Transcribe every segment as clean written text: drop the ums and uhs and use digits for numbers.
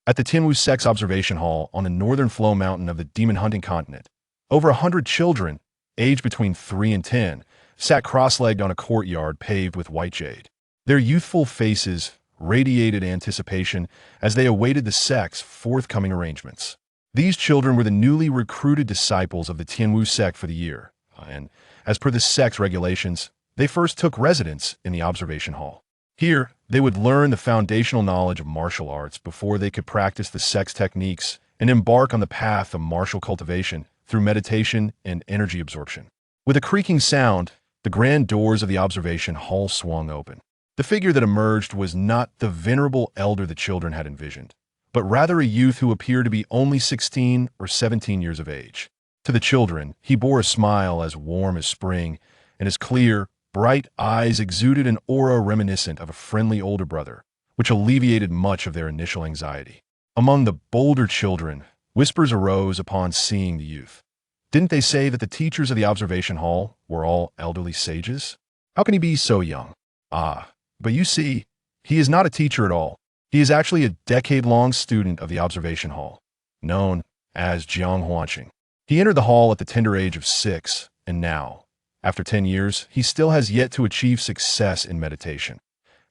At the Tianwu Sects Observation Hall on the northern flow mountain of the demon-hunting continent, over 100 children, aged between 3 and 10, sat cross-legged on a courtyard paved with white jade. Their youthful faces radiated anticipation as they awaited the sect's forthcoming arrangements. These children were the newly recruited disciples of the Tianwu sect for the year, and, as per the sect's regulations, they first took residence in the observation hall. Here, they would learn the foundational knowledge of martial arts before they could practice the sect's techniques and embark on the path of martial cultivation through meditation and energy absorption. With a creaking sound, the grand doors of the observation hall swung open. The figure that emerged was not the venerable elder the children had envisioned, but rather a youth who appeared to be only 16 or 17 years of age. To the children, he bore a smile as warm as spring, and his clear, bright eyes exuded an aura reminiscent of a friendly older brother, which alleviated much of their initial anxiety. Among the bolder children, whispers arose upon seeing the youth. Didn't they say that the teachers of the observation hall were all elderly sages? How can he be so young? Ah, but you see, he is not a teacher at all. He is actually a decade-long student of the observation hall, known as Jiang Huanqing. He entered the hall at the tender age of 6, and now, after 10 years, he still has yet to achieve success in meditation.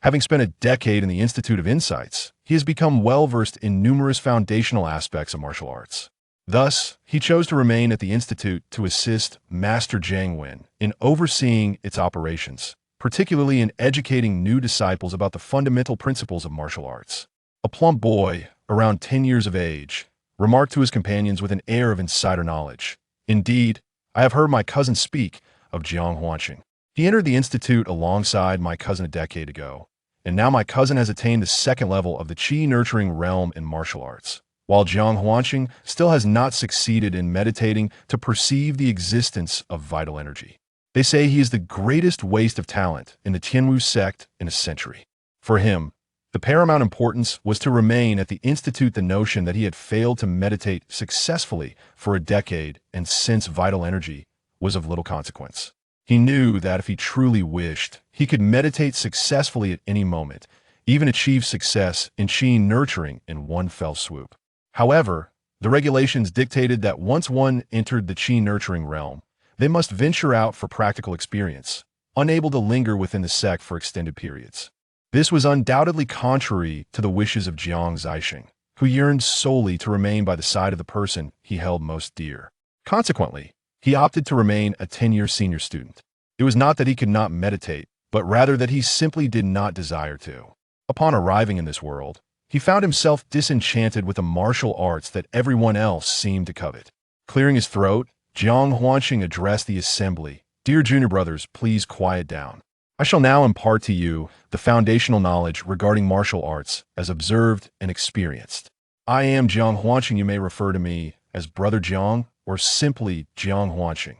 Having spent a decade in the Institute of Insights, he has become well-versed in numerous foundational aspects of martial arts. Thus, he chose to remain at the Institute to assist Master Zhang Wen in overseeing its operations, particularly in educating new disciples about the fundamental principles of martial arts. A plump boy, around 10 years of age, remarked to his companions with an air of insider knowledge, "Indeed, I have heard my cousin speak of Jiang Huanqing. He entered the Institute alongside my cousin a decade ago, and now my cousin has attained the second level of the Qi-nurturing realm in martial arts, while Jiang Huanqing still has not succeeded in meditating to perceive the existence of vital energy. They say he is the greatest waste of talent in the Tianwu sect in a century." For him, the paramount importance was to remain at the Institute. The notion that he had failed to meditate successfully for a decade and sense vital energy was of little consequence. He knew that if he truly wished, he could meditate successfully at any moment, even achieve success in Qi nurturing in one fell swoop. However, the regulations dictated that once one entered the Qi nurturing realm, they must venture out for practical experience, unable to linger within the sect for extended periods. This was undoubtedly contrary to the wishes of Jiang Zixing, who yearned solely to remain by the side of the person he held most dear. Consequently, he opted to remain a 10-year senior student. It was not that he could not meditate, but rather that he simply did not desire to. Upon arriving in this world, he found himself disenchanted with the martial arts that everyone else seemed to covet. Clearing his throat, Jiang Huanqing addressed the assembly. "Dear junior brothers, please quiet down. I shall now impart to you the foundational knowledge regarding martial arts as observed and experienced. I am Jiang Huanqing. You may refer to me as Brother Jiang or simply Jiang Huanqing."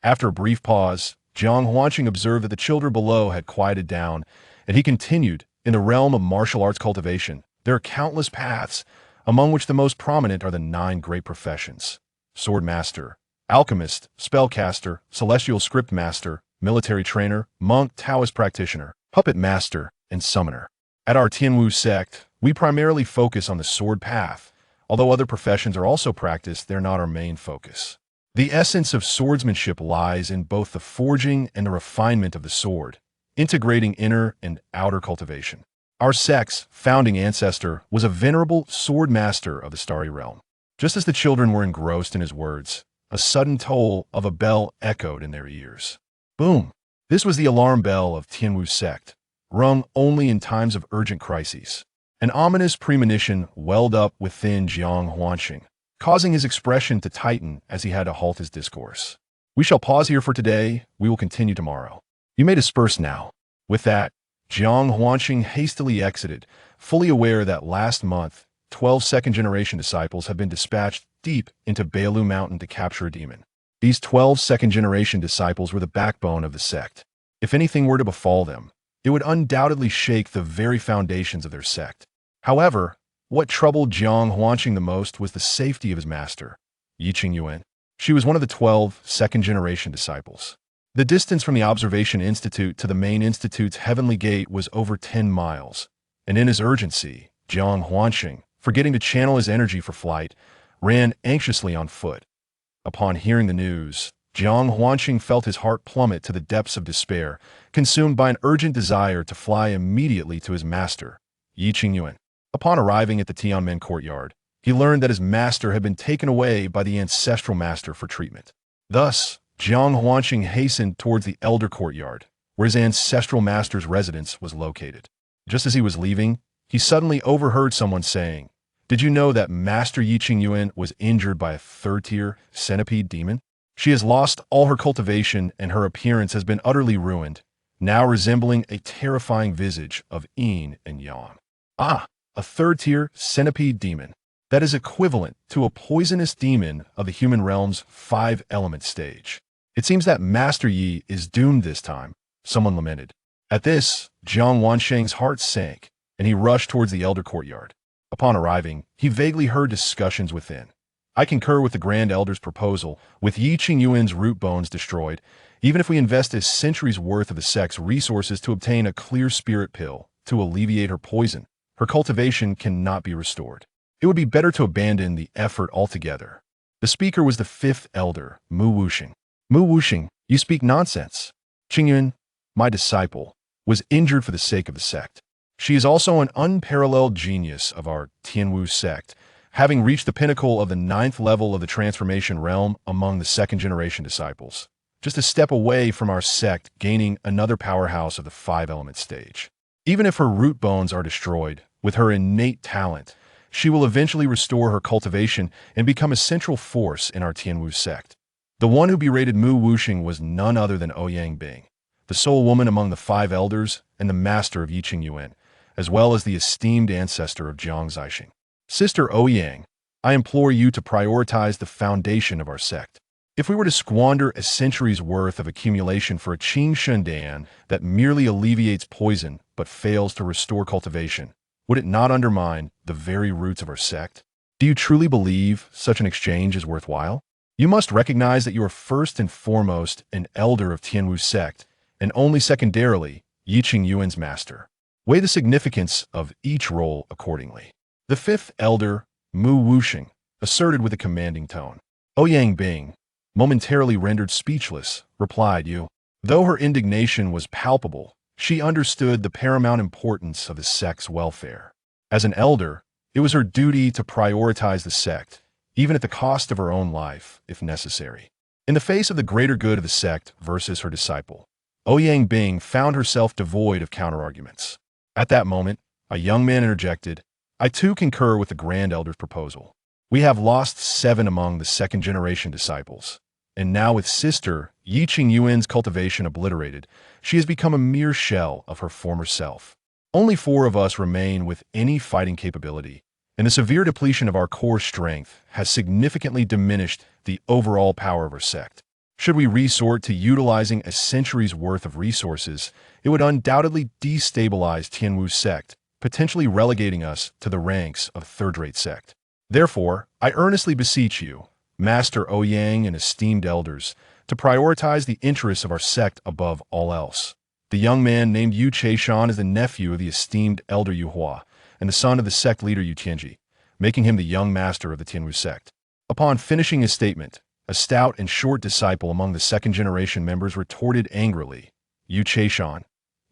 After a brief pause, Jiang Huanqing observed that the children below had quieted down, and he continued, "In the realm of martial arts cultivation, there are countless paths, among which the most prominent are the 9 great professions: sword master, alchemist, spellcaster, celestial script master, military trainer, monk, Taoist practitioner, puppet master, and summoner. At our Tianwu sect, we primarily focus on the sword path. Although other professions are also practiced, they're not our main focus. The essence of swordsmanship lies in both the forging and the refinement of the sword, integrating inner and outer cultivation. Our sect's founding ancestor was a venerable sword master of the starry realm." Just as the children were engrossed in his words, a sudden toll of a bell echoed in their ears. Boom! This was the alarm bell of Tianwu sect, rung only in times of urgent crises. An ominous premonition welled up within Jiang Huanqing, causing his expression to tighten as he had to halt his discourse. "We shall pause here for today. We will continue tomorrow. You may disperse now." With that, Jiang Huanqing hastily exited, fully aware that last month, 12 second-generation disciples had been dispatched deep into Bailu Mountain to capture a demon. These 12 second-generation disciples were the backbone of the sect. If anything were to befall them, it would undoubtedly shake the very foundations of their sect. However, what troubled Jiang Huanqing the most was the safety of his master, Yiqing Yuan. She was one of the 12 second-generation disciples. The distance from the Observation Institute to the main institute's heavenly gate was over 10 miles, and in his urgency, Jiang Huanqing forgetting to channel his energy for flight, ran anxiously on foot. Upon hearing the news, Jiang Huanqing felt his heart plummet to the depths of despair, consumed by an urgent desire to fly immediately to his master, Yi Qingyuan. Upon arriving at the Tianmen courtyard, he learned that his master had been taken away by the ancestral master for treatment. Thus, Jiang Huanqing hastened towards the elder courtyard, where his ancestral master's residence was located. Just as he was leaving, he suddenly overheard someone saying, "Did you know that Master Yi Qingyuan was injured by a third-tier centipede demon? She has lost all her cultivation and her appearance has been utterly ruined, now resembling a terrifying visage of yin and yang." Ah, a third-tier centipede demon. That is equivalent to a poisonous demon of the human realm's 5-element stage. It seems that Master Yi is doomed this time, someone lamented. At this, Jiang Wansheng's heart sank, and he rushed towards the elder courtyard. Upon arriving, he vaguely heard discussions within. I concur with the Grand Elder's proposal. With Yi Qingyuan's root bones destroyed, even if we invest a century's worth of the sect's resources to obtain a clear spirit pill to alleviate her poison, her cultivation cannot be restored. It would be better to abandon the effort altogether. The speaker was the 5th elder, Mu Wuxing. Mu Wuxing, you speak nonsense. Qingyuan, my disciple, was injured for the sake of the sect. She is also an unparalleled genius of our Tianwu sect, having reached the pinnacle of the 9th level of the transformation realm among the 2nd-generation disciples, just a step away from our sect gaining another powerhouse of the 5-element stage. Even if her root bones are destroyed, with her innate talent, she will eventually restore her cultivation and become a central force in our Tianwu sect. The one who berated Mu Wuxing was none other than Ouyang Bing, the sole woman among the 5 elders and the master of Yi Qingyuan, as well as the esteemed ancestor of Jiang Zixing. Sister Ouyang, I implore you to prioritize the foundation of our sect. If we were to squander a century's worth of accumulation for a Qing Shendan that merely alleviates poison but fails to restore cultivation, would it not undermine the very roots of our sect? Do you truly believe such an exchange is worthwhile? You must recognize that you are first and foremost an elder of Tianwu sect, and only secondarily Yi Qingyuan's master. Weigh the significance of each role accordingly. The 5th elder, Mu Wuxing, asserted with a commanding tone. Ouyang Bing, momentarily rendered speechless, replied, "You." Though her indignation was palpable, she understood the paramount importance of the sect's welfare. As an elder, it was her duty to prioritize the sect, even at the cost of her own life, if necessary. In the face of the greater good of the sect versus her disciple, Ouyang Bing found herself devoid of counterarguments. At that moment, a young man interjected, "I too concur with the Grand Elder's proposal. We have lost 7 among the 2nd-generation disciples, and now with Sister Yi Qingyuan's cultivation obliterated, she has become a mere shell of her former self. Only 4 of us remain with any fighting capability, and the severe depletion of our core strength has significantly diminished the overall power of our sect. Should we resort to utilizing a century's worth of resources, it would undoubtedly destabilize Tianwu sect, potentially relegating us to the ranks of a third-rate sect. Therefore, I earnestly beseech you, Master Ouyang and esteemed elders, to prioritize the interests of our sect above all else." The young man named Yu Cheishan is the nephew of the esteemed elder Yu Hua, and the son of the sect leader Yu Tianji, making him the young master of the Tianwu sect. Upon finishing his statement, a stout and short disciple among the 2nd-generation members retorted angrily, "Yu Cheishan,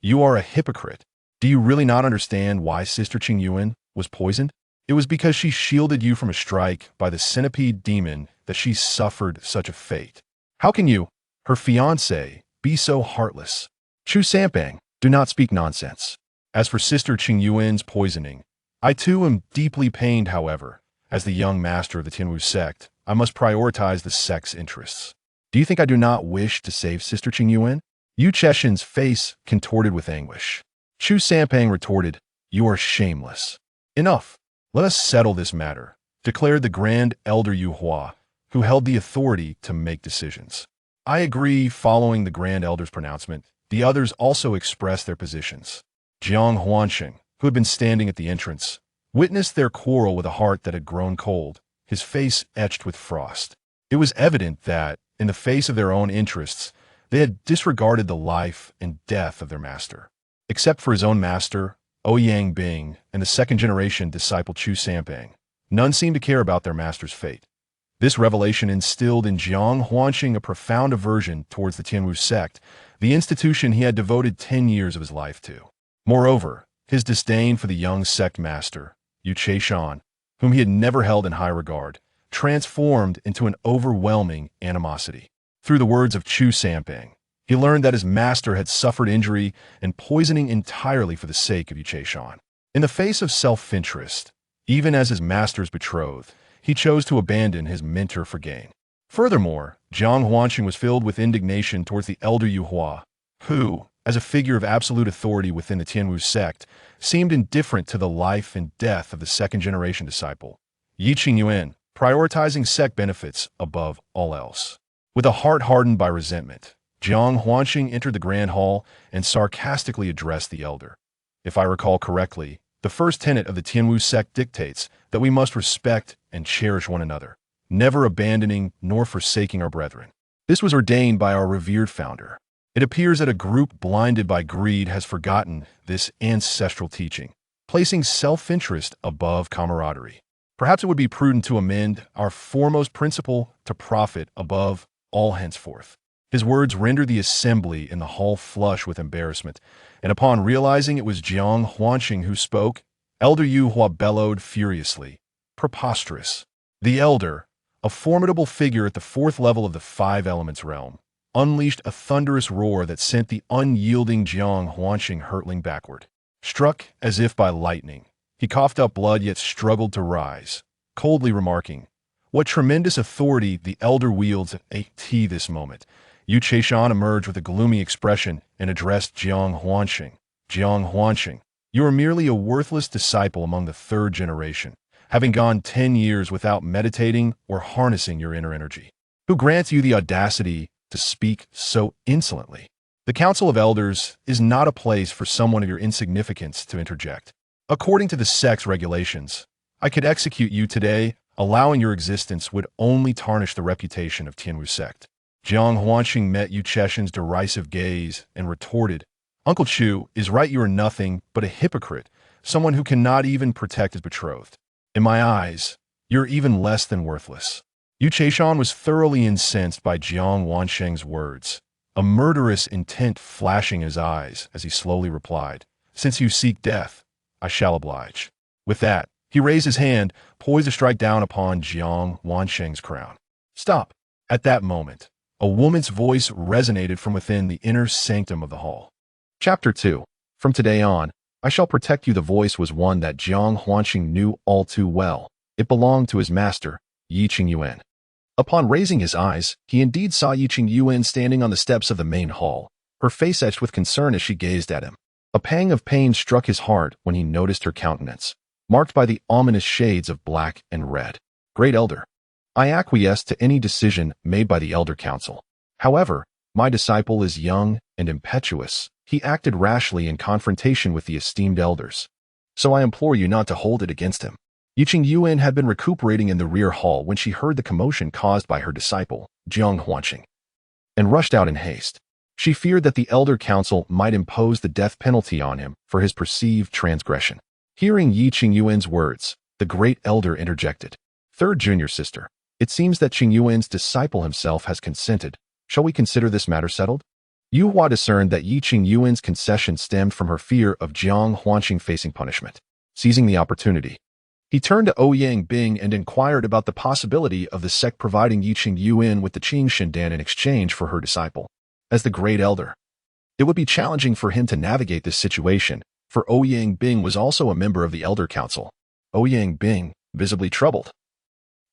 you are a hypocrite. Do you really not understand why Sister Qingyuan was poisoned? It was because she shielded you from a strike by the centipede demon that she suffered such a fate. How can you, her fiancé, be so heartless? Chu Sampang, do not speak nonsense. As for Sister Qingyuan's poisoning, I too am deeply pained, however. As the young master of the Tianwu sect, I must prioritize the sect's interests. Do you think I do not wish to save Sister Qingyuan?" Yu Cheshin's face contorted with anguish. Chu Sampang retorted, "You are shameless." "Enough. Let us settle this matter," declared the Grand Elder Yu Hua, who held the authority to make decisions. I agree. Following the Grand Elder's pronouncement, the others also expressed their positions. Jiang Huanqing, who had been standing at the entrance, witnessed their quarrel with a heart that had grown cold, his face etched with frost. It was evident that, in the face of their own interests, they had disregarded the life and death of their master. Except for his own master, Ouyang Bing, and the second-generation disciple Chu Sampang. None seemed to care about their master's fate. This revelation instilled in Jiang Huanqing a profound aversion towards the Tianwu sect, the institution he had devoted 10 years of his life to. Moreover, his disdain for the young sect master, Yu Cheishan, whom he had never held in high regard, transformed into an overwhelming animosity. Through the words of Chu Sampang, he learned that his master had suffered injury and poisoning entirely for the sake of Yu Cheishan. In the face of self-interest, even as his master's betrothed, he chose to abandon his mentor for gain. Furthermore, Jiang Huanqing was filled with indignation towards the elder Yu Hua, who, as a figure of absolute authority within the Tianwu sect, seemed indifferent to the life and death of the second-generation disciple, Yi Qingyuan, prioritizing sect benefits above all else. With a heart hardened by resentment, Jiang Huanqing entered the grand hall and sarcastically addressed the elder. If I recall correctly, the first tenet of the Tianwu sect dictates that we must respect and cherish one another, never abandoning nor forsaking our brethren. This was ordained by our revered founder. It appears that a group blinded by greed has forgotten this ancestral teaching, placing self-interest above camaraderie. Perhaps it would be prudent to amend our foremost principle to profit above all henceforth. His words rendered the assembly in the hall flush with embarrassment, and upon realizing it was Jiang Huanqing who spoke, Elder Yu Hua bellowed furiously. Preposterous. The elder, a formidable figure at the fourth level of the Five Elements realm, unleashed a thunderous roar that sent the unyielding Jiang Huanqing hurtling backward. Struck as if by lightning, he coughed up blood yet struggled to rise, coldly remarking, "What tremendous authority the elder wields at this moment." Yu Cheishan emerged with a gloomy expression and addressed Jiang Huanqing. Jiang Huanqing, you are merely a worthless disciple among the third generation, having gone 10 years without meditating or harnessing your inner energy. Who grants you the audacity to speak so insolently? The Council of Elders is not a place for someone of your insignificance to interject. According to the sect's regulations, I could execute you today. Allowing your existence would only tarnish the reputation of Tianwu sect. Jiang Huanqing met Yu Cheishan's derisive gaze and retorted, Uncle Chu is right, you are nothing but a hypocrite, someone who cannot even protect his betrothed. In my eyes, you're even less than worthless. Yu Cheishan was thoroughly incensed by Jiang Huanqing's words, a murderous intent flashing in his eyes as he slowly replied, Since you seek death, I shall oblige. With that, he raised his hand, poised to strike down upon Jiang Huanqing's crown. Stop! At that moment, a woman's voice resonated from within the inner sanctum of the hall. Chapter 2. From today on, I shall protect you. The voice was one that Jiang Huanqing knew all too well. It belonged to his master, Yi Qingyuan. Upon raising his eyes, he indeed saw Yi Qingyuan standing on the steps of the main hall, her face etched with concern as she gazed at him. A pang of pain struck his heart when he noticed her countenance, marked by the ominous shades of black and red. Great Elder, I acquiesce to any decision made by the Elder Council. However, my disciple is young and impetuous. He acted rashly in confrontation with the esteemed elders. So I implore you not to hold it against him. Yi Qingyuan had been recuperating in the rear hall when she heard the commotion caused by her disciple, Jiang Huanqing, and rushed out in haste. She feared that the Elder Council might impose the death penalty on him for his perceived transgression. Hearing Yi Qingyuan's words, the great elder interjected. Third junior sister, it seems that Qingyuan's disciple himself has consented. Shall we consider this matter settled? Yu Hua discerned that Yi Qingyuan's concession stemmed from her fear of Jiang Huanqing facing punishment. Seizing the opportunity, he turned to Ouyang Bing and inquired about the possibility of the sect providing Yi Qingyuan with the Qing Shindan in exchange for her disciple. As the great elder, it would be challenging for him to navigate this situation, for Ouyang Bing was also a member of the Elder Council. Ouyang Bing, visibly troubled,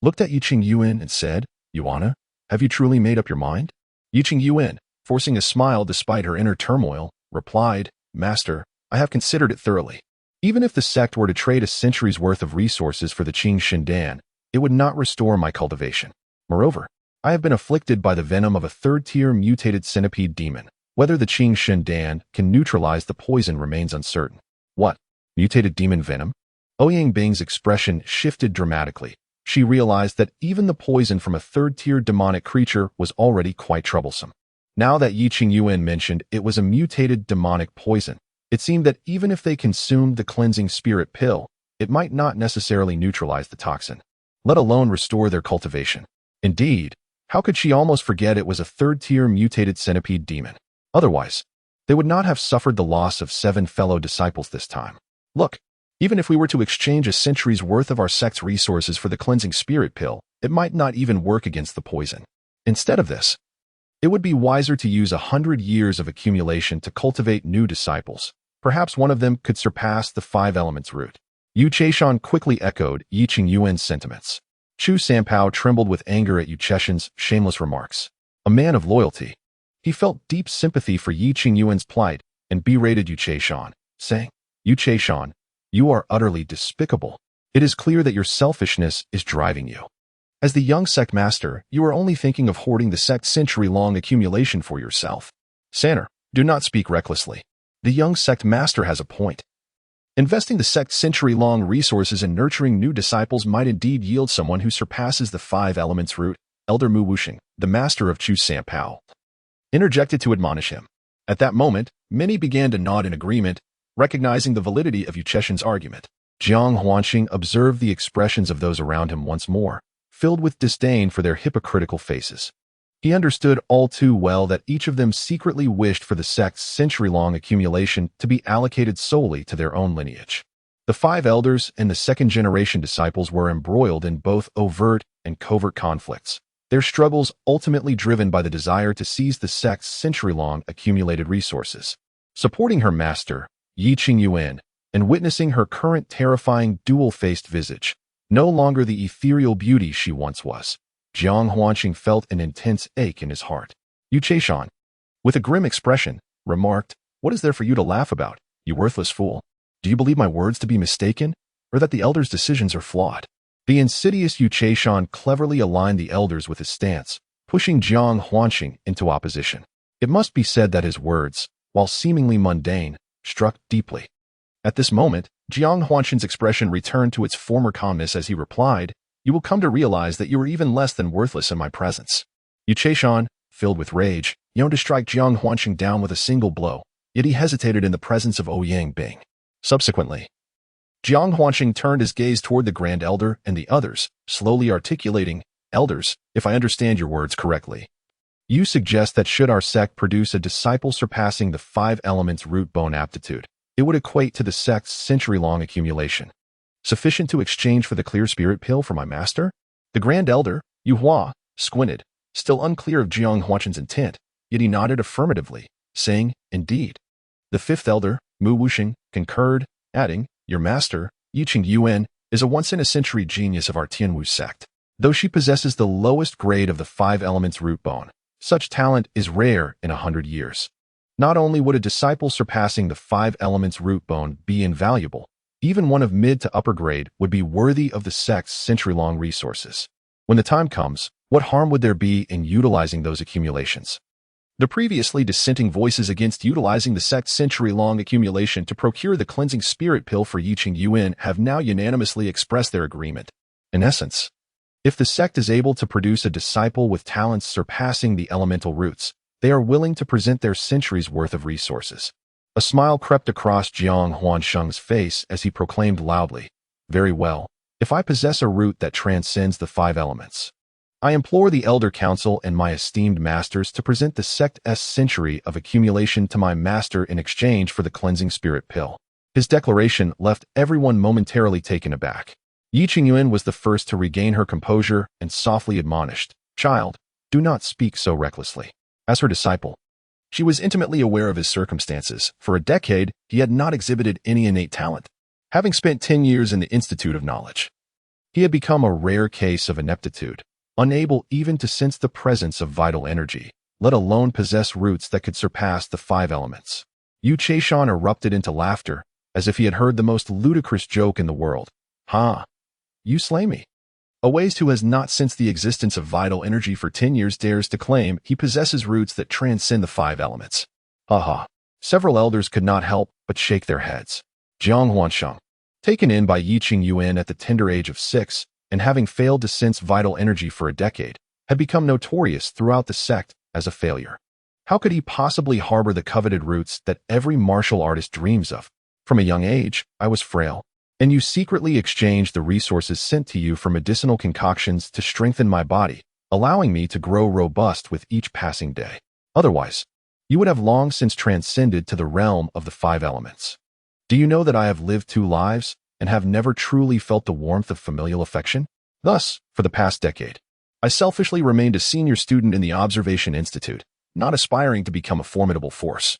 looked at Yi Qingyuan and said, Yuana, have you truly made up your mind? Yi Qingyuan, forcing a smile despite her inner turmoil, replied, Master, I have considered it thoroughly. Even if the sect were to trade a century's worth of resources for the Qing Shindan, it would not restore my cultivation. Moreover, I have been afflicted by the venom of a third-tier mutated centipede demon. Whether the Qing Shindan can neutralize the poison remains uncertain. What? Mutated demon venom? Ouyang Bing's expression shifted dramatically. She realized that even the poison from a third-tier demonic creature was already quite troublesome. Now that Yi Qingyuan mentioned it was a mutated demonic poison, It seemed that even if they consumed the cleansing spirit pill, it might not necessarily neutralize the toxin, let alone restore their cultivation. Indeed, how could she almost forget it was a third-tier mutated centipede demon? Otherwise, they would not have suffered the loss of 7 fellow disciples this time. Look, even if we were to exchange a century's worth of our sect's resources for the cleansing spirit pill, it might not even work against the poison. Instead of this, it would be wiser to use 100 years of accumulation to cultivate new disciples. Perhaps one of them could surpass the 5 elements root. Yu Chaishan quickly echoed Yi Qingyuan's sentiments. Chu Sanpao trembled with anger at Yu Chaishan's shameless remarks. A man of loyalty, he felt deep sympathy for Yi Qingyuan's plight and berated Yu Chaishan, saying, "Yu Chaishan, you are utterly despicable. It is clear that your selfishness is driving you. As the young sect master, you are only thinking of hoarding the sect's century-long accumulation for yourself. Sanner, do not speak recklessly. The young sect master has a point. Investing the sect's century-long resources in nurturing new disciples might indeed yield someone who surpasses the 5 elements root." Elder Mu Wuxing, the master of Chu Sanpao, interjected to admonish him. At that moment, many began to nod in agreement, recognizing the validity of Yu Chaishan's argument. Jiang Huanxing observed the expressions of those around him once more, filled with disdain for their hypocritical faces. He understood all too well that each of them secretly wished for the sect's century-long accumulation to be allocated solely to their own lineage. The 5 elders and the second-generation disciples were embroiled in both overt and covert conflicts, their struggles ultimately driven by the desire to seize the sect's century-long accumulated resources. Supporting her master, Yi Qingyuan, and witnessing her current terrifying dual-faced visage, no longer the ethereal beauty she once was, Jiang Huanxing felt an intense ache in his heart. Yu Chaishan, with a grim expression, remarked, "What is there for you to laugh about, you worthless fool? Do you believe my words to be mistaken, or that the elders' decisions are flawed?" The insidious Yu Chaishan cleverly aligned the elders with his stance, pushing Jiang Huanxing into opposition. It must be said that his words, while seemingly mundane, struck deeply. At this moment, Jiang Huanxing's expression returned to its former calmness as he replied, "You will come to realize that you are even less than worthless in my presence." Yu Chaishan, filled with rage, yearned to strike Jiang Huanxing down with a single blow, yet he hesitated in the presence of Ouyang Bing. Subsequently, Jiang Huanxing turned his gaze toward the Grand Elder and the others, slowly articulating, "Elders, if I understand your words correctly, you suggest that should our sect produce a disciple surpassing the 5 elements root bone aptitude, it would equate to the sect's century-long accumulation, sufficient to exchange for the clear spirit pill for my master?" The Grand Elder, Yu Hua, squinted, still unclear of Jiang Huanxing's intent, yet he nodded affirmatively, saying, "Indeed." The 5th Elder, Mu Wuxing, concurred, adding, "Your master, Yi Qingyuan, is a once-in-a-century genius of our Tianwu sect. Though she possesses the lowest grade of the 5 elements root bone, such talent is rare in 100 years. Not only would a disciple surpassing the 5 elements root bone be invaluable, even one of mid to upper grade would be worthy of the sect's century-long resources. When the time comes, what harm would there be in utilizing those accumulations?" The previously dissenting voices against utilizing the sect's century-long accumulation to procure the cleansing spirit pill for Yi Qingyuan have now unanimously expressed their agreement. In essence, if the sect is able to produce a disciple with talents surpassing the elemental roots, they are willing to present their century's worth of resources. A smile crept across Jiang Huanxing's face as he proclaimed loudly, "Very well, if I possess a root that transcends the 5 elements, I implore the Elder Council and my esteemed masters to present the sect's century of accumulation to my master in exchange for the cleansing spirit pill." His declaration left everyone momentarily taken aback. Yi Qingyuan was the first to regain her composure and softly admonished, "Child, do not speak so recklessly." As her disciple, she was intimately aware of his circumstances. For a decade, he had not exhibited any innate talent. Having spent 10 years in the Institute of Knowledge, he had become a rare case of ineptitude, unable even to sense the presence of vital energy, let alone possess roots that could surpass the 5 elements. Yu Chaishan erupted into laughter, as if he had heard the most ludicrous joke in the world. "Ha! You slay me. A waste who has not sensed the existence of vital energy for 10 years dares to claim he possesses roots that transcend the 5 elements. Ha ha." Several elders could not help but shake their heads. Jiang Huanxing, taken in by Yi Qingyuan at the tender age of 6, and having failed to sense vital energy for a decade, had become notorious throughout the sect as a failure. How could he possibly harbor the coveted roots that every martial artist dreams of? From a young age, I was frail, and you secretly exchanged the resources sent to you for medicinal concoctions to strengthen my body, allowing me to grow robust with each passing day. Otherwise, you would have long since transcended to the realm of the 5 elements. Do you know that I have lived 2 lives and have never truly felt the warmth of familial affection? Thus, for the past decade, I selfishly remained a senior student in the Observation Institute, not aspiring to become a formidable force,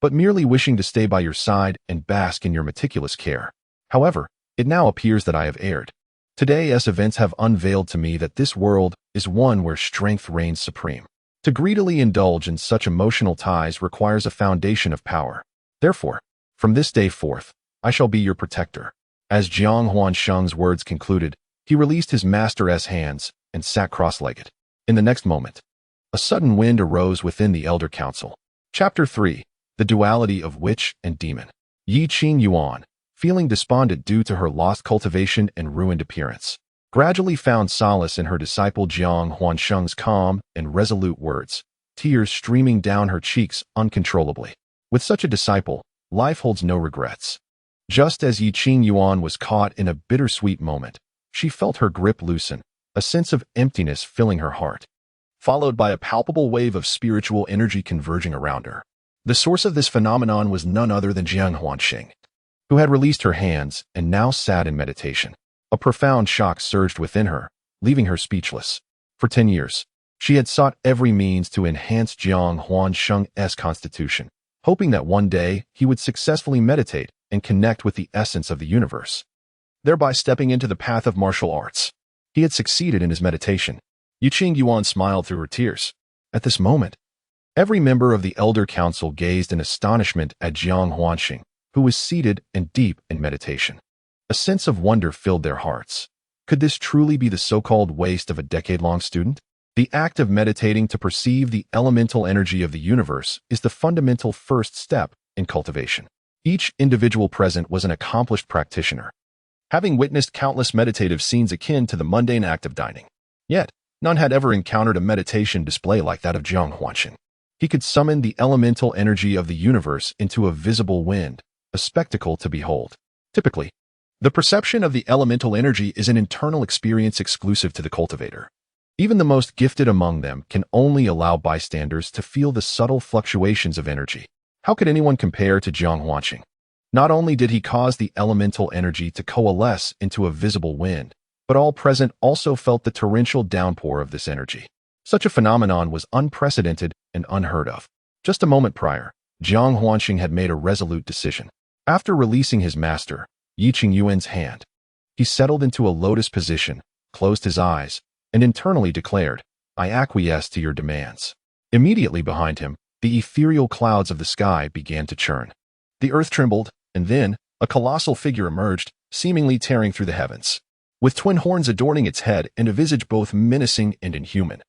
but merely wishing to stay by your side and bask in your meticulous care. However, it now appears that I have erred. Today's events have unveiled to me that this world is one where strength reigns supreme. To greedily indulge in such emotional ties requires a foundation of power. Therefore, from this day forth, I shall be your protector. As Jiang Huansheng's words concluded, he released his master's hands and sat cross-legged. In the next moment, a sudden wind arose within the Elder Council. Chapter 3. The Duality of Witch and Demon. Yi Qing Yuan, feeling despondent due to her lost cultivation and ruined appearance, gradually found solace in her disciple Jiang Huansheng's calm and resolute words, tears streaming down her cheeks uncontrollably. With such a disciple, life holds no regrets. Just as Yi Qing Yuan was caught in a bittersweet moment, she felt her grip loosen, a sense of emptiness filling her heart, followed by a palpable wave of spiritual energy converging around her. The source of this phenomenon was none other than Jiang Huansheng, who had released her hands and now sat in meditation. A profound shock surged within her, leaving her speechless. For 10 years, she had sought every means to enhance Jiang Huansheng's constitution, hoping that one day he would successfully meditate and connect with the essence of the universe, thereby stepping into the path of martial arts. He had succeeded in his meditation. Yi Qing Yuan smiled through her tears. At this moment, every member of the Elder Council gazed in astonishment at Jiang Huansheng, who was seated and deep in meditation. A sense of wonder filled their hearts. Could this truly be the so-called waste of a decade-long student? The act of meditating to perceive the elemental energy of the universe is the fundamental first step in cultivation. Each individual present was an accomplished practitioner, having witnessed countless meditative scenes akin to the mundane act of dining. Yet, none had ever encountered a meditation display like that of Jiang Huansheng. He could summon the elemental energy of the universe into a visible wind, a spectacle to behold. Typically, the perception of the elemental energy is an internal experience exclusive to the cultivator. Even the most gifted among them can only allow bystanders to feel the subtle fluctuations of energy. How could anyone compare to Jiang Huansheng? Not only did he cause the elemental energy to coalesce into a visible wind, but all present also felt the torrential downpour of this energy. Such a phenomenon was unprecedented and unheard of. Just a moment prior, Jiang Huansheng had made a resolute decision. After releasing his master, Yi Qing Yuan's hand, he settled into a lotus position, closed his eyes, and internally declared, "I acquiesce to your demands." Immediately behind him, the ethereal clouds of the sky began to churn. The earth trembled, and then, a colossal figure emerged, seemingly tearing through the heavens, with twin horns adorning its head and a visage both menacing and inhuman.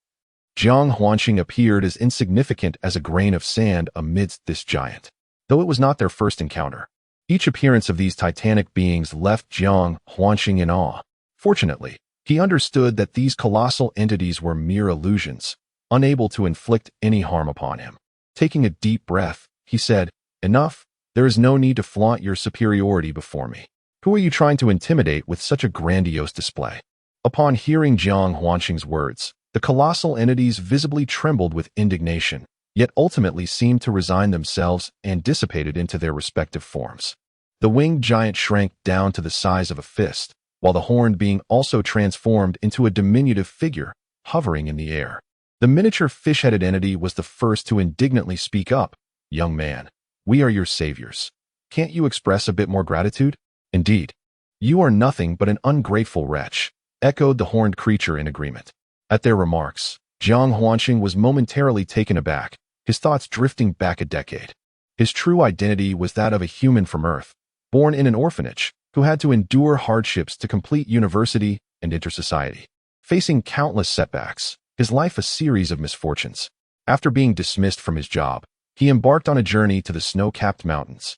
Jiang Huansheng appeared as insignificant as a grain of sand amidst this giant. Though it was not their first encounter, each appearance of these titanic beings left Jiang Huansheng in awe. Fortunately, he understood that these colossal entities were mere illusions, unable to inflict any harm upon him. Taking a deep breath, he said, "Enough. There is no need to flaunt your superiority before me. Who are you trying to intimidate with such a grandiose display?" Upon hearing Jiang Huansheng's words, the colossal entities visibly trembled with indignation, yet ultimately seemed to resign themselves and dissipated into their respective forms. The winged giant shrank down to the size of a fist, while the horned being also transformed into a diminutive figure, hovering in the air. The miniature fish-headed entity was the first to indignantly speak up. "Young man, we are your saviors. Can't you express a bit more gratitude?" "Indeed, you are nothing but an ungrateful wretch," echoed the horned creature in agreement. At their remarks, Jiang Huansheng was momentarily taken aback, his thoughts drifting back a decade. His true identity was that of a human from Earth, born in an orphanage, who had to endure hardships to complete university and enter society. Facing countless setbacks, his life a series of misfortunes. After being dismissed from his job, he embarked on a journey to the snow-capped mountains,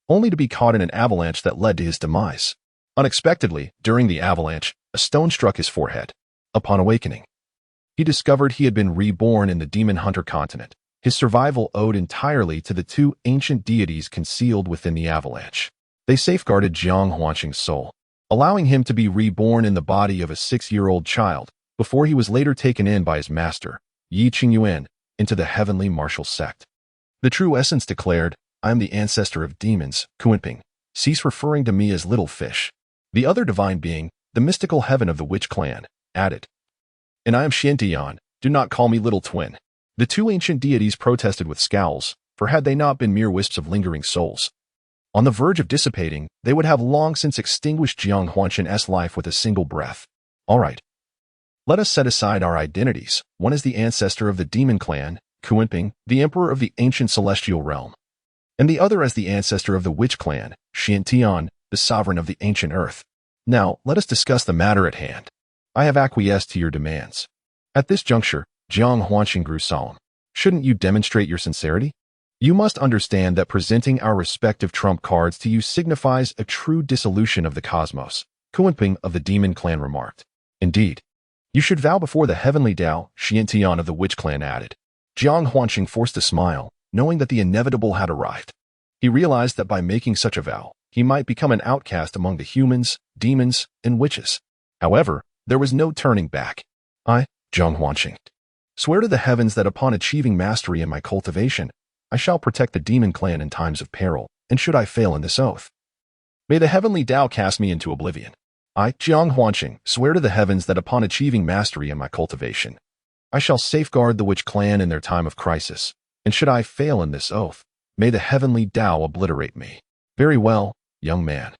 only to be caught in an avalanche that led to his demise. Unexpectedly, during the avalanche, a stone struck his forehead. Upon awakening, he discovered he had been reborn in the demon hunter continent, His survival owed entirely to the two ancient deities concealed within the avalanche. They safeguarded Jiang Huanqing's soul, allowing him to be reborn in the body of a 6-year-old child before he was later taken in by his master, Yi Qingyuan, into the heavenly martial sect. The true essence declared, "I am the ancestor of demons, Kuanping. Cease referring to me as little fish." The other divine being, the mystical heaven of the witch clan, added, "And I am Xiantian, do not call me little twin." The two ancient deities protested with scowls, for had they not been mere wisps of lingering souls, on the verge of dissipating, they would have long since extinguished Jiang Huanqing's life with a single breath. All right. Let us set aside our identities. One is the ancestor of the demon clan, Kuanping, the emperor of the ancient celestial realm, and the other as the ancestor of the witch clan, Xiantian, the sovereign of the ancient earth. Now, let us discuss the matter at hand. I have acquiesced to your demands. At this juncture, Jiang Huanqing grew solemn. Shouldn't you demonstrate your sincerity? You must understand that presenting our respective trump cards to you signifies a true dissolution of the cosmos, Kuanping of the demon clan remarked. Indeed. You should vow before the heavenly Tao, Xiantian of the witch clan added. Jiang Huanqing forced a smile, knowing that the inevitable had arrived. He realized that by making such a vow, he might become an outcast among the humans, demons, and witches. However, there was no turning back. I, Jiang Huanqing, swear to the heavens that upon achieving mastery in my cultivation, I shall protect the demon clan in times of peril, and should I fail in this oath, may the heavenly Tao cast me into oblivion. I, Jiang Huanqing, swear to the heavens that upon achieving mastery in my cultivation, I shall safeguard the witch clan in their time of crisis, and should I fail in this oath, may the heavenly Tao obliterate me. Very well, young man.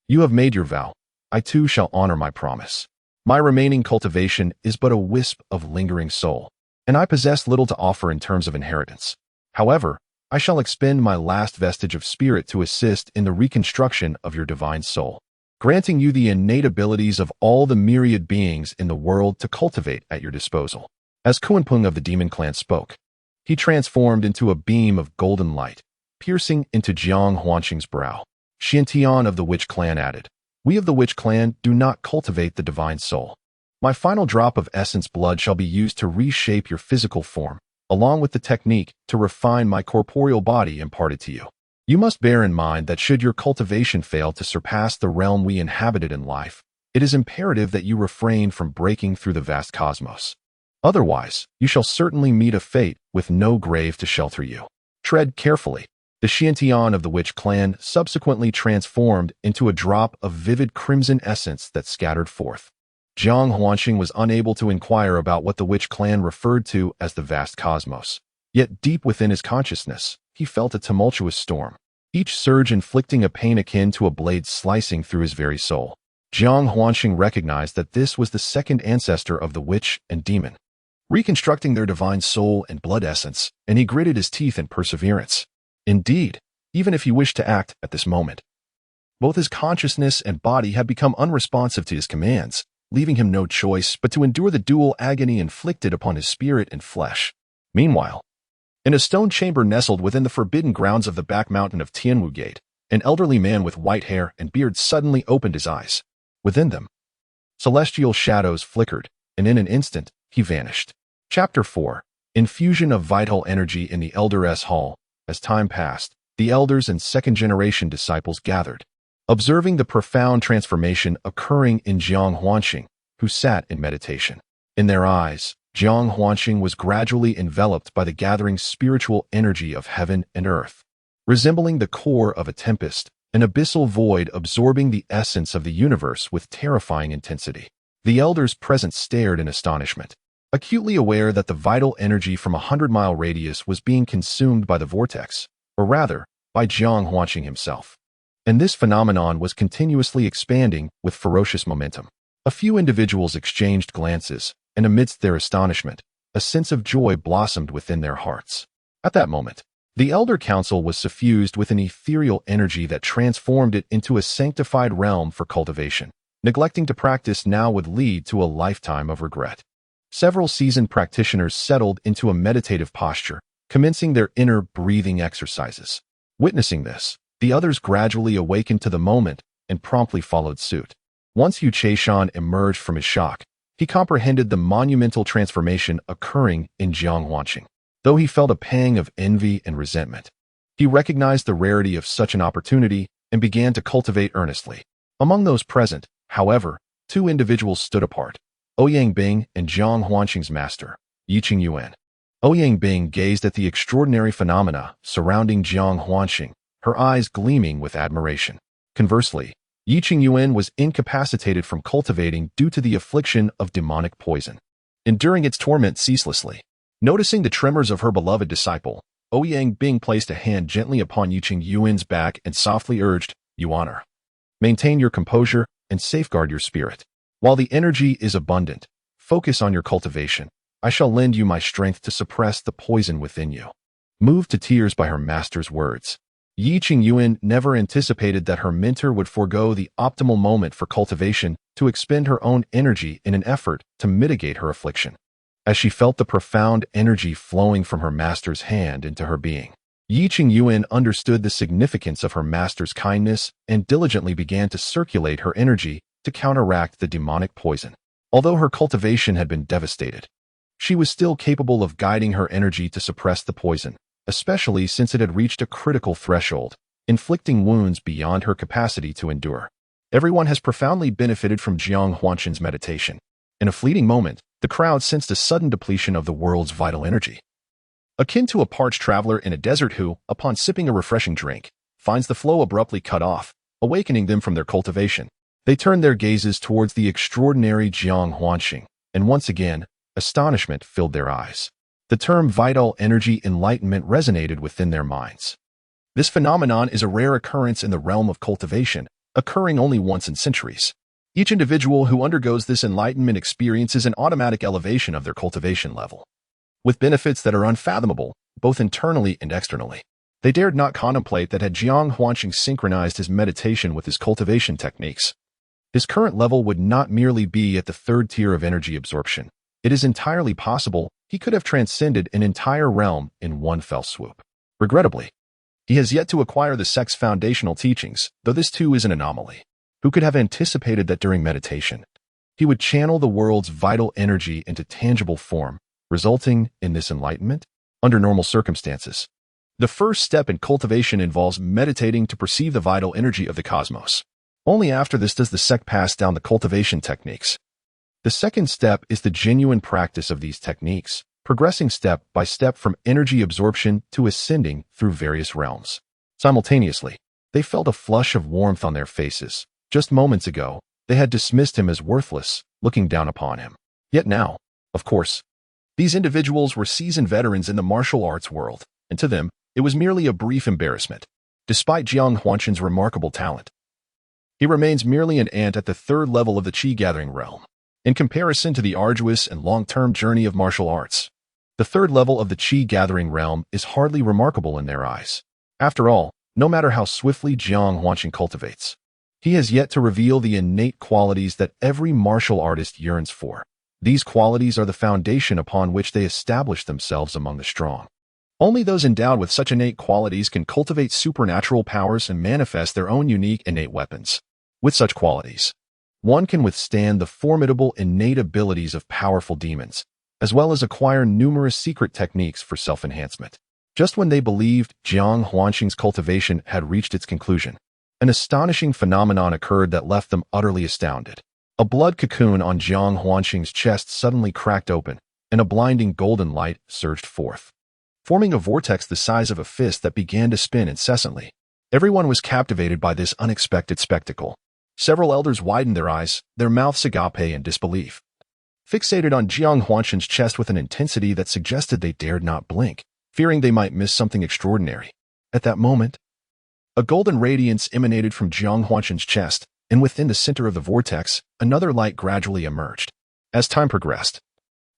You have made your vow. I too shall honor my promise. My remaining cultivation is but a wisp of lingering soul, and I possess little to offer in terms of inheritance. However, I shall expend my last vestige of spirit to assist in the reconstruction of your divine soul, granting you the innate abilities of all the myriad beings in the world to cultivate at your disposal. As Kuanping of the demon clan spoke, he transformed into a beam of golden light, piercing into Jiang Huanqing's brow. Xiantian of the witch clan added, "We of the witch clan do not cultivate the divine soul. My final drop of essence blood shall be used to reshape your physical form, along with the technique to refine my corporeal body imparted to you. You must bear in mind that should your cultivation fail to surpass the realm we inhabited in life, it is imperative that you refrain from breaking through the vast cosmos. Otherwise, you shall certainly meet a fate with no grave to shelter you. Tread carefully." The Xiantian of the witch clan subsequently transformed into a drop of vivid crimson essence that scattered forth. Jiang Huanqing was unable to inquire about what the witch clan referred to as the vast cosmos. Yet deep within his consciousness, he felt a tumultuous storm, each surge inflicting a pain akin to a blade slicing through his very soul. Jiang Huanqing recognized that this was the second ancestor of the witch and demon, reconstructing their divine soul and blood essence, and he gritted his teeth in perseverance. Indeed, even if he wished to act at this moment, both his consciousness and body had become unresponsive to his commands, leaving him no choice but to endure the dual agony inflicted upon his spirit and flesh. Meanwhile, in a stone chamber nestled within the forbidden grounds of the back mountain of Tianwu Gate, an elderly man with white hair and beard suddenly opened his eyes. Within them, celestial shadows flickered, and in an instant, he vanished. Chapter 4. Infusion of Vital Energy in the Elder's Hall. As time passed, the elders and second-generation disciples gathered, observing the profound transformation occurring in Jiang Huanqing, who sat in meditation. In their eyes, Jiang Huanqing was gradually enveloped by the gathering spiritual energy of heaven and earth, resembling the core of a tempest, an abyssal void absorbing the essence of the universe with terrifying intensity. The elders present stared in astonishment, acutely aware that the vital energy from a 100-mile radius was being consumed by the vortex, or rather, by Jiang Huanqing himself. And this phenomenon was continuously expanding with ferocious momentum. A few individuals exchanged glances, and amidst their astonishment, a sense of joy blossomed within their hearts. At that moment, the Elder Council was suffused with an ethereal energy that transformed it into a sanctified realm for cultivation. Neglecting to practice now would lead to a lifetime of regret. Several seasoned practitioners settled into a meditative posture, commencing their inner breathing exercises. Witnessing this, the others gradually awakened to the moment and promptly followed suit. Once Yu Chaishan emerged from his shock, he comprehended the monumental transformation occurring in Jiang Huanqing. though he felt a pang of envy and resentment. He recognized the rarity of such an opportunity and began to cultivate earnestly. Among those present, however, two individuals stood apart: Ouyang Bing and Jiang Huanqing's master, Yiqing Yuan. Ouyang Bing gazed at the extraordinary phenomena surrounding Jiang Huanqing, her eyes gleaming with admiration. Conversely, Yiqing Yuan was incapacitated from cultivating due to the affliction of demonic poison, enduring its torment ceaselessly. Noticing the tremors of her beloved disciple, Ouyang Bing placed a hand gently upon Yiqing Yuan's back and softly urged, "Yuaner, maintain your composure and safeguard your spirit. While the energy is abundant, focus on your cultivation. I shall lend you my strength to suppress the poison within you." Moved to tears by her master's words, Yiqing Yuan never anticipated that her mentor would forego the optimal moment for cultivation to expend her own energy in an effort to mitigate her affliction. As she felt the profound energy flowing from her master's hand into her being, Yiqing Yuan understood the significance of her master's kindness and diligently began to circulate her energy to counteract the demonic poison. Although her cultivation had been devastated, she was still capable of guiding her energy to suppress the poison, especially since it had reached a critical threshold, inflicting wounds beyond her capacity to endure. Everyone has profoundly benefited from Jiang Huanqing's meditation. In a fleeting moment, the crowd sensed a sudden depletion of the world's vital energy, akin to a parched traveler in a desert who, upon sipping a refreshing drink, finds the flow abruptly cut off, awakening them from their cultivation. They turned their gazes towards the extraordinary Jiang Huanqing, and once again, astonishment filled their eyes. The term vital energy enlightenment resonated within their minds. This phenomenon is a rare occurrence in the realm of cultivation, occurring only once in centuries. Each individual who undergoes this enlightenment experiences an automatic elevation of their cultivation level, with benefits that are unfathomable, both internally and externally. They dared not contemplate that had Jiang Huanqing synchronized his meditation with his cultivation techniques, his current level would not merely be at the third tier of energy absorption. It is entirely possible he could have transcended an entire realm in one fell swoop. Regrettably, he has yet to acquire the sect's foundational teachings, though this too is an anomaly. Who could have anticipated that during meditation, he would channel the world's vital energy into tangible form, resulting in this enlightenment? Under normal circumstances, the first step in cultivation involves meditating to perceive the vital energy of the cosmos. Only after this does the sect pass down the cultivation techniques. The second step is the genuine practice of these techniques, progressing step by step from energy absorption to ascending through various realms. Simultaneously, they felt a flush of warmth on their faces. Just moments ago, they had dismissed him as worthless, looking down upon him. Yet now, of course, these individuals were seasoned veterans in the martial arts world, and to them, it was merely a brief embarrassment. Despite Jiang Huanqing's remarkable talent, he remains merely an ant at the third level of the Qi-gathering realm. In comparison to the arduous and long-term journey of martial arts, the third level of the Qi-gathering realm is hardly remarkable in their eyes. After all, no matter how swiftly Jiang Huanqing cultivates, he has yet to reveal the innate qualities that every martial artist yearns for. These qualities are the foundation upon which they establish themselves among the strong. Only those endowed with such innate qualities can cultivate supernatural powers and manifest their own unique innate weapons. With such qualities, one can withstand the formidable innate abilities of powerful demons, as well as acquire numerous secret techniques for self-enhancement. Just when they believed Jiang Huanqing's cultivation had reached its conclusion, an astonishing phenomenon occurred that left them utterly astounded. A blood cocoon on Jiang Huanqing's chest suddenly cracked open, and a blinding golden light surged forth, forming a vortex the size of a fist that began to spin incessantly. Everyone was captivated by this unexpected spectacle. Several elders widened their eyes, their mouths agape in disbelief, fixated on Jiang Huanqing's chest with an intensity that suggested they dared not blink, fearing they might miss something extraordinary. At that moment, a golden radiance emanated from Jiang Huanqing's chest, and within the center of the vortex, another light gradually emerged. As time progressed,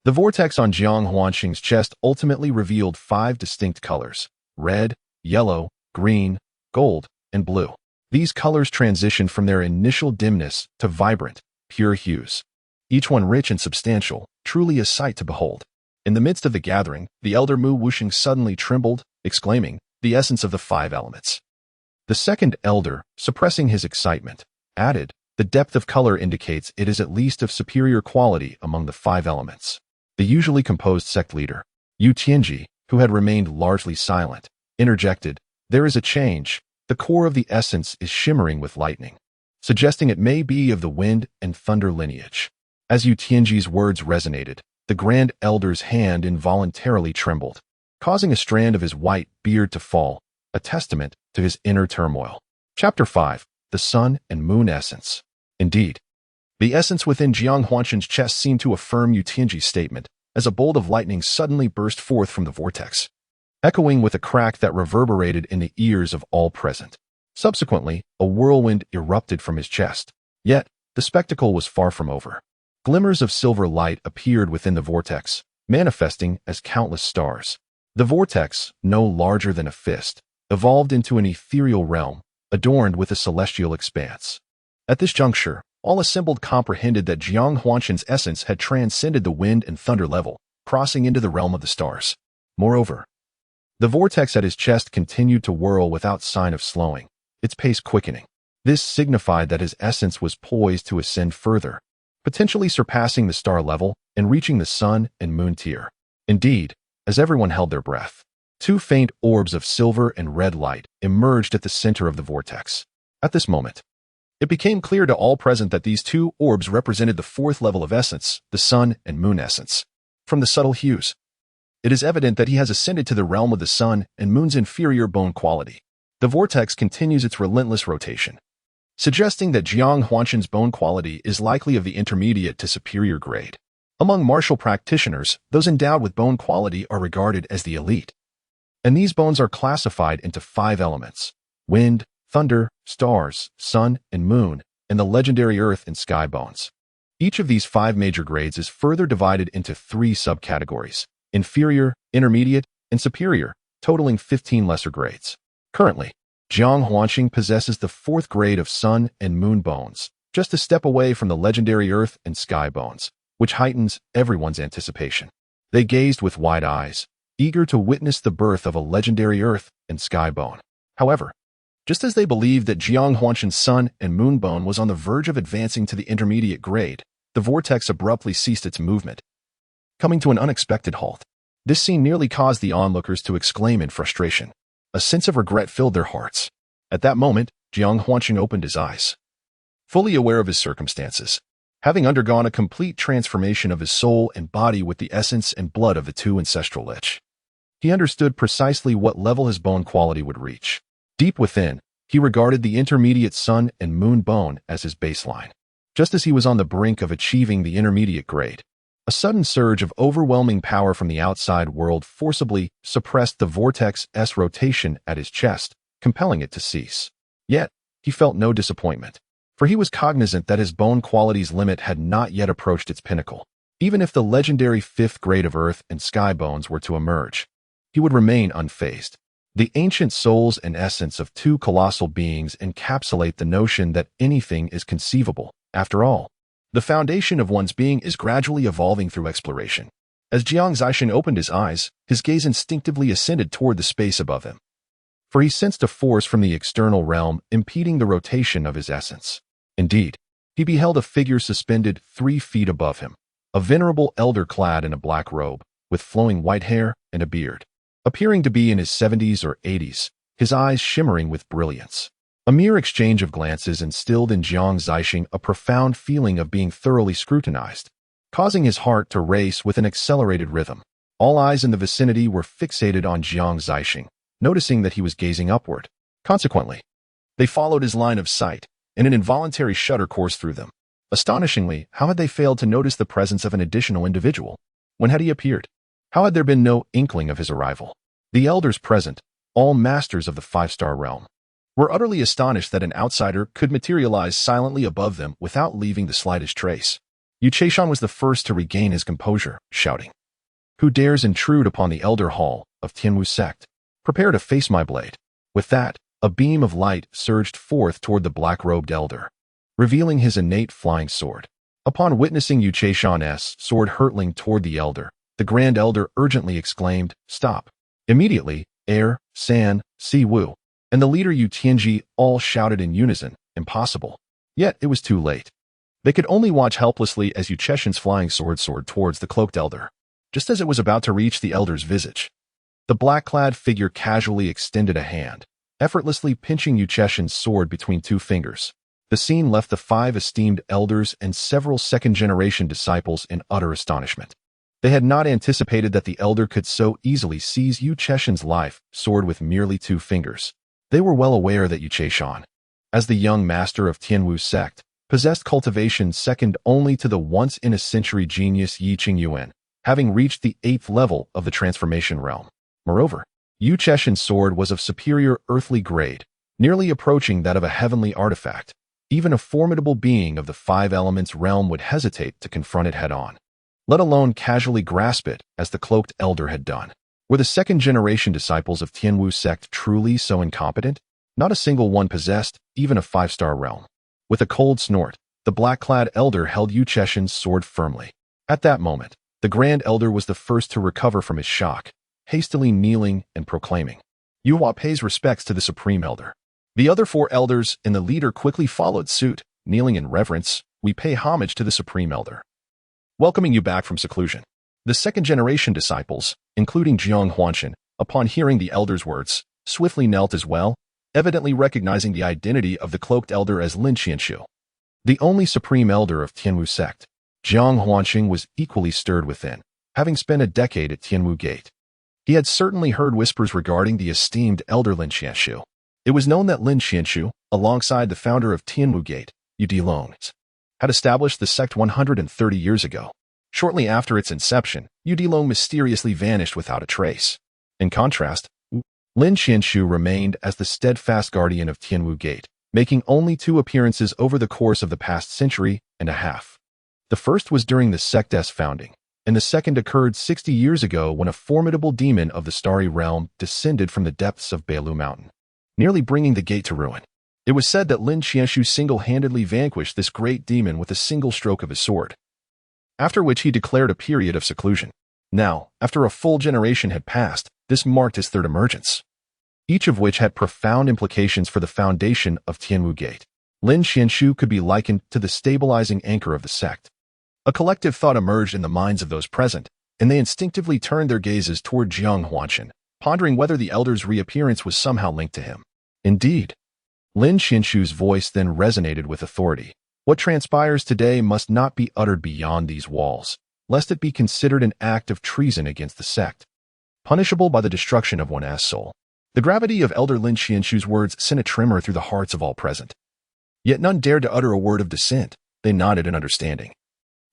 the vortex on Jiang Huanqing's chest ultimately revealed 5 distinct colors: red, yellow, green, gold, and blue. These colors transitioned from their initial dimness to vibrant, pure hues, each one rich and substantial, truly a sight to behold. In the midst of the gathering, the elder Mu Wuxing suddenly trembled, exclaiming, "The essence of the 5 elements." The second elder, suppressing his excitement, added, "The depth of color indicates it is at least of superior quality among the 5 elements." The usually composed sect leader, Yu Tianji, who had remained largely silent, interjected, "There is a change. The core of the essence is shimmering with lightning," suggesting it may be of the wind and thunder lineage. As Yu Tianji's words resonated, the Grand Elder's hand involuntarily trembled, causing a strand of his white beard to fall, a testament to his inner turmoil. Chapter 5. The Sun and Moon Essence. Indeed, the essence within Jiang Huanshan's chest seemed to affirm Yu Tianji's statement, as a bolt of lightning suddenly burst forth from the vortex, echoing with a crack that reverberated in the ears of all present. Subsequently, a whirlwind erupted from his chest. Yet, the spectacle was far from over. Glimmers of silver light appeared within the vortex, manifesting as countless stars. The vortex, no larger than a fist, evolved into an ethereal realm, adorned with a celestial expanse. At this juncture, all assembled comprehended that Jiang Huanshan's essence had transcended the wind and thunder level, crossing into the realm of the stars. Moreover, the vortex at his chest continued to whirl without sign of slowing, its pace quickening. This signified that his essence was poised to ascend further, potentially surpassing the star level and reaching the sun and moon tier. Indeed, as everyone held their breath, two faint orbs of silver and red light emerged at the center of the vortex. At this moment, it became clear to all present that these two orbs represented the fourth level of essence, the sun and moon essence. From the subtle hues, it is evident that he has ascended to the realm of the sun and moon's inferior bone quality. The vortex continues its relentless rotation, suggesting that Jiang Huanshan's bone quality is likely of the intermediate to superior grade. Among martial practitioners, those endowed with bone quality are regarded as the elite. And these bones are classified into 5 elements: wind, thunder, stars, sun, and moon, and the legendary earth and sky bones. Each of these 5 major grades is further divided into 3 subcategories: inferior, intermediate, and superior, totaling 15 lesser grades. Currently, Jiang Huanshan possesses the 4th grade of sun and moon bones, just a step away from the legendary earth and sky bones, which heightens everyone's anticipation. They gazed with wide eyes, eager to witness the birth of a legendary earth and sky bone. However, just as they believed that Jiang Huanshan's sun and moon bone was on the verge of advancing to the intermediate grade, the vortex abruptly ceased its movement, coming to an unexpected halt. This scene nearly caused the onlookers to exclaim in frustration. A sense of regret filled their hearts. At that moment, Jiang Huanshan opened his eyes, fully aware of his circumstances, having undergone a complete transformation of his soul and body with the essence and blood of the 2 ancestral lich. He understood precisely what level his bone quality would reach. Deep within, he regarded the intermediate sun and moon bone as his baseline. Just as he was on the brink of achieving the intermediate grade, a sudden surge of overwhelming power from the outside world forcibly suppressed the vortex's rotation at his chest, compelling it to cease. Yet, he felt no disappointment, for he was cognizant that his bone quality's limit had not yet approached its pinnacle. Even if the legendary 5th grade of earth and sky bones were to emerge, he would remain unfazed. The ancient souls and essence of 2 colossal beings encapsulate the notion that anything is conceivable. After all, the foundation of one's being is gradually evolving through exploration. As Jiang Zixin opened his eyes, his gaze instinctively ascended toward the space above him, for he sensed a force from the external realm impeding the rotation of his essence. Indeed, he beheld a figure suspended 3 feet above him, a venerable elder clad in a black robe, with flowing white hair and a beard. Appearing to be in his 70s or 80s, his eyes shimmering with brilliance. A mere exchange of glances instilled in Jiang Zixin a profound feeling of being thoroughly scrutinized, causing his heart to race with an accelerated rhythm. All eyes in the vicinity were fixated on Jiang Zixin, noticing that he was gazing upward. Consequently, they followed his line of sight, and an involuntary shudder coursed through them. Astonishingly, how had they failed to notice the presence of an additional individual? When had he appeared? How had there been no inkling of his arrival? The elders present, all masters of the 5-star realm, were utterly astonished that an outsider could materialize silently above them without leaving the slightest trace. Yu Chaishan was the first to regain his composure, shouting, "Who dares intrude upon the elder hall of Tianwu sect? Prepare to face my blade." With that, a beam of light surged forth toward the black-robed elder, revealing his innate flying sword. Upon witnessing Yu Chaishan's sword hurtling toward the elder, the Grand Elder urgently exclaimed, "Stop." Immediately, Air, San, Si Wu, and the leader Yu Tianji all shouted in unison, "Impossible." Yet it was too late. They could only watch helplessly as Yu Chaishan's flying sword soared towards the cloaked elder. Just as it was about to reach the elder's visage, The black-clad figure casually extended a hand, effortlessly pinching Yu Cheshin's sword between two fingers. The scene left the 5 esteemed elders and several second-generation disciples in utter astonishment. They had not anticipated that the elder could so easily seize Yu Cheshin's life sword with merely 2 fingers. They were well aware that Yu Cheshin, as the young master of Tianwu sect, possessed cultivation second only to the once-in-a-century genius Yi Qingyuan, having reached the 8th level of the transformation realm. Moreover, Yu Cheshin's sword was of superior earthly grade, nearly approaching that of a heavenly artifact. Even a formidable being of the 5 elements realm would hesitate to confront it head-on, let alone casually grasp it as the cloaked elder had done. Were the second-generation disciples of Tianwu sect truly so incompetent? Not a single one possessed even a 5-star realm. With a cold snort, the black-clad elder held Yu Cheshin's sword firmly. At that moment, the Grand Elder was the first to recover from his shock, hastily kneeling and proclaiming, "Yu Hua pays respects to the Supreme Elder." The other 4 elders and the leader quickly followed suit, kneeling in reverence. "We pay homage to the Supreme Elder, welcoming you back from seclusion." The second-generation disciples, including Jiang Huanshan, upon hearing the elder's words, swiftly knelt as well, evidently recognizing the identity of the cloaked elder as Lin Qianshu, the only supreme elder of Tianwu sect. Jiang Huanshan was equally stirred within, having spent a decade at Tianwu Gate. He had certainly heard whispers regarding the esteemed elder Lin Qianshu. It was known that Lin Qianshu, alongside the founder of Tianwu Gate, Yu Dilong, had established the sect 130 years ago. Shortly after its inception, Yu Dilong mysteriously vanished without a trace. In contrast, Lin Qianshu remained as the steadfast guardian of Tianwu Gate, making only 2 appearances over the course of the past century and a half. The first was during the sect's founding, and the second occurred 60 years ago when a formidable demon of the starry realm descended from the depths of Beilu Mountain, nearly bringing the gate to ruin. It was said that Lin Qianshu single-handedly vanquished this great demon with a single stroke of his sword, after which he declared a period of seclusion. Now, after a full generation had passed, this marked his 3rd emergence, each of which had profound implications for the foundation of Tianwu Gate. Lin Qianshu could be likened to the stabilizing anchor of the sect. A collective thought emerged in the minds of those present, and they instinctively turned their gazes toward Jiang Huanshan, pondering whether the elder's reappearance was somehow linked to him. Indeed, Lin Qianshu's voice then resonated with authority. What transpires today must not be uttered beyond these walls, lest it be considered an act of treason against the sect, punishable by the destruction of one's soul. The gravity of Elder Lin Qianshu's words sent a tremor through the hearts of all present. Yet none dared to utter a word of dissent. They nodded in understanding,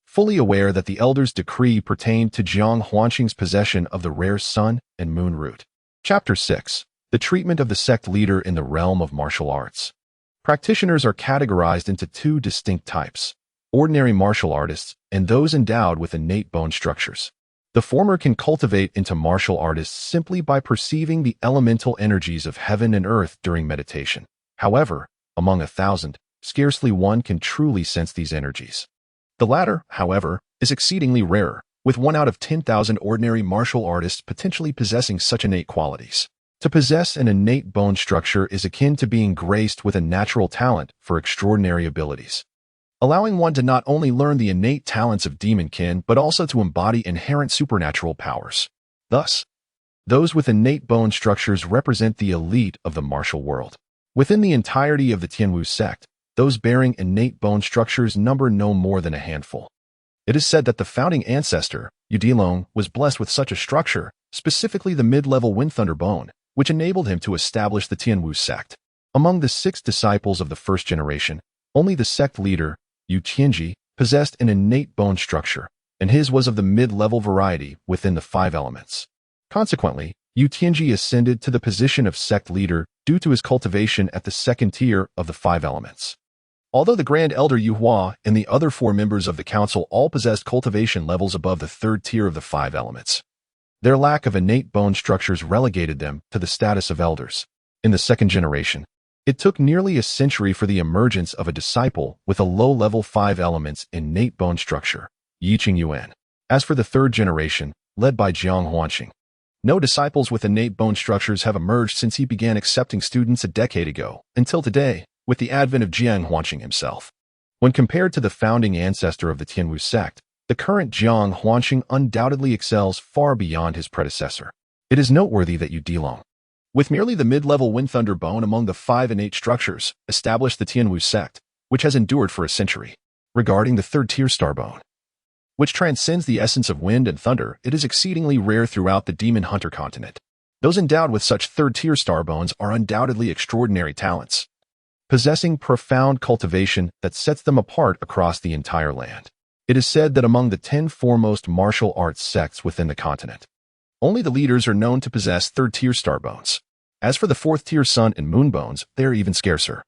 fully aware that the elder's decree pertained to Jiang Huanshan's possession of the rare sun and moon root. Chapter 6. The treatment of the sect leader in the realm of martial arts. Practitioners are categorized into 2 distinct types: ordinary martial artists and those endowed with innate bone structures. The former can cultivate into martial artists simply by perceiving the elemental energies of heaven and earth during meditation. However, among 1,000, scarcely one can truly sense these energies. The latter, however, is exceedingly rare, with 1 out of 10,000 ordinary martial artists potentially possessing such innate qualities. To possess an innate bone structure is akin to being graced with a natural talent for extraordinary abilities, allowing one to not only learn the innate talents of demonkin but also to embody inherent supernatural powers. Thus, those with innate bone structures represent the elite of the martial world. Within the entirety of the Tianwu sect, those bearing innate bone structures number no more than a handful. It is said that the founding ancestor, Yu Dilong, was blessed with such a structure, specifically the mid-level Wind Thunder bone, which enabled him to establish the Tianwu sect. Among the 6 disciples of the first generation, only the sect leader, Yu Qianji, possessed an innate bone structure, and his was of the mid-level variety within the 5 elements. Consequently, Yu Qianji ascended to the position of sect leader due to his cultivation at the 2nd tier of the 5 elements. Although the Grand Elder Yu Hua and the other 4 members of the council all possessed cultivation levels above the 3rd tier of the 5 elements, their lack of innate bone structures relegated them to the status of elders. In the 2nd generation, it took nearly a century for the emergence of a disciple with a low-level 5 elements innate bone structure, Yi Qingyuan. As for the 3rd generation, led by Jiang Huanshan, no disciples with innate bone structures have emerged since he began accepting students a decade ago, until today, with the advent of Jiang Huanshan himself. When compared to the founding ancestor of the Tianwu sect, the current Jiang Huanshan undoubtedly excels far beyond his predecessor. It is noteworthy that Yu Dilong, with merely the mid-level Wind Thunder bone among the 5 innate structures, established the Tianwu sect, which has endured for a century. Regarding the third-tier star bone, which transcends the essence of wind and thunder, it is exceedingly rare throughout the Demon Hunter continent. Those endowed with such third-tier star bones are undoubtedly extraordinary talents, possessing profound cultivation that sets them apart across the entire land. It is said that among the 10 foremost martial arts sects within the continent, only the leaders are known to possess third-tier star bones. As for the fourth-tier sun and moon bones, they are even scarcer.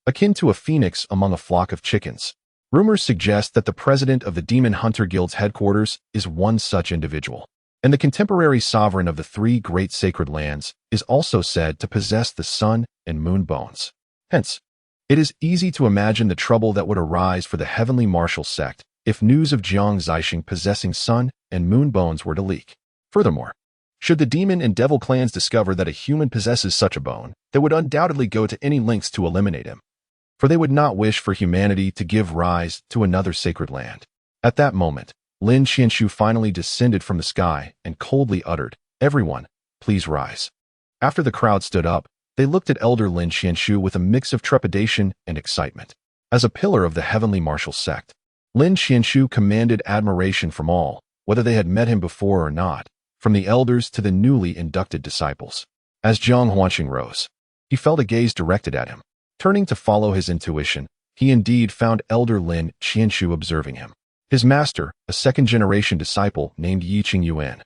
Akin to a phoenix among a flock of chickens, rumors suggest that the president of the Demon Hunter Guild's headquarters is one such individual, and the contemporary sovereign of the 3 great sacred lands is also said to possess the sun and moon bones. Hence, it is easy to imagine the trouble that would arise for the heavenly martial sect if news of Jiang Zixing possessing sun and moon bones were to leak. Furthermore, should the demon and devil clans discover that a human possesses such a bone, they would undoubtedly go to any lengths to eliminate him, for they would not wish for humanity to give rise to another sacred land. At that moment, Lin Qianshu finally descended from the sky and coldly uttered, "Everyone, please rise." After the crowd stood up, they looked at Elder Lin Qianshu with a mix of trepidation and excitement. As a pillar of the heavenly martial sect, Lin Qianshu commanded admiration from all, whether they had met him before or not, from the elders to the newly inducted disciples. As Jiang Huanqing rose, he felt a gaze directed at him. Turning to follow his intuition, he indeed found Elder Lin Qianshu observing him. His master, a second-generation disciple named Yiqing Yuan,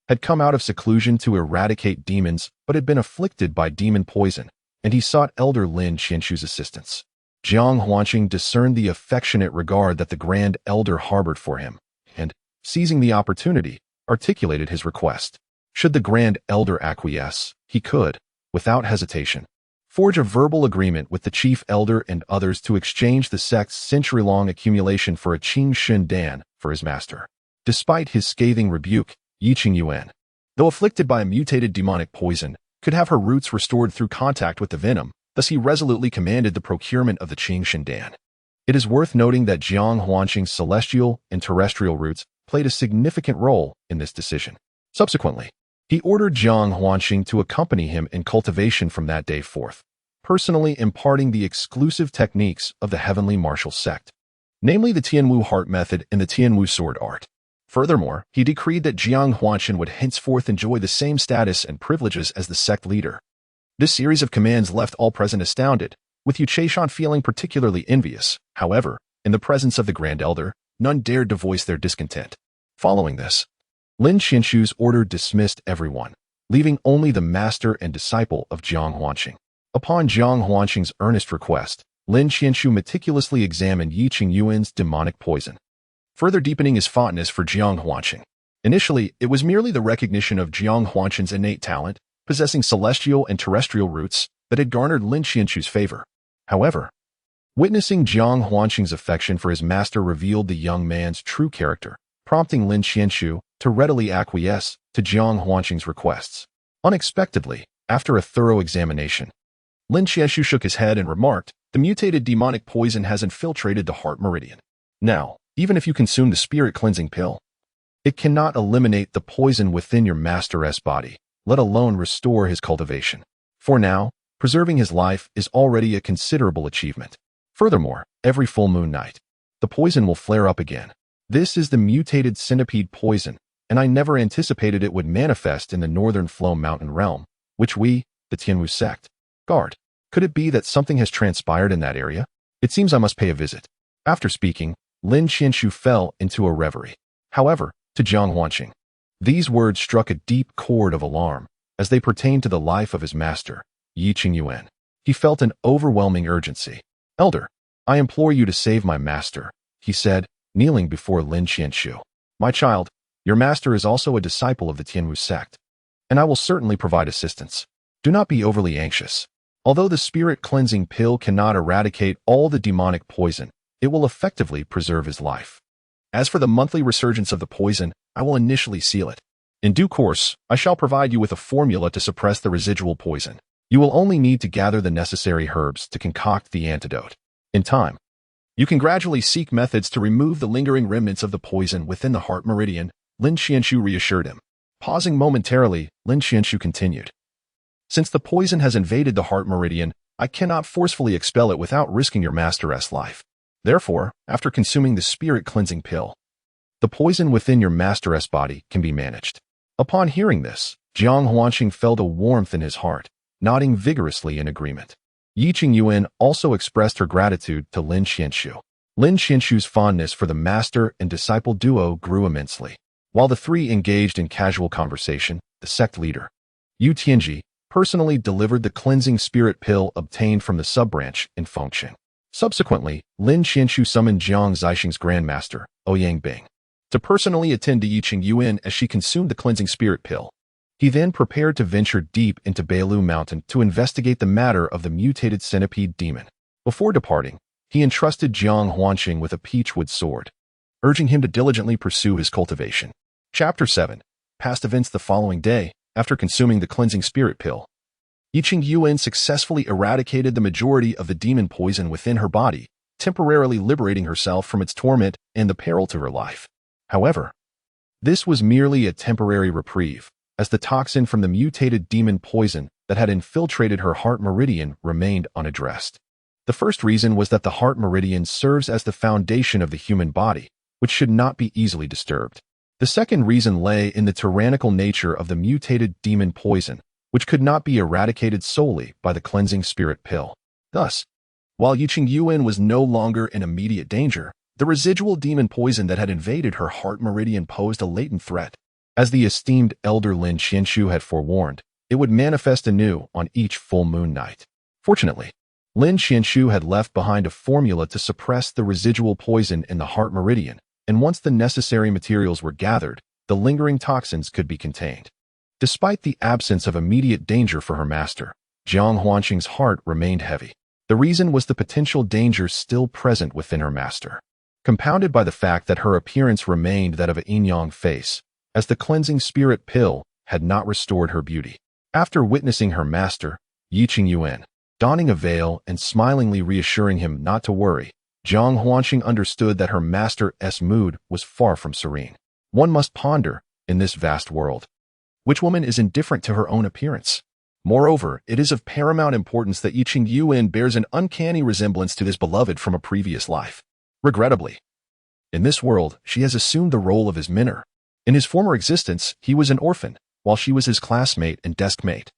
had come out of seclusion to eradicate demons but had been afflicted by demon poison, and he sought Elder Lin Qianshu's assistance. Jiang Huanqing discerned the affectionate regard that the Grand Elder harbored for him, and, seizing the opportunity, articulated his request. Should the Grand Elder acquiesce, he could, without hesitation, forge a verbal agreement with the Chief Elder and others to exchange the sect's century-long accumulation for a Qing Shen Dan for his master. Despite his scathing rebuke, Yiqing Yuan, though afflicted by a mutated demonic poison, could have her roots restored through contact with the venom, thus he resolutely commanded the procurement of the Qing Shen Dan. It is worth noting that Jiang Huanqing's celestial and terrestrial roots played a significant role in this decision. Subsequently, he ordered Jiang Huanqing to accompany him in cultivation from that day forth, personally imparting the exclusive techniques of the heavenly martial sect, namely the Tianwu heart method and the Tianwu sword art. Furthermore, he decreed that Jiang Huanqing would henceforth enjoy the same status and privileges as the sect leader. This series of commands left all present astounded, with Yu Chaishan feeling particularly envious. However, in the presence of the Grand Elder, none dared to voice their discontent. Following this, Lin Qianshu's order dismissed everyone, leaving only the master and disciple of Jiang Huanqing. Upon Jiang Huanqing's earnest request, Lin Qianshu meticulously examined Yiqing Yuan's demonic poison, further deepening his fondness for Jiang Huanqing. Initially, it was merely the recognition of Jiang Huanqing's innate talent, possessing celestial and terrestrial roots, that had garnered Lin Qianshu's favor. However, witnessing Jiang Huanqing's affection for his master revealed the young man's true character, prompting Lin Qianshu to readily acquiesce to Jiang Huanqing's requests. Unexpectedly, after a thorough examination, Lin Qianshu shook his head and remarked, "The mutated demonic poison has infiltrated the heart meridian. Now, even if you consume the spirit-cleansing pill, it cannot eliminate the poison within your master's body, let alone restore his cultivation. For now, preserving his life is already a considerable achievement. Furthermore, every full moon night, the poison will flare up again. This is the mutated centipede poison, and I never anticipated it would manifest in the northern Flow Mountain realm, which we, the Tianwu sect, guard. Could it be that something has transpired in that area? It seems I must pay a visit." After speaking, Lin Qianshu fell into a reverie. However, to Jiang Huanqing, these words struck a deep chord of alarm, as they pertained to the life of his master, Yiqing Yuan. He felt an overwhelming urgency. "Elder, I implore you to save my master," he said, kneeling before Lin Qianshu. "My child, your master is also a disciple of the Tianwu sect, and I will certainly provide assistance. Do not be overly anxious. Although the spirit-cleansing pill cannot eradicate all the demonic poison, it will effectively preserve his life. As for the monthly resurgence of the poison, I will initially seal it. In due course, I shall provide you with a formula to suppress the residual poison. You will only need to gather the necessary herbs to concoct the antidote. In time, you can gradually seek methods to remove the lingering remnants of the poison within the heart meridian," Lin Qianshu reassured him. Pausing momentarily, Lin Qianshu continued. Since the poison has invaded the heart meridian, I cannot forcefully expel it without risking your master's life. Therefore, after consuming the spirit cleansing pill, the poison within your master's body can be managed. Upon hearing this, Jiang Huanqing felt a warmth in his heart, nodding vigorously in agreement. Yiqing Yuan also expressed her gratitude to Lin Qianshu. Lin Qianshu's fondness for the master and disciple duo grew immensely. While the three engaged in casual conversation, the sect leader, Yu Tianji, personally delivered the cleansing spirit pill obtained from the sub-branch in Fengqing. Subsequently, Lin Qianshu summoned Jiang Zixing's grandmaster, Ouyang Bing, to personally attend to Yiqing Yuan as she consumed the cleansing spirit pill. He then prepared to venture deep into Beilu Mountain to investigate the matter of the mutated centipede demon. Before departing, he entrusted Jiang Huanqing with a peachwood sword, urging him to diligently pursue his cultivation. Chapter 7. Past events. The following day, after consuming the cleansing spirit pill, Yiqing Yuan successfully eradicated the majority of the demon poison within her body, temporarily liberating herself from its torment and the peril to her life. However, this was merely a temporary reprieve, as the toxin from the mutated demon poison that had infiltrated her heart meridian remained unaddressed. The first reason was that the heart meridian serves as the foundation of the human body, which should not be easily disturbed. The second reason lay in the tyrannical nature of the mutated demon poison, which could not be eradicated solely by the cleansing spirit pill. Thus, while Yiqing Yuan was no longer in immediate danger, the residual demon poison that had invaded her heart meridian posed a latent threat. As the esteemed elder Lin Qianshu had forewarned, it would manifest anew on each full moon night. Fortunately, Lin Qianshu had left behind a formula to suppress the residual poison in the heart meridian, and once the necessary materials were gathered, the lingering toxins could be contained. Despite the absence of immediate danger for her master, Jiang Huanqing's heart remained heavy. The reason was the potential danger still present within her master, compounded by the fact that her appearance remained that of a yin-yang face, as the cleansing spirit pill had not restored her beauty. After witnessing her master, Yiqing Yuan, donning a veil and smilingly reassuring him not to worry, Jiang Huanqing understood that her master's mood was far from serene. One must ponder, in this vast world, which woman is indifferent to her own appearance? Moreover, it is of paramount importance that Yiqing Yuan bears an uncanny resemblance to his beloved from a previous life. Regrettably, in this world, she has assumed the role of his minor. In his former existence, he was an orphan, while she was his classmate and deskmate,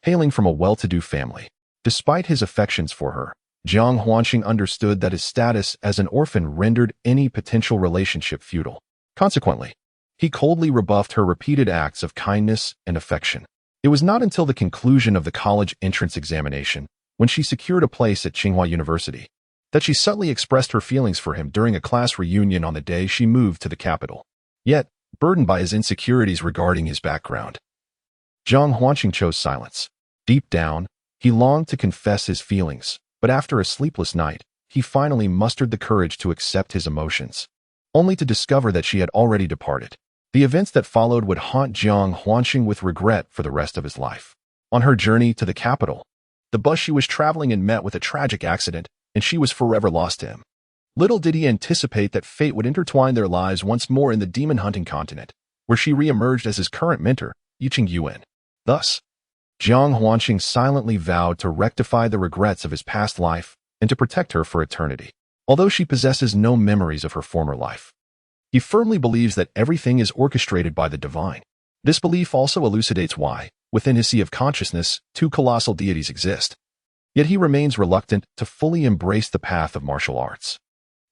hailing from a well-to-do family. Despite his affections for her, Jiang Huanqing understood that his status as an orphan rendered any potential relationship futile. Consequently, he coldly rebuffed her repeated acts of kindness and affection. It was not until the conclusion of the college entrance examination, when she secured a place at Tsinghua University, that she subtly expressed her feelings for him during a class reunion on the day she moved to the capital. Yet, burdened by his insecurities regarding his background, Jiang Huanqing chose silence. Deep down, he longed to confess his feelings, but after a sleepless night, he finally mustered the courage to accept his emotions, only to discover that she had already departed. The events that followed would haunt Jiang Huanqing with regret for the rest of his life. On her journey to the capital, the bus she was traveling in met with a tragic accident, and she was forever lost to him. Little did he anticipate that fate would intertwine their lives once more in the demon-hunting continent, where she re-emerged as his current mentor, Yiqing Yuan. Thus, Jiang Huanqing silently vowed to rectify the regrets of his past life and to protect her for eternity. Although she possesses no memories of her former life, he firmly believes that everything is orchestrated by the divine. This belief also elucidates why, within his sea of consciousness, two colossal deities exist. Yet he remains reluctant to fully embrace the path of martial arts,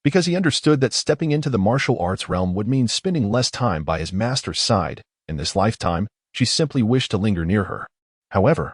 because he understood that stepping into the martial arts realm would mean spending less time by his master's side. In this lifetime, she simply wished to linger near her. However,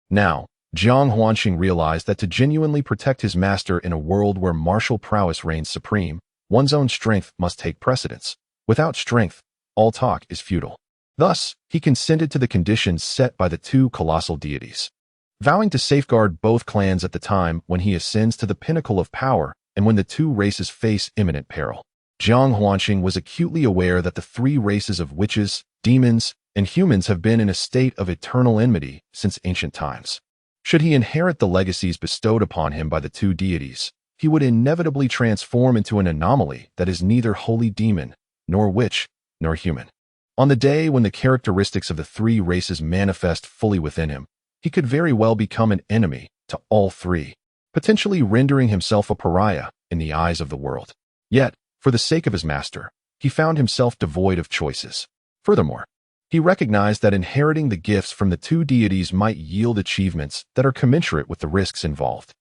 now, Jiang Huanqing realized that to genuinely protect his master in a world where martial prowess reigns supreme, one's own strength must take precedence. Without strength, all talk is futile. Thus, he consented to the conditions set by the two colossal deities, vowing to safeguard both clans at the time when he ascends to the pinnacle of power and when the two races face imminent peril. Jiang Huanqing was acutely aware that the three races of witches, demons, and humans have been in a state of eternal enmity since ancient times. Should he inherit the legacies bestowed upon him by the two deities, he would inevitably transform into an anomaly that is neither wholly demon, nor witch, nor human. On the day when the characteristics of the three races manifest fully within him, he could very well become an enemy to all three, potentially rendering himself a pariah in the eyes of the world. Yet, for the sake of his master, he found himself devoid of choices. Furthermore, he recognized that inheriting the gifts from the two deities might yield achievements that are commensurate with the risks involved.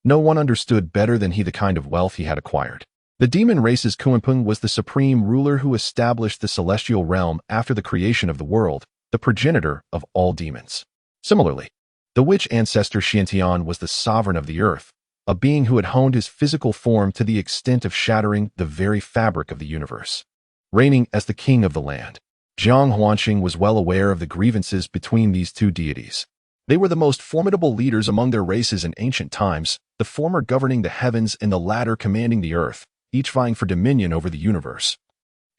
No one understood better than he the kind of wealth he had acquired. The demon race's Kuanpung was the supreme ruler who established the celestial realm after the creation of the world, the progenitor of all demons. Similarly, the witch ancestor Xiantian was the sovereign of the earth, a being who had honed his physical form to the extent of shattering the very fabric of the universe. Reigning as the king of the land, Jiang Huanqing was well aware of the grievances between these two deities. They were the most formidable leaders among their races in ancient times, the former governing the heavens and the latter commanding the earth, each vying for dominion over the universe.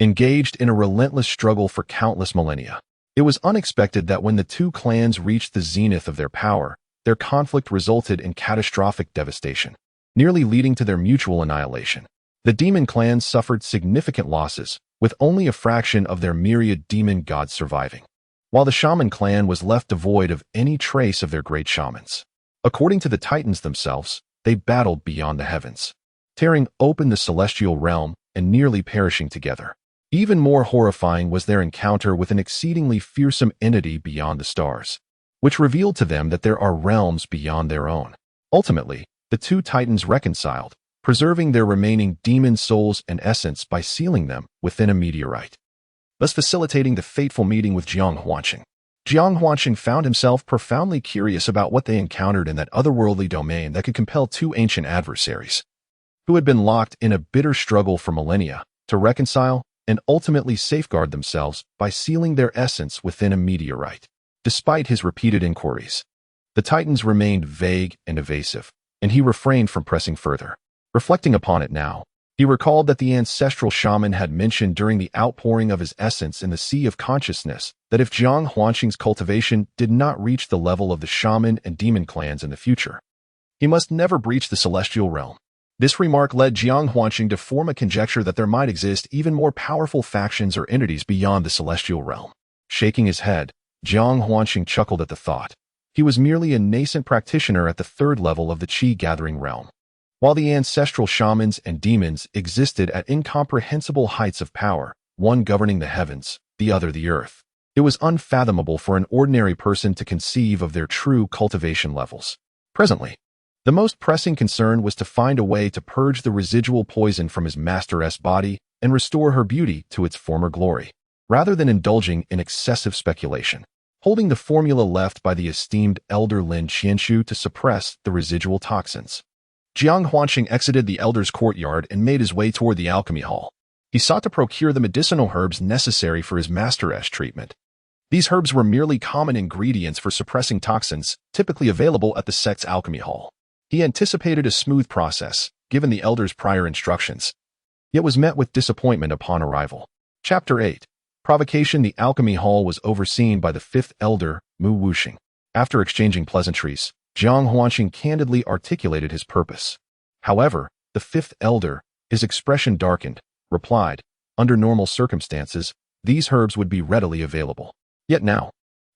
Engaged in a relentless struggle for countless millennia, it was unexpected that when the two clans reached the zenith of their power, their conflict resulted in catastrophic devastation, nearly leading to their mutual annihilation. The demon clans suffered significant losses, with only a fraction of their myriad demon gods surviving, while the shaman clan was left devoid of any trace of their great shamans. According to the Titans themselves, they battled beyond the heavens, tearing open the celestial realm and nearly perishing together. Even more horrifying was their encounter with an exceedingly fearsome entity beyond the stars, which revealed to them that there are realms beyond their own. Ultimately, the two Titans reconciled, preserving their remaining demon souls and essence by sealing them within a meteorite, thus facilitating the fateful meeting with Jiang Huanqing. Jiang Huanqing found himself profoundly curious about what they encountered in that otherworldly domain that could compel two ancient adversaries, who had been locked in a bitter struggle for millennia, to reconcile and ultimately safeguard themselves by sealing their essence within a meteorite. Despite his repeated inquiries, the Titans remained vague and evasive, and he refrained from pressing further. Reflecting upon it now, he recalled that the ancestral shaman had mentioned during the outpouring of his essence in the sea of consciousness that if Jiang Huanqing's cultivation did not reach the level of the shaman and demon clans in the future, he must never breach the celestial realm. This remark led Jiang Huanqing to form a conjecture that there might exist even more powerful factions or entities beyond the celestial realm. Shaking his head, Jiang Huanqing chuckled at the thought. He was merely a nascent practitioner at the third level of the Qi-gathering realm, while the ancestral shamans and demons existed at incomprehensible heights of power, one governing the heavens, the other the earth. It was unfathomable for an ordinary person to conceive of their true cultivation levels. Presently, the most pressing concern was to find a way to purge the residual poison from his master's body and restore her beauty to its former glory, rather than indulging in excessive speculation. Holding the formula left by the esteemed elder Lin Qianshu to suppress the residual toxins, Jiang Huanqing exited the elder's courtyard and made his way toward the alchemy hall. He sought to procure the medicinal herbs necessary for his master's treatment. These herbs were merely common ingredients for suppressing toxins, typically available at the sect's alchemy hall. He anticipated a smooth process, given the elder's prior instructions, yet was met with disappointment upon arrival. Chapter 8. Provocation. The alchemy hall was overseen by the fifth elder, Mu Wuxing. After exchanging pleasantries, Jiang Huanqing candidly articulated his purpose. However, the fifth elder, his expression darkened, replied, under normal circumstances, these herbs would be readily available. Yet now,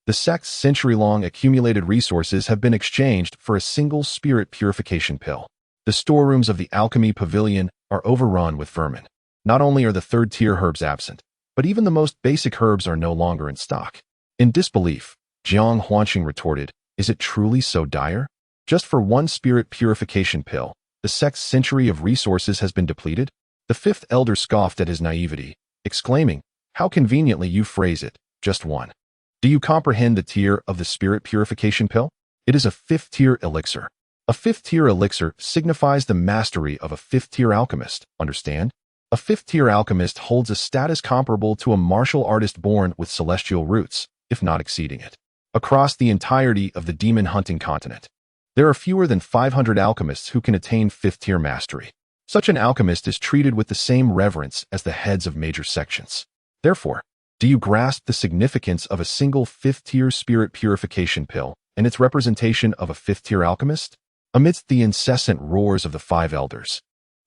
the sect's century-long accumulated resources have been exchanged for a single spirit purification pill. The storerooms of the alchemy pavilion are overrun with vermin. Not only are the third-tier herbs absent, but even the most basic herbs are no longer in stock. In disbelief, Jiang Huanqing retorted, is it truly so dire? Just for one spirit purification pill, the sect's century of resources has been depleted? The fifth elder scoffed at his naivety, exclaiming, how conveniently you phrase it, just one. Do you comprehend the tier of the spirit purification pill? It is a fifth-tier elixir. A fifth-tier elixir signifies the mastery of a fifth-tier alchemist, understand? A fifth-tier alchemist holds a status comparable to a martial artist born with celestial roots, if not exceeding it. Across the entirety of the demon-hunting continent, there are fewer than 500 alchemists who can attain fifth-tier mastery. Such an alchemist is treated with the same reverence as the heads of major sections. Therefore, do you grasp the significance of a single fifth-tier spirit purification pill and its representation of a fifth-tier alchemist? Amidst the incessant roars of the five elders,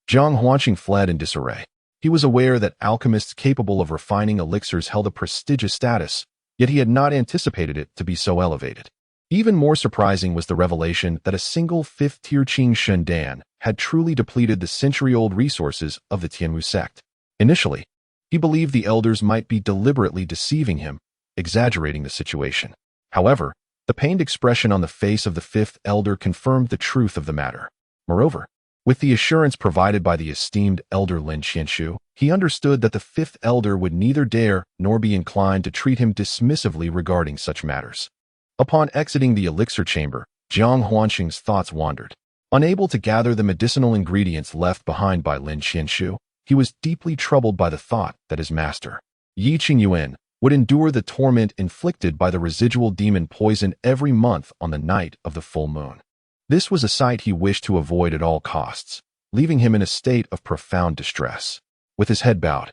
Jiang Huanqing fled in disarray. He was aware that alchemists capable of refining elixirs held a prestigious status, yet he had not anticipated it to be so elevated. Even more surprising was the revelation that a single fifth-tier Qing Shendan had truly depleted the century-old resources of the Tianwu sect. Initially, he believed the elders might be deliberately deceiving him, exaggerating the situation. However, the pained expression on the face of the fifth elder confirmed the truth of the matter. Moreover, with the assurance provided by the esteemed elder Lin Qianshu, he understood that the fifth elder would neither dare nor be inclined to treat him dismissively regarding such matters. Upon exiting the elixir chamber, Jiang Huanqing's thoughts wandered. Unable to gather the medicinal ingredients left behind by Lin Qianshu, he was deeply troubled by the thought that his master, Yi Qingyuan, would endure the torment inflicted by the residual demon poison every month on the night of the full moon. This was a sight he wished to avoid at all costs, leaving him in a state of profound distress. With his head bowed,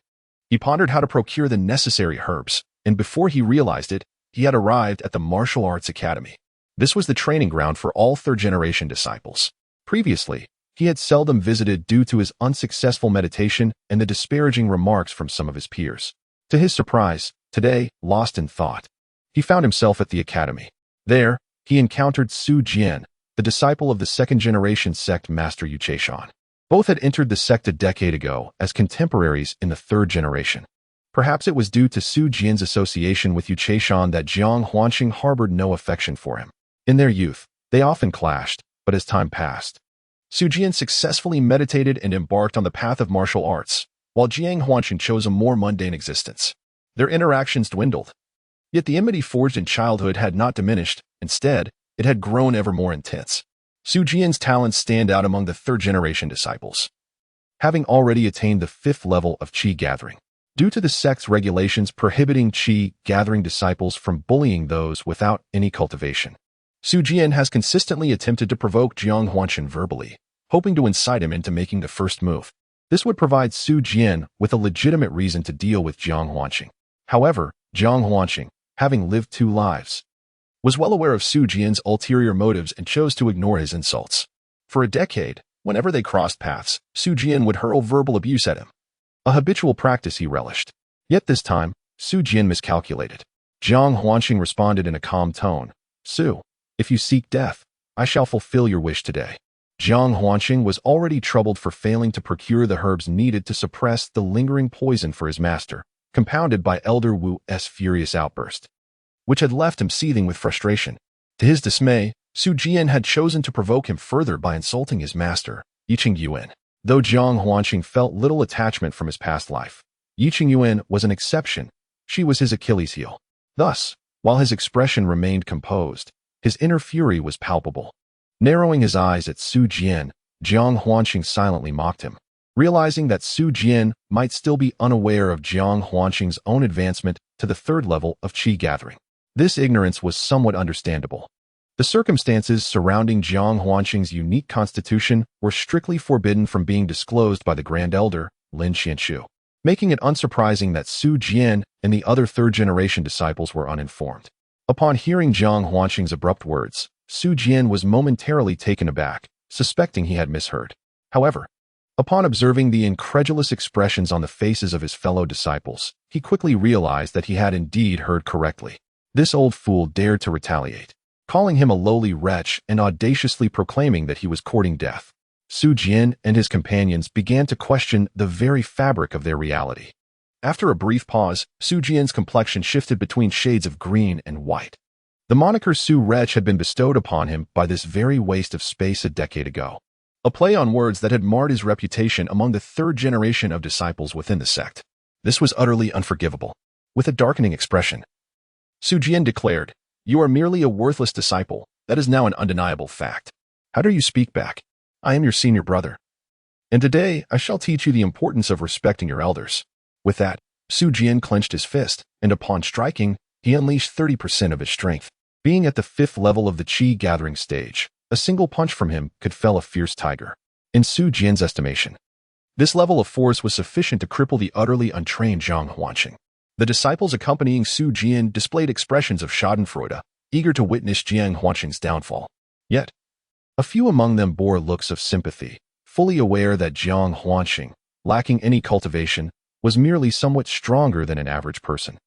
he pondered how to procure the necessary herbs, and before he realized it, he had arrived at the Martial Arts Academy. This was the training ground for all third-generation disciples. Previously, he had seldom visited due to his unsuccessful meditation and the disparaging remarks from some of his peers. To his surprise, today, lost in thought, he found himself at the academy. There, he encountered Su Jian, the disciple of the second-generation sect master Yu Cheishan. Both had entered the sect a decade ago as contemporaries in the third generation. Perhaps it was due to Su Jian's association with Yu Cheishan that Jiang Huanqing harbored no affection for him. In their youth, they often clashed, but as time passed, Su Jian successfully meditated and embarked on the path of martial arts, while Jiang Huanqing chose a more mundane existence. Their interactions dwindled. Yet the enmity forged in childhood had not diminished. Instead, it had grown ever more intense. Su Jian's talents stand out among the third-generation disciples, having already attained the 5th level of Qi gathering. Due to the sect's regulations prohibiting Qi gathering disciples from bullying those without any cultivation, Su Jian has consistently attempted to provoke Jiang Huanqing verbally, hoping to incite him into making the first move. This would provide Su Jian with a legitimate reason to deal with Jiang Huanqing. However, Jiang Huanqing, having lived 2 lives, was well aware of Su Jian's ulterior motives and chose to ignore his insults. For a decade, whenever they crossed paths, Su Jian would hurl verbal abuse at him, a habitual practice he relished. Yet this time, Su Jian miscalculated. Jiang Huanqing responded in a calm tone, "Su, if you seek death, I shall fulfill your wish today." Jiang Huanqing was already troubled for failing to procure the herbs needed to suppress the lingering poison for his master, compounded by Elder Wu's furious outburst, which had left him seething with frustration. To his dismay, Su Jian had chosen to provoke him further by insulting his master, Yi Qingyuan. Though Jiang Huanqing felt little attachment from his past life, Yi Qingyuan was an exception. She was his Achilles heel. Thus, while his expression remained composed, his inner fury was palpable. Narrowing his eyes at Su Jian, Jiang Huanqing silently mocked him, realizing that Su Jian might still be unaware of Jiang Huanqing's own advancement to the 3rd level of Qi gathering. This ignorance was somewhat understandable. The circumstances surrounding Jiang Huanqing's unique constitution were strictly forbidden from being disclosed by the Grand Elder, Lin Qianshu, making it unsurprising that Su Jian and the other third-generation disciples were uninformed. Upon hearing Jiang Huanqing's abrupt words, Su Jian was momentarily taken aback, suspecting he had misheard. However, upon observing the incredulous expressions on the faces of his fellow disciples, he quickly realized that he had indeed heard correctly. This old fool dared to retaliate, calling him a lowly wretch and audaciously proclaiming that he was courting death. Su Jian and his companions began to question the very fabric of their reality. After a brief pause, Su Jian's complexion shifted between shades of green and white. The moniker Su Wretch had been bestowed upon him by this very waste of space a decade ago, a play on words that had marred his reputation among the 3rd generation of disciples within the sect. This was utterly unforgivable. With a darkening expression, Su Jian declared, "You are merely a worthless disciple. That is now an undeniable fact. How dare you speak back? I am your senior brother, and today I shall teach you the importance of respecting your elders." With that, Su Jian clenched his fist, and upon striking, he unleashed 30% of his strength. Being at the 5th level of the Qi gathering stage, a single punch from him could fell a fierce tiger. In Su Jian's estimation, this level of force was sufficient to cripple the utterly untrained Jiang Huanqing. The disciples accompanying Su Jian displayed expressions of schadenfreude, eager to witness Jiang Huanqing's downfall. Yet, a few among them bore looks of sympathy, fully aware that Jiang Huanqing, lacking any cultivation, was merely somewhat stronger than an average person.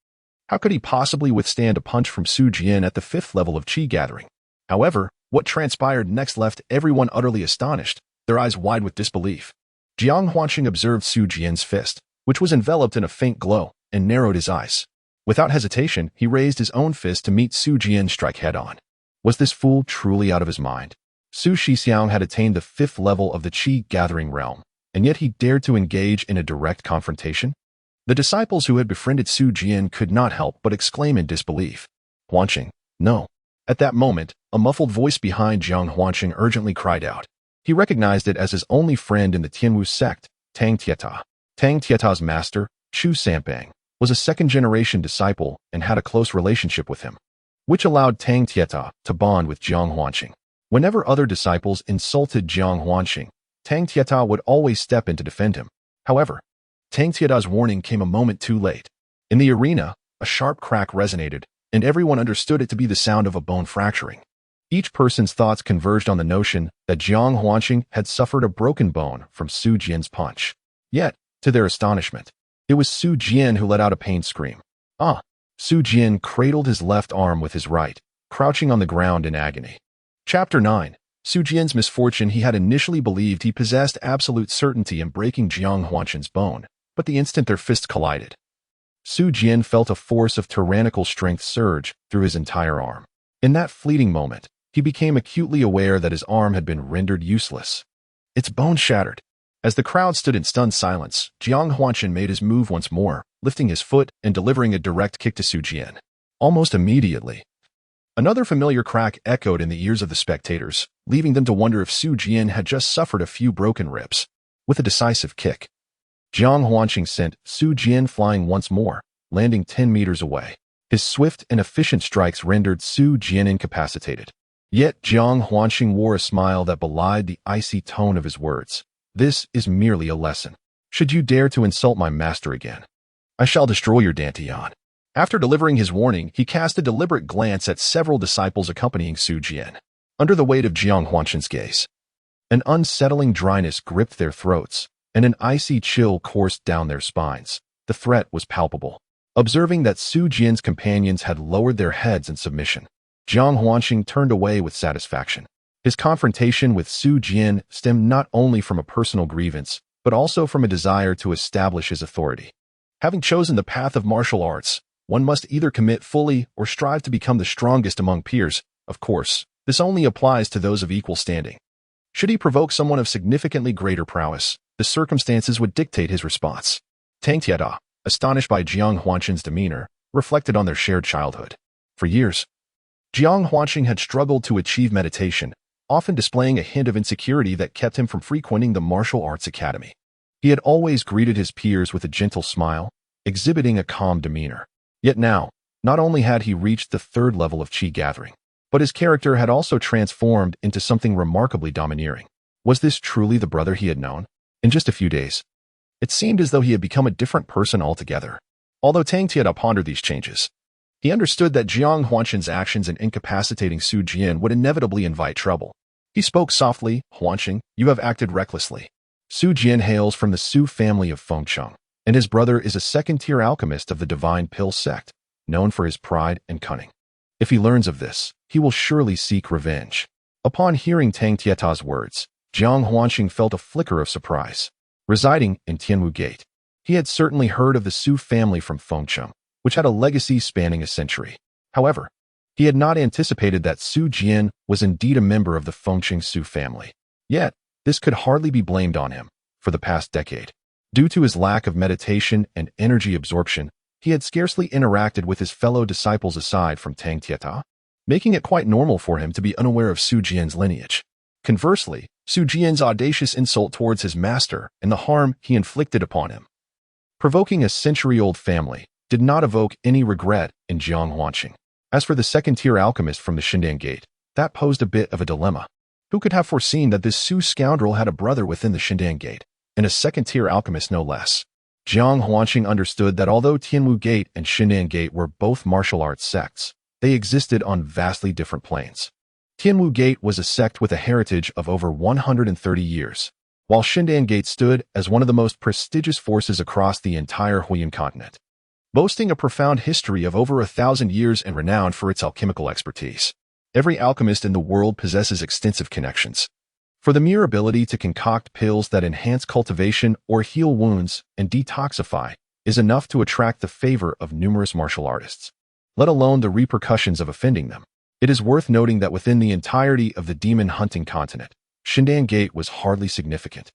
How could he possibly withstand a punch from Su Jian at the 5th level of Qi gathering? However, what transpired next left everyone utterly astonished, their eyes wide with disbelief. Jiang Huanqing observed Su Jian's fist, which was enveloped in a faint glow, and narrowed his eyes. Without hesitation, he raised his own fist to meet Su Jian's strike head-on. Was this fool truly out of his mind? Su Shixiang had attained the 5th level of the Qi gathering realm, and yet he dared to engage in a direct confrontation? The disciples who had befriended Su Jian could not help but exclaim in disbelief. Huanqing, no. At that moment, a muffled voice behind Jiang Huanqing urgently cried out. He recognized it as his only friend in the Tianwu sect, Tang Tieta. Tang Tieta's master, Chu Sanpang, was a second-generation disciple and had a close relationship with him, which allowed Tang Tieta to bond with Jiang Huanqing. Whenever other disciples insulted Jiang Huanqing, Tang Tieta would always step in to defend him. However, Tang Tieta's warning came a moment too late. In the arena, a sharp crack resonated, and everyone understood it to be the sound of a bone fracturing. Each person's thoughts converged on the notion that Jiang Huanqing had suffered a broken bone from Su Jian's punch. Yet, to their astonishment, it was Su Jian who let out a pained scream. Ah! Su Jian cradled his left arm with his right, crouching on the ground in agony. Chapter 9. Su Jian's misfortune. He had initially believed he possessed absolute certainty in breaking Jiang Huanqing's bone, but the instant their fists collided, Su Jian felt a force of tyrannical strength surge through his entire arm. In that fleeting moment, he became acutely aware that his arm had been rendered useless. Its bone shattered. As the crowd stood in stunned silence, Jiang Huanqing made his move once more, lifting his foot and delivering a direct kick to Su Jian. Almost immediately, another familiar crack echoed in the ears of the spectators, leaving them to wonder if Su Jian had just suffered a few broken ribs. With a decisive kick, Jiang Huanqing sent Su Jian flying once more, landing 10 meters away. His swift and efficient strikes rendered Su Jian incapacitated. Yet Jiang Huanqing wore a smile that belied the icy tone of his words. This is merely a lesson. Should you dare to insult my master again, I shall destroy your dantian. After delivering his warning, he cast a deliberate glance at several disciples accompanying Su Jian. Under the weight of Jiang Huanqing's gaze, an unsettling dryness gripped their throats, and an icy chill coursed down their spines. The threat was palpable. Observing that Su Jian's companions had lowered their heads in submission, Jiang Huanqing turned away with satisfaction. His confrontation with Su Jian stemmed not only from a personal grievance, but also from a desire to establish his authority. Having chosen the path of martial arts, one must either commit fully or strive to become the strongest among peers. Of course, this only applies to those of equal standing. Should he provoke someone of significantly greater prowess, the circumstances would dictate his response. Tang Tieta, astonished by Jiang Huanqing's demeanor, reflected on their shared childhood. For years, Jiang Huanqing had struggled to achieve meditation, often displaying a hint of insecurity that kept him from frequenting the martial arts academy. He had always greeted his peers with a gentle smile, exhibiting a calm demeanor. Yet now, not only had he reached the 3rd level of Qi gathering, but his character had also transformed into something remarkably domineering. Was this truly the brother he had known? In just a few days, it seemed as though he had become a different person altogether. Although Tang Tieta pondered these changes, he understood that Jiang Huanqing's actions in incapacitating Su Jian would inevitably invite trouble. He spoke softly. Huanqing, you have acted recklessly. Su Jian hails from the Su family of Fengcheng, and his brother is a second-tier alchemist of the Divine Pill sect, known for his pride and cunning. If he learns of this, he will surely seek revenge. Upon hearing Tang Tieta's words, Jiang Huanqing felt a flicker of surprise. Residing in Tianwu Gate, he had certainly heard of the Su family from Fengcheng, which had a legacy spanning a century. However, he had not anticipated that Su Jian was indeed a member of the Fengcheng Su family. Yet, this could hardly be blamed on him. For the past decade, due to his lack of meditation and energy absorption, he had scarcely interacted with his fellow disciples aside from Tang Tieta, making it quite normal for him to be unaware of Su Jian's lineage. Conversely, Su Jian's audacious insult towards his master and the harm he inflicted upon him, provoking a century-old family, did not evoke any regret in Jiang Huanqing. As for the second-tier alchemist from the Shindan Gate, that posed a bit of a dilemma. Who could have foreseen that this Su scoundrel had a brother within the Shindan Gate, and a second-tier alchemist no less? Jiang Huanqing understood that although Tianwu Gate and Shindan Gate were both martial arts sects, they existed on vastly different planes. Tianwu Gate was a sect with a heritage of over 130 years, while Shindan Gate stood as one of the most prestigious forces across the entire Huiyuan continent, boasting a profound history of over 1,000 years and renowned for its alchemical expertise. Every alchemist in the world possesses extensive connections. For the mere ability to concoct pills that enhance cultivation or heal wounds and detoxify is enough to attract the favor of numerous martial artists, let alone the repercussions of offending them. It is worth noting that within the entirety of the demon hunting continent, Shindan Gate was hardly significant.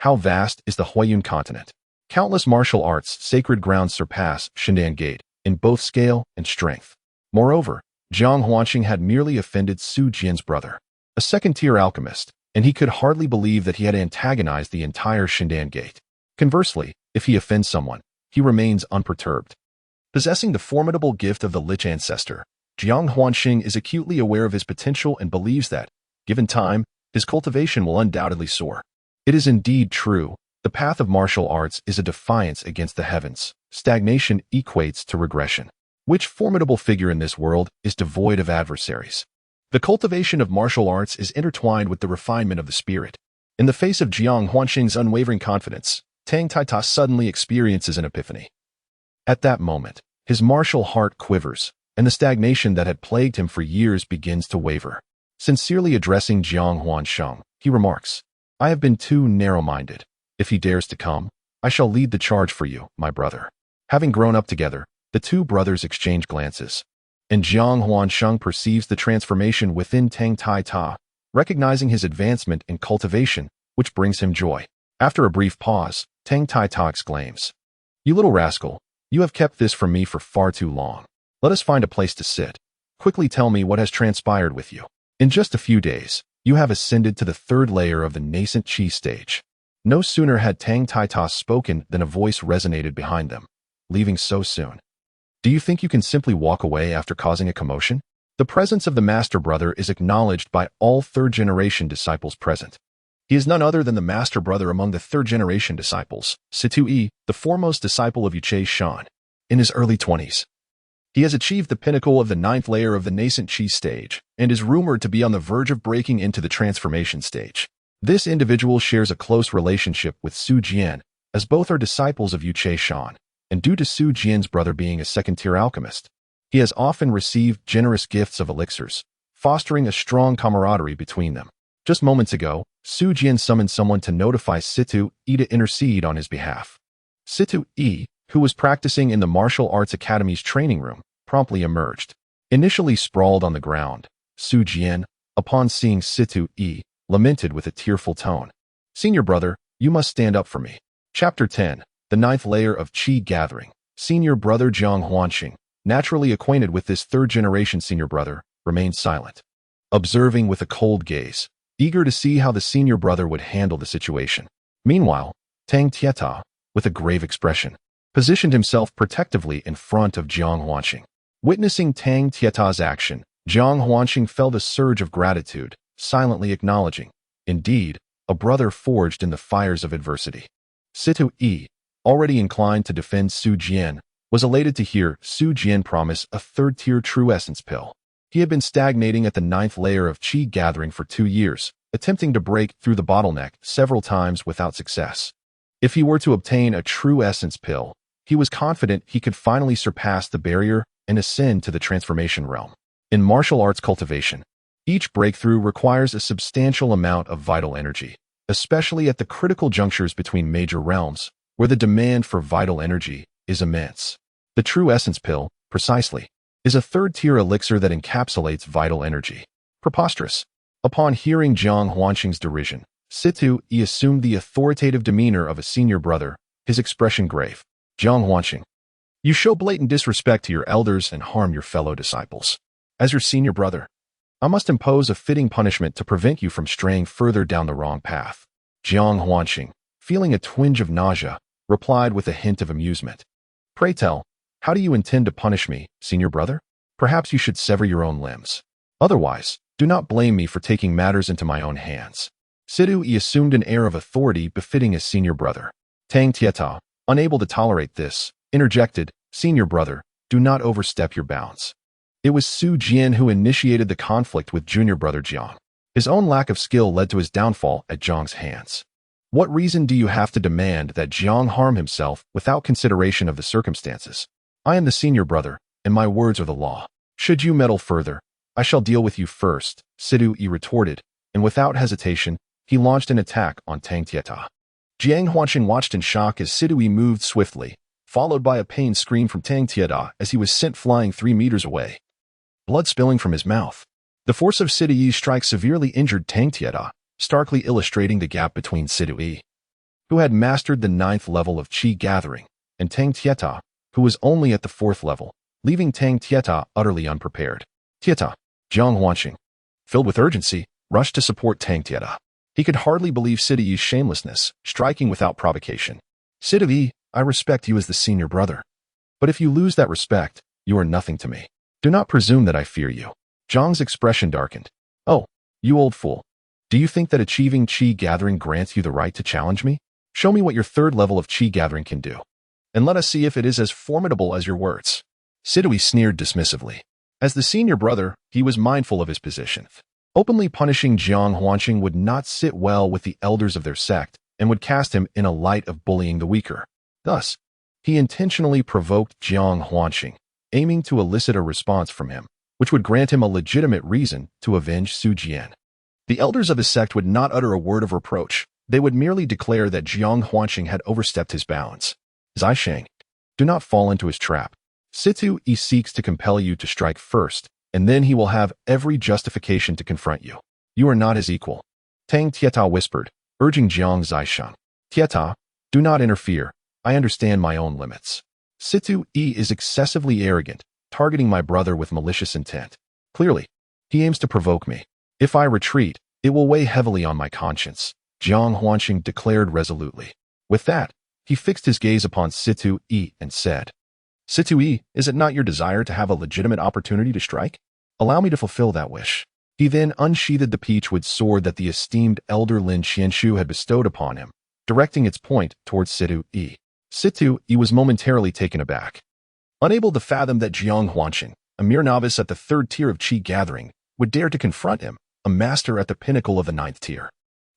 How vast is the Huiyuan continent? Countless martial arts sacred grounds surpass Shindan Gate in both scale and strength. Moreover, Jiang Huanxing had merely offended Su Jian's brother, a second-tier alchemist, and he could hardly believe that he had antagonized the entire Shindan Gate. Conversely, if he offends someone, he remains unperturbed. Possessing the formidable gift of the Lich Ancestor, Jiang Huanxing is acutely aware of his potential and believes that, given time, his cultivation will undoubtedly soar. It is indeed true, the path of martial arts is a defiance against the heavens. Stagnation equates to regression. Which formidable figure in this world is devoid of adversaries? The cultivation of martial arts is intertwined with the refinement of the spirit. In the face of Jiang Huanxing's unwavering confidence, Tang Taita suddenly experiences an epiphany. At that moment, his martial heart quivers, and the stagnation that had plagued him for years begins to waver. Sincerely addressing Jiang Huanxing, he remarks, "I have been too narrow-minded. If he dares to come, I shall lead the charge for you, my brother." Having grown up together, the two brothers exchange glances, and Jiang Huanxing perceives the transformation within Tang Taita, recognizing his advancement in cultivation, which brings him joy. After a brief pause, Tang Taita exclaims, "You little rascal, you have kept this from me for far too long. Let us find a place to sit. Quickly tell me what has transpired with you. In just a few days, you have ascended to the third layer of the nascent chi stage." No sooner had Tang Taita spoken than a voice resonated behind them. "Leaving so soon? Do you think you can simply walk away after causing a commotion?" The presence of the Master Brother is acknowledged by all third-generation disciples present. He is none other than the Master Brother among the third-generation disciples, Situ Yi, the foremost disciple of Yuchei Shan. In his early 20s, he has achieved the pinnacle of the 9th layer of the nascent chi stage and is rumored to be on the verge of breaking into the transformation stage. This individual shares a close relationship with Su Jian, as both are disciples of Yuchei Shan, and due to Su Jian's brother being a second-tier alchemist, he has often received generous gifts of elixirs, fostering a strong camaraderie between them. Just moments ago, Su Jian summoned someone to notify Situ Yi to intercede on his behalf. Situ Yi, who was practicing in the Martial Arts Academy's training room, promptly emerged. Initially sprawled on the ground, Su Jian, upon seeing Situ Yi, lamented with a tearful tone, "Senior brother, you must stand up for me." Chapter 10, the 9th layer of Qi Gathering. Senior brother Jiang Huanxing, naturally acquainted with this third-generation senior brother, remained silent, observing with a cold gaze, eager to see how the senior brother would handle the situation. Meanwhile, Tang Tieta, with a grave expression, positioned himself protectively in front of Jiang Huanxing. Witnessing Tang Tieta's action, Jiang Huanxing felt a surge of gratitude, silently acknowledging, indeed, a brother forged in the fires of adversity. Situ Yi, already inclined to defend Su Jian, was elated to hear Su Jian promise a third-tier true essence pill. He had been stagnating at the 9th layer of Qi Gathering for 2 years, attempting to break through the bottleneck several times without success. If he were to obtain a true essence pill, he was confident he could finally surpass the barrier and ascend to the transformation realm. In martial arts cultivation, each breakthrough requires a substantial amount of vital energy, especially at the critical junctures between major realms, where the demand for vital energy is immense. The true essence pill, precisely, is a third-tier elixir that encapsulates vital energy. Preposterous. Upon hearing Jiang Huanxing's derision, Situ Yi assumed the authoritative demeanor of a senior brother, his expression grave. "Jiang Huanxing, you show blatant disrespect to your elders and harm your fellow disciples. As your senior brother, I must impose a fitting punishment to prevent you from straying further down the wrong path." Jiang Huanxing, feeling a twinge of nausea, replied with a hint of amusement, "Pray tell, how do you intend to punish me, senior brother? Perhaps you should sever your own limbs. Otherwise, do not blame me for taking matters into my own hands." Situ Yi assumed an air of authority befitting a senior brother. Tang Tieta, unable to tolerate this, interjected, "Senior brother, do not overstep your bounds." It was Su Jian who initiated the conflict with junior brother Jiang. His own lack of skill led to his downfall at Jiang's hands. What reason do you have to demand that Jiang harm himself without consideration of the circumstances? I am the senior brother, and my words are the law. Should you meddle further, I shall deal with you first, Sidui retorted, and without hesitation, he launched an attack on Tang Tieta. Jiang Huanqing watched in shock as Sidui moved swiftly, followed by a pained scream from Tang Tieta as he was sent flying 3 meters away. Blood spilling from his mouth. The force of Sidui's strike severely injured Tang Tieta, starkly illustrating the gap between Sidui, who had mastered the 9th level of Qi gathering, and Tang Tieta, who was only at the 4th level, leaving Tang Tieta utterly unprepared. Tieta, Jiang Huanqing, filled with urgency, rushed to support Tang Tieta. He could hardly believe Sidui's shamelessness, striking without provocation. Sidui, I respect you as the senior brother. But if you lose that respect, you are nothing to me. Do not presume that I fear you. Jiang's expression darkened. Oh, you old fool. Do you think that achieving Qi gathering grants you the right to challenge me? Show me what your 3rd level of Qi gathering can do, and let us see if it is as formidable as your words. Sidui sneered dismissively. As the senior brother, he was mindful of his position. Openly punishing Jiang Huanqing would not sit well with the elders of their sect and would cast him in a light of bullying the weaker. Thus, he intentionally provoked Jiang Huanqing, aiming to elicit a response from him, which would grant him a legitimate reason to avenge Su Jian. The elders of his sect would not utter a word of reproach. They would merely declare that Jiang Huanqing had overstepped his bounds. Zaisheng, do not fall into his trap. Sidui seeks to compel you to strike first, and then he will have every justification to confront you. You are not his equal. Tang Tieta whispered, urging Jiang Zaisheng. Tieta, do not interfere. I understand my own limits. Sidui is excessively arrogant, targeting my brother with malicious intent. Clearly, he aims to provoke me. If I retreat, it will weigh heavily on my conscience, Jiang Huanqing declared resolutely. With that, he fixed his gaze upon Sidui and said, Sidui, is it not your desire to have a legitimate opportunity to strike? Allow me to fulfill that wish. He then unsheathed the peachwood sword that the esteemed elder Lin Qianshu had bestowed upon him, directing its point towards Sidui. Sidui was momentarily taken aback. Unable to fathom that Jiang Huanqing, a mere novice at the 3rd tier of Qi gathering, would dare to confront him, a master at the pinnacle of the 9th tier.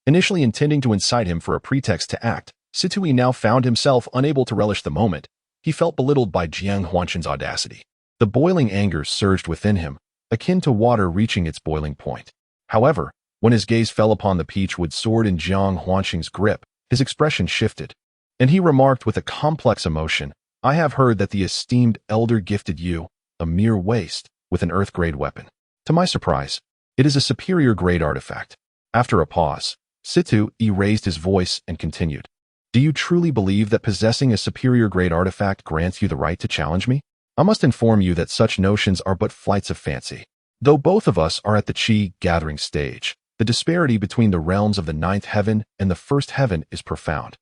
Initially intending to incite him for a pretext to act, Sidui now found himself unable to relish the moment. He felt belittled by Jiang Huanqing's audacity. The boiling anger surged within him, akin to water reaching its boiling point. However, when his gaze fell upon the peachwood sword in Jiang Huanqing's grip, his expression shifted, and he remarked with a complex emotion, I have heard that the esteemed elder gifted you, a mere waste, with an earth-grade weapon. To my surprise, it is a superior-grade artifact. After a pause, Sidui raised his voice and continued. Do you truly believe that possessing a superior-grade artifact grants you the right to challenge me? I must inform you that such notions are but flights of fancy. Though both of us are at the Qi gathering stage, the disparity between the realms of the 9th heaven and the 1st heaven is profound.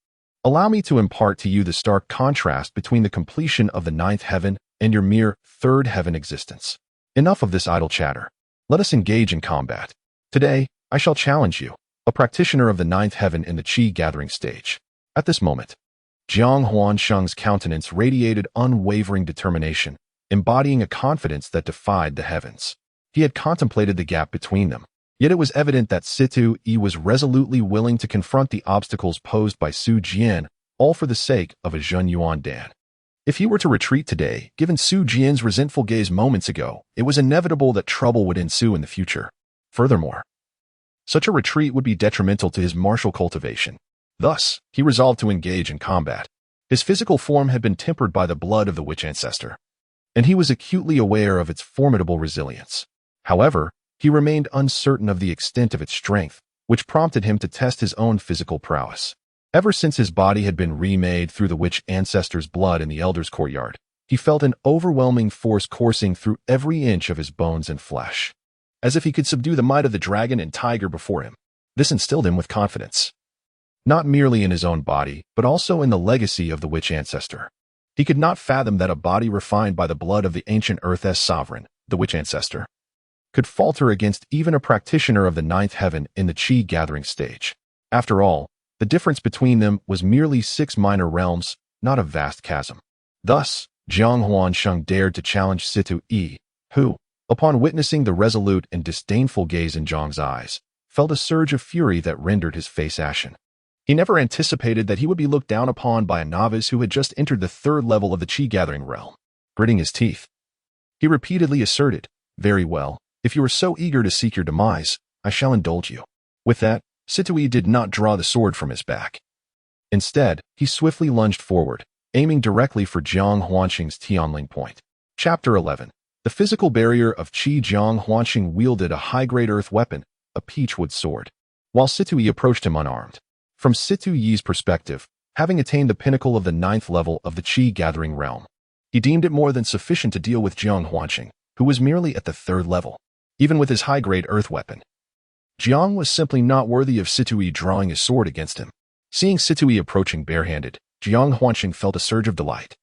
Allow me to impart to you the stark contrast between the completion of the 9th heaven and your mere 3rd heaven existence. Enough of this idle chatter. Let us engage in combat. Today, I shall challenge you, a practitioner of the 9th heaven in the Qi gathering stage. At this moment, Jiang Huanqing's countenance radiated unwavering determination, embodying a confidence that defied the heavens. He had contemplated the gap between them, yet it was evident that Sidui was resolutely willing to confront the obstacles posed by Su Jian, all for the sake of a Zhen Yuan Dan. If he were to retreat today, given Su Jian's resentful gaze moments ago, it was inevitable that trouble would ensue in the future. Furthermore, such a retreat would be detrimental to his martial cultivation. Thus, he resolved to engage in combat. His physical form had been tempered by the blood of the witch ancestor, and he was acutely aware of its formidable resilience. However, he remained uncertain of the extent of its strength, which prompted him to test his own physical prowess. Ever since his body had been remade through the witch ancestor's blood in the elder's courtyard, he felt an overwhelming force coursing through every inch of his bones and flesh. As if he could subdue the might of the dragon and tiger before him. This instilled him with confidence. Not merely in his own body, but also in the legacy of the witch ancestor. He could not fathom that a body refined by the blood of the ancient Earth's sovereign, the witch ancestor, could falter against even a practitioner of the 9th heaven in the Qi gathering stage. After all, the difference between them was merely 6 minor realms, not a vast chasm. Thus, Jiang Huanqing dared to challenge Sidui, who, upon witnessing the resolute and disdainful gaze in Jiang's eyes, felt a surge of fury that rendered his face ashen. He never anticipated that he would be looked down upon by a novice who had just entered the third level of the chi-gathering realm. Gritting his teeth, he repeatedly asserted, "Very well, if you are so eager to seek your demise, I shall indulge you." With that, Situi did not draw the sword from his back. Instead, he swiftly lunged forward, aiming directly for Jiang Huanqing's Tianling point. Chapter 11. The physical barrier of Qi. Jiang Huanqing wielded a high-grade earth weapon, a peachwood sword, while Situi approached him unarmed. From Situi's perspective, having attained the pinnacle of the 9th level of the Qi-gathering realm, he deemed it more than sufficient to deal with Jiang Huanqing, who was merely at the 3rd level. Even with his high-grade earth weapon, Jiang was simply not worthy of Situi drawing his sword against him. Seeing Situi approaching barehanded, Jiang Huanqing felt a surge of delight.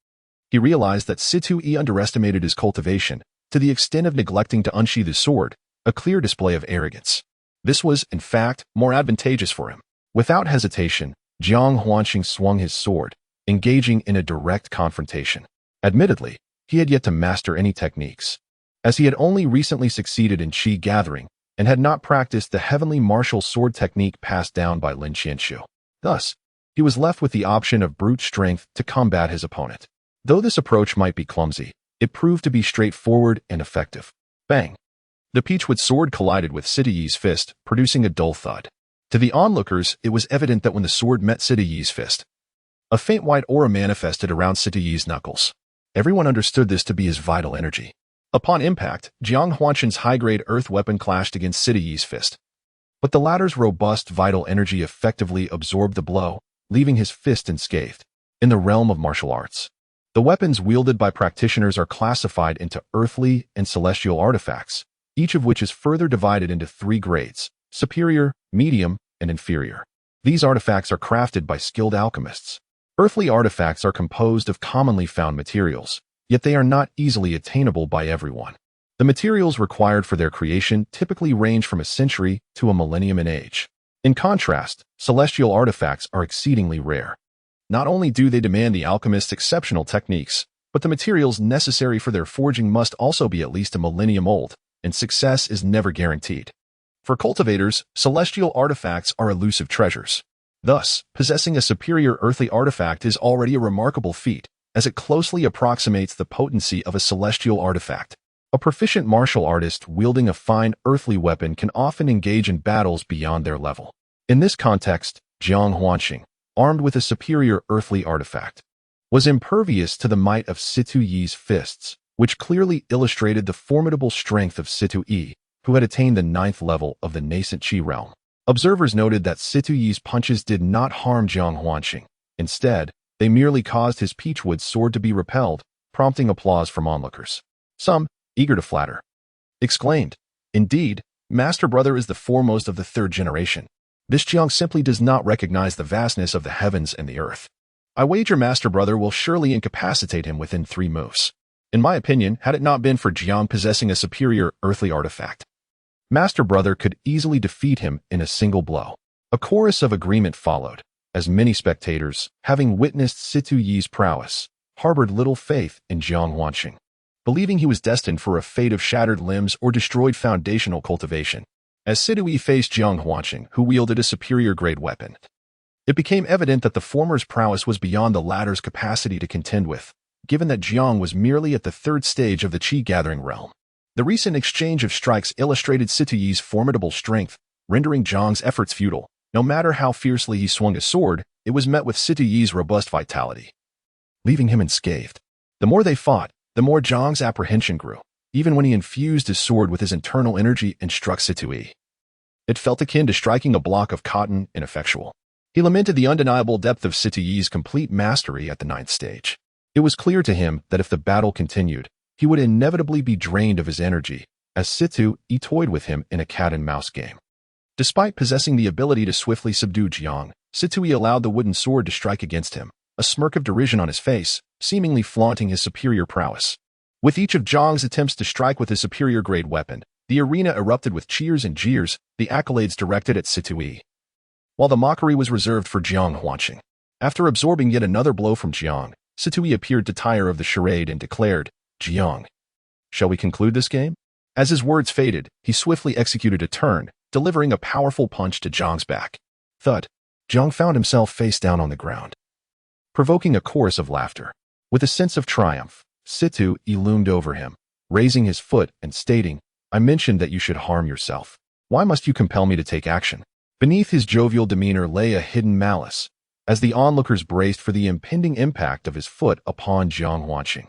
He realized that Situi underestimated his cultivation to the extent of neglecting to unsheath his sword, a clear display of arrogance. This was, in fact, more advantageous for him. Without hesitation, Jiang Huanqing swung his sword, engaging in a direct confrontation. Admittedly, he had yet to master any techniques, as he had only recently succeeded in Qi gathering and had not practiced the heavenly martial sword technique passed down by Lin Qianshu. Thus, he was left with the option of brute strength to combat his opponent. Though this approach might be clumsy, it proved to be straightforward and effective. Bang! The peachwood sword collided with Situi's fist, producing a dull thud. To the onlookers, it was evident that when the sword met Situi's fist, a faint white aura manifested around Situi's knuckles. Everyone understood this to be his vital energy. Upon impact, Jiang Huanqing's high-grade earth weapon clashed against Situi's fist, but the latter's robust vital energy effectively absorbed the blow, leaving his fist unscathed. In the realm of martial arts, the weapons wielded by practitioners are classified into earthly and celestial artifacts, each of which is further divided into 3 grades: superior, medium, and inferior. These artifacts are crafted by skilled alchemists. Earthly artifacts are composed of commonly found materials, yet they are not easily attainable by everyone. The materials required for their creation typically range from a century to a millennium in age. In contrast, celestial artifacts are exceedingly rare. Not only do they demand the alchemist's exceptional techniques, but the materials necessary for their forging must also be at least a millennium old, and success is never guaranteed. For cultivators, celestial artifacts are elusive treasures. Thus, possessing a superior earthly artifact is already a remarkable feat, as it closely approximates the potency of a celestial artifact. A proficient martial artist wielding a fine earthly weapon can often engage in battles beyond their level. In this context, Jiang Huanqing, armed with a superior earthly artifact, was impervious to the might of Situi's fists, which clearly illustrated the formidable strength of Situi, who had attained the 9th level of the nascent Qi realm. Observers noted that Situi's punches did not harm Jiang Huanqing. Instead, they merely caused his peachwood sword to be repelled, prompting applause from onlookers. Some, eager to flatter, exclaimed, "Indeed, Master Brother is the foremost of the 3rd generation. This Jiang simply does not recognize the vastness of the heavens and the earth. I wager Master Brother will surely incapacitate him within 3 moves." In my opinion, had it not been for Jiang possessing a superior earthly artifact, Master Brother could easily defeat him in a single blow. A chorus of agreement followed, as many spectators, having witnessed Situi's prowess, harbored little faith in Jiang Huanqing, believing he was destined for a fate of shattered limbs or destroyed foundational cultivation. As Situi faced Jiang Huanqing, who wielded a superior grade weapon, it became evident that the former's prowess was beyond the latter's capacity to contend with, given that Jiang was merely at the 3rd stage of the Qi-gathering realm. The recent exchange of strikes illustrated Situi's formidable strength, rendering Jiang's efforts futile. No matter how fiercely he swung his sword, it was met with Situi's robust vitality, leaving him unscathed. The more they fought, the more Jiang's apprehension grew, even when he infused his sword with his internal energy and struck Situi. It felt akin to striking a block of cotton, ineffectual. He lamented the undeniable depth of Situi's complete mastery at the 9th stage. It was clear to him that if the battle continued, he would inevitably be drained of his energy, as Situi toyed with him in a cat-and-mouse game. Despite possessing the ability to swiftly subdue Jiang, Situi allowed the wooden sword to strike against him, a smirk of derision on his face, seemingly flaunting his superior prowess. With each of Jiang's attempts to strike with his superior grade weapon, the arena erupted with cheers and jeers, the accolades directed at Situi, while the mockery was reserved for Jiang Huanqing. After absorbing yet another blow from Jiang, Situi appeared to tire of the charade and declared, "Jiang, shall we conclude this game?" As his words faded, he swiftly executed a turn, delivering a powerful punch to Jiang's back. Thud. Jiang found himself face down on the ground, provoking a chorus of laughter. With a sense of triumph, Situ loomed over him, raising his foot and stating, "I mentioned that you should harm yourself. Why must you compel me to take action?" Beneath his jovial demeanor lay a hidden malice, as the onlookers braced for the impending impact of his foot upon Jiang Huanqing.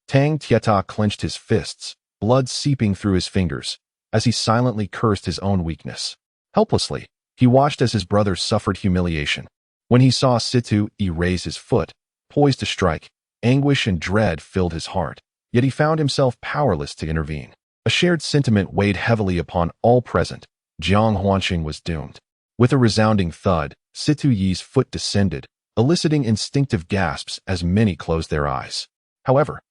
Tang Tieta clenched his fists, blood seeping through his fingers, as he silently cursed his own weakness. Helplessly, he watched as his brother suffered humiliation. When he saw Situ raise his foot, poised to strike, anguish and dread filled his heart, yet he found himself powerless to intervene. A shared sentiment weighed heavily upon all present. Jiang Huanqing was doomed. With a resounding thud, Situ Yi's foot descended, eliciting instinctive gasps as many closed their eyes. However,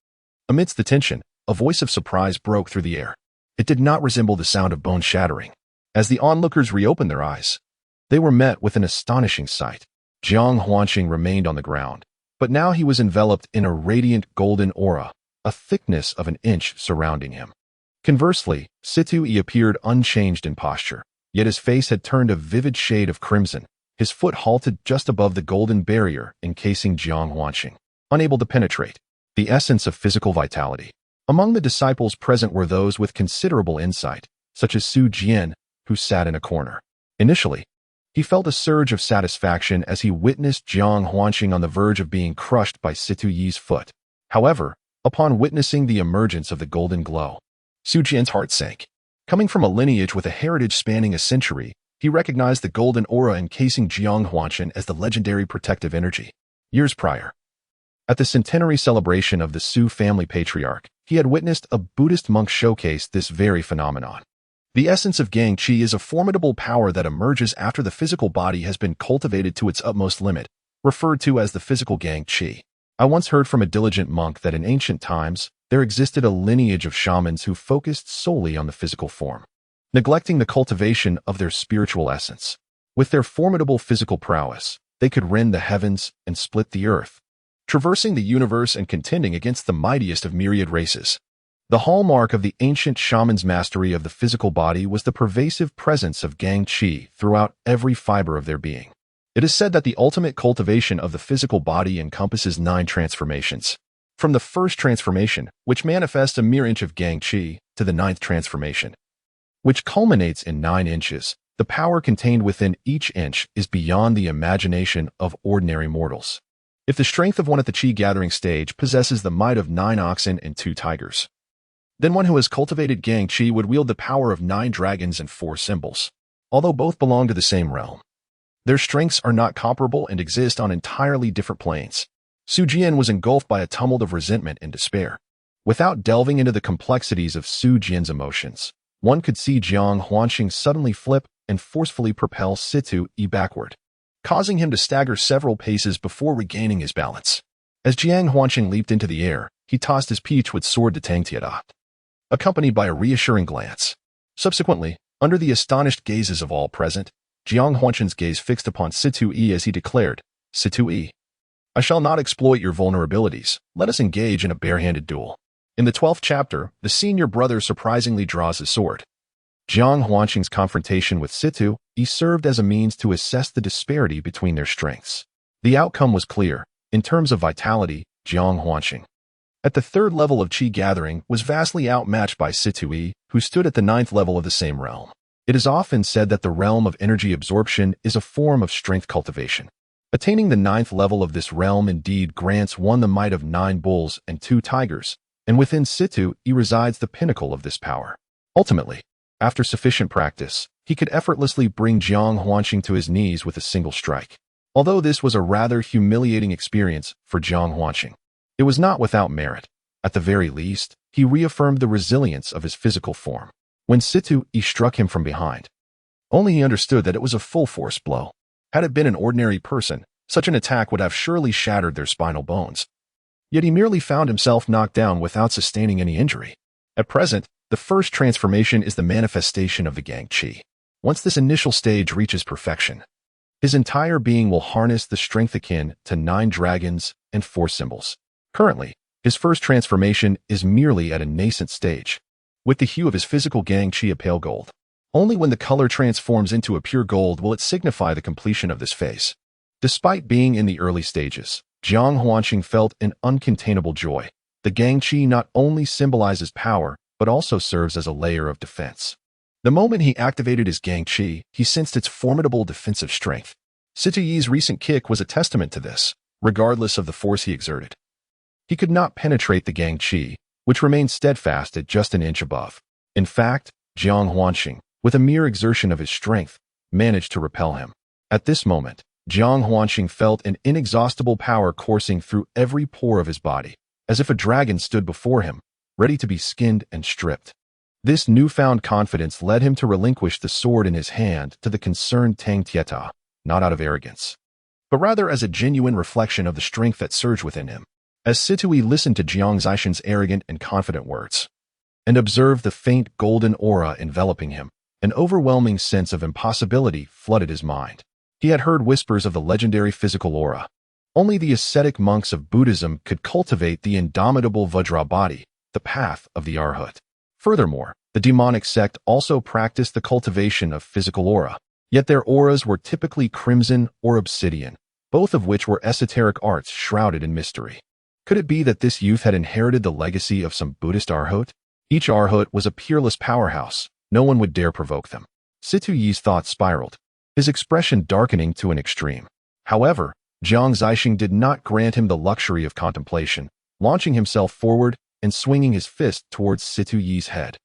amidst the tension, a voice of surprise broke through the air. It did not resemble the sound of bone shattering. As the onlookers reopened their eyes, they were met with an astonishing sight. Jiang Huanqing remained on the ground, but now he was enveloped in a radiant golden aura, a thickness of an inch surrounding him. Conversely, Situ appeared unchanged in posture, yet his face had turned a vivid shade of crimson. His foot halted just above the golden barrier encasing Jiang Huanqing, unable to penetrate. The essence of physical vitality. Among the disciples present were those with considerable insight, such as Su Jian, who sat in a corner. Initially, he felt a surge of satisfaction as he witnessed Jiang Huanqing on the verge of being crushed by Situ Yi's foot. However, upon witnessing the emergence of the golden glow, Su Jian's heart sank. Coming from a lineage with a heritage spanning a century, he recognized the golden aura encasing Jiang Huanqing as the legendary protective energy. Years prior, at the centenary celebration of the Su family patriarch, he had witnessed a Buddhist monk showcase this very phenomenon. The essence of Gang Qi is a formidable power that emerges after the physical body has been cultivated to its utmost limit, referred to as the physical Gang Qi. I once heard from a diligent monk that in ancient times, there existed a lineage of shamans who focused solely on the physical form, neglecting the cultivation of their spiritual essence. With their formidable physical prowess, they could rend the heavens and split the earth, traversing the universe and contending against the mightiest of myriad races. The hallmark of the ancient shaman's mastery of the physical body was the pervasive presence of Gang Qi throughout every fiber of their being. It is said that the ultimate cultivation of the physical body encompasses 9 transformations. From the first transformation, which manifests a mere inch of Gang Qi, to the 9th transformation, which culminates in 9 inches, the power contained within each inch is beyond the imagination of ordinary mortals. If the strength of one at the Qi gathering stage possesses the might of 9 oxen and 2 tigers, then one who has cultivated Gang Qi would wield the power of 9 dragons and 4 symbols. Although both belong to the same realm, their strengths are not comparable and exist on entirely different planes. Su Jian was engulfed by a tumult of resentment and despair. Without delving into the complexities of Su Jian's emotions, one could see Jiang Huanqing suddenly flip and forcefully propel Situ backward, causing him to stagger several paces before regaining his balance. As Jiang Huanqing leaped into the air, he tossed his peachwood sword to Tang Tieta, accompanied by a reassuring glance. Subsequently, under the astonished gazes of all present, Jiang Huanqing's gaze fixed upon Situ as he declared, "Situ, I shall not exploit your vulnerabilities. Let us engage in a barehanded duel." In the 12th chapter, the senior brother surprisingly draws his sword. Jiang Huanqing's confrontation with Situ served as a means to assess the disparity between their strengths. The outcome was clear. In terms of vitality, Jiang Huanqing, at the 3rd level of Qi gathering, was vastly outmatched by Situ, who stood at the 9th level of the same realm. It is often said that the realm of energy absorption is a form of strength cultivation. Attaining the 9th level of this realm indeed grants one the might of 9 bulls and 2 tigers, and within Situ resides the pinnacle of this power. Ultimately, after sufficient practice, he could effortlessly bring Jiang Huanqing to his knees with a single strike. Although this was a rather humiliating experience for Jiang Huanqing, it was not without merit. At the very least, he reaffirmed the resilience of his physical form. When Situ struck him from behind, only he understood that it was a full-force blow. Had it been an ordinary person, such an attack would have surely shattered their spinal bones. Yet he merely found himself knocked down without sustaining any injury. At present, the first transformation is the manifestation of the Gang Qi. Once this initial stage reaches perfection, his entire being will harness the strength akin to 9 dragons and 4 symbols. Currently, his first transformation is merely at a nascent stage, with the hue of his physical Gang Qi a pale gold. Only when the color transforms into a pure gold will it signify the completion of this phase. Despite being in the early stages, Jiang Huanqing felt an uncontainable joy. The Gangqi not only symbolizes power, but also serves as a layer of defense. The moment he activated his Gangqi, he sensed its formidable defensive strength. Situyi's recent kick was a testament to this, regardless of the force he exerted. He could not penetrate the Gangqi, which remained steadfast at just an inch above. In fact, Jiang Huanqing, with a mere exertion of his strength, managed to repel him. At this moment, Jiang Huanqing felt an inexhaustible power coursing through every pore of his body, as if a dragon stood before him, ready to be skinned and stripped. This newfound confidence led him to relinquish the sword in his hand to the concerned Tang Tieta, not out of arrogance, but rather as a genuine reflection of the strength that surged within him. As Situyi listened to Jiang Zixin's arrogant and confident words, and observed the faint golden aura enveloping him, an overwhelming sense of impossibility flooded his mind. He had heard whispers of the legendary physical aura. Only the ascetic monks of Buddhism could cultivate the indomitable Vajra body, the path of the Arhat. Furthermore, the demonic sect also practiced the cultivation of physical aura, yet their auras were typically crimson or obsidian, both of which were esoteric arts shrouded in mystery. Could it be that this youth had inherited the legacy of some Buddhist Arhat? Each Arhat was a peerless powerhouse. No one would dare provoke them. Situyi's thoughts spiraled, his expression darkening to an extreme. However, Jiang Zixin did not grant him the luxury of contemplation, launching himself forward and swinging his fist towards Situyi's head.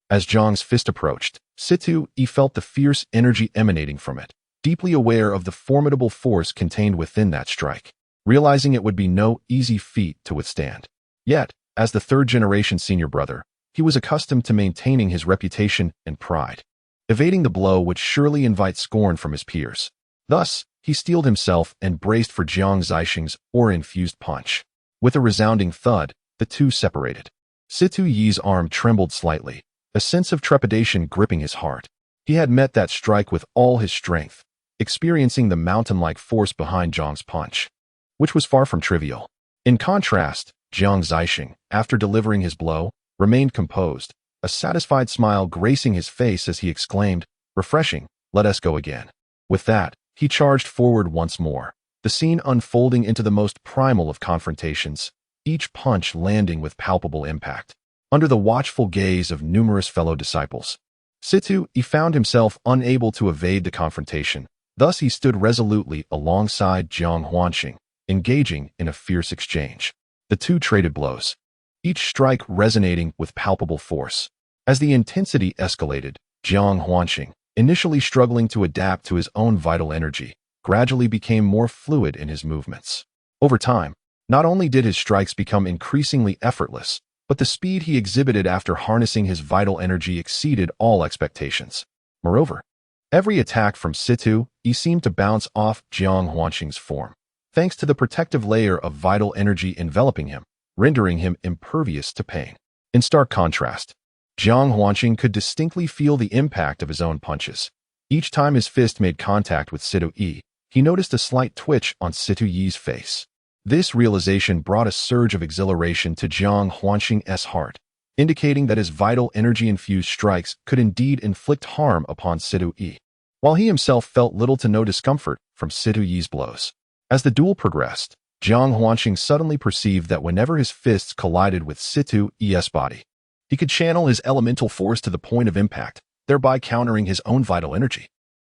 As Jiang's fist approached, Situyi felt the fierce energy emanating from it, deeply aware of the formidable force contained within that strike, realizing it would be no easy feat to withstand. Yet, as the third-generation senior brother, he was accustomed to maintaining his reputation and pride, evading the blow would surely invite scorn from his peers. Thus, he steeled himself and braced for Jiang Zixin's aura-infused punch. With a resounding thud, the two separated. Situyi's arm trembled slightly, a sense of trepidation gripping his heart. He had met that strike with all his strength, experiencing the mountain-like force behind Jiang's punch, which was far from trivial. In contrast, Jiang Zixin, after delivering his blow, remained composed, a satisfied smile gracing his face as he exclaimed, "Refreshing, let us go again." With that, he charged forward once more, the scene unfolding into the most primal of confrontations, each punch landing with palpable impact. Under the watchful gaze of numerous fellow disciples, Situyi found himself unable to evade the confrontation. Thus he stood resolutely alongside Jiang Huanqing, engaging in a fierce exchange. The two traded blows, each strike resonating with palpable force. As the intensity escalated, Jiang Huanqing, initially struggling to adapt to his own vital energy, gradually became more fluid in his movements. Over time, not only did his strikes become increasingly effortless, but the speed he exhibited after harnessing his vital energy exceeded all expectations. Moreover, every attack from Situyi seemed to bounce off Jiang Huanqing's form, thanks to the protective layer of vital energy enveloping him, rendering him impervious to pain. In stark contrast, Jiang Huanqing could distinctly feel the impact of his own punches. Each time his fist made contact with Situyi, he noticed a slight twitch on Situyi's face. This realization brought a surge of exhilaration to Jiang Huanqing's heart, indicating that his vital energy-infused strikes could indeed inflict harm upon Situyi, while he himself felt little to no discomfort from Situyi's blows. As the duel progressed, Jiang Huanqing suddenly perceived that whenever his fists collided with Situyi's body, he could channel his elemental force to the point of impact, thereby countering his own vital energy.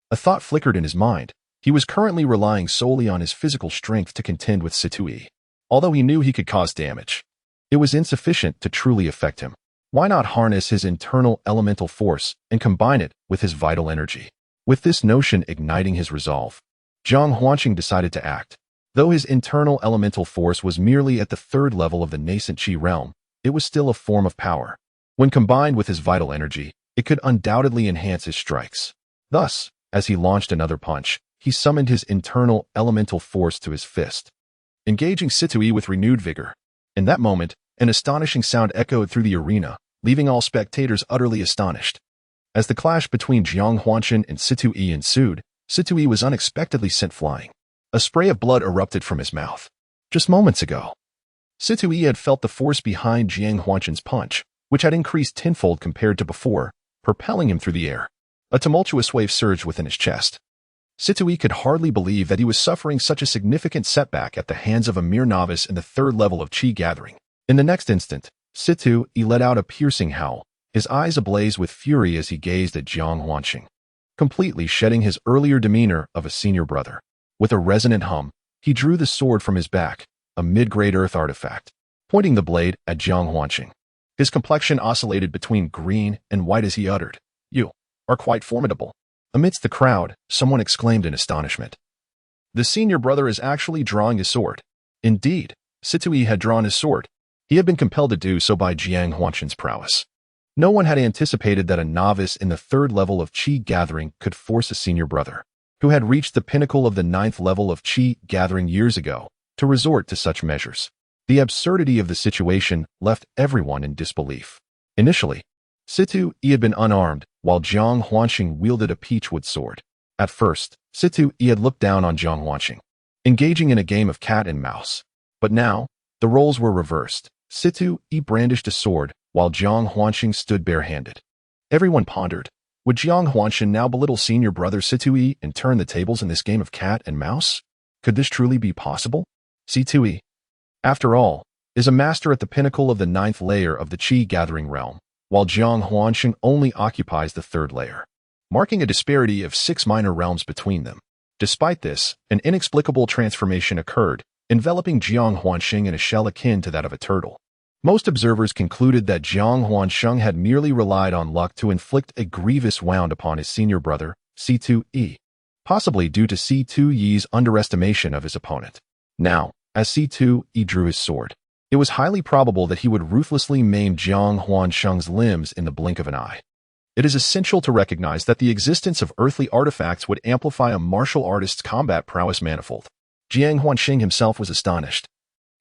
A thought flickered in his mind. He was currently relying solely on his physical strength to contend with Situyi. Although he knew he could cause damage, it was insufficient to truly affect him. Why not harness his internal elemental force and combine it with his vital energy? With this notion igniting his resolve, Jiang Huanqing decided to act. Though his internal elemental force was merely at the third level of the nascent Qi realm, it was still a form of power. When combined with his vital energy, it could undoubtedly enhance his strikes. Thus, as he launched another punch, he summoned his internal elemental force to his fist, engaging Situyi with renewed vigor. In that moment, an astonishing sound echoed through the arena, leaving all spectators utterly astonished. As the clash between Jiang Huanqing and Situyi ensued, Situyi was unexpectedly sent flying. A spray of blood erupted from his mouth. Just moments ago, Situyi had felt the force behind Jiang Huanqing's punch, which had increased tenfold compared to before, propelling him through the air. A tumultuous wave surged within his chest. Situi could hardly believe that he was suffering such a significant setback at the hands of a mere novice in the third level of chi gathering. In the next instant, Situi let out a piercing howl, his eyes ablaze with fury as he gazed at Jiang Huanqing, completely shedding his earlier demeanor of a senior brother. With a resonant hum, he drew the sword from his back, a mid-grade earth artifact, pointing the blade at Jiang Huanqing. His complexion oscillated between green and white as he uttered, "You are quite formidable." Amidst the crowd, someone exclaimed in astonishment. The senior brother is actually drawing his sword. Indeed, Situi had drawn his sword. He had been compelled to do so by Jiang Huanqing's prowess. No one had anticipated that a novice in the third level of chi gathering could force a senior brother, who had reached the pinnacle of the ninth level of chi gathering years ago, to resort to such measures. The absurdity of the situation left everyone in disbelief. Initially, Situi had been unarmed, while Jiang Huanqing wielded a peachwood sword. At first, Situi had looked down on Jiang Huanqing, engaging in a game of cat and mouse. But now, the roles were reversed. Situi brandished a sword, while Jiang Huanqing stood barehanded. Everyone pondered, would Jiang Huanqing now belittle senior brother Situi and turn the tables in this game of cat and mouse? Could this truly be possible? Situi, after all, is a master at the pinnacle of the ninth layer of the chi gathering realm, while Jiang Huanqing only occupies the third layer, marking a disparity of 6 minor realms between them. Despite this, an inexplicable transformation occurred, enveloping Jiang Huanqing in a shell akin to that of a turtle. Most observers concluded that Jiang Huanqing had merely relied on luck to inflict a grievous wound upon his senior brother, Situi, possibly due to Situi's underestimation of his opponent. Now, as Situi drew his sword, it was highly probable that he would ruthlessly maim Jiang Huanqing's limbs in the blink of an eye. It is essential to recognize that the existence of earthly artifacts would amplify a martial artist's combat prowess manifold. Jiang Huanqing himself was astonished.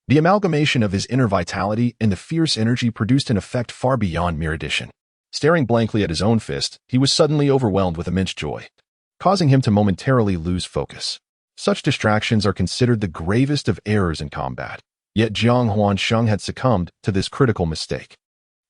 The amalgamation of his inner vitality and the fierce energy produced an effect far beyond mere addition. Staring blankly at his own fist, he was suddenly overwhelmed with immense joy, causing him to momentarily lose focus. Such distractions are considered the gravest of errors in combat. Yet Jiang Huanqing had succumbed to this critical mistake.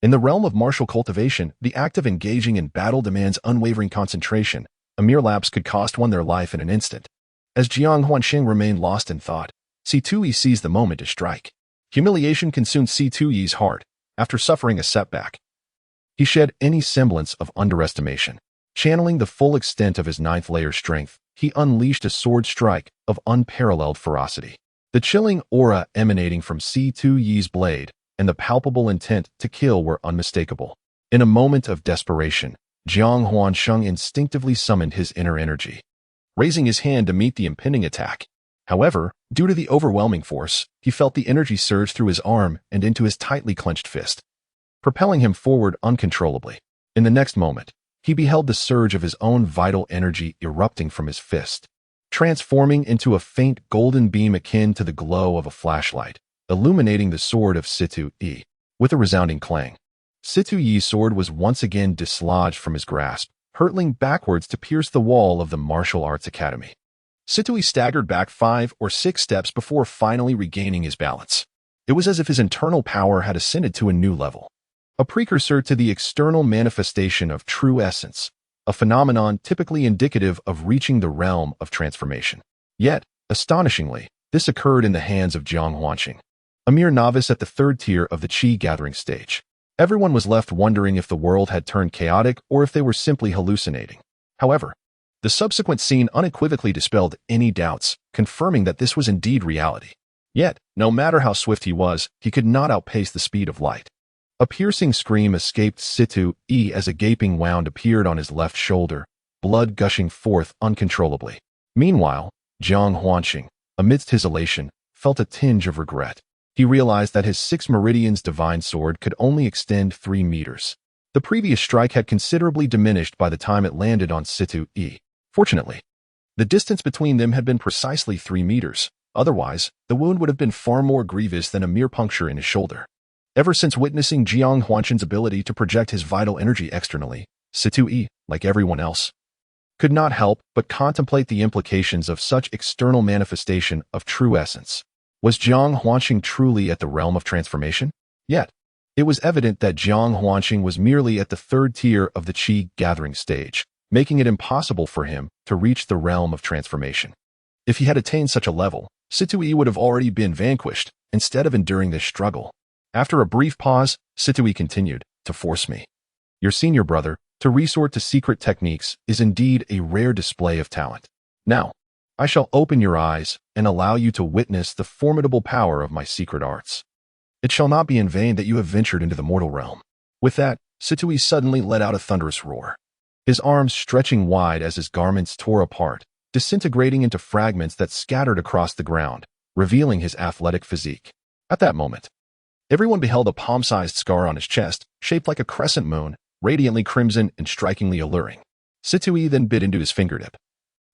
In the realm of martial cultivation, the act of engaging in battle demands unwavering concentration. A mere lapse could cost one their life in an instant. As Jiang Huanqing remained lost in thought, Situi seized the moment to strike. Humiliation consumed Situi's heart. After suffering a setback, he shed any semblance of underestimation. Channeling the full extent of his ninth layer strength, he unleashed a sword strike of unparalleled ferocity. The chilling aura emanating from Situi's blade and the palpable intent to kill were unmistakable. In a moment of desperation, Jiang Huanqing instinctively summoned his inner energy, raising his hand to meet the impending attack. However, due to the overwhelming force, he felt the energy surge through his arm and into his tightly clenched fist, propelling him forward uncontrollably. In the next moment, he beheld the surge of his own vital energy erupting from his fist, transforming into a faint golden beam akin to the glow of a flashlight, illuminating the sword of Situi. With a resounding clang, Situi's sword was once again dislodged from his grasp, hurtling backwards to pierce the wall of the martial arts academy. Situi staggered back 5 or 6 steps before finally regaining his balance. It was as if his internal power had ascended to a new level, a precursor to the external manifestation of true essence, a phenomenon typically indicative of reaching the realm of transformation. Yet, astonishingly, this occurred in the hands of Jiang Huanqing, a mere novice at the third tier of the chi gathering stage. Everyone was left wondering if the world had turned chaotic or if they were simply hallucinating. However, the subsequent scene unequivocally dispelled any doubts, confirming that this was indeed reality. Yet, no matter how swift he was, he could not outpace the speed of light. A piercing scream escaped Situi as a gaping wound appeared on his left shoulder, blood gushing forth uncontrollably. Meanwhile, Jiang Huanqing, amidst his elation, felt a tinge of regret. He realized that his 6 meridians divine sword could only extend 3 meters. The previous strike had considerably diminished by the time it landed on Situi. Fortunately, the distance between them had been precisely 3 meters. Otherwise, the wound would have been far more grievous than a mere puncture in his shoulder. Ever since witnessing Jiang Huanqing's ability to project his vital energy externally, Situi, like everyone else, could not help but contemplate the implications of such external manifestation of true essence. Was Jiang Huanqing truly at the realm of transformation? Yet, it was evident that Jiang Huanqing was merely at the third tier of the chi gathering stage. making it impossible for him to reach the realm of transformation. If he had attained such a level, Situi would have already been vanquished instead of enduring this struggle. After a brief pause, Situi continued, "To force me, your senior brother, to resort to secret techniques is indeed a rare display of talent. Now, I shall open your eyes and allow you to witness the formidable power of my secret arts. It shall not be in vain that you have ventured into the mortal realm." With that, Situi suddenly let out a thunderous roar, his arms stretching wide as his garments tore apart, disintegrating into fragments that scattered across the ground, revealing his athletic physique. At that moment, everyone beheld a palm-sized scar on his chest, shaped like a crescent moon, radiantly crimson and strikingly alluring. Situi then bit into his fingertip,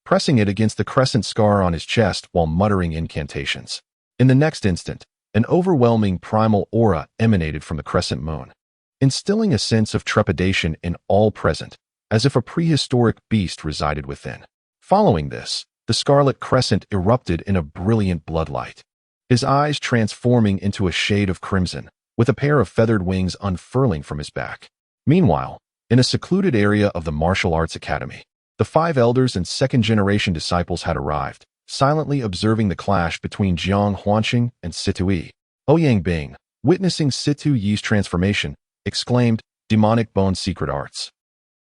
pressing it against the crescent scar on his chest while muttering incantations. In the next instant, an overwhelming primal aura emanated from the crescent moon, instilling a sense of trepidation in all present, as if a prehistoric beast resided within. Following this, the scarlet crescent erupted in a brilliant bloodlight, his eyes transforming into a shade of crimson, with a pair of feathered wings unfurling from his back. Meanwhile, in a secluded area of the Martial Arts Academy, the 5 elders and second-generation disciples had arrived, silently observing the clash between Jiang Huanqing and Situi. Ouyang Bing, witnessing Situi's transformation, exclaimed, "Demonic bone secret arts.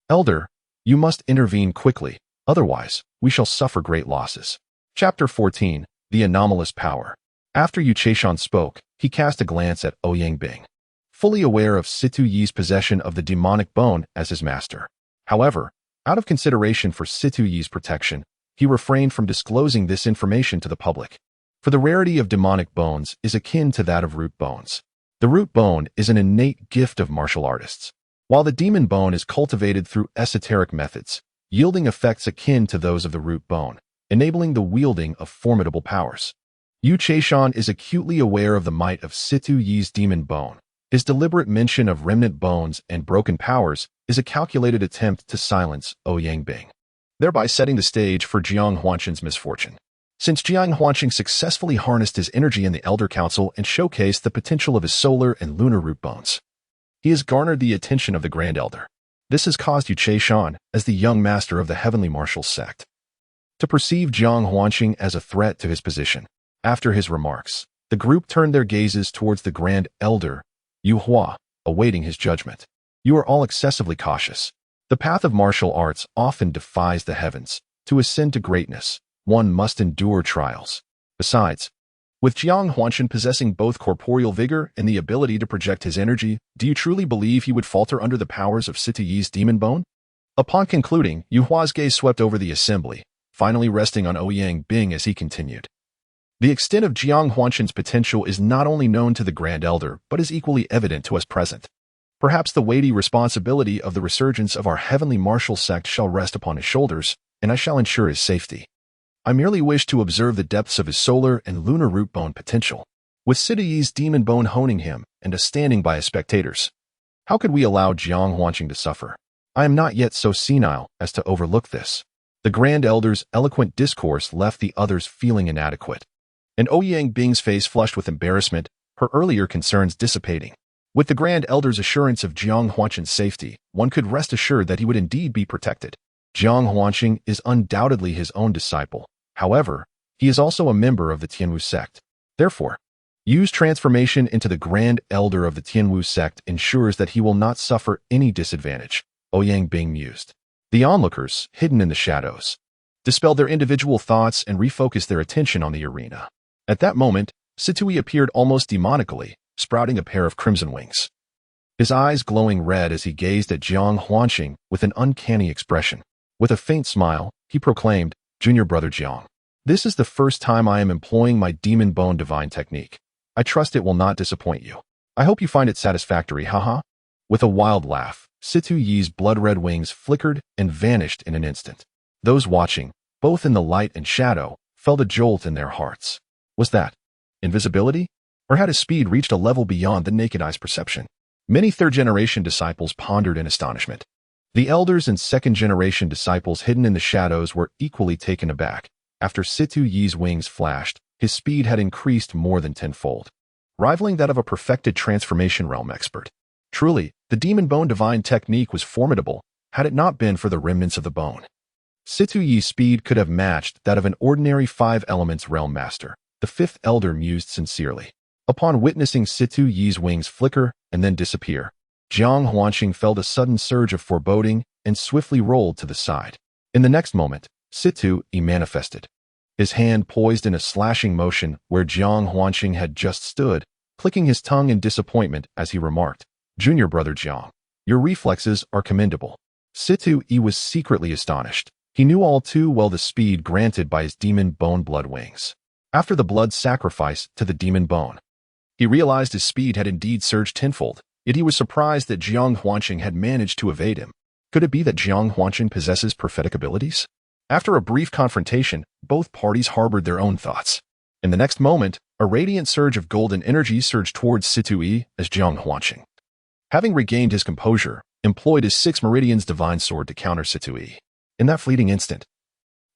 Elder, you must intervene quickly, otherwise we shall suffer great losses." Chapter 14, The Anomalous Power. After Yu Chaishan spoke, he cast a glance at Ouyang Bing, fully aware of Situi's possession of the demonic bone as his master. However, out of consideration for Situi's protection, he refrained from disclosing this information to the public. For the rarity of demonic bones is akin to that of root bones. The root bone is an innate gift of martial artists, while the demon bone is cultivated through esoteric methods, yielding effects akin to those of the root bone, enabling the wielding of formidable powers. Yu Chaishan is acutely aware of the might of Situi's demon bone. His deliberate mention of remnant bones and broken powers is a calculated attempt to silence Ouyang Bing, thereby setting the stage for Jiang Huanqing's misfortune. Since Jiang Huanqing successfully harnessed his energy in the Elder Council and showcased the potential of his solar and lunar root bones, he has garnered the attention of the Grand Elder. This has caused Yu Chaishan, as the young master of the Heavenly Martial Sect, to perceive Jiang Huanqing as a threat to his position. After his remarks, the group turned their gazes towards the Grand Elder, Yu Hua, awaiting his judgment. "You are all excessively cautious. The path of martial arts often defies the heavens. To ascend to greatness, one must endure trials. Besides, with Jiang Huanqing possessing both corporeal vigor and the ability to project his energy, do you truly believe he would falter under the powers of Situi's demon bone?" Upon concluding, Yu Hua's gaze swept over the assembly, finally resting on Ouyang Bing as he continued. "The extent of Jiang Huanqing's potential is not only known to the Grand Elder, but is equally evident to us present. Perhaps the weighty responsibility of the resurgence of our heavenly martial sect shall rest upon his shoulders, and I shall ensure his safety. I merely wish to observe the depths of his solar and lunar root bone potential, with Situi's demon bone honing him and us standing by as spectators. How could we allow Jiang Huanqing to suffer? I am not yet so senile as to overlook this." The Grand Elder's eloquent discourse left the others feeling inadequate, and Ouyang Bing's face flushed with embarrassment, her earlier concerns dissipating. With the Grand Elder's assurance of Jiang Huanqing's safety, one could rest assured that he would indeed be protected. Jiang Huanqing is undoubtedly his own disciple. However, he is also a member of the Tianwu sect. Therefore, Yu's transformation into the Grand Elder of the Tianwu sect ensures that he will not suffer any disadvantage, Ouyang Bing mused. The onlookers, hidden in the shadows, dispelled their individual thoughts and refocused their attention on the arena. At that moment, Situi appeared almost demonically, sprouting a pair of crimson wings, his eyes glowing red as he gazed at Jiang Huanqing with an uncanny expression. With a faint smile, he proclaimed, "Junior brother Jiang, this is the first time I am employing my demon bone divine technique. I trust it will not disappoint you. I hope you find it satisfactory, haha." With a wild laugh, Situi's blood-red wings flickered and vanished in an instant. Those watching, both in the light and shadow, felt a jolt in their hearts. Was that invisibility? Or had his speed reached a level beyond the naked eye's perception? Many third-generation disciples pondered in astonishment. The elders and second-generation disciples hidden in the shadows were equally taken aback. After Situi's wings flashed, his speed had increased more than tenfold, rivaling that of a perfected transformation realm expert. Truly, the demon bone divine technique was formidable. had it not been for the remnants of the bone. Situ Yi's speed could have matched that of an ordinary 5 elements realm master, the 5th elder mused sincerely. Upon witnessing Situ Yi's wings flicker and then disappear, Jiang Huanqing felt a sudden surge of foreboding and swiftly rolled to the side. In the next moment, Situ Yi manifested, his hand poised in a slashing motion where Jiang Huanqing had just stood, clicking his tongue in disappointment as he remarked, "Junior brother Jiang, your reflexes are commendable." Situ Yi was secretly astonished. He knew all too well the speed granted by his demon bone blood wings. After the blood sacrifice to the demon bone, he realized his speed had indeed surged tenfold, yet he was surprised that Jiang Huanqing had managed to evade him. Could it be that Jiang Huanqing possesses prophetic abilities? After a brief confrontation, both parties harbored their own thoughts. In the next moment, a radiant surge of golden energy surged towards Situ Yi as Jiang Huanqing, having regained his composure, employed his 6 meridians divine sword to counter Situ Yi. In that fleeting instant,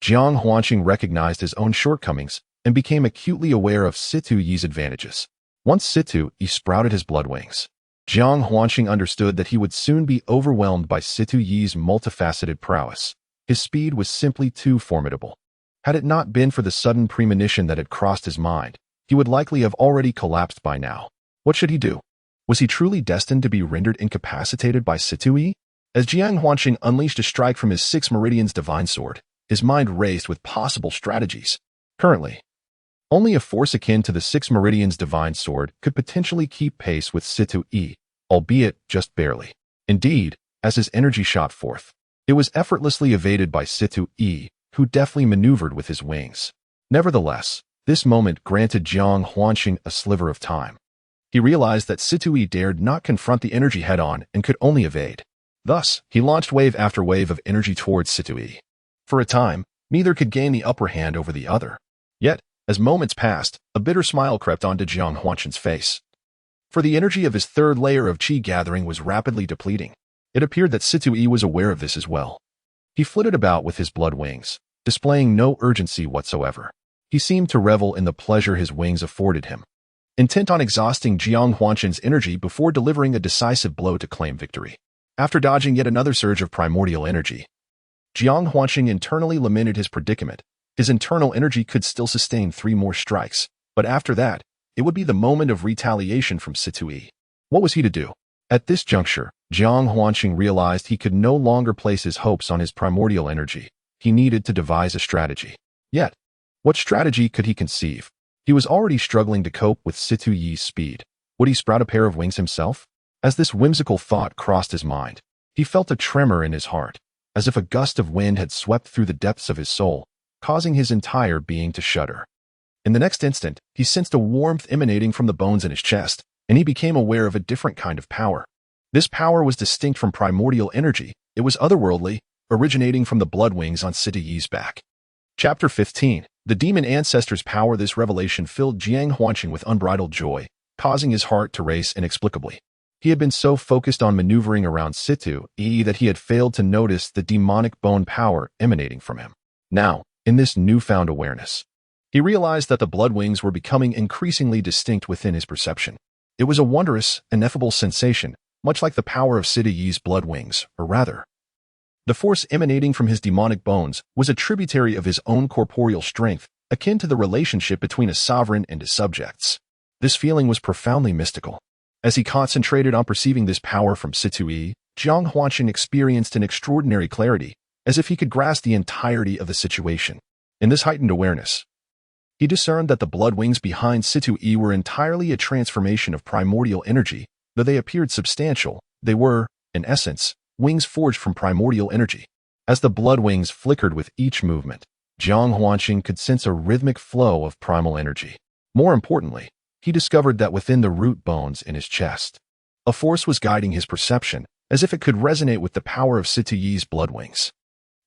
Jiang Huanqing recognized his own shortcomings and became acutely aware of Situ Yi's advantages. Once Situ Yi sprouted his blood wings, Jiang Huanqing understood that he would soon be overwhelmed by Situ Yi's multifaceted prowess. His speed was simply too formidable. Had it not been for the sudden premonition that had crossed his mind, he would likely have already collapsed by now. What should he do? Was he truly destined to be rendered incapacitated by Situ Yi? As Jiang Huanqing unleashed a strike from his 6 meridians divine sword, his mind raced with possible strategies. Currently, only a force akin to the 6 meridians divine sword could potentially keep pace with Situ Yi, albeit just barely. Indeed, as his energy shot forth, it was effortlessly evaded by Situ Yi, who deftly maneuvered with his wings. Nevertheless, this moment granted Jiang Huanqing a sliver of time. He realized that Situ Yi dared not confront the energy head-on and could only evade. Thus, he launched wave after wave of energy towards Situ Yi. For a time, neither could gain the upper hand over the other. Yet, as moments passed, a bitter smile crept onto Jiang Huanqing's face. For the energy of his 3rd layer of qi gathering was rapidly depleting. It appeared that Situ Yi was aware of this as well. He flitted about with his blood wings, displaying no urgency whatsoever. He seemed to revel in the pleasure his wings afforded him, intent on exhausting Jiang Huanqing's energy before delivering a decisive blow to claim victory. After dodging yet another surge of primordial energy, Jiang Huanqing internally lamented his predicament. His internal energy could still sustain 3 more strikes, but after that, it would be the moment of retaliation from Situ Yi. What was he to do? At this juncture, Jiang Huanqing realized he could no longer place his hopes on his primordial energy. He needed to devise a strategy. Yet, what strategy could he conceive? He was already struggling to cope with Situ Yi's speed. Would he sprout a pair of wings himself? As this whimsical thought crossed his mind, he felt a tremor in his heart, as if a gust of wind had swept through the depths of his soul, causing his entire being to shudder. In the next instant, he sensed a warmth emanating from the bones in his chest, and he became aware of a different kind of power. This power was distinct from primordial energy. It was otherworldly, originating from the blood wings on Situ Yi's back. Chapter 15. The Demon Ancestor's Power. This revelation filled Jiang Huanqing with unbridled joy, causing his heart to race inexplicably. He had been so focused on maneuvering around Situ Yi that he had failed to notice the demonic bone power emanating from him. Now, in this newfound awareness, he realized that the blood wings were becoming increasingly distinct within his perception. It was a wondrous, ineffable sensation, much like the power of Situ Yi's blood wings, or rather, the force emanating from his demonic bones was a tributary of his own corporeal strength, akin to the relationship between a sovereign and his subjects. This feeling was profoundly mystical. As he concentrated on perceiving this power from Situ Yi, Jiang Huanqing experienced an extraordinary clarity, as if he could grasp the entirety of the situation. In this heightened awareness, he discerned that the blood wings behind Situ Yi were entirely a transformation of primordial energy. Though they appeared substantial, they were, in essence, wings forged from primordial energy. As the blood wings flickered with each movement, Jiang Huanqing could sense a rhythmic flow of primal energy. More importantly, he discovered that within the root bones in his chest, a force was guiding his perception, as if it could resonate with the power of Situ Yi's blood wings.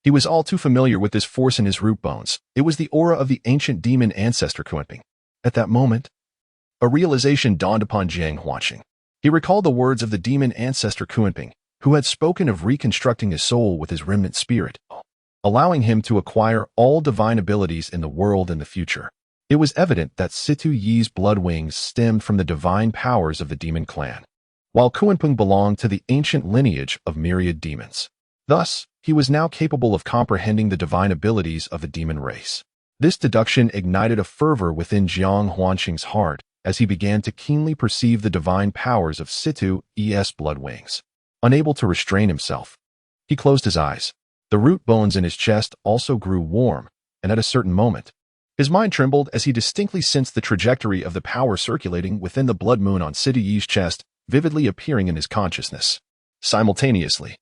He was all too familiar with this force in his root bones. It was the aura of the ancient demon ancestor Kunping. At that moment, a realization dawned upon Jiang Huanqing. He recalled the words of the demon ancestor Kunping, who had spoken of reconstructing his soul with his remnant spirit, allowing him to acquire all divine abilities in the world in the future. It was evident that Situ Yi's blood wings stemmed from the divine powers of the demon clan, while Kunping belonged to the ancient lineage of myriad demons. Thus, he was now capable of comprehending the divine abilities of the demon race. This deduction ignited a fervor within Jiang Huanqing's heart as he began to keenly perceive the divine powers of Situ-es blood wings. Unable to restrain himself, he closed his eyes. The root bones in his chest also grew warm, and at a certain moment, his mind trembled as he distinctly sensed the trajectory of the power circulating within the blood moon on Situ-Yi's chest vividly appearing in his consciousness. Simultaneously,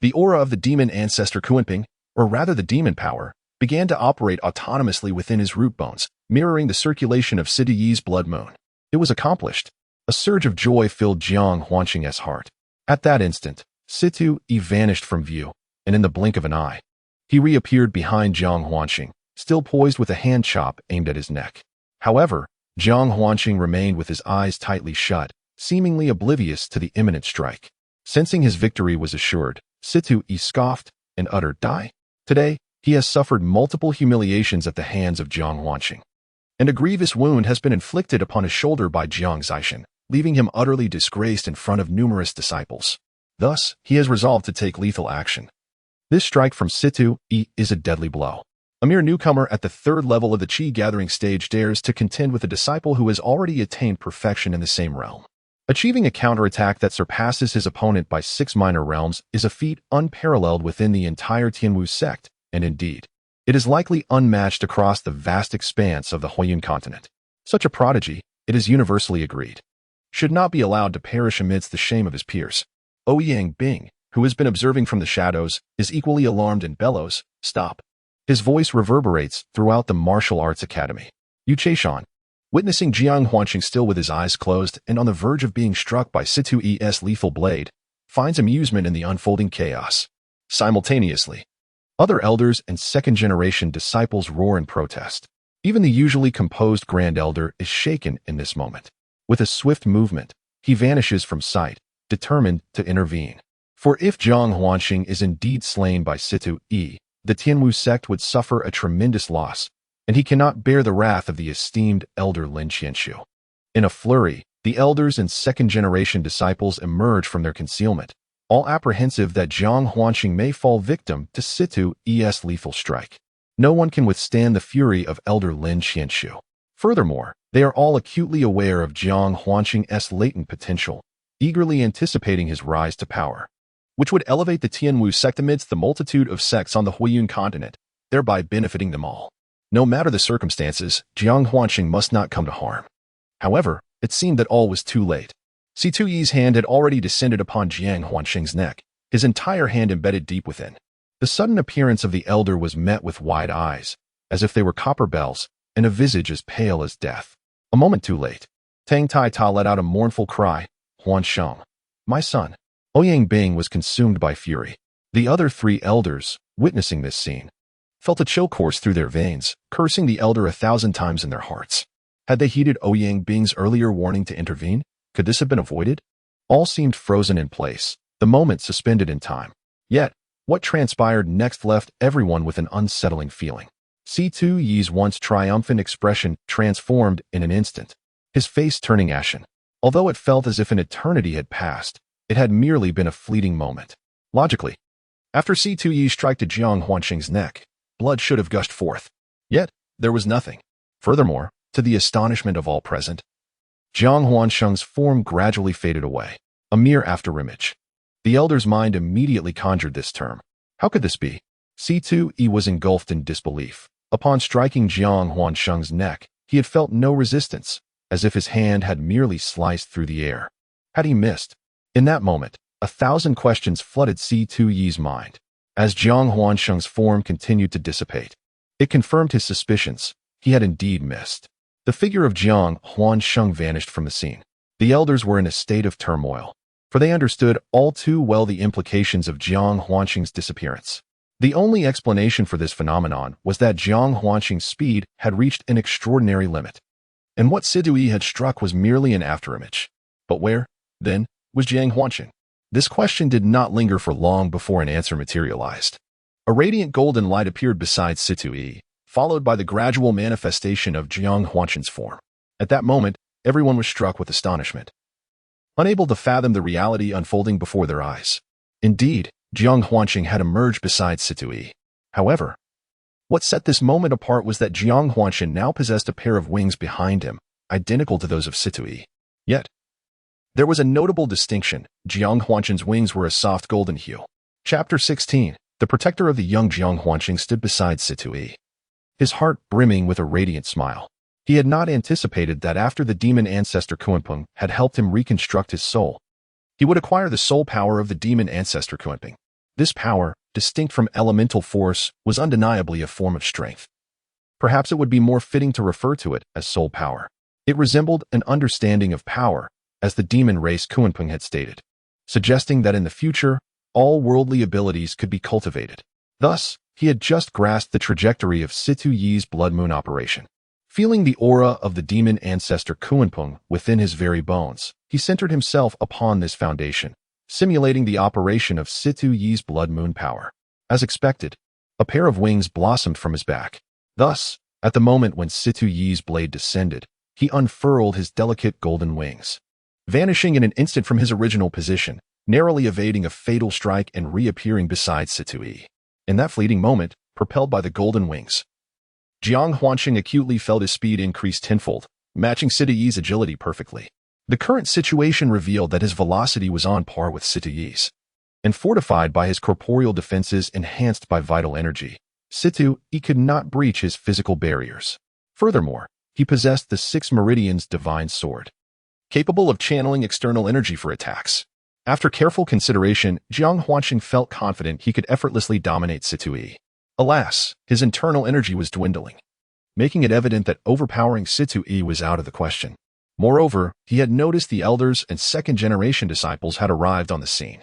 the aura of the demon ancestor Kuanping, or rather the demon power, began to operate autonomously within his root bones, mirroring the circulation of Situ-Yi's blood moon. It was accomplished. A surge of joy filled Jiang Huanqing's heart. At that instant, Situ-Yi vanished from view, and in the blink of an eye, he reappeared behind Jiang Huanqing, still poised with a hand chop aimed at his neck. However, Jiang Huanqing remained with his eyes tightly shut, seemingly oblivious to the imminent strike. Sensing his victory was assured, Situ-Yi scoffed and uttered, "Die." Today, he has suffered multiple humiliations at the hands of Jiang Huanqing, and a grievous wound has been inflicted upon his shoulder by Jiang Zixin, leaving him utterly disgraced in front of numerous disciples. Thus, he has resolved to take lethal action. This strike from Situ-Yi is a deadly blow. A mere newcomer at the third level of the Qi gathering stage dares to contend with a disciple who has already attained perfection in the same realm. Achieving a counterattack that surpasses his opponent by 6 minor realms is a feat unparalleled within the entire Tianwu sect, and indeed, it is likely unmatched across the vast expanse of the Huiyun continent. Such a prodigy, it is universally agreed, should not be allowed to perish amidst the shame of his peers. Ouyang Bing, who has been observing from the shadows, is equally alarmed and bellows, "Stop." His voice reverberates throughout the martial arts academy. Yu Chaishan, witnessing Jiang Huanqing still with his eyes closed and on the verge of being struck by Situ-Yi's lethal blade, finds amusement in the unfolding chaos. Simultaneously, other elders and second-generation disciples roar in protest. Even the usually composed Grand Elder is shaken in this moment. With a swift movement, he vanishes from sight, determined to intervene. For if Jiang Huanqing is indeed slain by Situ-Yi, the Tianwu sect would suffer a tremendous loss, and he cannot bear the wrath of the esteemed elder Lin Qianshu. In a flurry, the elders and second-generation disciples emerge from their concealment, all apprehensive that Jiang Huanqing may fall victim to Situ-Yi's lethal strike. No one can withstand the fury of elder Lin Qianshu. Furthermore, they are all acutely aware of Jiang Huanqing's latent potential, eagerly anticipating his rise to power, which would elevate the Tianwu sect amidst the multitude of sects on the Huiyun continent, thereby benefiting them all. No matter the circumstances, Jiang Huanqing must not come to harm. However, it seemed that all was too late. Situ-Yi's hand had already descended upon Jiang Huanqing's neck, his entire hand embedded deep within. The sudden appearance of the elder was met with wide eyes, as if they were copper bells, and a visage as pale as death. A moment too late, Tang Tai Ta let out a mournful cry, "Huan Sheng, my son." Ouyang Bing was consumed by fury. The other 3 elders, witnessing this scene, felt a chill course through their veins, cursing the elder 1,000 times in their hearts. Had they heeded Ouyang Bing's earlier warning to intervene? Could this have been avoided? All seemed frozen in place, the moment suspended in time. Yet, what transpired next left everyone with an unsettling feeling. Situ-Yi's once triumphant expression transformed in an instant, his face turning ashen. Although it felt as if an eternity had passed, it had merely been a fleeting moment. Logically, after Situ-Yi's strike to Jiang Huanqing's neck, blood should have gushed forth. Yet, there was nothing. Furthermore, to the astonishment of all present, Jiang Huanqing's form gradually faded away, a mere afterimage. The elder's mind immediately conjured this term. How could this be? Situ-Yi was engulfed in disbelief. Upon striking Jiang Huanqing's neck, he had felt no resistance, as if his hand had merely sliced through the air. Had he missed? In that moment, 1,000 questions flooded Situ-Yi's mind. As Jiang Huanqing's form continued to dissipate, it confirmed his suspicions. He had indeed missed. The figure of Jiang Huanqing vanished from the scene. The elders were in a state of turmoil, for they understood all too well the implications of Jiang Huanqing's disappearance. The only explanation for this phenomenon was that Jiang Huanqing's speed had reached an extraordinary limit, and what Situ-Yi had struck was merely an afterimage. But where, then, was Jiang Huanqing? This question did not linger for long before an answer materialized. A radiant golden light appeared beside Situ-Yi, followed by the gradual manifestation of Jiang Huanqing's form. At that moment, everyone was struck with astonishment, unable to fathom the reality unfolding before their eyes. Indeed, Jiang Huanqing had emerged beside Situi. However, what set this moment apart was that Jiang Huanqing now possessed a pair of wings behind him, identical to those of Situi. Yet, there was a notable distinction. Jiang Huanqing's wings were a soft golden hue. Chapter 16. The protector of the young Jiang Huanqing stood beside Situi, his heart brimming with a radiant smile. He had not anticipated that after the demon ancestor Kunpeng had helped him reconstruct his soul, he would acquire the soul power of the demon ancestor Kunpeng. This power, distinct from elemental force, was undeniably a form of strength. Perhaps it would be more fitting to refer to it as soul power. It resembled an understanding of power, as the demon race Kunpeng had stated, suggesting that in the future, all worldly abilities could be cultivated. Thus, he had just grasped the trajectory of Situ Yi's blood moon operation. Feeling the aura of the demon ancestor Kunpeng within his very bones, he centered himself upon this foundation, simulating the operation of Situ Yi's blood moon power. As expected, a pair of wings blossomed from his back. Thus, at the moment when Situ Yi's blade descended, he unfurled his delicate golden wings, vanishing in an instant from his original position, narrowly evading a fatal strike and reappearing beside Situ Yi. In that fleeting moment, propelled by the golden wings, Jiang Huanqing acutely felt his speed increase tenfold, matching Situ Yi's agility perfectly. The current situation revealed that his velocity was on par with Situ Yi's, and fortified by his corporeal defenses enhanced by vital energy, Situ Yi could not breach his physical barriers. Furthermore, he possessed the 6 Meridian's divine sword, capable of channeling external energy for attacks. After careful consideration, Jiang Huanqing felt confident he could effortlessly dominate Situ Yi. Alas, his internal energy was dwindling, making it evident that overpowering Situ Yi was out of the question. Moreover, he had noticed the elders and second-generation disciples had arrived on the scene,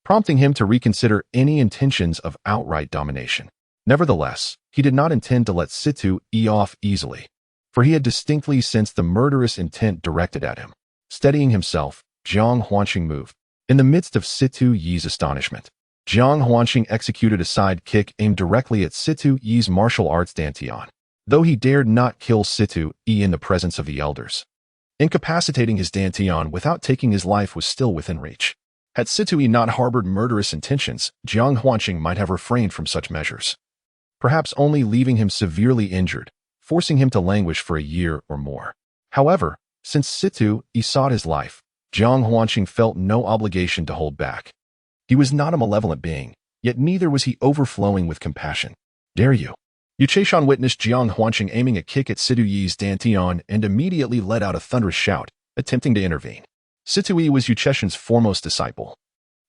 prompting him to reconsider any intentions of outright domination. Nevertheless, he did not intend to let Situ Yi off easily, for he had distinctly sensed the murderous intent directed at him. Steadying himself, Jiang Huanqing moved. In the midst of Situ Yi's astonishment, Jiang Huanqing executed a side kick aimed directly at Situ Yi's martial arts dantian, though he dared not kill Situ Yi in the presence of the elders. Incapacitating his dantian without taking his life was still within reach. Had Situ Yi not harbored murderous intentions, Jiang Huanqing might have refrained from such measures, perhaps only leaving him severely injured, forcing him to languish for a year or more. However, since Situ Yi sought his life, Jiang Huanqing felt no obligation to hold back. He was not a malevolent being, yet neither was he overflowing with compassion. Dare you? Yu Chaishan witnessed Jiang Huanqing aiming a kick at Situ Yi's dantian and immediately let out a thunderous shout, attempting to intervene. Situ Yi was Yu Chaishan's foremost disciple,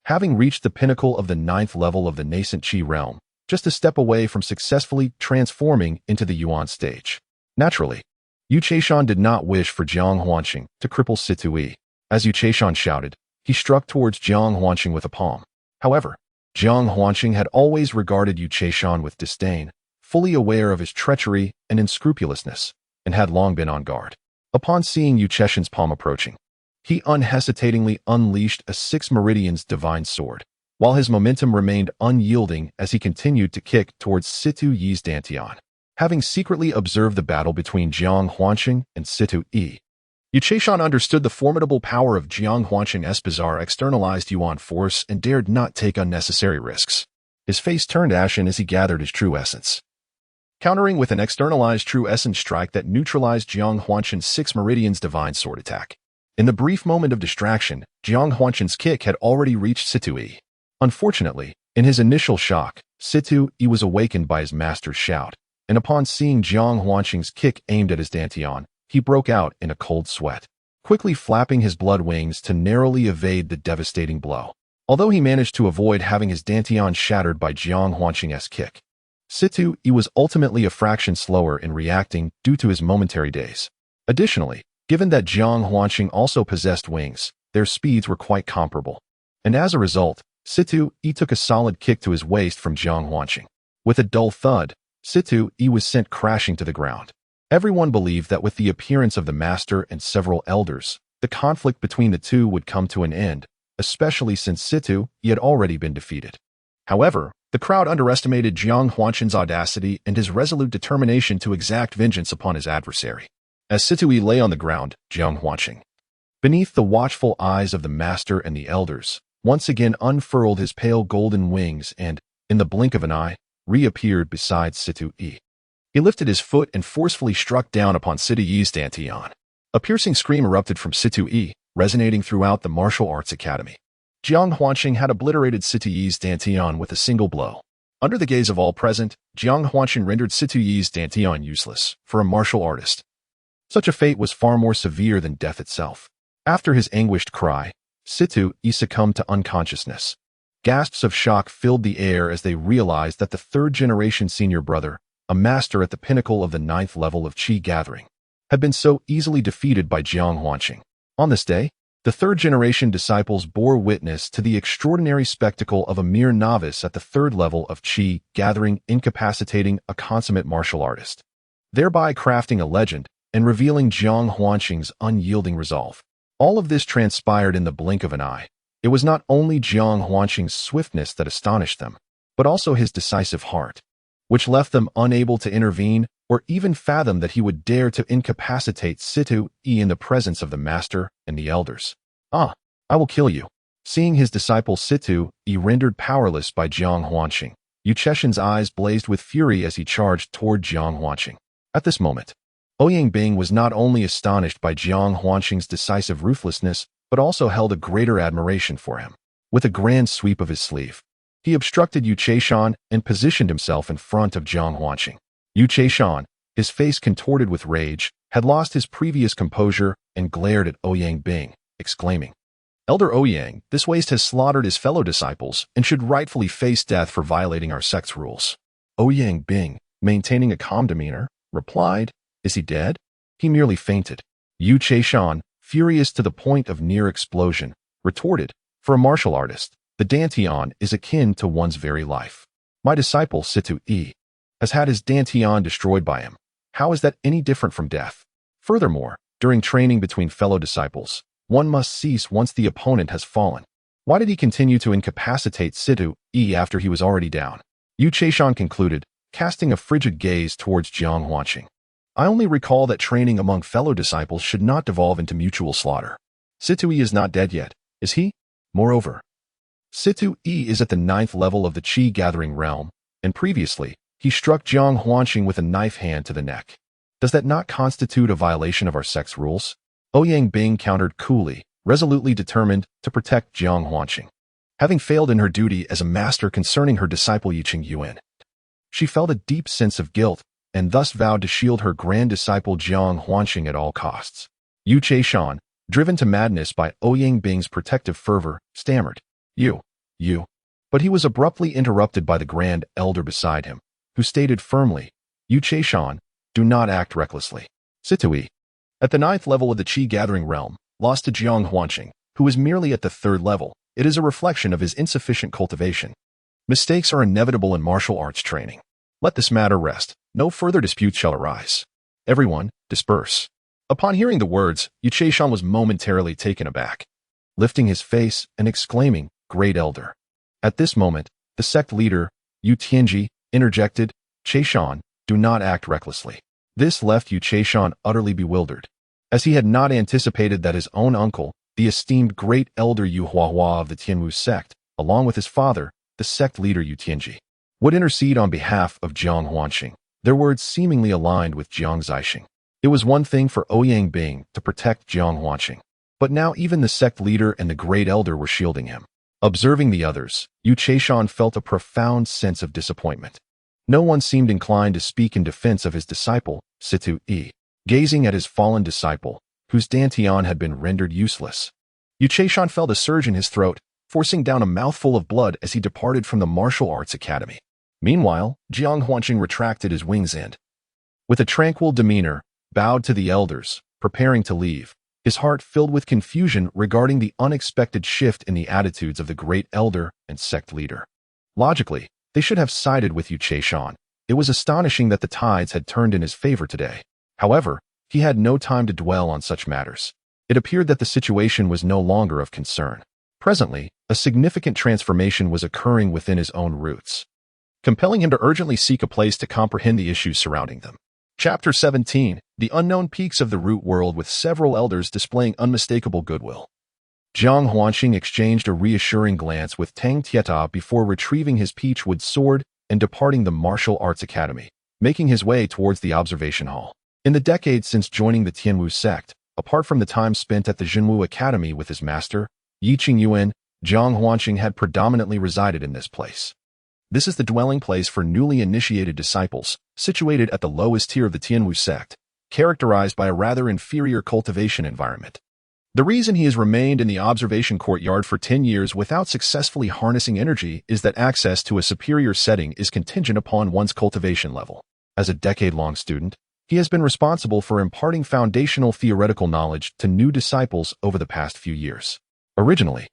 having reached the pinnacle of the 9th level of the nascent Qi realm, just a step away from successfully transforming into the Yuan stage. Naturally, Yu Chaishan did not wish for Jiang Huanqing to cripple Situ Yi. As Yu Chaishan shouted, he struck towards Jiang Huanqing with a palm. However, Jiang Huanqing had always regarded Yu Chaishan with disdain, fully aware of his treachery and unscrupulousness, and had long been on guard. Upon seeing Yu Chaishan's palm approaching, he unhesitatingly unleashed a 6 Meridian's divine sword, while his momentum remained unyielding as he continued to kick towards Situ Yi's dantian. Having secretly observed the battle between Jiang Huanqing and Situ Yi, Yu Chaishan understood the formidable power of Jiang Huanqing's bizarre externalized Yuan force and dared not take unnecessary risks. His face turned ashen as he gathered his true essence, countering with an externalized true essence strike that neutralized Jiang Huanqing's 6 Meridian's divine sword attack. In the brief moment of distraction, Jiang Huanqing's kick had already reached Situ Yi. Unfortunately, in his initial shock, Situ Yi was awakened by his master's shout, and upon seeing Jiang Huanqing's kick aimed at his dantian, he broke out in a cold sweat, quickly flapping his blood wings to narrowly evade the devastating blow. Although he managed to avoid having his dantian shattered by Jiang Huanqing's kick, Situ Yi was ultimately a fraction slower in reacting due to his momentary daze. Additionally, given that Jiang Huanqing also possessed wings, their speeds were quite comparable, and as a result, Situ Yi took a solid kick to his waist from Jiang Huanqing. With a dull thud, Situ Yi was sent crashing to the ground. Everyone believed that with the appearance of the master and several elders, the conflict between the two would come to an end, especially since Situ Yi had already been defeated. However, the crowd underestimated Jiang Huanqing's audacity and his resolute determination to exact vengeance upon his adversary. As Situ Yi lay on the ground, Jiang Huanqing, beneath the watchful eyes of the master and the elders, once again unfurled his pale golden wings and, in the blink of an eye, reappeared beside Situ Yi. He lifted his foot and forcefully struck down upon Situ Yi's dantian. A piercing scream erupted from Situ Yi, resonating throughout the martial arts academy. Jiang Huanqing had obliterated Situ Yi's dantian with a single blow. Under the gaze of all present, Jiang Huanqing rendered Situ Yi's dantian useless for a martial artist. Such a fate was far more severe than death itself. After his anguished cry, Situ Yi succumbed to unconsciousness. Gasps of shock filled the air as they realized that the third-generation senior brother, a master at the pinnacle of the 9th level of Qi gathering, had been so easily defeated by Jiang Huanqing. On this day, the third-generation disciples bore witness to the extraordinary spectacle of a mere novice at the 3rd level of Qi gathering incapacitating a consummate martial artist, thereby crafting a legend and revealing Jiang Huanqing's unyielding resolve. All of this transpired in the blink of an eye. It was not only Jiang Huanqing's swiftness that astonished them, but also his decisive heart, which left them unable to intervene or even fathom that he would dare to incapacitate Situ Yi in the presence of the master and the elders. "Ah, I will kill you." Seeing his disciple Situ Yi rendered powerless by Jiang Huanqing, Yu Cheshin's eyes blazed with fury as he charged toward Jiang Huanqing. At this moment, Ouyang Bing was not only astonished by Jiang Huanqing's decisive ruthlessness, but also held a greater admiration for him. With a grand sweep of his sleeve, he obstructed Yu Cheshan and positioned himself in front of Jiang Huanqing. Yu Cheshan, his face contorted with rage, had lost his previous composure and glared at Ouyang Bing, exclaiming, "Elder Ouyang, this waste has slaughtered his fellow disciples and should rightfully face death for violating our sect's rules." Ouyang Bing, maintaining a calm demeanor, replied, "Is he dead?" "He merely fainted." Yu Cheshan, furious to the point of near explosion, retorted, "For a martial artist, the dantian is akin to one's very life. My disciple Situ Yi has had his dantian destroyed by him. How is that any different from death? Furthermore, during training between fellow disciples, one must cease once the opponent has fallen. Why did he continue to incapacitate Situ Yi after he was already down?" Yu Cheshan concluded, casting a frigid gaze towards Jiang Huanqing. "I only recall that training among fellow disciples should not devolve into mutual slaughter. Situ Yi is not dead yet, is he? Moreover, Situ Yi is at the 9th level of the Qi gathering realm, and previously, he struck Jiang Huanqing with a knife hand to the neck. Does that not constitute a violation of our sect's rules?" Ouyang Bing countered coolly, resolutely determined to protect Jiang Huanqing. Having failed in her duty as a master concerning her disciple Yiqing Yuan, she felt a deep sense of guilt and thus vowed to shield her grand disciple Jiang Huanqing at all costs. Yu Cheshan, driven to madness by Ouyang Bing's protective fervor, stammered, You. But he was abruptly interrupted by the grand elder beside him, who stated firmly, "Yu Cheshan, do not act recklessly." Situ Yi, at the 9th level of the Qi gathering realm, lost to Jiang Huanqing, who is merely at the 3rd level. It is a reflection of his insufficient cultivation. Mistakes are inevitable in martial arts training. Let this matter rest. No further disputes shall arise. Everyone, disperse. Upon hearing the words, Yu Cheshan was momentarily taken aback, lifting his face and exclaiming, "Great Elder." At this moment, the sect leader, Yu Tianji, interjected, "Cheshan, do not act recklessly." This left Yu Cheshan utterly bewildered, as he had not anticipated that his own uncle, the esteemed Great Elder Yu Huahua of the Tianwu sect, along with his father, the sect leader Yu Tianji, would intercede on behalf of Jiang Huanqing. Their words seemingly aligned with Jiang Zixing. It was one thing for Ouyang Bing to protect Jiang Huanqing, but now even the sect leader and the Great Elder were shielding him. Observing the others, Yu Cheshan felt a profound sense of disappointment. No one seemed inclined to speak in defense of his disciple, Situ Yi. Gazing at his fallen disciple, whose dantian had been rendered useless, Yu Cheshan felt a surge in his throat, forcing down a mouthful of blood as he departed from the martial arts academy. Meanwhile, Jiang Huanqing retracted his wings and, with a tranquil demeanor, bowed to the elders, preparing to leave, his heart filled with confusion regarding the unexpected shift in the attitudes of the Great Elder and sect leader. Logically, they should have sided with Yu Cheshan. It was astonishing that the tides had turned in his favor today. However, he had no time to dwell on such matters. It appeared that the situation was no longer of concern. Presently, a significant transformation was occurring within his own roots, compelling him to urgently seek a place to comprehend the issues surrounding them. Chapter 17, The Unknown Peaks of the Root World, with several elders displaying unmistakable goodwill. Jiang Huanxing exchanged a reassuring glance with Tang Tieta before retrieving his peachwood sword and departing the martial arts academy, making his way towards the observation hall. In the decades since joining the Tianwu sect, apart from the time spent at the Jinwu Academy with his master, Yi Qingyuan, Jiang Huanxing had predominantly resided in this place. This is the dwelling place for newly initiated disciples, situated at the lowest tier of the Tianwu sect, characterized by a rather inferior cultivation environment. The reason he has remained in the observation courtyard for 10 years without successfully harnessing energy is that access to a superior setting is contingent upon one's cultivation level. As a decade-long student, he has been responsible for imparting foundational theoretical knowledge to new disciples over the past few years. Originally,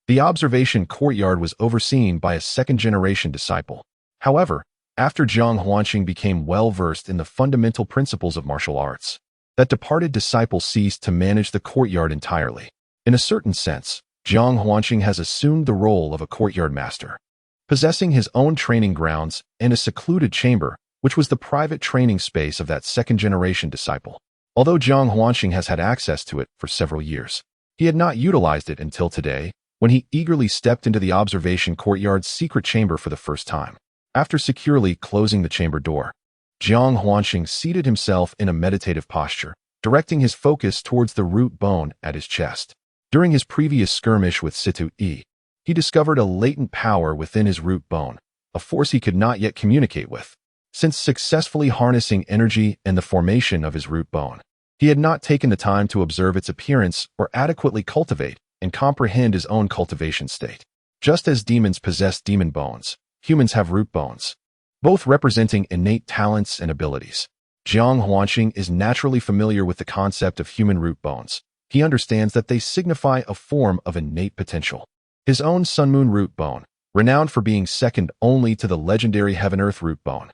the observation courtyard was overseen by a second-generation disciple. However, after Jiang Huanxing became well-versed in the fundamental principles of martial arts, that departed disciple ceased to manage the courtyard entirely. In a certain sense, Jiang Huanxing has assumed the role of a courtyard master, possessing his own training grounds and a secluded chamber, which was the private training space of that second-generation disciple. Although Jiang Huanxing has had access to it for several years, he had not utilized it until today, when he eagerly stepped into the observation courtyard's secret chamber for the first time. After securely closing the chamber door, Jiang Huanxing seated himself in a meditative posture, directing his focus towards the root bone at his chest. During his previous skirmish with Situ Yi, he discovered a latent power within his root bone, a force he could not yet communicate with. Since successfully harnessing energy and the formation of his root bone, he had not taken the time to observe its appearance or adequately cultivate and comprehend his own cultivation state. Just as demons possess demon bones, humans have root bones, both representing innate talents and abilities. Jiang Huanxing is naturally familiar with the concept of human root bones. He understands that they signify a form of innate potential. His own Sun-Moon root bone, renowned for being second only to the legendary Heaven-Earth root bone,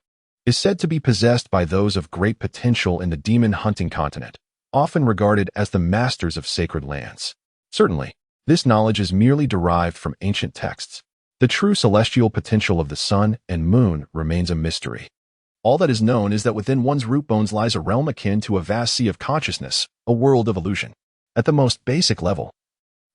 is said to be possessed by those of great potential in the demon hunting continent, often regarded as the masters of sacred lands. Certainly, this knowledge is merely derived from ancient texts. The true celestial potential of the sun and moon remains a mystery. All that is known is that within one's root bones lies a realm akin to a vast sea of consciousness, a world of illusion. At the most basic level,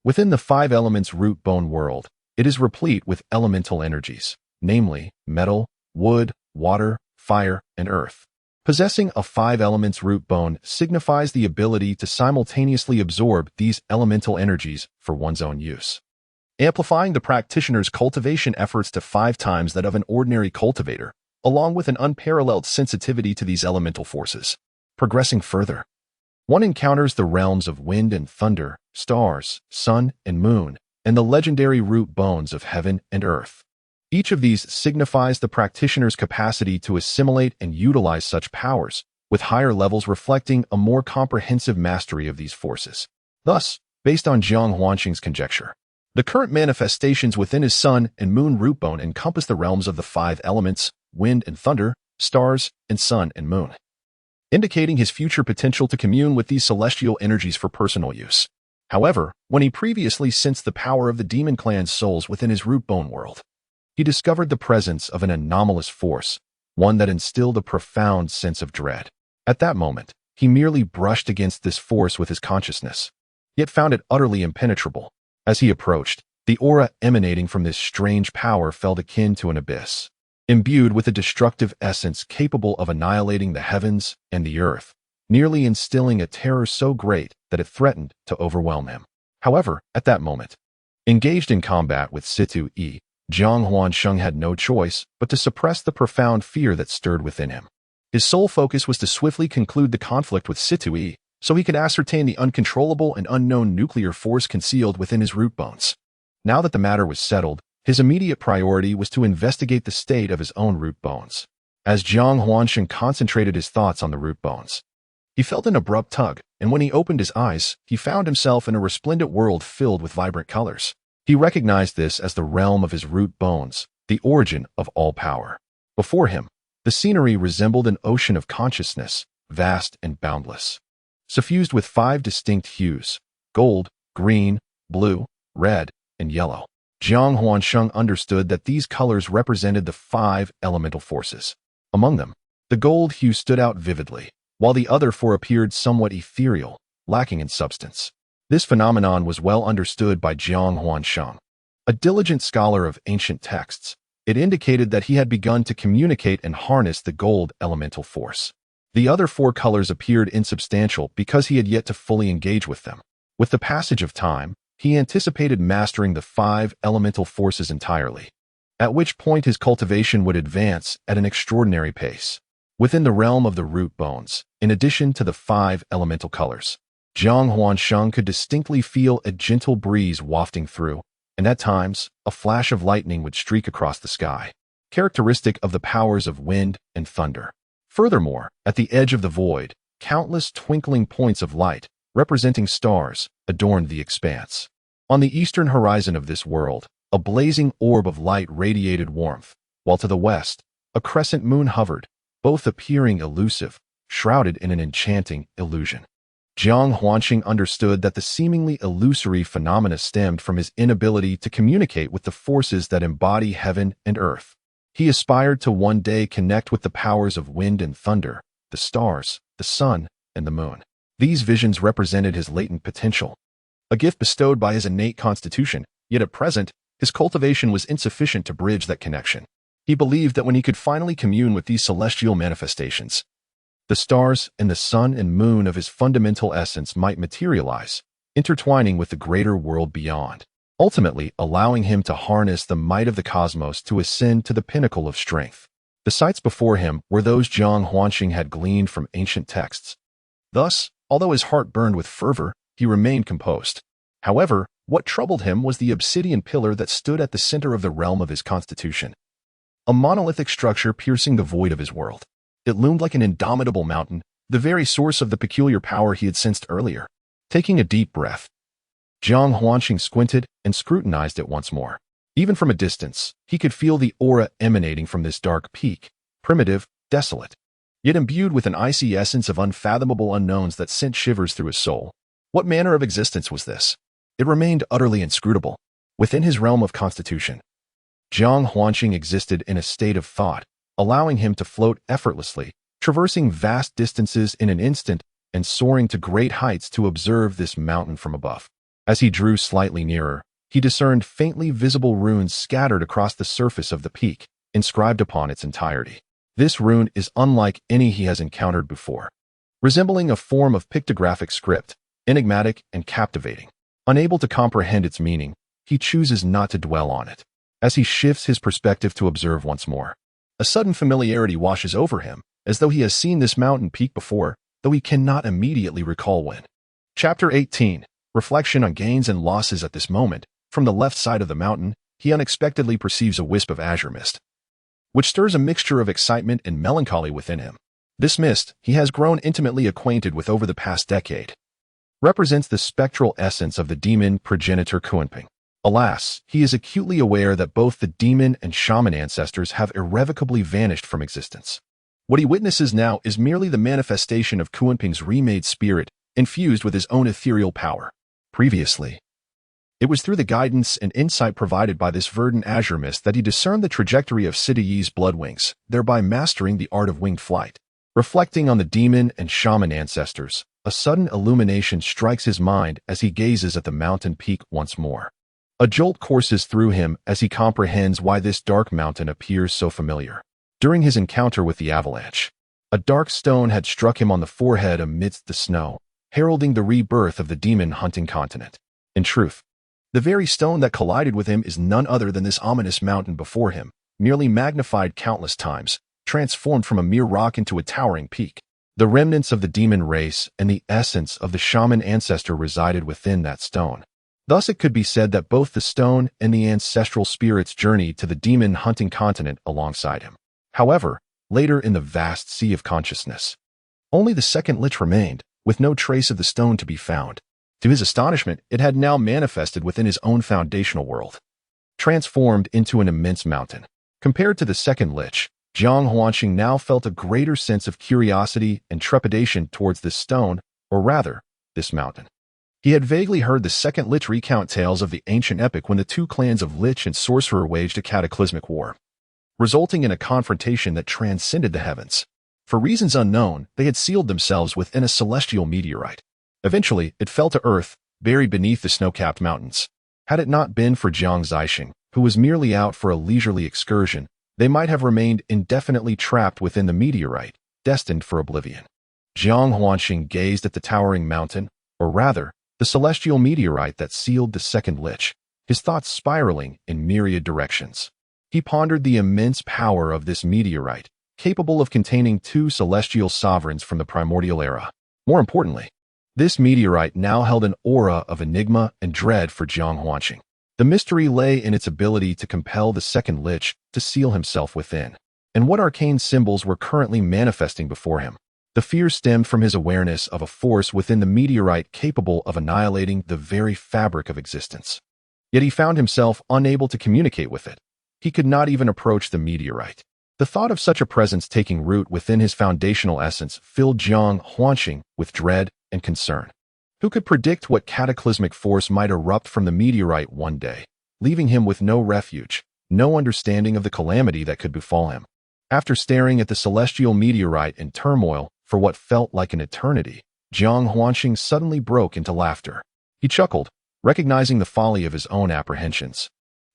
within the 5 elements root bone world, it is replete with elemental energies, namely metal, wood, water, fire, and earth. Possessing a 5 elements root bone signifies the ability to simultaneously absorb these elemental energies for one's own use, amplifying the practitioner's cultivation efforts to 5 times that of an ordinary cultivator, along with an unparalleled sensitivity to these elemental forces. Progressing further, one encounters the realms of wind and thunder, stars, sun and moon, and the legendary root bones of heaven and earth. Each of these signifies the practitioner's capacity to assimilate and utilize such powers, with higher levels reflecting a more comprehensive mastery of these forces. Thus, based on Jiang Huanxing's conjecture, the current manifestations within his sun and moon root bone encompass the realms of the 5 elements, wind and thunder, stars, and sun and moon, indicating his future potential to commune with these celestial energies for personal use. However, when he previously sensed the power of the demon clan's souls within his root bone world, he discovered the presence of an anomalous force, one that instilled a profound sense of dread. At that moment, he merely brushed against this force with his consciousness, yet found it utterly impenetrable. As he approached, the aura emanating from this strange power felt akin to an abyss, imbued with a destructive essence capable of annihilating the heavens and the earth, nearly instilling a terror so great that it threatened to overwhelm him. However, at that moment, engaged in combat with Situ Yi, Jiang Huanxing had no choice but to suppress the profound fear that stirred within him. His sole focus was to swiftly conclude the conflict with Situ Yi, so he could ascertain the uncontrollable and unknown nuclear force concealed within his root bones. Now that the matter was settled, his immediate priority was to investigate the state of his own root bones. As Jiang Huanxing concentrated his thoughts on the root bones, he felt an abrupt tug, and when he opened his eyes, he found himself in a resplendent world filled with vibrant colors. He recognized this as the realm of his root bones, the origin of all power. Before him, the scenery resembled an ocean of consciousness, vast and boundless, suffused with 5 distinct hues: gold, green, blue, red, and yellow. Jiang Huanxing understood that these colors represented the 5 elemental forces. Among them, the gold hue stood out vividly, while the other 4 appeared somewhat ethereal, lacking in substance. This phenomenon was well understood by Jiang Huansheng, a diligent scholar of ancient texts. It indicated that he had begun to communicate and harness the gold elemental force. The other four colors appeared insubstantial because he had yet to fully engage with them. With the passage of time, he anticipated mastering the 5 elemental forces entirely, at which point his cultivation would advance at an extraordinary pace. Within the realm of the root bones, in addition to the 5 elemental colors, Jiang Huansheng could distinctly feel a gentle breeze wafting through, and at times, a flash of lightning would streak across the sky, characteristic of the powers of wind and thunder. Furthermore, at the edge of the void, countless twinkling points of light, representing stars, adorned the expanse. On the eastern horizon of this world, a blazing orb of light radiated warmth, while to the west, a crescent moon hovered, both appearing elusive, shrouded in an enchanting illusion. Jiang Huansheng understood that the seemingly illusory phenomena stemmed from his inability to communicate with the forces that embody heaven and earth. He aspired to one day connect with the powers of wind and thunder, the stars, the sun, and the moon. These visions represented his latent potential, a gift bestowed by his innate constitution, yet at present, his cultivation was insufficient to bridge that connection. He believed that when he could finally commune with these celestial manifestations, the stars and the sun and moon of his fundamental essence might materialize, intertwining with the greater world beyond, ultimately allowing him to harness the might of the cosmos to ascend to the pinnacle of strength. The sights before him were those Jiang Huansheng had gleaned from ancient texts. Thus, although his heart burned with fervor, he remained composed. However, what troubled him was the obsidian pillar that stood at the center of the realm of his constitution, a monolithic structure piercing the void of his world. It loomed like an indomitable mountain, the very source of the peculiar power he had sensed earlier. Taking a deep breath, Jiang Huansheng squinted and scrutinized it once more. Even from a distance, he could feel the aura emanating from this dark peak, primitive, desolate, yet imbued with an icy essence of unfathomable unknowns that sent shivers through his soul. What manner of existence was this? It remained utterly inscrutable. Within his realm of constitution, Jiang Huansheng existed in a state of thought, allowing him to float effortlessly, traversing vast distances in an instant and soaring to great heights to observe this mountain from above. As he drew slightly nearer, he discerned faintly visible runes scattered across the surface of the peak, inscribed upon its entirety. This rune is unlike any he has encountered before, resembling a form of pictographic script, enigmatic and captivating. Unable to comprehend its meaning, he chooses not to dwell on it. As he shifts his perspective to observe once more, a sudden familiarity washes over him, as though he has seen this mountain peak before, though he cannot immediately recall when. Chapter 18. Reflection on gains and losses. At this moment, from the left side of the mountain, he unexpectedly perceives a wisp of azure mist, which stirs a mixture of excitement and melancholy within him. This mist, he has grown intimately acquainted with over the past decade, represents the spectral essence of the demon progenitor Kunping. Alas, he is acutely aware that both the demon and shaman ancestors have irrevocably vanished from existence. What he witnesses now is merely the manifestation of Kunping's remade spirit, infused with his own ethereal power. Previously, it was through the guidance and insight provided by this verdant azure mist that he discerned the trajectory of Sida Yi's blood wings, thereby mastering the art of winged flight. Reflecting on the demon and shaman ancestors, a sudden illumination strikes his mind as he gazes at the mountain peak once more. A jolt courses through him as he comprehends why this dark mountain appears so familiar. During his encounter with the avalanche, a dark stone had struck him on the forehead amidst the snow, heralding the rebirth of the demon-hunting continent. In truth, the very stone that collided with him is none other than this ominous mountain before him, merely magnified countless times, transformed from a mere rock into a towering peak. The remnants of the demon race and the essence of the shaman ancestor resided within that stone. Thus it could be said that both the stone and the ancestral spirits journeyed to the demon-hunting continent alongside him. However, later in the vast sea of consciousness, only the second lich remained, with no trace of the stone to be found. To his astonishment, it had now manifested within his own foundational world, transformed into an immense mountain. Compared to the second lich, Jiang Huansheng now felt a greater sense of curiosity and trepidation towards this stone, or rather, this mountain. He had vaguely heard the second lich recount tales of the ancient epic when the two clans of lich and sorcerer waged a cataclysmic war, resulting in a confrontation that transcended the heavens. For reasons unknown, they had sealed themselves within a celestial meteorite. Eventually, it fell to earth, buried beneath the snow-capped mountains. Had it not been for Jiang Zixing, who was merely out for a leisurely excursion, they might have remained indefinitely trapped within the meteorite, destined for oblivion. Jiang Huanxing gazed at the towering mountain, or rather, the celestial meteorite that sealed the second lich, his thoughts spiraling in myriad directions. He pondered the immense power of this meteorite, capable of containing two celestial sovereigns from the primordial era. More importantly, this meteorite now held an aura of enigma and dread for Jiang Huanxing. The mystery lay in its ability to compel the second lich to seal himself within, and what arcane symbols were currently manifesting before him. The fear stemmed from his awareness of a force within the meteorite capable of annihilating the very fabric of existence. Yet he found himself unable to communicate with it. He could not even approach the meteorite. The thought of such a presence taking root within his foundational essence filled Jiang Huanxing with dread and concern. Who could predict what cataclysmic force might erupt from the meteorite one day, leaving him with no refuge, no understanding of the calamity that could befall him? After staring at the celestial meteorite in turmoil for what felt like an eternity, Jiang Huanxing suddenly broke into laughter. He chuckled, recognizing the folly of his own apprehensions.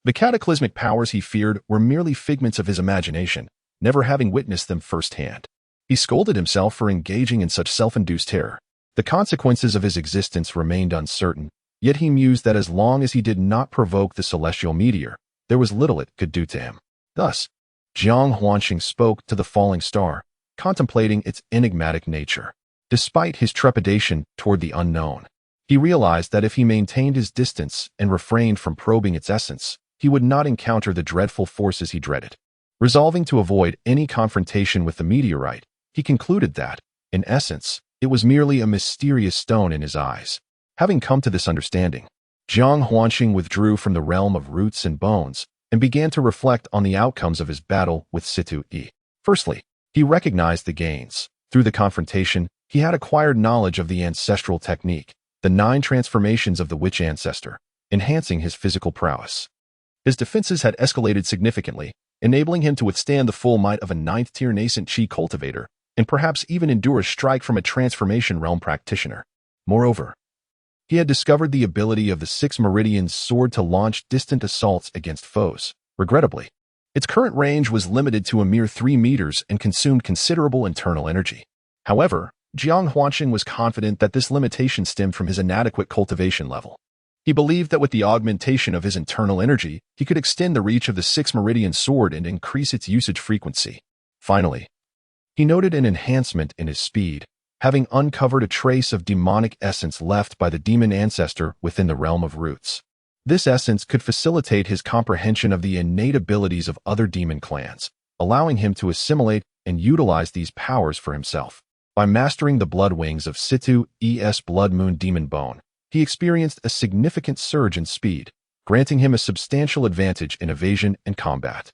The cataclysmic powers he feared were merely figments of his imagination, never having witnessed them firsthand. He scolded himself for engaging in such self-induced terror. The consequences of his existence remained uncertain, yet he mused that as long as he did not provoke the celestial meteor, there was little it could do to him. Thus, Jiang Huanxing spoke to the falling star, contemplating its enigmatic nature. Despite his trepidation toward the unknown, he realized that if he maintained his distance and refrained from probing its essence, he would not encounter the dreadful forces he dreaded. Resolving to avoid any confrontation with the meteorite, he concluded that, in essence, it was merely a mysterious stone in his eyes. Having come to this understanding, Jiang Huanxing withdrew from the realm of roots and bones and began to reflect on the outcomes of his battle with Situ Yi. Firstly, he recognized the gains. Through the confrontation, he had acquired knowledge of the ancestral technique, the 9 transformations of the witch ancestor, enhancing his physical prowess. His defenses had escalated significantly, enabling him to withstand the full might of a 9th-tier nascent chi cultivator, and perhaps even endure a strike from a transformation realm practitioner. Moreover, he had discovered the ability of the 6 Meridian's sword to launch distant assaults against foes. Regrettably, its current range was limited to a mere 3 meters and consumed considerable internal energy. However, Jiang Huanxing was confident that this limitation stemmed from his inadequate cultivation level. He believed that with the augmentation of his internal energy, he could extend the reach of the 6 Meridian sword and increase its usage frequency. Finally, he noted an enhancement in his speed, having uncovered a trace of demonic essence left by the demon ancestor within the realm of roots. This essence could facilitate his comprehension of the innate abilities of other demon clans, allowing him to assimilate and utilize these powers for himself. By mastering the blood wings of Situ Yi's Blood Moon Demon Bone, he experienced a significant surge in speed, granting him a substantial advantage in evasion and combat.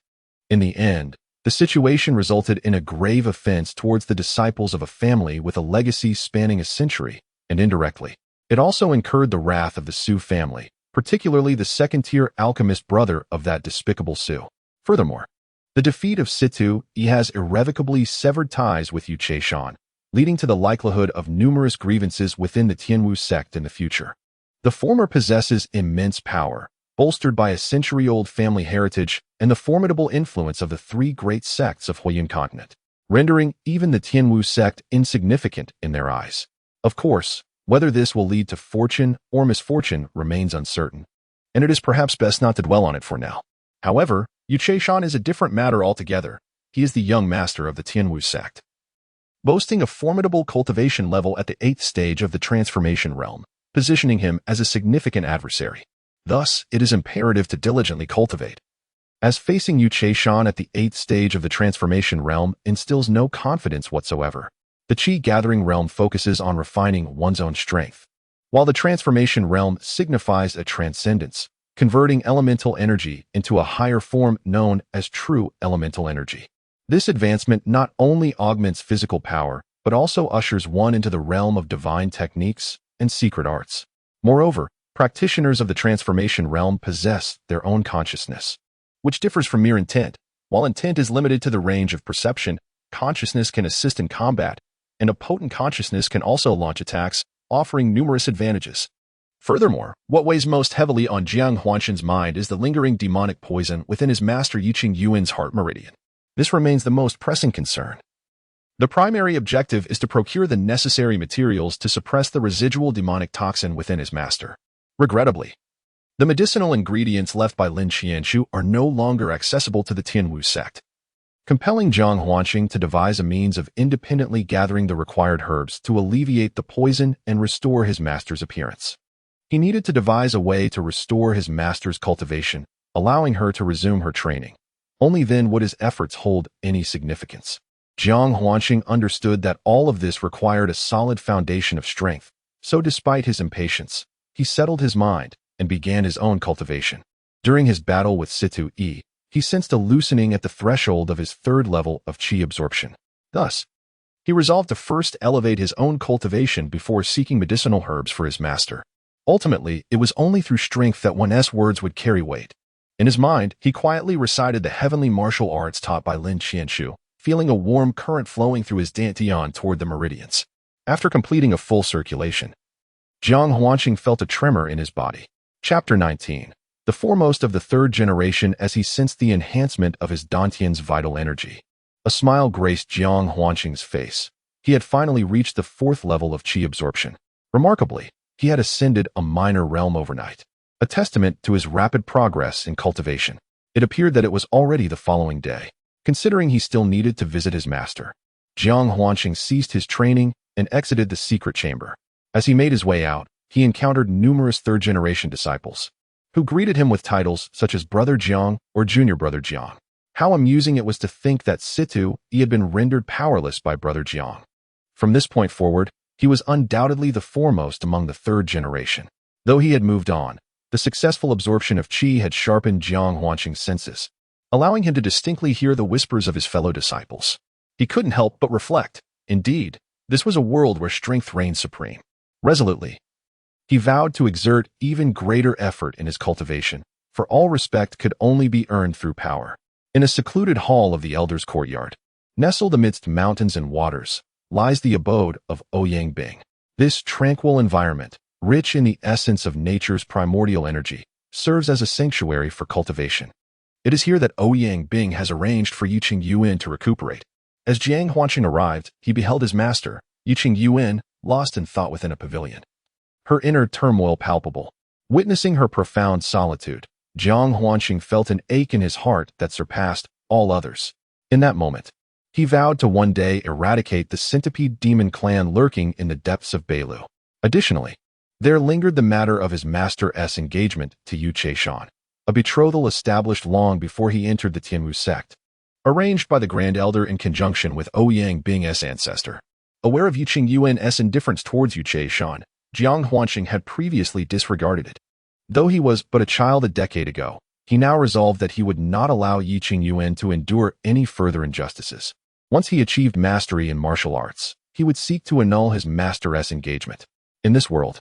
In the end, the situation resulted in a grave offense towards the disciples of a family with a legacy spanning a century, and indirectly, it also incurred the wrath of the Su family, particularly the second-tier alchemist brother of that despicable Su. Furthermore, the defeat of Situ Yi has irrevocably severed ties with Yu Shan, leading to the likelihood of numerous grievances within the Tianwu sect in the future. The former possesses immense power, bolstered by a century-old family heritage and the formidable influence of the 3 great sects of Huiyun continent, rendering even the Tianwu sect insignificant in their eyes. Of course, whether this will lead to fortune or misfortune remains uncertain, and it is perhaps best not to dwell on it for now. However, Yu Shan is a different matter altogether. He is the young master of the Tianwu sect, boasting a formidable cultivation level at the 8th stage of the transformation realm, positioning him as a significant adversary. Thus, it is imperative to diligently cultivate, as facing Yu Shan at the 8th stage of the transformation realm instills no confidence whatsoever. The Qi-gathering realm focuses on refining one's own strength, while the transformation realm signifies a transcendence, converting elemental energy into a higher form known as true elemental energy. This advancement not only augments physical power, but also ushers one into the realm of divine techniques and secret arts. Moreover, practitioners of the transformation realm possess their own consciousness, which differs from mere intent. While intent is limited to the range of perception, consciousness can assist in combat, and a potent consciousness can also launch attacks, offering numerous advantages. Furthermore, what weighs most heavily on Jiang Huanshan's mind is the lingering demonic poison within his master Yiqing Yuan's heart meridian. This remains the most pressing concern. The primary objective is to procure the necessary materials to suppress the residual demonic toxin within his master. Regrettably, the medicinal ingredients left by Lin Qianshu are no longer accessible to the Tianwu sect, compelling Jiang Huanshan to devise a means of independently gathering the required herbs to alleviate the poison and restore his master's appearance. He needed to devise a way to restore his master's cultivation, allowing her to resume her training. Only then would his efforts hold any significance. Jiang Huanshan understood that all of this required a solid foundation of strength, so despite his impatience, he settled his mind and began his own cultivation. During his battle with Situ Yi, he sensed a loosening at the threshold of his third level of qi absorption. Thus, he resolved to first elevate his own cultivation before seeking medicinal herbs for his master. Ultimately, it was only through strength that one's words would carry weight. In his mind, he quietly recited the heavenly martial arts taught by Lin Qianshu, feeling a warm current flowing through his dantian toward the meridians. After completing a full circulation, Jiang Huanshan felt a tremor in his body. Chapter 19. The foremost of the third generation as he sensed the enhancement of his dantian's vital energy. A smile graced Jiang Huanshan's face. He had finally reached the fourth level of qi absorption. Remarkably, he had ascended a minor realm overnight, a testament to his rapid progress in cultivation. It appeared that it was already the following day. Considering he still needed to visit his master, Jiang Huanshan ceased his training and exited the secret chamber. As he made his way out, he encountered numerous third-generation disciples, who greeted him with titles such as Brother Jiang or Junior Brother Jiang. How amusing it was to think that Situ Yi had been rendered powerless by Brother Jiang. From this point forward, he was undoubtedly the foremost among the third generation. Though he had moved on, the successful absorption of qi had sharpened Jiang Huanshan's senses, allowing him to distinctly hear the whispers of his fellow disciples. He couldn't help but reflect. Indeed, this was a world where strength reigned supreme. Resolutely, he vowed to exert even greater effort in his cultivation, for all respect could only be earned through power. In a secluded hall of the Elder's courtyard, nestled amidst mountains and waters, lies the abode of Ouyang Bing. This tranquil environment, rich in the essence of nature's primordial energy, serves as a sanctuary for cultivation. It is here that Ouyang Bing has arranged for Yiqing Yuan to recuperate. As Jiang Huanshan arrived, he beheld his master, Yiqing Yuan, lost in thought within a pavilion, her inner turmoil palpable. Witnessing her profound solitude, Jiang Huanshan felt an ache in his heart that surpassed all others. In that moment, he vowed to one day eradicate the centipede demon clan lurking in the depths of Beilu. Additionally, there lingered the matter of his master's engagement to Yu Cheishan, a betrothal established long before he entered the Tianwu sect, arranged by the Grand Elder in conjunction with Ouyang Bing's ancestor. Aware of Yiqing Yuan's indifference towards Yu Cheishan, Jiang Huanshan had previously disregarded it. Though he was but a child a decade ago, he now resolved that he would not allow Yiqing Yuan to endure any further injustices. Once he achieved mastery in martial arts, he would seek to annul his master's engagement. In this world,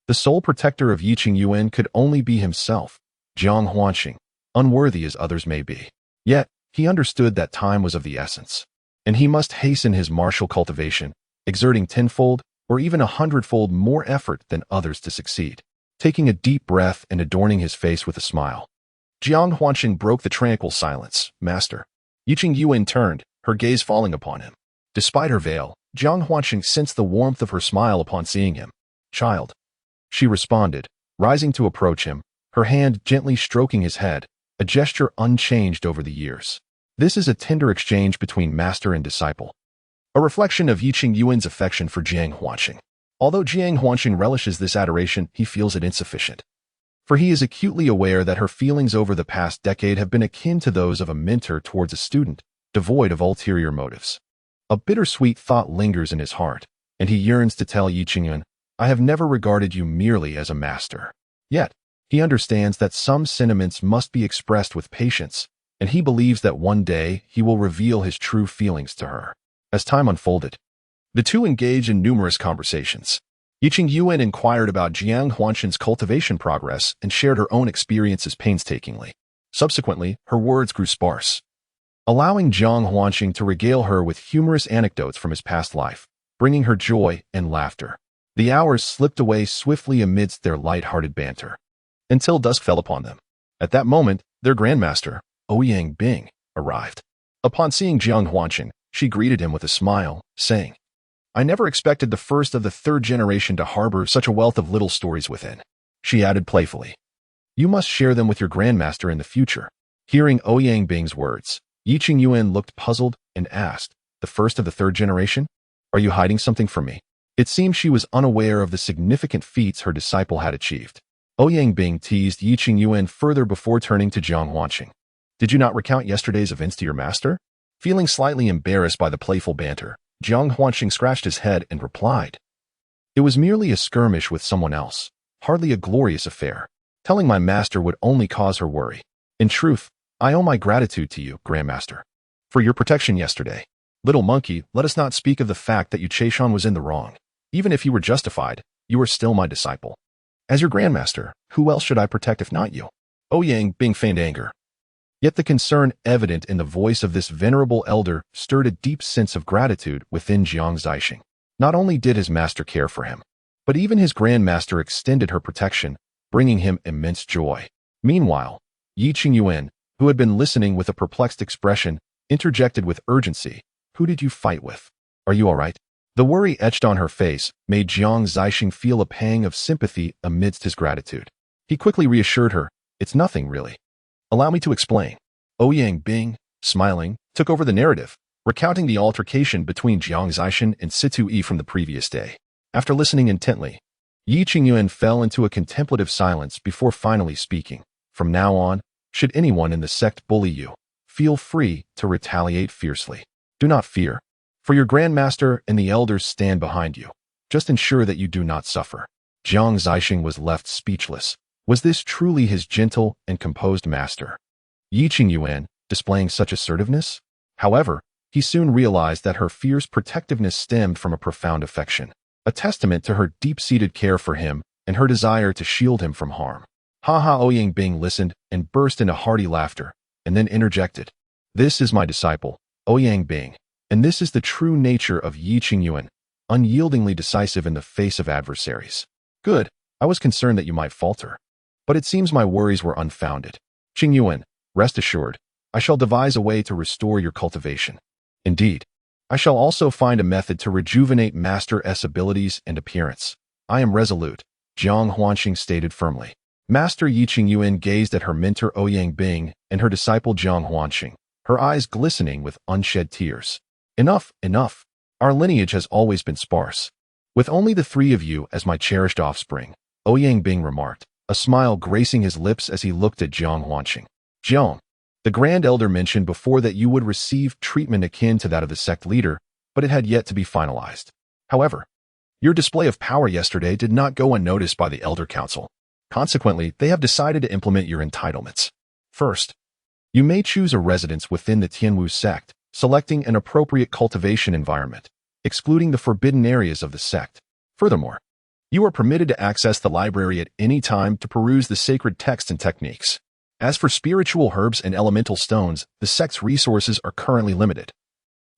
the sole protector of Yiqing Yuan could only be himself, Jiang Huanshan, unworthy as others may be. Yet, he understood that time was of the essence, and he must hasten his martial cultivation, exerting tenfold or even 100-fold more effort than others to succeed. Taking a deep breath and adorning his face with a smile, Jiang Huanshan broke the tranquil silence. Master. Yiqing Yuan turned, her gaze falling upon him. Despite her veil, Jiang Huanshan sensed the warmth of her smile upon seeing him. Child, she responded, rising to approach him, her hand gently stroking his head, a gesture unchanged over the years. This is a tender exchange between master and disciple, a reflection of Yiqing Yuan's affection for Jiang Huanshan. Although Jiang Huanshan relishes this adoration, he feels it insufficient, for he is acutely aware that her feelings over the past decade have been akin to those of a mentor towards a student, devoid of ulterior motives. A bittersweet thought lingers in his heart, and he yearns to tell Yiqing Yuan, I have never regarded you merely as a master. Yet, he understands that some sentiments must be expressed with patience, and he believes that one day he will reveal his true feelings to her. As time unfolded, the two engaged in numerous conversations. Yiqing Yuan inquired about Jiang Huanshan's cultivation progress and shared her own experiences painstakingly. Subsequently, her words grew sparse, allowing Jiang Huanshan to regale her with humorous anecdotes from his past life, bringing her joy and laughter. The hours slipped away swiftly amidst their light-hearted banter, until dusk fell upon them. At that moment, their grandmaster, Ouyang Bing, arrived. Upon seeing Jiang Huanqing, she greeted him with a smile, saying, "I never expected the first of the third generation to harbor such a wealth of little stories within." She added playfully, "You must share them with your grandmaster in the future." Hearing Ouyang Bing's words, Yiqing Yuan looked puzzled and asked, "The first of the third generation? Are you hiding something from me?" It seemed she was unaware of the significant feats her disciple had achieved. Ouyang Bing teased Yiqing Yuan further before turning to Jiang Huanqing. "Did you not recount yesterday's events to your master?" Feeling slightly embarrassed by the playful banter, Jiang Huanqing scratched his head and replied, "It was merely a skirmish with someone else, hardly a glorious affair. Telling my master would only cause her worry. In truth, I owe my gratitude to you, Grandmaster, for your protection yesterday. Little monkey, let us not speak of the fact that Yu Chaishan was in the wrong. Even if you were justified, you are still my disciple. As your Grandmaster, who else should I protect if not you?" Ouyang Bing feigned anger. Yet the concern evident in the voice of this venerable elder stirred a deep sense of gratitude within Jiang Zixing. Not only did his master care for him, but even his grandmaster extended her protection, bringing him immense joy. Meanwhile, Yiqing Yuan, who had been listening with a perplexed expression, interjected with urgency, "Who did you fight with? Are you all right?" The worry etched on her face made Jiang Zixing feel a pang of sympathy amidst his gratitude. He quickly reassured her, "It's nothing, really. Allow me to explain." Ouyang Bing, smiling, took over the narrative, recounting the altercation between Jiang Zixing and Situ Yi from the previous day. After listening intently, Yiqing Yuan fell into a contemplative silence before finally speaking. "From now on, should anyone in the sect bully you, feel free to retaliate fiercely. Do not fear, for your grandmaster and the elders stand behind you. Just ensure that you do not suffer." Jiang Zixing was left speechless. Was this truly his gentle and composed master? Yiqing Yuan displaying such assertiveness? However, he soon realized that her fierce protectiveness stemmed from a profound affection, a testament to her deep-seated care for him and her desire to shield him from harm. Ouyang Bing listened and burst into hearty laughter, and then interjected, "This is my disciple, Ouyang Bing, and this is the true nature of Yiqing Yuan, unyieldingly decisive in the face of adversaries." "Good, I was concerned that you might falter, but it seems my worries were unfounded. Qing Yuan, rest assured, I shall devise a way to restore your cultivation. Indeed, I shall also find a method to rejuvenate Master S abilities and appearance. I am resolute," Jiang Huanqing stated firmly. Master Yiqing Yuan gazed at her mentor Ouyang Bing and her disciple Jiang Huanqing, her eyes glistening with unshed tears. "Enough, enough. Our lineage has always been sparse. With only the three of you as my cherished offspring," Ouyang Bing remarked, a smile gracing his lips as he looked at Jiang Huanqing. "Jiang, the Grand Elder mentioned before that you would receive treatment akin to that of the sect leader, but it had yet to be finalized. However, your display of power yesterday did not go unnoticed by the Elder Council. Consequently, they have decided to implement your entitlements. First, you may choose a residence within the Tianwu sect, selecting an appropriate cultivation environment, excluding the forbidden areas of the sect. Furthermore, you are permitted to access the library at any time to peruse the sacred texts and techniques. As for spiritual herbs and elemental stones, the sect's resources are currently limited.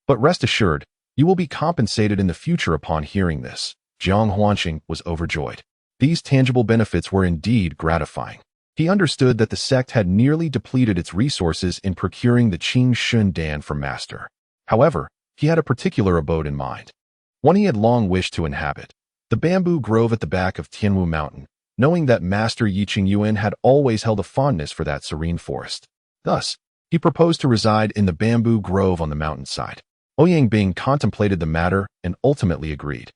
But rest assured, you will be compensated in the future upon hearing this." Jiang Huanqing was overjoyed. These tangible benefits were indeed gratifying. He understood that the sect had nearly depleted its resources in procuring the Qing Shun Dan from Master. However, he had a particular abode in mind, one he had long wished to inhabit: the bamboo grove at the back of Tianwu Mountain, knowing that Master Yiqing Yuan had always held a fondness for that serene forest. Thus, he proposed to reside in the bamboo grove on the mountainside. Ouyang Bing contemplated the matter and ultimately agreed,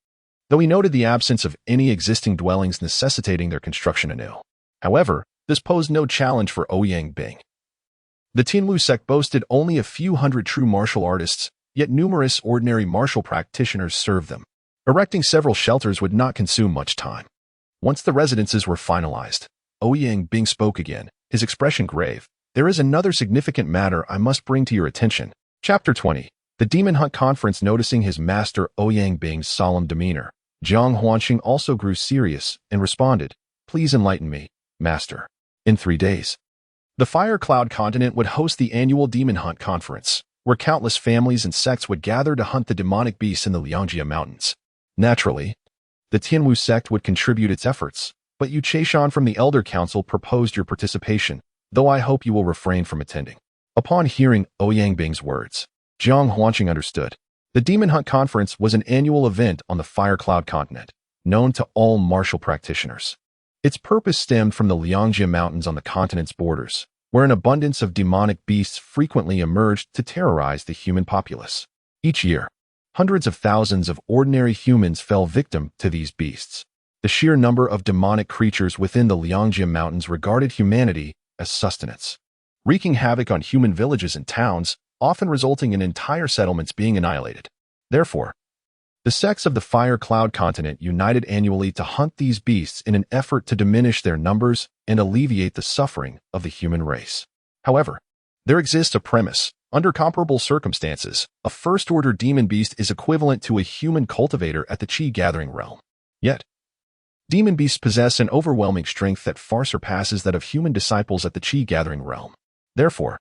though he noted the absence of any existing dwellings necessitating their construction anew. However, this posed no challenge for Ouyang Bing. The Tianwu sect boasted only a few hundred true martial artists, yet numerous ordinary martial practitioners served them. Erecting several shelters would not consume much time. Once the residences were finalized, Ouyang Bing spoke again, his expression grave. "There is another significant matter I must bring to your attention." Chapter 20. The Demon Hunt Conference. Noticing his master Ouyang Bing's solemn demeanor, Jiang Huanqing also grew serious and responded, "Please enlighten me, Master." In 3 days, the Fire Cloud continent would host the annual Demon Hunt Conference, where countless families and sects would gather to hunt the demonic beasts in the Liangjia Mountains. Naturally, The Tianwu sect would contribute its efforts, but Yu Chaishan from the Elder Council proposed your participation, though I hope you will refrain from attending. Upon hearing Ouyang Bing's words, Jiang Huanqing understood. The Demon Hunt Conference was an annual event on the Fire Cloud continent, known to all martial practitioners. Its purpose stemmed from the Liangjia Mountains on the continent's borders, where an abundance of demonic beasts frequently emerged to terrorize the human populace. Each year, hundreds of thousands of ordinary humans fell victim to these beasts. The sheer number of demonic creatures within the Liangjia Mountains regarded humanity as sustenance, wreaking havoc on human villages and towns, often resulting in entire settlements being annihilated. Therefore, the sects of the Fire Cloud continent united annually to hunt these beasts in an effort to diminish their numbers and alleviate the suffering of the human race. However, there exists a premise. Under comparable circumstances, a first-order demon beast is equivalent to a human cultivator at the Qi gathering realm. Yet, demon beasts possess an overwhelming strength that far surpasses that of human disciples at the Qi gathering realm. Therefore,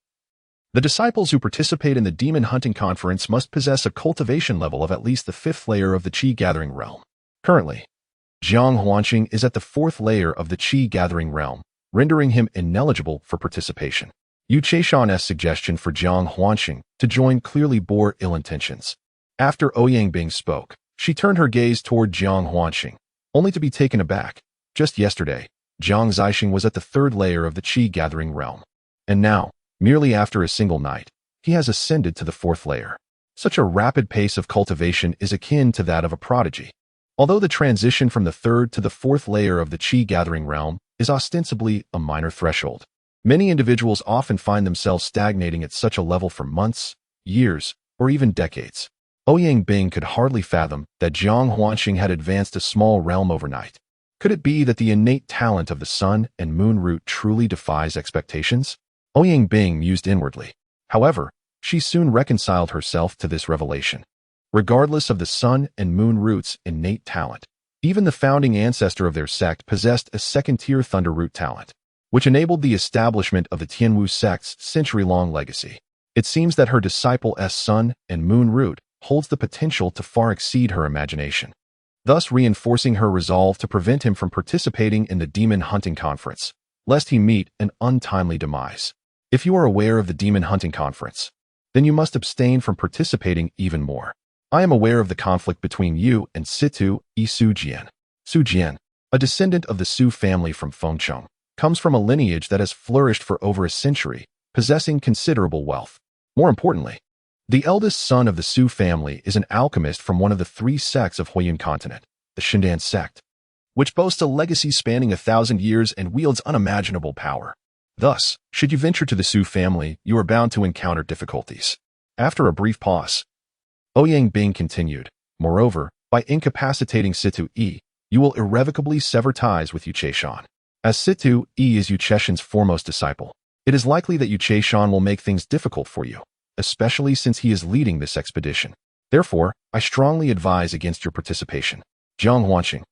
the disciples who participate in the Demon Hunting Conference must possess a cultivation level of at least the 5th layer of the Qi gathering realm. Currently, Jiang Huanqing is at the 4th layer of the Qi gathering realm, rendering him ineligible for participation. Yu Chaishan's suggestion for Jiang Huanqing to join clearly bore ill intentions. After Ouyang Bing spoke, she turned her gaze toward Jiang Huanqing, only to be taken aback. Just yesterday, Jiang Zixing was at the 3rd layer of the Qi gathering realm. And now, merely after a single night, he has ascended to the 4th layer. Such a rapid pace of cultivation is akin to that of a prodigy. Although the transition from the 3rd to the 4th layer of the Qi gathering realm is ostensibly a minor threshold, many individuals often find themselves stagnating at such a level for months, years, or even decades. Ouyang Bing could hardly fathom that Jiang Huanqing had advanced a small realm overnight. Could it be that the innate talent of the sun and moon root truly defies expectations? Ouyang Bing mused inwardly. However, she soon reconciled herself to this revelation. Regardless of the sun and moon root's innate talent, even the founding ancestor of their sect possessed a second-tier thunder root talent, which enabled the establishment of the Tianwu sect's century-long legacy. It seems that her disciple's sun and moon root holds the potential to far exceed her imagination, thus reinforcing her resolve to prevent him from participating in the Demon Hunting Conference, lest he meet an untimely demise. If you are aware of the Demon Hunting Conference, then you must abstain from participating even more. I am aware of the conflict between you and Situ E Su Jian. Su Jian, a descendant of the Su family from Fengcheng, comes from a lineage that has flourished for over a century, possessing considerable wealth. More importantly, the eldest son of the Su family is an alchemist from one of the 3 sects of Huiyun continent, the Shindan sect, which boasts a legacy spanning 1,000 years and wields unimaginable power. Thus, should you venture to the Su family, you are bound to encounter difficulties. After a brief pause, Ouyang Bing continued, moreover, by incapacitating Situ E, you will irrevocably sever ties with Yu Chaishan. As Situ E is Yu Chaishan's foremost disciple, it is likely that Yu Chaishan will make things difficult for you, especially since he is leading this expedition. Therefore, I strongly advise against your participation. Jiang Huanqing,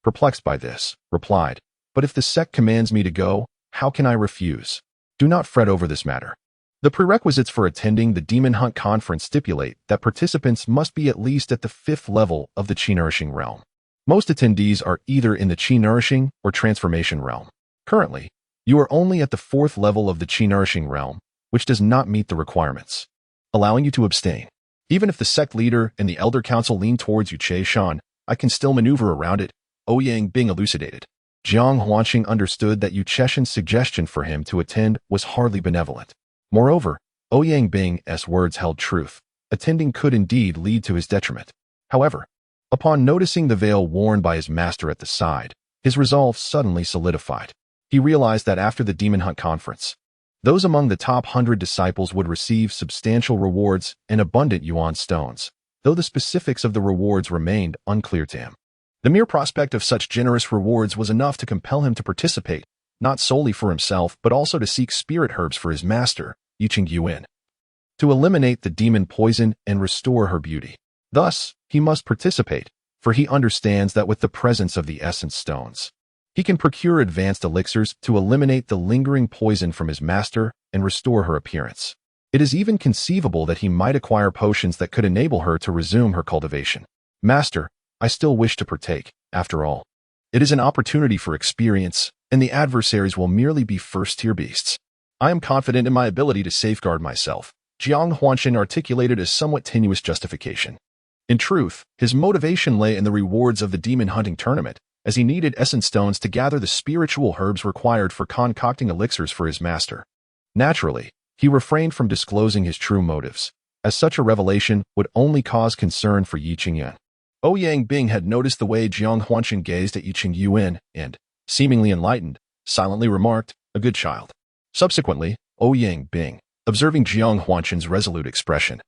perplexed by this, replied, but if the sect commands me to go, how can I refuse? Do not fret over this matter. The prerequisites for attending the Demon Hunt Conference stipulate that participants must be at least at the 5th level of the Qi Nourishing realm. Most attendees are either in the Qi Nourishing or Transformation realm. Currently, you are only at the 4th level of the Qi Nourishing realm, which does not meet the requirements, allowing you to abstain. Even if the sect leader and the Elder Council lean towards Yu Chaishan, I can still maneuver around it, Ouyang Bing elucidated. Jiang Huanqing understood that Yu Chaishan's suggestion for him to attend was hardly benevolent. Moreover, Ouyang Bing's words held truth. Attending could indeed lead to his detriment. However, upon noticing the veil worn by his master at the side, his resolve suddenly solidified. He realized that after the Demon Hunt Conference, those among the top 100 disciples would receive substantial rewards and abundant yuan stones, though the specifics of the rewards remained unclear to him. The mere prospect of such generous rewards was enough to compel him to participate, not solely for himself but also to seek spirit herbs for his master, Yiqing Yuan, to eliminate the demon poison and restore her beauty. Thus, he must participate, for he understands that with the presence of the essence stones, he can procure advanced elixirs to eliminate the lingering poison from his master and restore her appearance. It is even conceivable that he might acquire potions that could enable her to resume her cultivation. Master, I still wish to partake, after all. It is an opportunity for experience, and the adversaries will merely be first-tier beasts. I am confident in my ability to safeguard myself, Jiang Huanshan articulated a somewhat tenuous justification. In truth, his motivation lay in the rewards of the demon hunting tournament, as he needed essence stones to gather the spiritual herbs required for concocting elixirs for his master. Naturally, he refrained from disclosing his true motives, as such a revelation would only cause concern for Yi Qingyuan. Ouyang Bing had noticed the way Jiang Huanshan gazed at Yi Qingyuan and, seemingly enlightened, silently remarked, "A good child." Subsequently, Ouyang Bing, observing Jiang Huanshan's resolute expression,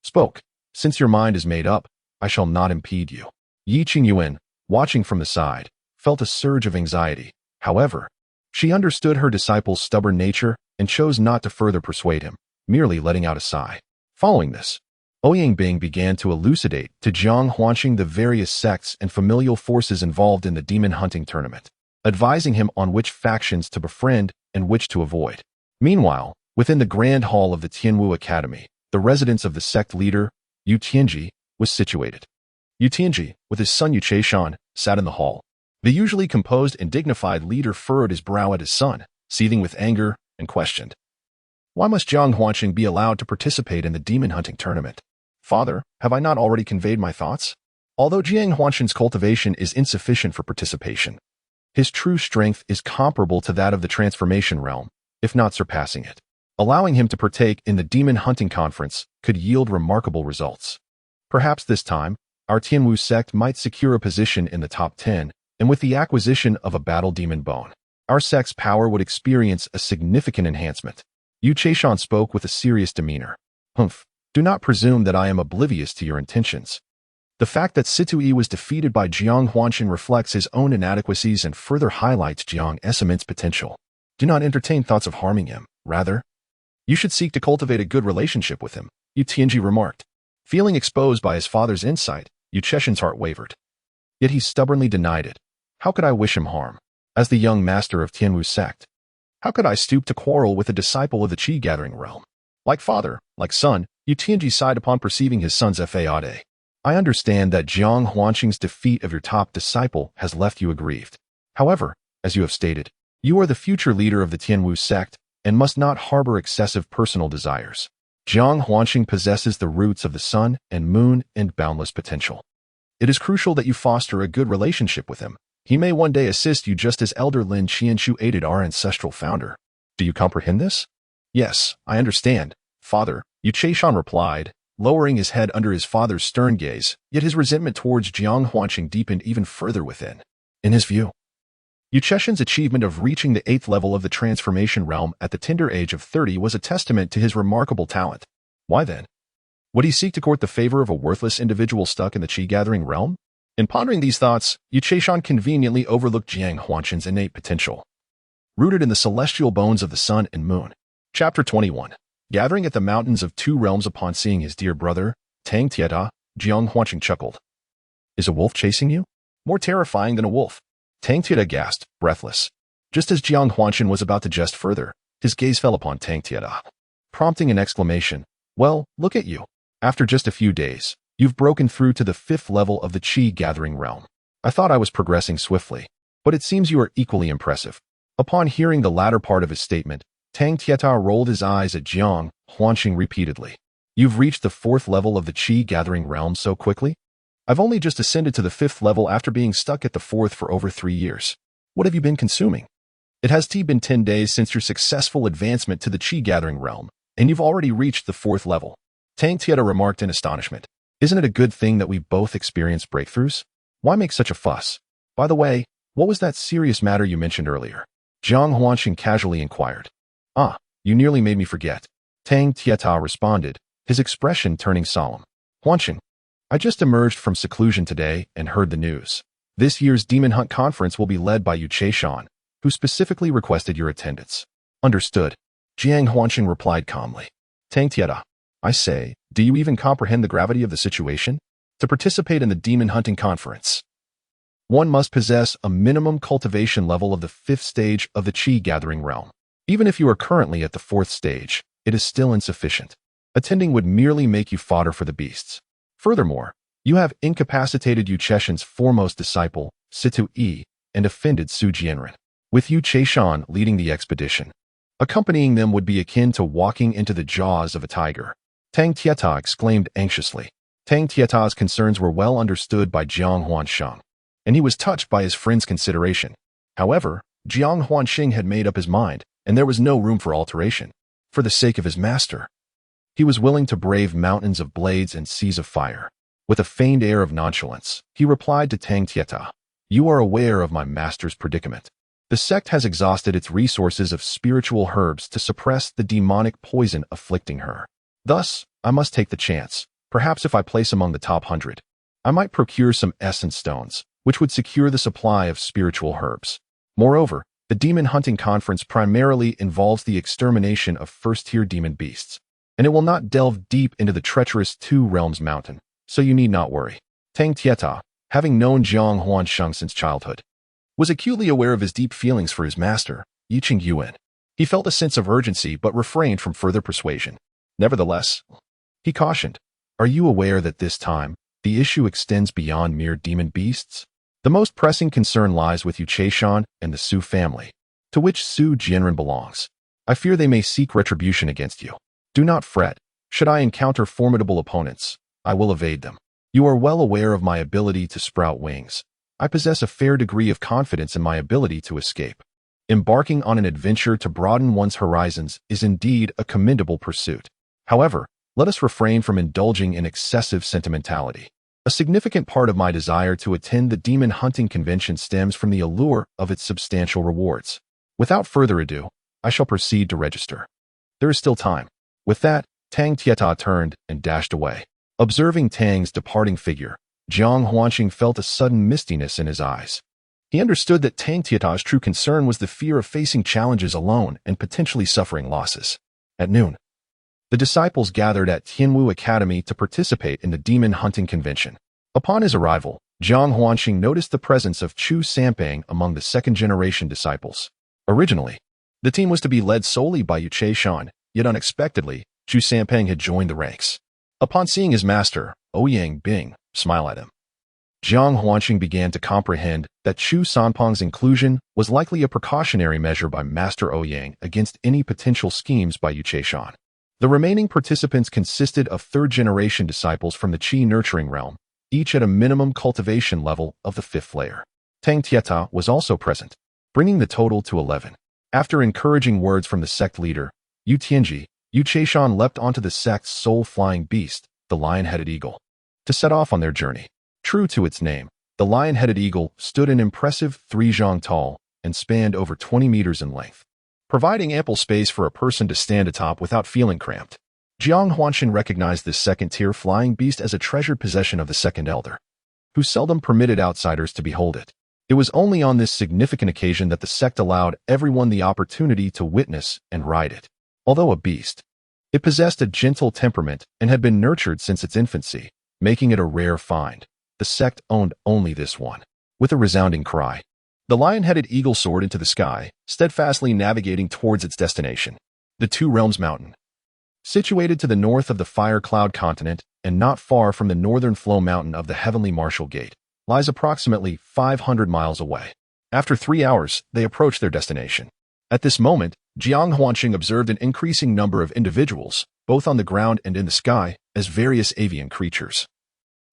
spoke, "Since your mind is made up, I shall not impede you." Yi Qingyuan, watching from the side, felt a surge of anxiety. However, she understood her disciple's stubborn nature and chose not to further persuade him, merely letting out a sigh. Following this, Ouyang Bing began to elucidate to Jiang Huanshan the various sects and familial forces involved in the demon hunting tournament, advising him on which factions to befriend and which to avoid. Meanwhile, within the grand hall of the Tianwu Academy, the residence of the sect leader, Yu Tianji, was situated. Yu Tianji, with his son Yu Chaishan, sat in the hall. The usually composed and dignified leader furrowed his brow at his son, seething with anger, and questioned, "Why must Jiang Huanshan be allowed to participate in the demon hunting tournament? Father, have I not already conveyed my thoughts?" Although Jiang Huanshan's cultivation is insufficient for participation, his true strength is comparable to that of the transformation realm, if not surpassing it. Allowing him to partake in the demon hunting conference could yield remarkable results. Perhaps this time, our Tianwu sect might secure a position in the top 10, and with the acquisition of a battle demon bone, our sect's power would experience a significant enhancement. Yu Chaishan spoke with a serious demeanor. "Humph, do not presume that I am oblivious to your intentions. The fact that Situi was defeated by Jiang Huanshan reflects his own inadequacies and further highlights Jiang's immense potential. Do not entertain thoughts of harming him. Rather, you should seek to cultivate a good relationship with him," Yu Tianji remarked. Feeling exposed by his father's insight, Yu Cheshan's heart wavered. Yet he stubbornly denied it. How could I wish him harm? As the young master of Tianwu sect, how could I stoop to quarrel with a disciple of the Qi-gathering realm? Like father, like son, Yu Tianji sighed upon perceiving his son's fade. I understand that Jiang Huanshan's defeat of your top disciple has left you aggrieved. However, as you have stated, you are the future leader of the Tianwu sect and must not harbor excessive personal desires. Jiang Huanshan possesses the roots of the sun and moon and boundless potential. It is crucial that you foster a good relationship with him. He may one day assist you just as Elder Lin Qianshu aided our ancestral founder. Do you comprehend this? Yes, I understand, father, Yu Chaishan replied, lowering his head under his father's stern gaze, yet his resentment towards Jiang Huanshan deepened even further within. In his view, Yu Cheshan's achievement of reaching the 8th level of the transformation realm at the tender age of 30 was a testament to his remarkable talent. Why then? Would he seek to court the favor of a worthless individual stuck in the Qi-gathering realm? In pondering these thoughts, Yu Chaishan conveniently overlooked Jiang Huanshan's innate potential, rooted in the celestial bones of the sun and moon. Chapter 21. Gathering at the mountains of two realms upon seeing his dear brother, Tang Tieta, Jiang Huanshan chuckled. Is a wolf chasing you? More terrifying than a wolf. Tang Tieta gasped, breathless. Just as Jiang Huanshan was about to jest further, his gaze fell upon Tang Tieta, prompting an exclamation. Well, look at you. After just a few days, you've broken through to the 5th level of the Qi-gathering realm. I thought I was progressing swiftly, but it seems you are equally impressive. Upon hearing the latter part of his statement, Tang Tieta rolled his eyes at Jiang Huanshan repeatedly. You've reached the 4th level of the Qi-gathering realm so quickly? I've only just ascended to the 5th level after being stuck at the 4th for over 3 years. What have you been consuming? It has been 10 days since your successful advancement to the Qi-gathering realm, and you've already reached the 4th level. Tang Tieta remarked in astonishment. Isn't it a good thing that we both experienced breakthroughs? Why make such a fuss? By the way, what was that serious matter you mentioned earlier? Jiang Huanshan casually inquired. Ah, you nearly made me forget. Tang Tieta responded, his expression turning solemn. Huanshan, I just emerged from seclusion today and heard the news. This year's Demon Hunt Conference will be led by Yu Chaishan, who specifically requested your attendance. Understood. Jiang Huanshan replied calmly. Tang Tieta, I say, do you even comprehend the gravity of the situation? To participate in the Demon Hunting Conference, one must possess a minimum cultivation level of the 5th stage of the Qi-gathering realm. Even if you are currently at the 4th stage, it is still insufficient. Attending would merely make you fodder for the beasts. Furthermore, you have incapacitated Yu Cheshan's foremost disciple, Situ Yi, and offended Su Jianren, with Yu Cheishan leading the expedition. Accompanying them would be akin to walking into the jaws of a tiger. Tang Tieta exclaimed anxiously. Tang Tieta's concerns were well understood by Jiang Huansheng, and he was touched by his friend's consideration. However, Jiang Huansheng had made up his mind, and there was no room for alteration. For the sake of his master, he was willing to brave mountains of blades and seas of fire. With a feigned air of nonchalance, he replied to Tang Tieta, "You are aware of my master's predicament. The sect has exhausted its resources of spiritual herbs to suppress the demonic poison afflicting her. Thus, I must take the chance. Perhaps if I place among the top 100, I might procure some essence stones, which would secure the supply of spiritual herbs. Moreover, the demon hunting conference primarily involves the extermination of first-tier demon beasts, and it will not delve deep into the treacherous Two Realms mountain, so you need not worry." Tang Tieta, having known Jiang Huansheng since childhood, was acutely aware of his deep feelings for his master, Yiqing Yuan. He felt a sense of urgency but refrained from further persuasion. Nevertheless, he cautioned, "Are you aware that this time, the issue extends beyond mere demon beasts? The most pressing concern lies with Yu Cheishan and the Su family, to which Su Jianren belongs. I fear they may seek retribution against you. Do not fret. Should I encounter formidable opponents, I will evade them. You are well aware of my ability to sprout wings. I possess a fair degree of confidence in my ability to escape. Embarking on an adventure to broaden one's horizons is indeed a commendable pursuit. However, let us refrain from indulging in excessive sentimentality. A significant part of my desire to attend the demon hunting convention stems from the allure of its substantial rewards. Without further ado, I shall proceed to register. There is still time." With that, Tang Tieta turned and dashed away. Observing Tang's departing figure, Jiang Huanqing felt a sudden mistiness in his eyes. He understood that Tang Tieta's true concern was the fear of facing challenges alone and potentially suffering losses. At noon, the disciples gathered at Tianwu Academy to participate in the demon hunting convention. Upon his arrival, Jiang Huanqing noticed the presence of Chu Sampang among the second-generation disciples. Originally, the team was to be led solely by Yu Cheishan, yet unexpectedly, Chu Sampang had joined the ranks. Upon seeing his master, Ouyang Bing, smile at him, Jiang Huanqing began to comprehend that Chu Sanpang's inclusion was likely a precautionary measure by Master Ouyang against any potential schemes by Yu Cheishan. The remaining participants consisted of third-generation disciples from the Qi nurturing realm, each at a minimum cultivation level of the 5th layer. Tang Tieta was also present, bringing the total to 11. After encouraging words from the sect leader, Yu Tianji, Yu Cheishan leapt onto the sect's sole flying beast, the lion-headed eagle, to set off on their journey. True to its name, the lion-headed eagle stood an impressive 3 zhang tall and spanned over 20 meters in length, providing ample space for a person to stand atop without feeling cramped. Jiang Huanqing recognized this second-tier flying beast as a treasured possession of the second elder, who seldom permitted outsiders to behold it. It was only on this significant occasion that the sect allowed everyone the opportunity to witness and ride it. Although a beast, it possessed a gentle temperament and had been nurtured since its infancy, making it a rare find. The sect owned only this one. With a resounding cry, the lion-headed eagle soared into the sky, steadfastly navigating towards its destination, the Two Realms Mountain. Situated to the north of the Fire Cloud continent and not far from the northern flow mountain of the Heavenly Martial Gate, lies approximately 500 miles away. After 3 hours, they approached their destination. At this moment, Jiang Huanqing observed an increasing number of individuals, both on the ground and in the sky, as various avian creatures,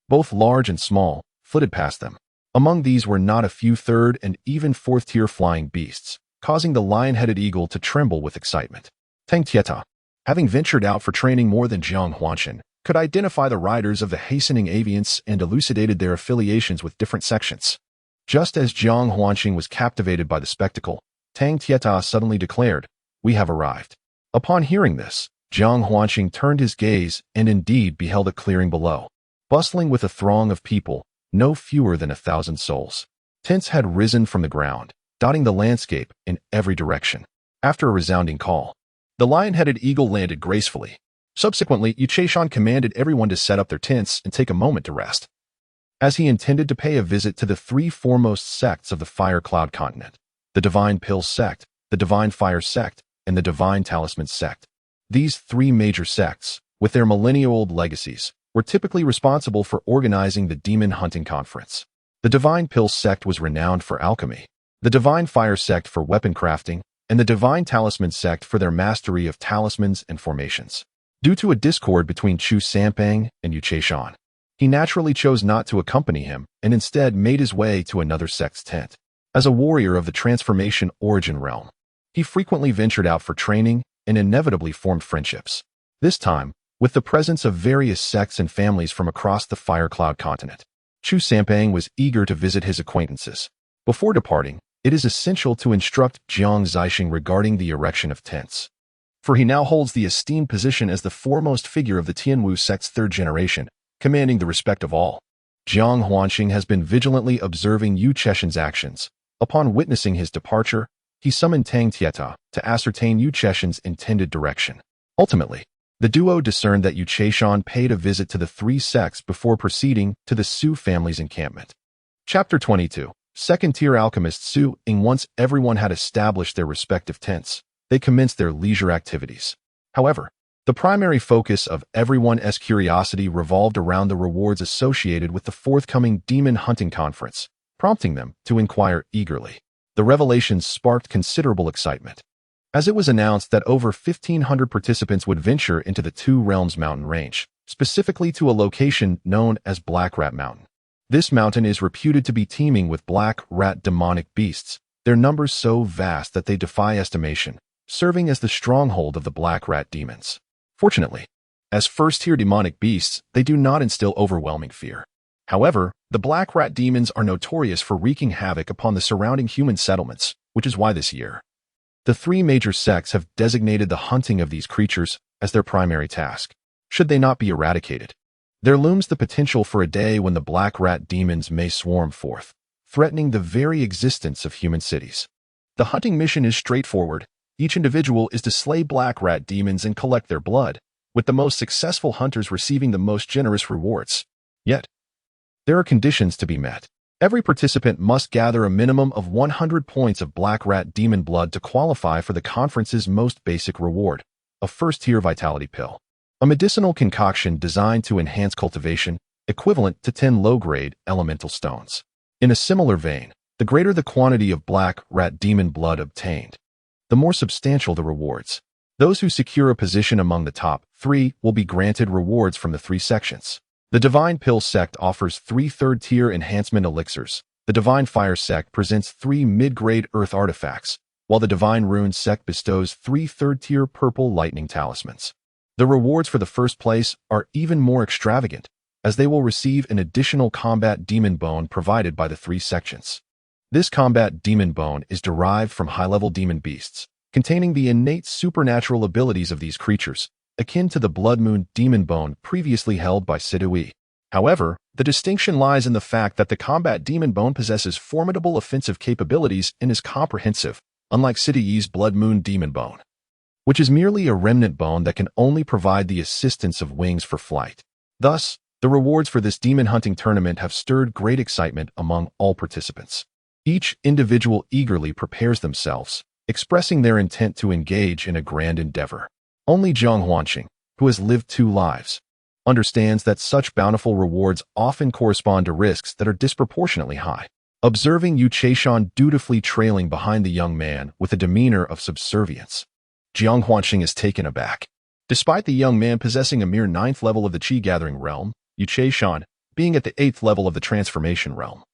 both large and small, flitted past them. Among these were not a few third and even fourth-tier flying beasts, causing the lion-headed eagle to tremble with excitement. Tang Tieta, having ventured out for training more than Jiang Huanqing, could identify the riders of the hastening avians and elucidated their affiliations with different sections. Just as Jiang Huanqing was captivated by the spectacle, Tang Tieta suddenly declared, "We have arrived." Upon hearing this, Jiang Huanqing turned his gaze and indeed beheld a clearing below, bustling with a throng of people, no fewer than 1,000 souls. Tents had risen from the ground, dotting the landscape in every direction. After a resounding call, the lion-headed eagle landed gracefully. Subsequently, Yu Cheishan commanded everyone to set up their tents and take a moment to rest, as he intended to pay a visit to the 3 foremost sects of the Fire Cloud continent: the Divine Pill sect, the Divine Fire sect, and the Divine Talisman sect. These 3 major sects, with their millennia-old legacies, were typically responsible for organizing the demon hunting conference. The Divine Pill sect was renowned for alchemy, the Divine Fire sect for weapon crafting, and the Divine Talisman sect for their mastery of talismans and formations. Due to a discord between Chu Sampang and Yu Cheishan, he naturally chose not to accompany him and instead made his way to another sect's tent. As a warrior of the Transformation Origin realm, he frequently ventured out for training and inevitably formed friendships. This time, with the presence of various sects and families from across the Fire Cloud continent, Chu Sampang was eager to visit his acquaintances. Before departing, it is essential to instruct Jiang Zixing regarding the erection of tents, for he now holds the esteemed position as the foremost figure of the Tianwu sect's third generation, commanding the respect of all. Jiang Huanxing has been vigilantly observing Yu Cheshan's actions. Upon witnessing his departure, he summoned Tang Tieta to ascertain Yu Cheshan's intended direction. Ultimately, the duo discerned that Yu Cheishan paid a visit to the three sects before proceeding to the Su family's encampment. Chapter 22. Second-tier alchemist Su Ying. Once everyone had established their respective tents, they commenced their leisure activities. However, the primary focus of everyone's curiosity revolved around the rewards associated with the forthcoming demon hunting conference, prompting them to inquire eagerly. The revelations sparked considerable excitement, as it was announced that over 1,500 participants would venture into the Two Realms mountain range, specifically to a location known as Black Rat Mountain. This mountain is reputed to be teeming with black rat demonic beasts, their numbers so vast that they defy estimation, serving as the stronghold of the black rat demons. Fortunately, as first-tier demonic beasts, they do not instill overwhelming fear. However, the black rat demons are notorious for wreaking havoc upon the surrounding human settlements, which is why this year, the three major sects have designated the hunting of these creatures as their primary task. Should they not be eradicated, there looms the potential for a day when the black rat demons may swarm forth, threatening the very existence of human cities. The hunting mission is straightforward. Each individual is to slay black rat demons and collect their blood, with the most successful hunters receiving the most generous rewards. Yet, there are conditions to be met. Every participant must gather a minimum of 100 points of black rat demon blood to qualify for the conference's most basic reward, a first-tier vitality pill, a medicinal concoction designed to enhance cultivation, equivalent to 10 low-grade elemental stones. In a similar vein, the greater the quantity of black rat demon blood obtained, the more substantial the rewards. Those who secure a position among the top 3 will be granted rewards from the 3 sections. The Divine Pill sect offers 3 third-tier enhancement elixirs. The Divine Fire sect presents 3 mid-grade earth artifacts, while the Divine Rune sect bestows 3 third-tier purple lightning talismans. The rewards for the first place are even more extravagant, as they will receive an additional combat demon bone provided by the 3 sections. This combat demon bone is derived from high-level demon beasts, containing the innate supernatural abilities of these creatures, akin to the Blood Moon demon bone previously held by Sidui. However, the distinction lies in the fact that the combat demon bone possesses formidable offensive capabilities and is comprehensive, unlike Sidui's Blood Moon demon bone, which is merely a remnant bone that can only provide the assistance of wings for flight. Thus, the rewards for this demon hunting tournament have stirred great excitement among all participants. Each individual eagerly prepares themselves, expressing their intent to engage in a grand endeavor. Only Jiang Huanxing, who has lived 2 lives, understands that such bountiful rewards often correspond to risks that are disproportionately high. Observing Yu Cheishan dutifully trailing behind the young man with a demeanor of subservience, Jiang Huanxing is taken aback. Despite the young man possessing a mere 9th level of the Qi-gathering realm, Yu Cheishan, being at the 8th level of the transformation realm,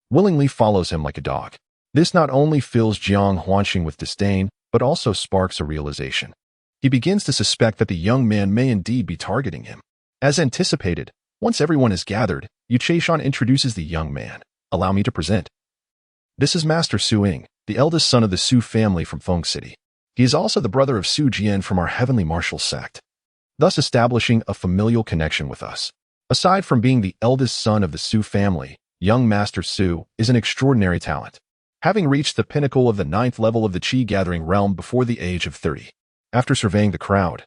willingly follows him like a dog. This not only fills Jiang Huanxing with disdain, but also sparks a realization. He begins to suspect that the young man may indeed be targeting him. As anticipated, once everyone is gathered, Yu Cheishan introduces the young man. Allow me to present. This is Master Su Ying, the eldest son of the Su family from Feng City. He is also the brother of Su Jian from our Heavenly Martial sect, thus establishing a familial connection with us. Aside from being the eldest son of the Su family, young Master Su is an extraordinary talent, having reached the pinnacle of the 9th level of the Qi-gathering realm before the age of 30. After surveying the crowd,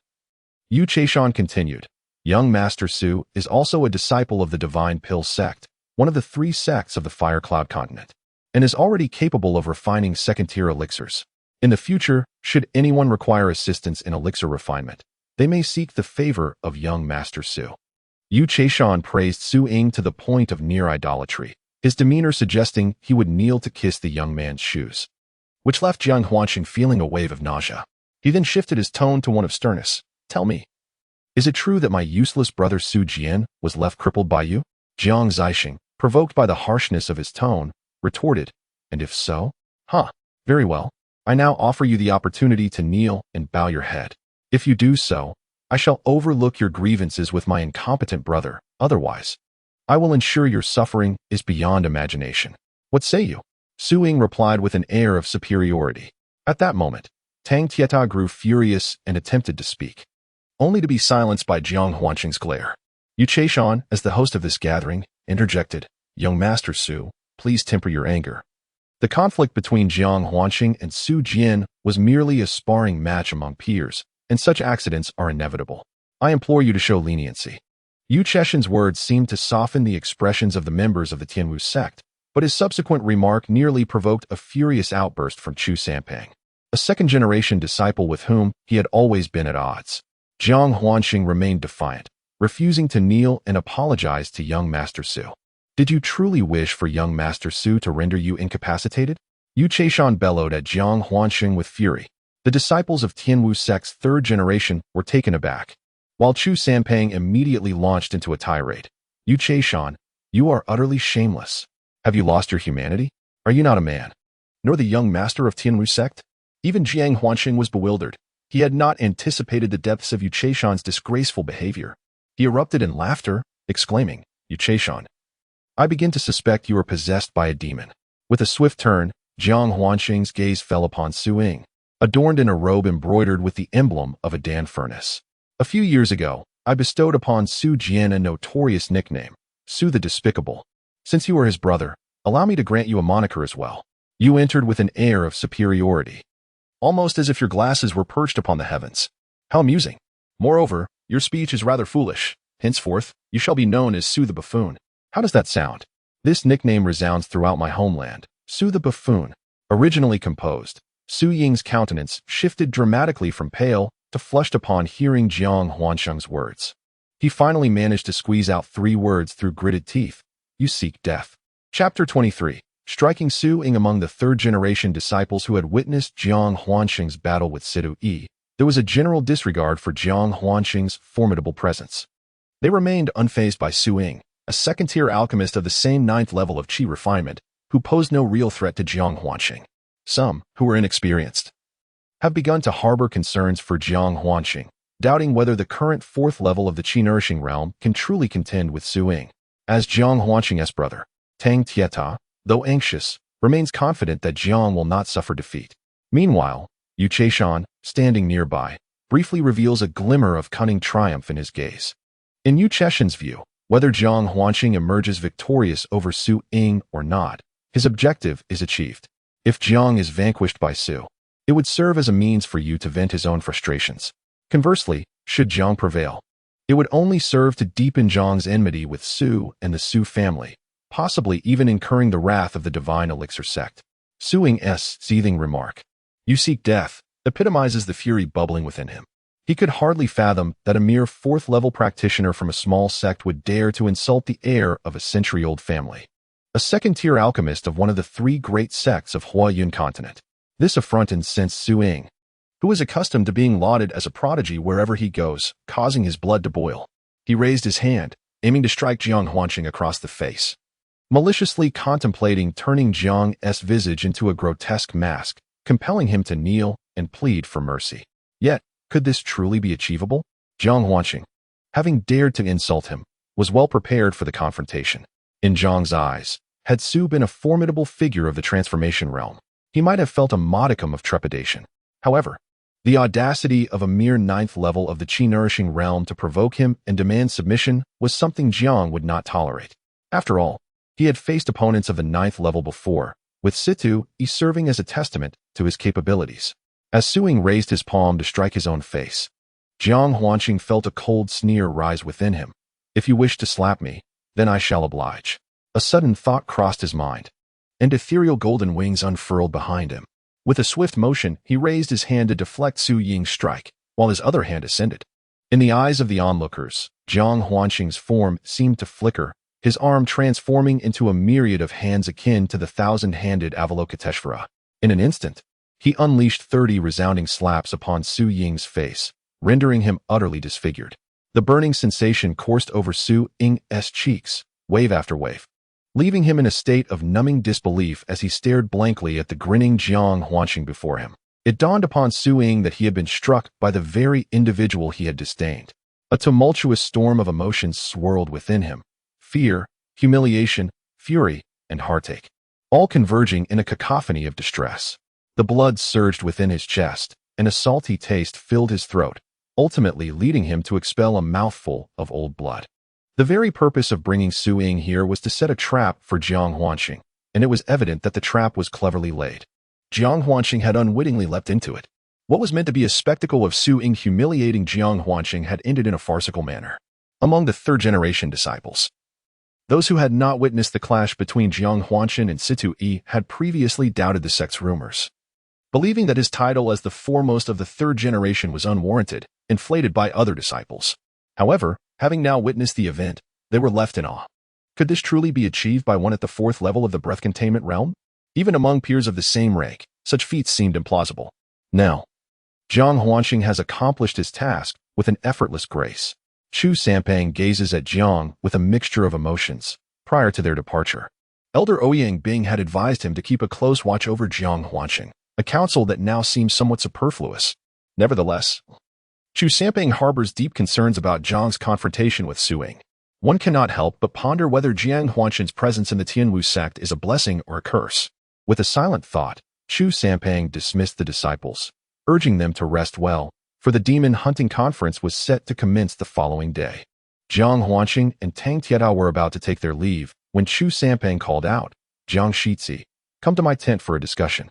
Yu Cheishan continued, young Master Su is also a disciple of the Divine Pill sect, one of the 3 sects of the Fire Cloud continent, and is already capable of refining second-tier elixirs. In the future, should anyone require assistance in elixir refinement, they may seek the favor of young Master Su. Yu Cheishan praised Su Ying to the point of near idolatry, his demeanor suggesting he would kneel to kiss the young man's shoes, which left Jiang Huanqing feeling a wave of nausea. He then shifted his tone to one of sternness. Tell me, is it true that my useless brother Su Jian was left crippled by you? Jiang Zixing, provoked by the harshness of his tone, retorted, and if so? Very well. I now offer you the opportunity to kneel and bow your head. If you do so, I shall overlook your grievances with my incompetent brother. Otherwise, I will ensure your suffering is beyond imagination. What say you? Su Ying replied with an air of superiority. At that moment, Tang Tieta grew furious and attempted to speak, only to be silenced by Jiang Huanqing's glare. Yu Chaishan, as the host of this gathering, interjected, Young Master Su, please temper your anger. The conflict between Jiang Huanqing and Su Jian was merely a sparring match among peers, and such accidents are inevitable. I implore you to show leniency. Yu Cheshan's words seemed to soften the expressions of the members of the Tianwu sect, but his subsequent remark nearly provoked a furious outburst from Chu Sanpang, a second-generation disciple with whom he had always been at odds. Jiang Huanqing remained defiant, refusing to kneel and apologize to young Master Su. Did you truly wish for young Master Su to render you incapacitated? Yu Chaishan bellowed at Jiang Huanqing with fury. The disciples of Tianwu sect's third generation were taken aback, while Chu Sanpang immediately launched into a tirade. Yu Chaishan, you are utterly shameless. Have you lost your humanity? Are you not a man, nor the young master of Tianwu sect? Even Jiang Huanqing was bewildered. He had not anticipated the depths of Yu Chaishan's disgraceful behavior. He erupted in laughter, exclaiming, Yu Chaishan, I begin to suspect you are possessed by a demon. With a swift turn, Jiang Huanqing's gaze fell upon Su Ying, adorned in a robe embroidered with the emblem of a Dan furnace. A few years ago, I bestowed upon Su Jian a notorious nickname, Su the Despicable. Since you are his brother, allow me to grant you a moniker as well. You entered with an air of superiority, almost as if your glasses were perched upon the heavens. How amusing. Moreover, your speech is rather foolish. Henceforth, you shall be known as Su the Buffoon. How does that sound? This nickname resounds throughout my homeland. Su the Buffoon. Originally composed, Su Ying's countenance shifted dramatically from pale to flushed upon hearing Jiang Huanqing's words. He finally managed to squeeze out 3 words through gritted teeth. You seek death. Chapter 23. Striking Su Ying among the third-generation disciples who had witnessed Jiang Huanqing's battle with Sidu Yi, there was a general disregard for Jiang Huanqing's formidable presence. They remained unfazed by Su Ying, a second-tier alchemist of the same 9th level of qi refinement, who posed no real threat to Jiang Huanqing. Some, who were inexperienced, have begun to harbor concerns for Jiang Huanqing, doubting whether the current 4th level of the qi-nourishing realm can truly contend with Su Ying. As Jiang Huanqing's brother, Tang Tieta, though anxious, remains confident that Jiang will not suffer defeat. Meanwhile, Yu Chaishan, standing nearby, briefly reveals a glimmer of cunning triumph in his gaze. In Yu Cheshan's view, whether Jiang Huanqing emerges victorious over Su Ying or not, his objective is achieved. If Jiang is vanquished by Su, it would serve as a means for Yu to vent his own frustrations. Conversely, should Jiang prevail, it would only serve to deepen Jiang's enmity with Su and the Su family, possibly even incurring the wrath of the Divine Elixir sect. Su Ying's seething remark, You seek death, epitomizes the fury bubbling within him. He could hardly fathom that a mere 4th-level practitioner from a small sect would dare to insult the heir of a century-old family, a second-tier alchemist of one of the 3 great sects of Huayun continent. This affront incensed Su Ying, who was accustomed to being lauded as a prodigy wherever he goes, causing his blood to boil. He raised his hand, aiming to strike Jiang Huanqing across the face, maliciously contemplating turning Jiang's visage into a grotesque mask, compelling him to kneel and plead for mercy. Yet, could this truly be achievable? Jiang Huanqing, having dared to insult him, was well prepared for the confrontation. In Jiang's eyes, had Su been a formidable figure of the transformation realm, he might have felt a modicum of trepidation. However, the audacity of a mere 9th level of the qi-nourishing realm to provoke him and demand submission was something Jiang would not tolerate. After all, he had faced opponents of the 9th level before, with Situ Yi serving as a testament to his capabilities. As Su Ying raised his palm to strike his own face, Jiang Huanqing felt a cold sneer rise within him. If you wish to slap me, then I shall oblige. A sudden thought crossed his mind, and ethereal golden wings unfurled behind him. With a swift motion, he raised his hand to deflect Su Ying's strike, while his other hand ascended. In the eyes of the onlookers, Jiang Huanqing's form seemed to flicker, his arm transforming into a myriad of hands akin to the thousand-handed Avalokiteshvara. In an instant, he unleashed 30 resounding slaps upon Su Ying's face, rendering him utterly disfigured. The burning sensation coursed over Su Ying's cheeks, wave after wave, leaving him in a state of numbing disbelief as he stared blankly at the grinning Jiang Huanqing before him. It dawned upon Su Ying that he had been struck by the very individual he had disdained. A tumultuous storm of emotions swirled within him: fear, humiliation, fury, and heartache, all converging in a cacophony of distress. The blood surged within his chest, and a salty taste filled his throat, ultimately leading him to expel a mouthful of old blood. The very purpose of bringing Su Ying here was to set a trap for Jiang Huanqing, and it was evident that the trap was cleverly laid. Jiang Huanqing had unwittingly leapt into it. What was meant to be a spectacle of Su Ying humiliating Jiang Huanqing had ended in a farcical manner. Among the third-generation disciples, those who had not witnessed the clash between Jiang Huanqing and Situ Yi had previously doubted the sect's rumors, believing that his title as the foremost of the third generation was unwarranted, inflated by other disciples. However, having now witnessed the event, they were left in awe. Could this truly be achieved by one at the fourth level of the breath containment realm? Even among peers of the same rank, such feats seemed implausible. Now, Jiang Huanqing has accomplished his task with an effortless grace. Chu Sampang gazes at Jiang with a mixture of emotions. Prior to their departure, Elder Ouyang Bing had advised him to keep a close watch over Jiang Huanqing, a counsel that now seems somewhat superfluous. Nevertheless, Chu Sampang harbors deep concerns about Jiang's confrontation with Su Ying. One cannot help but ponder whether Jiang Huanqing's presence in the Tianwu sect is a blessing or a curse. With a silent thought, Chu Sampang dismissed the disciples, urging them to rest well, for the demon hunting conference was set to commence the following day. Jiang Huanqing and Tang Tiedao were about to take their leave when Chu Sampang called out, "Jiang Shizi, come to my tent for a discussion."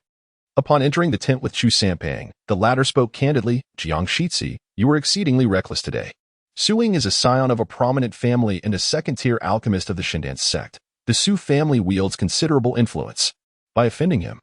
Upon entering the tent with Chu Sampang, the latter spoke candidly, "Jiang Shizi, you were exceedingly reckless today. Su Ying is a scion of a prominent family and a second-tier alchemist of the Shindan sect. The Su family wields considerable influence. By offending him,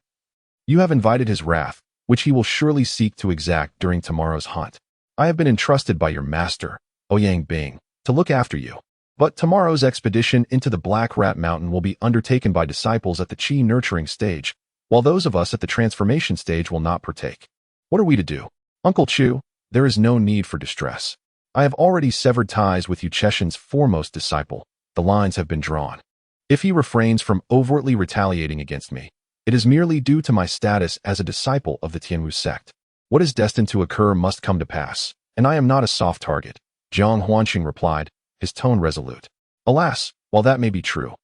you have invited his wrath, which he will surely seek to exact during tomorrow's hunt. I have been entrusted by your master, Ouyang Bing, to look after you. But tomorrow's expedition into the Black Rat Mountain will be undertaken by disciples at the Qi nurturing stage, while those of us at the transformation stage will not partake. What are we to do? Uncle Chu, there is no need for distress. I have already severed ties with Yu Cheshin's foremost disciple. The lines have been drawn. If he refrains from overtly retaliating against me, it is merely due to my status as a disciple of the Tianwu sect. What is destined to occur must come to pass, and I am not a soft target," Jiang Huanqing replied, his tone resolute. "Alas, while that may be true,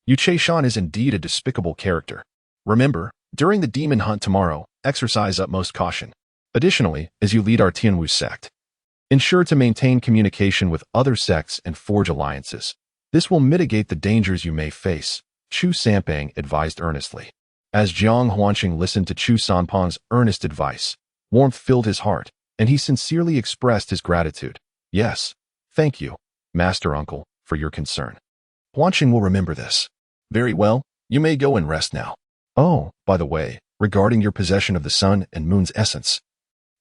Yu Cheshan is indeed a despicable character. Remember, during the demon hunt tomorrow, exercise utmost caution. Additionally, as you lead our Tianwu sect, ensure to maintain communication with other sects and forge alliances. This will mitigate the dangers you may face," Chu Sampang advised earnestly. As Jiang Huanqing listened to Chu Sanpang's earnest advice, warmth filled his heart, and he sincerely expressed his gratitude. "Yes, thank you, Master Uncle, for your concern. Huanqing will remember this. Very well, you may go and rest now. Oh, by the way, regarding your possession of the sun and moon's essence,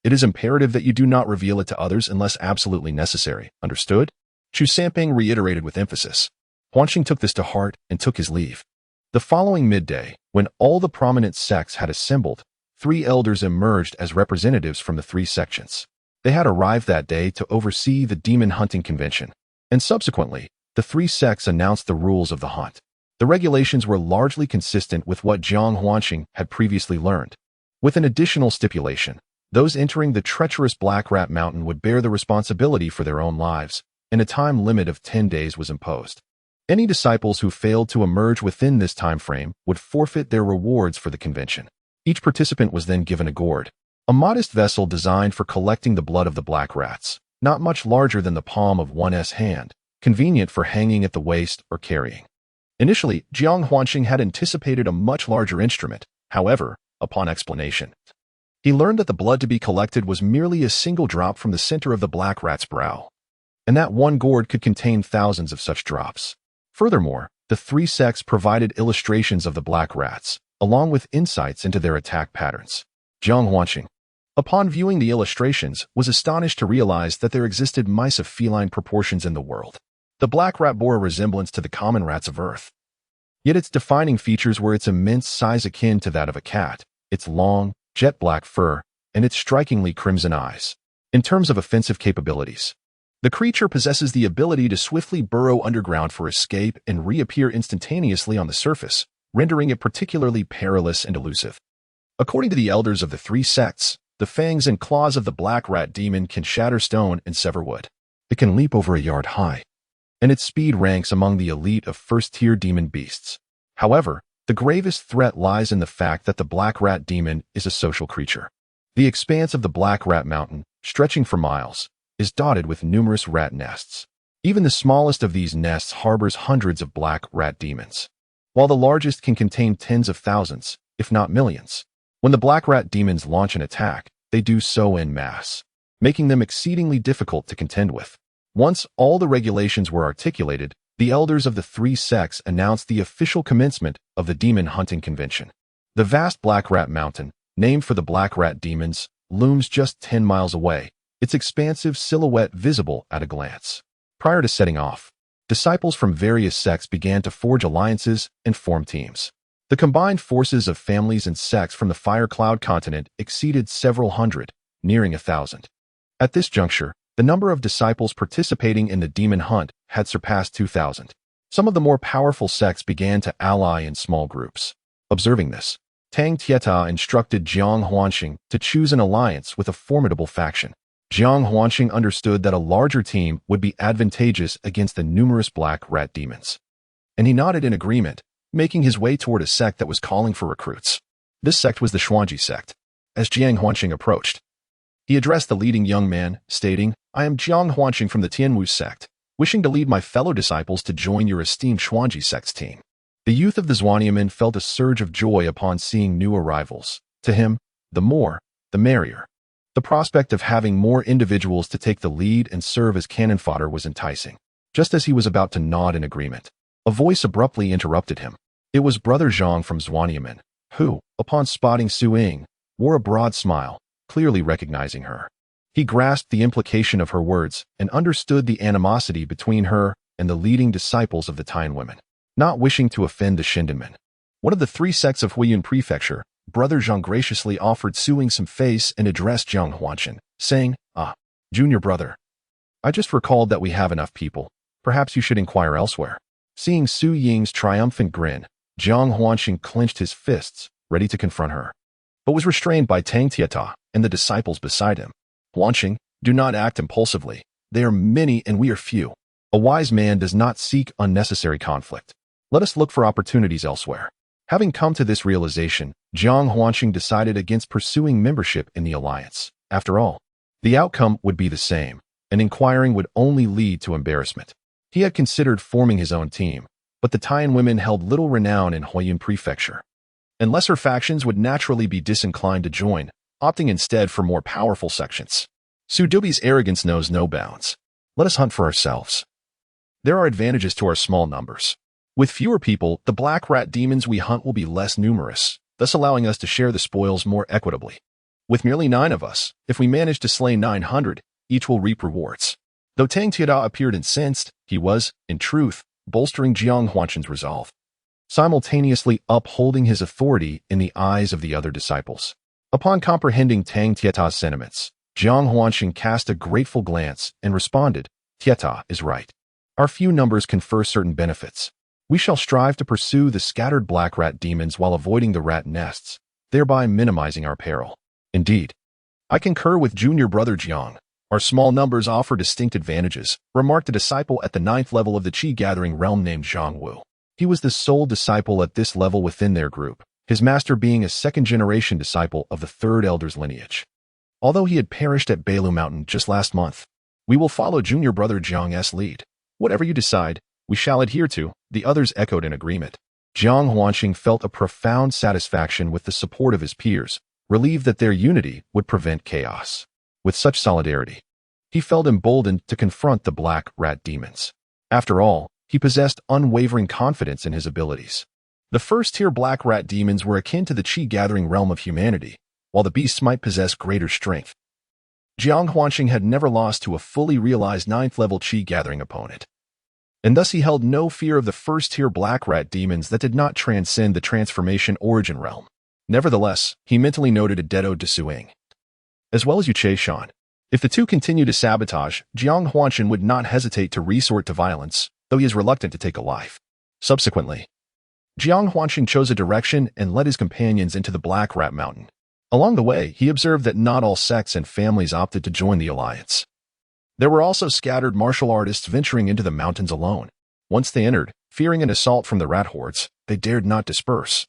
it is imperative that you do not reveal it to others unless absolutely necessary. Understood?" Chu Sampang reiterated with emphasis. Huanqing took this to heart and took his leave. The following midday, when all the prominent sects had assembled, 3 elders emerged as representatives from the 3 sections. They had arrived that day to oversee the demon hunting convention, and subsequently, the 3 sects announced the rules of the hunt. The regulations were largely consistent with what Jiang Huanqing had previously learned. With an additional stipulation, those entering the treacherous Black Rat Mountain would bear the responsibility for their own lives, and a time limit of 10 days was imposed. Any disciples who failed to emerge within this time frame would forfeit their rewards for the convention. Each participant was then given a gourd, a modest vessel designed for collecting the blood of the black rats, not much larger than the palm of one's hand, convenient for hanging at the waist or carrying. Initially, Jiang Huanqing had anticipated a much larger instrument. However, upon explanation, he learned that the blood to be collected was merely a single drop from the center of the black rat's brow, and that one gourd could contain thousands of such drops. Furthermore, the 3 sects provided illustrations of the black rats, along with insights into their attack patterns. Jiang Huanqing, upon viewing the illustrations, was astonished to realize that there existed mice of feline proportions in the world. The black rat bore a resemblance to the common rats of Earth. Yet its defining features were its immense size akin to that of a cat, its long, jet-black fur, and its strikingly crimson eyes. In terms of offensive capabilities, the creature possesses the ability to swiftly burrow underground for escape and reappear instantaneously on the surface, rendering it particularly perilous and elusive. According to the elders of the three sects, the fangs and claws of the black rat demon can shatter stone and sever wood. It can leap over a yard high, and its speed ranks among the elite of first-tier demon beasts. However, the gravest threat lies in the fact that the black rat demon is a social creature. The expanse of the Black Rat Mountain, stretching for miles, is dotted with numerous rat nests. Even the smallest of these nests harbors hundreds of black rat demons, while the largest can contain tens of thousands, if not millions. When the black rat demons launch an attack, they do so en masse, making them exceedingly difficult to contend with. Once all the regulations were articulated, the elders of the three sects announced the official commencement of the Demon Hunting Convention. The vast Black Rat Mountain, named for the black rat demons, looms just 10 miles away, its expansive silhouette visible at a glance. Prior to setting off, disciples from various sects began to forge alliances and form teams. The combined forces of families and sects from the Fire Cloud continent exceeded several hundred, nearing 1,000. At this juncture, the number of disciples participating in the demon hunt had surpassed 2,000. Some of the more powerful sects began to ally in small groups. Observing this, Tang Tieta instructed Jiang Huanxing to choose an alliance with a formidable faction. Jiang Huanxing understood that a larger team would be advantageous against the numerous black rat demons, and he nodded in agreement, making his way toward a sect that was calling for recruits. This sect was the Xuanji sect. As Jiang Huanxing approached, he addressed the leading young man, stating, "I am Jiang Huanxing from the Tianwu sect, wishing to lead my fellow disciples to join your esteemed Xuanji sect's team." The youth of the Xuaniamen felt a surge of joy upon seeing new arrivals. To him, the more, the merrier. The prospect of having more individuals to take the lead and serve as cannon fodder was enticing. Just as he was about to nod in agreement, a voice abruptly interrupted him. It was Brother Zhang from Xuaniamen, who, upon spotting Su Ying, wore a broad smile, clearly recognizing her. He grasped the implication of her words and understood the animosity between her and the leading disciples of the Tian women. Not wishing to offend the Shindenmen, one of the three sects of Huiyun Prefecture, Brother Zhang graciously offered Su Ying some face and addressed Jiang Huanxin, saying, "Junior brother, I just recalled that we have enough people. Perhaps you should inquire elsewhere." Seeing Su Ying's triumphant grin, Jiang Huanxin clenched his fists, ready to confront her, but was restrained by Tang Tieta and the disciples beside him. "Huanxing, do not act impulsively. They are many and we are few. A wise man does not seek unnecessary conflict. Let us look for opportunities elsewhere." Having come to this realization, Jiang Huanxing decided against pursuing membership in the alliance. After all, the outcome would be the same, and inquiring would only lead to embarrassment. He had considered forming his own team, but the Tian women held little renown in Huiyun Prefecture, and lesser factions would naturally be disinclined to join, opting instead for more powerful sections. Su Dubi's arrogance knows no bounds. Let us hunt for ourselves. There are advantages to our small numbers. With fewer people, the black rat demons we hunt will be less numerous, thus allowing us to share the spoils more equitably. With merely 9 of us, if we manage to slay 900, each will reap rewards. Though Tang Tieda appeared incensed, he was, in truth, bolstering Jiang Huanxin's resolve, simultaneously upholding his authority in the eyes of the other disciples. Upon comprehending Tang Tieta's sentiments, Jiang Huanxin cast a grateful glance and responded, "Tieta is right. Our few numbers confer certain benefits. We shall strive to pursue the scattered black rat demons while avoiding the rat nests, thereby minimizing our peril." "Indeed, I concur with junior brother Jiang. Our small numbers offer distinct advantages," remarked a disciple at the 9th level of the Qi-gathering realm named Zhang Wu. He was the sole disciple at this level within their group, his master being a second-generation disciple of the 3rd Elder's lineage. Although he had perished at Bailu Mountain just last month, "We will follow junior brother Jiang's lead. Whatever you decide, we shall adhere to," the others echoed in agreement. Jiang Huanxing felt a profound satisfaction with the support of his peers, relieved that their unity would prevent chaos. With such solidarity, he felt emboldened to confront the black rat demons. After all, he possessed unwavering confidence in his abilities. The first-tier black rat demons were akin to the Qi-gathering realm of humanity, while the beasts might possess greater strength. Jiang Huanxing had never lost to a fully realized 9th-level Qi-gathering opponent. and thus he held no fear of the first-tier black rat demons that did not transcend the transformation origin realm. Nevertheless, he mentally noted a dead ode to Suing, as well as Yuche Shan. If the two continue to sabotage, Jiang Huanshan would not hesitate to resort to violence, though he is reluctant to take a life. Subsequently, Jiang Huanshan chose a direction and led his companions into the Black Rat Mountain. Along the way, he observed that not all sects and families opted to join the alliance. There were also scattered martial artists venturing into the mountains alone. Once they entered, fearing an assault from the rat hordes, they dared not disperse,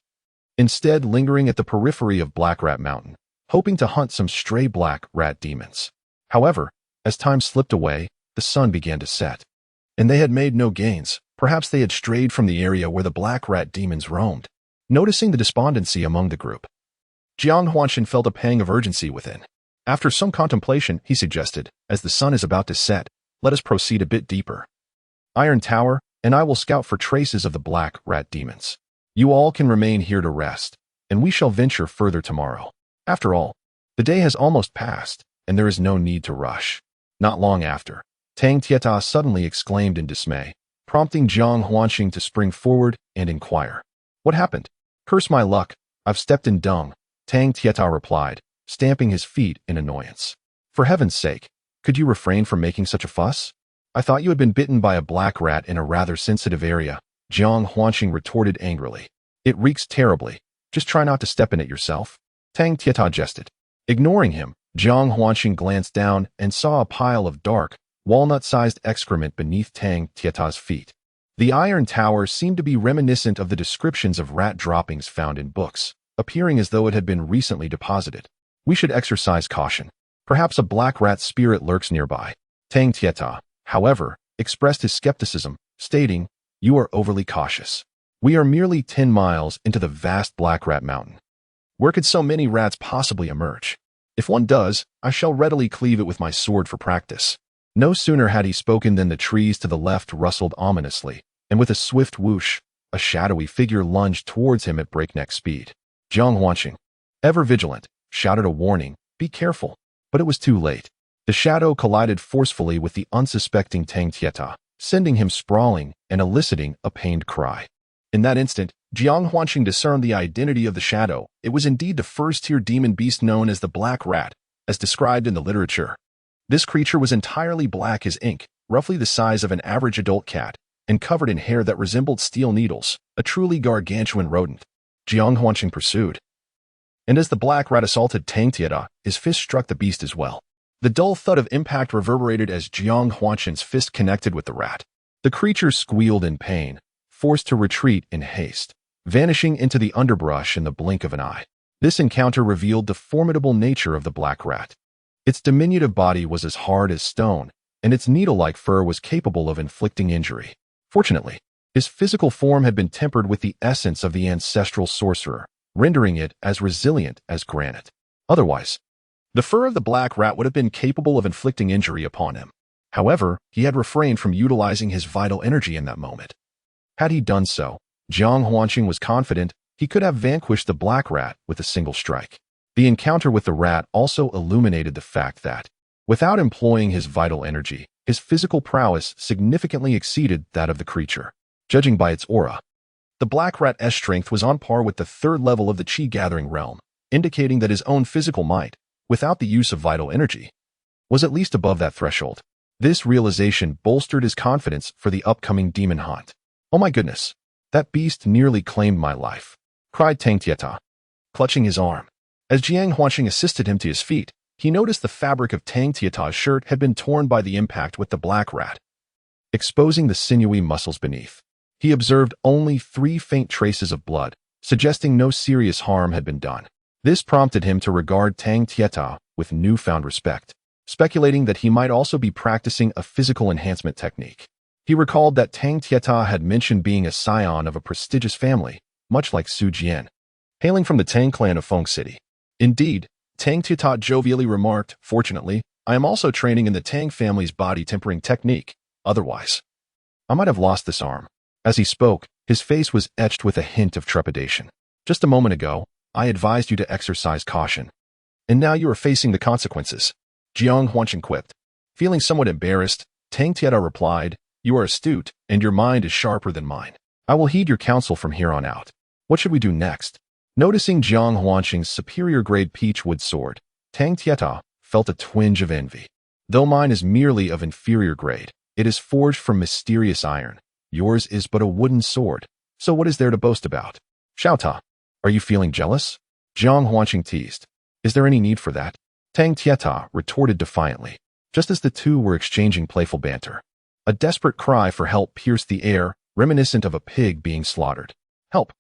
instead lingering at the periphery of Black Rat Mountain, hoping to hunt some stray black rat demons. However, as time slipped away, the sun began to set, and they had made no gains. Perhaps they had strayed from the area where the black rat demons roamed. Noticing the despondency among the group, Jiang Huanshan felt a pang of urgency within. After some contemplation, he suggested, as the sun is about to set, let us proceed a bit deeper. Iron Tower, and I will scout for traces of the black rat demons. You all can remain here to rest, and we shall venture further tomorrow. After all, the day has almost passed, and there is no need to rush. Not long after, Tang Tieta suddenly exclaimed in dismay, prompting Jiang Huanshan to spring forward and inquire. What happened? Curse my luck, I've stepped in dung, Tang Tieta replied, stamping his feet in annoyance. For heaven's sake, could you refrain from making such a fuss? I thought you had been bitten by a black rat in a rather sensitive area, Jiang Huanshan retorted angrily. It reeks terribly. Just try not to step in it yourself. Tang Tieta jested. Ignoring him, Jiang Huanshan glanced down and saw a pile of dark, walnut-sized excrement beneath Tang Tieta's feet. The Iron Tower seemed to be reminiscent of the descriptions of rat droppings found in books, appearing as though it had been recently deposited. We should exercise caution. Perhaps a black rat spirit lurks nearby. Tang Tieta, however, expressed his skepticism, stating, You are overly cautious. We are merely 10 miles into the vast Black Rat Mountain. Where could so many rats possibly emerge? If one does, I shall readily cleave it with my sword for practice. No sooner had he spoken than the trees to the left rustled ominously, and with a swift whoosh, a shadowy figure lunged towards him at breakneck speed. Jiang Huanshan, ever vigilant, shouted a warning, be careful. But it was too late. The shadow collided forcefully with the unsuspecting Tang Tieta, sending him sprawling and eliciting a pained cry. In that instant, Jiang Huanshan discerned the identity of the shadow. It was indeed the first-tier demon beast known as the Black Rat, as described in the literature. This creature was entirely black as ink, roughly the size of an average adult cat, and covered in hair that resembled steel needles, a truly gargantuan rodent. Jiang Huanshan pursued. And as the Black Rat assaulted Tang Tieta, his fist struck the beast as well. The dull thud of impact reverberated as Jiang Huanshan's fist connected with the rat. The creature squealed in pain, forced to retreat in haste, vanishing into the underbrush in the blink of an eye. This encounter revealed the formidable nature of the Black Rat. Its diminutive body was as hard as stone, and its needle-like fur was capable of inflicting injury. Fortunately, his physical form had been tempered with the essence of the ancestral sorcerer, rendering it as resilient as granite. Otherwise, the fur of the Black Rat would have been capable of inflicting injury upon him. However, he had refrained from utilizing his vital energy in that moment. Had he done so, Jiang Huanshan was confident he could have vanquished the Black Rat with a single strike. The encounter with the rat also illuminated the fact that, without employing his vital energy, his physical prowess significantly exceeded that of the creature. Judging by its aura, the Black Rat's strength was on par with the third level of the Qi-gathering realm, indicating that his own physical might, without the use of vital energy, was at least above that threshold. This realization bolstered his confidence for the upcoming demon hunt. Oh my goodness, that beast nearly claimed my life, cried Tang Tieta, clutching his arm. As Jiang Huanshan assisted him to his feet, he noticed the fabric of Tang Tieta's shirt had been torn by the impact with the Black Rat, exposing the sinewy muscles beneath. He observed only 3 faint traces of blood, suggesting no serious harm had been done. This prompted him to regard Tang Tieta with newfound respect, speculating that he might also be practicing a physical enhancement technique. He recalled that Tang Tieta had mentioned being a scion of a prestigious family, much like Su Jian, hailing from the Tang clan of Feng City. Indeed, Tang Tieta jovially remarked, fortunately, I am also training in the Tang family's body tempering technique. Otherwise, I might have lost this arm. As he spoke, his face was etched with a hint of trepidation. Just a moment ago, I advised you to exercise caution. And now you are facing the consequences. Jiang Huanshan quipped. Feeling somewhat embarrassed, Tang Tieta replied, You are astute, and your mind is sharper than mine. I will heed your counsel from here on out. What should we do next? Noticing Jiang Huanqing's superior-grade peachwood sword, Tang Tieta felt a twinge of envy. Though mine is merely of inferior grade, it is forged from mysterious iron. Yours is but a wooden sword. So what is there to boast about? Xiaota, are you feeling jealous? Jiang Huanqing teased. Is there any need for that? Tang Tieta retorted defiantly, just as the two were exchanging playful banter. A desperate cry for help pierced the air, reminiscent of a pig being slaughtered. Help!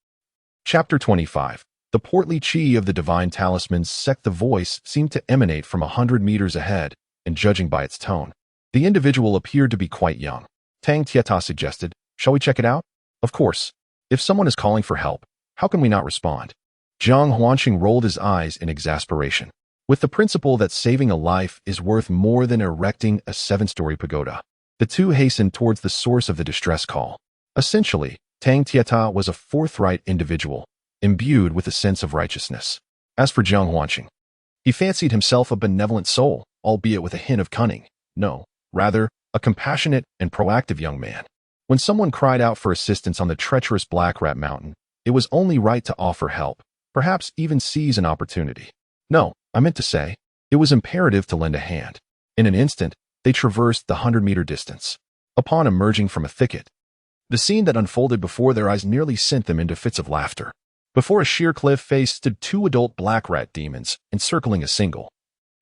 Chapter 25. The portly chi of the divine talisman's sect. The voice seemed to emanate from 100 meters ahead, and judging by its tone, the individual appeared to be quite young. Tang Tieta suggested, shall we check it out? Of course. If someone is calling for help, how can we not respond? Jiang Huanqing rolled his eyes in exasperation. With the principle that saving a life is worth more than erecting a 7-story pagoda, the two hastened towards the source of the distress call. Essentially, Tang Tieta was a forthright individual, imbued with a sense of righteousness. As for Jiang Huanqing, he fancied himself a benevolent soul, albeit with a hint of cunning. No, rather, a compassionate and proactive young man. When someone cried out for assistance on the treacherous Black Rat Mountain, it was only right to offer help, perhaps even seize an opportunity. No, I meant to say, it was imperative to lend a hand. In an instant, they traversed the 100-meter distance. Upon emerging from a thicket, the scene that unfolded before their eyes nearly sent them into fits of laughter. Before a sheer cliff face stood 2 adult black rat demons, encircling a single,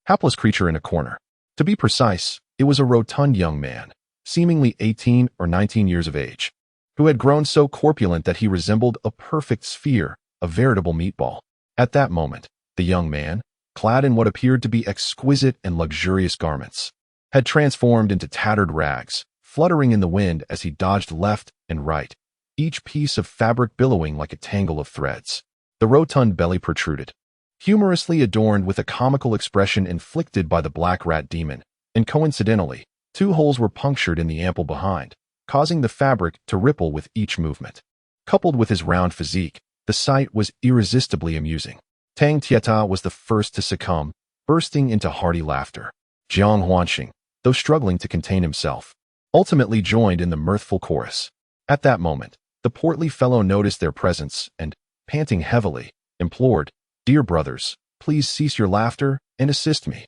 hapless creature in a corner. To be precise, it was a rotund young man, seemingly 18 or 19 years of age, who had grown so corpulent that he resembled a perfect sphere, a veritable meatball. At that moment, the young man, clad in what appeared to be exquisite and luxurious garments, had transformed into tattered rags, fluttering in the wind as he dodged left and right, each piece of fabric billowing like a tangle of threads. The rotund belly protruded, humorously adorned with a comical expression inflicted by the black rat demon, and coincidentally, 2 holes were punctured in the ample behind, causing the fabric to ripple with each movement. Coupled with his round physique, the sight was irresistibly amusing. Tang Tieta was the first to succumb, bursting into hearty laughter. Jiang Huanqing, though struggling to contain himself, ultimately joined in the mirthful chorus. At that moment, the portly fellow noticed their presence and, panting heavily, implored, "Dear brothers, please cease your laughter and assist me.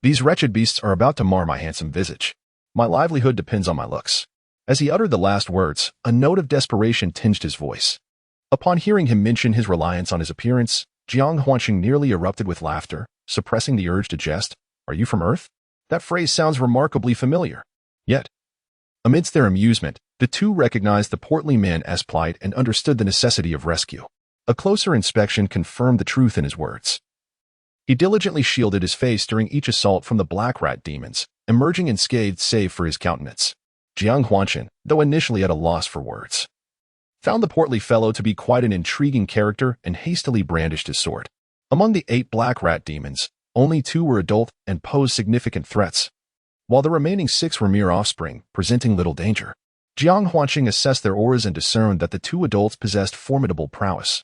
These wretched beasts are about to mar my handsome visage. My livelihood depends on my looks." As he uttered the last words, a note of desperation tinged his voice. Upon hearing him mention his reliance on his appearance, Jiang Huanqing nearly erupted with laughter, suppressing the urge to jest. "Are you from Earth? That phrase sounds remarkably familiar." Yet, amidst their amusement, the two recognized the portly man as plight and understood the necessity of rescue. A closer inspection confirmed the truth in his words. He diligently shielded his face during each assault from the black rat demons, emerging unscathed save for his countenance. Jiang Huanqing, though initially at a loss for words, found the portly fellow to be quite an intriguing character and hastily brandished his sword. Among the 8 black rat demons, only 2 were adult and posed significant threats, while the remaining 6 were mere offspring, presenting little danger. Jiang Huanqing assessed their auras and discerned that the 2 adults possessed formidable prowess,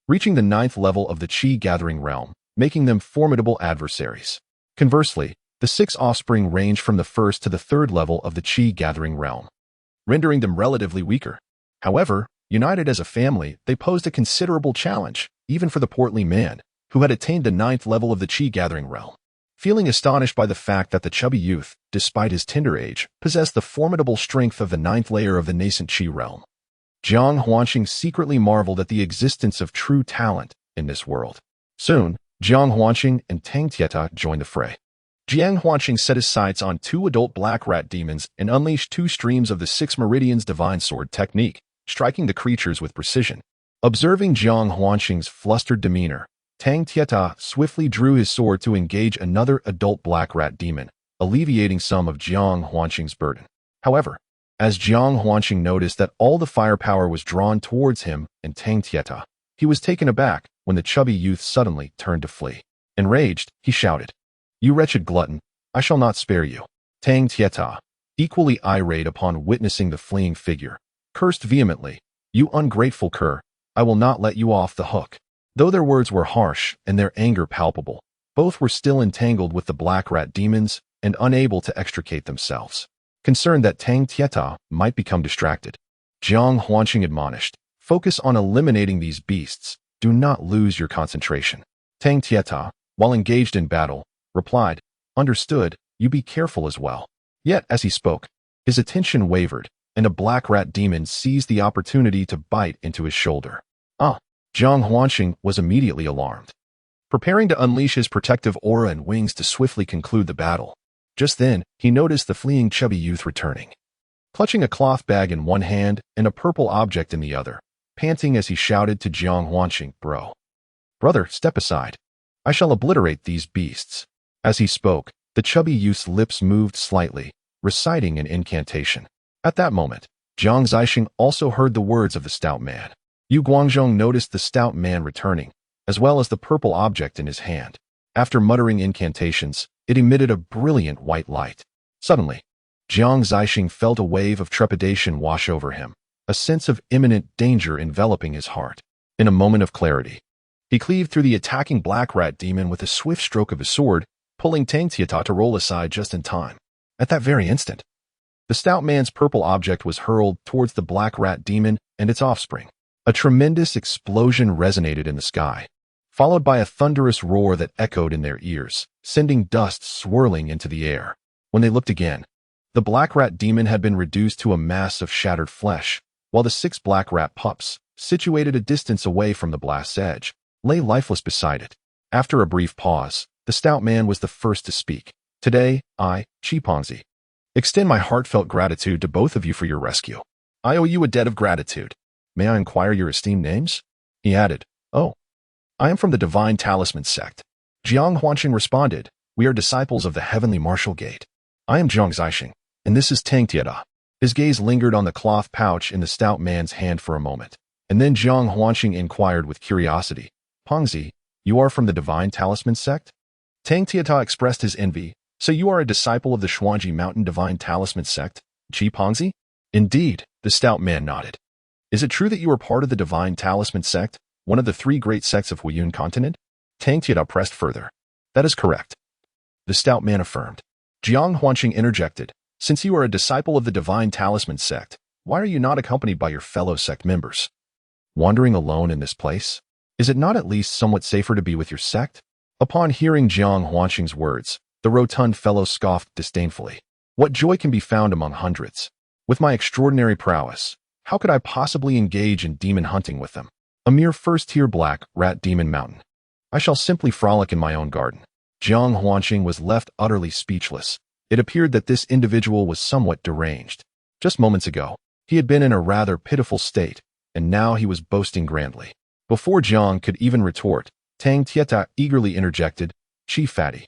reaching the 9th level of the Qi-gathering realm, making them formidable adversaries. Conversely, the 6 offspring ranged from the 1st to the 3rd level of the Qi-gathering realm, rendering them relatively weaker. However, united as a family, they posed a considerable challenge, even for the portly man, who had attained the 9th level of the Qi-gathering realm. Feeling astonished by the fact that the chubby youth, despite his tender age, possessed the formidable strength of the 9th layer of the nascent Qi realm, Jiang Huanqing secretly marveled at the existence of true talent in this world. Soon, Jiang Huanqing and Tang Tieta joined the fray. Jiang Huanqing set his sights on 2 adult black rat demons and unleashed 2 streams of the 6 Meridians divine sword technique, striking the creatures with precision. Observing Jiang Huanqing's flustered demeanor, Tang Tieta swiftly drew his sword to engage another adult black rat demon, alleviating some of Jiang Huanqing's burden. However, as Jiang Huanqing noticed that all the firepower was drawn towards him and Tang Tieta, he was taken aback when the chubby youth suddenly turned to flee. Enraged, he shouted, "You wretched glutton, I shall not spare you." Tang Tieta, equally irate upon witnessing the fleeing figure, cursed vehemently, "You ungrateful cur, I will not let you off the hook." Though their words were harsh and their anger palpable, both were still entangled with the black rat demons and unable to extricate themselves. concerned that Tang Tieta might become distracted. Jiang Huanqing admonished, "Focus on eliminating these beasts. Do not lose your concentration." Tang Tieta, while engaged in battle, replied, "Understood, you be careful as well." Yet, as he spoke, his attention wavered, and a black rat demon seized the opportunity to bite into his shoulder. Jiang Huanqing was immediately alarmed, preparing to unleash his protective aura and wings to swiftly conclude the battle. Just then, he noticed the fleeing chubby youth returning, clutching a cloth bag in one hand and a purple object in the other, panting as he shouted to Jiang Huanqing, "Brother, step aside. I shall obliterate these beasts." As he spoke, the chubby youth's lips moved slightly, reciting an incantation. At that moment, Jiang Zixing also heard the words of the stout man. Yu Guangzhong noticed the stout man returning, as well as the purple object in his hand. After muttering incantations, it emitted a brilliant white light. Suddenly, Jiang Zixing felt a wave of trepidation wash over him, a sense of imminent danger enveloping his heart. In a moment of clarity, he cleaved through the attacking black rat demon with a swift stroke of his sword, pulling Tang Tieta to roll aside just in time. At that very instant, the stout man's purple object was hurled towards the black rat demon and its offspring. A tremendous explosion resonated in the sky, followed by a thunderous roar that echoed in their ears, sending dust swirling into the air. When they looked again, the black rat demon had been reduced to a mass of shattered flesh, while the 6 black rat pups, situated a distance away from the blast's edge, lay lifeless beside it. After a brief pause, the stout man was the first to speak. "Today, I, Qipengzi, extend my heartfelt gratitude to both of you for your rescue. I owe you a debt of gratitude. May I inquire your esteemed names?" He added, "I am from the Divine Talisman sect." Jiang Huanqing responded, "We are disciples of the Heavenly Martial Gate. I am Jiang Zixing, and this is Tang Tieta." His gaze lingered on the cloth pouch in the stout man's hand for a moment, and then Jiang Huanqing inquired with curiosity, "Pengzi, you are from the Divine Talisman sect?" Tang Tieta expressed his envy. "So you are a disciple of the Xuanji Mountain Divine Talisman sect, Qipengzi?" "Indeed," the stout man nodded. "Is it true that you are part of the Divine Talisman sect, one of the 3 great sects of Huiyun continent?" Tang Tieta pressed further. "That is correct," the stout man affirmed. Jiang Huanqing interjected, "Since you are a disciple of the Divine Talisman sect, why are you not accompanied by your fellow sect members? Wandering alone in this place? Is it not at least somewhat safer to be with your sect?" Upon hearing Jiang Huanqing's words, the rotund fellow scoffed disdainfully. "What joy can be found among hundreds? With my extraordinary prowess, how could I possibly engage in demon hunting with them? A mere first-tier black rat demon mountain. I shall simply frolic in my own garden." Jiang Huanqing was left utterly speechless. It appeared that this individual was somewhat deranged. Just moments ago, he had been in a rather pitiful state, and now he was boasting grandly. Before Jiang could even retort, Tang Tieta eagerly interjected, "Chief Fatty,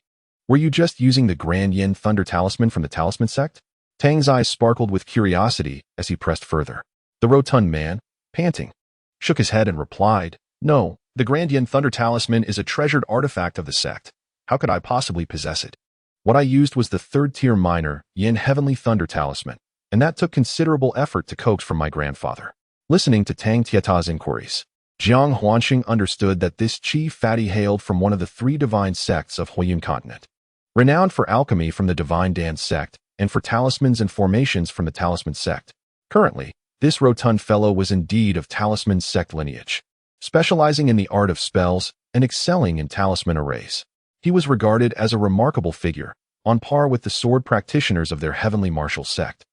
were you just using the Grand Yin Thunder Talisman from the Talisman sect?" Tang's eyes sparkled with curiosity as he pressed further. The rotund man, panting, shook his head and replied, "No, the Grand Yin Thunder Talisman is a treasured artifact of the sect. How could I possibly possess it? What I used was the 3rd-tier minor Yin Heavenly Thunder Talisman, and that took considerable effort to coax from my grandfather." Listening to Tang Tieta's inquiries, Jiang Huanqing understood that this chief fatty hailed from one of the 3 divine sects of Huiyun continent, renowned for alchemy from the Divine Dance sect and for talismans and formations from the Talisman sect. Currently, this rotund fellow was indeed of Talisman sect lineage, specializing in the art of spells and excelling in talisman arrays. He was regarded as a remarkable figure, on par with the sword practitioners of their heavenly martial sect.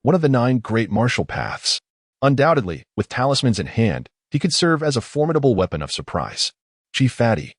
One of the 9 great martial paths. Undoubtedly, with talismans in hand, he could serve as a formidable weapon of surprise. "Chief Fatty,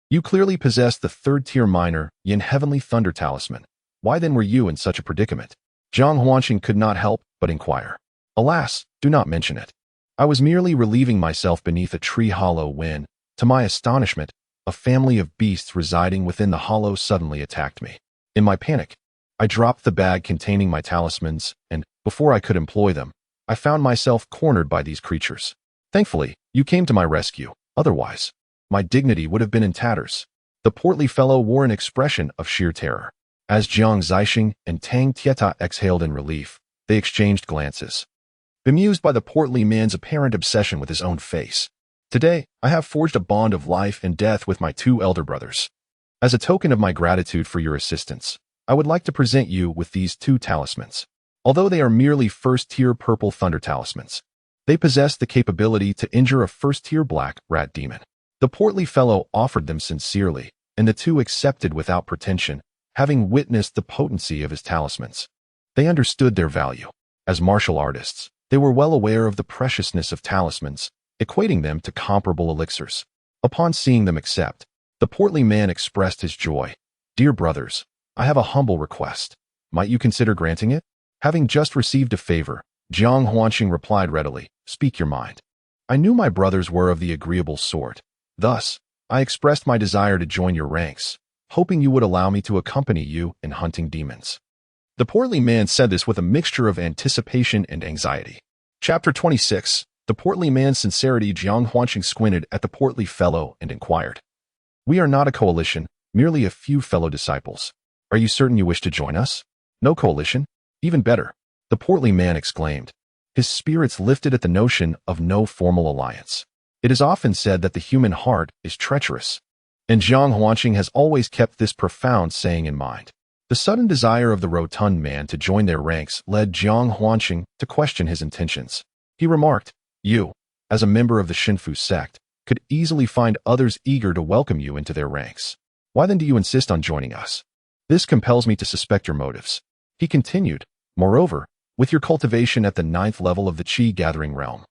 you clearly possess the 3rd-tier minor Yin Heavenly Thunder Talisman. Why then were you in such a predicament?" Jiang Huanqing could not help but inquire. "Alas, do not mention it. I was merely relieving myself beneath a tree hollow when, to my astonishment, a family of beasts residing within the hollow suddenly attacked me. In my panic, I dropped the bag containing my talismans, and, before I could employ them, I found myself cornered by these creatures. Thankfully, you came to my rescue. Otherwise, my dignity would have been in tatters." The portly fellow wore an expression of sheer terror. As Jiang Zixing and Tang Tieta exhaled in relief, they exchanged glances, bemused by the portly man's apparent obsession with his own face. "Today, I have forged a bond of life and death with my 2 elder brothers. As a token of my gratitude for your assistance, I would like to present you with these 2 talismans." Although they are merely first-tier purple thunder talismans, they possess the capability to injure a first-tier black rat demon. The portly fellow offered them sincerely, and the two accepted without pretension, having witnessed the potency of his talismans. They understood their value. As martial artists, they were well aware of the preciousness of talismans, equating them to comparable elixirs. Upon seeing them accept, the portly man expressed his joy. "Dear brothers, I have a humble request. Might you consider granting it?" Having just received a favor, Jiang Huanqing replied readily, "Speak your mind." "I knew my brothers were of the agreeable sort. Thus, I expressed my desire to join your ranks, hoping you would allow me to accompany you in hunting demons." The portly man said this with a mixture of anticipation and anxiety. Chapter 26. The portly man's sincerity. Jiang Huanqing squinted at the portly fellow and inquired, "We are not a coalition, merely a few fellow disciples. Are you certain you wish to join us?" "No coalition? Even better," the portly man exclaimed. His spirits lifted at the notion of no formal alliance. It is often said that the human heart is treacherous, and Jiang Huanqing has always kept this profound saying in mind. The sudden desire of the rotund man to join their ranks led Jiang Huanqing to question his intentions. He remarked, "You, as a member of the Shinfu sect, could easily find others eager to welcome you into their ranks. Why then do you insist on joining us? This compels me to suspect your motives." He continued, "Moreover, with your cultivation at the 9th level of the Qi-gathering realm,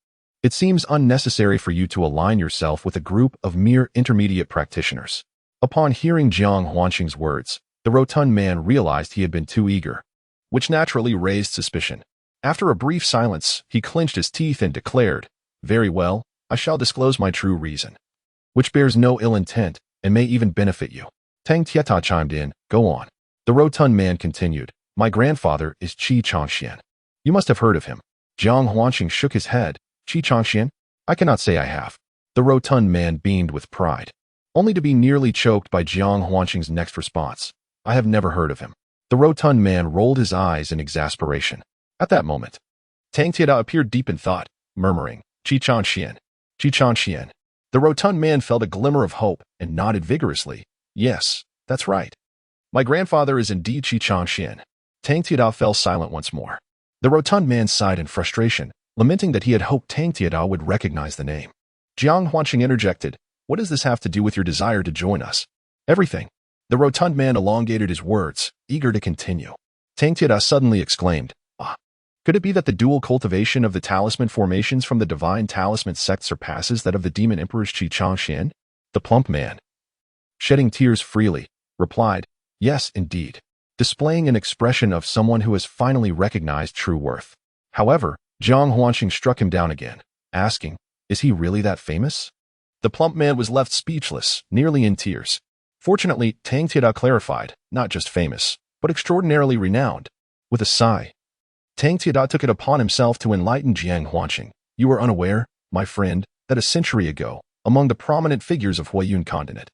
it seems unnecessary for you to align yourself with a group of mere intermediate practitioners." Upon hearing Jiang Huanqing's words, the rotund man realized he had been too eager, which naturally raised suspicion. After a brief silence, he clenched his teeth and declared, "Very well, I shall disclose my true reason, which bears no ill intent and may even benefit you." Tang Tieta chimed in, "Go on." The rotund man continued, "My grandfather is Qi Changxian. You must have heard of him." Jiang Huanqing shook his head. "Qi Changxian? I cannot say I have." The rotund man beamed with pride, only to be nearly choked by Jiang Huanqing's next response. "I have never heard of him." The rotund man rolled his eyes in exasperation. At that moment, Tang Tieta appeared deep in thought, murmuring, "Qi Changxian, Qi Changxian." The rotund man felt a glimmer of hope and nodded vigorously. "Yes, that's right. My grandfather is indeed Qi Changxian." Tang Tieta fell silent once more. The rotund man sighed in frustration, lamenting that he had hoped Tang Tieta would recognize the name. Jiang Huanqing interjected, "What does this have to do with your desire to join us?" "Everything." The rotund man elongated his words, eager to continue. Tang Tieta suddenly exclaimed, "Ah! Could it be that the dual cultivation of the talisman formations from the divine talisman sect surpasses that of the demon emperor's Qi Changxian?" The plump man, shedding tears freely, replied, "Yes, indeed," displaying an expression of someone who has finally recognized true worth. However, Jiang Huanqing struck him down again, asking, "Is he really that famous?" The plump man was left speechless, nearly in tears. Fortunately, Tang Tieta clarified, "Not just famous, but extraordinarily renowned." With a sigh, Tang Tieta took it upon himself to enlighten Jiang Huanqing. "You are unaware, my friend, that a century ago, among the prominent figures of Huayun continent,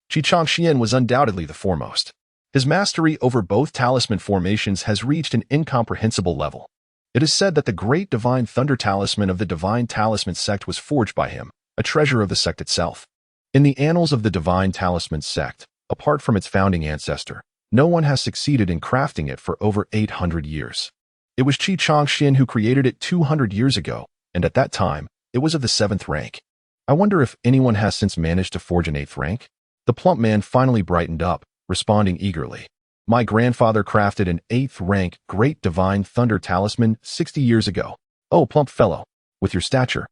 Qi Changxian was undoubtedly the foremost. His mastery over both talisman formations has reached an incomprehensible level. It is said that the great divine thunder talisman of the divine talisman sect was forged by him, a treasure of the sect itself. In the annals of the divine talisman sect, apart from its founding ancestor, no one has succeeded in crafting it for over 800 years. It was Qi Changxian who created it 200 years ago, and at that time, it was of the 7th rank. I wonder if anyone has since managed to forge an 8th rank? The plump man finally brightened up, responding eagerly. "My grandfather crafted an 8th rank great divine thunder talisman 60 years ago. Oh, plump fellow, with your stature,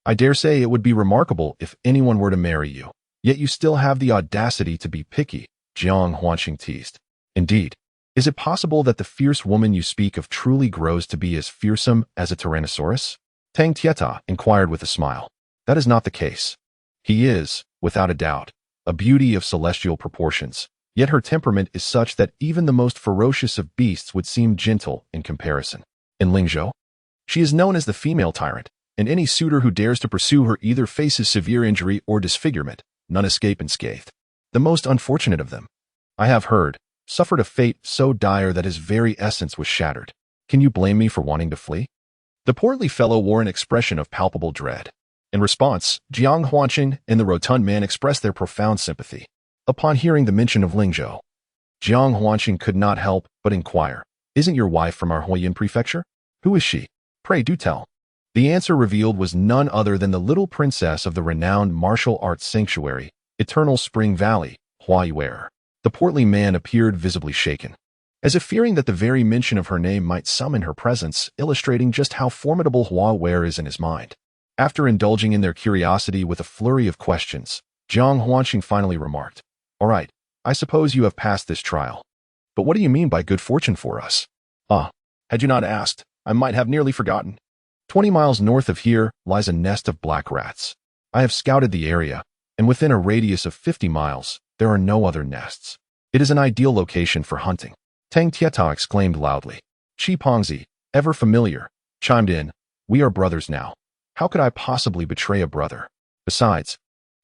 I dare say it would be remarkable if anyone were to marry you. Yet you still have the audacity to be picky," Jiang Huanqing teased. "Indeed, is it possible that the fierce woman you speak of truly grows to be as fearsome as a tyrannosaurus?" Tang Tieta inquired with a smile. "That is not the case. He is, without a doubt, a beauty of celestial proportions, yet her temperament is such that even the most ferocious of beasts would seem gentle in comparison. In Lingzhou, she is known as the female tyrant, and any suitor who dares to pursue her either faces severe injury or disfigurement. None escape unscathed. The most unfortunate of them, I have heard, suffered a fate so dire that his very essence was shattered. Can you blame me for wanting to flee?" The portly fellow wore an expression of palpable dread. In response, Jiang Huanqing and the rotund man expressed their profound sympathy. Upon hearing the mention of Lingzhou, Jiang Huanqing could not help but inquire, Isn't your wife from our Huayan prefecture? Who is she? Pray do tell. The answer revealed was none other than the little princess of the renowned martial arts sanctuary, Eternal Spring Valley, Huayuer. The portly man appeared visibly shaken, as if fearing that the very mention of her name might summon her presence, illustrating just how formidable Huayuer is in his mind. After indulging in their curiosity with a flurry of questions, Jiang Huanqing finally remarked, "All right, I suppose you have passed this trial. But what do you mean by good fortune for us?" Had you not asked, I might have nearly forgotten. 20 miles north of here lies a nest of black rats. I have scouted the area, and within a radius of 50 miles, there are no other nests. It is an ideal location for hunting. Tang Tieta exclaimed loudly. Chi Pongzi, ever familiar, chimed in, "We are brothers now. How could I possibly betray a brother? Besides,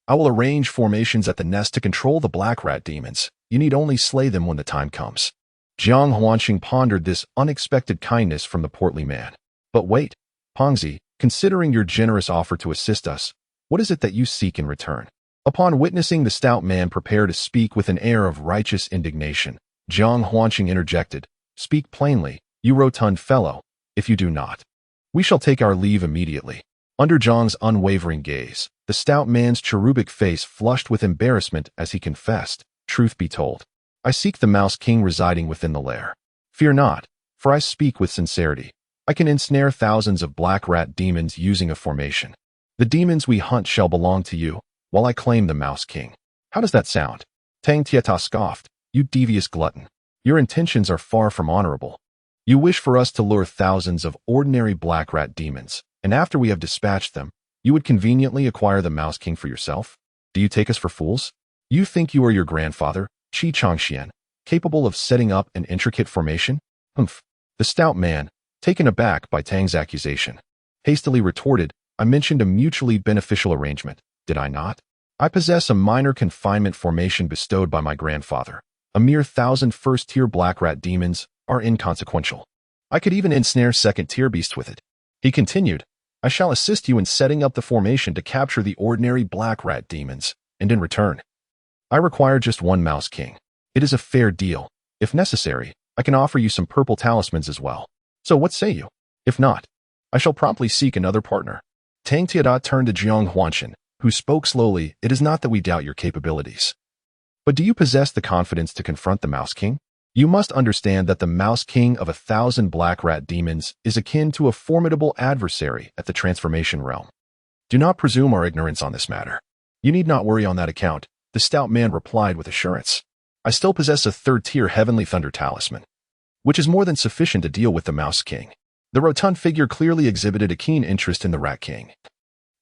I will arrange formations at the nest to control the black rat demons. You need only slay them when the time comes." Jiang Huanqing pondered this unexpected kindness from the portly man. But wait, Pongzi, considering your generous offer to assist us, what is it that you seek in return? Upon witnessing the stout man prepare to speak with an air of righteous indignation, Jiang Huanqing interjected, "Speak plainly, you rotund fellow. If you do not, we shall take our leave immediately." Under Jiang's unwavering gaze, the stout man's cherubic face flushed with embarrassment as he confessed, "Truth be told, I seek the Mouse King residing within the lair. Fear not, for I speak with sincerity. I can ensnare thousands of black rat demons using a formation. The demons we hunt shall belong to you, while I claim the Mouse King." How does that sound? Tang Tieta scoffed, "You devious glutton. Your intentions are far from honorable. You wish for us to lure thousands of ordinary black rat demons, and after we have dispatched them, you would conveniently acquire the Mouse King for yourself? Do you take us for fools? You think you are your grandfather, Qi Changxian, capable of setting up an intricate formation? Humph." The stout man, taken aback by Tang's accusation, hastily retorted, "I mentioned a mutually beneficial arrangement, did I not? I possess a minor confinement formation bestowed by my grandfather. A mere 1,000 first-tier black rat demons are inconsequential. I could even ensnare second-tier beasts with it." He continued, "I shall assist you in setting up the formation to capture the ordinary black rat demons, and in return, I require just one Mouse King. It is a fair deal. If necessary, I can offer you some purple talismans as well. So what say you? If not, I shall promptly seek another partner." Tang Tieda turned to Jiang Huanqing, who spoke slowly, "It is not that we doubt your capabilities. But do you possess the confidence to confront the Mouse King? You must understand that the Mouse King of 1,000 black rat demons is akin to a formidable adversary at the transformation realm. Do not presume our ignorance on this matter. You need not worry on that account," the stout man replied with assurance. "I still possess a third-tier Heavenly Thunder Talisman, which is more than sufficient to deal with the Mouse King." The rotund figure clearly exhibited a keen interest in the Rat King,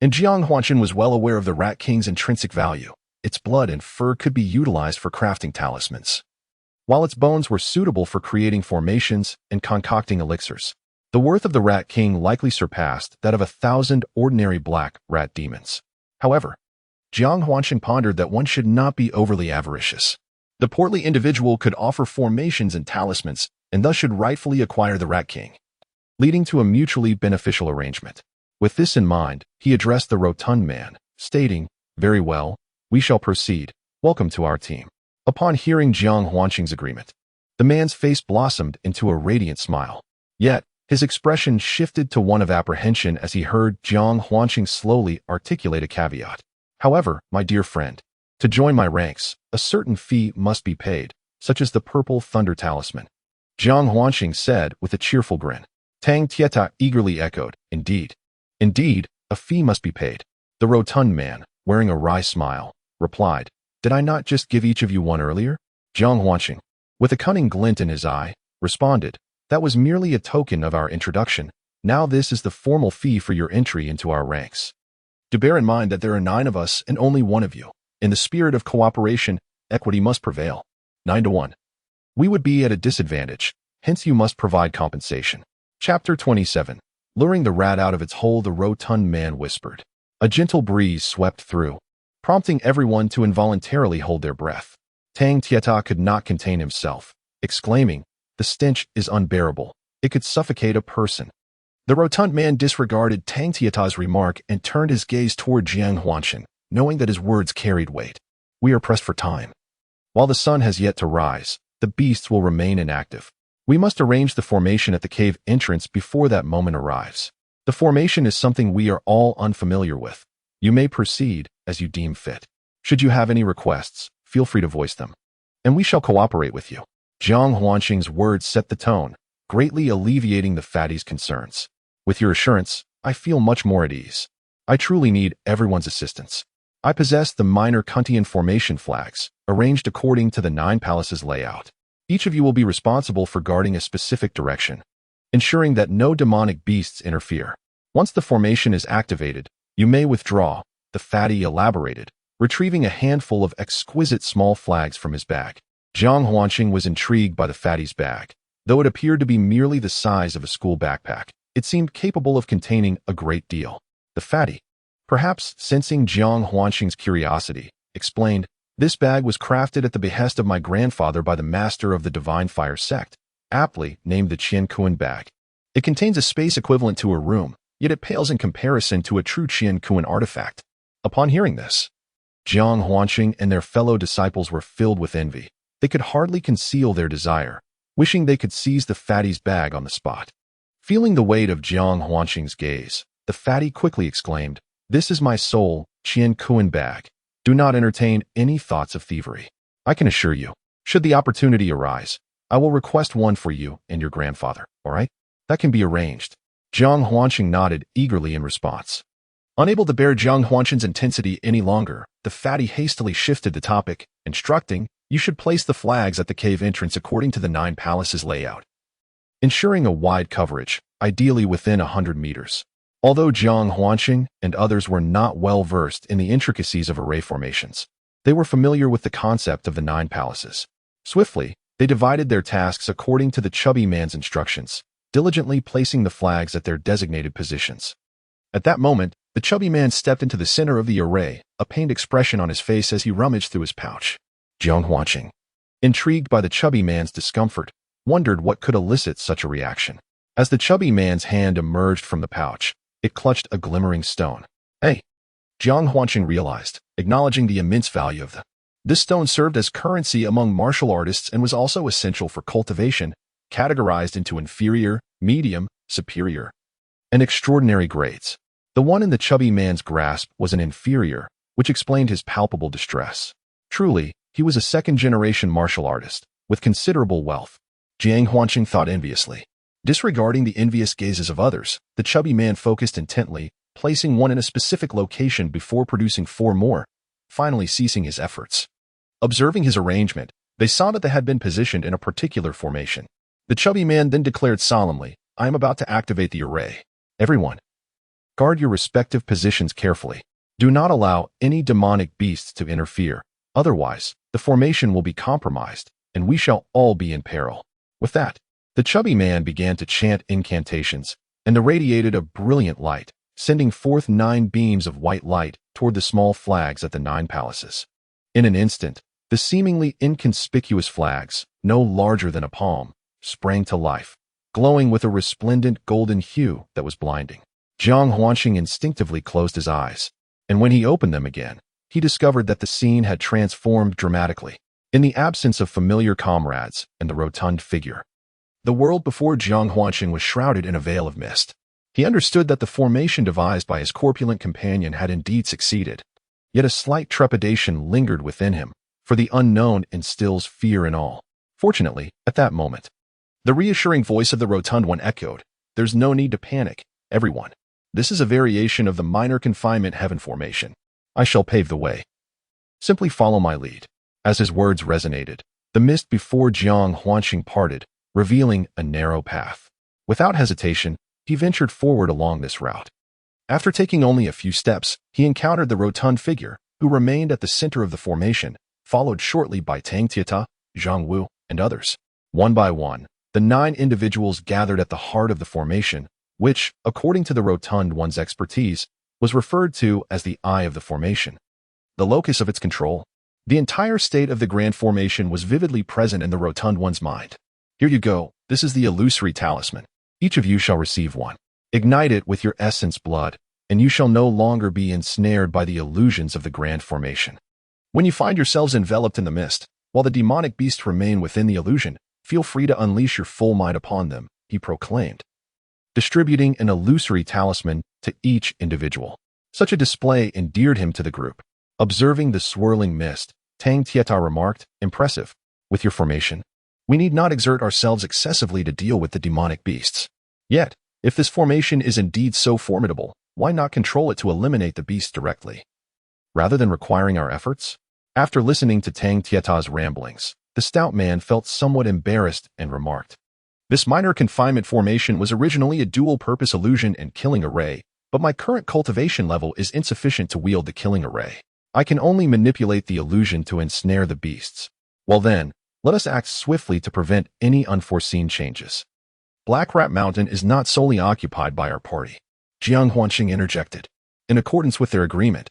and Jiang Huanqing was well aware of the Rat King's intrinsic value. Its blood and fur could be utilized for crafting talismans, while its bones were suitable for creating formations and concocting elixirs. The worth of the Rat King likely surpassed that of 1,000 ordinary black rat demons. However, Jiang Huanqing pondered that one should not be overly avaricious. The portly individual could offer formations and talismans, and thus should rightfully acquire the Rat King, leading to a mutually beneficial arrangement. With this in mind, he addressed the rotund man, stating, "Very well, we shall proceed. Welcome to our team." Upon hearing Jiang Huanqing's agreement, the man's face blossomed into a radiant smile. Yet, his expression shifted to one of apprehension as he heard Jiang Huanqing slowly articulate a caveat. "However, my dear friend, to join my ranks, a certain fee must be paid, such as the purple thunder talisman." Jiang Huanqing said with a cheerful grin. Tang Tieta eagerly echoed, "Indeed. Indeed, a fee must be paid." The rotund man, wearing a wry smile, replied, "Did I not just give each of you one earlier?" Jiang Huanqing, with a cunning glint in his eye, responded, "That was merely a token of our introduction. Now this is the formal fee for your entry into our ranks. Do bear in mind that there are 9 of us and only 1 of you. In the spirit of cooperation, equity must prevail. 9 to 1. We would be at a disadvantage, hence you must provide compensation." Chapter 27. Luring the rat out of its hole, the rotund man whispered. A gentle breeze swept through, prompting everyone to involuntarily hold their breath. Tang Tieta could not contain himself, exclaiming, "The stench is unbearable. It could suffocate a person." The rotund man disregarded Tang Tieta's remark and turned his gaze toward Jiang Huanqing, knowing that his words carried weight. "We are pressed for time. While the sun has yet to rise, the beasts will remain inactive. We must arrange the formation at the cave entrance before that moment arrives. The formation is something we are all unfamiliar with. You may proceed as you deem fit. Should you have any requests, feel free to voice them, and we shall cooperate with you. Jiang Huanqing's words set the tone, greatly alleviating the fatty's concerns. With your assurance, I feel much more at ease. I truly need everyone's assistance. I possess the minor Kuntian formation flags, arranged according to the 9 palaces layout. Each of you will be responsible for guarding a specific direction, ensuring that no demonic beasts interfere. Once the formation is activated, you may withdraw, the fatty elaborated, retrieving a handful of exquisite small flags from his bag. Jiang Huanqing was intrigued by the fatty's bag. Though it appeared to be merely the size of a school backpack, it seemed capable of containing a great deal. The fatty, perhaps sensing Jiang Huanqing's curiosity, explained, "This bag was crafted at the behest of my grandfather by the master of the Divine Fire sect, aptly named the Qian Kuan bag. It contains a space equivalent to a room, yet it pales in comparison to a true Qian Kuan artifact." Upon hearing this, Jiang Huanqing and their fellow disciples were filled with envy. They could hardly conceal their desire, wishing they could seize the fatty's bag on the spot. Feeling the weight of Jiang Huanqing's gaze, the fatty quickly exclaimed, "This is my soul, Qian Kuan bag. Do not entertain any thoughts of thievery. I can assure you, should the opportunity arise, I will request one for you and your grandfather, all right? That can be arranged." Jiang Huanqing nodded eagerly in response. Unable to bear Jiang Huanqing's intensity any longer, the fatty hastily shifted the topic, instructing, "You should place the flags at the cave entrance according to the 9 palaces layout, ensuring a wide coverage, ideally within 100 meters. Although Jiang Huanqing and others were not well versed in the intricacies of array formations, they were familiar with the concept of the 9 palaces. Swiftly, they divided their tasks according to the chubby man's instructions, diligently placing the flags at their designated positions. At that moment, the chubby man stepped into the center of the array, a pained expression on his face as he rummaged through his pouch. Jiang Huanqing, intrigued by the chubby man's discomfort, wondered what could elicit such a reaction. As the chubby man's hand emerged from the pouch, it clutched a glimmering stone. "Hey!" Jiang Huanqing realized, acknowledging the immense value of this stone served as currency among martial artists and was also essential for cultivation, categorized into inferior, medium, superior, and extraordinary grades. The one in the chubby man's grasp was an inferior, which explained his palpable distress. Truly, he was a second-generation martial artist, with considerable wealth. Jiang Huanqing thought enviously. Disregarding the envious gazes of others, the chubby man focused intently, placing one in a specific location before producing 4 more, finally ceasing his efforts. Observing his arrangement, they saw that they had been positioned in a particular formation. The chubby man then declared solemnly, "I am about to activate the array. Everyone, guard your respective positions carefully. Do not allow any demonic beasts to interfere. Otherwise, the formation will be compromised, and we shall all be in peril." With that, the chubby man began to chant incantations, and irradiated a brilliant light, sending forth 9 beams of white light toward the small flags at the 9 palaces. In an instant, the seemingly inconspicuous flags, no larger than a palm, sprang to life, glowing with a resplendent golden hue that was blinding. Jiang Huanqing instinctively closed his eyes, and when he opened them again, he discovered that the scene had transformed dramatically. In the absence of familiar comrades and the rotund figure, the world before Jiang Huanqing was shrouded in a veil of mist. He understood that the formation devised by his corpulent companion had indeed succeeded, yet a slight trepidation lingered within him, for the unknown instills fear in all. Fortunately, at that moment, the reassuring voice of the rotund one echoed, "There's no need to panic, everyone. This is a variation of the minor confinement heaven formation. I shall pave the way. Simply follow my lead." As his words resonated, the mist before Jiang Huanqing parted, revealing a narrow path. Without hesitation, he ventured forward along this route. After taking only a few steps, he encountered the rotund figure, who remained at the center of the formation, followed shortly by Tang Tieta, Zhang Wu, and others. One by one, the 9 individuals gathered at the heart of the formation, which, according to the rotund one's expertise, was referred to as the eye of the formation, the locus of its control. The entire state of the grand formation was vividly present in the rotund one's mind. "Here you go, this is the illusory talisman. Each of you shall receive one. Ignite it with your essence blood, and you shall no longer be ensnared by the illusions of the grand formation. When you find yourselves enveloped in the mist, while the demonic beasts remain within the illusion, Feel free to unleash your full might upon them, he proclaimed, distributing an illusory talisman to each individual. Such a display endeared him to the group. Observing the swirling mist, Tang Tieta remarked, "Impressive. With your formation, we need not exert ourselves excessively to deal with the demonic beasts. Yet, if this formation is indeed so formidable, why not control it to eliminate the beasts directly, rather than requiring our efforts?" After listening to Tang Tieta's ramblings, the stout man felt somewhat embarrassed and remarked, "This minor confinement formation was originally a dual-purpose illusion and killing array, but my current cultivation level is insufficient to wield the killing array. I can only manipulate the illusion to ensnare the beasts. Well then, let us act swiftly to prevent any unforeseen changes." Black Rat Mountain is not solely occupied by our party, Jiang Huanqing interjected. In accordance with their agreement,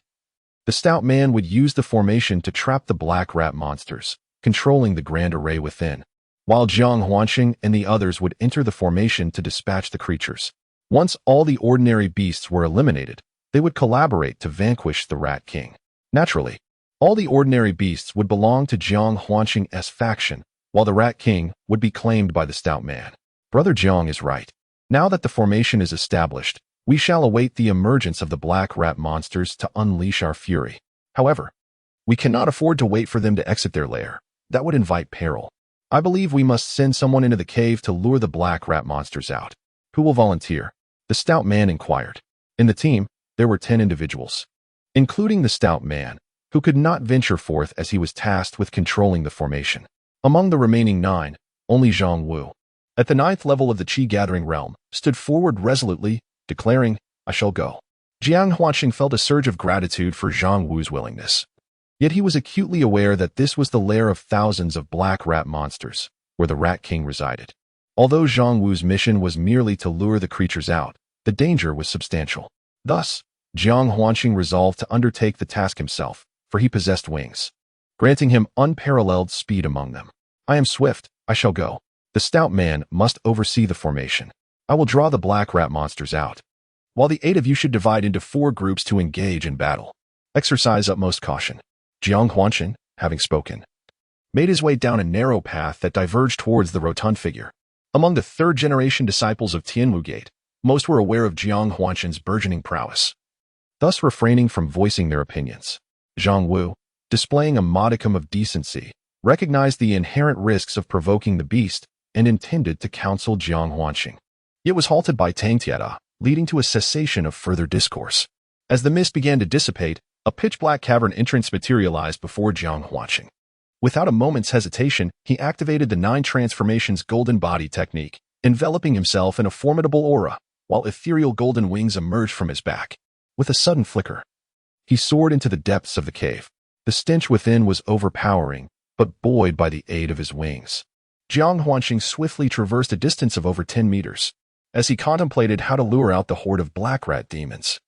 the stout man would use the formation to trap the black rat monsters, controlling the grand array within, while Jiang Huanqing and the others would enter the formation to dispatch the creatures. Once all the ordinary beasts were eliminated, they would collaborate to vanquish the Rat King. Naturally, all the ordinary beasts would belong to Jiang Huanqing's faction, while the Rat King would be claimed by the stout man. Brother Jiang is right. Now that the formation is established, we shall await the emergence of the black rat monsters to unleash our fury. However, we cannot afford to wait for them to exit their lair. That would invite peril. I believe we must send someone into the cave to lure the black rat monsters out. Who will volunteer? The stout man inquired. In the team, there were 10 individuals, including the stout man, who could not venture forth as he was tasked with controlling the formation. Among the remaining 9, only Zhang Wu, at the 9th level of the Qi-gathering realm, stood forward resolutely, declaring, "I shall go." Jiang Huanqing felt a surge of gratitude for Zhang Wu's willingness. Yet he was acutely aware that this was the lair of thousands of black rat monsters, where the Rat King resided. Although Zhang Wu's mission was merely to lure the creatures out, the danger was substantial. Thus, Jiang Huanqing resolved to undertake the task himself, for he possessed wings, granting him unparalleled speed among them. "I am swift, I shall go. The stout man must oversee the formation. I will draw the black rat monsters out, while the 8 of you should divide into 4 groups to engage in battle. Exercise utmost caution." Jiang Huanqing, having spoken, made his way down a narrow path that diverged towards the rotund figure. Among the 3rd-generation disciples of Tianwu Gate, most were aware of Jiang Huanqing's burgeoning prowess, thus refraining from voicing their opinions. Zhang Wu, displaying a modicum of decency, recognized the inherent risks of provoking the beast and intended to counsel Jiang Huanqing. It was halted by Tang Tieta, leading to a cessation of further discourse. As the mist began to dissipate, a pitch-black cavern entrance materialized before Jiang Huanqing. Without a moment's hesitation, he activated the 9 transformations golden body technique, enveloping himself in a formidable aura, while ethereal golden wings emerged from his back. With a sudden flicker, he soared into the depths of the cave. The stench within was overpowering, but buoyed by the aid of his wings, Jiang Huanqing swiftly traversed a distance of over 10 meters. As he contemplated how to lure out the horde of black rat demons,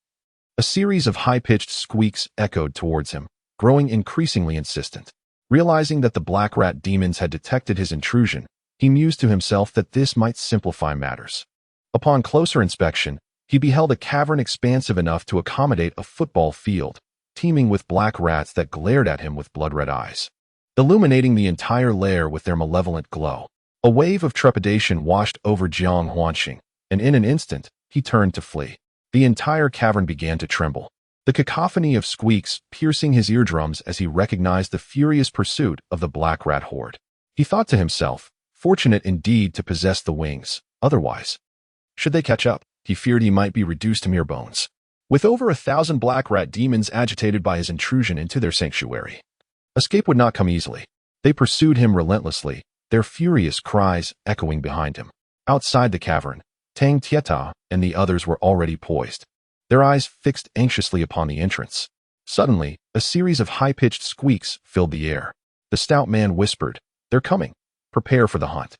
a series of high-pitched squeaks echoed towards him, growing increasingly insistent. Realizing that the black rat demons had detected his intrusion, he mused to himself that this might simplify matters. Upon closer inspection, he beheld a cavern expansive enough to accommodate a football field, teeming with black rats that glared at him with blood-red eyes, illuminating the entire lair with their malevolent glow. A wave of trepidation washed over Jiang Huanqing, and in an instant, he turned to flee. The entire cavern began to tremble, the cacophony of squeaks piercing his eardrums as he recognized the furious pursuit of the black rat horde. He thought to himself, fortunate indeed to possess the wings, otherwise, should they catch up, he feared he might be reduced to mere bones. With over 1,000 black rat demons agitated by his intrusion into their sanctuary, escape would not come easily. They pursued him relentlessly, their furious cries echoing behind him. Outside the cavern, Tang Tieta and the others were already poised, their eyes fixed anxiously upon the entrance. Suddenly, a series of high-pitched squeaks filled the air. The stout man whispered, "They're coming. Prepare for the hunt."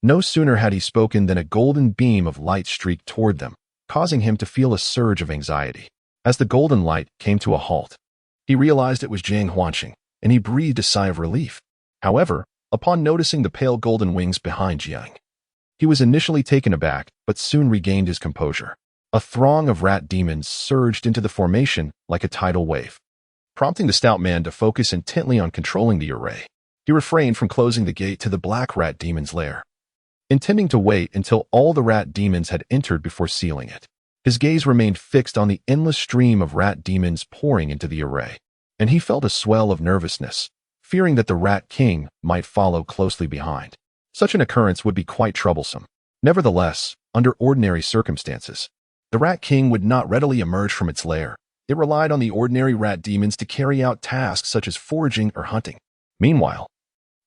No sooner had he spoken than a golden beam of light streaked toward them, causing him to feel a surge of anxiety. As the golden light came to a halt, he realized it was Jiang Huanqing, and he breathed a sigh of relief. However, upon noticing the pale golden wings behind Jiang, he was initially taken aback, but soon regained his composure. A throng of rat demons surged into the formation like a tidal wave, prompting the stout man to focus intently on controlling the array. he refrained from closing the gate to the black rat demon's lair, intending to wait until all the rat demons had entered before sealing it. His gaze remained fixed on the endless stream of rat demons pouring into the array, and he felt a swell of nervousness, fearing that the Rat King might follow closely behind. Such an occurrence would be quite troublesome. Nevertheless, under ordinary circumstances, the Rat King would not readily emerge from its lair. It relied on the ordinary rat demons to carry out tasks such as foraging or hunting. Meanwhile,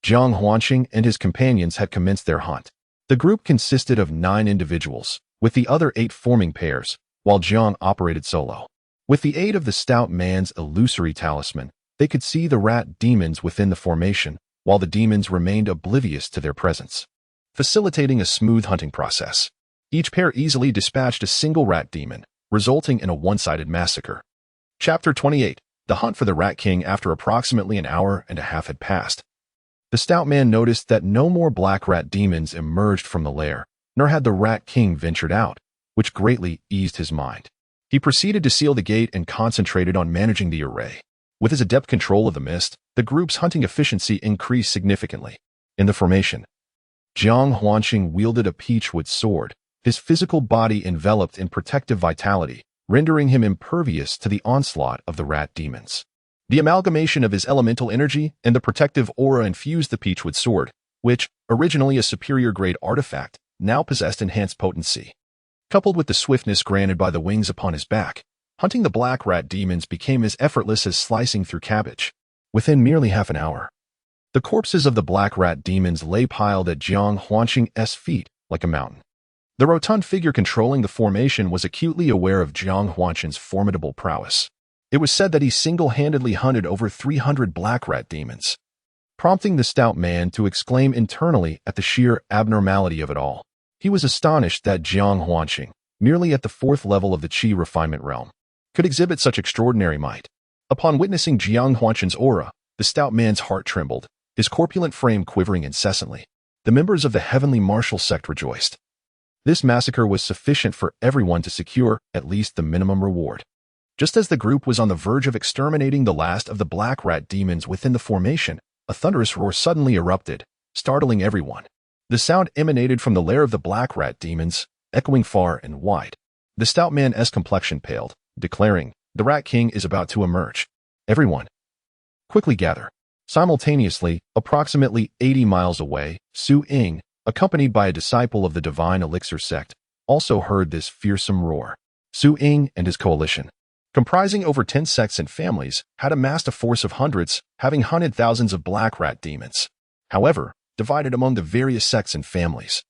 Jiang Huanqing and his companions had commenced their hunt. The group consisted of 9 individuals, with the other 8 forming pairs, while Jiang operated solo. With the aid of the stout man's illusory talisman, they could see the rat demons within the formation, while the demons remained oblivious to their presence, facilitating a smooth hunting process. Each pair easily dispatched a single rat demon, resulting in a one-sided massacre. Chapter 28. The Hunt for the Rat King. After approximately an hour and a half had passed, the stout man noticed that no more black rat demons emerged from the lair, nor had the Rat King ventured out, which greatly eased his mind. He proceeded to seal the gate and concentrated on managing the array. With his adept control of the mist, the group's hunting efficiency increased significantly. In the formation, Jiang Huanqing wielded a peachwood sword, his physical body enveloped in protective vitality, rendering him impervious to the onslaught of the rat demons. The amalgamation of his elemental energy and the protective aura infused the peachwood sword, which, originally a superior-grade artifact, now possessed enhanced potency. Coupled with the swiftness granted by the wings upon his back, hunting the black rat demons became as effortless as slicing through cabbage. Within merely half an hour, the corpses of the black rat demons lay piled at Jiang Huanqing's feet like a mountain. The rotund figure controlling the formation was acutely aware of Jiang Huanqing's formidable prowess. It was said that he single-handedly hunted over 300 black rat demons, prompting the stout man to exclaim internally at the sheer abnormality of it all. He was astonished that Jiang Huanqing, merely at the 4th level of the Qi refinement realm, could exhibit such extraordinary might. Upon witnessing Jiang Huanqing's aura, the stout man's heart trembled, his corpulent frame quivering incessantly. The members of the heavenly martial sect rejoiced. This massacre was sufficient for everyone to secure at least the minimum reward. Just as the group was on the verge of exterminating the last of the black rat demons within the formation, a thunderous roar suddenly erupted, startling everyone. The sound emanated from the lair of the black rat demons, echoing far and wide. The stout man's complexion paled, declaring, "The Rat King is about to emerge. Everyone, quickly gather." Simultaneously, approximately 80 miles away, Su Ying, accompanied by a disciple of the Divine Elixir sect, also heard this fearsome roar. Su Ying and his coalition, comprising over 10 sects and families, had amassed a force of hundreds, having hunted thousands of black rat demons. However, divided among the various sects and families,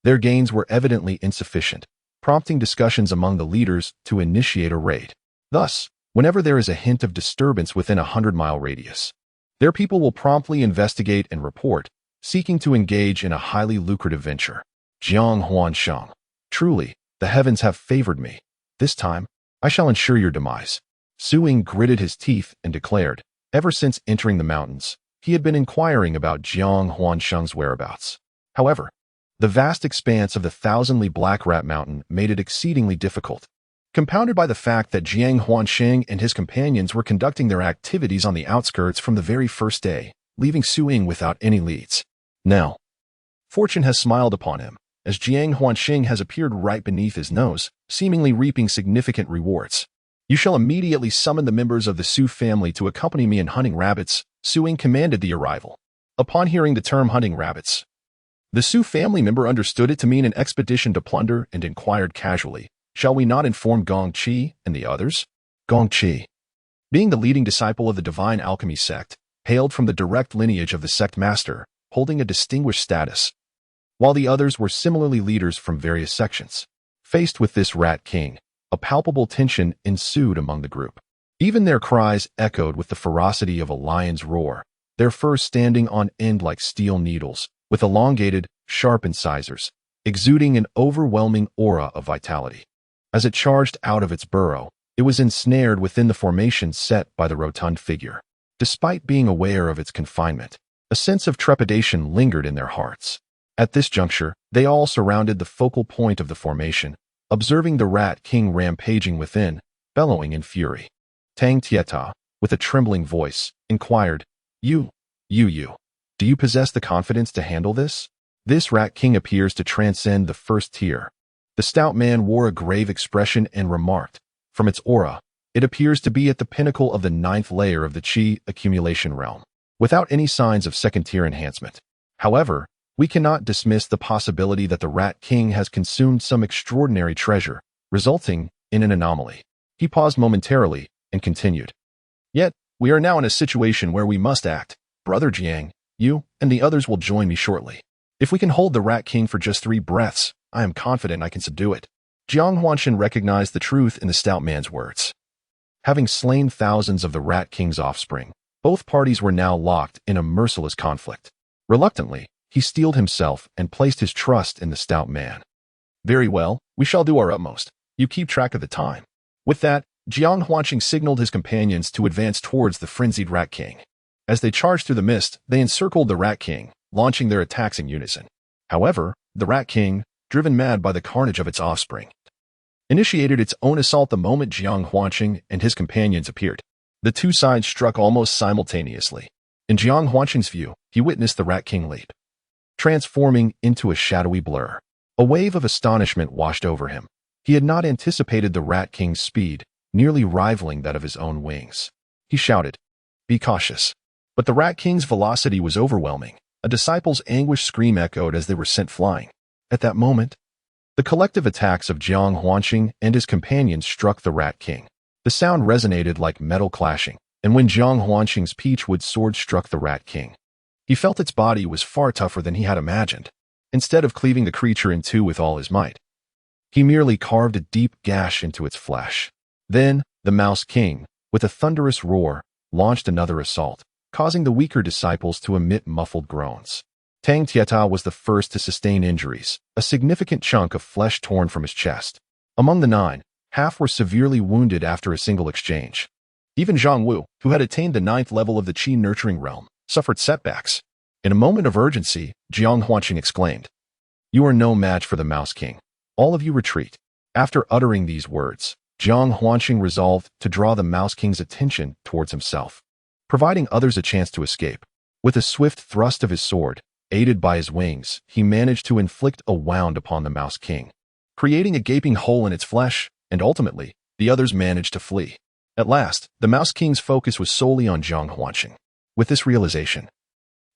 their gains were evidently insufficient, prompting discussions among the leaders to initiate a raid. Thus, whenever there is a hint of disturbance within a 100-mile radius, their people will promptly investigate and report, seeking to engage in a highly lucrative venture. Jiang Huansheng, truly, the heavens have favored me. This time, I shall ensure your demise. Su Ying gritted his teeth and declared, ever since entering the mountains, he had been inquiring about Jiang Huansheng's whereabouts. However, the vast expanse of the thousandly Black Rat Mountain made it exceedingly difficult, compounded by the fact that Jiang Huansheng and his companions were conducting their activities on the outskirts from the very first day, leaving Su Ying without any leads. Now, fortune has smiled upon him, as Jiang Huansheng has appeared right beneath his nose, seemingly reaping significant rewards. You shall immediately summon the members of the Su family to accompany me in hunting rabbits. Su Ying commanded the arrival. Upon hearing the term hunting rabbits, the Su family member understood it to mean an expedition to plunder and inquired casually, shall we not inform Gong Qi and the others? Gong Qi, being the leading disciple of the Divine Alchemy sect, hailed from the direct lineage of the sect master, holding a distinguished status, while the others were similarly leaders from various sections. Faced with this Rat King, a palpable tension ensued among the group. Even their cries echoed with the ferocity of a lion's roar, their fur standing on end like steel needles, with elongated, sharp incisors, exuding an overwhelming aura of vitality. As it charged out of its burrow, it was ensnared within the formation set by the rotund figure. Despite being aware of its confinement, a sense of trepidation lingered in their hearts. At this juncture, they all surrounded the focal point of the formation, observing the Rat King rampaging within, bellowing in fury. Tang Tieta, with a trembling voice, inquired, You. Do you possess the confidence to handle this? This Rat King appears to transcend the first tier. The stout man wore a grave expression and remarked, from its aura, it appears to be at the pinnacle of the 9th layer of the Qi accumulation realm, without any signs of second-tier enhancement. However, we cannot dismiss the possibility that the Rat King has consumed some extraordinary treasure, resulting in an anomaly. He paused momentarily and continued. Yet, we are now in a situation where we must act. Brother Jiang, you and the others will join me shortly. If we can hold the Rat King for just 3 breaths, I am confident I can subdue it. Jiang Huanshan recognized the truth in the stout man's words. Having slain thousands of the Rat King's offspring, both parties were now locked in a merciless conflict. Reluctantly, he steeled himself and placed his trust in the stout man. Very well, we shall do our utmost. You keep track of the time. With that, Jiang Huanshan signaled his companions to advance towards the frenzied Rat King. As they charged through the mist, they encircled the Rat King, launching their attacks in unison. However, the Rat King, driven mad by the carnage of its offspring, initiated its own assault the moment Jiang Huanshan and his companions appeared. The two sides struck almost simultaneously. In Jiang Huanshan's view, he witnessed the Rat King leap, transforming into a shadowy blur. A wave of astonishment washed over him. He had not anticipated the Rat King's speed, nearly rivaling that of his own wings. He shouted, "Be cautious." But the Rat King's velocity was overwhelming. A disciple's anguished scream echoed as they were sent flying. At that moment, the collective attacks of Jiang Huanshan and his companions struck the Rat King. The sound resonated like metal clashing, and when Jiang Huanshan's peachwood sword struck the Rat King, he felt its body was far tougher than he had imagined. Instead of cleaving the creature in two with all his might, he merely carved a deep gash into its flesh. Then, the Mouse King, with a thunderous roar, launched another assault, causing the weaker disciples to emit muffled groans. Tang Tieta was the first to sustain injuries, a significant chunk of flesh torn from his chest. Among the 9, half were severely wounded after a single exchange. Even Zhang Wu, who had attained the 9th level of the Qi nurturing realm, suffered setbacks. In a moment of urgency, Jiang Huanshan exclaimed, "You are no match for the Mouse King. All of you retreat." After uttering these words, Jiang Huanshan resolved to draw the Mouse King's attention towards himself, providing others a chance to escape. With a swift thrust of his sword, aided by his wings, he managed to inflict a wound upon the Mouse King, creating a gaping hole in its flesh, and ultimately, the others managed to flee. At last, the Mouse King's focus was solely on Jiang Huanshan. With this realization,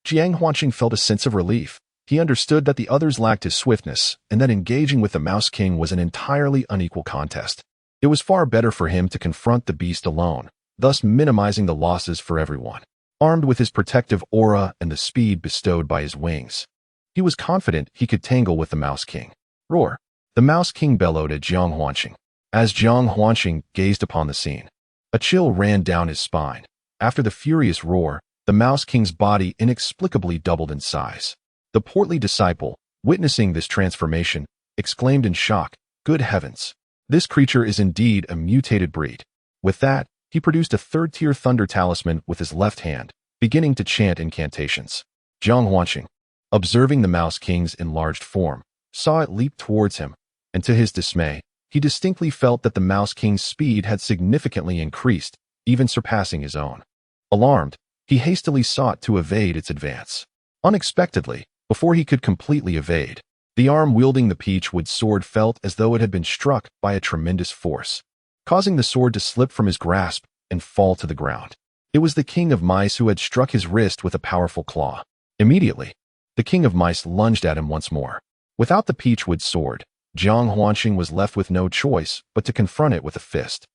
Jiang Huanshan felt a sense of relief. He understood that the others lacked his swiftness, and that engaging with the Mouse King was an entirely unequal contest. It was far better for him to confront the beast alone, thus minimizing the losses for everyone. Armed with his protective aura and the speed bestowed by his wings, he was confident he could tangle with the Mouse King. Roar! The Mouse King bellowed at Jiang Huanshan. As Jiang Huanshan gazed upon the scene, a chill ran down his spine. After the furious roar, the Mouse King's body inexplicably doubled in size. The portly disciple, witnessing this transformation, exclaimed in shock, "Good heavens! This creature is indeed a mutated breed." With that, he produced a 3rd-tier thunder talisman with his left hand, beginning to chant incantations. Jiang Huanshan, observing the Mouse King's enlarged form, saw it leap towards him, and to his dismay, he distinctly felt that the Mouse King's speed had significantly increased, even surpassing his own. Alarmed, he hastily sought to evade its advance. Unexpectedly, before he could completely evade, the arm wielding the peachwood sword felt as though it had been struck by a tremendous force, causing the sword to slip from his grasp and fall to the ground. It was the King of Mice who had struck his wrist with a powerful claw. Immediately, the King of Mice lunged at him once more. Without the peachwood sword, Jiang Huanshan was left with no choice but to confront it with a fist.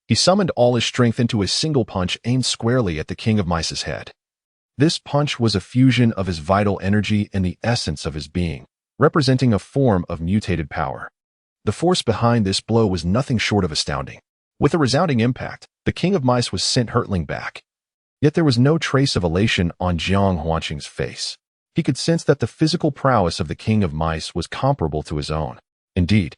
He summoned all his strength into a single punch aimed squarely at the King of Mice's head. This punch was a fusion of his vital energy and the essence of his being, representing a form of mutated power. The force behind this blow was nothing short of astounding. With a resounding impact, the King of Mice was sent hurtling back. Yet there was no trace of elation on Jiang Huanshan's face. He could sense that the physical prowess of the King of Mice was comparable to his own. Indeed,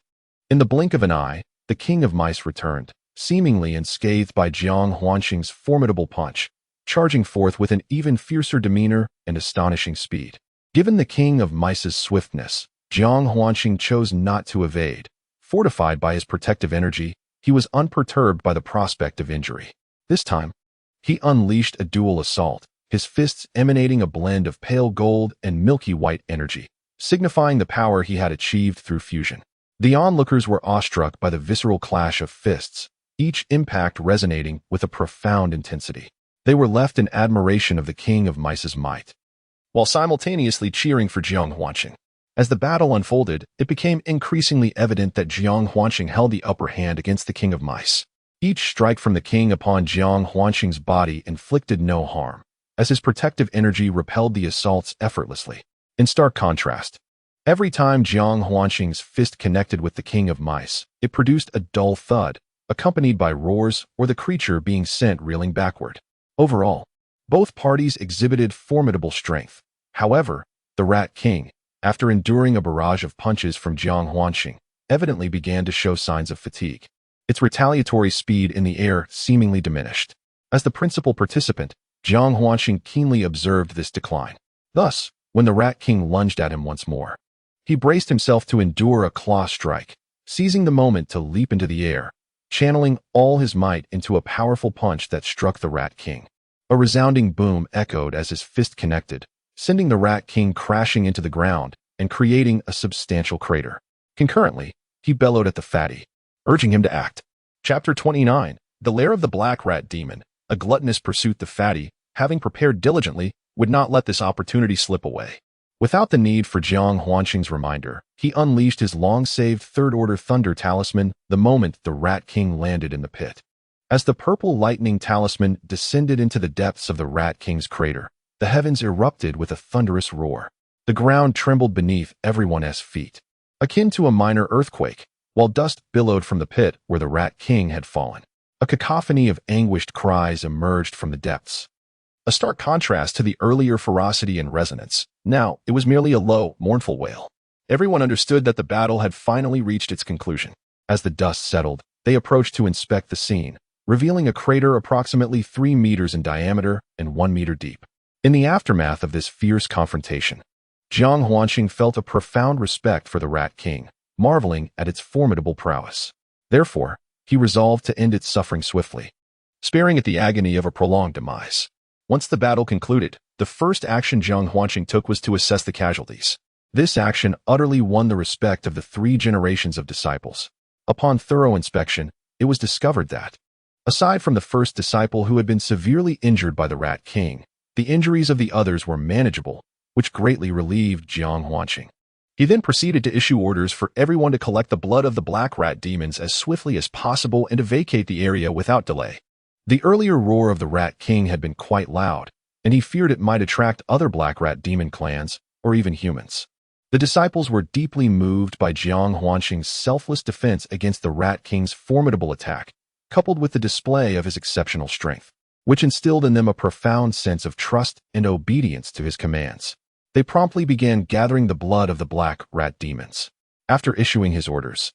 in the blink of an eye, the King of Mice returned, seemingly unscathed by Jiang Huanshan's formidable punch, charging forth with an even fiercer demeanor and astonishing speed. Given the King of Mice's swiftness, Jiang Huanshan chose not to evade. Fortified by his protective energy, he was unperturbed by the prospect of injury. This time, he unleashed a dual assault, his fists emanating a blend of pale gold and milky white energy, signifying the power he had achieved through fusion. The onlookers were awestruck by the visceral clash of fists, each impact resonating with a profound intensity. They were left in admiration of the King of Mice's might, while simultaneously cheering for Jiang Huanqing. As the battle unfolded, it became increasingly evident that Jiang Huanqing held the upper hand against the King of Mice. Each strike from the king upon Jiang Huanqing's body inflicted no harm, as his protective energy repelled the assaults effortlessly. In stark contrast, every time Jiang Huanqing's fist connected with the King of Mice, it produced a dull thud, accompanied by roars or the creature being sent reeling backward. Overall, both parties exhibited formidable strength. However, the Rat King, after enduring a barrage of punches from Jiang Huanqing, evidently began to show signs of fatigue. Its retaliatory speed in the air seemingly diminished. As the principal participant, Jiang Huanqing keenly observed this decline. Thus, when the Rat King lunged at him once more, he braced himself to endure a claw strike, seizing the moment to leap into the air, channeling all his might into a powerful punch that struck the Rat King. A resounding boom echoed as his fist connected, sending the Rat King crashing into the ground and creating a substantial crater. Concurrently, he bellowed at the fatty, urging him to act. Chapter 29. The Lair of the Black Rat Demon. A gluttonous pursuit. The fatty, having prepared diligently, would not let this opportunity slip away. Without the need for Jiang Huanqing's reminder, he unleashed his long-saved third-order thunder talisman the moment the Rat King landed in the pit. As the purple lightning talisman descended into the depths of the Rat King's crater, the heavens erupted with a thunderous roar. The ground trembled beneath everyone's feet, akin to a minor earthquake, while dust billowed from the pit where the Rat King had fallen. A cacophony of anguished cries emerged from the depths. A stark contrast to the earlier ferocity and resonance. Now, it was merely a low, mournful wail. Everyone understood that the battle had finally reached its conclusion. As the dust settled, they approached to inspect the scene, revealing a crater approximately 3 meters in diameter and 1 meter deep. In the aftermath of this fierce confrontation, Jiang Huanqing felt a profound respect for the Rat King, marveling at its formidable prowess. Therefore, he resolved to end its suffering swiftly, sparing it the agony of a prolonged demise. Once the battle concluded, the first action Jiang Huanqing took was to assess the casualties. This action utterly won the respect of the 3 generations of disciples. Upon thorough inspection, it was discovered that, aside from the first disciple who had been severely injured by the Rat King, the injuries of the others were manageable, which greatly relieved Jiang Huanqing. He then proceeded to issue orders for everyone to collect the blood of the black rat demons as swiftly as possible and to vacate the area without delay. The earlier roar of the Rat King had been quite loud, and he feared it might attract other black rat demon clans, or even humans. The disciples were deeply moved by Jiang Huanqing's selfless defense against the Rat King's formidable attack, coupled with the display of his exceptional strength, which instilled in them a profound sense of trust and obedience to his commands. They promptly began gathering the blood of the black rat demons. After issuing his orders,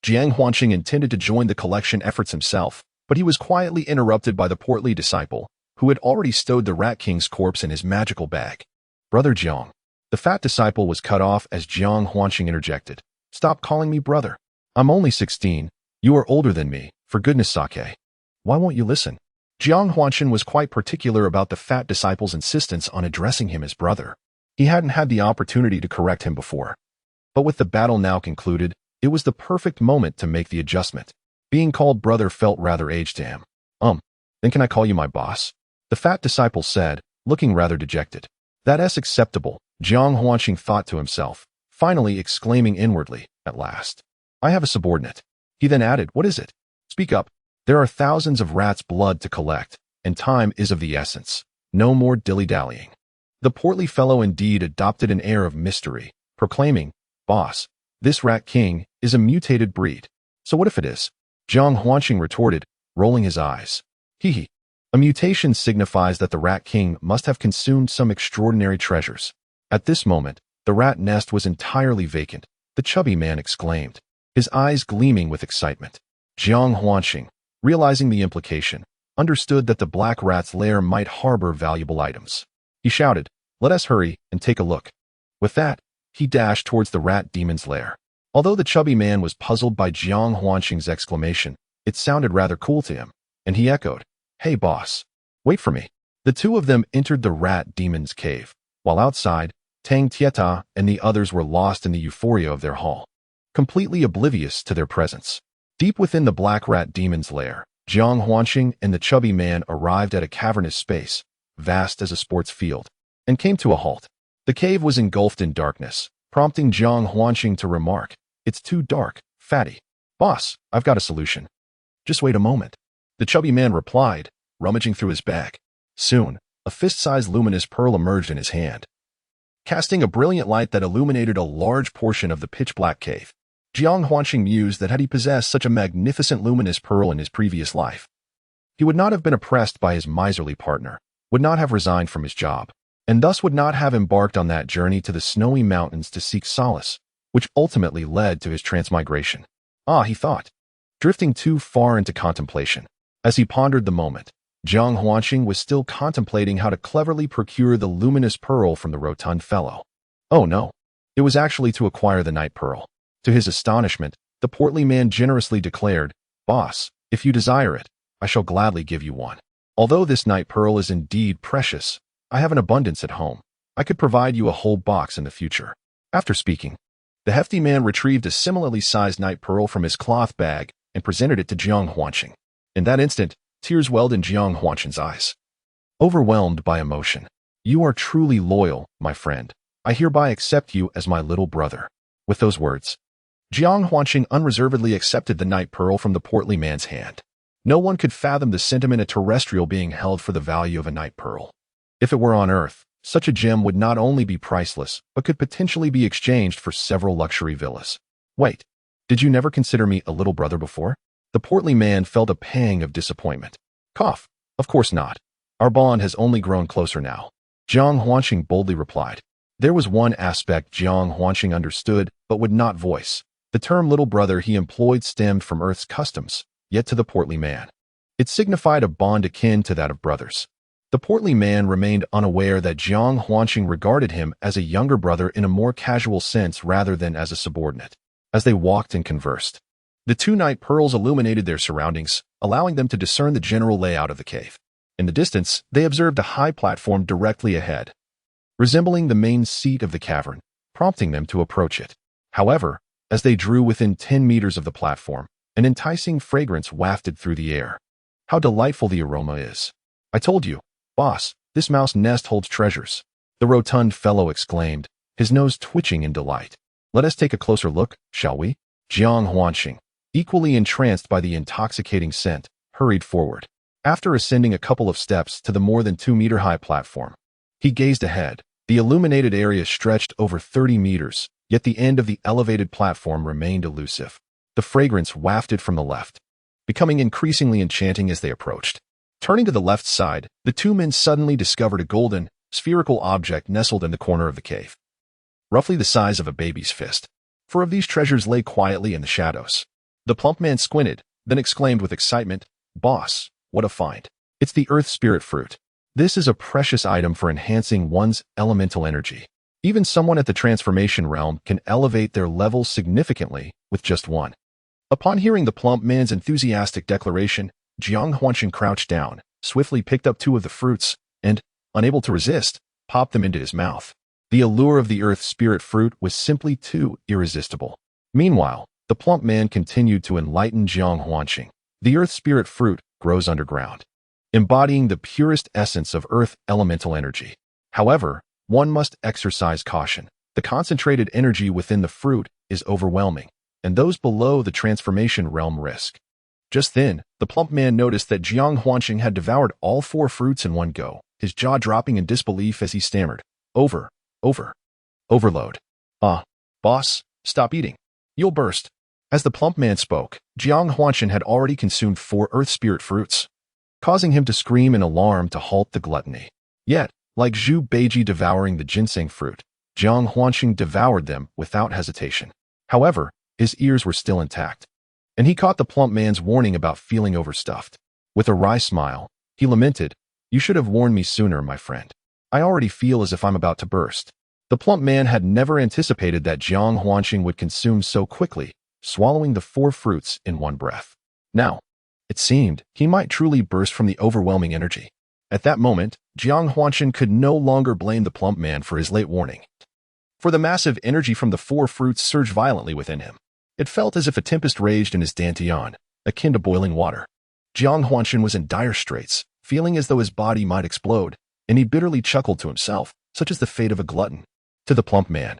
Jiang Huanqing intended to join the collection efforts himself, but he was quietly interrupted by the portly disciple, who had already stowed the Rat King's corpse in his magical bag. "Brother Jiang." The fat disciple was cut off as Jiang Huanqing interjected. "Stop calling me brother. I'm only 16. You are older than me, for goodness sake. Why won't you listen?" Jiang Huanqing was quite particular about the fat disciple's insistence on addressing him as brother. He hadn't had the opportunity to correct him before. But with the battle now concluded, it was the perfect moment to make the adjustment. Being called brother felt rather aged to him. Then can I call you my boss?" The fat disciple said, looking rather dejected. "That's acceptable," Jiang Huanqing thought to himself, finally exclaiming inwardly, "At last. I have a subordinate." He then added, "What is it? Speak up. There are thousands of rats' blood to collect, and time is of the essence. No more dilly-dallying." The portly fellow indeed adopted an air of mystery, proclaiming, "Boss, this Rat King is a mutated breed." "So what if it is?" Jiang Huanqing retorted, rolling his eyes. "Hee. A mutation signifies that the Rat King must have consumed some extraordinary treasures." At this moment, the rat nest was entirely vacant, the chubby man exclaimed, his eyes gleaming with excitement. Jiang Huanqing, realizing the implication, understood that the black rat's lair might harbor valuable items. He shouted, "Let us hurry and take a look." With that, he dashed towards the rat demon's lair. Although the chubby man was puzzled by Jiang Huanqing's exclamation, it sounded rather cool to him, and he echoed, "Hey boss, wait for me." The two of them entered the rat demon's cave, while outside, Tang Tieta and the others were lost in the euphoria of their haul, completely oblivious to their presence. Deep within the black rat demon's lair, Jiang Huanqing and the chubby man arrived at a cavernous space, vast as a sports field, and came to a halt. The cave was engulfed in darkness, prompting Jiang Huanqing to remark, "It's too dark, fatty." "Boss, I've got a solution." "Just wait a moment," the chubby man replied, rummaging through his bag. Soon, a fist-sized luminous pearl emerged in his hand, casting a brilliant light that illuminated a large portion of the pitch-black cave. Jiang Huanqing mused that had he possessed such a magnificent luminous pearl in his previous life, he would not have been oppressed by his miserly partner, would not have resigned from his job, and thus would not have embarked on that journey to the snowy mountains to seek solace, which ultimately led to his transmigration. He thought, drifting too far into contemplation. As he pondered the moment, Jiang Huanqing was still contemplating how to cleverly procure the luminous pearl from the rotund fellow. Oh no, it was actually to acquire the night pearl. To his astonishment, the portly man generously declared, "Boss, if you desire it, I shall gladly give you one. Although this night pearl is indeed precious, I have an abundance at home. I could provide you a whole box in the future." After speaking, the hefty man retrieved a similarly sized night pearl from his cloth bag and presented it to Jiang Huanqing. In that instant, tears welled in Jiang Huanqing's eyes. Overwhelmed by emotion, "You are truly loyal, my friend. I hereby accept you as my little brother." With those words, Jiang Huanqing unreservedly accepted the night pearl from the portly man's hand. No one could fathom the sentiment a terrestrial being held for the value of a night pearl. If it were on Earth, such a gem would not only be priceless, but could potentially be exchanged for several luxury villas. "Wait, did you never consider me a little brother before?" The portly man felt a pang of disappointment. Cough. "Of course not. Our bond has only grown closer now," Jiang Huanqing boldly replied. There was one aspect Jiang Huanqing understood but would not voice. The term little brother he employed stemmed from Earth's customs, yet to the portly man, it signified a bond akin to that of brothers. The portly man remained unaware that Jiang Huanqing regarded him as a younger brother in a more casual sense rather than as a subordinate. As they walked and conversed, the two night pearls illuminated their surroundings, allowing them to discern the general layout of the cave. In the distance, they observed a high platform directly ahead, resembling the main seat of the cavern, prompting them to approach it. However, as they drew within 10 meters of the platform, an enticing fragrance wafted through the air. How delightful the aroma is. "I told you, boss, this mouse nest holds treasures," the rotund fellow exclaimed, his nose twitching in delight. "Let us take a closer look, shall we?" Jiang Huanqing, equally entranced by the intoxicating scent, hurried forward. After ascending a couple of steps to the more than 2-meter-high platform, he gazed ahead. The illuminated area stretched over 30 meters, yet the end of the elevated platform remained elusive. The fragrance wafted from the left, becoming increasingly enchanting as they approached. Turning to the left side, the two men suddenly discovered a golden, spherical object nestled in the corner of the cave, roughly the size of a baby's fist. 4 of these treasures lay quietly in the shadows. The plump man squinted, then exclaimed with excitement, "Boss, what a find. It's the earth spirit fruit. This is a precious item for enhancing one's elemental energy. Even someone at the transformation realm can elevate their levels significantly with just one." Upon hearing the plump man's enthusiastic declaration, Jiang Huanqing crouched down, swiftly picked up 2 of the fruits, and, unable to resist, popped them into his mouth. The allure of the earth spirit fruit was simply too irresistible. Meanwhile, the plump man continued to enlighten Jiang Huanqing. The earth spirit fruit grows underground, embodying the purest essence of earth elemental energy. However, one must exercise caution. The concentrated energy within the fruit is overwhelming, and those below the transformation realm risk. Just then, the plump man noticed that Jiang Huanqing had devoured all 4 fruits in one go, his jaw dropping in disbelief as he stammered, Overload. Boss, stop eating. You'll burst." As the plump man spoke, Jiang Huanqing had already consumed 4 earth spirit fruits, causing him to scream in alarm to halt the gluttony. Yet, like Zhu Beiji devouring the ginseng fruit, Jiang Huanqing devoured them without hesitation. However, his ears were still intact, and he caught the plump man's warning about feeling overstuffed. With a wry smile, he lamented, "You should have warned me sooner, my friend. I already feel as if I'm about to burst." The plump man had never anticipated that Jiang Huanqing would consume so quickly, swallowing the 4 fruits in one breath. Now, it seemed, he might truly burst from the overwhelming energy. At that moment, Jiang Huanshan could no longer blame the plump man for his late warning. For the massive energy from the four fruits surged violently within him. It felt as if a tempest raged in his dantian, akin to boiling water. Jiang Huanshan was in dire straits, feeling as though his body might explode, and he bitterly chuckled to himself, such is the fate of a glutton. To the plump man,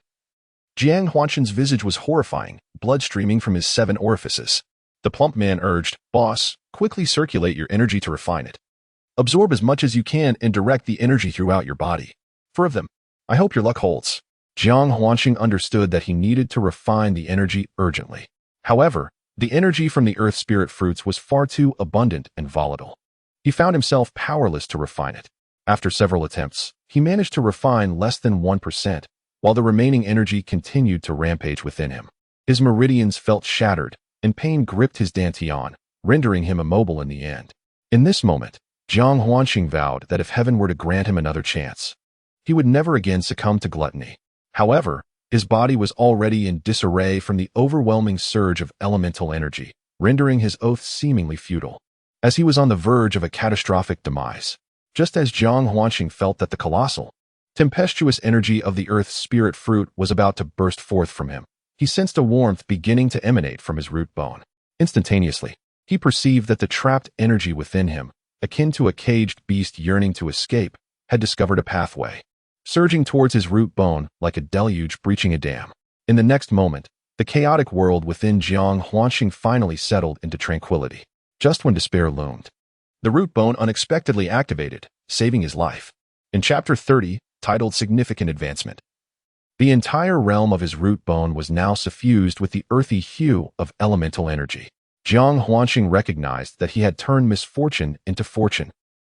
Jiang Huanshan's visage was horrifying, blood streaming from his 7 orifices. The plump man urged, "Boss, quickly circulate your energy to refine it. Absorb as much as you can and direct the energy throughout your body. 4 of them. I hope your luck holds." Jiang Huanshan understood that he needed to refine the energy urgently. However, the energy from the earth spirit fruits was far too abundant and volatile. He found himself powerless to refine it. After several attempts, he managed to refine less than 1%, while the remaining energy continued to rampage within him. His meridians felt shattered, and pain gripped his dantian, rendering him immobile in the end. In this moment, Jiang Huanshan vowed that if heaven were to grant him another chance, he would never again succumb to gluttony. However, his body was already in disarray from the overwhelming surge of elemental energy, rendering his oaths seemingly futile. As he was on the verge of a catastrophic demise, just as Jiang Huanshan felt that the colossal, tempestuous energy of the earth's spirit fruit was about to burst forth from him, he sensed a warmth beginning to emanate from his root bone. Instantaneously, he perceived that the trapped energy within him, akin to a caged beast yearning to escape, had discovered a pathway, surging towards his root bone like a deluge breaching a dam. In the next moment, the chaotic world within Jiang Huanshan finally settled into tranquility. Just when despair loomed, the root bone unexpectedly activated, saving his life. In Chapter 30, titled Significant Advancement, the entire realm of his root bone was now suffused with the earthy hue of elemental energy. Jiang Huanshan recognized that he had turned misfortune into fortune,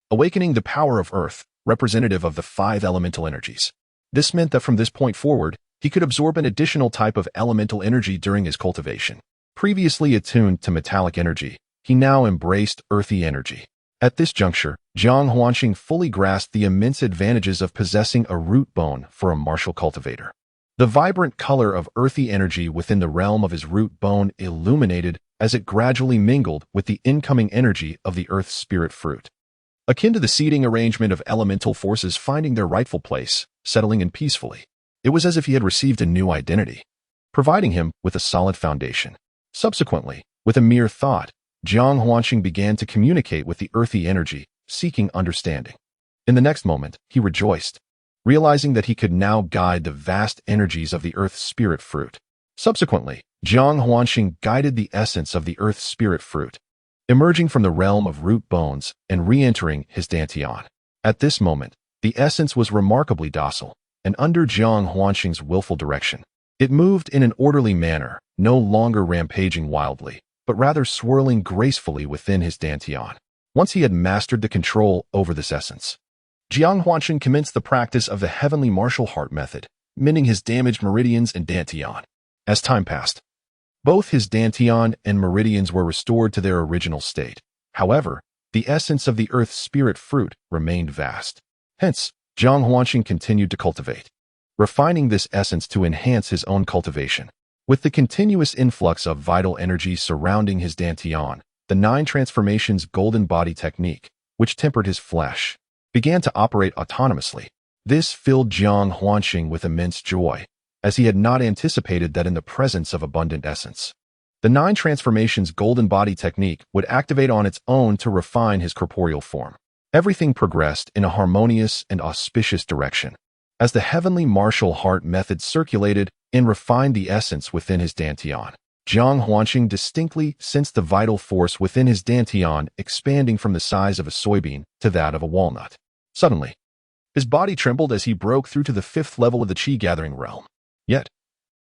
awakening the power of earth, representative of the 5 elemental energies. This meant that from this point forward, he could absorb an additional type of elemental energy during his cultivation. Previously attuned to metallic energy, he now embraced earthy energy. At this juncture, Jiang Huanshan fully grasped the immense advantages of possessing a root bone for a martial cultivator. The vibrant color of earthy energy within the realm of his root bone illuminated as it gradually mingled with the incoming energy of the earth's spirit fruit. Akin to the seeding arrangement of elemental forces finding their rightful place, settling in peacefully, it was as if he had received a new identity, providing him with a solid foundation. Subsequently, with a mere thought, Jiang Huanshan began to communicate with the earthy energy, seeking understanding. In the next moment, he rejoiced, realizing that he could now guide the vast energies of the earth's spirit fruit. Subsequently, Jiang Huanshan guided the essence of the earth's spirit fruit, emerging from the realm of root bones and re-entering his dantian. At this moment, the essence was remarkably docile, and under Jiang Huanshan's willful direction, it moved in an orderly manner, no longer rampaging wildly, but rather swirling gracefully within his dantian. Once he had mastered the control over this essence, Jiang Huanshan commenced the practice of the heavenly martial heart method, mending his damaged meridians and dantian. As time passed, both his dantian and meridians were restored to their original state. However, the essence of the earth's spirit fruit remained vast. Hence, Jiang Huanshan continued to cultivate, refining this essence to enhance his own cultivation. With the continuous influx of vital energy surrounding his dantian, the 9 transformations golden body technique, which tempered his flesh, began to operate autonomously. This filled Jiang Huanshan with immense joy, as he had not anticipated that in the presence of abundant essence, the 9 transformations golden body technique would activate on its own to refine his corporeal form. Everything progressed in a harmonious and auspicious direction, as the heavenly martial heart method circulated and refined the essence within his dantian. Jiang Huanshan distinctly sensed the vital force within his dantian expanding from the size of a soybean to that of a walnut. Suddenly, his body trembled as he broke through to the 5th level of the chi-gathering realm. Yet,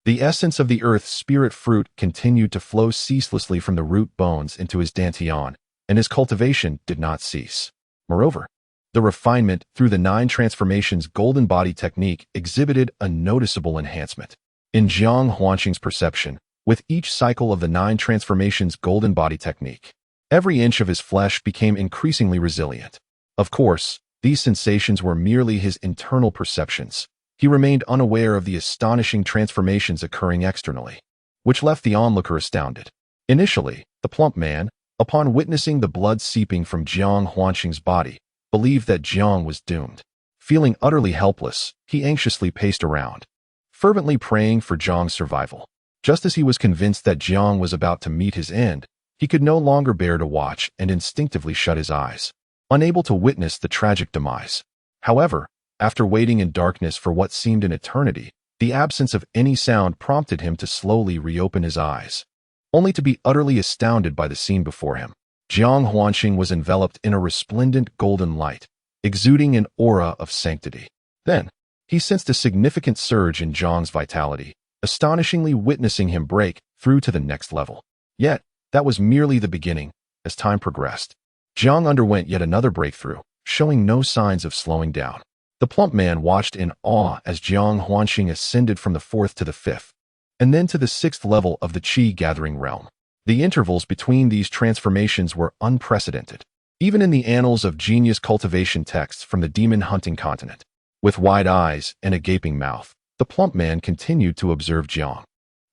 the essence of the earth's spirit fruit continued to flow ceaselessly from the root bones into his dantian, and his cultivation did not cease. Moreover, the refinement through the 9 transformations golden body technique exhibited a noticeable enhancement. In Jiang Huanshan's perception, with each cycle of the 9 transformations golden body technique, every inch of his flesh became increasingly resilient. Of course, these sensations were merely his internal perceptions. He remained unaware of the astonishing transformations occurring externally, which left the onlooker astounded. Initially, the plump man, upon witnessing the blood seeping from Jiang Huanshan's body, believed that Jiang was doomed. Feeling utterly helpless, he anxiously paced around, fervently praying for Jiang's survival. Just as he was convinced that Jiang was about to meet his end, he could no longer bear to watch and instinctively shut his eyes, unable to witness the tragic demise. However, after waiting in darkness for what seemed an eternity, the absence of any sound prompted him to slowly reopen his eyes, only to be utterly astounded by the scene before him. Jiang Huanqing was enveloped in a resplendent golden light, exuding an aura of sanctity. Then, he sensed a significant surge in Jiang's vitality, astonishingly witnessing him break through to the next level. Yet, that was merely the beginning. As time progressed, Jiang underwent yet another breakthrough, showing no signs of slowing down. The plump man watched in awe as Jiang Huanqing ascended from the 4th to the 5th, and then to the 6th level of the Qi-gathering realm. The intervals between these transformations were unprecedented, even in the annals of genius cultivation texts from the demon-hunting continent. With wide eyes and a gaping mouth, the plump man continued to observe Jiang.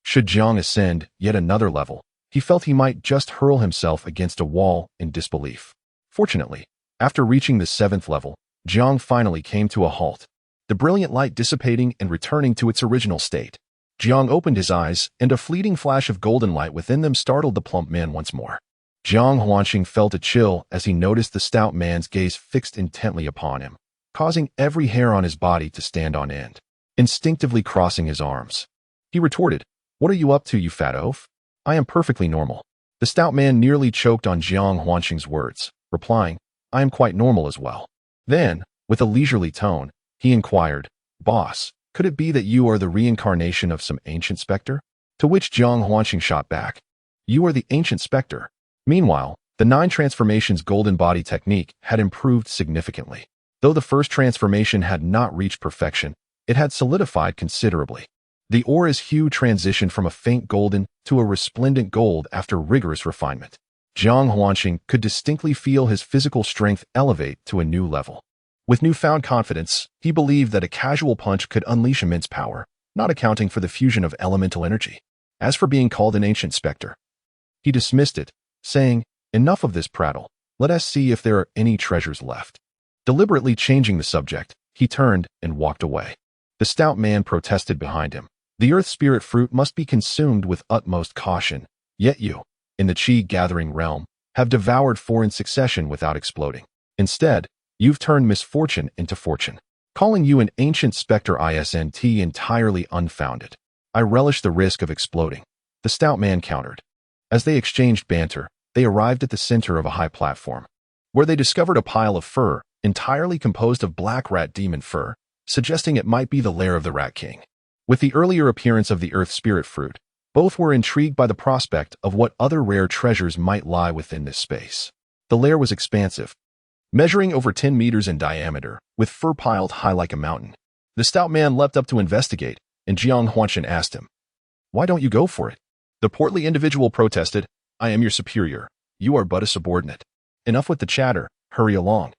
Should Jiang ascend yet another level, he felt he might just hurl himself against a wall in disbelief. Fortunately, after reaching the 7th level, Jiang finally came to a halt, the brilliant light dissipating and returning to its original state. Jiang opened his eyes, and a fleeting flash of golden light within them startled the plump man once more. Jiang Huanqing felt a chill as he noticed the stout man's gaze fixed intently upon him, causing every hair on his body to stand on end. Instinctively crossing his arms, he retorted, "What are you up to, you fat oaf?" "I am perfectly normal." The stout man nearly choked on Jiang Huanqing's words, replying, "I am quite normal as well." Then, with a leisurely tone, he inquired, "Boss, could it be that you are the reincarnation of some ancient specter?" To which Jiang Huanqing shot back, "You are the ancient specter." Meanwhile, the 9 transformations golden body technique had improved significantly. Though the first transformation had not reached perfection, it had solidified considerably. The aura's hue transitioned from a faint golden to a resplendent gold after rigorous refinement. Jiang Huanqing could distinctly feel his physical strength elevate to a new level. With newfound confidence, he believed that a casual punch could unleash immense power, not accounting for the fusion of elemental energy. As for being called an ancient specter, he dismissed it, saying, "Enough of this prattle, let us see if there are any treasures left." Deliberately changing the subject, he turned and walked away. The stout man protested behind him. "The earth spirit fruit must be consumed with utmost caution, yet you, in the Qi-gathering realm, have devoured 4 in succession without exploding. Instead, you've turned misfortune into fortune. Calling you an ancient specter isn't entirely unfounded. I relish the risk of exploding," the stout man countered. As they exchanged banter, they arrived at the center of a high platform, where they discovered a pile of fur, entirely composed of black rat demon fur, suggesting it might be the lair of the Rat King. With the earlier appearance of the earth spirit fruit, both were intrigued by the prospect of what other rare treasures might lie within this space. The lair was expansive, measuring over 10 meters in diameter, with fur piled high like a mountain. The stout man leapt up to investigate, and Jiang Huanqing asked him, "Why don't you go for it?" The portly individual protested, "I am your superior. You are but a subordinate. Enough with the chatter, hurry along.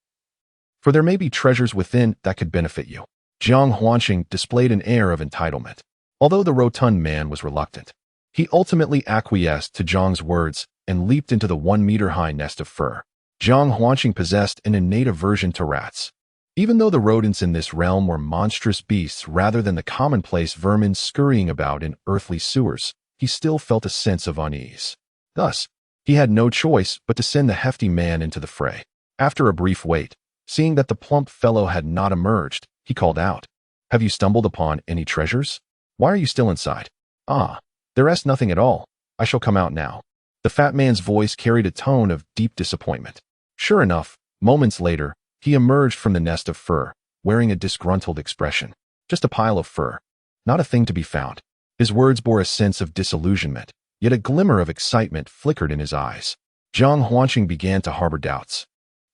For there may be treasures within that could benefit you." Jiang Huanqing displayed an air of entitlement. Although the rotund man was reluctant, he ultimately acquiesced to Jiang's words and leaped into the 1-meter-high nest of fur. Jiang Huanqing possessed an innate aversion to rats. Even though the rodents in this realm were monstrous beasts rather than the commonplace vermin scurrying about in earthly sewers, he still felt a sense of unease. Thus, he had no choice but to send the hefty man into the fray. After a brief wait, seeing that the plump fellow had not emerged, he called out, "Have you stumbled upon any treasures? Why are you still inside?" "Ah, there is nothing at all. I shall come out now." The fat man's voice carried a tone of deep disappointment. Sure enough, moments later, he emerged from the nest of fur, wearing a disgruntled expression. "Just a pile of fur. Not a thing to be found." His words bore a sense of disillusionment, yet a glimmer of excitement flickered in his eyes. Jiang Huanqing began to harbor doubts,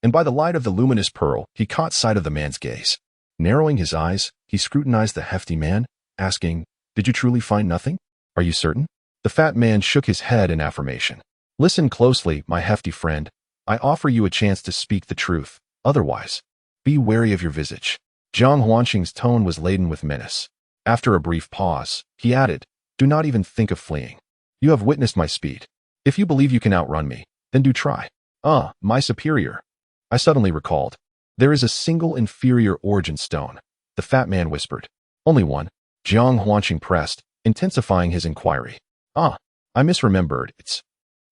and by the light of the luminous pearl, he caught sight of the man's gaze. Narrowing his eyes, he scrutinized the hefty man, asking, "Did you truly find nothing? Are you certain?" The fat man shook his head in affirmation. "Listen closely, my hefty friend. I offer you a chance to speak the truth. Otherwise, be wary of your visage." Jiang Huanqing's tone was laden with menace. After a brief pause, he added, "Do not even think of fleeing. You have witnessed my speed. If you believe you can outrun me, then do try." "My superior," I suddenly recalled. There is a single inferior origin stone, the fat man whispered. Only one, Jiang Huanqing pressed, intensifying his inquiry. Ah, I misremembered.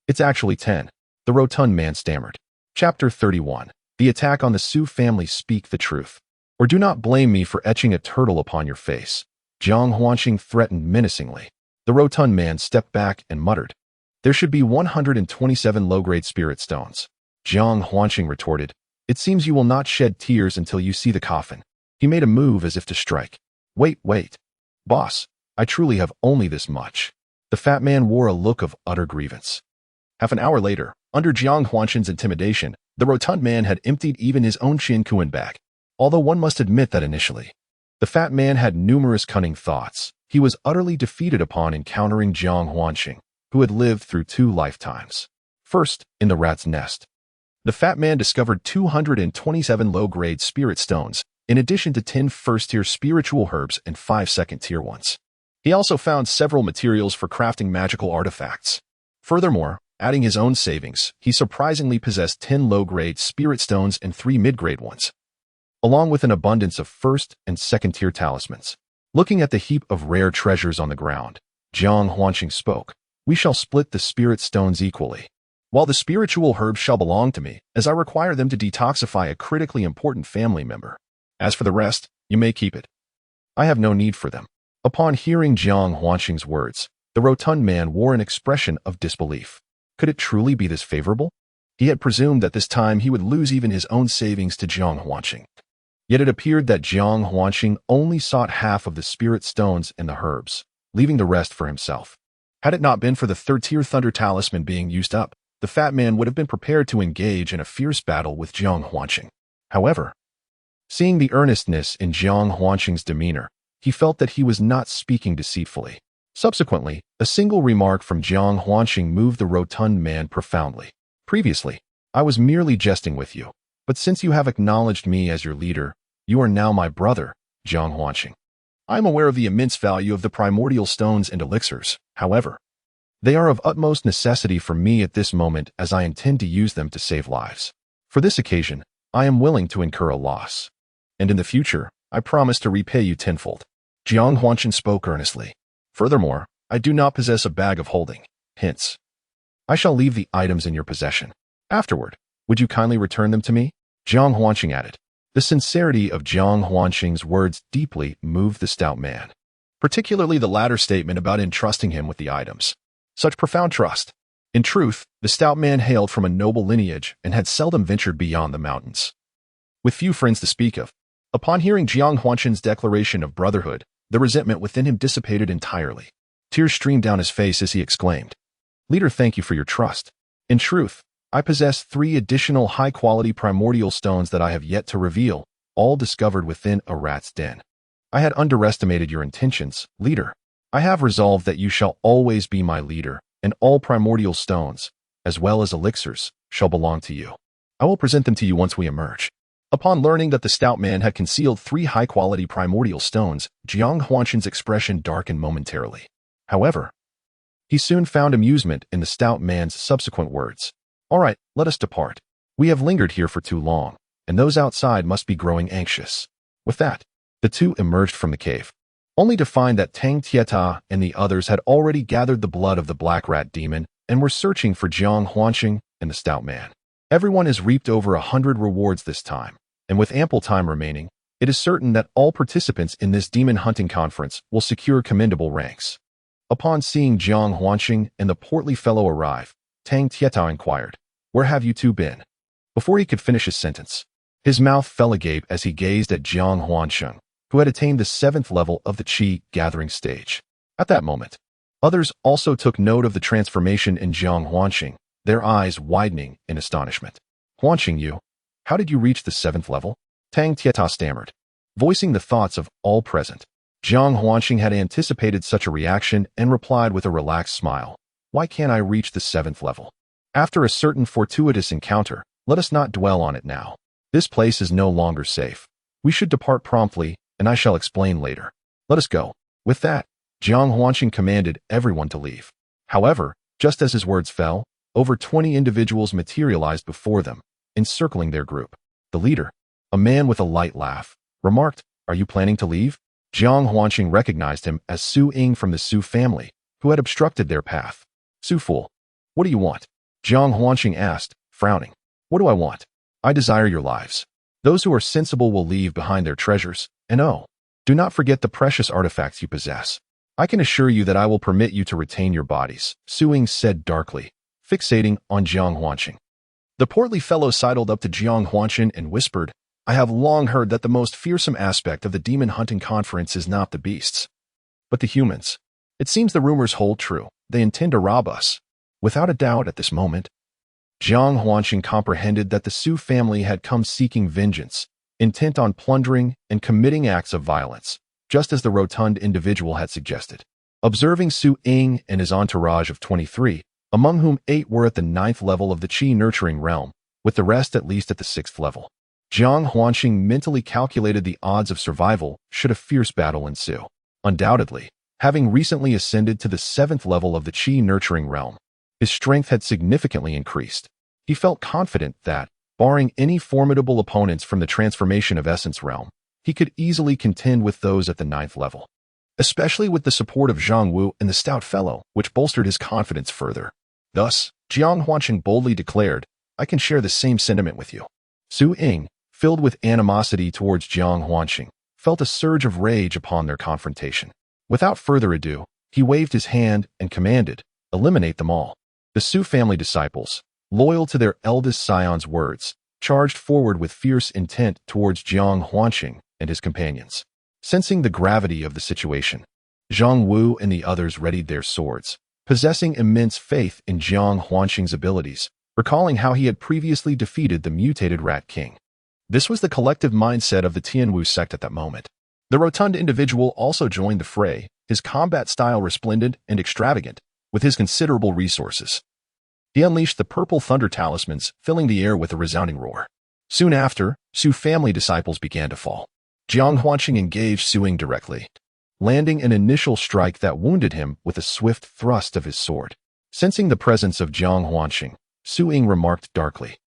It's actually 10, the rotund man stammered. Chapter 31. The attack on the Su family. Speak the truth, or do not blame me for etching a turtle upon your face, Jiang Huanqing threatened menacingly. The rotund man stepped back and muttered. There should be 127 low-grade spirit stones. Jiang Huanqing retorted. It seems you will not shed tears until you see the coffin. He made a move as if to strike. Wait. Boss, I truly have only this much. The fat man wore a look of utter grievance. Half an hour later, under Jiang Huanqing's intimidation, the rotund man had emptied even his own Qin Kuan bag. Although one must admit that initially, the fat man had numerous cunning thoughts. He was utterly defeated upon encountering Jiang Huanqing, who had lived through 2 lifetimes. First, in the rat's nest, the fat man discovered 227 low-grade spirit stones, in addition to 10 first-tier spiritual herbs and 5 second-tier ones. He also found several materials for crafting magical artifacts. Furthermore, adding his own savings, he surprisingly possessed 10 low-grade spirit stones and 3 mid-grade ones, along with an abundance of first and second-tier talismans. Looking at the heap of rare treasures on the ground, Jiang Huanqing spoke. We shall split the spirit stones equally. While the spiritual herbs shall belong to me, as I require them to detoxify a critically important family member. As for the rest, you may keep it. I have no need for them. Upon hearing Jiang Huanqing's words, the rotund man wore an expression of disbelief. Could it truly be this favorable? He had presumed that this time he would lose even his own savings to Jiang Huanqing. Yet it appeared that Jiang Huanqing only sought half of the spirit stones and the herbs, leaving the rest for himself. Had it not been for the 3rd-tier thunder talisman being used up, the fat man would have been prepared to engage in a fierce battle with Jiang Huanqing. However, seeing the earnestness in Jiang Huanqing's demeanor, he felt that he was not speaking deceitfully. Subsequently, a single remark from Jiang Huanqing moved the rotund man profoundly. Previously, I was merely jesting with you, but since you have acknowledged me as your leader, you are now my brother, Jiang Huanqing. I am aware of the immense value of the primordial stones and elixirs. However, they are of utmost necessity for me at this moment, as I intend to use them to save lives. For this occasion, I am willing to incur a loss. And in the future, I promise to repay you tenfold. Jiang Huanqing spoke earnestly. Furthermore, I do not possess a bag of holding. Hence, I shall leave the items in your possession. Afterward, would you kindly return them to me? Jiang Huanqing added. The sincerity of Jiang Huanqing's words deeply moved the stout man, particularly the latter statement about entrusting him with the items. Such profound trust. In truth, the stout man hailed from a noble lineage and had seldom ventured beyond the mountains, with few friends to speak of. Upon hearing Jiang Huanqing's declaration of brotherhood, the resentment within him dissipated entirely. Tears streamed down his face as he exclaimed, Leader, thank you for your trust. In truth, I possess 3 additional high-quality primordial stones that I have yet to reveal, all discovered within a rat's den. I had underestimated your intentions, leader. I have resolved that you shall always be my leader, and all primordial stones, as well as elixirs, shall belong to you. I will present them to you once we emerge. Upon learning that the stout man had concealed 3 high-quality primordial stones, Jiang Huanqing's expression darkened momentarily. However, he soon found amusement in the stout man's subsequent words. All right, let us depart. We have lingered here for too long, and those outside must be growing anxious. With that, the two emerged from the cave, only to find that Tang Tieta and the others had already gathered the blood of the black rat demon and were searching for Jiang Huanqing and the stout man. Everyone has reaped over 100 rewards this time, and with ample time remaining, it is certain that all participants in this demon hunting conference will secure commendable ranks. Upon seeing Jiang Huanqing and the portly fellow arrive, Tang Tieta inquired, Where have you two been? Before he could finish his sentence, his mouth fell agape as he gazed at Jiang Huanqing, who had attained the 7th level of the Qi gathering stage. At that moment, others also took note of the transformation in Jiang Huanqing, their eyes widening in astonishment. Huanqing, how did you reach the 7th level? Tang Tieta stammered, voicing the thoughts of all present. Jiang Huanqing had anticipated such a reaction and replied with a relaxed smile. Why can't I reach the 7th level? After a certain fortuitous encounter, let us not dwell on it now. This place is no longer safe. We should depart promptly, and I shall explain later. Let us go. With that, Jiang Huanqing commanded everyone to leave. However, just as his words fell, over 20 individuals materialized before them, encircling their group. The leader, A man with a light laugh remarked, "Are you planning to leave?" Jiang Huanqing recognized him as Su Ying from the Su family, who had obstructed their path. "Su fool, what do you want?" Jiang Huanqing asked, frowning. "What do I want? I desire your lives. Those who are sensible will leave behind their treasures, and oh, do not forget the precious artifacts you possess. I can assure you that I will permit you to retain your bodies," Su Ying said darkly, fixating on Jiang Huanqing. The portly fellow sidled up to Jiang Huanqing and whispered, "I have long heard that the most fearsome aspect of the demon hunting conference is not the beasts, but the humans. It seems the rumors hold true. They intend to rob us." Without a doubt at this moment, Jiang Huanqing comprehended that the Su family had come seeking vengeance, intent on plundering and committing acts of violence, just as the rotund individual had suggested. Observing Su Ying and his entourage of 23, among whom 8 were at the 9th level of the Qi nurturing realm, with the rest at least at the 6th level, Jiang Huanqing mentally calculated the odds of survival should a fierce battle ensue. Undoubtedly, having recently ascended to the 7th level of the Qi nurturing realm, his strength had significantly increased. He felt confident that, barring any formidable opponents from the transformation of essence realm, he could easily contend with those at the 9th level, especially with the support of Zhang Wu and the stout fellow, which bolstered his confidence further. Thus, Jiang Huanqing boldly declared, "I can share the same sentiment with you." Su Ying, filled with animosity towards Jiang Huanqing, felt a surge of rage upon their confrontation. Without further ado, he waved his hand and commanded, "Eliminate them all." The Su family disciples, loyal to their eldest scion's words, charged forward with fierce intent towards Jiang Huanqing and his companions. Sensing the gravity of the situation, Zhang Wu and the others readied their swords, possessing immense faith in Jiang Huanqing's abilities, recalling how he had previously defeated the mutated Rat King. This was the collective mindset of the Tianwu sect at that moment. The rotund individual also joined the fray, his combat style resplendent and extravagant, with his considerable resources. He unleashed the purple thunder talismans, filling the air with a resounding roar. Soon after, Su family disciples began to fall. Jiang Huanqing engaged Su Ying directly, landing an initial strike that wounded him with a swift thrust of his sword. Sensing the presence of Jiang Huanqing, Su Ying remarked darkly,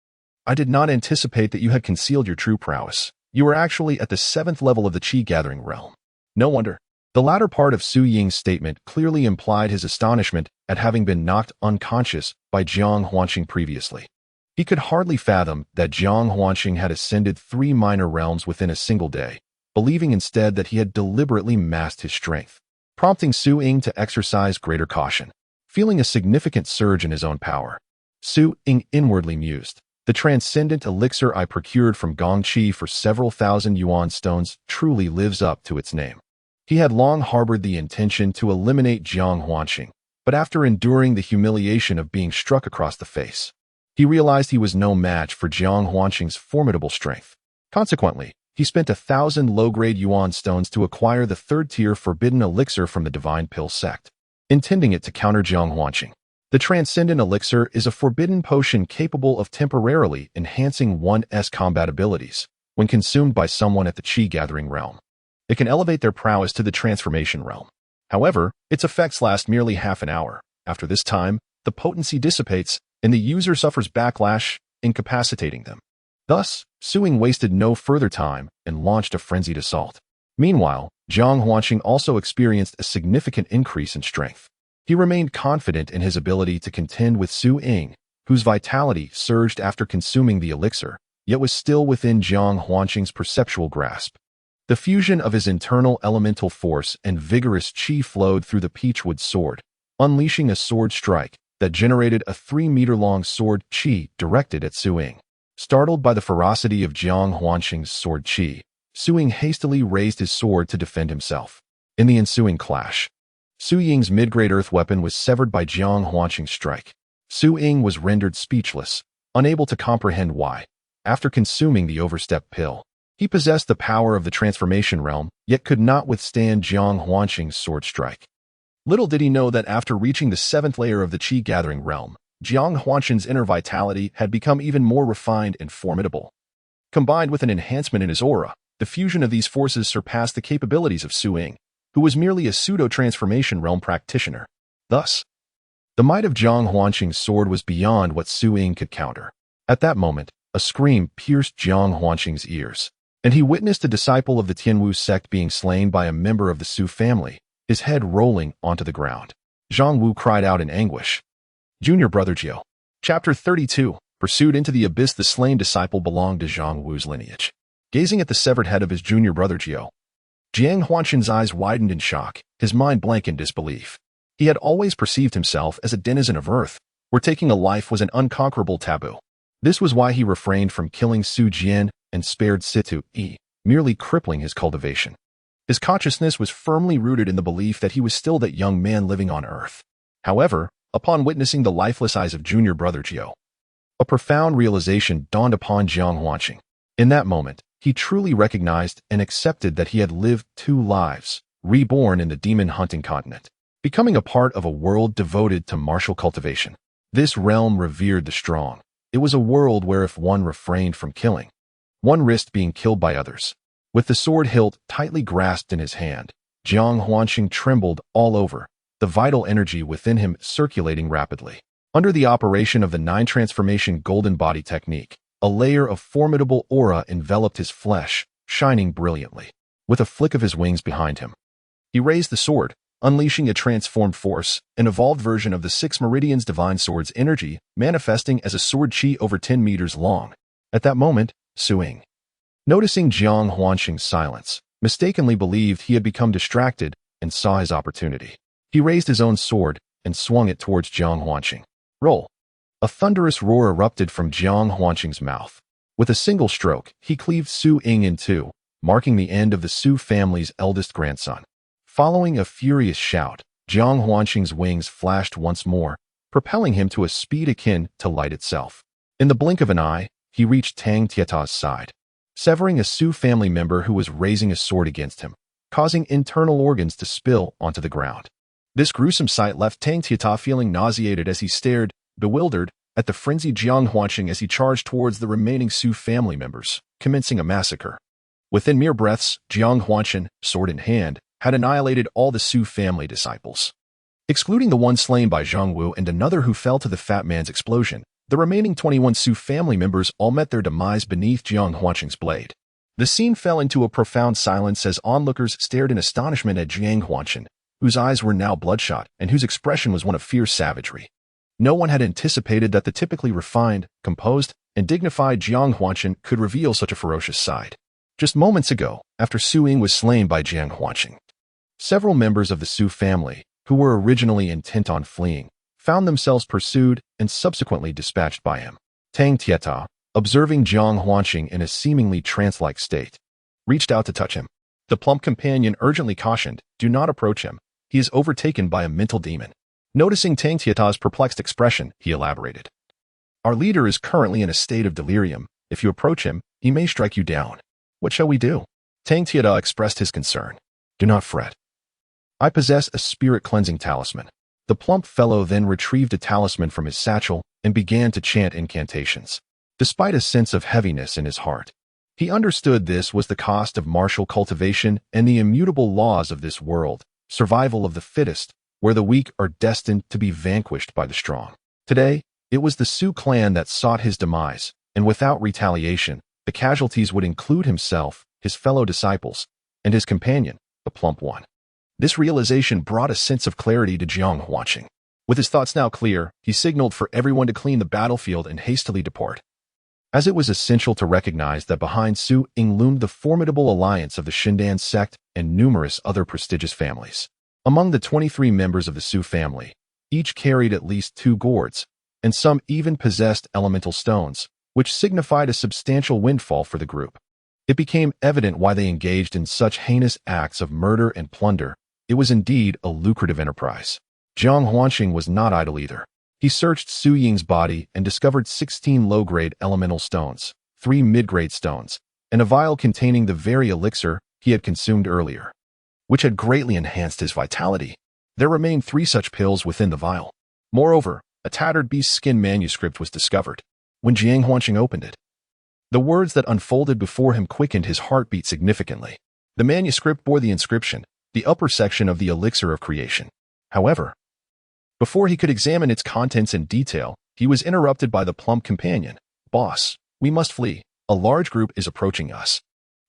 "I did not anticipate that you had concealed your true prowess. You were actually at the 7th level of the Qi gathering realm. No wonder." The latter part of Su Ying's statement clearly implied his astonishment at having been knocked unconscious by Jiang Huanqing previously. He could hardly fathom that Jiang Huanqing had ascended 3 minor realms within a single day, believing instead that he had deliberately masked his strength, prompting Su Ying to exercise greater caution. Feeling a significant surge in his own power, Su Ying inwardly mused, "The transcendent elixir I procured from Gongqi for several thousand yuan stones truly lives up to its name." He had long harbored the intention to eliminate Jiang Huanqing, but after enduring the humiliation of being struck across the face, he realized he was no match for Jiang Huanqing's formidable strength. Consequently, he spent 1,000 low-grade yuan stones to acquire the 3rd-tier forbidden elixir from the Divine Pill sect, intending it to counter Jiang Huanqing. The transcendent elixir is a forbidden potion capable of temporarily enhancing one's combat abilities when consumed by someone at the Qi gathering realm. It can elevate their prowess to the transformation realm. However, its effects last merely half an hour. After this time, the potency dissipates, and the user suffers backlash, incapacitating them. Thus, Su Ying wasted no further time and launched a frenzied assault. Meanwhile, Jiang Huanqing also experienced a significant increase in strength. He remained confident in his ability to contend with Su Ying, whose vitality surged after consuming the elixir, yet was still within Jiang Huanqing's perceptual grasp. The fusion of his internal elemental force and vigorous qi flowed through the peachwood sword, unleashing a sword strike that generated a 3-meter-long sword qi directed at Su Ying. Startled by the ferocity of Jiang Huanqing's sword qi, Su Ying hastily raised his sword to defend himself. In the ensuing clash, Su Ying's mid-grade earth weapon was severed by Jiang Huanqing's strike. Su Ying was rendered speechless, unable to comprehend why. After consuming the overstep pill, he possessed the power of the transformation realm, yet could not withstand Jiang Huanqing's sword strike. Little did he know that after reaching the 7th layer of the Qi gathering realm, Jiang Huanqing's inner vitality had become even more refined and formidable. Combined with an enhancement in his aura, the fusion of these forces surpassed the capabilities of Su Ying, who was merely a pseudo-transformation realm practitioner. Thus, the might of Jiang Huanqing's sword was beyond what Su Ying could counter. At that moment, A scream pierced Jiang Huanqing's ears, and he witnessed a disciple of the Tianwu sect being slain by a member of the Su family, his head rolling onto the ground. Zhang Wu cried out in anguish. Junior brother Jiao. Chapter 32. Pursued into the abyss. The slain disciple belonged to Zhang Wu's lineage. Gazing at the severed head of his junior brother Jiao, Jiang Huanqing's eyes widened in shock, his mind blank in disbelief. He had always perceived himself as a denizen of Earth, where taking a life was an unconquerable taboo. This was why he refrained from killing Su Jian and spared Situ Yi, merely crippling his cultivation. His consciousness was firmly rooted in the belief that he was still that young man living on Earth. However, upon witnessing the lifeless eyes of junior brother Jiao, a profound realization dawned upon Jiang Huanqing. In that moment, he truly recognized and accepted that he had lived two lives, reborn in the demon-hunting continent, becoming a part of a world devoted to martial cultivation. This realm revered the strong. It was a world where if one refrained from killing, one risked being killed by others. With the sword hilt tightly grasped in his hand, Jiang Huanqing trembled all over, the vital energy within him circulating rapidly. Under the operation of the 9-transformation golden body technique, a layer of formidable aura enveloped his flesh, shining brilliantly. With a flick of his wings behind him, he raised the sword, unleashing a transformed force, an evolved version of the 6 Meridians divine sword's energy, manifesting as a sword chi over 10 meters long. At that moment, Su Ying, noticing Jiang Huanqing's silence, mistakenly believed he had become distracted and saw his opportunity. He raised his own sword and swung it towards Jiang Huanqing. Roll! A thunderous roar erupted from Jiang Huanqing's mouth. With a single stroke, he cleaved Su Ying in two, marking the end of the Su family's eldest grandson. Following a furious shout, Jiang Huanqing's wings flashed once more, propelling him to a speed akin to light itself. In the blink of an eye, he reached Tang Tieta's side, severing a Su family member who was raising a sword against him, causing internal organs to spill onto the ground. This gruesome sight left Tang Tieta feeling nauseated as he stared, bewildered, at the frenzied Jiang Huanqing as he charged towards the remaining Su family members, commencing a massacre. Within mere breaths, Jiang Huanqing, sword in hand, had annihilated all the Su family disciples. Excluding the one slain by Zhang Wu and another who fell to the fat man's explosion, the remaining 21 Su family members all met their demise beneath Jiang Huanqing's blade. The scene fell into a profound silence as onlookers stared in astonishment at Jiang Huanqing, whose eyes were now bloodshot and whose expression was one of fierce savagery. No one had anticipated that the typically refined, composed, and dignified Jiang Huanqing could reveal such a ferocious side. Just moments ago, after Su Ying was slain by Jiang Huanqing, several members of the Su family, who were originally intent on fleeing, found themselves pursued and subsequently dispatched by him. Tang Tieta, observing Jiang Huanqing in a seemingly trance-like state, reached out to touch him. The plump companion urgently cautioned, "Do not approach him. He is overtaken by a mental demon." Noticing Tang Tieta's perplexed expression, he elaborated. "Our leader is currently in a state of delirium. If you approach him, he may strike you down. What shall we do?" Tang Tieta expressed his concern. "Do not fret. I possess a spirit-cleansing talisman." The plump fellow then retrieved a talisman from his satchel and began to chant incantations. Despite a sense of heaviness in his heart, he understood this was the cost of martial cultivation and the immutable laws of this world, survival of the fittest, where the weak are destined to be vanquished by the strong. Today, it was the Su clan that sought his demise, and without retaliation, the casualties would include himself, his fellow disciples, and his companion, the plump one. This realization brought a sense of clarity to Jiang Huanqing. With his thoughts now clear, he signaled for everyone to clean the battlefield and hastily depart. As it was essential to recognize that behind Su Ying loomed the formidable alliance of the Shindan sect and numerous other prestigious families. Among the 23 members of the Su family, each carried at least 2 gourds, and some even possessed elemental stones, which signified a substantial windfall for the group. It became evident why they engaged in such heinous acts of murder and plunder. It was indeed a lucrative enterprise. Jiang Huanqing was not idle either. He searched Su Ying's body and discovered 16 low-grade elemental stones, 3 mid-grade stones, and a vial containing the very elixir he had consumed earlier, which had greatly enhanced his vitality. There remained 3 such pills within the vial. Moreover, a tattered beast skin manuscript was discovered. When Jiang Huanqing opened it, the words that unfolded before him quickened his heartbeat significantly. The manuscript bore the inscription, "The upper section of the elixir of creation." However, before he could examine its contents in detail, he was interrupted by the plump companion. "Boss, We must flee. A large group is approaching us.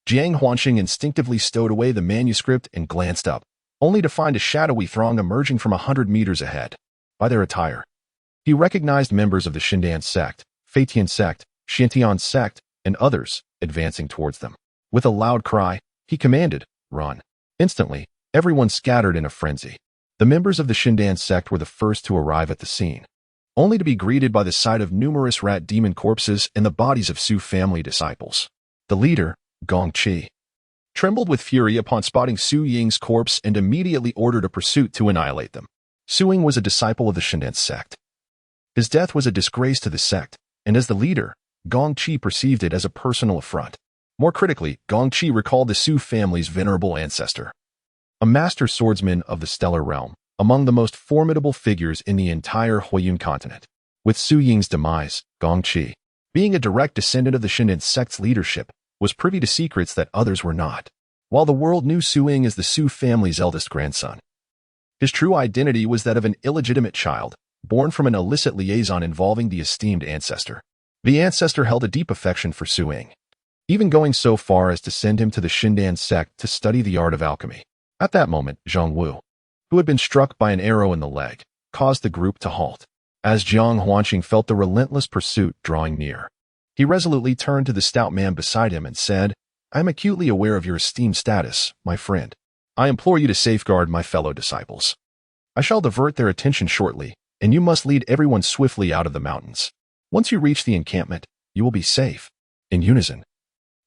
Jiang Huanqing instinctively stowed away the manuscript and glanced up, only to find a shadowy throng emerging from 100 meters ahead. By their attire, he recognized members of the Shindan sect, Feitian sect, Xintian sect, and others advancing towards them. With a loud cry, he commanded, "Run." Instantly, everyone scattered in a frenzy. The members of the Shindan sect were the first to arrive at the scene, only to be greeted by the sight of numerous rat demon corpses and the bodies of Su family disciples. The leader, Gong Qi, trembled with fury upon spotting Su Ying's corpse and immediately ordered a pursuit to annihilate them. Su Ying was a disciple of the Shindan sect. His death was a disgrace to the sect, and as the leader, Gong Qi perceived it as a personal affront. More critically, Gong Qi recalled the Su family's venerable ancestor, a master swordsman of the stellar realm, among the most formidable figures in the entire Huiyun continent. With Su Ying's demise, Gong Qi, being a direct descendant of the Shindan sect's leadership, was privy to secrets that others were not. While the world knew Su Ying as the Su family's eldest grandson, his true identity was that of an illegitimate child, born from an illicit liaison involving the esteemed ancestor. The ancestor held a deep affection for Su Ying, even going so far as to send him to the Shindan sect to study the art of alchemy. At that moment, Zhang Wu, who had been struck by an arrow in the leg, caused the group to halt. As Jiang Huanqing felt the relentless pursuit drawing near, he resolutely turned to the stout man beside him and said, "I am acutely aware of your esteemed status, my friend. I implore you to safeguard my fellow disciples. I shall divert their attention shortly, and you must lead everyone swiftly out of the mountains. Once you reach the encampment, you will be safe." In unison,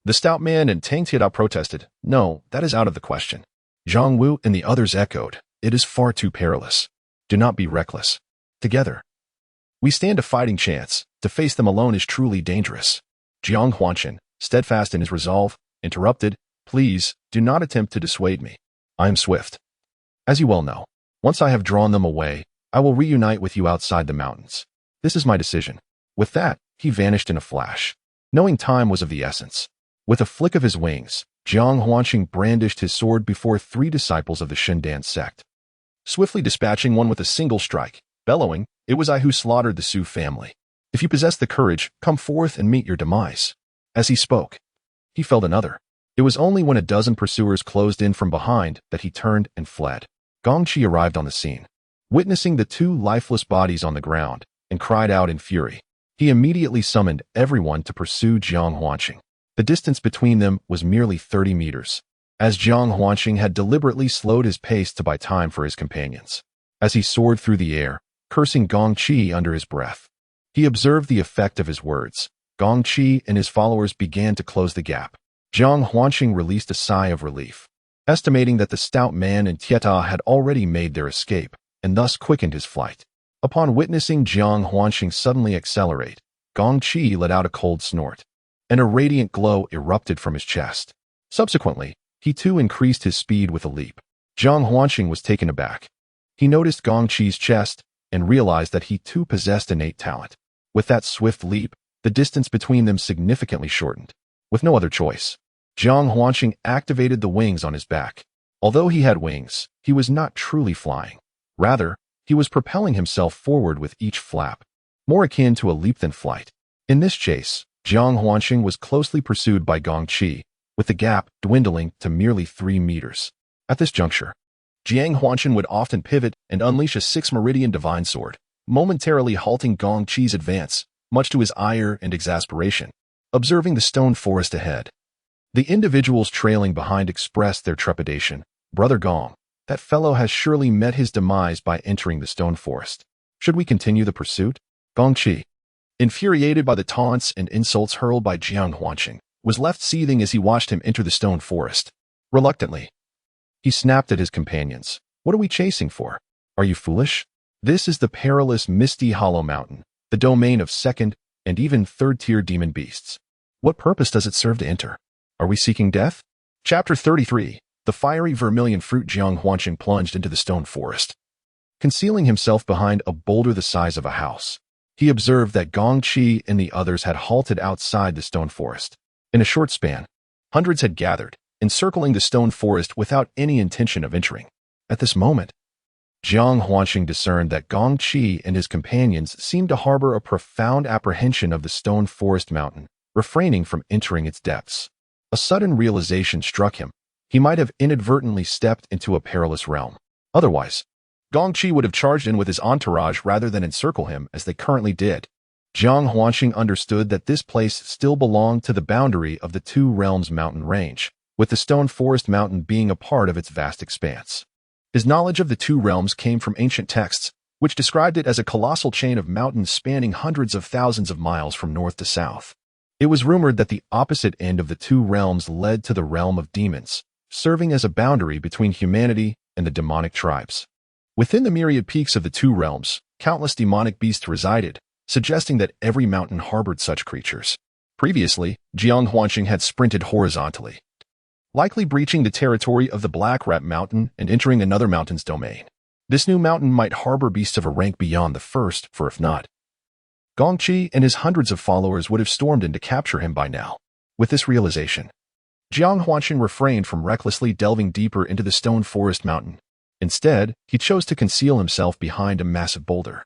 the stout man and Tang Tieda protested, "No, that is out of the question." Zhang Wu and the others echoed, "It is far too perilous. Do not be reckless. Together, we stand a fighting chance. To face them alone is truly dangerous." Jiang Huanqing, steadfast in his resolve, interrupted, "Please, do not attempt to dissuade me. I am swift. As you well know, once I have drawn them away, I will reunite with you outside the mountains. This is my decision." With that, he vanished in a flash, knowing time was of the essence. With a flick of his wings, Jiang Huanqing brandished his sword before 3 disciples of the Shindan sect, swiftly dispatching one with a single strike, bellowing, "It was I who slaughtered the Su family. If you possess the courage, come forth and meet your demise." As he spoke, he felt another. It was only when a dozen pursuers closed in from behind that he turned and fled. Gong Qi arrived on the scene, witnessing the 2 lifeless bodies on the ground, and cried out in fury. He immediately summoned everyone to pursue Jiang Huanqing. The distance between them was merely 30 meters, as Jiang Huanqing had deliberately slowed his pace to buy time for his companions. As he soared through the air, cursing Gong Qi under his breath, he observed the effect of his words. Gong Qi and his followers began to close the gap. Jiang Huanqing released a sigh of relief, estimating that the stout man and Tieta had already made their escape, and thus quickened his flight. Upon witnessing Jiang Huanqing suddenly accelerate, Gong Qi let out a cold snort, and a radiant glow erupted from his chest. Subsequently, he too increased his speed with a leap. Jiang Huanqing was taken aback. He noticed Gong Qi's chest and realized that he too possessed innate talent. With that swift leap, the distance between them significantly shortened. With no other choice, Jiang Huanqing activated the wings on his back. Although he had wings, he was not truly flying. Rather, he was propelling himself forward with each flap, more akin to a leap than flight. In this chase, Jiang Huanqing was closely pursued by Gong Qi, with the gap dwindling to merely 3 meters. At this juncture, Jiang Huanqing would often pivot and unleash a 6-meridian divine sword, momentarily halting Gong Qi's advance, much to his ire and exasperation. Observing the stone forest ahead, the individuals trailing behind expressed their trepidation. "Brother Gong, that fellow has surely met his demise by entering the stone forest. Should we continue the pursuit?" Gong Qi, infuriated by the taunts and insults hurled by Jiang Huanqing, was left seething as he watched him enter the stone forest. Reluctantly, he snapped at his companions. "What are we chasing for? Are you foolish? This is the perilous Misty Hollow Mountain, the domain of 2nd and even 3rd-tier demon beasts. What purpose does it serve to enter? Are we seeking death?" Chapter 33. The fiery vermilion fruit. Jiang Huanqing plunged into the stone forest, concealing himself behind a boulder the size of a house. He observed that Gong Qi and the others had halted outside the stone forest. In a short span, hundreds had gathered, encircling the stone forest without any intention of entering. At this moment, Jiang Huanqing discerned that Gong Qi and his companions seemed to harbor a profound apprehension of the stone forest mountain refraining from entering its depths. A sudden realization struck him. He might have inadvertently stepped into a perilous realm. Otherwise, Gongqi would have charged in with his entourage rather than encircle him as they currently did. Jiang Huanqing understood that this place still belonged to the boundary of the Two Realms mountain range, with the Stone Forest Mountain being a part of its vast expanse. His knowledge of the Two Realms came from ancient texts, which described it as a colossal chain of mountains spanning hundreds of thousands of miles from north to south. It was rumored that the opposite end of the Two Realms led to the realm of demons, serving as a boundary between humanity and the demonic tribes. Within the myriad peaks of the Two Realms, countless demonic beasts resided, suggesting that every mountain harbored such creatures. Previously, Jiang Huanqing had sprinted horizontally, likely breaching the territory of the Black Rat Mountain and entering another mountain's domain. This new mountain might harbor beasts of a rank beyond the first, for if not, Gongqi and his hundreds of followers would have stormed in to capture him by now. With this realization, Jiang Huanqing refrained from recklessly delving deeper into the Stone Forest Mountain. Instead, he chose to conceal himself behind a massive boulder,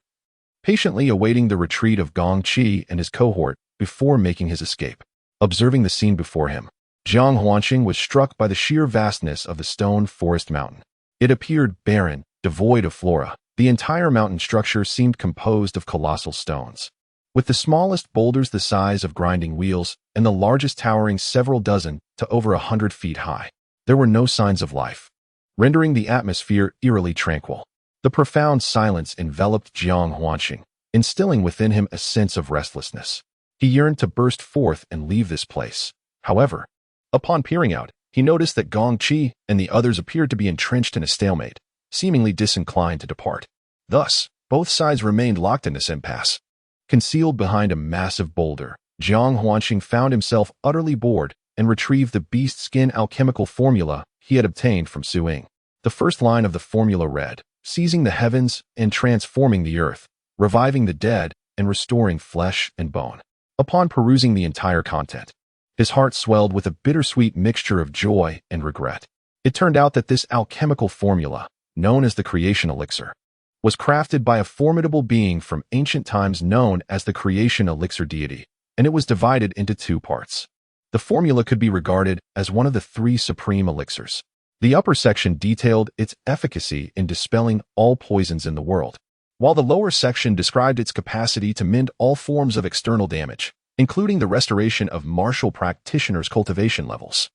patiently awaiting the retreat of Gongqi and his cohort before making his escape. Observing the scene before him, Jiang Huanqing was struck by the sheer vastness of the Stone Forest Mountain. It appeared barren, devoid of flora. The entire mountain structure seemed composed of colossal stones, with the smallest boulders the size of grinding wheels and the largest towering several dozen to over 100 feet high. There were no signs of life, rendering the atmosphere eerily tranquil. The profound silence enveloped Jiang Huanqing, instilling within him a sense of restlessness. He yearned to burst forth and leave this place. However, upon peering out, he noticed that Gongqi and the others appeared to be entrenched in a stalemate, seemingly disinclined to depart. Thus, both sides remained locked in this impasse. Concealed behind a massive boulder, Jiang Huanqing found himself utterly bored and retrieved the beast skin alchemical formula he had obtained from Su Ying. The first line of the formula read, "Seizing the heavens and transforming the earth, reviving the dead and restoring flesh and bone." Upon perusing the entire content, his heart swelled with a bittersweet mixture of joy and regret. It turned out that this alchemical formula, known as the creation elixir, was crafted by a formidable being from ancient times known as the creation elixir deity, and it was divided into two parts. The formula could be regarded as one of the three supreme elixirs. The upper section detailed its efficacy in dispelling all poisons in the world, while the lower section described its capacity to mend all forms of external damage, including the restoration of martial practitioners' cultivation levels.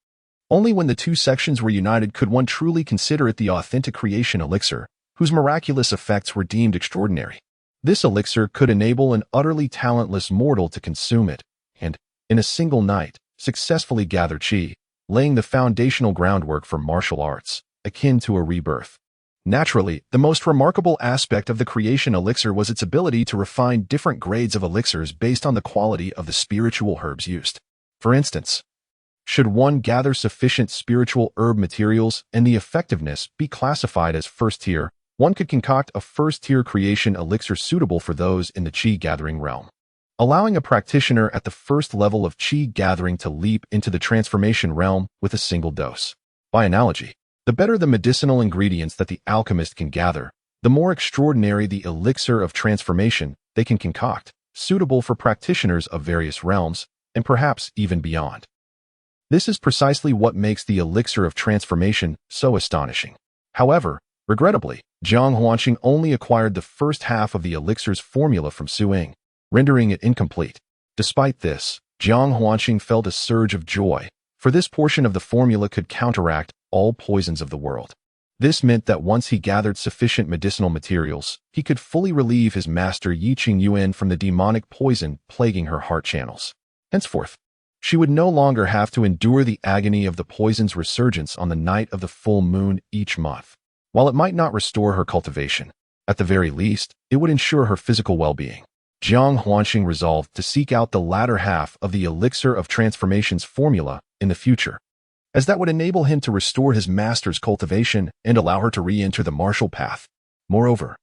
Only when the two sections were united could one truly consider it the authentic creation elixir, whose miraculous effects were deemed extraordinary. This elixir could enable an utterly talentless mortal to consume it, and, in a single night, successfully gather qi, laying the foundational groundwork for martial arts, akin to a rebirth. Naturally, the most remarkable aspect of the creation elixir was its ability to refine different grades of elixirs based on the quality of the spiritual herbs used. For instance, should one gather sufficient spiritual herb materials and the effectiveness be classified as first tier, one could concoct a first-tier creation elixir suitable for those in the qi-gathering realm, allowing a practitioner at the first level of qi gathering to leap into the transformation realm with a single dose. By analogy, the better the medicinal ingredients that the alchemist can gather, the more extraordinary the elixir of transformation they can concoct, suitable for practitioners of various realms, and perhaps even beyond. This is precisely what makes the elixir of transformation so astonishing. However, regrettably, Jiang Huanqing only acquired the first half of the elixir's formula from Su Ying, rendering it incomplete. Despite this, Jiang Huanqing felt a surge of joy, for this portion of the formula could counteract all poisons of the world. This meant that once he gathered sufficient medicinal materials, he could fully relieve his master Yiqing Yuan from the demonic poison plaguing her heart channels. Henceforth, she would no longer have to endure the agony of the poison's resurgence on the night of the full moon each month. While it might not restore her cultivation, at the very least, it would ensure her physical well-being. Jiang Huanqing resolved to seek out the latter half of the elixir of transformation's formula in the future, as that would enable him to restore his master's cultivation and allow her to re-enter the martial path. Moreover,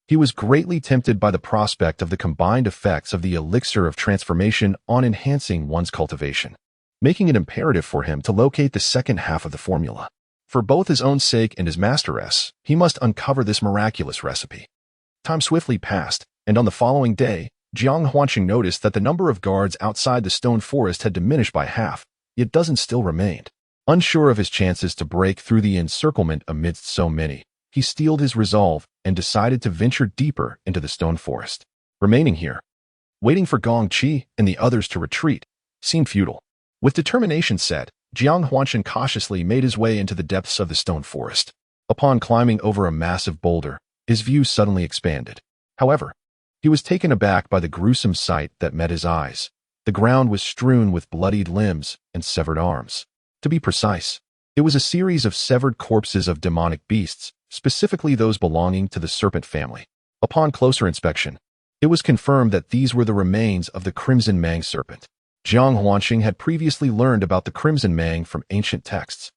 he was greatly tempted by the prospect of the combined effects of the elixir of transformation on enhancing one's cultivation, making it imperative for him to locate the second half of the formula. For both his own sake and his master's, he must uncover this miraculous recipe. Time swiftly passed, and on the following day, Jiang Huanqing noticed that the number of guards outside the stone forest had diminished by half, yet dozens still remained. Unsure of his chances to break through the encirclement amidst so many, he steeled his resolve and decided to venture deeper into the stone forest. Remaining here, waiting for Gong Qi and the others to retreat, seemed futile. With determination set, Jiang Huanqing cautiously made his way into the depths of the stone forest. Upon climbing over a massive boulder, his view suddenly expanded. However, he was taken aback by the gruesome sight that met his eyes. The ground was strewn with bloodied limbs and severed arms. To be precise, it was a series of severed corpses of demonic beasts, specifically those belonging to the serpent family. Upon closer inspection, it was confirmed that these were the remains of the Crimson Mang serpent. Jiang Huanqing had previously learned about the Crimson Mang from ancient texts.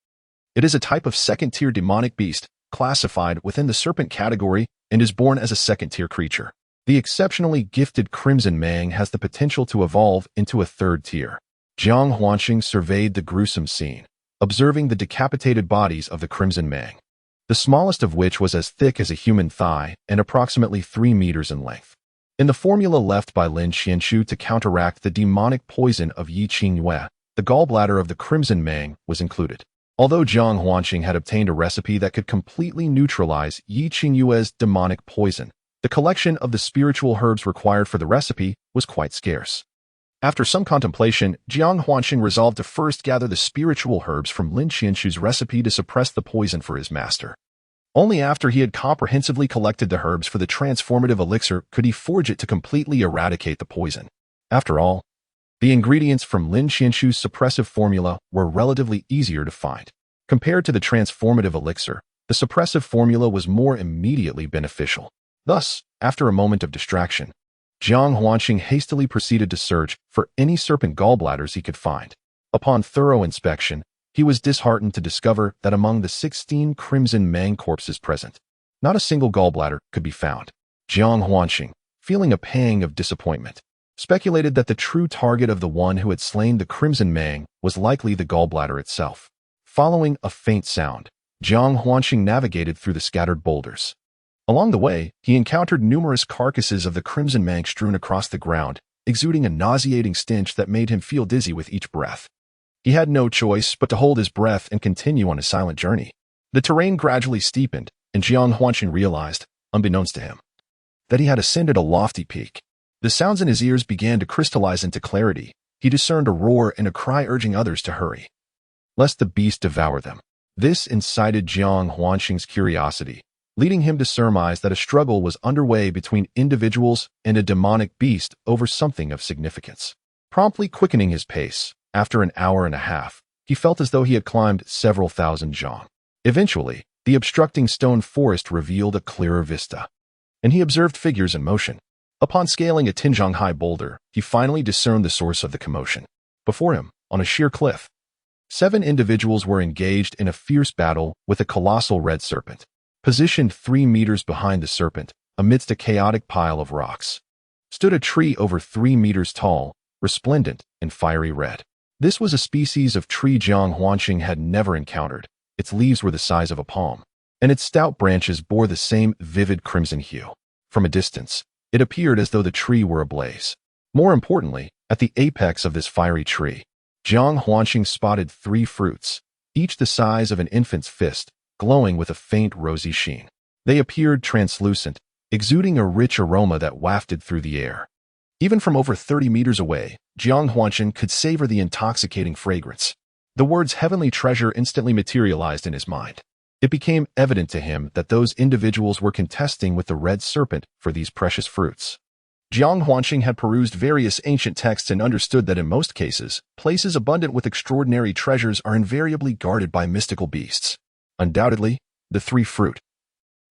It is a type of second-tier demonic beast, classified within the serpent category, and is born as a second-tier creature. The exceptionally gifted Crimson Mang has the potential to evolve into a third tier. Jiang Huanqing surveyed the gruesome scene, observing the decapitated bodies of the Crimson Mang, the smallest of which was as thick as a human thigh and approximately 3 meters in length. In the formula left by Lin Qianshu to counteract the demonic poison of Yi Qingyue, the gallbladder of the Crimson Mang was included. Although Jiang Huanqing had obtained a recipe that could completely neutralize Yi Qingyue's demonic poison, the collection of the spiritual herbs required for the recipe was quite scarce. After some contemplation, Jiang Huanqing resolved to first gather the spiritual herbs from Lin Qianshu's recipe to suppress the poison for his master. Only after he had comprehensively collected the herbs for the transformative elixir could he forge it to completely eradicate the poison. After all, the ingredients from Lin Qianshu's suppressive formula were relatively easier to find. Compared to the transformative elixir, the suppressive formula was more immediately beneficial. Thus, after a moment of distraction, Jiang Huanqing hastily proceeded to search for any serpent gallbladders he could find. Upon thorough inspection, he was disheartened to discover that among the 16 Crimson Mang corpses present, not a single gallbladder could be found. Jiang Huanqing, feeling a pang of disappointment, speculated that the true target of the one who had slain the Crimson Mang was likely the gallbladder itself. Following a faint sound, Jiang Huanqing navigated through the scattered boulders. Along the way, he encountered numerous carcasses of the Crimson Mang strewn across the ground, exuding a nauseating stench that made him feel dizzy with each breath. He had no choice but to hold his breath and continue on his silent journey. The terrain gradually steepened, and Jiang Huanqing realized, unbeknownst to him, that he had ascended a lofty peak. The sounds in his ears began to crystallize into clarity. He discerned a roar and a cry urging others to hurry, lest the beast devour them. This incited Jiang Huanqing's curiosity, leading him to surmise that a struggle was underway between individuals and a demonic beast over something of significance. Promptly quickening his pace, after an hour and a half, he felt as though he had climbed several thousand zhang. Eventually, the obstructing stone forest revealed a clearer vista, and he observed figures in motion. Upon scaling a 10-zhang-high boulder, he finally discerned the source of the commotion. Before him, on a sheer cliff, 7 individuals were engaged in a fierce battle with a colossal red serpent. Positioned 3 meters behind the serpent, amidst a chaotic pile of rocks, stood a tree over 3 meters tall, resplendent in fiery red. This was a species of tree Jiang Huanqing had never encountered. Its leaves were the size of a palm, and its stout branches bore the same vivid crimson hue. From a distance, it appeared as though the tree were ablaze. More importantly, at the apex of this fiery tree, Jiang Huanqing spotted 3 fruits, each the size of an infant's fist, glowing with a faint rosy sheen. They appeared translucent, exuding a rich aroma that wafted through the air. Even from over 30 meters away, Jiang Huanqing could savor the intoxicating fragrance. The words heavenly treasure instantly materialized in his mind. It became evident to him that those individuals were contesting with the red serpent for these precious fruits. Jiang Huanqing had perused various ancient texts and understood that in most cases, places abundant with extraordinary treasures are invariably guarded by mystical beasts. Undoubtedly, the 3 fruit,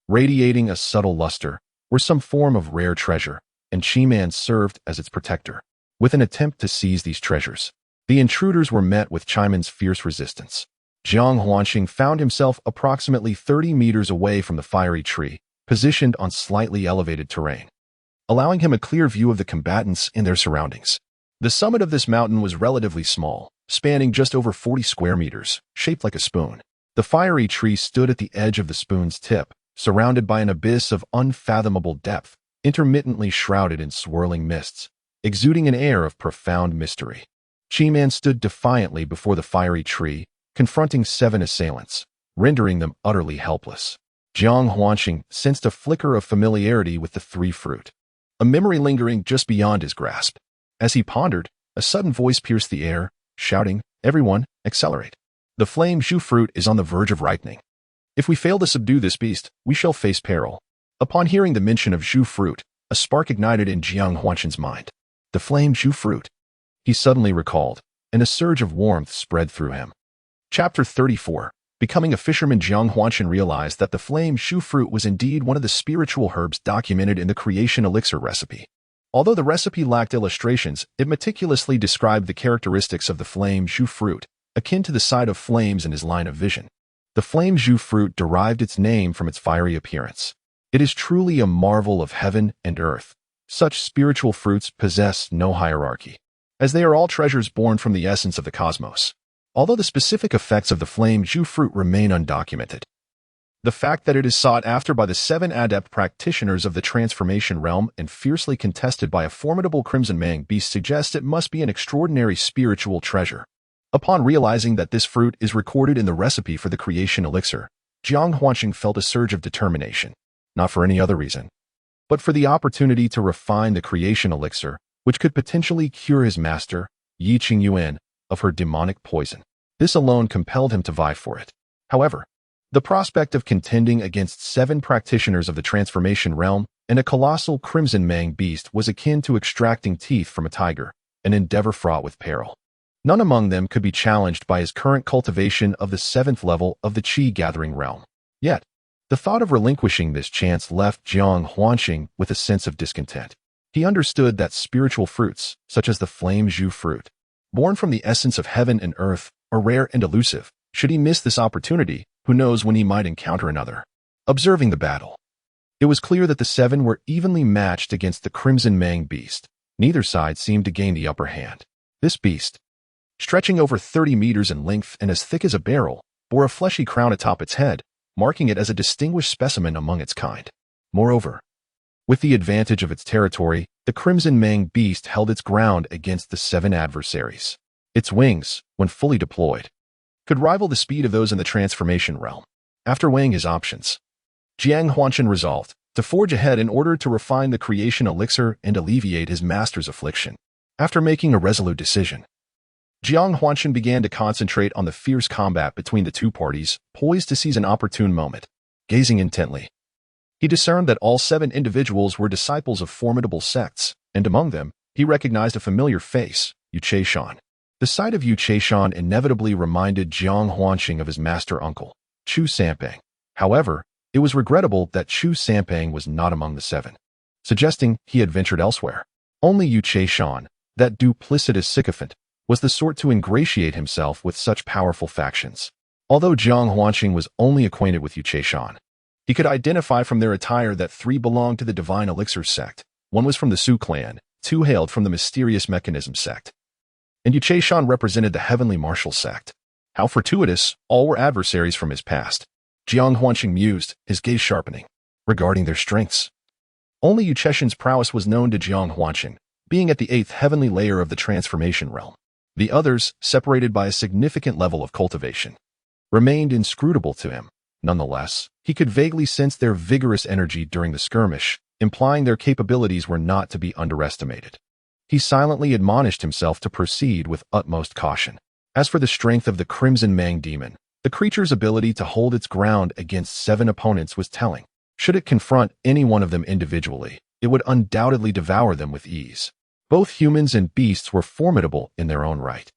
radiating a subtle luster, were some form of rare treasure, and Qi-Man served as its protector. With an attempt to seize these treasures, the intruders were met with Qi-Man's fierce resistance. Jiang Huanqing found himself approximately 30 meters away from the fiery tree, positioned on slightly elevated terrain, allowing him a clear view of the combatants and their surroundings. The summit of this mountain was relatively small, spanning just over 40 square meters, shaped like a spoon. The fiery tree stood at the edge of the spoon's tip, surrounded by an abyss of unfathomable depth, intermittently shrouded in swirling mists, exuding an air of profound mystery. Chi-Man stood defiantly before the fiery tree, confronting 7 assailants, rendering them utterly helpless. Jiang Huanqing sensed a flicker of familiarity with the 3 fruit, a memory lingering just beyond his grasp. As he pondered, a sudden voice pierced the air, shouting, "Everyone, accelerate. The flame Zhu fruit is on the verge of ripening. If we fail to subdue this beast, we shall face peril." Upon hearing the mention of Zhu fruit, a spark ignited in Jiang Huanqing's mind. The flame Zhu fruit, he suddenly recalled, and a surge of warmth spread through him. Chapter 34. Becoming a fisherman. Jiang Huanqing realized that the flame Zhu fruit was indeed one of the spiritual herbs documented in the creation elixir recipe. Although the recipe lacked illustrations, it meticulously described the characteristics of the flame Zhu fruit, akin to the sight of flames in his line of vision. The flame Zhu fruit derived its name from its fiery appearance. It is truly a marvel of heaven and earth. Such spiritual fruits possess no hierarchy, as they are all treasures born from the essence of the cosmos. Although the specific effects of the flame Zhu fruit remain undocumented, the fact that it is sought after by the 7 adept practitioners of the transformation realm and fiercely contested by a formidable Crimson Mang beast suggests it must be an extraordinary spiritual treasure. Upon realizing that this fruit is recorded in the recipe for the creation elixir, Jiang Huanqing felt a surge of determination, not for any other reason, but for the opportunity to refine the creation elixir, which could potentially cure his master, Yi Qingyuan, of her demonic poison. This alone compelled him to vie for it. However, the prospect of contending against 7 practitioners of the transformation realm and a colossal Crimson Mang beast was akin to extracting teeth from a tiger, an endeavor fraught with peril. None among them could be challenged by his current cultivation of the 7th level of the Qi-gathering realm. Yet, the thought of relinquishing this chance left Jiang Huanqing with a sense of discontent. He understood that spiritual fruits, such as the flame Zhu fruit, born from the essence of heaven and earth, are rare and elusive. Should he miss this opportunity, who knows when he might encounter another. Observing the battle, it was clear that the 7 were evenly matched against the Crimson Mang beast. Neither side seemed to gain the upper hand. This beast, stretching over 30 meters in length and as thick as a barrel, bore a fleshy crown atop its head, marking it as a distinguished specimen among its kind. Moreover, with the advantage of its territory, the Crimson Mang beast held its ground against the 7 adversaries. Its wings, when fully deployed, could rival the speed of those in the transformation realm. After weighing his options, Jiang Huanqing resolved to forge ahead in order to refine the creation elixir and alleviate his master's affliction. After making a resolute decision, Jiang Huanqing began to concentrate on the fierce combat between the 2 parties, poised to seize an opportune moment. Gazing intently, he discerned that all 7 individuals were disciples of formidable sects, and among them, he recognized a familiar face, Yu Cheishan. The sight of Yu Cheishan inevitably reminded Jiang Huanqing of his master uncle, Chu Sanpeng. However, it was regrettable that Chu Sanpeng was not among the 7, suggesting he had ventured elsewhere. Only Yu Cheishan, that duplicitous sycophant, was the sort to ingratiate himself with such powerful factions. Although Jiang Huanqing was only acquainted with Yu Cheishan, he could identify from their attire that 3 belonged to the Divine Elixir sect. 1 was from the Su clan, 2 hailed from the Mysterious Mechanism sect, and Yu Cheishan represented the Heavenly Martial sect. How fortuitous, all were adversaries from his past. Jiang Huanqing mused, his gaze sharpening. Regarding their strengths, only Yu Cheishan's prowess was known to Jiang Huanqing, being at the 8th heavenly layer of the transformation realm. The others, separated by a significant level of cultivation, remained inscrutable to him. Nonetheless, he could vaguely sense their vigorous energy during the skirmish, implying their capabilities were not to be underestimated. He silently admonished himself to proceed with utmost caution. As for the strength of the Crimson Mang demon, the creature's ability to hold its ground against 7 opponents was telling. Should it confront any one of them individually, it would undoubtedly devour them with ease. Both humans and beasts were formidable in their own right,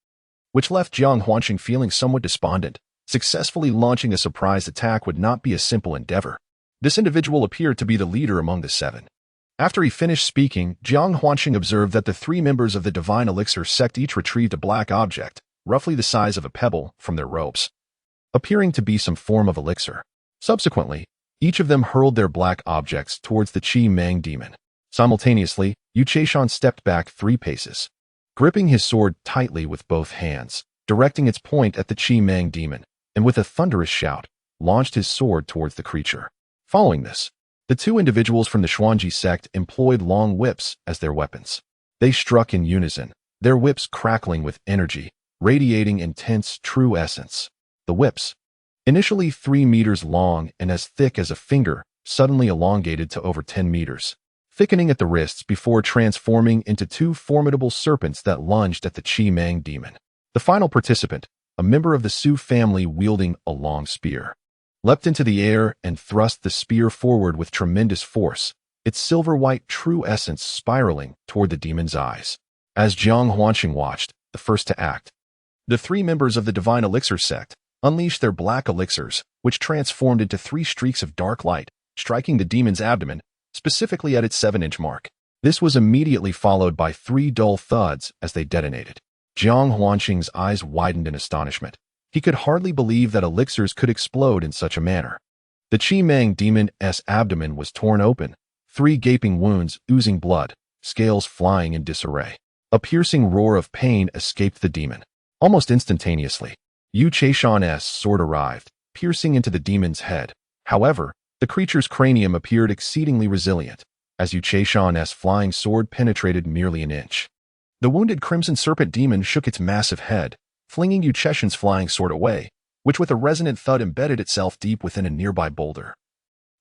which left Jiang Huanqing feeling somewhat despondent. Successfully launching a surprise attack would not be a simple endeavor. This individual appeared to be the leader among the 7. After he finished speaking, Jiang Huanqing observed that the 3 members of the Divine Elixir sect each retrieved a black object, roughly the size of a pebble, from their robes, appearing to be some form of elixir. Subsequently, each of them hurled their black objects towards the Qi Mang demon. Simultaneously, Yu Cheishan stepped back 3 paces, gripping his sword tightly with both hands, directing its point at the Qi Mang demon, and with a thunderous shout, launched his sword towards the creature. Following this, The two individuals from the Xuanji sect employed long whips as their weapons. They struck in unison, their whips crackling with energy, radiating intense true essence. The whips, initially 3 meters long and as thick as a finger, suddenly elongated to over 10 meters, thickening at the wrists before transforming into two formidable serpents that lunged at the Qi Mang demon. The final participant, a member of the Su family wielding a long spear, leapt into the air and thrust the spear forward with tremendous force, its silver-white true essence spiraling toward the demon's eyes. As Jiang Huanqing watched, the first to act, the 3 members of the Divine Elixir sect unleashed their black elixirs, which transformed into 3 streaks of dark light, striking the demon's abdomen, specifically at its 7-inch mark. This was immediately followed by 3 dull thuds as they detonated. Jiang Huanqing's eyes widened in astonishment. He could hardly believe that elixirs could explode in such a manner. The Qi Mang demon's abdomen was torn open, 3 gaping wounds oozing blood, scales flying in disarray. A piercing roar of pain escaped the demon. Almost instantaneously, Yu Chaishan's sword arrived, piercing into the demon's head. However, the creature's cranium appeared exceedingly resilient, as Yu Chaishan's flying sword penetrated merely an inch. The wounded Crimson Serpent demon shook its massive head, flinging Yu Chaishan's flying sword away, which with a resonant thud embedded itself deep within a nearby boulder,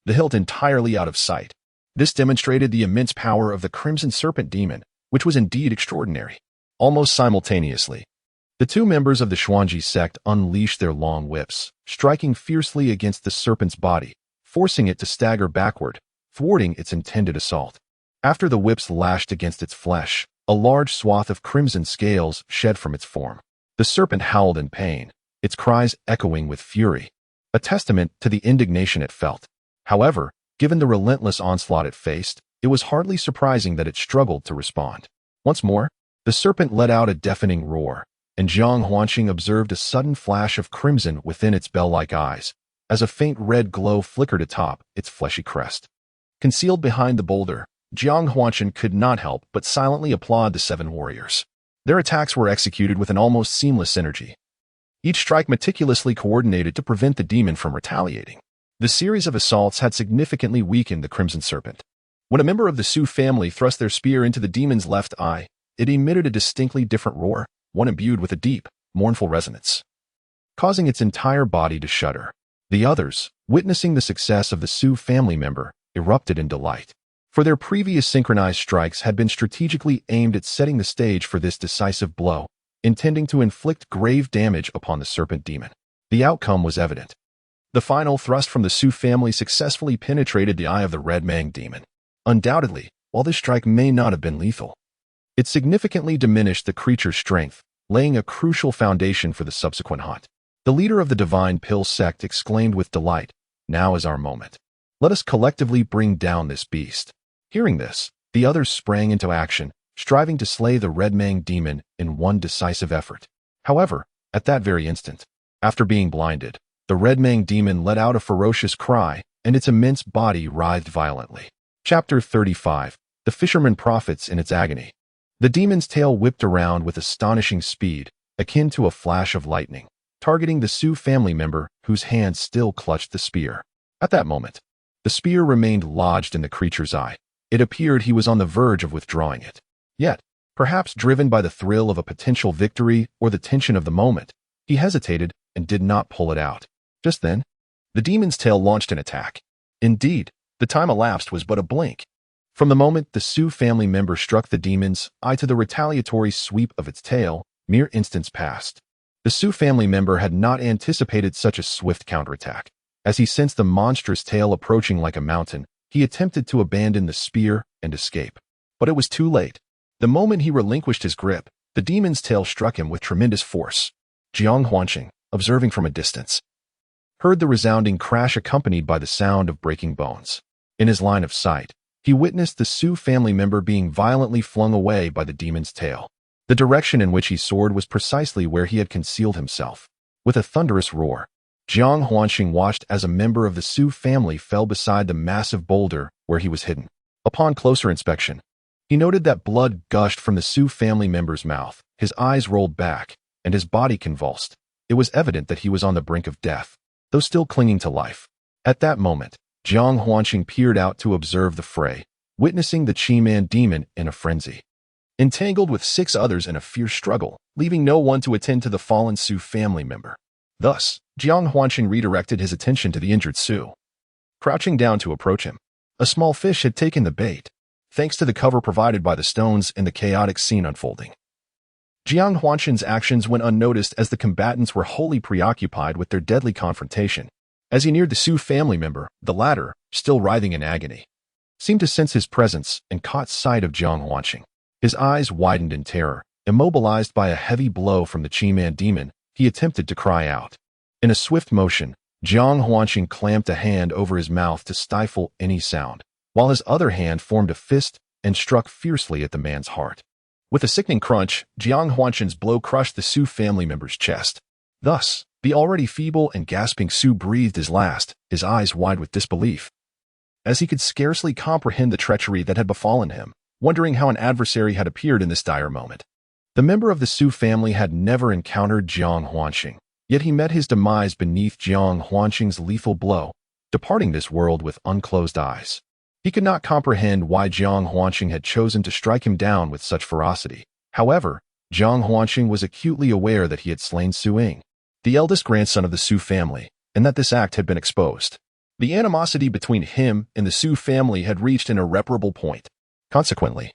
the hilt entirely out of sight. This demonstrated the immense power of the Crimson Serpent demon, which was indeed extraordinary. Almost simultaneously, the 2 members of the Xuanji sect unleashed their long whips, striking fiercely against the serpent's body, forcing it to stagger backward, thwarting its intended assault. After the whips lashed against its flesh, a large swath of crimson scales shed from its form. The serpent howled in pain, its cries echoing with fury, a testament to the indignation it felt. However, given the relentless onslaught it faced, it was hardly surprising that it struggled to respond. Once more, the serpent let out a deafening roar, and Jiang Huanqing observed a sudden flash of crimson within its bell-like eyes, as a faint red glow flickered atop its fleshy crest. Concealed behind the boulder, Jiang Huanqing could not help but silently applaud the 7 warriors. Their attacks were executed with an almost seamless synergy, each strike meticulously coordinated to prevent the demon from retaliating. The series of assaults had significantly weakened the Crimson Serpent. When a member of the Su family thrust their spear into the demon's left eye, it emitted a distinctly different roar, one imbued with a deep, mournful resonance, causing its entire body to shudder. The others, witnessing the success of the Su family member, erupted in delight. For their previous synchronized strikes had been strategically aimed at setting the stage for this decisive blow, intending to inflict grave damage upon the serpent demon. The outcome was evident. The final thrust from the Su family successfully penetrated the eye of the Red Mang demon. Undoubtedly, while this strike may not have been lethal, it significantly diminished the creature's strength, laying a crucial foundation for the subsequent hunt. The leader of the Divine Pill sect exclaimed with delight, "Now is our moment. Let us collectively bring down this beast." Hearing this, the others sprang into action, striving to slay the Red Mang demon in one decisive effort. However, at that very instant, after being blinded, the Red Mang demon let out a ferocious cry, and its immense body writhed violently. Chapter 35. The Fisherman profits in its agony. The demon's tail whipped around with astonishing speed, akin to a flash of lightning, targeting the Su family member whose hand still clutched the spear. At that moment, the spear remained lodged in the creature's eye. It appeared he was on the verge of withdrawing it. Yet, perhaps driven by the thrill of a potential victory or the tension of the moment, he hesitated and did not pull it out. Just then, the demon's tail launched an attack. Indeed, the time elapsed was but a blink. From the moment the Su family member struck the demon's eye to the retaliatory sweep of its tail, mere instants passed. The Su family member had not anticipated such a swift counterattack. As he sensed the monstrous tail approaching like a mountain, he attempted to abandon the spear and escape. But it was too late. The moment he relinquished his grip, the demon's tail struck him with tremendous force. Jiang Huanqing, observing from a distance, heard the resounding crash accompanied by the sound of breaking bones. In his line of sight, he witnessed the Su family member being violently flung away by the demon's tail. The direction in which he soared was precisely where he had concealed himself. With a thunderous roar, Jiang Huanqing watched as a member of the Su family fell beside the massive boulder where he was hidden. Upon closer inspection, he noted that blood gushed from the Su family member's mouth, his eyes rolled back, and his body convulsed. It was evident that he was on the brink of death, though still clinging to life. At that moment, Jiang Huanqing peered out to observe the fray, witnessing the Qi-Man demon in a frenzy. Entangled with 6 others in a fierce struggle, leaving no one to attend to the fallen Su family member. Thus, Jiang Huanqing redirected his attention to the injured Su. Crouching down to approach him, a small fish had taken the bait, thanks to the cover provided by the stones and the chaotic scene unfolding. Jiang Huanqing's actions went unnoticed as the combatants were wholly preoccupied with their deadly confrontation. As he neared the Su family member, the latter, still writhing in agony, seemed to sense his presence and caught sight of Jiang Huanqing. His eyes widened in terror. Immobilized by a heavy blow from the Qi-Man demon, he attempted to cry out. In a swift motion, Jiang Huanqing clamped a hand over his mouth to stifle any sound, while his other hand formed a fist and struck fiercely at the man's heart. With a sickening crunch, Jiang Huanqing's blow crushed the Su family member's chest. Thus, the already feeble and gasping Su breathed his last, his eyes wide with disbelief, as he could scarcely comprehend the treachery that had befallen him, wondering how an adversary had appeared in this dire moment. The member of the Su family had never encountered Jiang Huanqing, yet he met his demise beneath Jiang Huanqing's lethal blow, departing this world with unclosed eyes. He could not comprehend why Jiang Huanqing had chosen to strike him down with such ferocity. However, Jiang Huanqing was acutely aware that he had slain Su Ying, the eldest grandson of the Su family, and that this act had been exposed. The animosity between him and the Su family had reached an irreparable point. Consequently,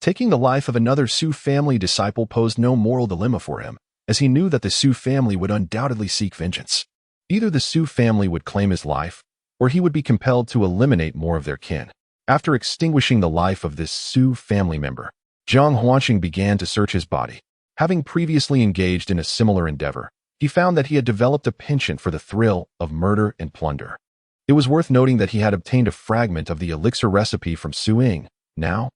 taking the life of another Su family disciple posed no moral dilemma for him, as he knew that the Su family would undoubtedly seek vengeance. Either the Su family would claim his life, or he would be compelled to eliminate more of their kin. After extinguishing the life of this Su family member, Jiang Huanqing began to search his body. Having previously engaged in a similar endeavor, he found that he had developed a penchant for the thrill of murder and plunder. It was worth noting that he had obtained a fragment of the elixir recipe from Su Ying. Now,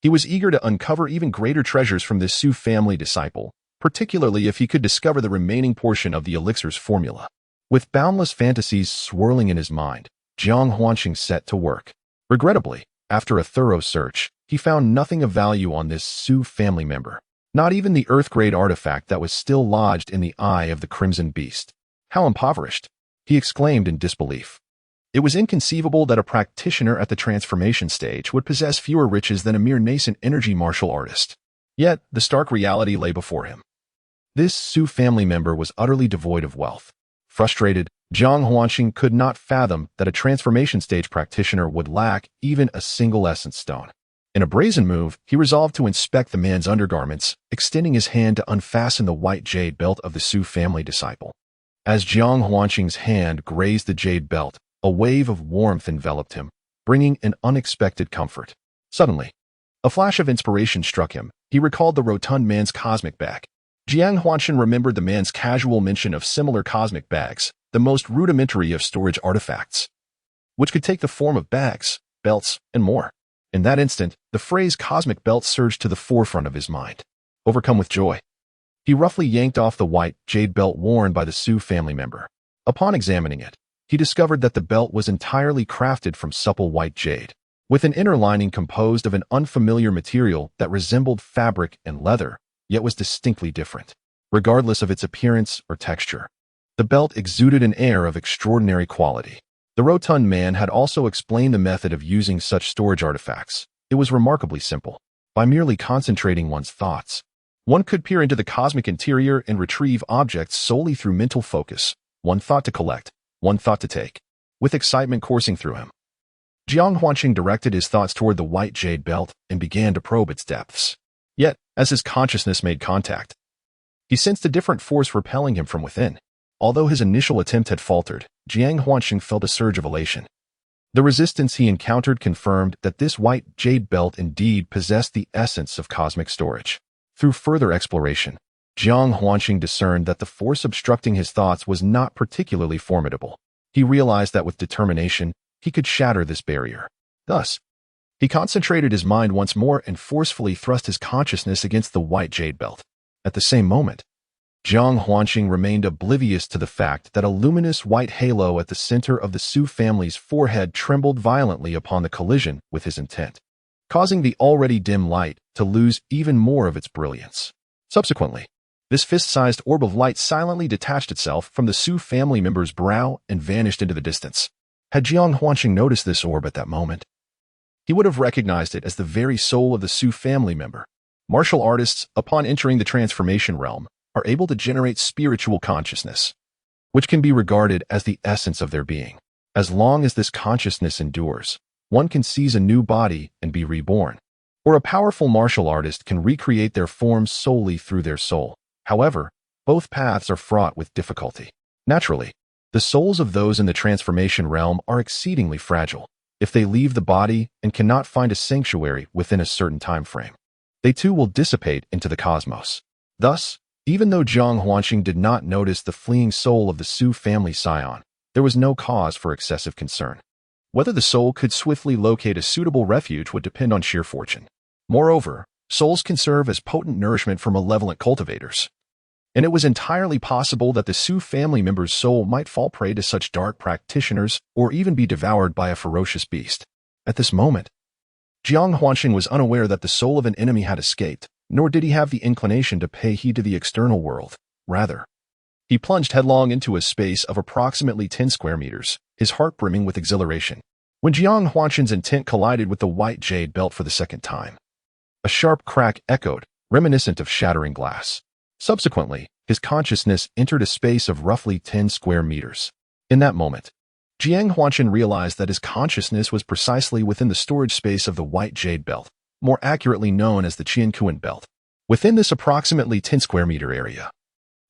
he was eager to uncover even greater treasures from this Su family disciple, particularly if he could discover the remaining portion of the elixir's formula. With boundless fantasies swirling in his mind, Jiang Huanqing set to work. Regrettably, after a thorough search, he found nothing of value on this Su family member, not even the Earth-grade artifact that was still lodged in the eye of the Crimson Beast. How impoverished! He exclaimed in disbelief. It was inconceivable that a practitioner at the transformation stage would possess fewer riches than a mere nascent energy martial artist. Yet, the stark reality lay before him. This Su family member was utterly devoid of wealth. Frustrated, Jiang Huanqing could not fathom that a transformation stage practitioner would lack even a single essence stone. In a brazen move, he resolved to inspect the man's undergarments, extending his hand to unfasten the white jade belt of the Su family disciple. As Jiang Huanqing's hand grazed the jade belt, a wave of warmth enveloped him, bringing an unexpected comfort. Suddenly, a flash of inspiration struck him. He recalled the rotund man's cosmic bag. Jiang Huanqing remembered the man's casual mention of similar cosmic bags, the most rudimentary of storage artifacts, which could take the form of bags, belts, and more. In that instant, the phrase cosmic belt surged to the forefront of his mind. Overcome with joy, he roughly yanked off the white jade belt worn by the Su family member. Upon examining it, he discovered that the belt was entirely crafted from supple white jade, with an inner lining composed of an unfamiliar material that resembled fabric and leather, yet was distinctly different. Regardless of its appearance or texture, the belt exuded an air of extraordinary quality. The rotund man had also explained the method of using such storage artifacts. It was remarkably simple. By merely concentrating one's thoughts, one could peer into the cosmic interior and retrieve objects solely through mental focus, one thought to collect, one thought to take. With excitement coursing through him, Jiang Huanqing directed his thoughts toward the white jade belt and began to probe its depths. Yet, as his consciousness made contact, he sensed a different force repelling him from within. Although his initial attempt had faltered, Jiang Huanqing felt a surge of elation. The resistance he encountered confirmed that this white jade belt indeed possessed the essence of cosmic storage. Through further exploration, Jiang Huanqing discerned that the force obstructing his thoughts was not particularly formidable. He realized that with determination, he could shatter this barrier. Thus, he concentrated his mind once more and forcefully thrust his consciousness against the white jade belt. At the same moment, Jiang Huanqing remained oblivious to the fact that a luminous white halo at the center of the Su family's forehead trembled violently upon the collision with his intent, causing the already dim light to lose even more of its brilliance. Subsequently, this fist-sized orb of light silently detached itself from the Su family member's brow and vanished into the distance. Had Jiang Huanqing noticed this orb at that moment, he would have recognized it as the very soul of the Su family member. Martial artists, upon entering the transformation realm, are able to generate spiritual consciousness, which can be regarded as the essence of their being. As long as this consciousness endures, one can seize a new body and be reborn. Or a powerful martial artist can recreate their form solely through their soul. However, both paths are fraught with difficulty. Naturally, the souls of those in the transformation realm are exceedingly fragile. If they leave the body and cannot find a sanctuary within a certain time frame, they too will dissipate into the cosmos. Thus, even though Jiang Huanqing did not notice the fleeing soul of the Su family scion, there was no cause for excessive concern. Whether the soul could swiftly locate a suitable refuge would depend on sheer fortune. Moreover, souls can serve as potent nourishment for malevolent cultivators, and it was entirely possible that the Su family member's soul might fall prey to such dark practitioners or even be devoured by a ferocious beast. At this moment, Jiang Huanqing was unaware that the soul of an enemy had escaped, nor did he have the inclination to pay heed to the external world. Rather, he plunged headlong into a space of approximately 10 square meters, his heart brimming with exhilaration. When Jiang Huanqing's intent collided with the white jade belt for the second time, a sharp crack echoed, reminiscent of shattering glass. Subsequently, his consciousness entered a space of roughly 10 square meters. In that moment, Jiang Huanqing realized that his consciousness was precisely within the storage space of the white jade belt, more accurately known as the Qiankuan belt. Within this approximately 10 square meter area,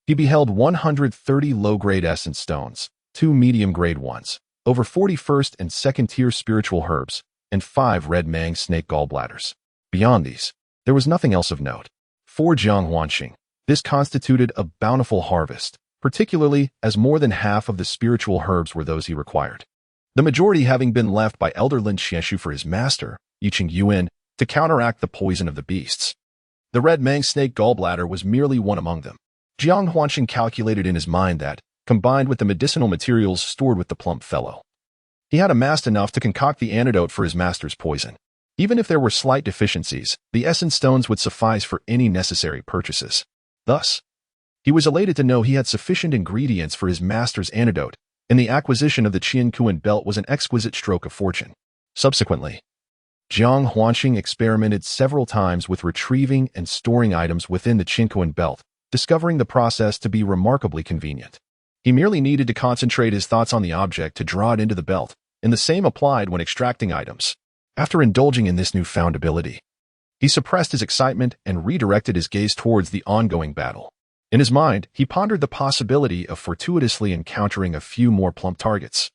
he beheld 130 low-grade essence stones, 2 medium-grade ones, over 40 first and second-tier spiritual herbs, and 5 red mang snake gallbladders. Beyond these, there was nothing else of note. For Jiang Huanqing, this constituted a bountiful harvest, particularly as more than half of the spiritual herbs were those he required, the majority having been left by Elder Lin Qianshu for his master, Yiqing Yuan, to counteract the poison of the beasts. The red mang snake gallbladder was merely one among them. Jiang Huanqing calculated in his mind that, combined with the medicinal materials stored with the plump fellow, he had amassed enough to concoct the antidote for his master's poison. Even if there were slight deficiencies, the essence stones would suffice for any necessary purchases. Thus, he was elated to know he had sufficient ingredients for his master's antidote, and the acquisition of the Qiankuan belt was an exquisite stroke of fortune. Subsequently, Jiang Huanqing experimented several times with retrieving and storing items within the Qiankuan belt, discovering the process to be remarkably convenient. He merely needed to concentrate his thoughts on the object to draw it into the belt, and the same applied when extracting items. After indulging in this newfound ability, he suppressed his excitement and redirected his gaze towards the ongoing battle. In his mind, he pondered the possibility of fortuitously encountering a few more plump targets,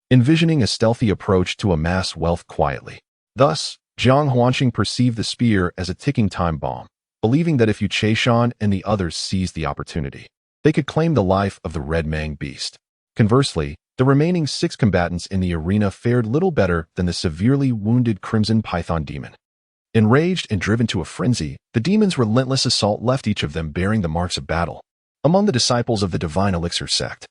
envisioning a stealthy approach to amass wealth quietly. Thus, Jiang Huanqing perceived the spear as a ticking time bomb, believing that if Yu Chaishan and the others seized the opportunity, they could claim the life of the red mang beast. Conversely, the remaining 6 combatants in the arena fared little better than the severely wounded Crimson Python demon. Enraged and driven to a frenzy, the demon's relentless assault left each of them bearing the marks of battle. Among the disciples of the Divine Elixir sect,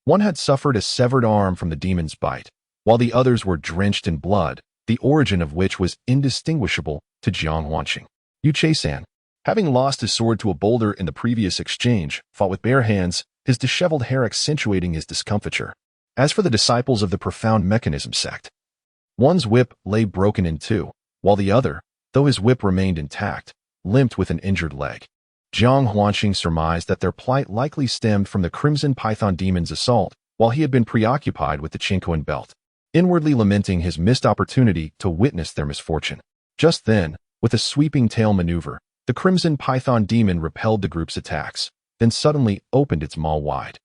one had suffered a severed arm from the demon's bite, while the others were drenched in blood, the origin of which was indistinguishable to Jiang Huanqing. Yu Chaisan, having lost his sword to a boulder in the previous exchange, fought with bare hands, his disheveled hair accentuating his discomfiture. As for the disciples of the Profound Mechanism sect, one's whip lay broken in two, while the other, though his whip remained intact, limped with an injured leg. Jiang Huanqing surmised that their plight likely stemmed from the Crimson Python demon's assault, while he had been preoccupied with the Qiankuan belt, inwardly lamenting his missed opportunity to witness their misfortune. Just then, with a sweeping tail maneuver, the Crimson Python demon repelled the group's attacks, then suddenly opened its maw wide,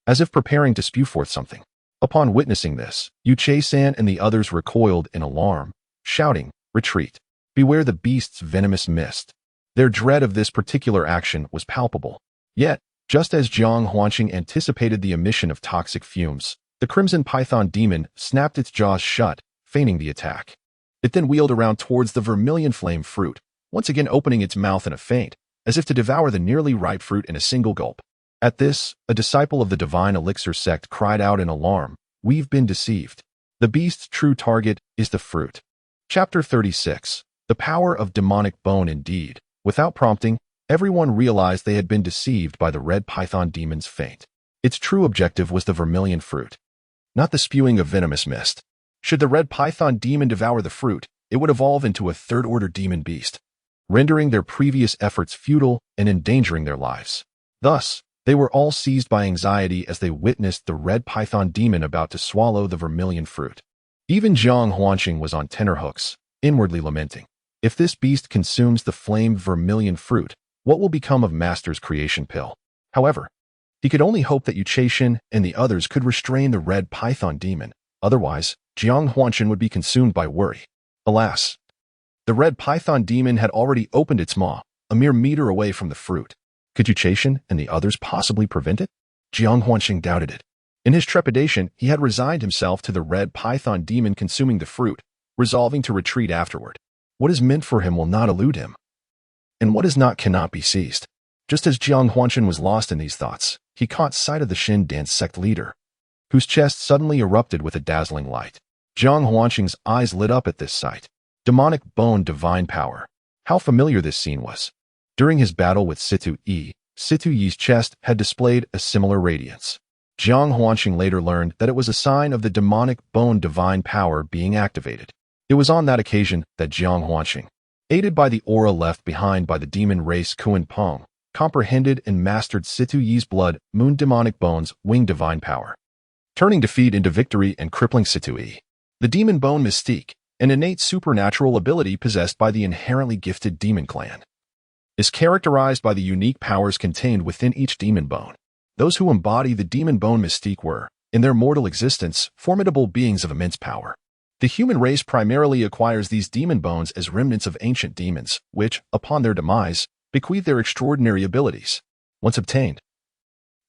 as if preparing to spew forth something. Upon witnessing this, Yu Chaisan and the others recoiled in alarm, shouting, "Retreat! Beware the beast's venomous mist." Their dread of this particular action was palpable. Yet, just as Jiang Huanqing anticipated the emission of toxic fumes, the Crimson Python demon snapped its jaws shut, feigning the attack. It then wheeled around towards the vermilion flame fruit, once again opening its mouth in a feint, as if to devour the nearly ripe fruit in a single gulp. At this, a disciple of the Divine Elixir sect cried out in alarm, "We've been deceived. The beast's true target is the fruit." Chapter 36. The Power of Demonic Bone. Indeed, without prompting, everyone realized they had been deceived by the red python demon's feint. Its true objective was the vermilion fruit. not the spewing of venomous mist. Should the red python demon devour the fruit, it would evolve into a third-order demon beast, rendering their previous efforts futile and endangering their lives. Thus, they were all seized by anxiety as they witnessed the red python demon about to swallow the vermilion fruit. Even Jiang Huanqing was on tenterhooks, inwardly lamenting. If this beast consumes the flamed vermilion fruit, what will become of Master's creation pill? However, he could only hope that Yu Chaixin and the others could restrain the red python demon. Otherwise, Jiang Huanqing would be consumed by worry. Alas, the red python demon had already opened its maw, a mere meter away from the fruit. Could Yu Chaixin and the others possibly prevent it? Jiang Huanqing doubted it. In his trepidation, he had resigned himself to the red python demon consuming the fruit, resolving to retreat afterward. What is meant for him will not elude him, and what is not cannot be seized. Just as Jiang Huanqing was lost in these thoughts, he caught sight of the Shin dance sect leader, whose chest suddenly erupted with a dazzling light. Jiang Huanqing's eyes lit up at this sight. Demonic bone divine power. How familiar this scene was. During his battle with Situ Yi's chest had displayed a similar radiance. Jiang Huanqing later learned that it was a sign of the demonic bone divine power being activated. It was on that occasion that Jiang Huanqing, aided by the aura left behind by the demon race Kuan Peng, comprehended and mastered Situ Yi's blood moon demonic bone's wing divine power, turning defeat into victory and crippling Situ Yi. The demon bone mystique, an innate supernatural ability possessed by the inherently gifted demon clan, is characterized by the unique powers contained within each demon bone. Those who embody the demon bone mystique were, in their mortal existence, formidable beings of immense power. The human race primarily acquires these demon bones as remnants of ancient demons, which, upon their demise, bequeath their extraordinary abilities. Once obtained,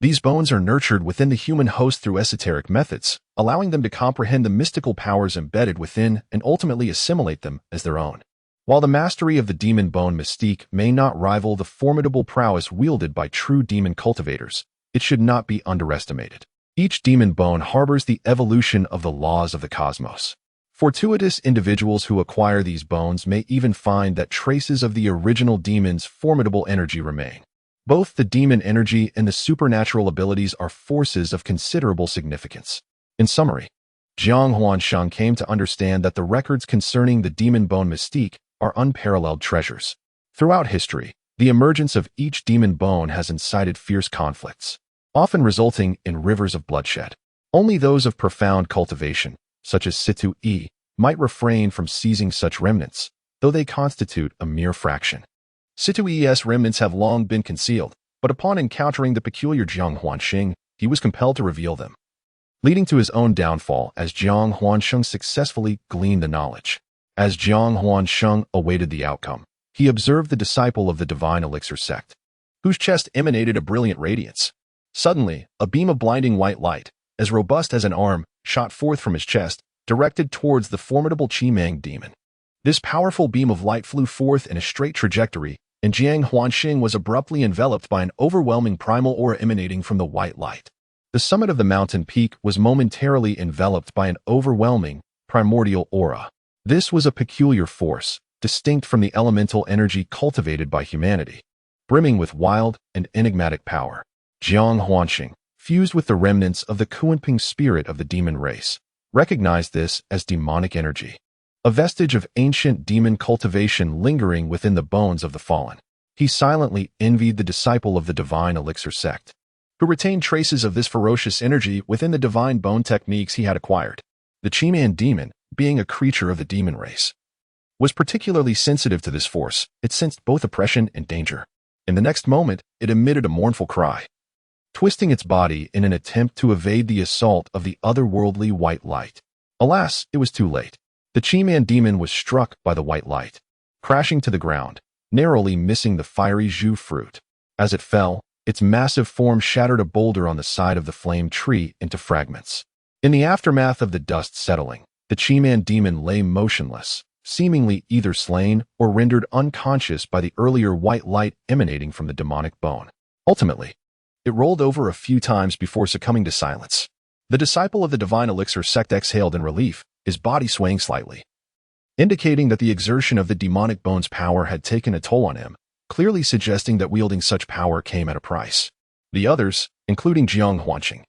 these bones are nurtured within the human host through esoteric methods, allowing them to comprehend the mystical powers embedded within and ultimately assimilate them as their own. While the mastery of the demon bone mystique may not rival the formidable prowess wielded by true demon cultivators, it should not be underestimated. Each demon bone harbors the evolution of the laws of the cosmos. Fortuitous individuals who acquire these bones may even find that traces of the original demon's formidable energy remain. Both the demon energy and the supernatural abilities are forces of considerable significance. In summary, Jiang Huanqing came to understand that the records concerning the demon bone mystique are unparalleled treasures. Throughout history, the emergence of each demon bone has incited fierce conflicts, often resulting in rivers of bloodshed. Only those of profound cultivation, such as Situ Yi, might refrain from seizing such remnants, though they constitute a mere fraction. Situ Yi's remnants have long been concealed, but upon encountering the peculiar Jiang Huanqing, he was compelled to reveal them, leading to his own downfall as Jiang Huanqing successfully gleaned the knowledge. As Jiang Huanqing awaited the outcome, he observed the disciple of the divine elixir sect, whose chest emanated a brilliant radiance. Suddenly, a beam of blinding white light, as robust as an arm, shot forth from his chest, directed towards the formidable Qimeng demon. This powerful beam of light flew forth in a straight trajectory, and Jiang Huanqing was abruptly enveloped by an overwhelming primal aura emanating from the white light. The summit of the mountain peak was momentarily enveloped by an overwhelming, primordial aura. This was a peculiar force, distinct from the elemental energy cultivated by humanity, brimming with wild and enigmatic power. Jiang Huanqing, fused with the remnants of the Kuanping spirit of the demon race, recognized this as demonic energy, a vestige of ancient demon cultivation lingering within the bones of the fallen. He silently envied the disciple of the divine elixir sect, who retained traces of this ferocious energy within the divine bone techniques he had acquired. The Qimeng demon, being a creature of the demon race, was particularly sensitive to this force. It sensed both oppression and danger. In the next moment, it emitted a mournful cry, twisting its body in an attempt to evade the assault of the otherworldly white light. Alas, it was too late. The Qimeng demon was struck by the white light, crashing to the ground, narrowly missing the fiery zhu fruit. As it fell, its massive form shattered a boulder on the side of the flame tree into fragments. In the aftermath of the dust settling, the Qimeng demon lay motionless, seemingly either slain or rendered unconscious by the earlier white light emanating from the demonic bone. Ultimately, it rolled over a few times before succumbing to silence. The disciple of the divine elixir sect exhaled in relief, his body swaying slightly, indicating that the exertion of the demonic bone's power had taken a toll on him, clearly suggesting that wielding such power came at a price. The others, including Jiang Huanqing,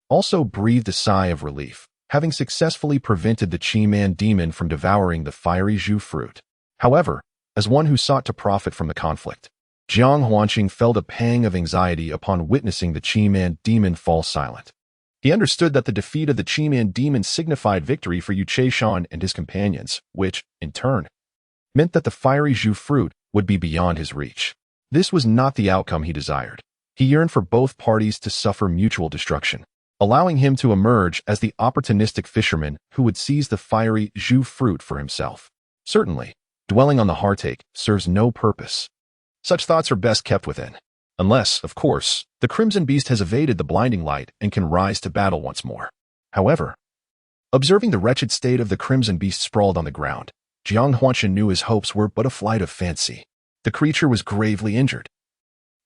also breathed a sigh of relief, having successfully prevented the Chi-Man demon from devouring the fiery Zhu fruit. However, as one who sought to profit from the conflict, Jiang Huanqing felt a pang of anxiety upon witnessing the Chi-Man demon fall silent. He understood that the defeat of the Chi-Man demon signified victory for Yu Cheishan and his companions, which, in turn, meant that the fiery Zhu fruit would be beyond his reach. This was not the outcome he desired. He yearned for both parties to suffer mutual destruction, allowing him to emerge as the opportunistic fisherman who would seize the fiery Zhu fruit for himself. Certainly, dwelling on the heartache serves no purpose. Such thoughts are best kept within. Unless, of course, the Crimson Beast has evaded the blinding light and can rise to battle once more. However, observing the wretched state of the Crimson Beast sprawled on the ground, Jiang Huanqing knew his hopes were but a flight of fancy. The creature was gravely injured,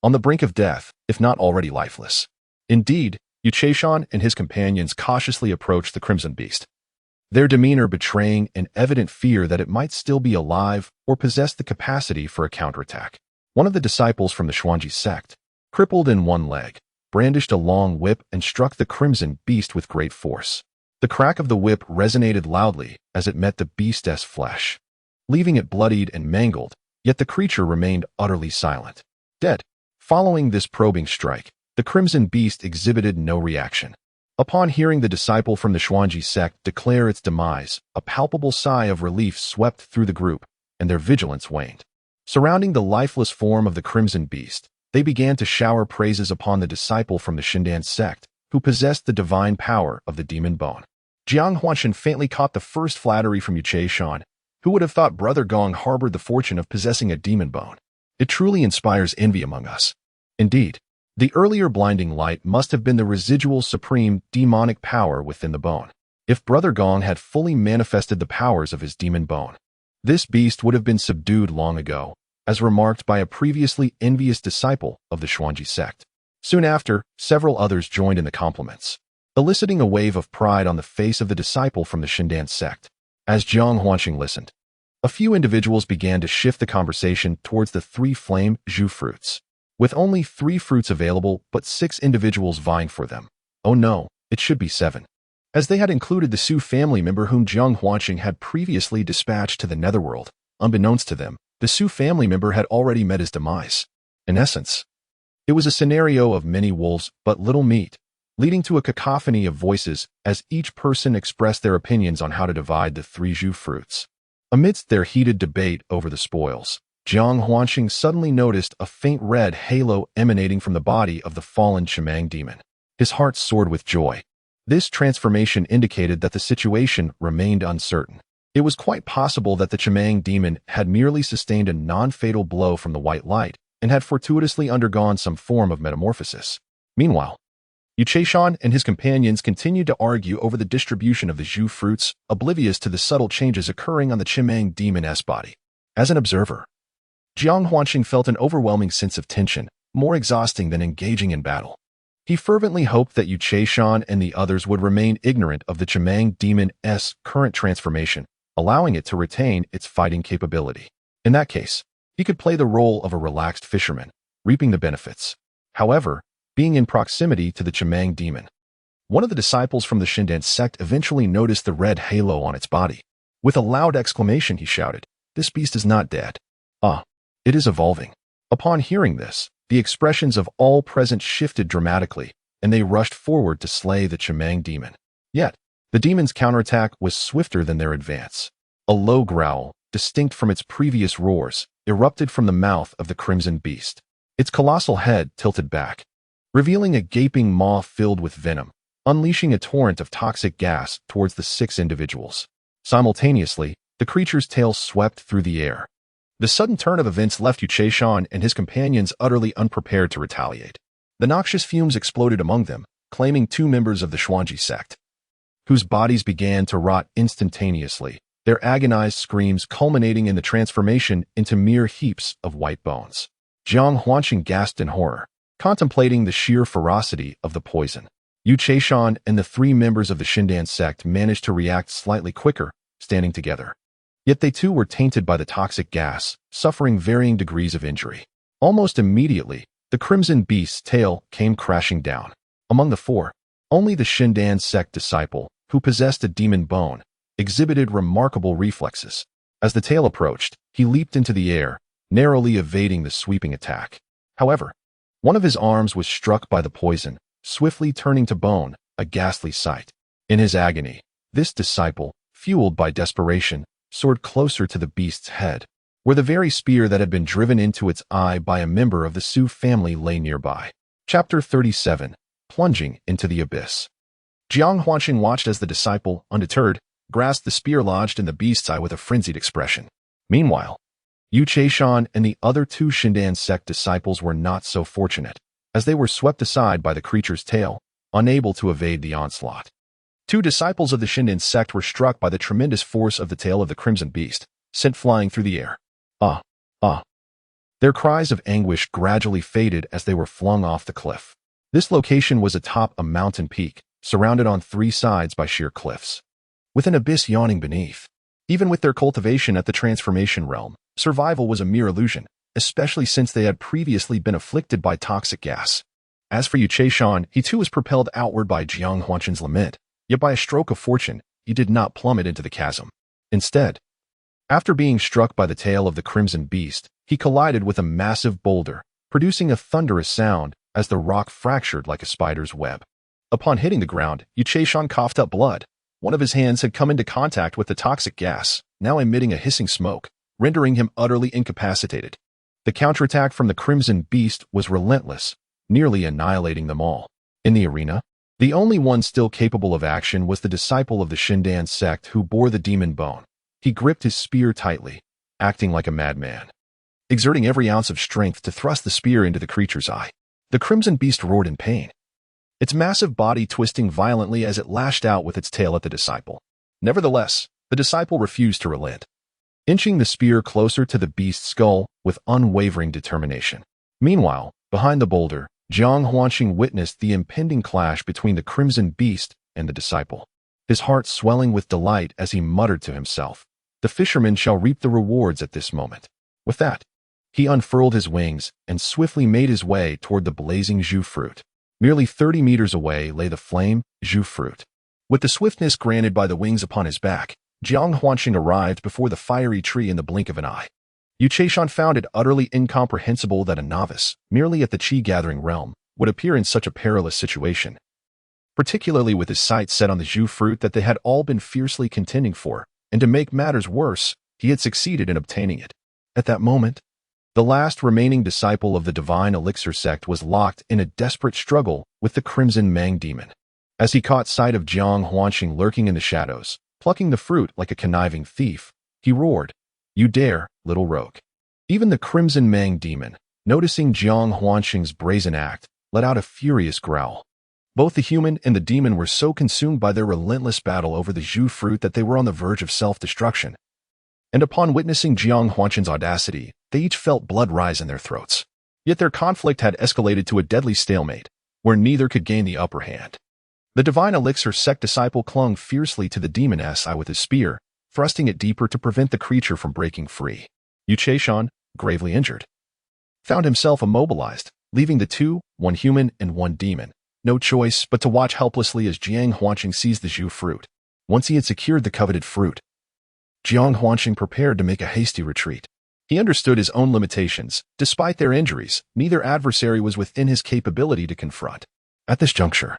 on the brink of death, if not already lifeless. Indeed, Yu Cheishan and his companions cautiously approached the Crimson Beast, their demeanor betraying an evident fear that it might still be alive or possess the capacity for a counterattack. One of the disciples from the Xuanji sect, crippled in one leg, brandished a long whip and struck the Crimson Beast with great force. The crack of the whip resonated loudly as it met the beast's flesh, leaving it bloodied and mangled, yet the creature remained utterly silent. Dead. Following this probing strike, the Crimson Beast exhibited no reaction. Upon hearing the disciple from the Xuanji sect declare its demise, a palpable sigh of relief swept through the group, and their vigilance waned. Surrounding the lifeless form of the Crimson Beast, they began to shower praises upon the disciple from the Xindan sect, who possessed the divine power of the demon bone. Jiang Huanqing faintly caught the first flattery from Yu Cheishan, who would have thought Brother Gong harbored the fortune of possessing a demon bone. It truly inspires envy among us. Indeed, the earlier blinding light must have been the residual supreme demonic power within the bone. If Brother Gong had fully manifested the powers of his demon bone, this beast would have been subdued long ago, as remarked by a previously envious disciple of the Xuanji sect. Soon after, several others joined in the compliments, eliciting a wave of pride on the face of the disciple from the Xindan sect. As Jiang Huanqing listened, a few individuals began to shift the conversation towards the 3 flame Zhu fruits. With only 3 fruits available but 6 individuals vying for them. Oh no, it should be 7. As they had included the Su family member whom Jiang Huanqing had previously dispatched to the netherworld, unbeknownst to them, the Su family member had already met his demise. In essence, it was a scenario of many wolves but little meat, leading to a cacophony of voices as each person expressed their opinions on how to divide the 3 Zhu fruits. Amidst their heated debate over the spoils, Jiang Huanqing suddenly noticed a faint red halo emanating from the body of the fallen Chimang demon. His heart soared with joy. This transformation indicated that the situation remained uncertain. It was quite possible that the Chimang demon had merely sustained a non-fatal blow from the white light and had fortuitously undergone some form of metamorphosis. Meanwhile, Yu Cheishan and his companions continued to argue over the distribution of the Zhu fruits, oblivious to the subtle changes occurring on the Chimang demon's body. As an observer, Jiang Huanqing felt an overwhelming sense of tension, more exhausting than engaging in battle. He fervently hoped that Yu Cheishan and the others would remain ignorant of the Chimang demon's current transformation, allowing it to retain its fighting capability. In that case, he could play the role of a relaxed fisherman, reaping the benefits. However, being in proximity to the Chimang demon, one of the disciples from the Xindan sect eventually noticed the red halo on its body. With a loud exclamation, he shouted, "This beast is not dead. Ah, it is evolving." Upon hearing this, the expressions of all present shifted dramatically, and they rushed forward to slay the Chimang demon. Yet, the demon's counterattack was swifter than their advance. A low growl, distinct from its previous roars, erupted from the mouth of the Crimson Beast. Its colossal head tilted back, revealing a gaping maw filled with venom, unleashing a torrent of toxic gas towards the 6 individuals. Simultaneously, the creature's tail swept through the air. The sudden turn of events left Yu Cheishan and his companions utterly unprepared to retaliate. The noxious fumes exploded among them, claiming 2 members of the Xuanji sect, whose bodies began to rot instantaneously, their agonized screams culminating in the transformation into mere heaps of white bones. Jiang Huanqing gasped in horror, contemplating the sheer ferocity of the poison. Yu Cheishan and the 3 members of the Xindan sect managed to react slightly quicker, standing together. Yet they too were tainted by the toxic gas, suffering varying degrees of injury. Almost immediately, the Crimson Beast's tail came crashing down. Among the 4, Only the Shindan sect disciple, who possessed a demon bone, exhibited remarkable reflexes. As the tail approached, he leaped into the air, narrowly evading the sweeping attack. However, one of his arms was struck by the poison, swiftly turning to bone, a ghastly sight. In his agony, this disciple, fueled by desperation, soared closer to the beast's head, where the very spear that had been driven into its eye by a member of the Su family lay nearby. Chapter 37. Plunging into the Abyss. Jiang Huanqing watched as the disciple, undeterred, grasped the spear lodged in the beast's eye with a frenzied expression. Meanwhile, Yu Chaishan and the other two Shindan sect disciples were not so fortunate, as they were swept aside by the creature's tail, unable to evade the onslaught. Two disciples of the Shindan sect were struck by the tremendous force of the tail of the crimson beast, sent flying through the air. Ah! Ah! Their cries of anguish gradually faded as they were flung off the cliff. This location was atop a mountain peak, surrounded on three sides by sheer cliffs, with an abyss yawning beneath. Even with their cultivation at the transformation realm, survival was a mere illusion, especially since they had previously been afflicted by toxic gas. As for Yu Chaishan, he too was propelled outward by Jiang Huanqing's lament, yet by a stroke of fortune, he did not plummet into the chasm. Instead, after being struck by the tail of the crimson beast, he collided with a massive boulder, producing a thunderous sound as the rock fractured like a spider's web. Upon hitting the ground, Yu Chaishan coughed up blood. One of his hands had come into contact with the toxic gas, now emitting a hissing smoke, rendering him utterly incapacitated. The counterattack from the crimson beast was relentless, nearly annihilating them all. In the arena, the only one still capable of action was the disciple of the Shindan sect who bore the demon bone. He gripped his spear tightly, acting like a madman, exerting every ounce of strength to thrust the spear into the creature's eye. The crimson beast roared in pain, its massive body twisting violently as it lashed out with its tail at the disciple. Nevertheless, the disciple refused to relent, inching the spear closer to the beast's skull with unwavering determination. Meanwhile, behind the boulder, Jiang Huanqing witnessed the impending clash between the crimson beast and the disciple, his heart swelling with delight as he muttered to himself, "The fisherman shall reap the rewards at this moment." With that, he unfurled his wings and swiftly made his way toward the blazing Zhu fruit. Merely 30 meters away lay the flame Zhu fruit. With the swiftness granted by the wings upon his back, Jiang Huanqing arrived before the fiery tree in the blink of an eye. Yu Chaishan found it utterly incomprehensible that a novice, merely at the chi-gathering realm, would appear in such a perilous situation, particularly with his sights set on the Zhu fruit that they had all been fiercely contending for, and to make matters worse, he had succeeded in obtaining it. At that moment, the last remaining disciple of the divine elixir sect was locked in a desperate struggle with the crimson Mang demon. As he caught sight of Jiang Huanqing lurking in the shadows, plucking the fruit like a conniving thief, he roared, "You dare, little rogue." Even the crimson Mang demon, noticing Jiang Huanqing's brazen act, let out a furious growl. Both the human and the demon were so consumed by their relentless battle over the Zhu fruit that they were on the verge of self-destruction. And upon witnessing Jiang Huanqing's audacity, they each felt blood rise in their throats. Yet their conflict had escalated to a deadly stalemate, where neither could gain the upper hand. The divine elixir sect disciple clung fiercely to the demon's eye with his spear, thrusting it deeper to prevent the creature from breaking free. Yu Chaishan, gravely injured, found himself immobilized, leaving the two, one human and one demon, no choice but to watch helplessly as Jiang Huanqing seized the Zhu fruit. Once he had secured the coveted fruit, Jiang Huanqing prepared to make a hasty retreat. He understood his own limitations. Despite their injuries, neither adversary was within his capability to confront. At this juncture,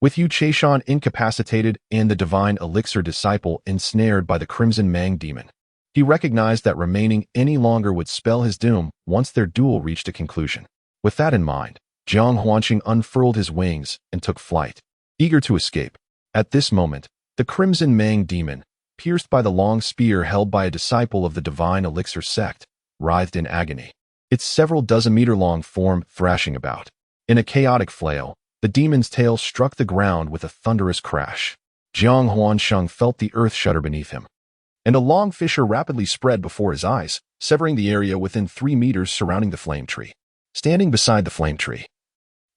with Yu Chaishan incapacitated and the divine elixir disciple ensnared by the crimson Mang demon, he recognized that remaining any longer would spell his doom once their duel reached a conclusion. With that in mind, Jiang Huanqing unfurled his wings and took flight, eager to escape. At this moment, the crimson Mang demon, pierced by the long spear held by a disciple of the divine elixir sect, writhed in agony, its several dozen-meter-long form thrashing about. In a chaotic flail, the demon's tail struck the ground with a thunderous crash. Jiang Huanqing felt the earth shudder beneath him, and a long fissure rapidly spread before his eyes, severing the area within 3 meters surrounding the flame tree. Standing beside the flame tree,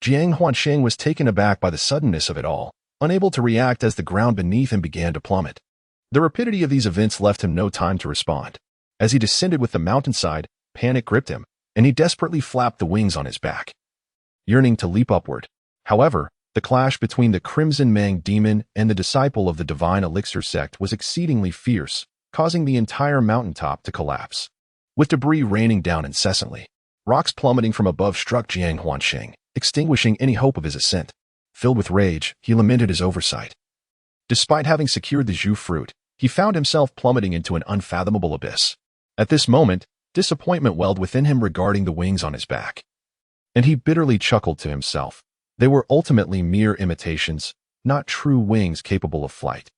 Jiang Huanqing was taken aback by the suddenness of it all, unable to react as the ground beneath him began to plummet. The rapidity of these events left him no time to respond. As he descended with the mountainside, panic gripped him, and he desperately flapped the wings on his back, yearning to leap upward. However, The clash between the Crimson Mang demon and the disciple of the Divine Elixir sect was exceedingly fierce, causing the entire mountaintop to collapse. With debris raining down incessantly, rocks plummeting from above struck Jiang Huanxing, extinguishing any hope of his ascent. Filled with rage, he lamented his oversight. Despite having secured the Zhu fruit, he found himself plummeting into an unfathomable abyss. At this moment, disappointment welled within him regarding the wings on his back. And he bitterly chuckled to himself. They were ultimately mere imitations, not true wings capable of flight.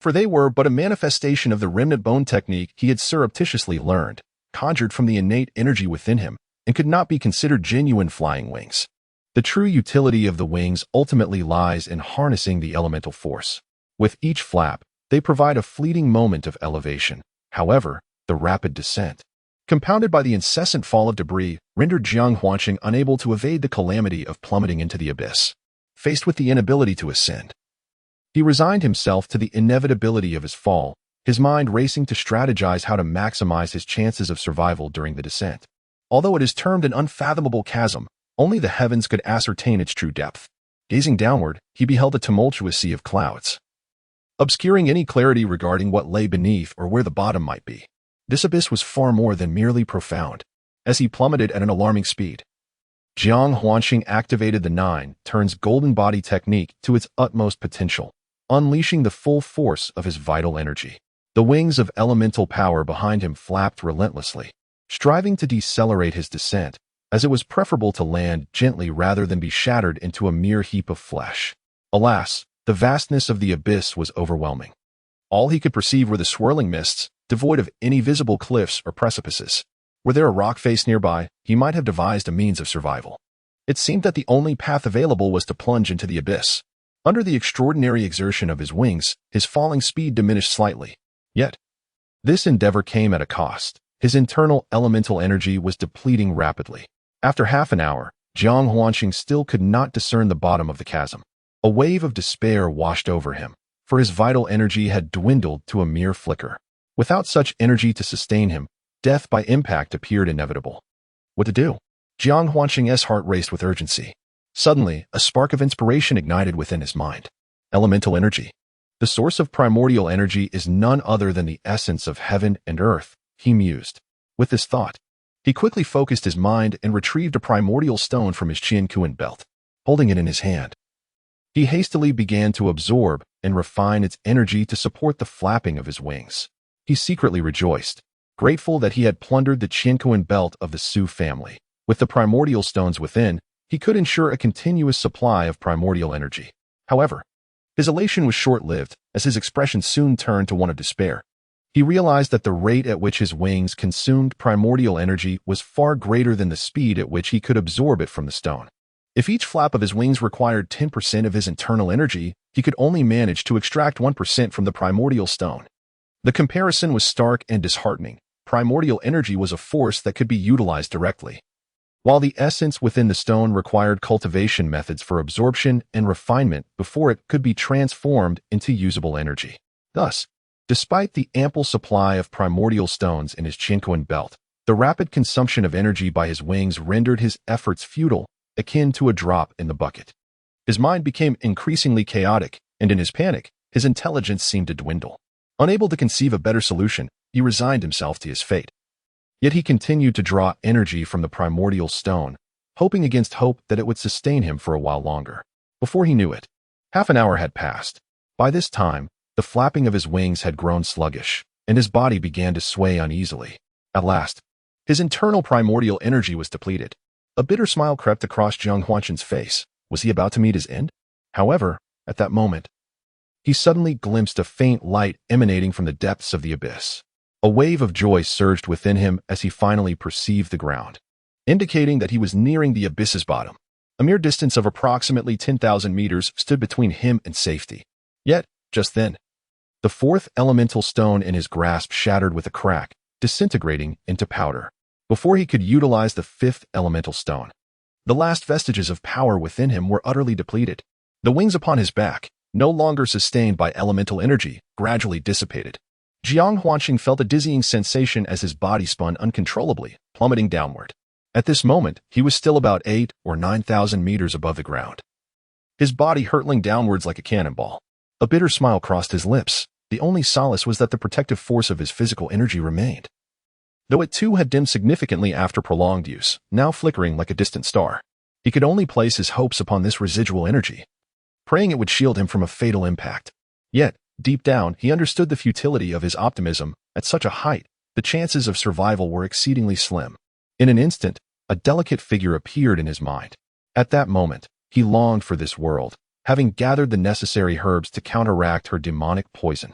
For they were but a manifestation of the remnant bone technique he had surreptitiously learned, conjured from the innate energy within him, and could not be considered genuine flying wings. The true utility of the wings ultimately lies in harnessing the elemental force. With each flap, they provide a fleeting moment of elevation. However, the rapid descent, compounded by the incessant fall of debris, rendered Jiang Huanxing unable to evade the calamity of plummeting into the abyss. Faced with the inability to ascend, he resigned himself to the inevitability of his fall, his mind racing to strategize how to maximize his chances of survival during the descent. Although it is termed an unfathomable chasm, only the heavens could ascertain its true depth. Gazing downward, he beheld a tumultuous sea of clouds, obscuring any clarity regarding what lay beneath or where the bottom might be. This abyss was far more than merely profound. As he plummeted at an alarming speed, Jiang Huanxing activated the 9 turns golden body technique to its utmost potential, unleashing the full force of his vital energy. The wings of elemental power behind him flapped relentlessly, striving to decelerate his descent, as it was preferable to land gently rather than be shattered into a mere heap of flesh. Alas, the vastness of the abyss was overwhelming. All he could perceive were the swirling mists, devoid of any visible cliffs or precipices. Were there a rock face nearby, he might have devised a means of survival. It seemed that the only path available was to plunge into the abyss. Under the extraordinary exertion of his wings, his falling speed diminished slightly. Yet, this endeavor came at a cost. His internal elemental energy was depleting rapidly. After half an hour, Jiang Huanxing still could not discern the bottom of the chasm. A wave of despair washed over him, for his vital energy had dwindled to a mere flicker. Without such energy to sustain him, death by impact appeared inevitable. What to do? Jiang Huanxing's heart raced with urgency. Suddenly, a spark of inspiration ignited within his mind. Elemental energy. The source of primordial energy is none other than the essence of heaven and earth, he mused. With this thought, he quickly focused his mind and retrieved a primordial stone from his Qiankuan belt. Holding it in his hand, he hastily began to absorb and refine its energy to support the flapping of his wings. He secretly rejoiced, grateful that he had plundered the Qiankuan belt of the Su family. With the primordial stones within, he could ensure a continuous supply of primordial energy. However, his elation was short-lived, as his expression soon turned to one of despair. He realized that the rate at which his wings consumed primordial energy was far greater than the speed at which he could absorb it from the stone. If each flap of his wings required 10% of his internal energy, he could only manage to extract 1% from the primordial stone. The comparison was stark and disheartening. Primordial energy was a force that could be utilized directly, while the essence within the stone required cultivation methods for absorption and refinement before it could be transformed into usable energy. Thus, despite the ample supply of primordial stones in his Qiankuan belt, the rapid consumption of energy by his wings rendered his efforts futile, akin to a drop in the bucket. His mind became increasingly chaotic, and in his panic, his intelligence seemed to dwindle. Unable to conceive a better solution, he resigned himself to his fate. Yet he continued to draw energy from the primordial stone, hoping against hope that it would sustain him for a while longer. Before he knew it, half an hour had passed. By this time, the flapping of his wings had grown sluggish, and his body began to sway uneasily. At last, his internal primordial energy was depleted. A bitter smile crept across Jiang Huanxing's face. Was he about to meet his end? However, at that moment, he suddenly glimpsed a faint light emanating from the depths of the abyss. A wave of joy surged within him as he finally perceived the ground, indicating that he was nearing the abyss's bottom. A mere distance of approximately 10,000 meters stood between him and safety. Yet, just then, the fourth elemental stone in his grasp shattered with a crack, disintegrating into powder. Before he could utilize the fifth elemental stone, the last vestiges of power within him were utterly depleted. The wings upon his back, no longer sustained by elemental energy, gradually dissipated. Jiang Huanxing felt a dizzying sensation as his body spun uncontrollably, plummeting downward. At this moment, he was still about 8 or 9,000 meters above the ground. his body hurtling downwards like a cannonball. A bitter smile crossed his lips. The only solace was that the protective force of his physical energy remained, though it too had dimmed significantly after prolonged use, now flickering like a distant star. He could only place his hopes upon this residual energy, praying it would shield him from a fatal impact. Yet, deep down, he understood the futility of his optimism. At such a height, the chances of survival were exceedingly slim. In an instant, a delicate figure appeared in his mind. At that moment, he longed for this world, having gathered the necessary herbs to counteract her demonic poison.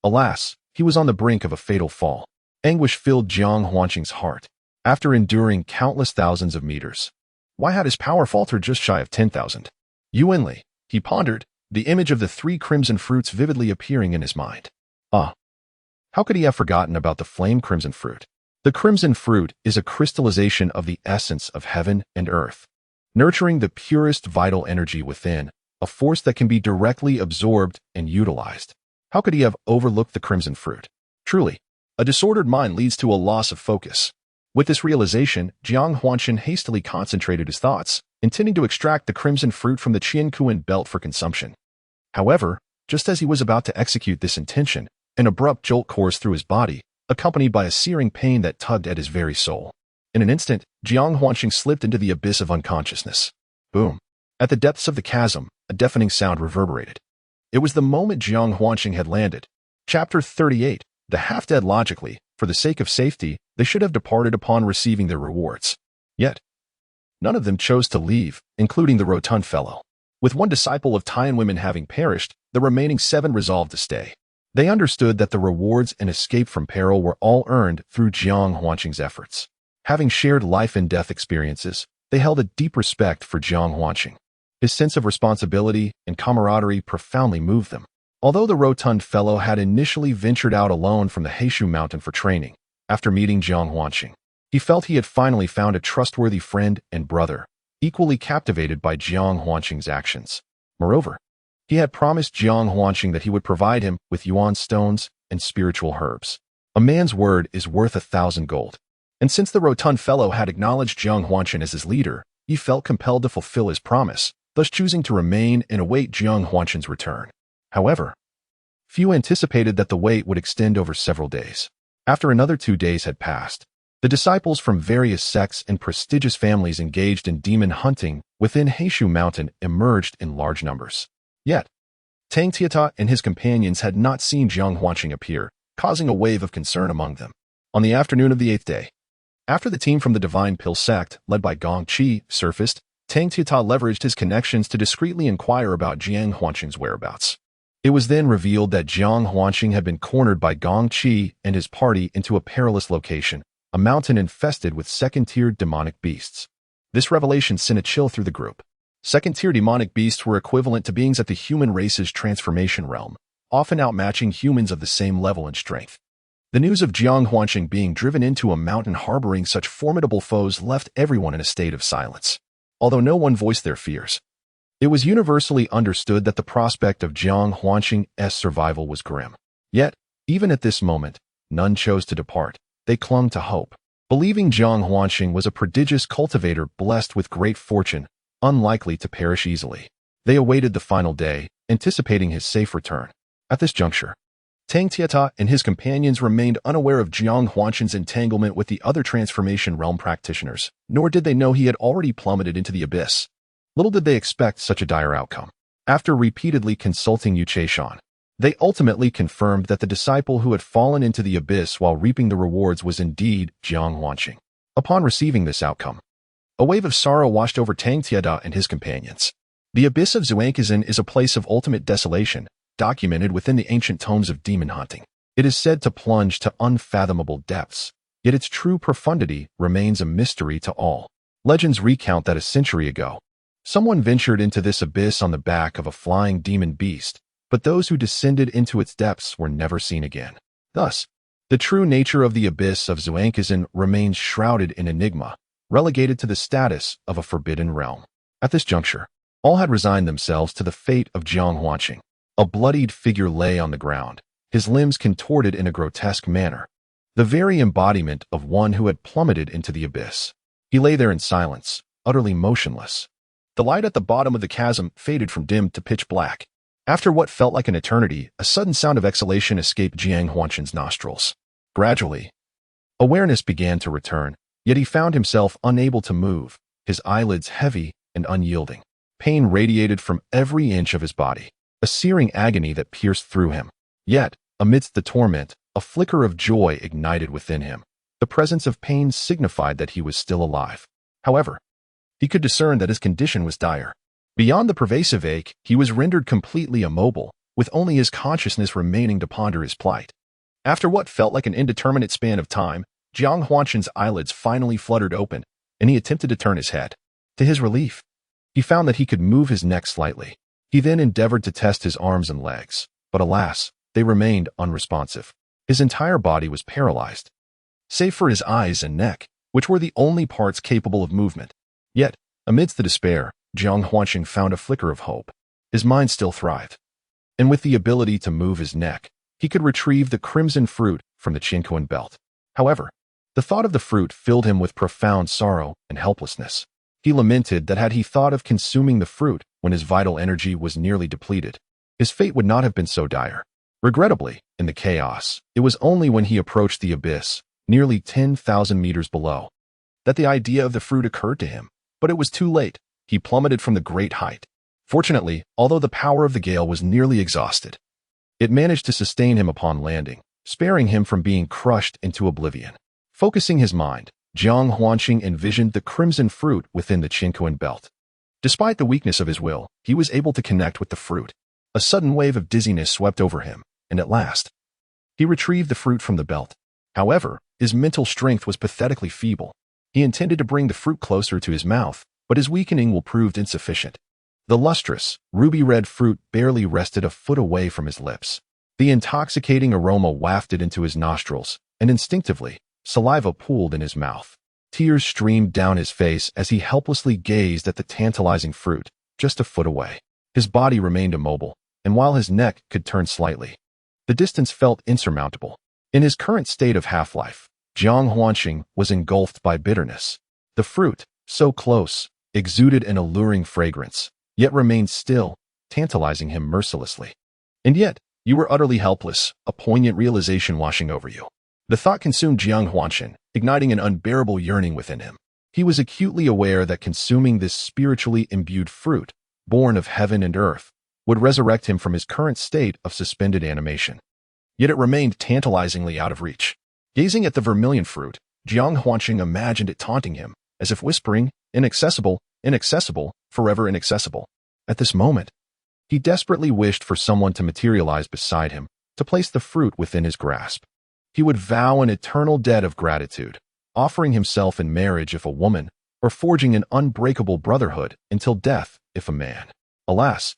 Alas, he was on the brink of a fatal fall. Anguish filled Jiang Huanqing's heart. After enduring countless thousands of meters, why had his power faltered just shy of 10,000? Yuanli, he pondered, the image of the 3 crimson fruits vividly appearing in his mind. How could he have forgotten about the flame crimson fruit? The crimson fruit is a crystallization of the essence of heaven and earth, nurturing the purest vital energy within, a force that can be directly absorbed and utilized. How could he have overlooked the crimson fruit? Truly, a disordered mind leads to a loss of focus. With this realization, Jiang Huanqing hastily concentrated his thoughts, intending to extract the crimson fruit from the Qiankuan belt for consumption. However, just as he was about to execute this intention, an abrupt jolt coursed through his body, accompanied by a searing pain that tugged at his very soul. In an instant, Jiang Huanqing slipped into the abyss of unconsciousness. Boom! At the depths of the chasm, a deafening sound reverberated. It was the moment Jiang Huanqing had landed. Chapter 38. The half-dead logically, for the sake of safety, they should have departed upon receiving their rewards. Yet, none of them chose to leave, including the rotund fellow. With one disciple of Tianwomen having perished, the remaining 7 resolved to stay. They understood that the rewards and escape from peril were all earned through Jiang Huanqing's efforts. Having shared life and death experiences, they held a deep respect for Jiang Huanqing. His sense of responsibility and camaraderie profoundly moved them. Although the rotund fellow had initially ventured out alone from the Heishu mountain for training, after meeting Jiang Huanqing, he felt he had finally found a trustworthy friend and brother, equally captivated by Jiang Huanqing's actions. Moreover, he had promised Jiang Huanqing that he would provide him with yuan stones and spiritual herbs. A man's word is worth 1,000 gold. And since the rotund fellow had acknowledged Jiang Huanqing as his leader, he felt compelled to fulfill his promise, thus choosing to remain and await Jiang Huanqing's return. However, few anticipated that the wait would extend over several days. After another 2 days had passed, the disciples from various sects and prestigious families engaged in demon hunting within Heishu Mountain emerged in large numbers. Yet, Tang Tiata and his companions had not seen Jiang Huanqing appear, causing a wave of concern among them. On the afternoon of the 8th day, after the team from the Divine Pill sect, led by Gong Qi, surfaced, Tang Tiata leveraged his connections to discreetly inquire about Jiang Huanqing's whereabouts. It was then revealed that Jiang Huanqing had been cornered by Gong Qi and his party into a perilous location, a mountain infested with second-tier demonic beasts. This revelation sent a chill through the group. Second-tier demonic beasts were equivalent to beings at the human race's transformation realm, often outmatching humans of the same level and strength. The news of Jiang Huanqing being driven into a mountain harboring such formidable foes left everyone in a state of silence. Although no one voiced their fears, it was universally understood that the prospect of Jiang Huanqing's survival was grim. Yet, even at this moment, none chose to depart. They clung to hope, believing Jiang Huanqing was a prodigious cultivator blessed with great fortune, unlikely to perish easily. They awaited the final day, anticipating his safe return. At this juncture, Tang Tiata and his companions remained unaware of Jiang Huanqing's entanglement with the other transformation realm practitioners, nor did they know he had already plummeted into the abyss. Little did they expect such a dire outcome. After repeatedly consulting Yu Chaishan, they ultimately confirmed that the disciple who had fallen into the abyss while reaping the rewards was indeed Jiang Huanqing. Upon receiving this outcome, a wave of sorrow washed over Tang Tiada and his companions. The abyss of Zhuangkezhen is a place of ultimate desolation, documented within the ancient tomes of demon hunting. It is said to plunge to unfathomable depths, yet its true profundity remains a mystery to all. Legends recount that a century ago, someone ventured into this abyss on the back of a flying demon beast, but those who descended into its depths were never seen again. Thus, the true nature of the abyss of Zhuangkezhen remains shrouded in enigma, relegated to the status of a forbidden realm. At this juncture, all had resigned themselves to the fate of Jiang Huanqing. A bloodied figure lay on the ground, his limbs contorted in a grotesque manner, the very embodiment of one who had plummeted into the abyss. He lay there in silence, utterly motionless. The light at the bottom of the chasm faded from dim to pitch black. After what felt like an eternity, a sudden sound of exhalation escaped Jiang Huanshan's nostrils. Gradually, awareness began to return, yet he found himself unable to move, his eyelids heavy and unyielding. Pain radiated from every inch of his body, a searing agony that pierced through him. Yet, amidst the torment, a flicker of joy ignited within him. The presence of pain signified that he was still alive. However, he could discern that his condition was dire. Beyond the pervasive ache, he was rendered completely immobile, with only his consciousness remaining to ponder his plight. After what felt like an indeterminate span of time, Jiang Huanshan's eyelids finally fluttered open, and he attempted to turn his head. To his relief, he found that he could move his neck slightly. He then endeavored to test his arms and legs, but alas, they remained unresponsive. His entire body was paralyzed, save for his eyes and neck, which were the only parts capable of movement. Yet, amidst the despair, Jiang Huanshan found a flicker of hope. His mind still thrived, and with the ability to move his neck, he could retrieve the crimson fruit from the Qinquan belt. However, the thought of the fruit filled him with profound sorrow and helplessness. He lamented that had he thought of consuming the fruit when his vital energy was nearly depleted, his fate would not have been so dire. Regrettably, in the chaos, it was only when he approached the abyss, nearly 10,000 meters below, that the idea of the fruit occurred to him. But it was too late. He plummeted from the great height. Fortunately, although the power of the gale was nearly exhausted, it managed to sustain him upon landing, sparing him from being crushed into oblivion. Focusing his mind, Jiang Huanshan envisioned the crimson fruit within the Qinquan belt. Despite the weakness of his will, he was able to connect with the fruit. A sudden wave of dizziness swept over him, and at last, he retrieved the fruit from the belt. However, his mental strength was pathetically feeble. He intended to bring the fruit closer to his mouth, but his weakening will proved insufficient. The lustrous, ruby-red fruit barely rested a foot away from his lips. The intoxicating aroma wafted into his nostrils, and instinctively, saliva pooled in his mouth. Tears streamed down his face as he helplessly gazed at the tantalizing fruit, just a foot away. His body remained immobile, and while his neck could turn slightly, the distance felt insurmountable. In his current state of half-life, Jiang Huanshan was engulfed by bitterness. The fruit, so close, exuded an alluring fragrance, yet remained still, tantalizing him mercilessly. And yet, you were utterly helpless, a poignant realization washing over you. The thought consumed Jiang Huanshan, igniting an unbearable yearning within him. He was acutely aware that consuming this spiritually imbued fruit, born of heaven and earth, would resurrect him from his current state of suspended animation. Yet it remained tantalizingly out of reach. Gazing at the vermilion fruit, Jiang Huanshan imagined it taunting him, as if whispering, "Inaccessible, inaccessible, forever inaccessible." At this moment, he desperately wished for someone to materialize beside him, to place the fruit within his grasp. He would vow an eternal debt of gratitude, offering himself in marriage if a woman, or forging an unbreakable brotherhood until death if a man. Alas,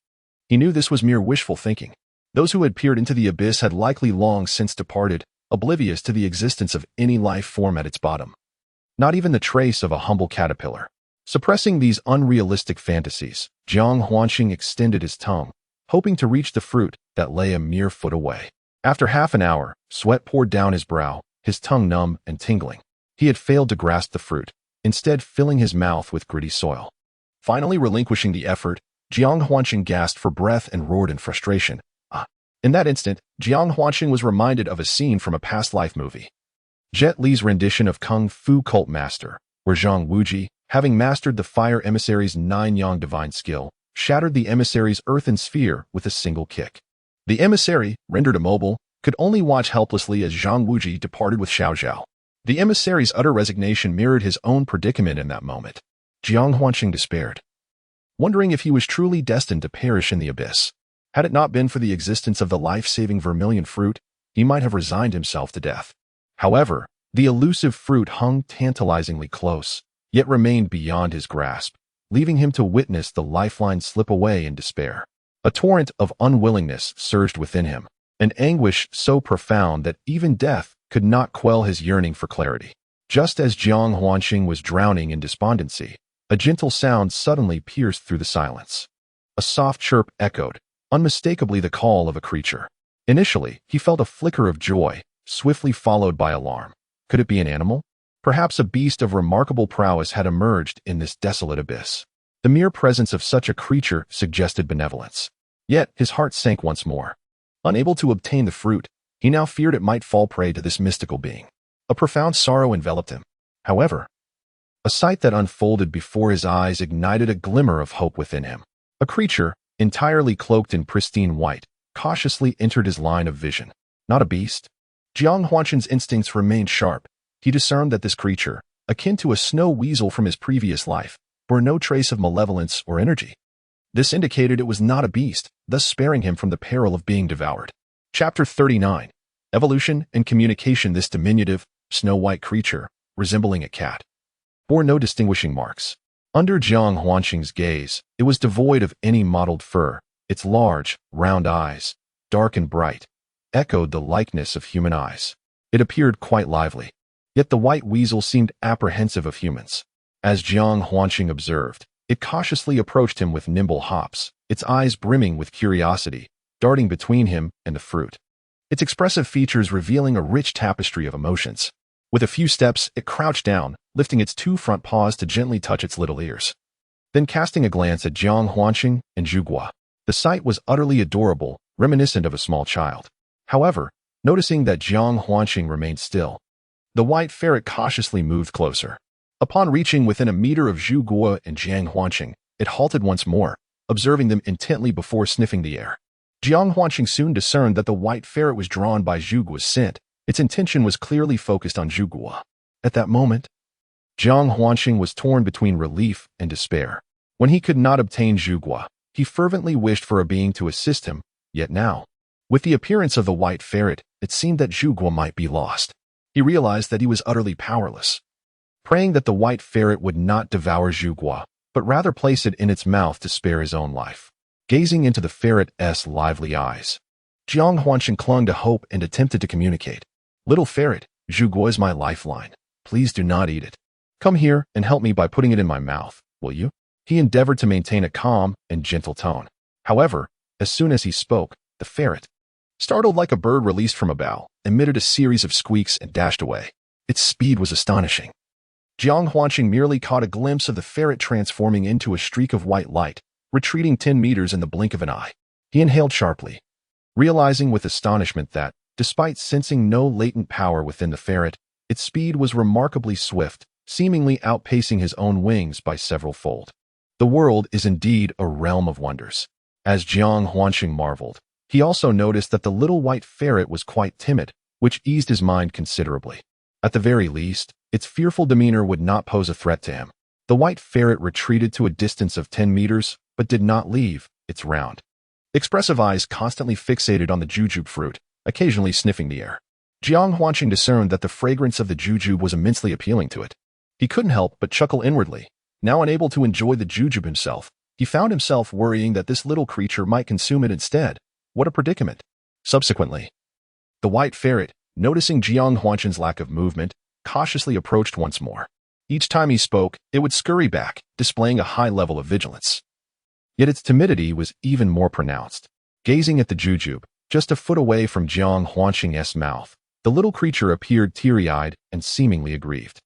he knew this was mere wishful thinking. Those who had peered into the abyss had likely long since departed, oblivious to the existence of any life form at its bottom. Not even the trace of a humble caterpillar. Suppressing these unrealistic fantasies, Jiang Huanshan extended his tongue, hoping to reach the fruit that lay a mere foot away. After half an hour, sweat poured down his brow, his tongue numb and tingling. He had failed to grasp the fruit, instead filling his mouth with gritty soil. Finally relinquishing the effort, Jiang Huanshan gasped for breath and roared in frustration. In that instant, Jiang Huanshan was reminded of a scene from a past life movie. Jet Li's rendition of Kung Fu Cult Master, where Zhang Wuji, having mastered the fire emissary's 9-yang divine skill, shattered the emissary's earthen sphere with a single kick. The emissary, rendered immobile, could only watch helplessly as Zhang Wuji departed with Xiao Zhao. The emissary's utter resignation mirrored his own predicament in that moment. Jiang Huanshan despaired, wondering if he was truly destined to perish in the abyss. Had it not been for the existence of the life-saving vermilion fruit, he might have resigned himself to death. However, the elusive fruit hung tantalizingly close, yet remained beyond his grasp, leaving him to witness the lifeline slip away in despair. A torrent of unwillingness surged within him, an anguish so profound that even death could not quell his yearning for clarity. Just as Jiang Huanshan was drowning in despondency, a gentle sound suddenly pierced through the silence. A soft chirp echoed, unmistakably the call of a creature. Initially, he felt a flicker of joy, swiftly followed by alarm. Could it be an animal? Perhaps a beast of remarkable prowess had emerged in this desolate abyss. The mere presence of such a creature suggested benevolence. Yet his heart sank once more. Unable to obtain the fruit, he now feared it might fall prey to this mystical being. A profound sorrow enveloped him. However, a sight that unfolded before his eyes ignited a glimmer of hope within him. A creature, entirely cloaked in pristine white, cautiously entered his line of vision. Not a beast. Jiang Huanshan's instincts remained sharp. He discerned that this creature, akin to a snow weasel from his previous life, bore no trace of malevolence or energy. This indicated it was not a beast, thus sparing him from the peril of being devoured. Chapter 39. Evolution and Communication. This diminutive, snow-white creature, resembling a cat, bore no distinguishing marks. Under Jiang Huanshan's gaze, it was devoid of any mottled fur. Its large, round eyes, dark and bright, echoed the likeness of human eyes. It appeared quite lively. Yet the white weasel seemed apprehensive of humans. As Jiang Huanshan observed, it cautiously approached him with nimble hops, its eyes brimming with curiosity, darting between him and the fruit. Its expressive features revealing a rich tapestry of emotions. With a few steps, it crouched down, lifting its two front paws to gently touch its little ears. Then casting a glance at Jiang Huanshan and Zhu Guo. The sight was utterly adorable, reminiscent of a small child. However, noticing that Jiang Huanshan remained still, the white ferret cautiously moved closer. Upon reaching within a meter of Zhu Guo and Jiang Huanshan, it halted once more, observing them intently before sniffing the air. Jiang Huanshan soon discerned that the white ferret was drawn by Zhu Guo's scent. Its intention was clearly focused on Zhu Guo. At that moment, Jiang Huanshan was torn between relief and despair. When he could not obtain Zhu Guo, he fervently wished for a being to assist him, yet now, with the appearance of the white ferret, it seemed that Zhu Guo might be lost. He realized that he was utterly powerless. Praying that the white ferret would not devour Zhu Guo, but rather place it in its mouth to spare his own life. Gazing into the ferret's lively eyes, Jiang Huanshan clung to hope and attempted to communicate. Little ferret, Zhu Guo is my lifeline. Please do not eat it. Come here and help me by putting it in my mouth, will you? He endeavored to maintain a calm and gentle tone. However, as soon as he spoke, the ferret, startled like a bird released from a bough, emitted a series of squeaks and dashed away. Its speed was astonishing. Jiang Huanshan merely caught a glimpse of the ferret transforming into a streak of white light, retreating 10 meters in the blink of an eye. He inhaled sharply, realizing with astonishment that, despite sensing no latent power within the ferret, its speed was remarkably swift, seemingly outpacing his own wings by several fold. The world is indeed a realm of wonders. As Jiang Huanshan marveled, he also noticed that the little white ferret was quite timid, which eased his mind considerably. At the very least, its fearful demeanor would not pose a threat to him. The white ferret retreated to a distance of 10 meters, but did not leave its round, expressive eyes constantly fixated on the jujube fruit, occasionally sniffing the air. Jiang Huanshan discerned that the fragrance of the jujube was immensely appealing to it. He couldn't help but chuckle inwardly. Now unable to enjoy the jujube himself, he found himself worrying that this little creature might consume it instead. What a predicament. Subsequently, the white ferret, noticing Jiang Huanshan's lack of movement, cautiously approached once more. Each time he spoke, it would scurry back, displaying a high level of vigilance. Yet its timidity was even more pronounced. Gazing at the jujube, just a foot away from Jiang Huanshan's mouth, the little creature appeared teary-eyed and seemingly aggrieved.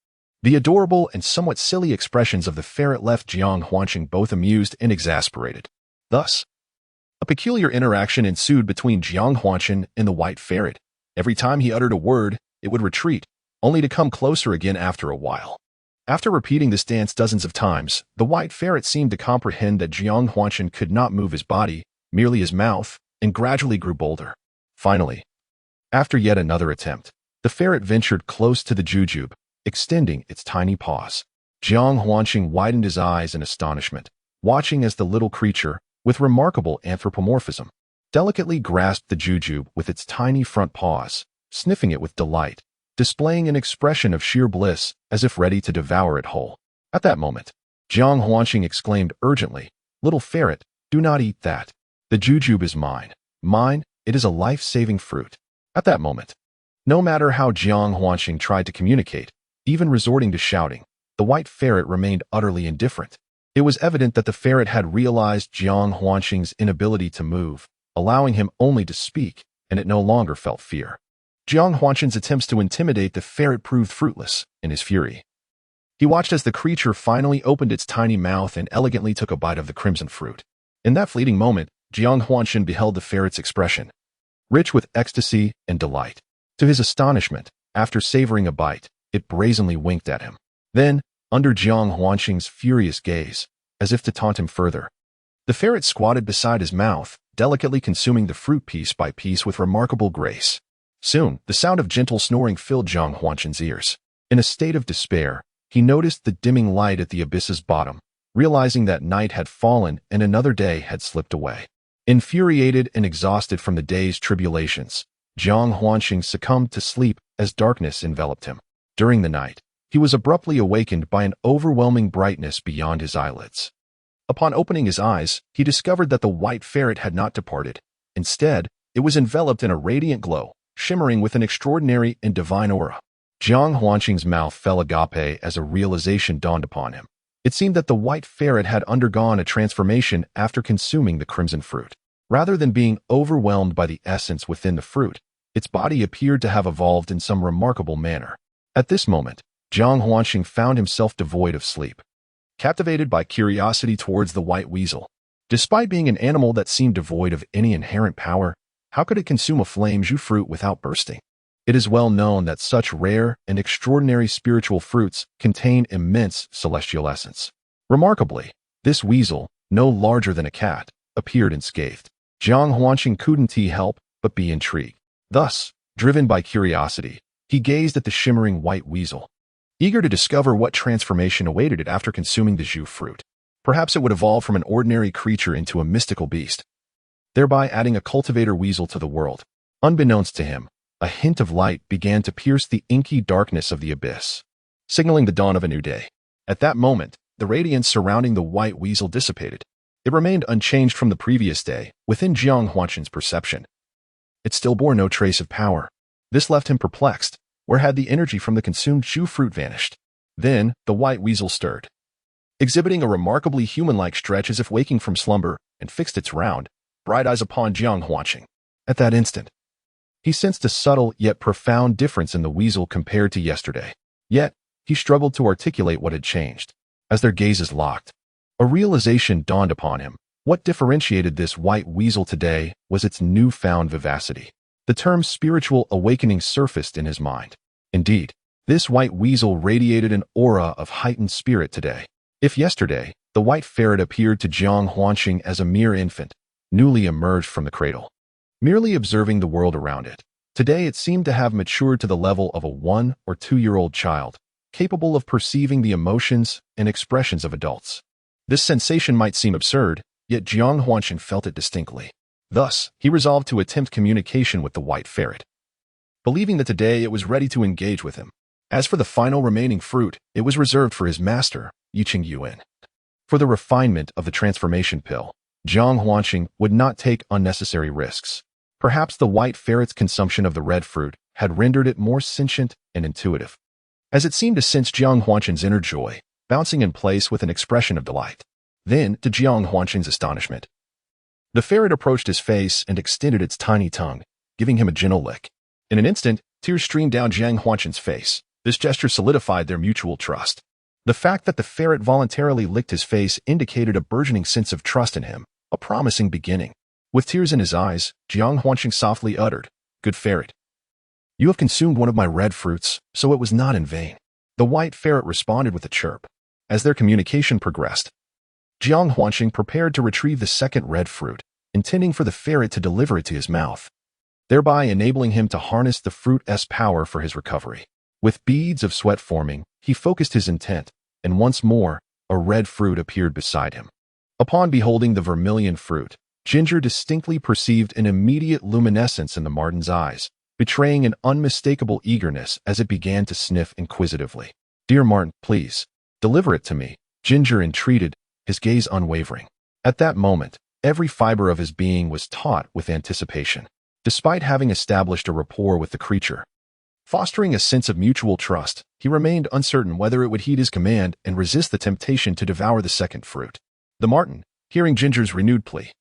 The adorable and somewhat silly expressions of the ferret left Jiang Huanshan both amused and exasperated. Thus, a peculiar interaction ensued between Jiang Huanshan and the white ferret. Every time he uttered a word, it would retreat, only to come closer again after a while. After repeating this dance dozens of times, the white ferret seemed to comprehend that Jiang Huanshan could not move his body, merely his mouth, and gradually grew bolder. Finally, after yet another attempt, the ferret ventured close to the jujube, extending its tiny paws. Jiang Huanshan widened his eyes in astonishment, watching as the little creature, with remarkable anthropomorphism, delicately grasped the jujube with its tiny front paws, sniffing it with delight, displaying an expression of sheer bliss as if ready to devour it whole. At that moment, Jiang Huanshan exclaimed urgently, "Little ferret, do not eat that. The jujube is mine. Mine, it is a life-saving fruit." At that moment, no matter how Jiang Huanshan tried to communicate, even resorting to shouting, the white ferret remained utterly indifferent. It was evident that the ferret had realized Jiang Huanshan's inability to move, allowing him only to speak, and it no longer felt fear. Jiang Huanshan's attempts to intimidate the ferret proved fruitless. In his fury, He watched as the creature finally opened its tiny mouth and elegantly took a bite of the crimson fruit. In that fleeting moment, Jiang Huanshan beheld the ferret's expression, rich with ecstasy and delight. To his astonishment, after savoring a bite, it brazenly winked at him. Then, under Jiang Huanshan's furious gaze, as if to taunt him further, the ferret squatted beside his mouth, delicately consuming the fruit piece by piece with remarkable grace. Soon, the sound of gentle snoring filled Jiang Huanshan's ears. In a state of despair, he noticed the dimming light at the abyss's bottom, realizing that night had fallen and another day had slipped away. Infuriated and exhausted from the day's tribulations, Jiang Huanshan succumbed to sleep as darkness enveloped him. During the night, he was abruptly awakened by an overwhelming brightness beyond his eyelids. Upon opening his eyes, he discovered that the white ferret had not departed. Instead, it was enveloped in a radiant glow, shimmering with an extraordinary and divine aura. Jiang Huanshan's mouth fell agape as a realization dawned upon him. It seemed that the white ferret had undergone a transformation after consuming the crimson fruit. Rather than being overwhelmed by the essence within the fruit, its body appeared to have evolved in some remarkable manner. At this moment, Jiang Huanshan found himself devoid of sleep, captivated by curiosity towards the white weasel. Despite being an animal that seemed devoid of any inherent power, how could it consume a flame jus fruit without bursting? It is well known that such rare and extraordinary spiritual fruits contain immense celestial essence. Remarkably, this weasel, no larger than a cat, appeared unscathed. Jiang Huanshan couldn't help but be intrigued. Thus, driven by curiosity, he gazed at the shimmering white weasel, eager to discover what transformation awaited it after consuming the jus fruit. Perhaps it would evolve from an ordinary creature into a mystical beast, thereby adding a cultivator weasel to the world. Unbeknownst to him, a hint of light began to pierce the inky darkness of the abyss, signaling the dawn of a new day. At that moment, the radiance surrounding the white weasel dissipated. It remained unchanged from the previous day, within Jiang Huanshan's perception. It still bore no trace of power. This left him perplexed. Where had the energy from the consumed jus fruit vanished? Then, the white weasel stirred, exhibiting a remarkably human-like stretch as if waking from slumber, and fixed its round, bright eyes upon Jiang Huanshan. At that instant, he sensed a subtle yet profound difference in the weasel compared to yesterday. Yet, he struggled to articulate what had changed. As their gazes locked, a realization dawned upon him. What differentiated this white weasel today was its newfound vivacity. The term spiritual awakening surfaced in his mind. Indeed, this white weasel radiated an aura of heightened spirit today. If yesterday, the white ferret appeared to Jiang Huanshan as a mere infant, newly emerged from the cradle, merely observing the world around it, today it seemed to have matured to the level of a 1- or 2-year-old child, capable of perceiving the emotions and expressions of adults. This sensation might seem absurd, yet Jiang Huanshan felt it distinctly. Thus, he resolved to attempt communication with the white ferret, believing that today it was ready to engage with him. As for the final remaining fruit, it was reserved for his master, Yiqing Yuan. For the refinement of the transformation pill, Jiang Huanshan would not take unnecessary risks. Perhaps the white ferret's consumption of the red fruit had rendered it more sentient and intuitive, as it seemed to sense Jiang Huanshan's inner joy, bouncing in place with an expression of delight. Then, to Jiang Huanshan's astonishment, the ferret approached his face and extended its tiny tongue, giving him a gentle lick. In an instant, tears streamed down Jiang Huanshan's face. This gesture solidified their mutual trust. The fact that the ferret voluntarily licked his face indicated a burgeoning sense of trust in him, a promising beginning. With tears in his eyes, Jiang Huanshan softly uttered, "Good ferret, you have consumed one of my red fruits, so it was not in vain." The white ferret responded with a chirp. As their communication progressed, Jiang Huanshan prepared to retrieve the second red fruit, intending for the ferret to deliver it to his mouth, thereby enabling him to harness the fruit's power for his recovery. With beads of sweat forming, he focused his intent, and once more, a red fruit appeared beside him. Upon beholding the vermilion fruit, Ginger distinctly perceived an immediate luminescence in the marten's eyes, betraying an unmistakable eagerness as it began to sniff inquisitively. "Dear Marten, please, deliver it to me," Ginger entreated, his gaze unwavering. At that moment, every fiber of his being was taut with anticipation. Despite having established a rapport with the creature, fostering a sense of mutual trust, he remained uncertain whether it would heed his command and resist the temptation to devour the second fruit. The marten, hearing Ginger's renewed plea,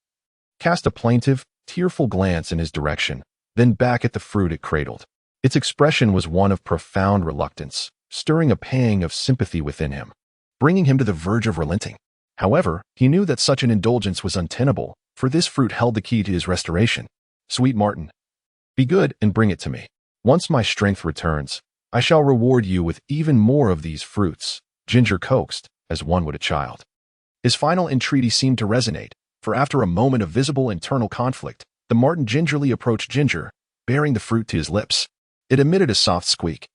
cast a plaintive, tearful glance in his direction, then back at the fruit it cradled. Its expression was one of profound reluctance, stirring a pang of sympathy within him, bringing him to the verge of relenting. However, he knew that such an indulgence was untenable, for this fruit held the key to his restoration. Sweet Martin, be good and bring it to me. Once my strength returns, I shall reward you with even more of these fruits, Ginger coaxed, as one would a child. His final entreaty seemed to resonate, for after a moment of visible internal conflict, the Martin gingerly approached Ginger, bearing the fruit to his lips. It emitted a soft squeak,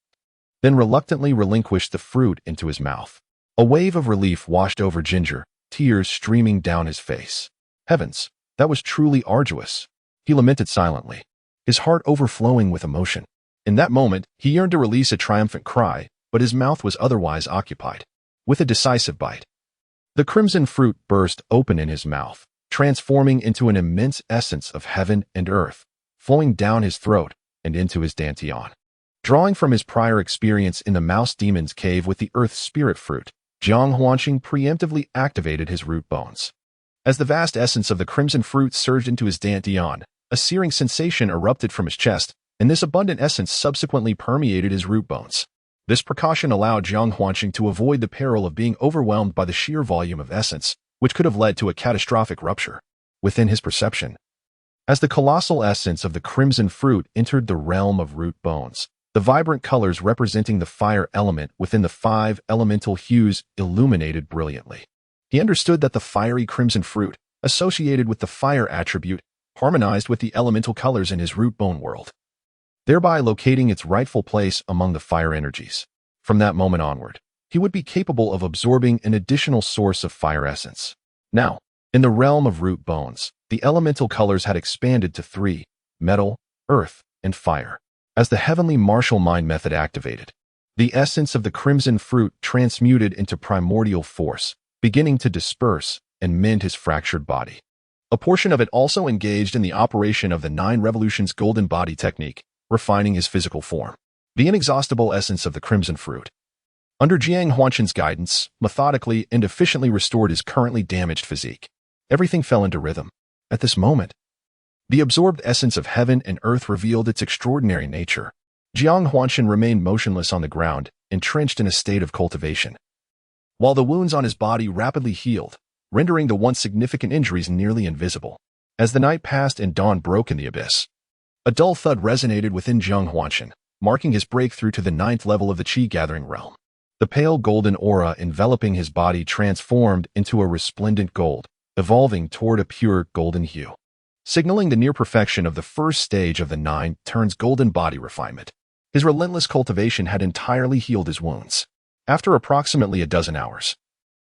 then reluctantly relinquished the fruit into his mouth. A wave of relief washed over Ginger, tears streaming down his face. Heavens, that was truly arduous. He lamented silently, his heart overflowing with emotion. In that moment, he yearned to release a triumphant cry, but his mouth was otherwise occupied with a decisive bite. The crimson fruit burst open in his mouth, transforming into an immense essence of heaven and earth, flowing down his throat and into his dantian. Drawing from his prior experience in the mouse demon's cave with the earth spirit fruit, Jiang Huanqing preemptively activated his root bones. As the vast essence of the crimson fruit surged into his dantian, a searing sensation erupted from his chest, and this abundant essence subsequently permeated his root bones. This precaution allowed Jiang Huanqing to avoid the peril of being overwhelmed by the sheer volume of essence, which could have led to a catastrophic rupture within his perception. As the colossal essence of the crimson fruit entered the realm of root bones, the vibrant colors representing the fire element within the 5 elemental hues illuminated brilliantly. He understood that the fiery crimson fruit, associated with the fire attribute, harmonized with the elemental colors in his root bone world, thereby locating its rightful place among the fire energies. From that moment onward, he would be capable of absorbing an additional source of fire essence. Now, in the realm of root bones, the elemental colors had expanded to 3: metal, earth, and fire. As the heavenly martial mind method activated, the essence of the crimson fruit transmuted into primordial force, beginning to disperse and mend his fractured body. A portion of it also engaged in the operation of the 9 revolutions golden body technique, refining his physical form. The inexhaustible essence of the crimson fruit, under Jiang Huanqing's guidance, methodically and efficiently restored his currently damaged physique. Everything fell into rhythm. At this moment, the absorbed essence of heaven and earth revealed its extraordinary nature. Jiang Huanqing remained motionless on the ground, entrenched in a state of cultivation, while the wounds on his body rapidly healed, rendering the once significant injuries nearly invisible. As the night passed and dawn broke in the abyss, a dull thud resonated within Jiang Huanqing, marking his breakthrough to the 9th level of the Qi-gathering realm. The pale golden aura enveloping his body transformed into a resplendent gold, evolving toward a pure golden hue, signaling the near perfection of the first stage of the 9 turns golden body refinement. His relentless cultivation had entirely healed his wounds. After approximately a dozen hours,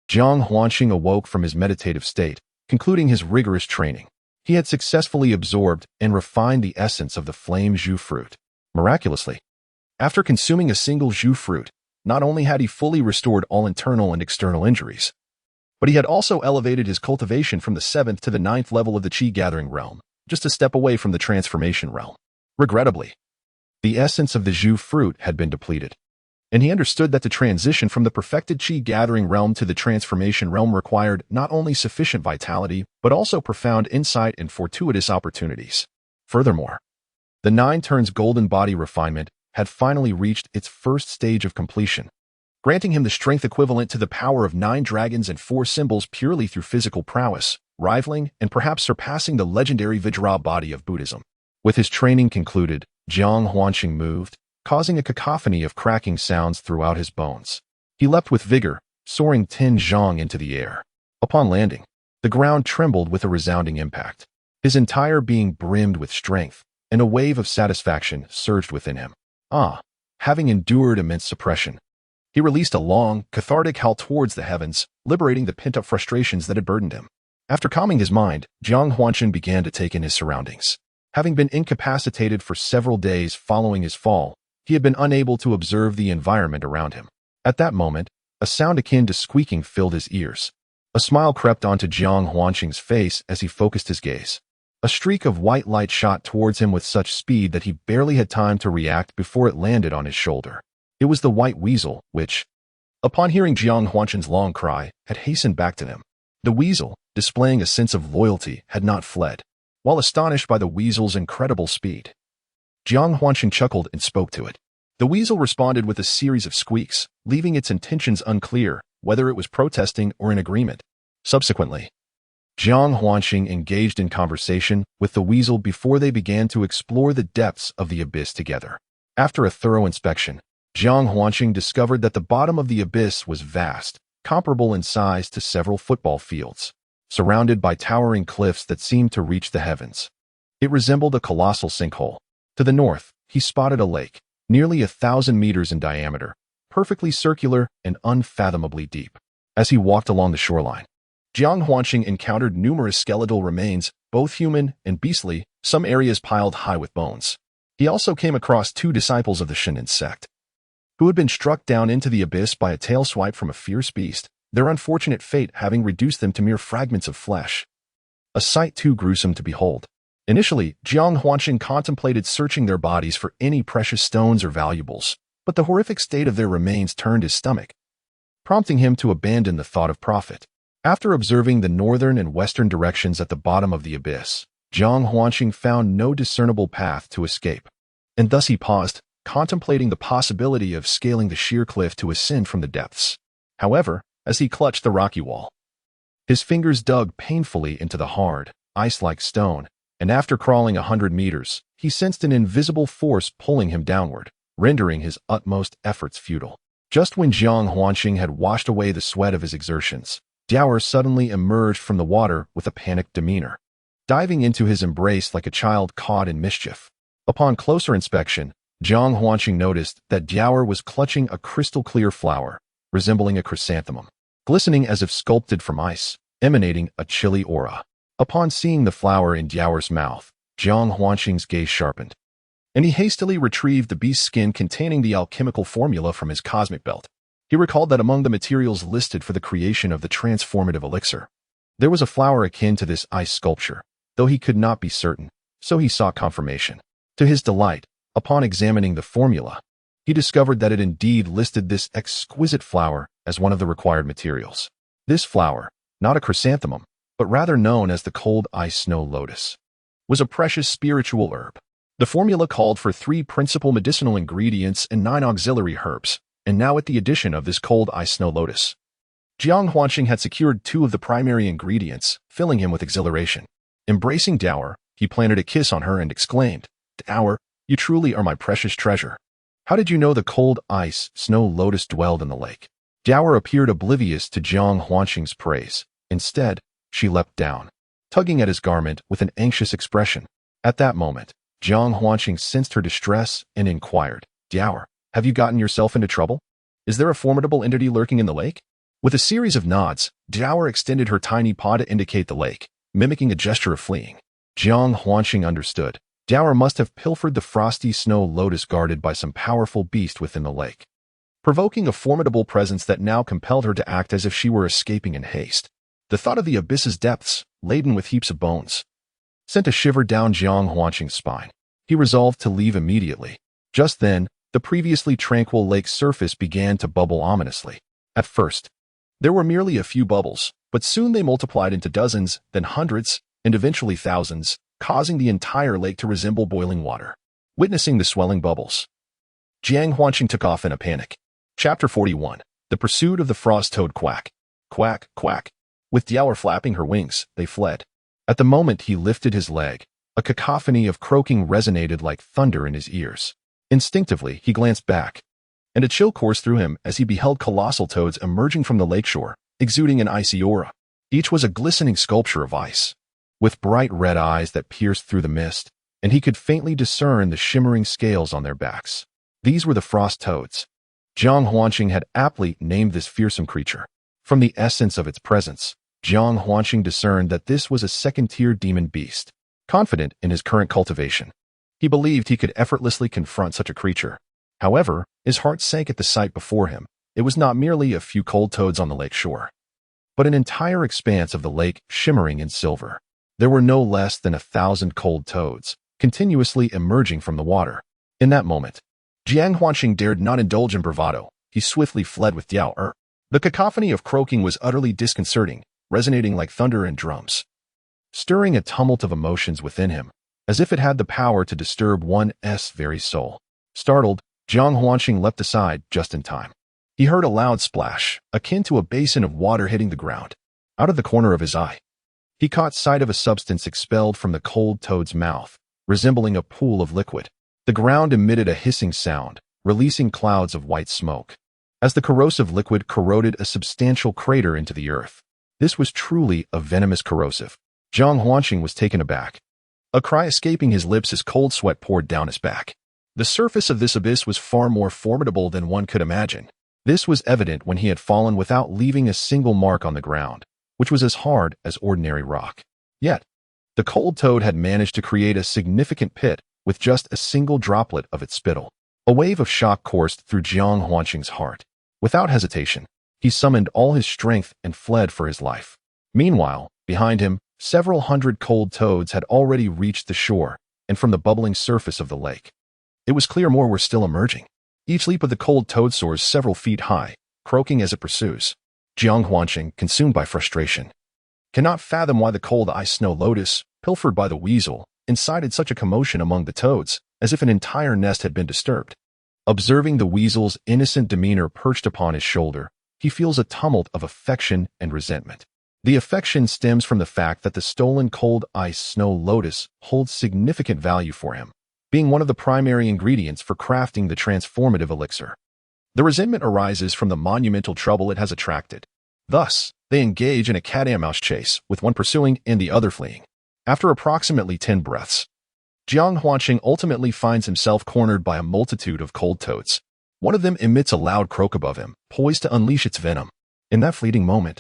Jiang Huanqing awoke from his meditative state, concluding his rigorous training. He had successfully absorbed and refined the essence of the flame Zhu fruit. Miraculously, after consuming a single Zhu fruit, not only had he fully restored all internal and external injuries, but he had also elevated his cultivation from the 7th to the 9th level of the Qi-gathering realm, just a step away from the transformation realm. Regrettably, the essence of the Zhu fruit had been depleted, and he understood that the transition from the perfected Qi-gathering realm to the transformation realm required not only sufficient vitality, but also profound insight and fortuitous opportunities. Furthermore, the 9 turns golden body refinement had finally reached its first stage of completion, granting him the strength equivalent to the power of 9 dragons and 4 symbols purely through physical prowess, rivaling and perhaps surpassing the legendary Vajra body of Buddhism. With his training concluded, Jiang Huanqing moved, causing a cacophony of cracking sounds throughout his bones. He leapt with vigor, soaring 10 zhang into the air. Upon landing, the ground trembled with a resounding impact. His entire being brimmed with strength, and a wave of satisfaction surged within him. Having endured immense suppression, he released a long, cathartic howl towards the heavens, liberating the pent-up frustrations that had burdened him. After calming his mind, Jiang Huanqing began to take in his surroundings. Having been incapacitated for several days following his fall, he had been unable to observe the environment around him. At that moment, a sound akin to squeaking filled his ears. A smile crept onto Jiang Huanqing's face as he focused his gaze. A streak of white light shot towards him with such speed that he barely had time to react before it landed on his shoulder. It was the white weasel, which, upon hearing Jiang Huanqing's long cry, had hastened back to him. The weasel, displaying a sense of loyalty, had not fled. While astonished by the weasel's incredible speed, Jiang Huanqing chuckled and spoke to it. The weasel responded with a series of squeaks, leaving its intentions unclear, whether it was protesting or in agreement. Subsequently, Jiang Huanxing engaged in conversation with the weasel before they began to explore the depths of the abyss together. After a thorough inspection, Jiang Huanxing discovered that the bottom of the abyss was vast, comparable in size to several football fields, surrounded by towering cliffs that seemed to reach the heavens. It resembled a colossal sinkhole. To the north, he spotted a lake, nearly 1,000 meters in diameter, perfectly circular and unfathomably deep. As he walked along the shoreline, Jiang Huanxing encountered numerous skeletal remains, both human and beastly, some areas piled high with bones. He also came across 2 disciples of the Shatters sect, who had been struck down into the abyss by a tail swipe from a fierce beast, their unfortunate fate having reduced them to mere fragments of flesh. A sight too gruesome to behold. Initially, Jiang Huanxing contemplated searching their bodies for any precious stones or valuables, but the horrific state of their remains turned his stomach, prompting him to abandon the thought of profit. After observing the northern and western directions at the bottom of the abyss, Jiang Huanxing found no discernible path to escape, and thus he paused, contemplating the possibility of scaling the sheer cliff to ascend from the depths. However, as he clutched the rocky wall, his fingers dug painfully into the hard, ice-like stone, and after crawling 100 meters, he sensed an invisible force pulling him downward, rendering his utmost efforts futile. Just when Jiang Huanxing had washed away the sweat of his exertions, Diawer suddenly emerged from the water with a panicked demeanor, diving into his embrace like a child caught in mischief. Upon closer inspection, Jiang Huanxing noticed that Diawer was clutching a crystal-clear flower, resembling a chrysanthemum, glistening as if sculpted from ice, emanating a chilly aura. Upon seeing the flower in Diawer's mouth, Jiang Huanxing's gaze sharpened, and he hastily retrieved the beast's skin containing the alchemical formula from his cosmic belt. He recalled that among the materials listed for the creation of the transformative elixir, there was a flower akin to this ice sculpture, though he could not be certain, so he sought confirmation. To his delight, upon examining the formula, he discovered that it indeed listed this exquisite flower as one of the required materials. This flower, not a chrysanthemum, but rather known as the cold ice snow lotus, was a precious spiritual herb. The formula called for 3 principal medicinal ingredients and 9 auxiliary herbs, and now with the addition of this cold ice snow lotus, Jiang Huanxing had secured 2 of the primary ingredients, filling him with exhilaration. Embracing Diawer, he planted a kiss on her and exclaimed, "Diawer, you truly are my precious treasure. How did you know the cold ice snow lotus dwelled in the lake?" Diawer appeared oblivious to Jiang Huanxing's praise. Instead, she leapt down, tugging at his garment with an anxious expression. At that moment, Jiang Huanxing sensed her distress and inquired, "Diawer, have you gotten yourself into trouble? Is there a formidable entity lurking in the lake?" With a series of nods, Diawer extended her tiny paw to indicate the lake, mimicking a gesture of fleeing. Jiang Huanxing understood. Diawer must have pilfered the frosty snow lotus guarded by some powerful beast within the lake, provoking a formidable presence that now compelled her to act as if she were escaping in haste. The thought of the abyss's depths, laden with heaps of bones, sent a shiver down Jiang Huanxing's spine. He resolved to leave immediately. Just then, the previously tranquil lake's surface began to bubble ominously. At first, there were merely a few bubbles, but soon they multiplied into dozens, then hundreds, and eventually thousands, causing the entire lake to resemble boiling water. Witnessing the swelling bubbles, Jiang Huanxing took off in a panic. Chapter 41. The Pursuit of the Frost Toad Quack. Quack, quack. With Diawer flapping her wings, they fled. At the moment he lifted his leg, a cacophony of croaking resonated like thunder in his ears. Instinctively, he glanced back, and a chill coursed through him as he beheld colossal toads emerging from the lakeshore, exuding an icy aura. Each was a glistening sculpture of ice, with bright red eyes that pierced through the mist, and he could faintly discern the shimmering scales on their backs. These were the frost toads. Jiang Huanxing had aptly named this fearsome creature. From the essence of its presence, Jiang Huanxing discerned that this was a second-tier demon beast. Confident in his current cultivation, he believed he could effortlessly confront such a creature. However, his heart sank at the sight before him. It was not merely a few cold toads on the lake shore, but an entire expanse of the lake shimmering in silver. There were no less than 1,000 cold toads, continuously emerging from the water. In that moment, Jiang Huanxing dared not indulge in bravado. He swiftly fled with Diawer. The cacophony of croaking was utterly disconcerting, resonating like thunder and drums, stirring a tumult of emotions within him, as if it had the power to disturb one's very soul. Startled, Jiang Huanqing leapt aside just in time. He heard a loud splash, akin to a basin of water hitting the ground. Out of the corner of his eye, he caught sight of a substance expelled from the cold toad's mouth, resembling a pool of liquid. The ground emitted a hissing sound, releasing clouds of white smoke, as the corrosive liquid corroded a substantial crater into the earth. This was truly a venomous corrosive. Jiang Huanqing was taken aback, a cry escaping his lips as cold sweat poured down his back. The surface of this abyss was far more formidable than one could imagine. This was evident when he had fallen without leaving a single mark on the ground, which was as hard as ordinary rock. Yet, the cold toad had managed to create a significant pit with just a single droplet of its spittle. A wave of shock coursed through Jiang Huanqing's heart. Without hesitation, he summoned all his strength and fled for his life. Meanwhile, behind him, several hundred cold toads had already reached the shore and from the bubbling surface of the lake. It was clear more were still emerging. Each leap of the cold toad soars several feet high, croaking as it pursues. Jiang Huanqing, consumed by frustration, cannot fathom why the cold ice snow lotus, pilfered by the weasel, incited such a commotion among the toads, as if an entire nest had been disturbed. Observing the weasel's innocent demeanor perched upon his shoulder, he feels a tumult of affection and resentment. The affection stems from the fact that the stolen cold ice snow lotus holds significant value for him, being one of the primary ingredients for crafting the transformative elixir. The resentment arises from the monumental trouble it has attracted. Thus, they engage in a cat-and-mouse chase, with one pursuing and the other fleeing. After approximately 10 breaths, Jiang Huanqing ultimately finds himself cornered by a multitude of cold toads. One of them emits a loud croak above him, poised to unleash its venom. In that fleeting moment,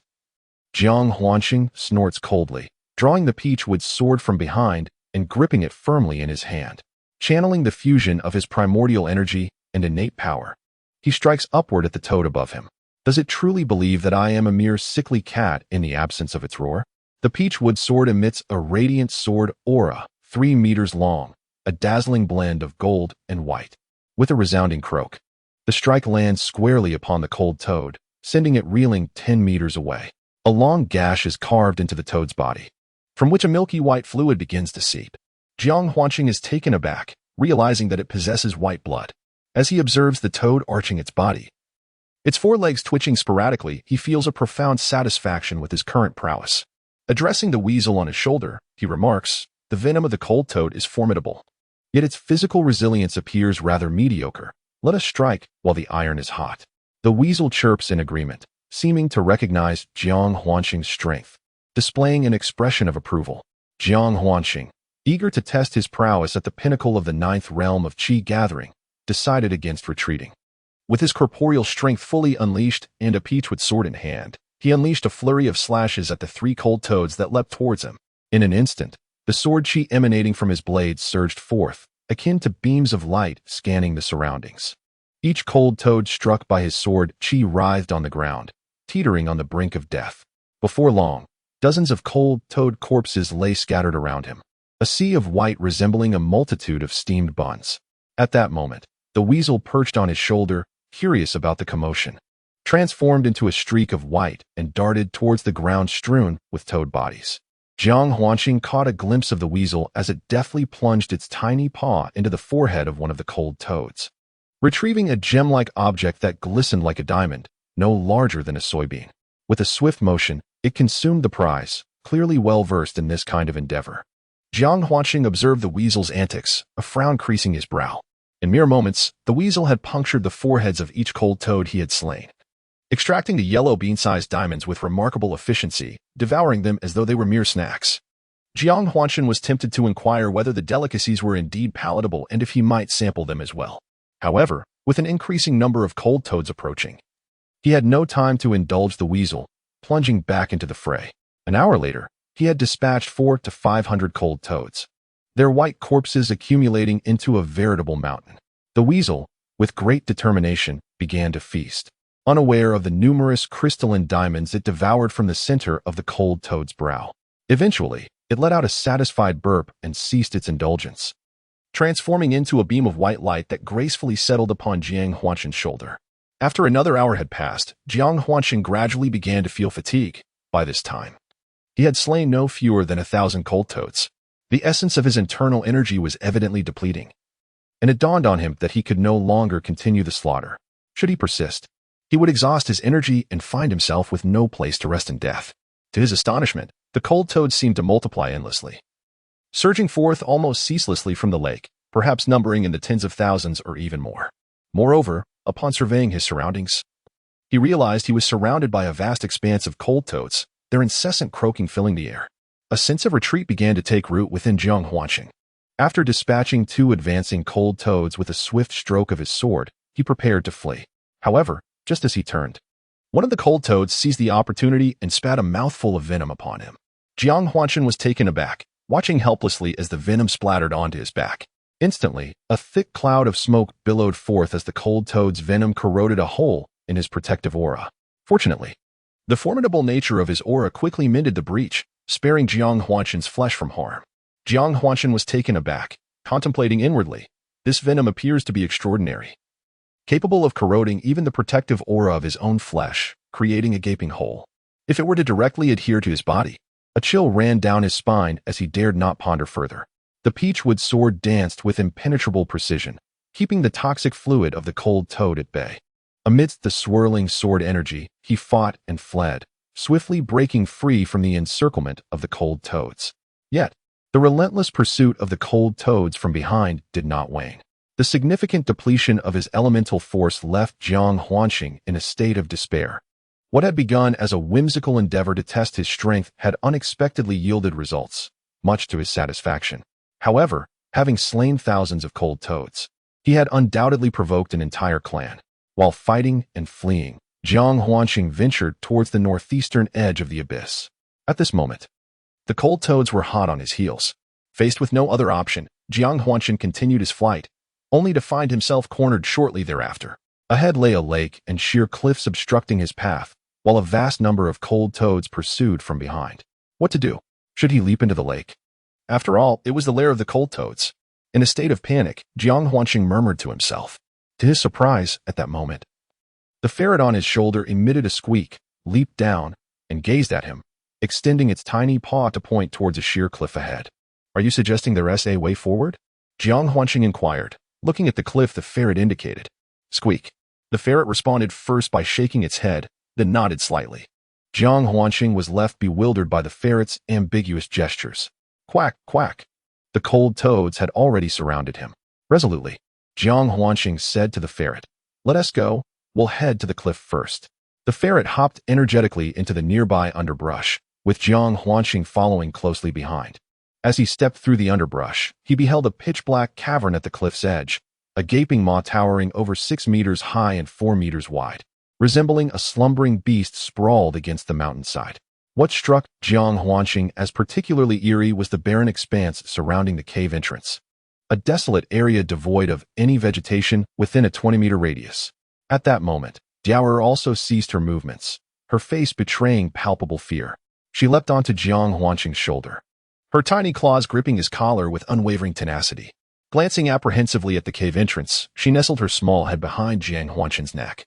Jiang Huanqing snorts coldly, drawing the peachwood sword from behind and gripping it firmly in his hand. Channeling the fusion of his primordial energy and innate power, he strikes upward at the toad above him. Does it truly believe that I am a mere sickly cat in the absence of its roar? The peachwood sword emits a radiant sword aura, 3 meters long, a dazzling blend of gold and white. With a resounding croak, the strike lands squarely upon the cold toad, sending it reeling 10 meters away. A long gash is carved into the toad's body, from which a milky white fluid begins to seep. Jiang Huanqing is taken aback, realizing that it possesses white blood. As he observes the toad arching its body, its forelegs twitching sporadically, he feels a profound satisfaction with his current prowess. Addressing the weasel on his shoulder, he remarks, "The venom of the cold toad is formidable, yet its physical resilience appears rather mediocre. Let us strike while the iron is hot." The weasel chirps in agreement, seeming to recognize Jiang Huanqing's strength, displaying an expression of approval. Jiang Huanqing, eager to test his prowess at the pinnacle of the 9th realm of Qi gathering, decided against retreating. With his corporeal strength fully unleashed and a peachwood sword in hand, he unleashed a flurry of slashes at the 3 cold toads that leapt towards him. In an instant, the sword chi emanating from his blades surged forth, akin to beams of light scanning the surroundings. Each cold toad struck by his sword chi writhed on the ground, teetering on the brink of death. Before long, dozens of cold toad corpses lay scattered around him, a sea of white resembling a multitude of steamed buns. At that moment, the weasel perched on his shoulder, curious about the commotion, transformed into a streak of white and darted towards the ground strewn with toad bodies. Jiang Huanqing caught a glimpse of the weasel as it deftly plunged its tiny paw into the forehead of one of the cold toads, retrieving a gem-like object that glistened like a diamond, no larger than a soybean. With a swift motion, it consumed the prize, clearly well-versed in this kind of endeavor. Jiang Huanqing observed the weasel's antics, a frown creasing his brow. In mere moments, the weasel had punctured the foreheads of each cold toad he had slain, extracting the yellow bean-sized diamonds with remarkable efficiency, devouring them as though they were mere snacks. Jiang Huanqing was tempted to inquire whether the delicacies were indeed palatable and if he might sample them as well. However, with an increasing number of cold toads approaching, he had no time to indulge the weasel, plunging back into the fray. An hour later, he had dispatched 400 to 500 cold toads, their white corpses accumulating into a veritable mountain. The weasel, with great determination, began to feast, unaware of the numerous crystalline diamonds it devoured from the center of the cold toad's brow. Eventually, it let out a satisfied burp and ceased its indulgence, transforming into a beam of white light that gracefully settled upon Jiang Huanqing's shoulder. After another hour had passed, Jiang Huanqing gradually began to feel fatigue. By this time, he had slain no fewer than 1,000 cold toads. The essence of his internal energy was evidently depleting, and it dawned on him that he could no longer continue the slaughter. Should he persist, he would exhaust his energy and find himself with no place to rest in death. To his astonishment, the cold toads seemed to multiply endlessly, surging forth almost ceaselessly from the lake, perhaps numbering in the tens of thousands or even more. Moreover, upon surveying his surroundings, he realized he was surrounded by a vast expanse of cold toads, their incessant croaking filling the air. A sense of retreat began to take root within Jiang Huanqing. After dispatching 2 advancing cold toads with a swift stroke of his sword, he prepared to flee. However, just as he turned, one of the cold toads seized the opportunity and spat a mouthful of venom upon him. Jiang Huanqing was taken aback, watching helplessly as the venom splattered onto his back. Instantly, a thick cloud of smoke billowed forth as the cold toad's venom corroded a hole in his protective aura. Fortunately, the formidable nature of his aura quickly mended the breach, sparing Jiang Huanqing's flesh from harm. Jiang Huanqing was taken aback, contemplating inwardly. This venom appears to be extraordinary, capable of corroding even the protective aura of his own flesh, creating a gaping hole. If it were to directly adhere to his body, a chill ran down his spine as he dared not ponder further. The peachwood sword danced with impenetrable precision, keeping the toxic fluid of the cold toad at bay. Amidst the swirling sword energy, he fought and fled, swiftly breaking free from the encirclement of the cold toads. Yet, the relentless pursuit of the cold toads from behind did not wane. The significant depletion of his elemental force left Jiang Huanqing in a state of despair. What had begun as a whimsical endeavor to test his strength had unexpectedly yielded results, much to his satisfaction. However, having slain thousands of cold toads, he had undoubtedly provoked an entire clan. While fighting and fleeing, Jiang Huanqing ventured towards the northeastern edge of the abyss. At this moment, the cold toads were hot on his heels. Faced with no other option, Jiang Huanqing continued his flight, only to find himself cornered shortly thereafter. Ahead lay a lake and sheer cliffs obstructing his path, while a vast number of cold toads pursued from behind. What to do? Should he leap into the lake? After all, it was the lair of the cold toads. In a state of panic, Jiang Huanqing murmured to himself. To his surprise, at that moment, the ferret on his shoulder emitted a squeak, leaped down, and gazed at him, extending its tiny paw to point towards a sheer cliff ahead. Are you suggesting there's a way forward? Jiang Huanqing inquired, looking at the cliff the ferret indicated. Squeak. The ferret responded first by shaking its head, then nodded slightly. Jiang Huanqing was left bewildered by the ferret's ambiguous gestures. Quack, quack. The cold toads had already surrounded him. Resolutely, Jiang Huanqing said to the ferret, "Let us go. We'll head to the cliff first." The ferret hopped energetically into the nearby underbrush, with Jiang Huanqing following closely behind. As he stepped through the underbrush, he beheld a pitch-black cavern at the cliff's edge, a gaping maw towering over 6 meters high and 4 meters wide, resembling a slumbering beast sprawled against the mountainside. What struck Jiang Huanqing as particularly eerie was the barren expanse surrounding the cave entrance, a desolate area devoid of any vegetation within a 20-meter radius. At that moment, Diaoer also ceased her movements, her face betraying palpable fear. She leapt onto Jiang Huanqing's shoulder, her tiny claws gripping his collar with unwavering tenacity. Glancing apprehensively at the cave entrance, she nestled her small head behind Jiang Huanqing's neck,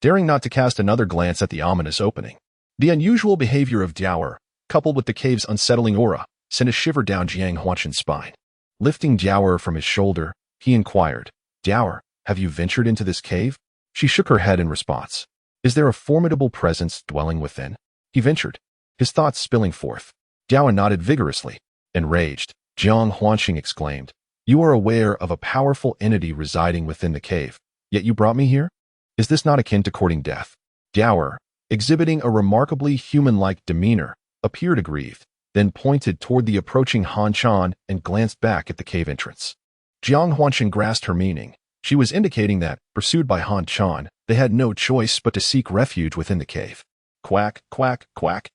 daring not to cast another glance at the ominous opening. The unusual behavior of Diaoer, coupled with the cave's unsettling aura, sent a shiver down Jiang Huanqing's spine. Lifting Diaoer from his shoulder, he inquired, "Diaoer, have you ventured into this cave?" She shook her head in response. "Is there a formidable presence dwelling within?" He ventured, his thoughts spilling forth. Diaoer nodded vigorously. Enraged, Jiang Huanqing exclaimed, "You are aware of a powerful entity residing within the cave, yet you brought me here? Is this not akin to courting death?" Diaoer, exhibiting a remarkably human-like demeanor, appeared aggrieved, then pointed toward the approaching Han Chan and glanced back at the cave entrance. Jiang Huanqing grasped her meaning. She was indicating that, pursued by Han Chan, they had no choice but to seek refuge within the cave. Quack, quack, quack.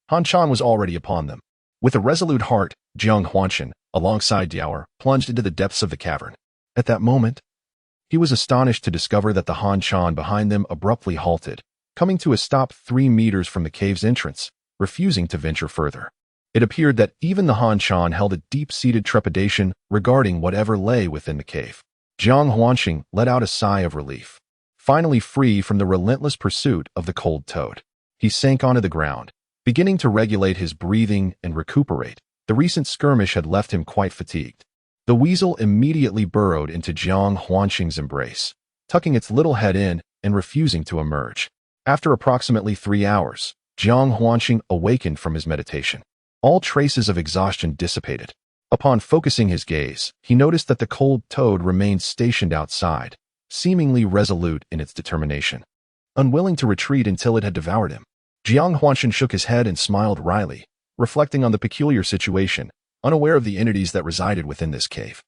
Han Chan was already upon them. With a resolute heart, Jiang Huanqing, alongside Diaoer, plunged into the depths of the cavern. At that moment, he was astonished to discover that the Han Chan behind them abruptly halted, coming to a stop 3 meters from the cave's entrance, refusing to venture further. It appeared that even the Han Chan held a deep-seated trepidation regarding whatever lay within the cave. Jiang Huanqing let out a sigh of relief. Finally free from the relentless pursuit of the cold toad, he sank onto the ground, beginning to regulate his breathing and recuperate. The recent skirmish had left him quite fatigued. The weasel immediately burrowed into Jiang Huanqing's embrace, tucking its little head in and refusing to emerge. After approximately 3 hours, Jiang Huanqing awakened from his meditation. All traces of exhaustion dissipated. Upon focusing his gaze, he noticed that the cold toad remained stationed outside, seemingly resolute in its determination, unwilling to retreat until it had devoured him. Jiang Huanqing shook his head and smiled wryly, reflecting on the peculiar situation, unaware of the entities that resided within this cave.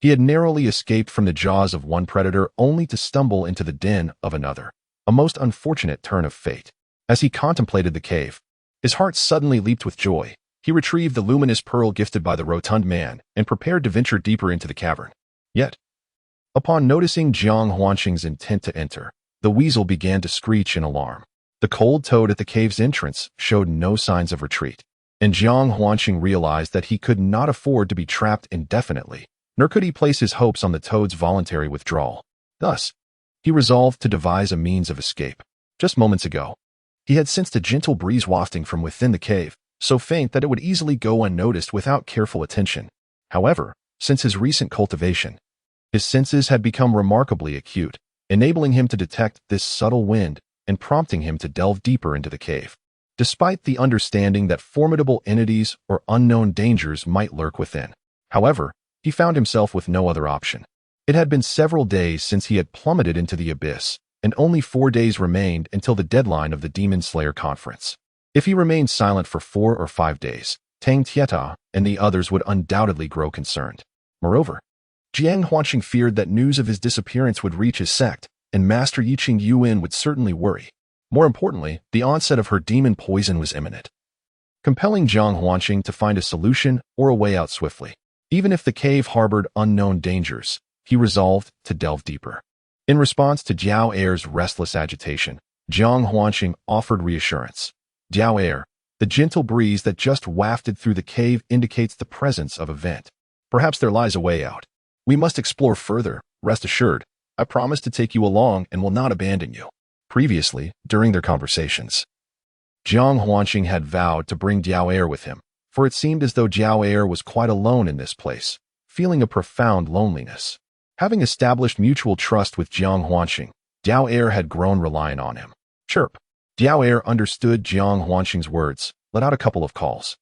He had narrowly escaped from the jaws of one predator only to stumble into the den of another, a most unfortunate turn of fate. As he contemplated the cave, his heart suddenly leaped with joy. He retrieved the luminous pearl gifted by the rotund man and prepared to venture deeper into the cavern. Yet, upon noticing Jiang Huanqing's intent to enter, the weasel began to screech in alarm. The cold toad at the cave's entrance showed no signs of retreat, and Jiang Huanqing realized that he could not afford to be trapped indefinitely, nor could he place his hopes on the toad's voluntary withdrawal. Thus, he resolved to devise a means of escape. Just moments ago, he had sensed a gentle breeze wafting from within the cave, so faint that it would easily go unnoticed without careful attention. However, since his recent cultivation, his senses had become remarkably acute, enabling him to detect this subtle wind and prompting him to delve deeper into the cave. Despite the understanding that formidable entities or unknown dangers might lurk within, however, he found himself with no other option. It had been several days since he had plummeted into the abyss, and only 4 days remained until the deadline of the Demon Slayer conference. If he remained silent for 4 or 5 days, Tang Tieta and the others would undoubtedly grow concerned. Moreover, Jiang Huanqing feared that news of his disappearance would reach his sect, and Master Yiqing Yuan would certainly worry. More importantly, the onset of her demon poison was imminent, compelling Jiang Huanqing to find a solution or a way out swiftly. Even if the cave harbored unknown dangers, he resolved to delve deeper. In response to Jiao Er's restless agitation, Jiang Huanqing offered reassurance. Jiao Er, the gentle breeze that just wafted through the cave indicates the presence of a vent. Perhaps there lies a way out. We must explore further, rest assured. I promise to take you along and will not abandon you. Previously, during their conversations, Jiang Huanqing had vowed to bring Jiao Er with him, for it seemed as though Jiao Er was quite alone in this place, feeling a profound loneliness. Having established mutual trust with Jiang Huanqing, Jiao Er had grown reliant on him. Chirp. Jiao Er understood Jiang Huanqing's words, let out a couple of calls,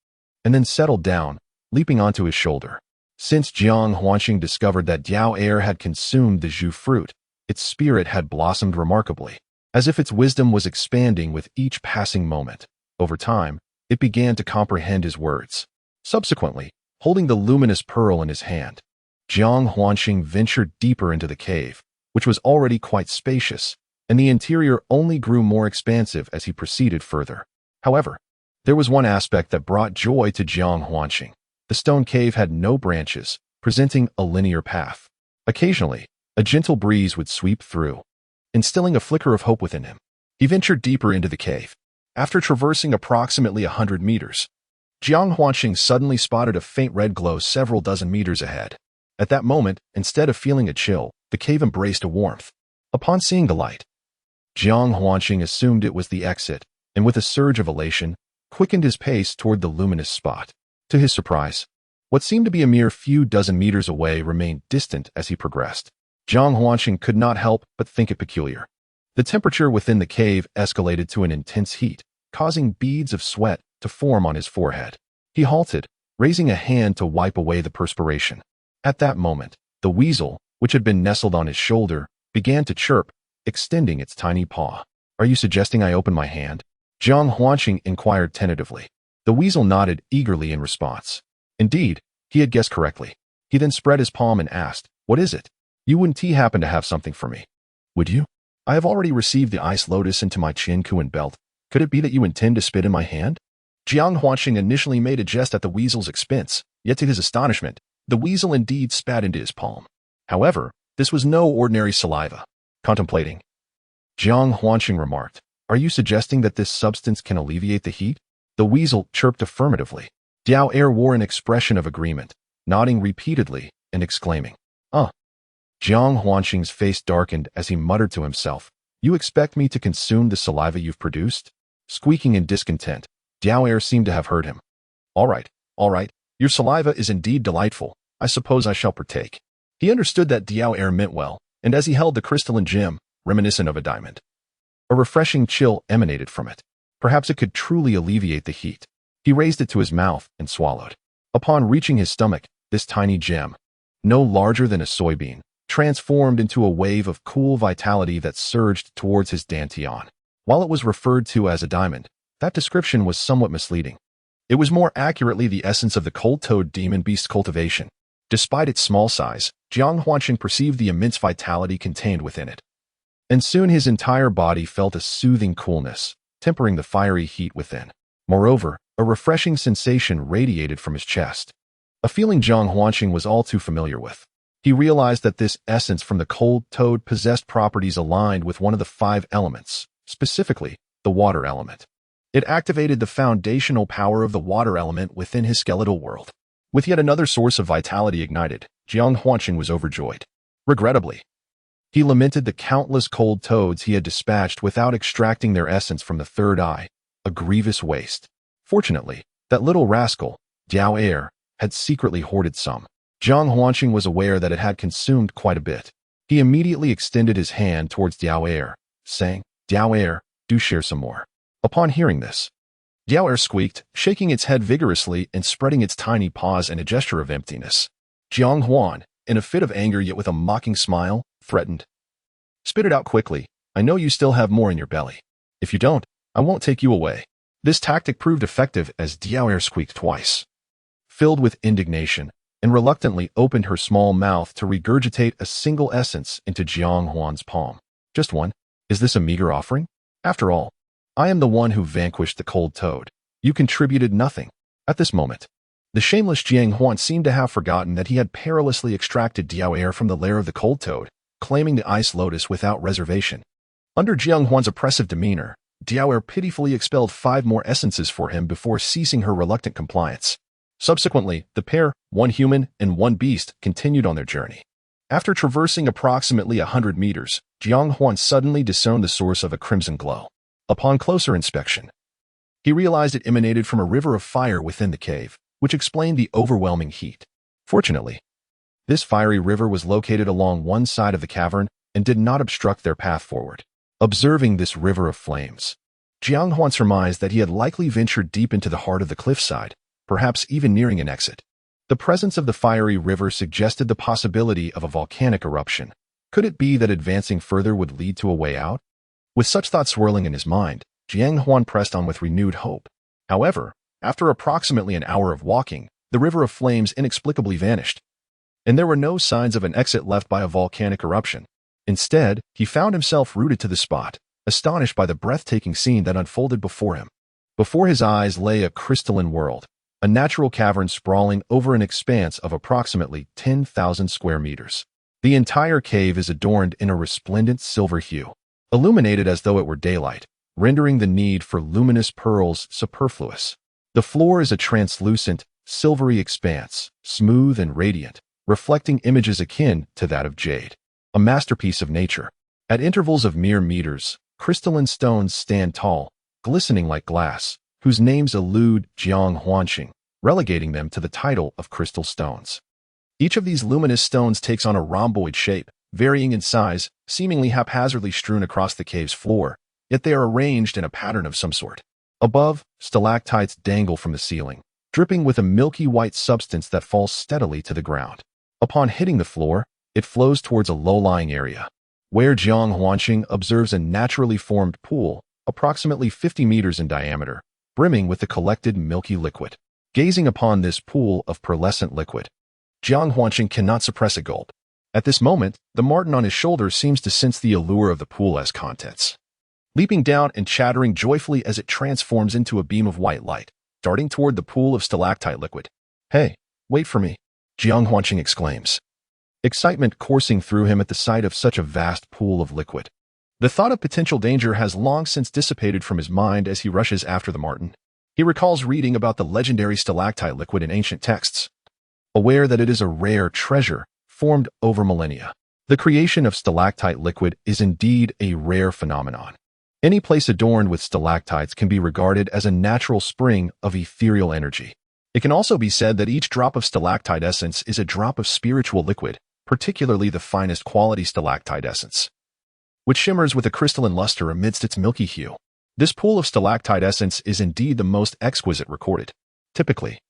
and then settled down, leaping onto his shoulder. Since Jiang Huanqing discovered that Jiao Er had consumed the Zhu fruit, its spirit had blossomed remarkably. As if its wisdom was expanding with each passing moment. Over time, it began to comprehend his words. Subsequently, holding the luminous pearl in his hand, Jiang Huanqing ventured deeper into the cave, which was already quite spacious, and the interior only grew more expansive as he proceeded further. However, there was one aspect that brought joy to Jiang Huanqing. The stone cave had no branches, presenting a linear path. Occasionally, a gentle breeze would sweep through, instilling a flicker of hope within him. He ventured deeper into the cave. After traversing approximately 100 meters, Jiang Huanqing suddenly spotted a faint red glow several dozen meters ahead. At that moment, instead of feeling a chill, the cave embraced a warmth. Upon seeing the light, Jiang Huanqing assumed it was the exit, and with a surge of elation, quickened his pace toward the luminous spot. To his surprise, what seemed to be a mere few dozen meters away remained distant as he progressed. Jiang Huanqing could not help but think it peculiar. The temperature within the cave escalated to an intense heat, causing beads of sweat to form on his forehead. He halted, raising a hand to wipe away the perspiration. At that moment, the weasel, which had been nestled on his shoulder, began to chirp, extending its tiny paw. Are you suggesting I open my hand? Jiang Huanqing inquired tentatively. The weasel nodded eagerly in response. Indeed, he had guessed correctly. He then spread his palm and asked, what is it? You wouldn't happen to have something for me, would you? I have already received the ice lotus into my Qin Kuan belt. Could it be that you intend to spit in my hand? Jiang Huanqing initially made a jest at the weasel's expense, yet to his astonishment, the weasel indeed spat into his palm. However, this was no ordinary saliva. Contemplating, Jiang Huanqing remarked, are you suggesting that this substance can alleviate the heat? The weasel chirped affirmatively. Jiao Er wore an expression of agreement, nodding repeatedly and exclaiming, Jiang Huanqing's face darkened as he muttered to himself, you expect me to consume the saliva you've produced? Squeaking in discontent, Jiao Er seemed to have heard him. All right, your saliva is indeed delightful, I suppose I shall partake. He understood that Diao air meant well, and as he held the crystalline gem, reminiscent of a diamond, a refreshing chill emanated from it. Perhaps it could truly alleviate the heat. He raised it to his mouth and swallowed. Upon reaching his stomach, this tiny gem, no larger than a soybean, transformed into a wave of cool vitality that surged towards his dantian. While it was referred to as a diamond, that description was somewhat misleading. It was more accurately the essence of the cold-toed demon beast cultivation. Despite its small size, Jiang Huanqing perceived the immense vitality contained within it. And soon his entire body felt a soothing coolness, tempering the fiery heat within. Moreover, a refreshing sensation radiated from his chest, a feeling Jiang Huanqing was all too familiar with. He realized that this essence from the cold toad possessed properties aligned with one of the 5 elements, specifically the water element. It activated the foundational power of the water element within his skeletal world. With yet another source of vitality ignited, Jiang Huanqing was overjoyed. Regrettably, he lamented the countless cold toads he had dispatched without extracting their essence from the third eye, a grievous waste. Fortunately, that little rascal, Diao Air, had secretly hoarded some. Jiang Huanqing was aware that it had consumed quite a bit. He immediately extended his hand towards Diao Air, saying, "Diao Air, do share some more." Upon hearing this, Diao Air squeaked, shaking its head vigorously and spreading its tiny paws in a gesture of emptiness. Jiang Huan, in a fit of anger yet with a mocking smile, threatened, "Spit it out quickly. I know you still have more in your belly. If you don't, I won't take you away." This tactic proved effective as Diao Air squeaked twice, filled with indignation, and reluctantly opened her small mouth to regurgitate a single essence into Jiang Huan's palm. "Just one? Is this a meager offering? After all, I am the one who vanquished the cold toad. You contributed nothing." At this moment, the shameless Jiang Huan seemed to have forgotten that he had perilously extracted Diao Air from the lair of the cold toad, claiming the ice lotus without reservation. Under Jiang Huan's oppressive demeanor, Diao Air pitifully expelled 5 more essences for him before ceasing her reluctant compliance. Subsequently, the pair, 1 human and 1 beast, continued on their journey. After traversing approximately 100 meters, Jiang Huan suddenly discerned the source of a crimson glow. Upon closer inspection, he realized it emanated from a river of fire within the cave, which explained the overwhelming heat. Fortunately, this fiery river was located along one side of the cavern and did not obstruct their path forward. Observing this river of flames, Jiang Huan surmised that he had likely ventured deep into the heart of the cliffside, perhaps even nearing an exit. The presence of the fiery river suggested the possibility of a volcanic eruption. Could it be that advancing further would lead to a way out? With such thoughts swirling in his mind, Jiang Huan pressed on with renewed hope. However, after approximately an hour of walking, the river of flames inexplicably vanished, and there were no signs of an exit left by a volcanic eruption. Instead, he found himself rooted to the spot, astonished by the breathtaking scene that unfolded before him. Before his eyes lay a crystalline world, a natural cavern sprawling over an expanse of approximately 10,000 square meters. The entire cave is adorned in a resplendent silver hue, illuminated as though it were daylight, rendering the need for luminous pearls superfluous. The floor is a translucent, silvery expanse, smooth and radiant, reflecting images akin to that of jade, a masterpiece of nature. At intervals of mere meters, crystalline stones stand tall, glistening like glass, whose names elude Jiang Huanqing, relegating them to the title of crystal stones. Each of these luminous stones takes on a rhomboid shape, varying in size, seemingly haphazardly strewn across the cave's floor, yet they are arranged in a pattern of some sort. Above, stalactites dangle from the ceiling, dripping with a milky white substance that falls steadily to the ground. Upon hitting the floor, it flows towards a low-lying area, where Jiang Huanqing observes a naturally formed pool, approximately 50 meters in diameter, brimming with the collected milky liquid. Gazing upon this pool of pearlescent liquid, Jiang Huanqing cannot suppress a gulp. At this moment, the marten on his shoulder seems to sense the allure of the pool's contents, leaping down and chattering joyfully as it transforms into a beam of white light, darting toward the pool of stalactite liquid. "Hey, wait for me," Jiang Huanqing exclaims, excitement coursing through him at the sight of such a vast pool of liquid. The thought of potential danger has long since dissipated from his mind as he rushes after the marten. He recalls reading about the legendary stalactite liquid in ancient texts, aware that it is a rare treasure formed over millennia. The creation of stalactite liquid is indeed a rare phenomenon. Any place adorned with stalactites can be regarded as a natural spring of ethereal energy. It can also be said that each drop of stalactite essence is a drop of spiritual liquid, particularly the finest quality stalactite essence, which shimmers with a crystalline luster amidst its milky hue. This pool of stalactite essence is indeed the most exquisite recorded. Typically,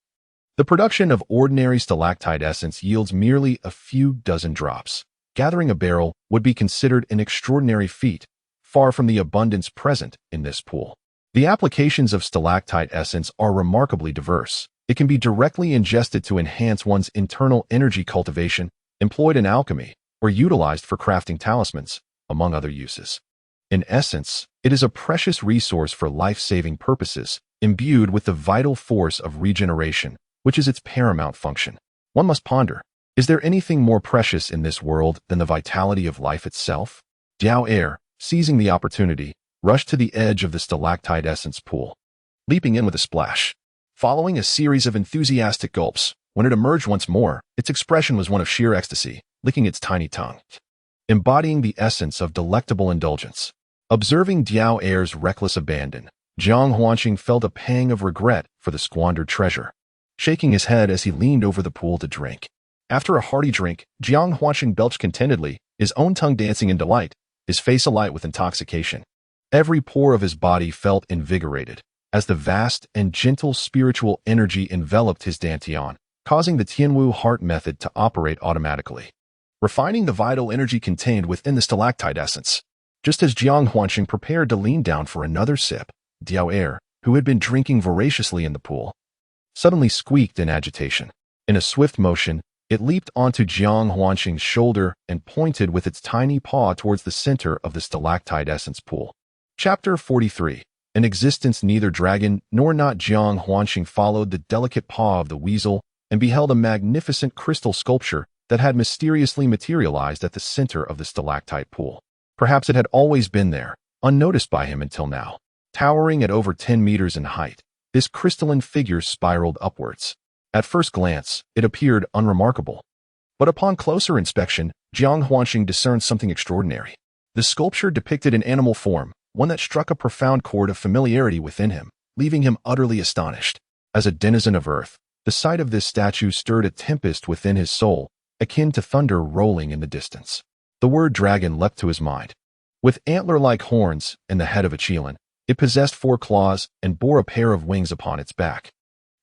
the production of ordinary stalactite essence yields merely a few dozen drops. Gathering a barrel would be considered an extraordinary feat, far from the abundance present in this pool. The applications of stalactite essence are remarkably diverse. It can be directly ingested to enhance one's internal energy cultivation, employed in alchemy, or utilized for crafting talismans, among other uses. In essence, it is a precious resource for life-saving purposes, imbued with the vital force of regeneration, which is its paramount function. One must ponder, is there anything more precious in this world than the vitality of life itself? Diao Air, seizing the opportunity, rushed to the edge of the stalactite essence pool, leaping in with a splash. Following a series of enthusiastic gulps, when it emerged once more, its expression was one of sheer ecstasy, licking its tiny tongue, embodying the essence of delectable indulgence. Observing Diao Air's reckless abandon, Jiang Huanqing felt a pang of regret for the squandered treasure, shaking his head as he leaned over the pool to drink. After a hearty drink, Jiang Huanqing belched contentedly, his own tongue dancing in delight, his face alight with intoxication. Every pore of his body felt invigorated, as the vast and gentle spiritual energy enveloped his dantian, causing the Tianwu heart method to operate automatically, refining the vital energy contained within the stalactite essence. Just as Jiang Huanqing prepared to lean down for another sip, Diao Air, who had been drinking voraciously in the pool, suddenly squeaked in agitation. In a swift motion, it leaped onto Jiang Huanqing's shoulder and pointed with its tiny paw towards the center of the stalactite essence pool. Chapter 43. An existence neither dragon nor not. Jiang Huanqing followed the delicate paw of the weasel and beheld a magnificent crystal sculpture that had mysteriously materialized at the center of the stalactite pool. Perhaps it had always been there, unnoticed by him until now. Towering at over 10 meters in height, this crystalline figure spiraled upwards. At first glance, it appeared unremarkable. But upon closer inspection, Jiang Huanqing discerned something extraordinary. The sculpture depicted an animal form, one that struck a profound chord of familiarity within him, leaving him utterly astonished. As a denizen of Earth, the sight of this statue stirred a tempest within his soul, akin to thunder rolling in the distance. The word dragon leapt to his mind. With antler-like horns and the head of a chelan, it possessed 4 claws and bore a pair of wings upon its back,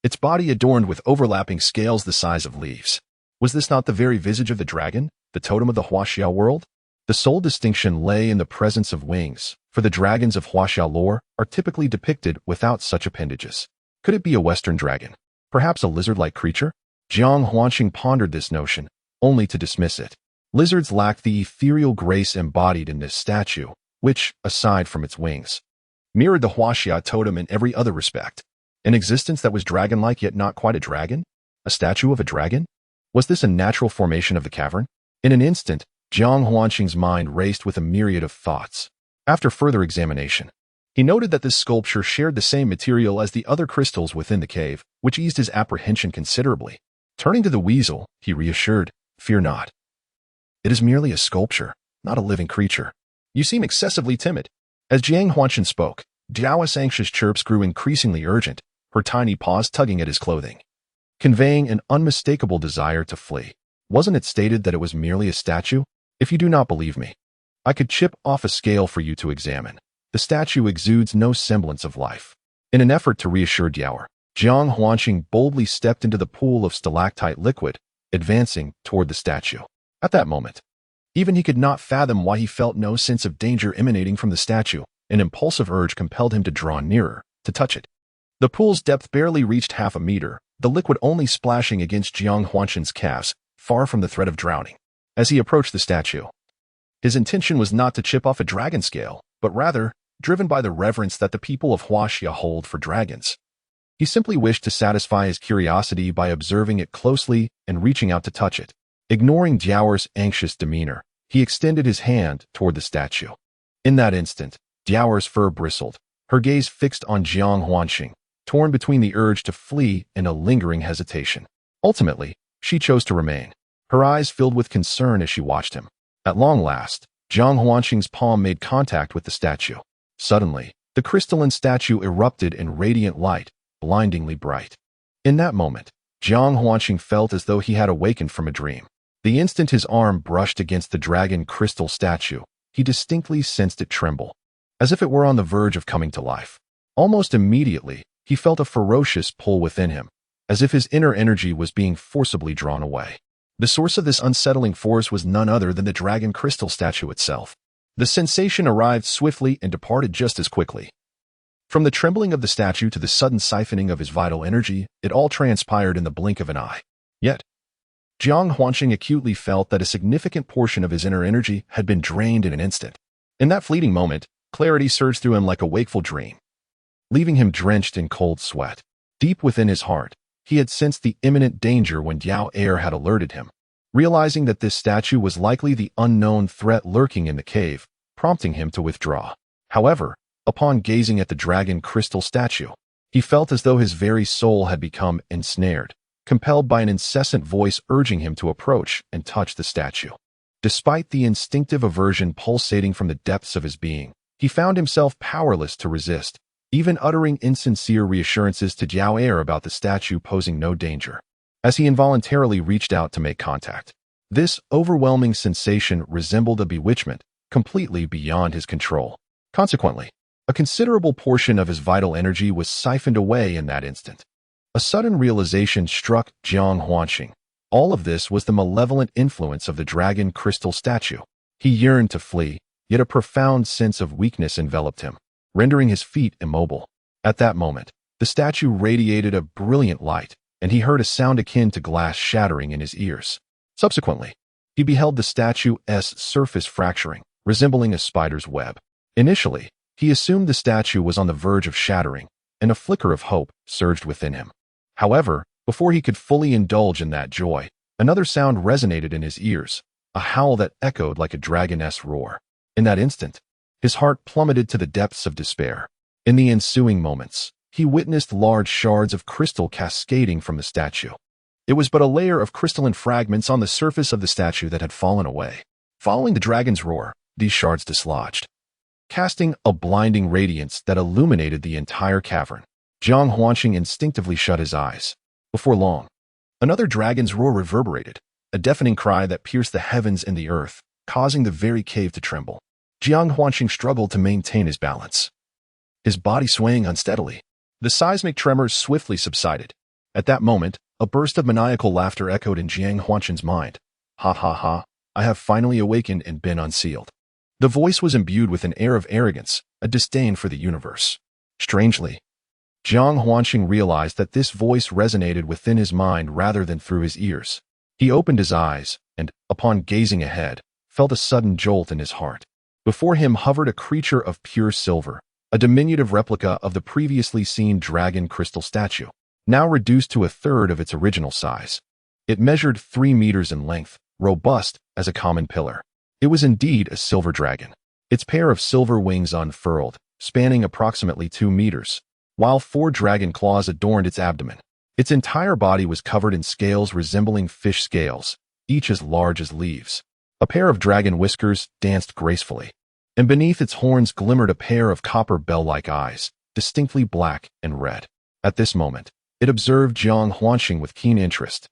its body adorned with overlapping scales the size of leaves. Was this not the very visage of the dragon, the totem of the Huaxia world? The sole distinction lay in the presence of wings, for the dragons of Huaxia lore are typically depicted without such appendages. Could it be a Western dragon? Perhaps a lizard-like creature? Jiang Huanqing pondered this notion, only to dismiss it. Lizards lack the ethereal grace embodied in this statue, which, aside from its wings, mirrored the Huaxia totem in every other respect. An existence that was dragon-like yet not quite a dragon? A statue of a dragon? Was this a natural formation of the cavern? In an instant, Jiang Huanqing's mind raced with a myriad of thoughts. After further examination, he noted that this sculpture shared the same material as the other crystals within the cave, which eased his apprehension considerably. Turning to the weasel, he reassured, "Fear not. It is merely a sculpture, not a living creature. You seem excessively timid." As Jiang Huanqing spoke, Diao's anxious chirps grew increasingly urgent, her tiny paws tugging at his clothing, conveying an unmistakable desire to flee. Wasn't it stated that it was merely a statue? If you do not believe me, I could chip off a scale for you to examine. The statue exudes no semblance of life. In an effort to reassure Diao, Jiang Huanqing boldly stepped into the pool of stalactite liquid, advancing toward the statue. At that moment, even he could not fathom why he felt no sense of danger emanating from the statue. An impulsive urge compelled him to draw nearer, to touch it. The pool's depth barely reached half a meter, the liquid only splashing against Jiang Huanqing's calves, far from the threat of drowning. As he approached the statue, his intention was not to chip off a dragon scale, but rather, driven by the reverence that the people of Huaxia hold for dragons, he simply wished to satisfy his curiosity by observing it closely and reaching out to touch it. Ignoring Diao's anxious demeanor, he extended his hand toward the statue. In that instant, Diao's fur bristled, her gaze fixed on Jiang Huanqing, torn between the urge to flee and a lingering hesitation. Ultimately, she chose to remain, her eyes filled with concern as she watched him. At long last, Jiang Huanqing's palm made contact with the statue. Suddenly, the crystalline statue erupted in radiant light, blindingly bright. In that moment, Jiang Huanqing felt as though he had awakened from a dream. The instant his arm brushed against the dragon crystal statue, he distinctly sensed it tremble, as if it were on the verge of coming to life. Almost immediately, he felt a ferocious pull within him, as if his inner energy was being forcibly drawn away. The source of this unsettling force was none other than the dragon crystal statue itself. The sensation arrived swiftly and departed just as quickly. From the trembling of the statue to the sudden siphoning of his vital energy, it all transpired in the blink of an eye. Yet, Jiang Huanqing acutely felt that a significant portion of his inner energy had been drained in an instant. In that fleeting moment, clarity surged through him like a wakeful dream, leaving him drenched in cold sweat. Deep within his heart, he had sensed the imminent danger when Yao Air had alerted him, realizing that this statue was likely the unknown threat lurking in the cave, prompting him to withdraw. However, upon gazing at the dragon crystal statue, he felt as though his very soul had become ensnared, compelled by an incessant voice urging him to approach and touch the statue. Despite the instinctive aversion pulsating from the depths of his being, he found himself powerless to resist, even uttering insincere reassurances to Jiao Air about the statue posing no danger. As he involuntarily reached out to make contact, this overwhelming sensation resembled a bewitchment, completely beyond his control. Consequently, a considerable portion of his vital energy was siphoned away in that instant. A sudden realization struck Jiang Huanqing. All of this was the malevolent influence of the dragon crystal statue. He yearned to flee, yet a profound sense of weakness enveloped him, rendering his feet immobile. At that moment, the statue radiated a brilliant light, and he heard a sound akin to glass shattering in his ears. Subsequently, he beheld the statue's surface fracturing, resembling a spider's web. Initially, he assumed the statue was on the verge of shattering, and a flicker of hope surged within him. However, before he could fully indulge in that joy, another sound resonated in his ears, a howl that echoed like a dragoness roar. In that instant, his heart plummeted to the depths of despair. In the ensuing moments, he witnessed large shards of crystal cascading from the statue. It was but a layer of crystalline fragments on the surface of the statue that had fallen away. Following the dragon's roar, these shards dislodged, casting a blinding radiance that illuminated the entire cavern. Jiang Huanqing instinctively shut his eyes. Before long, another dragon's roar reverberated, a deafening cry that pierced the heavens and the earth, causing the very cave to tremble. Jiang Huanqing struggled to maintain his balance, his body swaying unsteadily. The seismic tremors swiftly subsided. At that moment, a burst of maniacal laughter echoed in Jiang Huanqing's mind. Ha ha ha, I have finally awakened and been unsealed. The voice was imbued with an air of arrogance, a disdain for the universe. Strangely, Jiang Huanqing realized that this voice resonated within his mind rather than through his ears. He opened his eyes and, upon gazing ahead, felt a sudden jolt in his heart. Before him hovered a creature of pure silver, a diminutive replica of the previously seen dragon crystal statue, now reduced to a third of its original size. It measured 3 meters in length, robust as a common pillar. It was indeed a silver dragon. Its pair of silver wings unfurled, spanning approximately 2 meters, while 4 dragon claws adorned its abdomen. Its entire body was covered in scales resembling fish scales, each as large as leaves. A pair of dragon whiskers danced gracefully, and beneath its horns glimmered a pair of copper bell-like eyes, distinctly black and red. At this moment, it observed Jiang Huanqing with keen interest.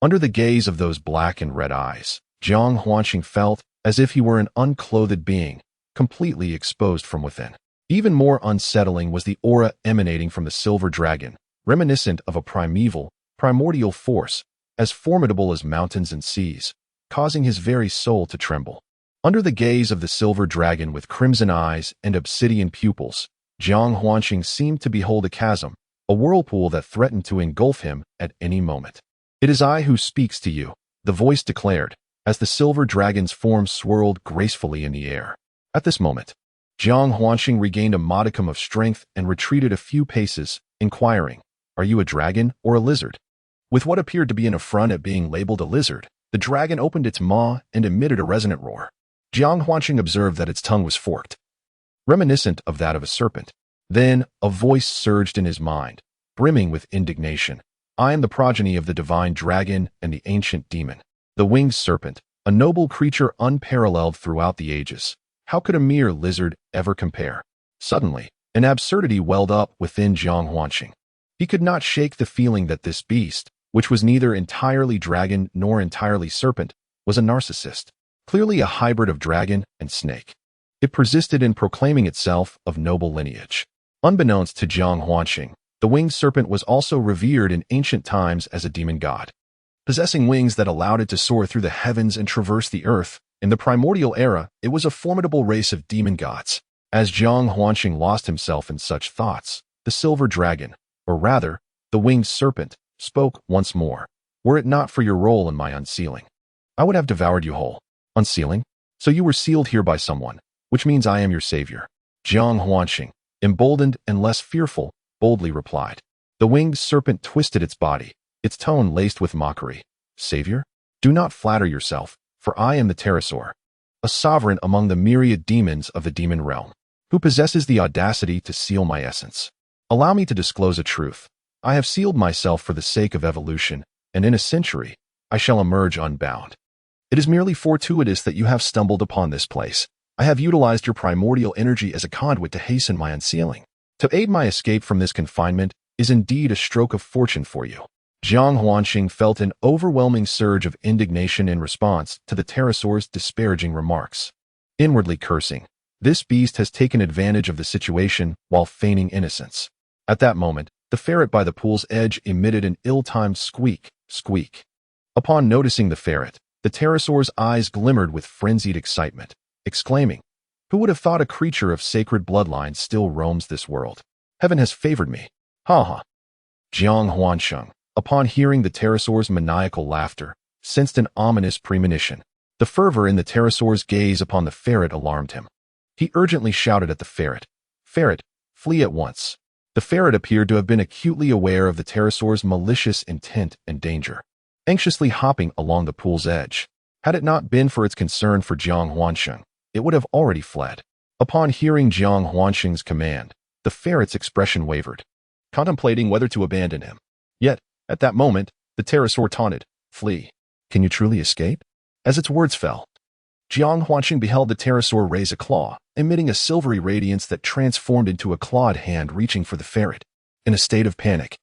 Under the gaze of those black and red eyes, Jiang Huanqing felt as if he were an unclothed being, completely exposed from within. Even more unsettling was the aura emanating from the silver dragon, reminiscent of a primordial force, as formidable as mountains and seas, causing his very soul to tremble. Under the gaze of the silver dragon with crimson eyes and obsidian pupils, Jiang Huanqing seemed to behold a chasm, a whirlpool that threatened to engulf him at any moment. "It is I who speaks to you," the voice declared, as the silver dragon's form swirled gracefully in the air. At this moment, Jiang Huanqing regained a modicum of strength and retreated a few paces, inquiring, "Are you a dragon or a lizard?" With what appeared to be an affront at being labeled a lizard, the dragon opened its maw and emitted a resonant roar. Jiang Huanqing observed that its tongue was forked, reminiscent of that of a serpent. Then, a voice surged in his mind, brimming with indignation. "I am the progeny of the divine dragon and the ancient demon, the winged serpent, a noble creature unparalleled throughout the ages. How could a mere lizard ever compare?" Suddenly, an absurdity welled up within Jiang Huanqing. He could not shake the feeling that this beast, which was neither entirely dragon nor entirely serpent, was a narcissist, clearly a hybrid of dragon and snake. It persisted in proclaiming itself of noble lineage. Unbeknownst to Jiang Huanxing, the winged serpent was also revered in ancient times as a demon god. Possessing wings that allowed it to soar through the heavens and traverse the earth, in the primordial era, it was a formidable race of demon gods. As Jiang Huanxing lost himself in such thoughts, the silver dragon, or rather, the winged serpent, spoke once more. Were it not for your role in my unsealing, I would have devoured you whole. Unsealing? So you were sealed here by someone, which means I am your savior. Jiang Huanxing, emboldened and less fearful, boldly replied. The winged serpent twisted its body, its tone laced with mockery. Savior? Do not flatter yourself, for I am the pterosaur, a sovereign among the myriad demons of the demon realm, who possesses the audacity to seal my essence. Allow me to disclose a truth. I have sealed myself for the sake of evolution, and in a century, I shall emerge unbound. It is merely fortuitous that you have stumbled upon this place. I have utilized your primordial energy as a conduit to hasten my unsealing. To aid my escape from this confinement is indeed a stroke of fortune for you. Jiang Huanxing felt an overwhelming surge of indignation in response to the pterosaur's disparaging remarks. Inwardly cursing, this beast has taken advantage of the situation while feigning innocence. At that moment, the ferret by the pool's edge emitted an ill-timed squeak, squeak. Upon noticing the ferret, the pterosaur's eyes glimmered with frenzied excitement, exclaiming, "Who would have thought a creature of sacred bloodline still roams this world? Heaven has favored me. Ha ha." Jiang Huanxing, upon hearing the pterosaur's maniacal laughter, sensed an ominous premonition. The fervor in the pterosaur's gaze upon the ferret alarmed him. He urgently shouted at the ferret, "Ferret, flee at once." The ferret appeared to have been acutely aware of the pterosaur's malicious intent and danger, anxiously hopping along the pool's edge. Had it not been for its concern for Jiang Huanxing, it would have already fled. Upon hearing Jiang Huanxing's command, the ferret's expression wavered, contemplating whether to abandon him. Yet, at that moment, the pterosaur taunted, "Flee. Can you truly escape?" As its words fell, Jiang Huanxing beheld the pterosaur raise a claw, emitting a silvery radiance that transformed into a clawed hand reaching for the ferret. In a state of panic,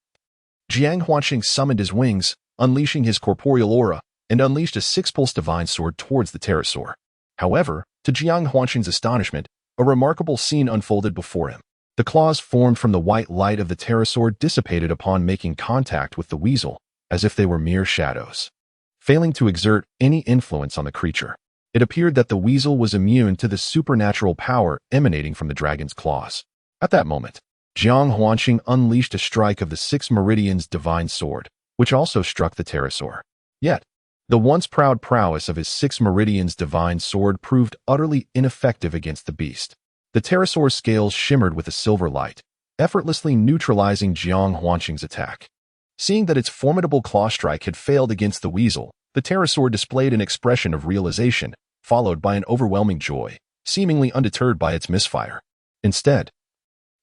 Jiang Huanxing summoned his wings, unleashing his corporeal aura, and unleashed a six-pulse divine sword towards the pterosaur. However, to Jiang Huanxing's astonishment, a remarkable scene unfolded before him. The claws formed from the white light of the pterosaur dissipated upon making contact with the weasel, as if they were mere shadows. Failing to exert any influence on the creature, it appeared that the weasel was immune to the supernatural power emanating from the dragon's claws. At that moment, Jiang Huanxing unleashed a strike of the Six Meridians' divine sword, which also struck the pterosaur. Yet, the once proud prowess of his Six Meridians' divine sword proved utterly ineffective against the beast. The pterosaur's scales shimmered with a silver light, effortlessly neutralizing Jiang Huanxing's attack. Seeing that its formidable claw strike had failed against the weasel, the pterosaur displayed an expression of realization, followed by an overwhelming joy, seemingly undeterred by its misfire. Instead,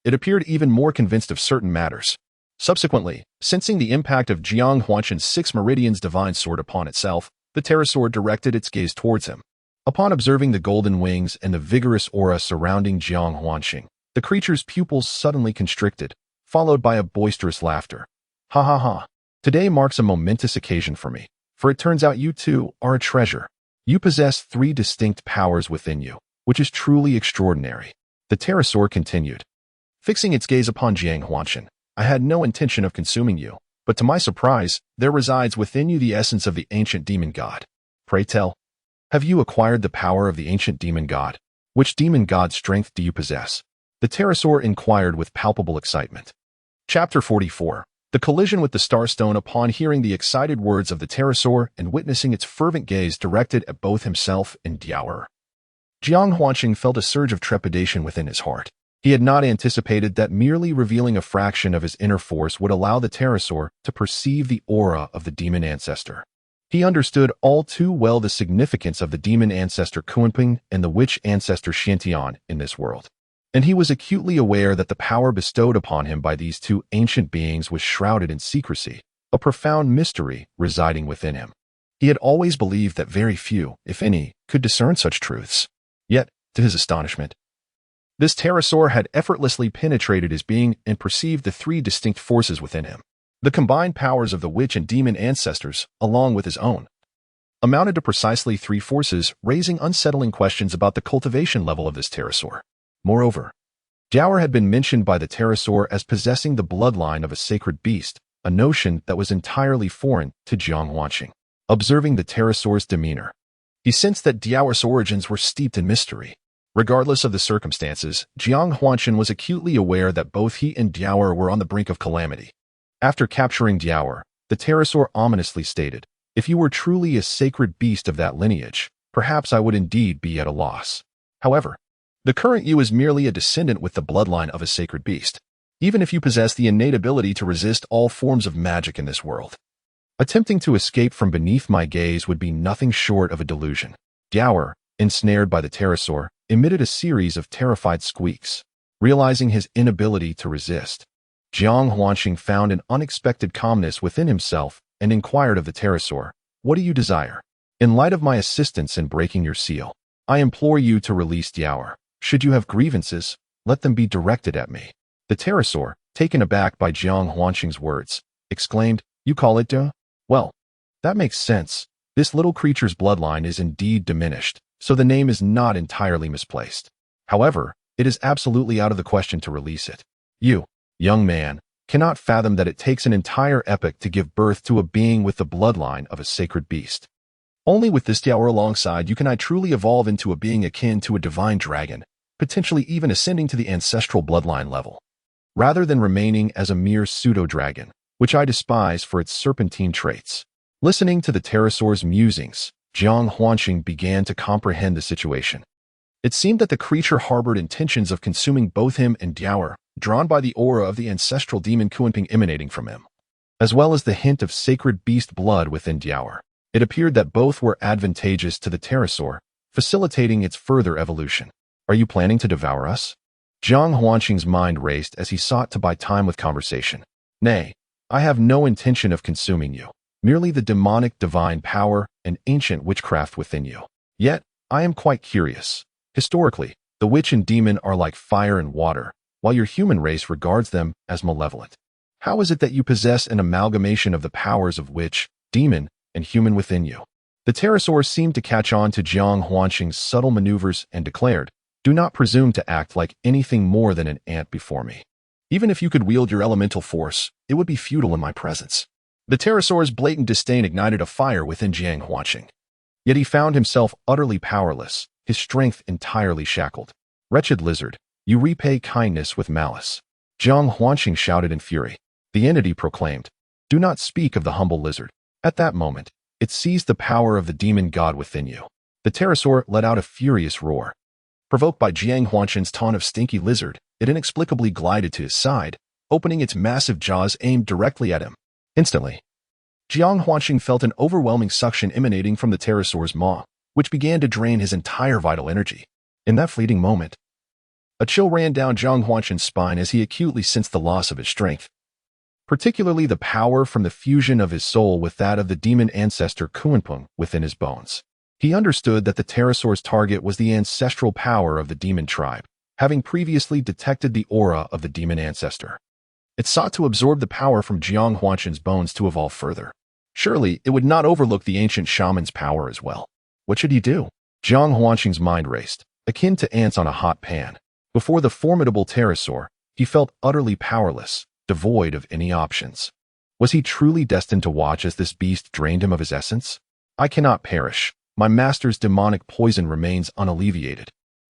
it appeared even more convinced of certain matters. Subsequently, sensing the impact of Jiang Huanxing's Six Meridians' divine sword upon itself, the pterosaur directed its gaze towards him. Upon observing the golden wings and the vigorous aura surrounding Jiang Huanxing, the creature's pupils suddenly constricted, followed by a boisterous laughter. "Ha ha ha. Today marks a momentous occasion for me, for it turns out you too are a treasure. You possess 3 distinct powers within you, which is truly extraordinary." The pterosaur continued, fixing its gaze upon Jiang Huanxing. "I had no intention of consuming you, but to my surprise, there resides within you the essence of the ancient demon god. Pray tell, have you acquired the power of the ancient demon god? Which demon god's strength do you possess?" The pterosaur inquired with palpable excitement. Chapter 44. The collision with the starstone. Upon hearing the excited words of the pterosaur and witnessing its fervent gaze directed at both himself and Diaoer, Jiang Huanxing felt a surge of trepidation within his heart. He had not anticipated that merely revealing a fraction of his inner force would allow the pterosaur to perceive the aura of the demon ancestor. He understood all too well the significance of the demon ancestor Kunping and the witch ancestor Xiantian in this world, and he was acutely aware that the power bestowed upon him by these two ancient beings was shrouded in secrecy, a profound mystery residing within him. He had always believed that very few, if any, could discern such truths. Yet, to his astonishment, This pterosaur had effortlessly penetrated his being and perceived the three distinct forces within him. The combined powers of the witch and demon ancestors, along with his own, amounted to precisely three forces, raising unsettling questions about the cultivation level of this pterosaur. Moreover, Jiaoer had been mentioned by the pterosaur as possessing the bloodline of a sacred beast, a notion that was entirely foreign to Jiang Huanqing. Observing the pterosaur's demeanor, he sensed that Jiaoer's origins were steeped in mystery. Regardless of the circumstances, Jiang Huanqing was acutely aware that both he and Jiaoer were on the brink of calamity. After capturing Jiaoer, the pterosaur ominously stated, "If you were truly a sacred beast of that lineage, perhaps I would indeed be at a loss. However, the current you is merely a descendant with the bloodline of a sacred beast, even if you possess the innate ability to resist all forms of magic in this world. Attempting to escape from beneath my gaze would be nothing short of a delusion." Jiaoer, ensnared by the pterosaur, emitted a series of terrified squeaks. Realizing his inability to resist, Jiang Huanqing found an unexpected calmness within himself and inquired of the pterosaur, "What do you desire? In light of my assistance in breaking your seal, I implore you to release Jiaoer. Should you have grievances, let them be directed at me." The pterosaur, taken aback by Jiang Huanqing's words, exclaimed, "You call it duh? Well, that makes sense. This little creature's bloodline is indeed diminished, so the name is not entirely misplaced. However, it is absolutely out of the question to release it. You, young man, cannot fathom that it takes an entire epoch to give birth to a being with the bloodline of a sacred beast. Only with this Jiaoer alongside you can I truly evolve into a being akin to a divine dragon, potentially even ascending to the ancestral bloodline level, rather than remaining as a mere pseudo-dragon, which I despise for its serpentine traits." Listening to the pterosaur's musings, Jiang Huanqing began to comprehend the situation. It seemed that the creature harbored intentions of consuming both him and Jiaoer, drawn by the aura of the ancestral demon Kunping emanating from him, as well as the hint of sacred beast blood within Jiaoer. It appeared that both were advantageous to the pterosaur, facilitating its further evolution. "Are you planning to devour us?" Jiang Huanqing's mind raced as he sought to buy time with conversation. "Nay, I have no intention of consuming you, merely the demonic divine power and ancient witchcraft within you. Yet, I am quite curious. Historically, the witch and demon are like fire and water, while your human race regards them as malevolent. How is it that you possess an amalgamation of the powers of witch, demon, and human within you?" The pterosaur seemed to catch on to Jiang Huanqing's subtle maneuvers and declared, "Do not presume to act like anything more than an ant before me. Even if you could wield your elemental force, it would be futile in my presence." The pterosaur's blatant disdain ignited a fire within Jiang Huanqing. Yet he found himself utterly powerless, his strength entirely shackled. "Wretched lizard, you repay kindness with malice." Jiang Huanqing shouted in fury. The entity proclaimed, "Do not speak of the humble lizard." At that moment, it seized the power of the demon god within you. The pterosaur let out a furious roar. Provoked by Jiang Huanqing's taunt of stinky lizard, it inexplicably glided to his side, opening its massive jaws aimed directly at him. Instantly, Jiang Huanqing felt an overwhelming suction emanating from the pterosaur's maw, which began to drain his entire vital energy. In that fleeting moment, a chill ran down Jiang Huanqing's spine as he acutely sensed the loss of his strength, particularly the power from the fusion of his soul with that of the demon ancestor Kunping within his bones. He understood that the pterosaur's target was the ancestral power of the demon tribe, having previously detected the aura of the demon ancestor. It sought to absorb the power from Jiang Huanqing's bones to evolve further. Surely, it would not overlook the ancient shaman's power as well. What should he do? Jiang Huanqing's mind raced, akin to ants on a hot pan. Before the formidable pterosaur, he felt utterly powerless, devoid of any options. Was he truly destined to watch as this beast drained him of his essence? "I cannot perish. My master's demonic poison remains unalleviated,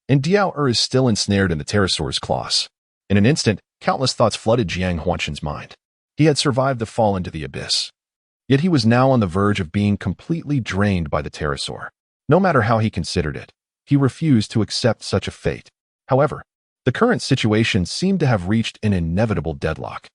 and Jiaoer is still ensnared in the pterosaur's claws." In an instant, countless thoughts flooded Jiang Huanqing's mind. He had survived the fall into the abyss. Yet he was now on the verge of being completely drained by the pterosaur. No matter how he considered it, he refused to accept such a fate. However, the current situation seemed to have reached an inevitable deadlock.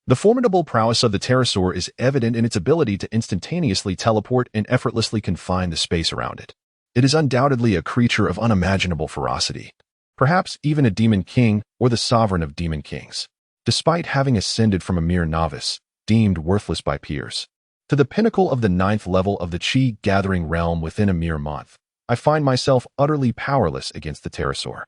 The formidable prowess of the pterosaur is evident in its ability to instantaneously teleport and effortlessly confine the space around it. It is undoubtedly a creature of unimaginable ferocity, perhaps even a demon king or the sovereign of demon kings, despite having ascended from a mere novice, deemed worthless by peers, to the pinnacle of the 9th level of the chi-gathering realm within a mere month. I find myself utterly powerless against the pterosaur.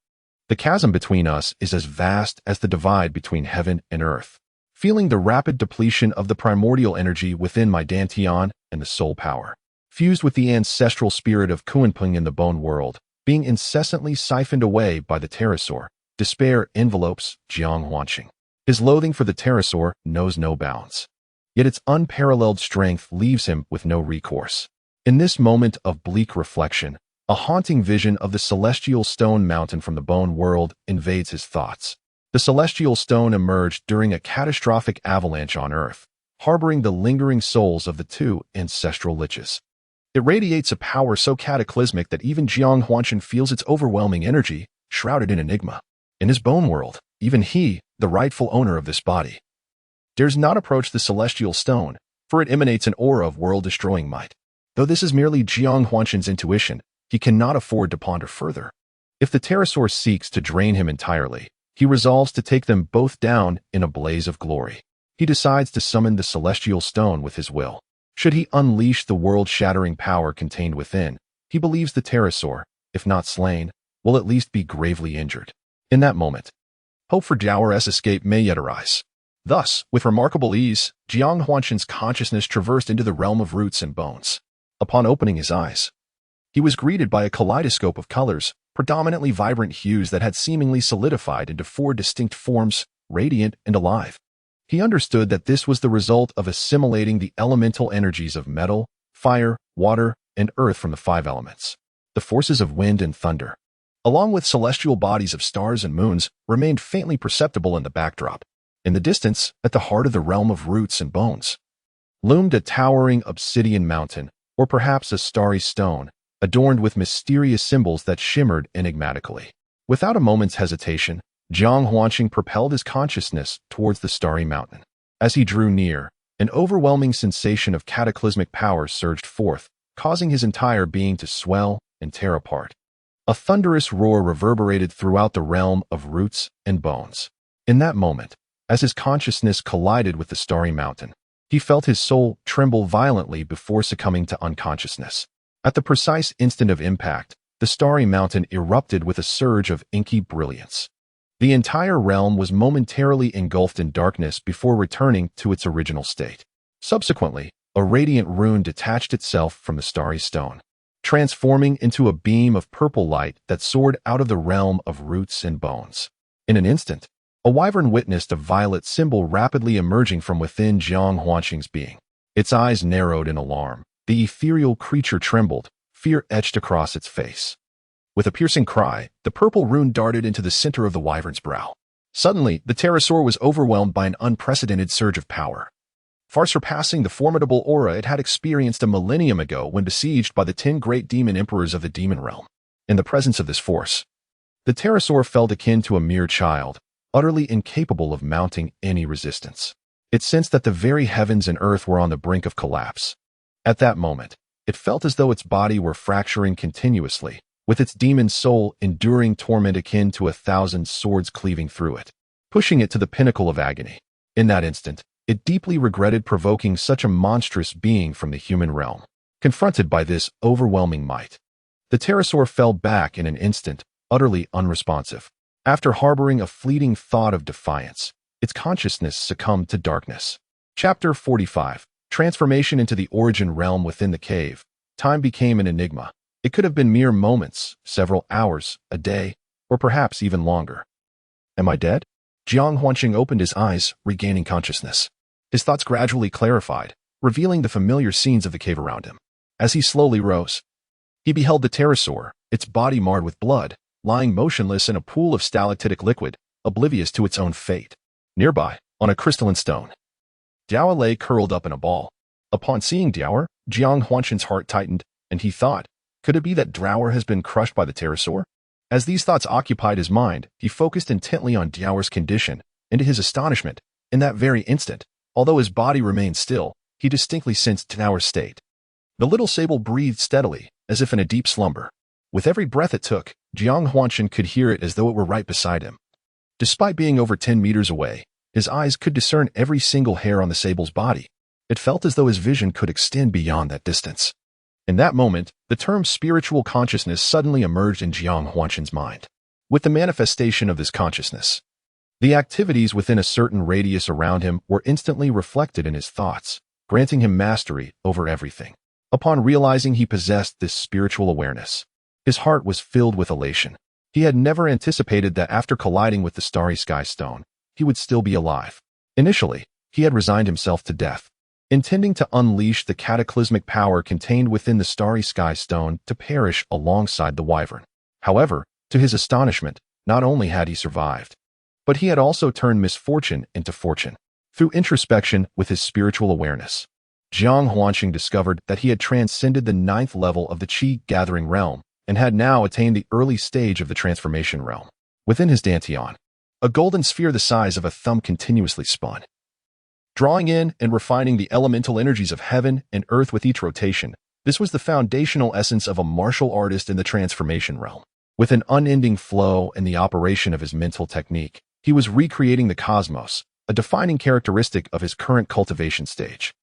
The chasm between us is as vast as the divide between heaven and earth. Feeling the rapid depletion of the primordial energy within my dantian and the soul power, fused with the ancestral spirit of Kuanping in the bone world, being incessantly siphoned away by the pterosaur, despair envelopes Jiang Huanqing. His loathing for the pterosaur knows no bounds. Yet its unparalleled strength leaves him with no recourse. In this moment of bleak reflection, a haunting vision of the celestial stone mountain from the bone world invades his thoughts. The celestial stone emerged during a catastrophic avalanche on Earth, harboring the lingering souls of the two ancestral liches. It radiates a power so cataclysmic that even Jiang Huanqing feels its overwhelming energy, shrouded in enigma. In his bone world, even he, the rightful owner of this body, dares not approach the celestial stone, for it emanates an aura of world-destroying might. Though this is merely Jiang Huanqing's intuition, he cannot afford to ponder further. If the pterosaur seeks to drain him entirely, he resolves to take them both down in a blaze of glory. He decides to summon the celestial stone with his will. Should he unleash the world-shattering power contained within, he believes the pterosaur, if not slain, will at least be gravely injured. In that moment, hope for Jiao's escape may yet arise. Thus, with remarkable ease, Jiang Huanqing's consciousness traversed into the realm of roots and bones. Upon opening his eyes, he was greeted by a kaleidoscope of colors, predominantly vibrant hues that had seemingly solidified into four distinct forms, radiant and alive. He understood that this was the result of assimilating the elemental energies of metal, fire, water, and earth from the five elements. The forces of wind and thunder, along with celestial bodies of stars and moons, remained faintly perceptible in the backdrop. In the distance, at the heart of the realm of roots and bones, loomed a towering obsidian mountain, or perhaps a starry stone, adorned with mysterious symbols that shimmered enigmatically. Without a moment's hesitation, Jiang Huanqing propelled his consciousness towards the starry mountain. As he drew near, an overwhelming sensation of cataclysmic power surged forth, causing his entire being to swell and tear apart. A thunderous roar reverberated throughout the realm of roots and bones. In that moment, as his consciousness collided with the starry mountain, he felt his soul tremble violently before succumbing to unconsciousness. At the precise instant of impact, the starry mountain erupted with a surge of inky brilliance. The entire realm was momentarily engulfed in darkness before returning to its original state. Subsequently, a radiant rune detached itself from the starry stone, transforming into a beam of purple light that soared out of the realm of roots and bones. In an instant, a wyvern witnessed a violet symbol rapidly emerging from within Jiang Huanqing's being. Its eyes narrowed in alarm. The ethereal creature trembled, fear etched across its face. With a piercing cry, the purple rune darted into the center of the wyvern's brow. Suddenly, the pterosaur was overwhelmed by an unprecedented surge of power, far surpassing the formidable aura it had experienced a millennium ago when besieged by the 10 great demon emperors of the demon realm. In the presence of this force, the pterosaur felt akin to a mere child, utterly incapable of mounting any resistance. It sensed that the very heavens and earth were on the brink of collapse. At that moment, it felt as though its body were fracturing continuously, with its demon soul enduring torment akin to 1,000 swords cleaving through it, pushing it to the pinnacle of agony. In that instant, it deeply regretted provoking such a monstrous being from the human realm. Confronted by this overwhelming might, the pterosaur fell back in an instant, utterly unresponsive. After harboring a fleeting thought of defiance, its consciousness succumbed to darkness. Chapter 45. Transformation into the origin realm within the cave. Time became an enigma. It could have been mere moments, several hours, a day, or perhaps even longer. Am I dead? Jiang Huanqing opened his eyes, regaining consciousness. His thoughts gradually clarified, revealing the familiar scenes of the cave around him. As he slowly rose, he beheld the pterosaur, its body marred with blood, lying motionless in a pool of stalactitic liquid, oblivious to its own fate. Nearby, on a crystalline stone, Diao lay curled up in a ball. Upon seeing Diao, Jiang Huanqing's heart tightened, and he thought, could it be that Diao has been crushed by the pterosaur? As these thoughts occupied his mind, he focused intently on Diao's condition, and to his astonishment, in that very instant, although his body remained still, he distinctly sensed Diao's state. The little sable breathed steadily, as if in a deep slumber. With every breath it took, Jiang Huanqing could hear it as though it were right beside him. Despite being over 10 meters away, his eyes could discern every single hair on the sable's body. It felt as though his vision could extend beyond that distance. In that moment, the term spiritual consciousness suddenly emerged in Jiang Huanqing's mind. with the manifestation of this consciousness. The activities within a certain radius around him were instantly reflected in his thoughts, granting him mastery over everything. Upon realizing he possessed this spiritual awareness, his heart was filled with elation. He had never anticipated that after colliding with the starry sky stone, he would still be alive. Initially, he had resigned himself to death, intending to unleash the cataclysmic power contained within the starry sky stone to perish alongside the wyvern. However, to his astonishment, not only had he survived, but he had also turned misfortune into fortune. Through introspection with his spiritual awareness, Jiang Huanqing discovered that he had transcended the 9th level of the Qi-gathering realm and had now attained the early stage of the transformation realm. Within his dantian, a golden sphere the size of a thumb continuously spun, drawing in and refining the elemental energies of heaven and earth with each rotation. This was the foundational essence of a martial artist in the transformation realm. With an unending flow and the operation of his mental technique, he was recreating the cosmos, a defining characteristic of his current cultivation stage.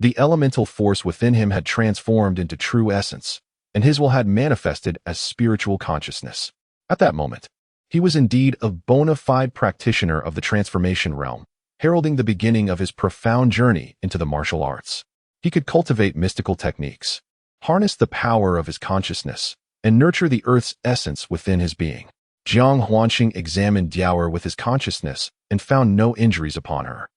The elemental force within him had transformed into true essence, and his will had manifested as spiritual consciousness. At that moment, he was indeed a bona fide practitioner of the transformation realm, heralding the beginning of his profound journey into the martial arts. He could cultivate mystical techniques, harness the power of his consciousness, and nurture the earth's essence within his being. Jiang Huanqing examined Diaoer with his consciousness and found no injuries upon her,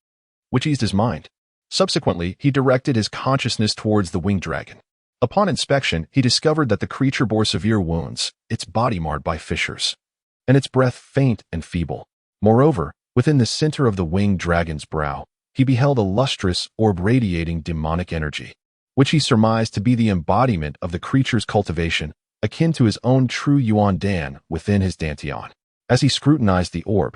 which eased his mind. Subsequently, he directed his consciousness towards the winged dragon. Upon inspection, he discovered that the creature bore severe wounds, its body marred by fissures, and its breath faint and feeble. Moreover, within the center of the winged dragon's brow, he beheld a lustrous orb radiating demonic energy, which he surmised to be the embodiment of the creature's cultivation, akin to his own true Yuan Dan within his dantian. As he scrutinized the orb,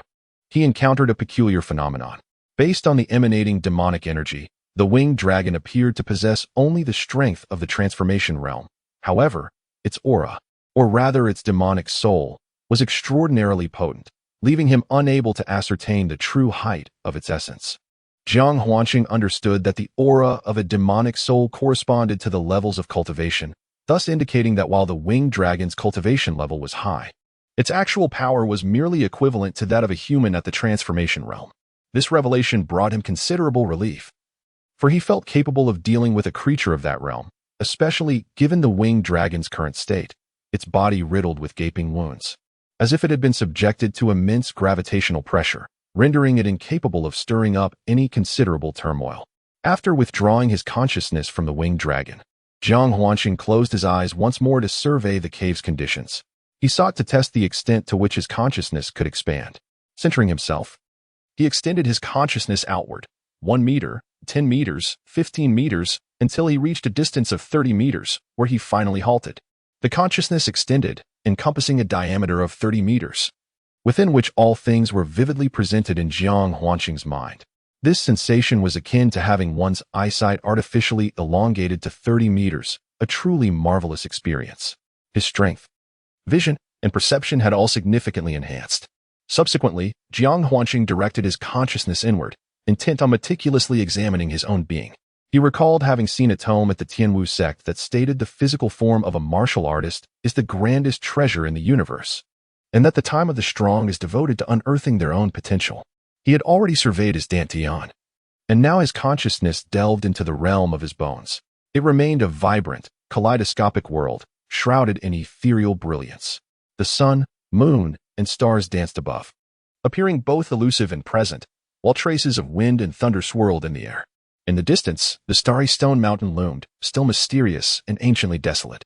he encountered a peculiar phenomenon. Based on the emanating demonic energy, the winged dragon appeared to possess only the strength of the transformation realm. However, its aura, or rather its demonic soul, was extraordinarily potent, leaving him unable to ascertain the true height of its essence. Jiang Huanqing understood that the aura of a demonic soul corresponded to the levels of cultivation, thus indicating that while the winged dragon's cultivation level was high, its actual power was merely equivalent to that of a human at the transformation realm. This revelation brought him considerable relief, for he felt capable of dealing with a creature of that realm, especially given the winged dragon's current state, its body riddled with gaping wounds, as if it had been subjected to immense gravitational pressure, rendering it incapable of stirring up any considerable turmoil. After withdrawing his consciousness from the winged dragon, Jiang Huanqing closed his eyes once more to survey the cave's conditions. He sought to test the extent to which his consciousness could expand. Centering himself, he extended his consciousness outward, 1 meter, 10 meters, 15 meters, until he reached a distance of 30 meters, where he finally halted. The consciousness extended, encompassing a diameter of 30 meters, within which all things were vividly presented in Jiang Huanqing's mind. This sensation was akin to having one's eyesight artificially elongated to 30 meters, a truly marvelous experience. His strength, vision, and perception had all significantly enhanced. Subsequently, Jiang Huanqing directed his consciousness inward, intent on meticulously examining his own being. He recalled having seen a tome at the Tianwu sect that stated the physical form of a martial artist is the grandest treasure in the universe, and that the time of the strong is devoted to unearthing their own potential. He had already surveyed his dantian, and now his consciousness delved into the realm of his bones. It remained a vibrant, kaleidoscopic world, shrouded in ethereal brilliance. The sun, moon, and stars danced above, appearing both elusive and present, while traces of wind and thunder swirled in the air. In the distance, the starry stone mountain loomed, still mysterious and anciently desolate.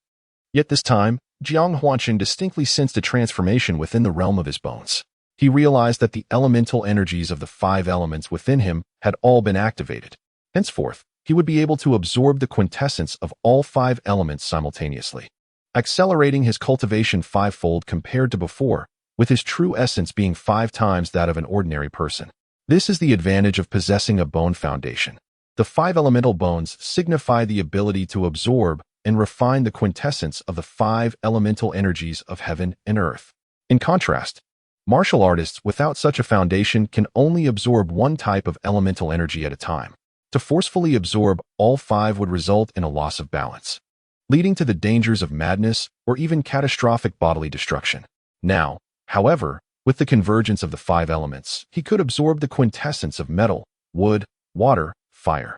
Yet this time, Jiang Huanqing distinctly sensed a transformation within the realm of his bones. He realized that the elemental energies of the 5 elements within him had all been activated. Henceforth, he would be able to absorb the quintessence of all 5 elements simultaneously, accelerating his cultivation 5-fold compared to before, with his true essence being 5 times that of an ordinary person. This is the advantage of possessing a bone foundation. The 5 elemental bones signify the ability to absorb and refine the quintessence of the 5 elemental energies of heaven and earth. In contrast, martial artists without such a foundation can only absorb one type of elemental energy at a time. To forcefully absorb all 5 would result in a loss of balance, leading to the dangers of madness or even catastrophic bodily destruction. Now, However, with the convergence of the 5 elements, he could absorb the quintessence of metal, wood, water, fire,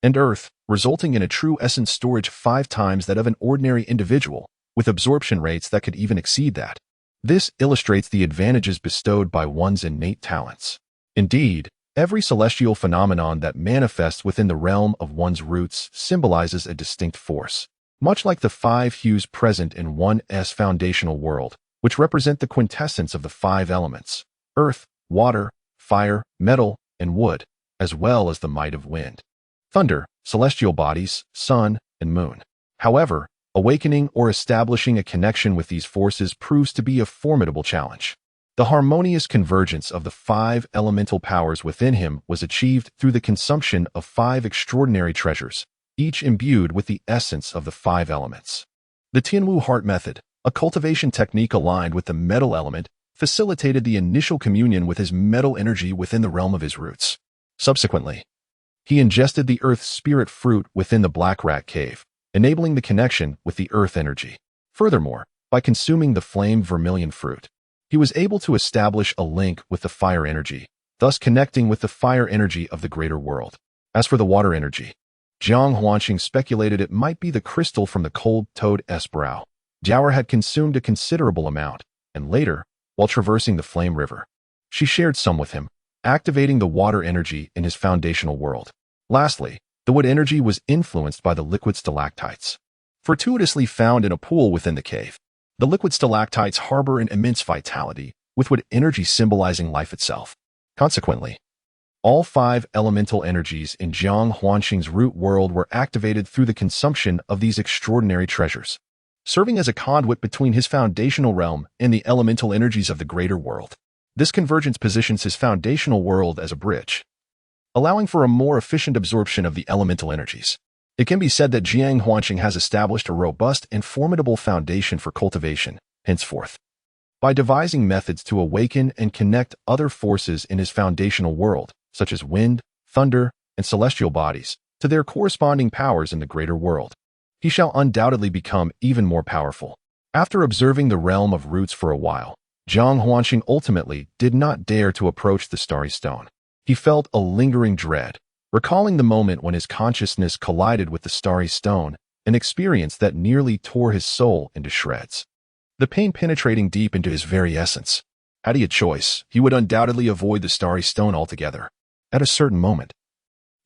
and earth, resulting in a true essence storage 5 times that of an ordinary individual, with absorption rates that could even exceed that. This illustrates the advantages bestowed by one's innate talents. Indeed, every celestial phenomenon that manifests within the realm of one's roots symbolizes a distinct force, much like the 5 hues present in one's foundational world, which represent the quintessence of the 5 elements: earth, water, fire, metal, and wood, as well as the might of wind, thunder, celestial bodies, sun, and moon. However, awakening or establishing a connection with these forces proves to be a formidable challenge. The harmonious convergence of the 5 elemental powers within him was achieved through the consumption of 5 extraordinary treasures, each imbued with the essence of the 5 elements. The Tianwu Heart Method, a cultivation technique aligned with the metal element, facilitated the initial communion with his metal energy within the realm of his roots. Subsequently, he ingested the earth spirit fruit within the Black Rat Cave, enabling the connection with the earth energy. Furthermore, by consuming the flame vermilion fruit, he was able to establish a link with the fire energy, thus connecting with the fire energy of the greater world. As for the water energy, Jiang Huanqing speculated it might be the crystal from the cold toad's brow. Jiaoer had consumed a considerable amount, and later, while traversing the flame river, she shared some with him, activating the water energy in his foundational world. Lastly, the wood energy was influenced by the liquid stalactites, fortuitously found in a pool within the cave. The liquid stalactites harbor an immense vitality, with wood energy symbolizing life itself. Consequently, all 5 elemental energies in Jiang Huanqing's root world were activated through the consumption of these extraordinary treasures, serving as a conduit between his foundational realm and the elemental energies of the greater world. This convergence positions his foundational world as a bridge, allowing for a more efficient absorption of the elemental energies. It can be said that Jiang Huanqing has established a robust and formidable foundation for cultivation, henceforth. By devising methods to awaken and connect other forces in his foundational world, such as wind, thunder, and celestial bodies, to their corresponding powers in the greater world, he shall undoubtedly become even more powerful. After observing the realm of roots for a while, Jiang Huanqing ultimately did not dare to approach the starry stone. He felt a lingering dread, recalling the moment when his consciousness collided with the starry stone, an experience that nearly tore his soul into shreds. The pain penetrating deep into his very essence. Had he a choice, he would undoubtedly avoid the starry stone altogether. At a certain moment,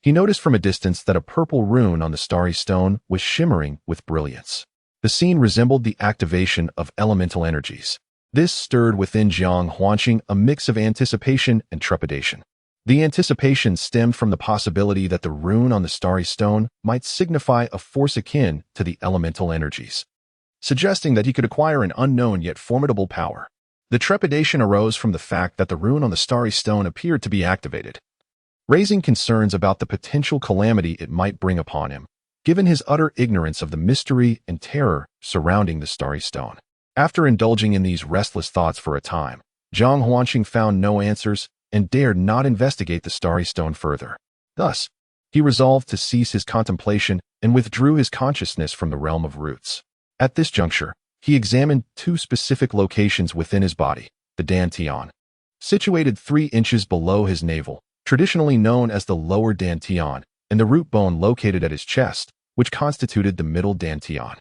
he noticed from a distance that a purple rune on the starry stone was shimmering with brilliance. The scene resembled the activation of elemental energies. This stirred within Jiang Huanqing a mix of anticipation and trepidation. The anticipation stemmed from the possibility that the rune on the starry stone might signify a force akin to the elemental energies, suggesting that he could acquire an unknown yet formidable power. The trepidation arose from the fact that the rune on the starry stone appeared to be activated, raising concerns about the potential calamity it might bring upon him, given his utter ignorance of the mystery and terror surrounding the starry stone. After indulging in these restless thoughts for a time, Jiang Huanqing found no answers and dared not investigate the starry stone further. Thus, he resolved to cease his contemplation and withdrew his consciousness from the realm of roots. At this juncture, he examined 2 specific locations within his body: the dantian, situated 3 inches below his navel, traditionally known as the lower dantian, and the root bone located at his chest, which constituted the middle dantian.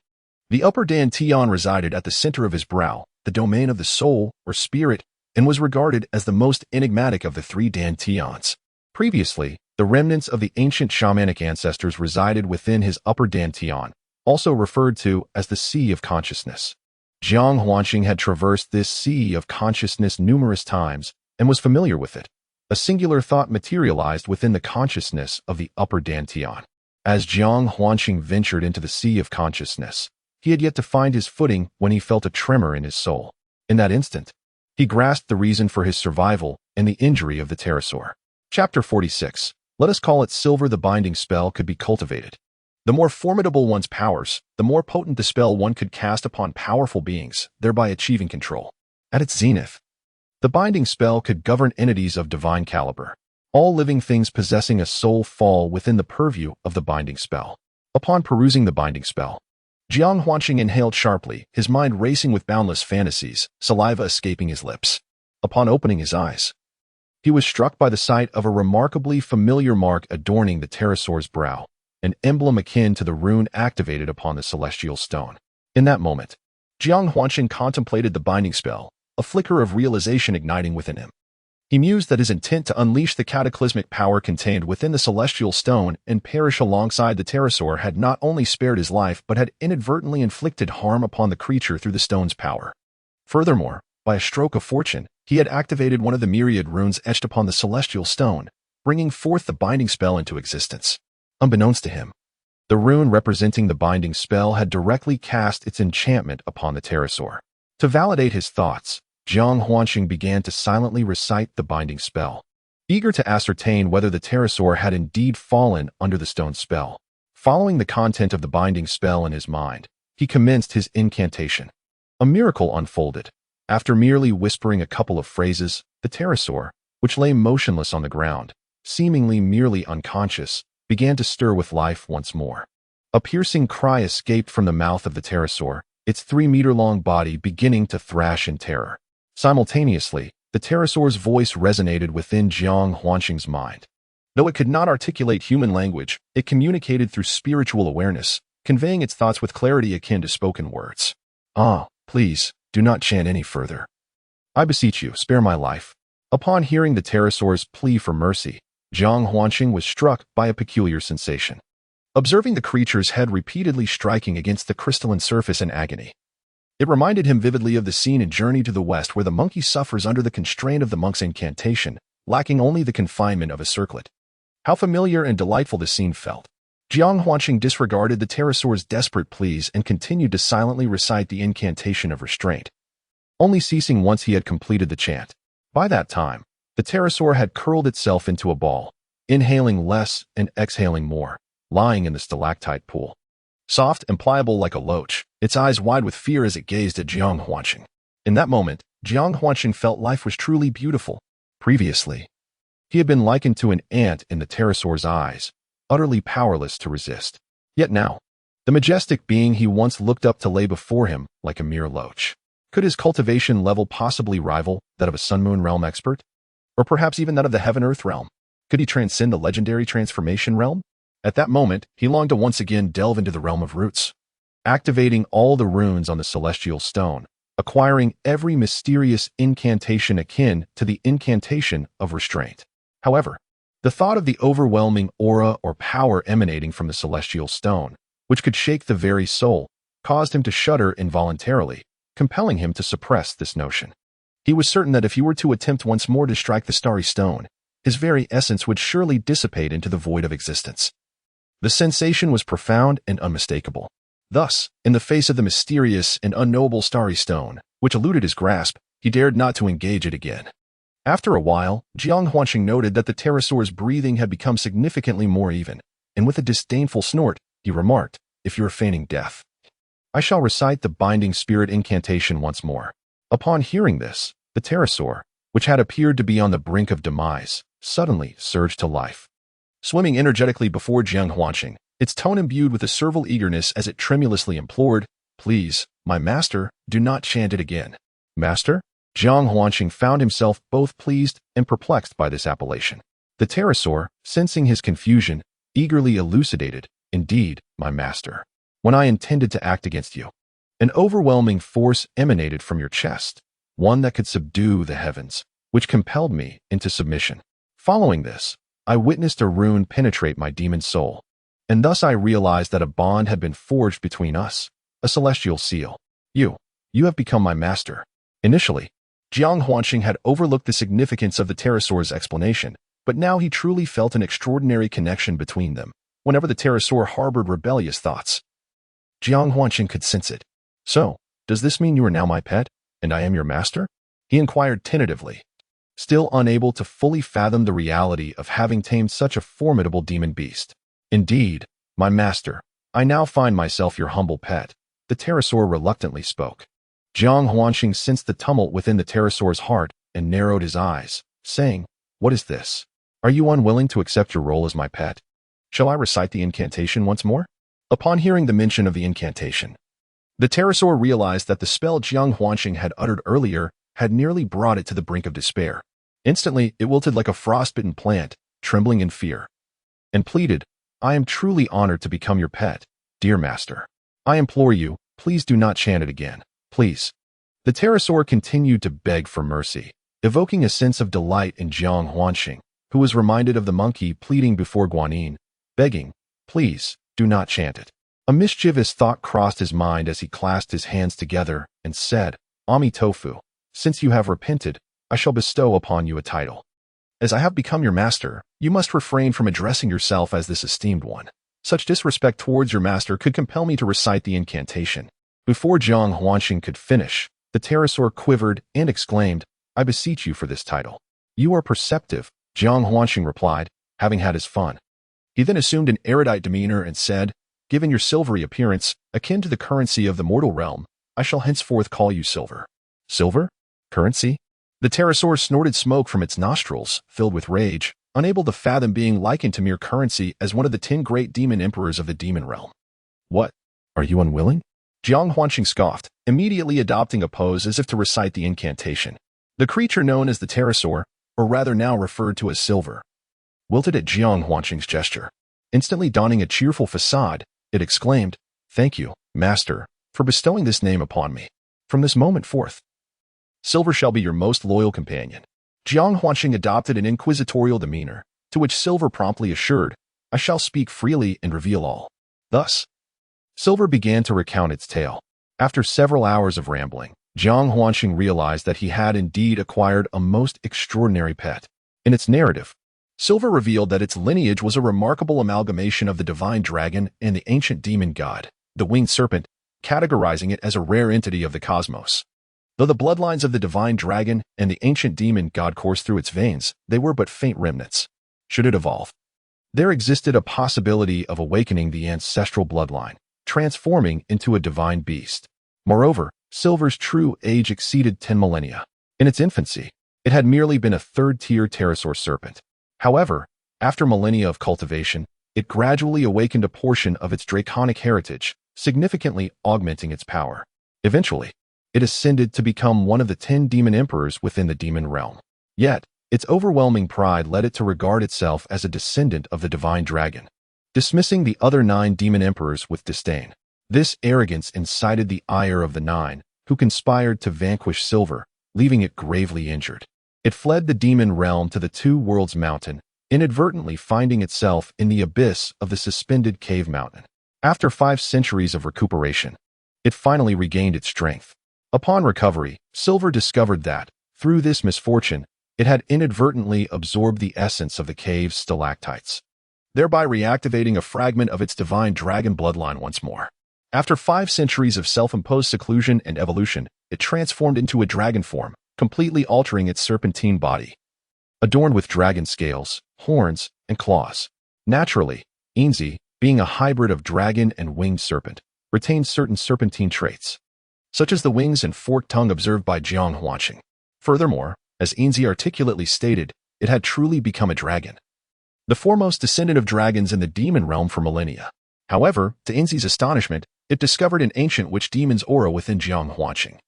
The upper dantian resided at the center of his brow, the domain of the soul or spirit, and was regarded as the most enigmatic of the 3 dantians. Previously, the remnants of the ancient shamanic ancestors resided within his upper dantian, also referred to as the Sea of Consciousness. Jiang Huanqing had traversed this Sea of Consciousness numerous times and was familiar with it. A singular thought materialized within the consciousness of the upper dantian. As Jiang Huanqing ventured into the Sea of Consciousness, he had yet to find his footing when he felt a tremor in his soul. In that instant, he grasped the reason for his survival and the injury of the pterosaur. Chapter 46. Let us call it silver. The binding spell could be cultivated. The more formidable one's powers, the more potent the spell one could cast upon powerful beings, thereby achieving control. At its zenith, the binding spell could govern entities of divine caliber. All living things possessing a soul fall within the purview of the binding spell. Upon perusing the binding spell, Jiang Huanqing inhaled sharply, his mind racing with boundless fantasies, saliva escaping his lips. Upon opening his eyes, he was struck by the sight of a remarkably familiar mark adorning the pterosaur's brow, an emblem akin to the rune activated upon the celestial stone. In that moment, Jiang Huanqing contemplated the binding spell, a flicker of realization igniting within him. He mused that his intent to unleash the cataclysmic power contained within the celestial stone and perish alongside the pterosaur had not only spared his life but had inadvertently inflicted harm upon the creature through the stone's power. Furthermore, by a stroke of fortune, he had activated one of the myriad runes etched upon the celestial stone, bringing forth the binding spell into existence. Unbeknownst to him, the rune representing the binding spell had directly cast its enchantment upon the pterosaur. To validate his thoughts, Jiang Huanqing began to silently recite the binding spell, eager to ascertain whether the pterosaur had indeed fallen under the stone's spell. Following the content of the binding spell in his mind, he commenced his incantation. A miracle unfolded. After merely whispering a couple of phrases, the pterosaur, which lay motionless on the ground, seemingly merely unconscious, began to stir with life once more. A piercing cry escaped from the mouth of the pterosaur, its 3-meter-long body beginning to thrash in terror. Simultaneously, the pterosaur's voice resonated within Jiang Huanqing's mind. Though it could not articulate human language, it communicated through spiritual awareness, conveying its thoughts with clarity akin to spoken words. "Ah, please, do not chant any further. I beseech you, spare my life." Upon hearing the pterosaur's plea for mercy, Jiang Huanqing was struck by a peculiar sensation. Observing the creature's head repeatedly striking against the crystalline surface in agony, it reminded him vividly of the scene in Journey to the West where the monkey suffers under the constraint of the monk's incantation, lacking only the confinement of a circlet. How familiar and delightful the scene felt. Jiang Huanqing disregarded the pterosaur's desperate pleas and continued to silently recite the incantation of restraint, only ceasing once he had completed the chant. By that time, the pterosaur had curled itself into a ball, inhaling less and exhaling more, lying in the stalactite pool. Soft and pliable like a loach, its eyes wide with fear as it gazed at Jiang Huanqing. In that moment, Jiang Huanqing felt life was truly beautiful. Previously, he had been likened to an ant in the pterosaur's eyes, utterly powerless to resist. Yet now, the majestic being he once looked up to lay before him like a mere loach. Could his cultivation level possibly rival that of a sun-moon realm expert? Or perhaps even that of the heaven-earth realm? Could he transcend the legendary transformation realm? At that moment, he longed to once again delve into the realm of roots, activating all the runes on the celestial stone, acquiring every mysterious incantation akin to the incantation of restraint. However, the thought of the overwhelming aura or power emanating from the celestial stone, which could shake the very soul, caused him to shudder involuntarily, compelling him to suppress this notion. He was certain that if he were to attempt once more to strike the starry stone, his very essence would surely dissipate into the void of existence. The sensation was profound and unmistakable. Thus, in the face of the mysterious and unknowable starry stone, which eluded his grasp, he dared not to engage it again. After a while, Jiang Huanqing noted that the pterosaur's breathing had become significantly more even, and with a disdainful snort, he remarked, "If you are feigning death, I shall recite the binding spirit incantation once more." Upon hearing this, the pterosaur, which had appeared to be on the brink of demise, suddenly surged to life. Swimming energetically before Jiang Huanqing, its tone imbued with a servile eagerness as it tremulously implored, "Please, my master, do not chant it again." "Master?" Jiang Huanqing found himself both pleased and perplexed by this appellation. The pterosaur, sensing his confusion, eagerly elucidated, "Indeed, my master. When I intended to act against you, an overwhelming force emanated from your chest, one that could subdue the heavens, which compelled me into submission. Following this, I witnessed a rune penetrate my demon soul, and thus I realized that a bond had been forged between us, a celestial seal. You have become my master." Initially, Jiang Huanqing had overlooked the significance of the pterosaur's explanation, but now he truly felt an extraordinary connection between them, whenever the pterosaur harbored rebellious thoughts. Jiang Huanqing could sense it. "So, does this mean you are now my pet, and I am your master?" he inquired tentatively, still unable to fully fathom the reality of having tamed such a formidable demon beast. "Indeed, my master, I now find myself your humble pet," the pterosaur reluctantly spoke. Jiang Huanqing sensed the tumult within the pterosaur's heart and narrowed his eyes, saying, "What is this? Are you unwilling to accept your role as my pet? Shall I recite the incantation once more?" Upon hearing the mention of the incantation, The pterosaur realized that the spell Jiang Huanqing had uttered earlier had nearly brought it to the brink of despair. Instantly, it wilted like a frostbitten plant, trembling in fear, and pleaded, "I am truly honored to become your pet, dear master. I implore you, please do not chant it again, please." The pterosaur continued to beg for mercy, evoking a sense of delight in Jiang Huanqing, who was reminded of the monkey pleading before Guanyin, begging, "Please, do not chant it." A mischievous thought crossed his mind as he clasped his hands together and said, "Ami Tofu, since you have repented, I shall bestow upon you a title. As I have become your master, you must refrain from addressing yourself as this esteemed one. Such disrespect towards your master could compel me to recite the incantation." Before Jiang Huanqing could finish, the pterosaur quivered and exclaimed, "I beseech you for this title." "You are perceptive," Jiang Huanqing replied, having had his fun. He then assumed an erudite demeanor and said, "Given your silvery appearance, akin to the currency of the mortal realm, I shall henceforth call you Silver." "Silver? Currency?" The pterosaur snorted smoke from its nostrils, filled with rage, unable to fathom being likened to mere currency as one of the 10 great demon emperors of the demon realm. "What? Are you unwilling?" Jiang Huanqing scoffed, immediately adopting a pose as if to recite the incantation. The creature known as the pterosaur, or rather now referred to as Silver, wilted at Jiang Huanqing's gesture. Instantly donning a cheerful facade, it exclaimed, "Thank you, master, for bestowing this name upon me. From this moment forth, Silver shall be your most loyal companion." Jiang Huanqing adopted an inquisitorial demeanor, to which Silver promptly assured, "I shall speak freely and reveal all." Thus, Silver began to recount its tale. After several hours of rambling, Jiang Huanqing realized that he had indeed acquired a most extraordinary pet. In its narrative, Silver revealed that its lineage was a remarkable amalgamation of the divine dragon and the ancient demon god, the winged serpent, categorizing it as a rare entity of the cosmos. Though the bloodlines of the divine dragon and the ancient demon god coursed through its veins, they were but faint remnants. Should it evolve, there existed a possibility of awakening the ancestral bloodline, transforming into a divine beast. Moreover, Silver's true age exceeded 10 millennia. In its infancy, it had merely been a third-tier pterosaur serpent. However, after millennia of cultivation, it gradually awakened a portion of its draconic heritage, significantly augmenting its power. Eventually, it ascended to become one of the 10 demon emperors within the demon realm. Yet, its overwhelming pride led it to regard itself as a descendant of the divine dragon, dismissing the other 9 demon emperors with disdain. This arrogance incited the ire of the 9, who conspired to vanquish Silver, leaving it gravely injured. It fled the demon realm to the Two Worlds Mountain, inadvertently finding itself in the abyss of the suspended cave mountain. After 5 centuries of recuperation, it finally regained its strength. Upon recovery, Silver discovered that, through this misfortune, it had inadvertently absorbed the essence of the cave's stalactites, thereby reactivating a fragment of its divine dragon bloodline once more. After 5 centuries of self-imposed seclusion and evolution, it transformed into a dragon form, completely altering its serpentine body, adorned with dragon scales, horns, and claws. Naturally, Inzi, being a hybrid of dragon and winged serpent, retained certain serpentine traits, such as the wings and forked tongue observed by Jiang Huanqing. Furthermore, as Inzi articulately stated, it had truly become a dragon, the foremost descendant of dragons in the demon realm for millennia. However, to Inzi's astonishment, it discovered an ancient witch demon's aura within Jiang Huanqing,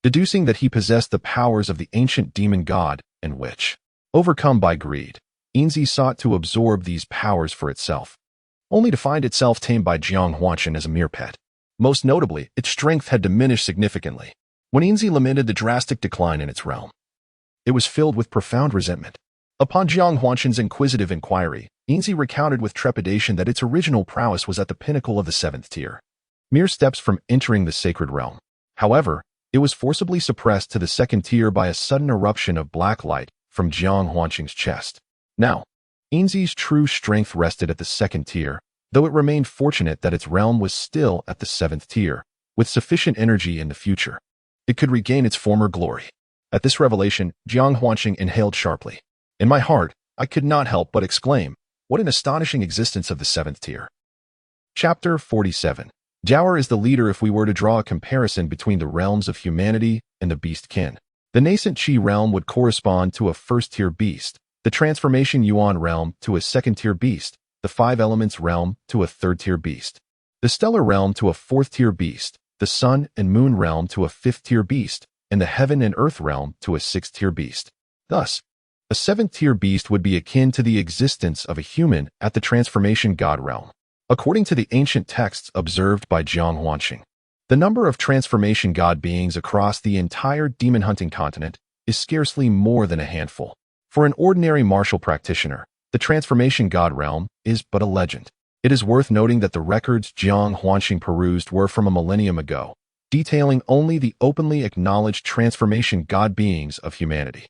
deducing that he possessed the powers of the ancient demon god and witch. Overcome by greed, Inzi sought to absorb these powers for itself, only to find itself tamed by Jiang Huanqing as a mere pet. Most notably, its strength had diminished significantly. When Inzi lamented the drastic decline in its realm, it was filled with profound resentment. Upon Jiang Huanqing's inquisitive inquiry, Inzi recounted with trepidation that its original prowess was at the pinnacle of the 7th tier, mere steps from entering the sacred realm. However, it was forcibly suppressed to the 2nd tier by a sudden eruption of black light from Jiang Huanqing's chest. Now, Inzi's true strength rested at the 2nd tier, though it remained fortunate that its realm was still at the 7th tier. With sufficient energy in the future, it could regain its former glory. At this revelation, Jiang Huanqing inhaled sharply. In my heart, I could not help but exclaim, "What an astonishing existence of the 7th tier." Chapter 47. Jiaoer is the leader if we were to draw a comparison between the realms of humanity and the beast kin. The nascent Qi realm would correspond to a 1st-tier beast, the transformation Yuan realm to a 2nd-tier beast, the 5 elements realm to a 3rd-tier beast, the stellar realm to a 4th-tier beast, the sun and moon realm to a 5th-tier beast, and the heaven and earth realm to a 6th-tier beast. Thus, a 7th-tier beast would be akin to the existence of a human at the transformation god realm. According to the ancient texts observed by Jiang Huanqing, the number of transformation god beings across the entire demon hunting continent is scarcely more than a handful. For an ordinary martial practitioner, the transformation god realm is but a legend. It is worth noting that the records Jiang Huanqing perused were from a millennium ago, detailing only the openly acknowledged transformation god beings of humanity.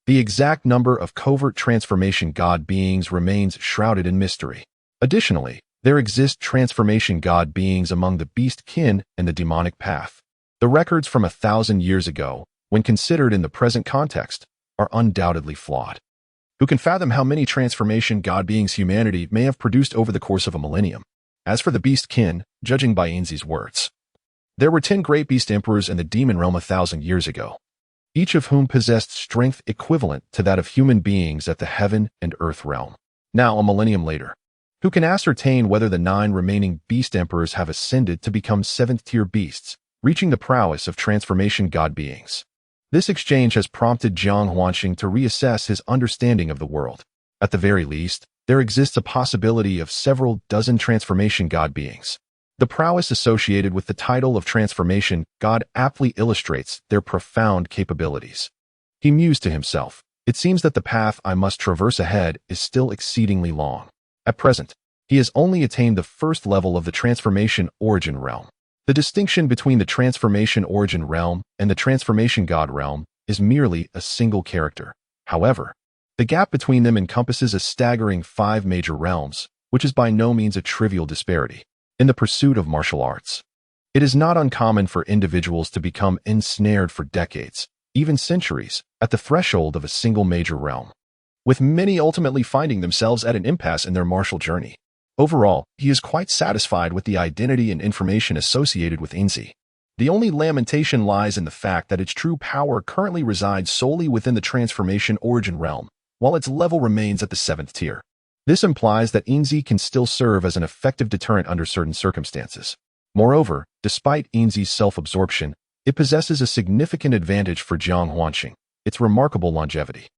The exact number of covert transformation god beings remains shrouded in mystery. Additionally, there exist transformation god beings among the beast kin and the demonic path. The records from 1,000 years ago, when considered in the present context, are undoubtedly flawed. Who can fathom how many transformation god beings humanity may have produced over the course of a millennium? As for the beast kin, judging by Ainzi's words, there were 10 great beast emperors in the demon realm 1,000 years ago, each of whom possessed strength equivalent to that of human beings at the heaven and earth realm. Now, a millennium later, who can ascertain whether the 9 remaining beast emperors have ascended to become 7th-tier beasts, reaching the prowess of transformation god beings? This exchange has prompted Jiang Huanqing to reassess his understanding of the world. At the very least, there exists a possibility of several dozen transformation god beings. The prowess associated with the title of transformation god aptly illustrates their profound capabilities. He mused to himself, "It seems that the path I must traverse ahead is still exceedingly long." At present, he has only attained the first level of the transformation origin realm. The distinction between the transformation origin realm and the transformation god realm is merely a single character. However, the gap between them encompasses a staggering 5 major realms, which is by no means a trivial disparity. In the pursuit of martial arts, it is not uncommon for individuals to become ensnared for decades, even centuries, at the threshold of a single major realm, with many ultimately finding themselves at an impasse in their martial journey. Overall, he is quite satisfied with the identity and information associated with Ainzi. The only lamentation lies in the fact that its true power currently resides solely within the transformation origin realm, while its level remains at the 7th tier. This implies that Ainzi can still serve as an effective deterrent under certain circumstances. Moreover, despite Ainzi's self-absorption, it possesses a significant advantage for Jiang Huanqing: its remarkable longevity.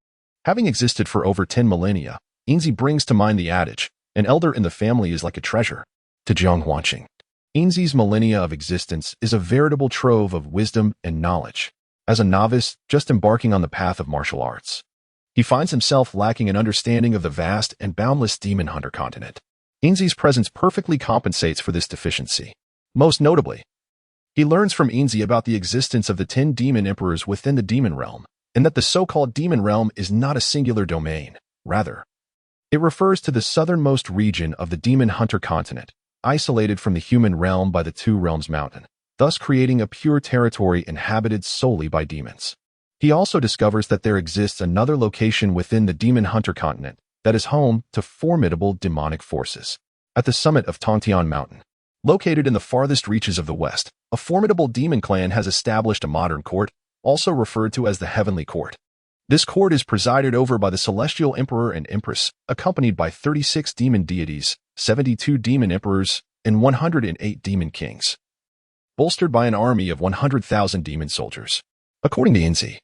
Having existed for over 10 millennia, Ainzi brings to mind the adage, "An elder in the family is like a treasure." To Jiang Huanqing, Ainzi's millennia of existence is a veritable trove of wisdom and knowledge. As a novice just embarking on the path of martial arts, he finds himself lacking an understanding of the vast and boundless demon hunter continent. Ainzi's presence perfectly compensates for this deficiency. Most notably, he learns from Ainzi about the existence of the 10 demon emperors within the demon realm, and that the so-called demon realm is not a singular domain. Rather, it refers to the southernmost region of the demon hunter continent, isolated from the human realm by the Two Realms Mountain, thus creating a pure territory inhabited solely by demons. He also discovers that there exists another location within the demon hunter continent that is home to formidable demonic forces. At the summit of Tongtian Mountain, located in the farthest reaches of the west, a formidable demon clan has established a modern court, also referred to as the Heavenly Court. This court is presided over by the Celestial Emperor and Empress, accompanied by 36 demon deities, 72 demon emperors, and 108 demon kings, bolstered by an army of 100,000 demon soldiers. According to Ainzi,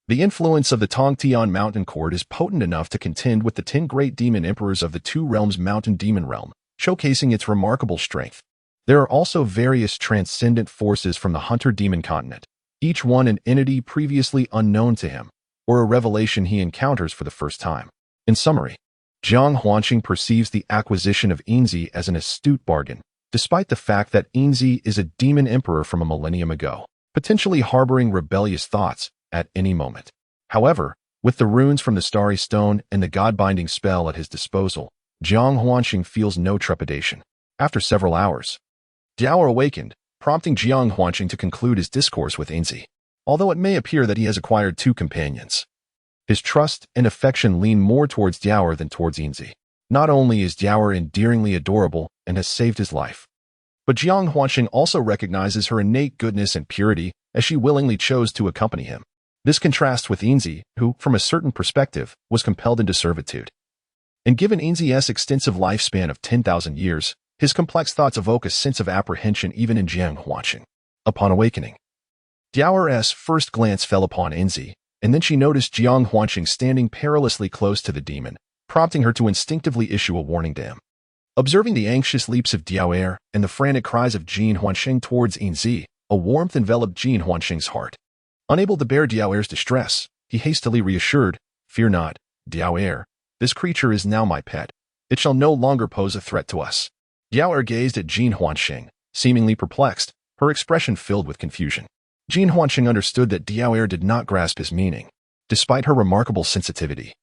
the influence of the Tongtian Mountain Court is potent enough to contend with the 10 great demon emperors of the Two Realms Mountain Demon Realm, showcasing its remarkable strength. There are also various transcendent forces from the Hunter Demon Continent, each one an entity previously unknown to him, or a revelation he encounters for the first time. In summary, Jiang Huanqing perceives the acquisition of Ainzi as an astute bargain, despite the fact that Ainzi is a demon emperor from a millennium ago, potentially harboring rebellious thoughts at any moment. However, with the runes from the Starry Stone and the God-binding spell at his disposal, Jiang Huanqing feels no trepidation. After several hours, Jiao awakened, prompting Jiang Huanqing to conclude his discourse with Ainzi. Although it may appear that he has acquired 2 companions, his trust and affection lean more towards Jiao than towards Ainzi. Not only is Jiao endearingly adorable and has saved his life, but Jiang Huanqing also recognizes her innate goodness and purity as she willingly chose to accompany him. This contrasts with Ainzi, who, from a certain perspective, was compelled into servitude. And given Ainzi's extensive lifespan of 10,000 years, his complex thoughts evoke a sense of apprehension even in Jiang Huanqing. Upon awakening, Diao's first glance fell upon Inzi, and then she noticed Jiang Huanqing standing perilously close to the demon, prompting her to instinctively issue a warning dam. Observing the anxious leaps of Diao and the frantic cries of Jin Huanqing towards Inzi, a warmth enveloped Jin Huanqing's heart. Unable to bear Diao's distress, he hastily reassured, "Fear not, Diao. This creature is now my pet. It shall no longer pose a threat to us." Diao gazed at Jin Huanqing, seemingly perplexed, her expression filled with confusion. Jin Huanqing understood that Diao did not grasp his meaning, despite her remarkable sensitivity.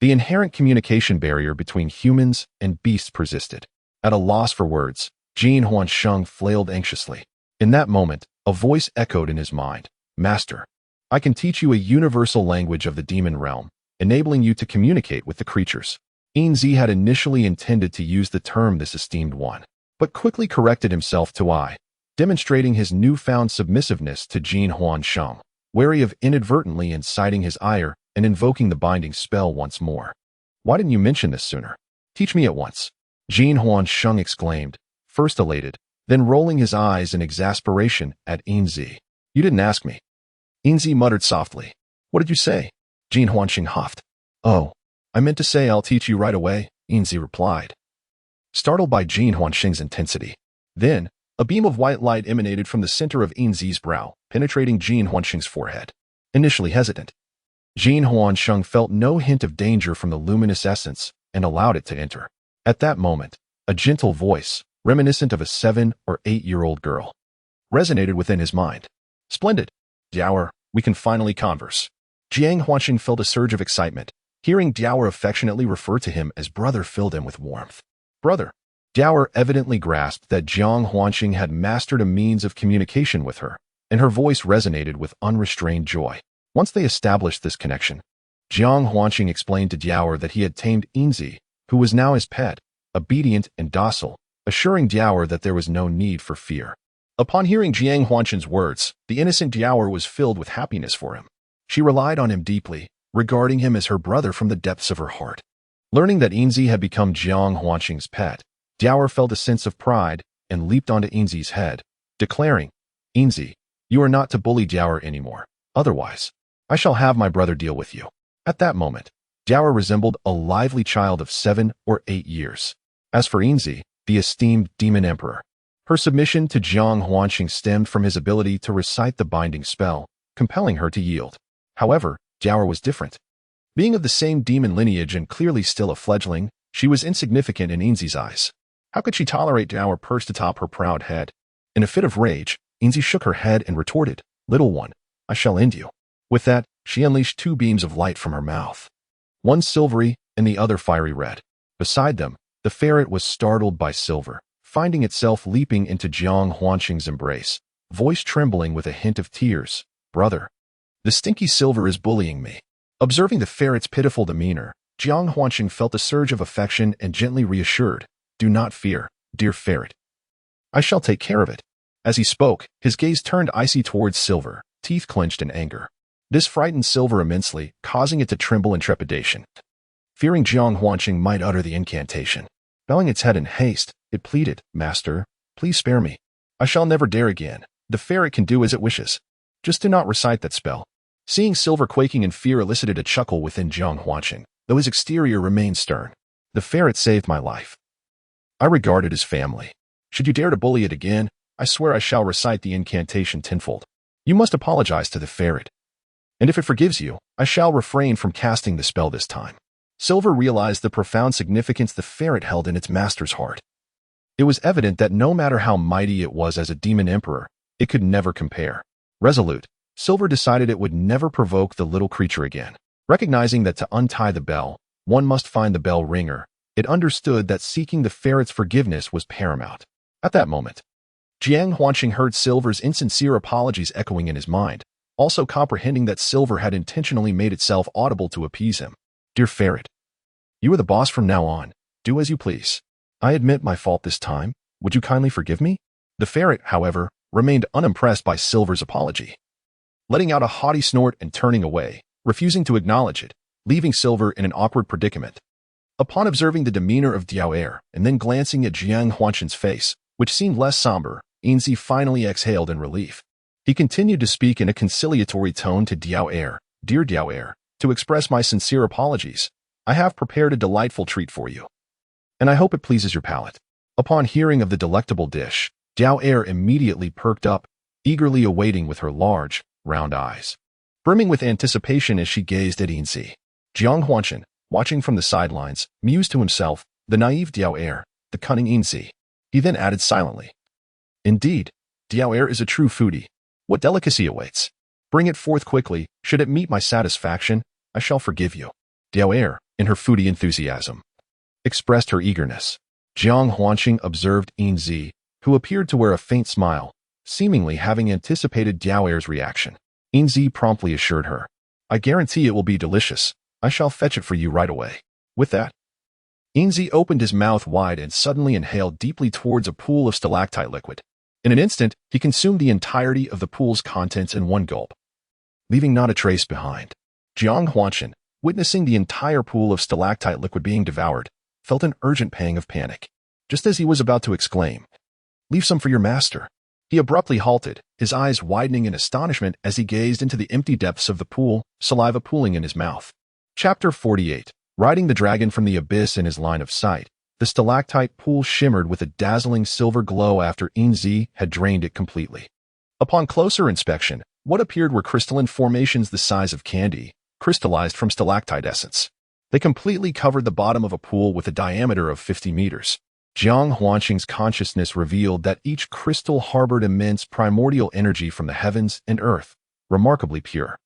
The inherent communication barrier between humans and beasts persisted. At a loss for words, Jin Huanqing flailed anxiously. In that moment, a voice echoed in his mind, "Master, I can teach you a universal language of the demon realm, enabling you to communicate with the creatures." Inzi had initially intended to use the term "this esteemed one," but quickly corrected himself to "I," demonstrating his newfound submissiveness to Jin Huanqing, wary of inadvertently inciting his ire and invoking the binding spell once more. "Why didn't you mention this sooner? Teach me at once," Jin Huanqing exclaimed, first elated, then rolling his eyes in exasperation at Inzi. "You didn't ask me." Inzi muttered softly. "What did you say?" Jin Huanqing huffed. "Oh, I meant to say I'll teach you right away," Inzi replied, startled by Jin Huanqing's intensity. Then, a beam of white light emanated from the center of Inzi's brow, penetrating Jin Huanqing's forehead. Initially hesitant, Jin Huanqing felt no hint of danger from the luminous essence and allowed it to enter. At that moment, a gentle voice, reminiscent of a 7 or 8-year-old girl, resonated within his mind. "Splendid. Diao, we can finally converse." Jiang Huanqing felt a surge of excitement. Hearing Diao affectionately refer to him as brother filled him with warmth. "Brother." Diao evidently grasped that Jiang Huanqing had mastered a means of communication with her, and her voice resonated with unrestrained joy. Once they established this connection, Jiang Huanqing explained to Diao that he had tamed Inzi, who was now his pet, obedient and docile, assuring Diao that there was no need for fear. Upon hearing Jiang Huanqing's words, the innocent Diao was filled with happiness for him. She relied on him deeply, regarding him as her brother from the depths of her heart. Learning that Inzi had become Jiang Huanqing's pet, Diao felt a sense of pride and leaped onto Inzi's head, declaring, "Inzi, you are not to bully Diao anymore. Otherwise, I shall have my brother deal with you." At that moment, Diao resembled a lively child of 7 or 8 years. As for Inzi, the esteemed demon emperor, her submission to Jiang Huanqing stemmed from his ability to recite the binding spell, compelling her to yield. However, Diao was different. Being of the same demon lineage and clearly still a fledgling, she was insignificant in Inzi's eyes. How could she tolerate Diao perched atop her proud head? In a fit of rage, Inzi shook her head and retorted, "Little one, I shall end you." With that, she unleashed 2 beams of light from her mouth, one silvery and the other fiery red. Beside them, the ferret was startled by silver, finding itself leaping into Jiang Huanqing's embrace, voice trembling with a hint of tears. "Brother, the stinky silver is bullying me." Observing the ferret's pitiful demeanor, Jiang Huanqing felt a surge of affection and gently reassured, "Do not fear, dear ferret. I shall take care of it." As he spoke, his gaze turned icy towards Silver, teeth clenched in anger. This frightened Silver immensely, causing it to tremble in trepidation. Fearing Jiang Huanqing might utter the incantation, bowing its head in haste, it pleaded, "Master, please spare me. I shall never dare again. The ferret can do as it wishes. Just do not recite that spell." Seeing Silver quaking in fear elicited a chuckle within Jiang Huanqing, though his exterior remained stern. "The ferret saved my life. I regard it as family. Should you dare to bully it again, I swear I shall recite the incantation tenfold. You must apologize to the ferret. And if it forgives you, I shall refrain from casting the spell this time." Silver realized the profound significance the ferret held in its master's heart. It was evident that no matter how mighty it was as a demon emperor, it could never compare. Resolute, Silver decided it would never provoke the little creature again. Recognizing that to untie the bell, one must find the bell ringer, it understood that seeking the ferret's forgiveness was paramount. At that moment, Jiang Huanqing heard Silver's insincere apologies echoing in his mind, also comprehending that Silver had intentionally made itself audible to appease him. "Dear ferret, you are the boss from now on. Do as you please. I admit my fault this time. Would you kindly forgive me?" The ferret, however, remained unimpressed by Silver's apology, letting out a haughty snort and turning away, refusing to acknowledge it, leaving Silver in an awkward predicament. Upon observing the demeanor of Diao and then glancing at Jiang Huanqing's face, which seemed less somber, Inzi finally exhaled in relief. He continued to speak in a conciliatory tone to Diao Air. Dear Diao Air, to express my sincere apologies, I have prepared a delightful treat for you, and I hope it pleases your palate. Upon hearing of the delectable dish, Diao Air immediately perked up, eagerly awaiting with her large, round eyes, brimming with anticipation as she gazed at Inzi. Jiang Huanshan, watching from the sidelines, mused to himself, the naive Diao Air, the cunning Inzi. He then added silently, Indeed, Diao Air is a true foodie. What delicacy awaits? Bring it forth quickly. Should it meet my satisfaction, I shall forgive you. Diao Air, in her foodie enthusiasm, expressed her eagerness. Jiang Huanxing observed Inzi, who appeared to wear a faint smile, seemingly having anticipated Diao Air's reaction. Inzi promptly assured her, I guarantee it will be delicious. I shall fetch it for you right away. With that, Inzi opened his mouth wide and suddenly inhaled deeply towards a pool of stalactite liquid. In an instant, he consumed the entirety of the pool's contents in one gulp, leaving not a trace behind. Jiang Huanshan, witnessing the entire pool of stalactite liquid being devoured, felt an urgent pang of panic. Just as he was about to exclaim, Leave some for your master, he abruptly halted, his eyes widening in astonishment as he gazed into the empty depths of the pool, saliva pooling in his mouth. Chapter 48. Riding the dragon from the abyss in his line of sight, the stalactite pool shimmered with a dazzling silver glow after Inzi had drained it completely. Upon closer inspection, what appeared were crystalline formations the size of candy, crystallized from stalactite essence. They completely covered the bottom of a pool with a diameter of 50 meters. Jiang Huanxing's consciousness revealed that each crystal harbored immense primordial energy from the heavens and earth, remarkably pure.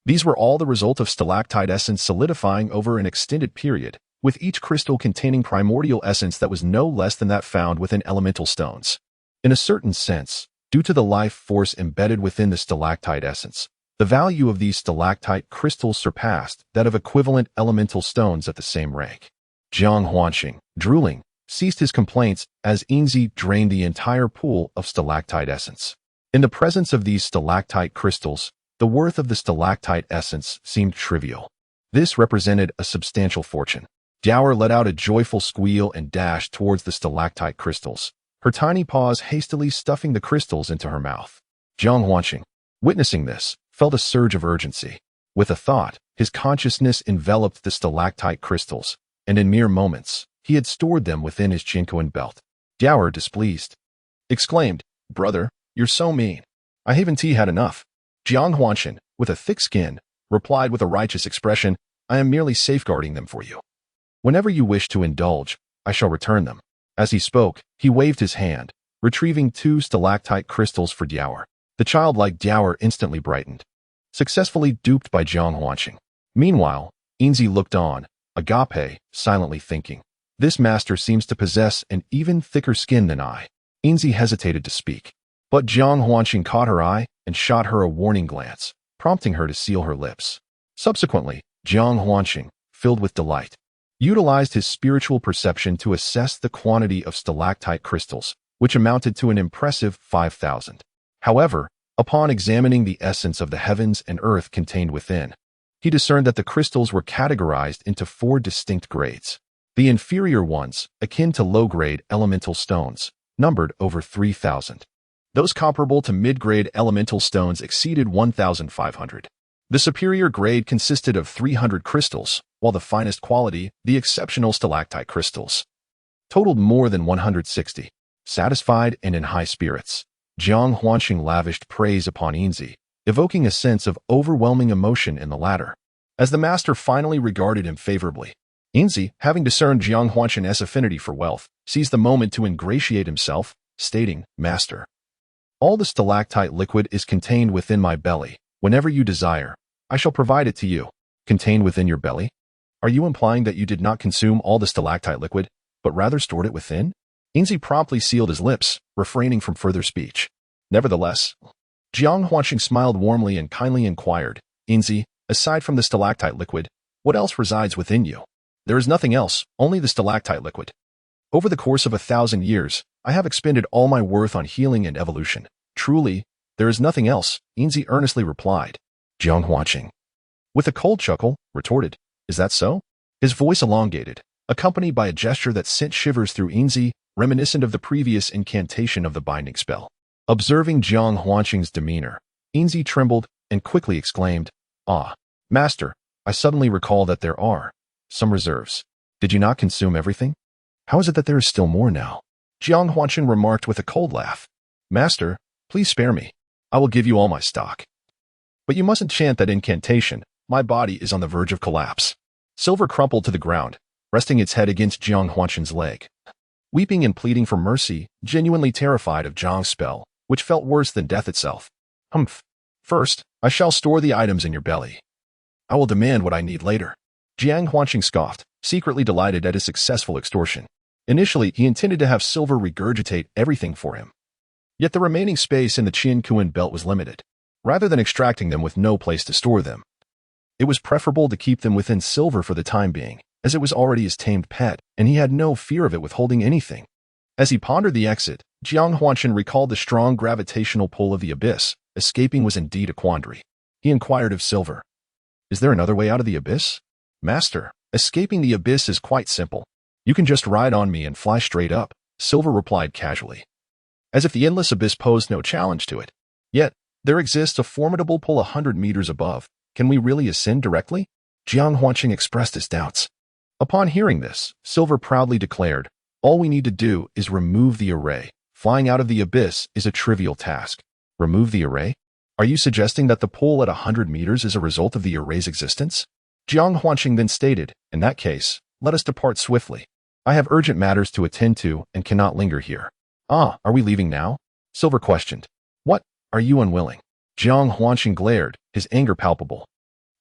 These were all the result of stalactite essence solidifying over an extended period, with each crystal containing primordial essence that was no less than that found within elemental stones. In a certain sense, due to the life force embedded within the stalactite essence, the value of these stalactite crystals surpassed that of equivalent elemental stones at the same rank. Jiang Huanxing, drooling, ceased his complaints as Inzi drained the entire pool of stalactite essence. In the presence of these stalactite crystals, the worth of the stalactite essence seemed trivial. This represented a substantial fortune. Dower let out a joyful squeal and dashed towards the stalactite crystals, her tiny paws hastily stuffing the crystals into her mouth. Jiang Huanxing, witnessing this, felt a surge of urgency. With a thought, his consciousness enveloped the stalactite crystals, and in mere moments, he had stored them within his Jinkoan belt. Dower, displeased, exclaimed, Brother, you're so mean. I haven't had enough. Jiang Huanshan, with a thick skin, replied with a righteous expression, I am merely safeguarding them for you. Whenever you wish to indulge, I shall return them. As he spoke, he waved his hand, retrieving 2 stalactite crystals for Dower. The childlike Dower instantly brightened, successfully duped by Jiang Huanxing. Meanwhile, Inzi looked on, agape, silently thinking, This master seems to possess an even thicker skin than I. Inzi hesitated to speak, but Jiang Huanxing caught her eye and shot her a warning glance, prompting her to seal her lips. Subsequently, Jiang Huanxing, filled with delight, utilized his spiritual perception to assess the quantity of stalactite crystals, which amounted to an impressive 5,000. However, upon examining the essence of the heavens and earth contained within, he discerned that the crystals were categorized into 4 distinct grades. The inferior ones, akin to low-grade elemental stones, numbered over 3,000. Those comparable to mid-grade elemental stones exceeded 1,500. The superior grade consisted of 300 crystals, while the finest quality, the exceptional stalactite crystals, totaled more than 160. Satisfied and in high spirits, Jiang Huanxing lavished praise upon Inzi, evoking a sense of overwhelming emotion in the latter. As the master finally regarded him favorably, Inzi, having discerned Jiang Huanxin's affinity for wealth, seized the moment to ingratiate himself, stating, Master, all the stalactite liquid is contained within my belly. Whenever you desire, I shall provide it to you. Contained within your belly? Are you implying that you did not consume all the stalactite liquid, but rather stored it within? Inzi promptly sealed his lips, refraining from further speech. Nevertheless, Jiang Huanxing smiled warmly and kindly inquired, Inzi, aside from the stalactite liquid, what else resides within you? There is nothing else, only the stalactite liquid. Over the course of 1,000 years, I have expended all my worth on healing and evolution. Truly, there is nothing else, Inzi earnestly replied. Jiang Huanxing, with a cold chuckle, retorted, Is that so? His voice elongated, accompanied by a gesture that sent shivers through Inzi, reminiscent of the previous incantation of the binding spell. Observing Jiang Huanqing's demeanor, Inzi trembled and quickly exclaimed, "Ah, Master, I suddenly recall that there are some reserves. Did you not consume everything? How is it that there is still more now?" Jiang Huanqing remarked with a cold laugh. "Master, please spare me. I will give you all my stock. But you mustn't chant that incantation. My body is on the verge of collapse." Silver crumpled to the ground, resting its head against Jiang Huanqing's leg. Weeping and pleading for mercy, genuinely terrified of Jiang's spell, which felt worse than death itself. "Humph. First, I shall store the items in your belly. I will demand what I need later." Jiang Huanqing scoffed, secretly delighted at his successful extortion. Initially, he intended to have Silver regurgitate everything for him. Yet the remaining space in the Qian Kuan belt was limited. Rather than extracting them with no place to store them, it was preferable to keep them within Silver for the time being, as it was already his tamed pet, and he had no fear of it withholding anything. As he pondered the exit, Jiang Huanqing recalled the strong gravitational pull of the abyss. Escaping was indeed a quandary. He inquired of Silver, "Is there another way out of the abyss?" "Master, escaping the abyss is quite simple. You can just ride on me and fly straight up," Silver replied casually, as if the endless abyss posed no challenge to it. "Yet, there exists a formidable pull 100 meters above. Can we really ascend directly?" Jiang Huanqing expressed his doubts. Upon hearing this, Silver proudly declared, "All we need to do is remove the array. Flying out of the abyss is a trivial task." "Remove the array? Are you suggesting that the pull at 100 meters is a result of the array's existence?" Jiang Huanqing then stated, "In that case, let us depart swiftly. I have urgent matters to attend to and cannot linger here." "Ah, are we leaving now?" Silver questioned. "What? Are you unwilling?" Jiang Huanqing glared, his anger palpable.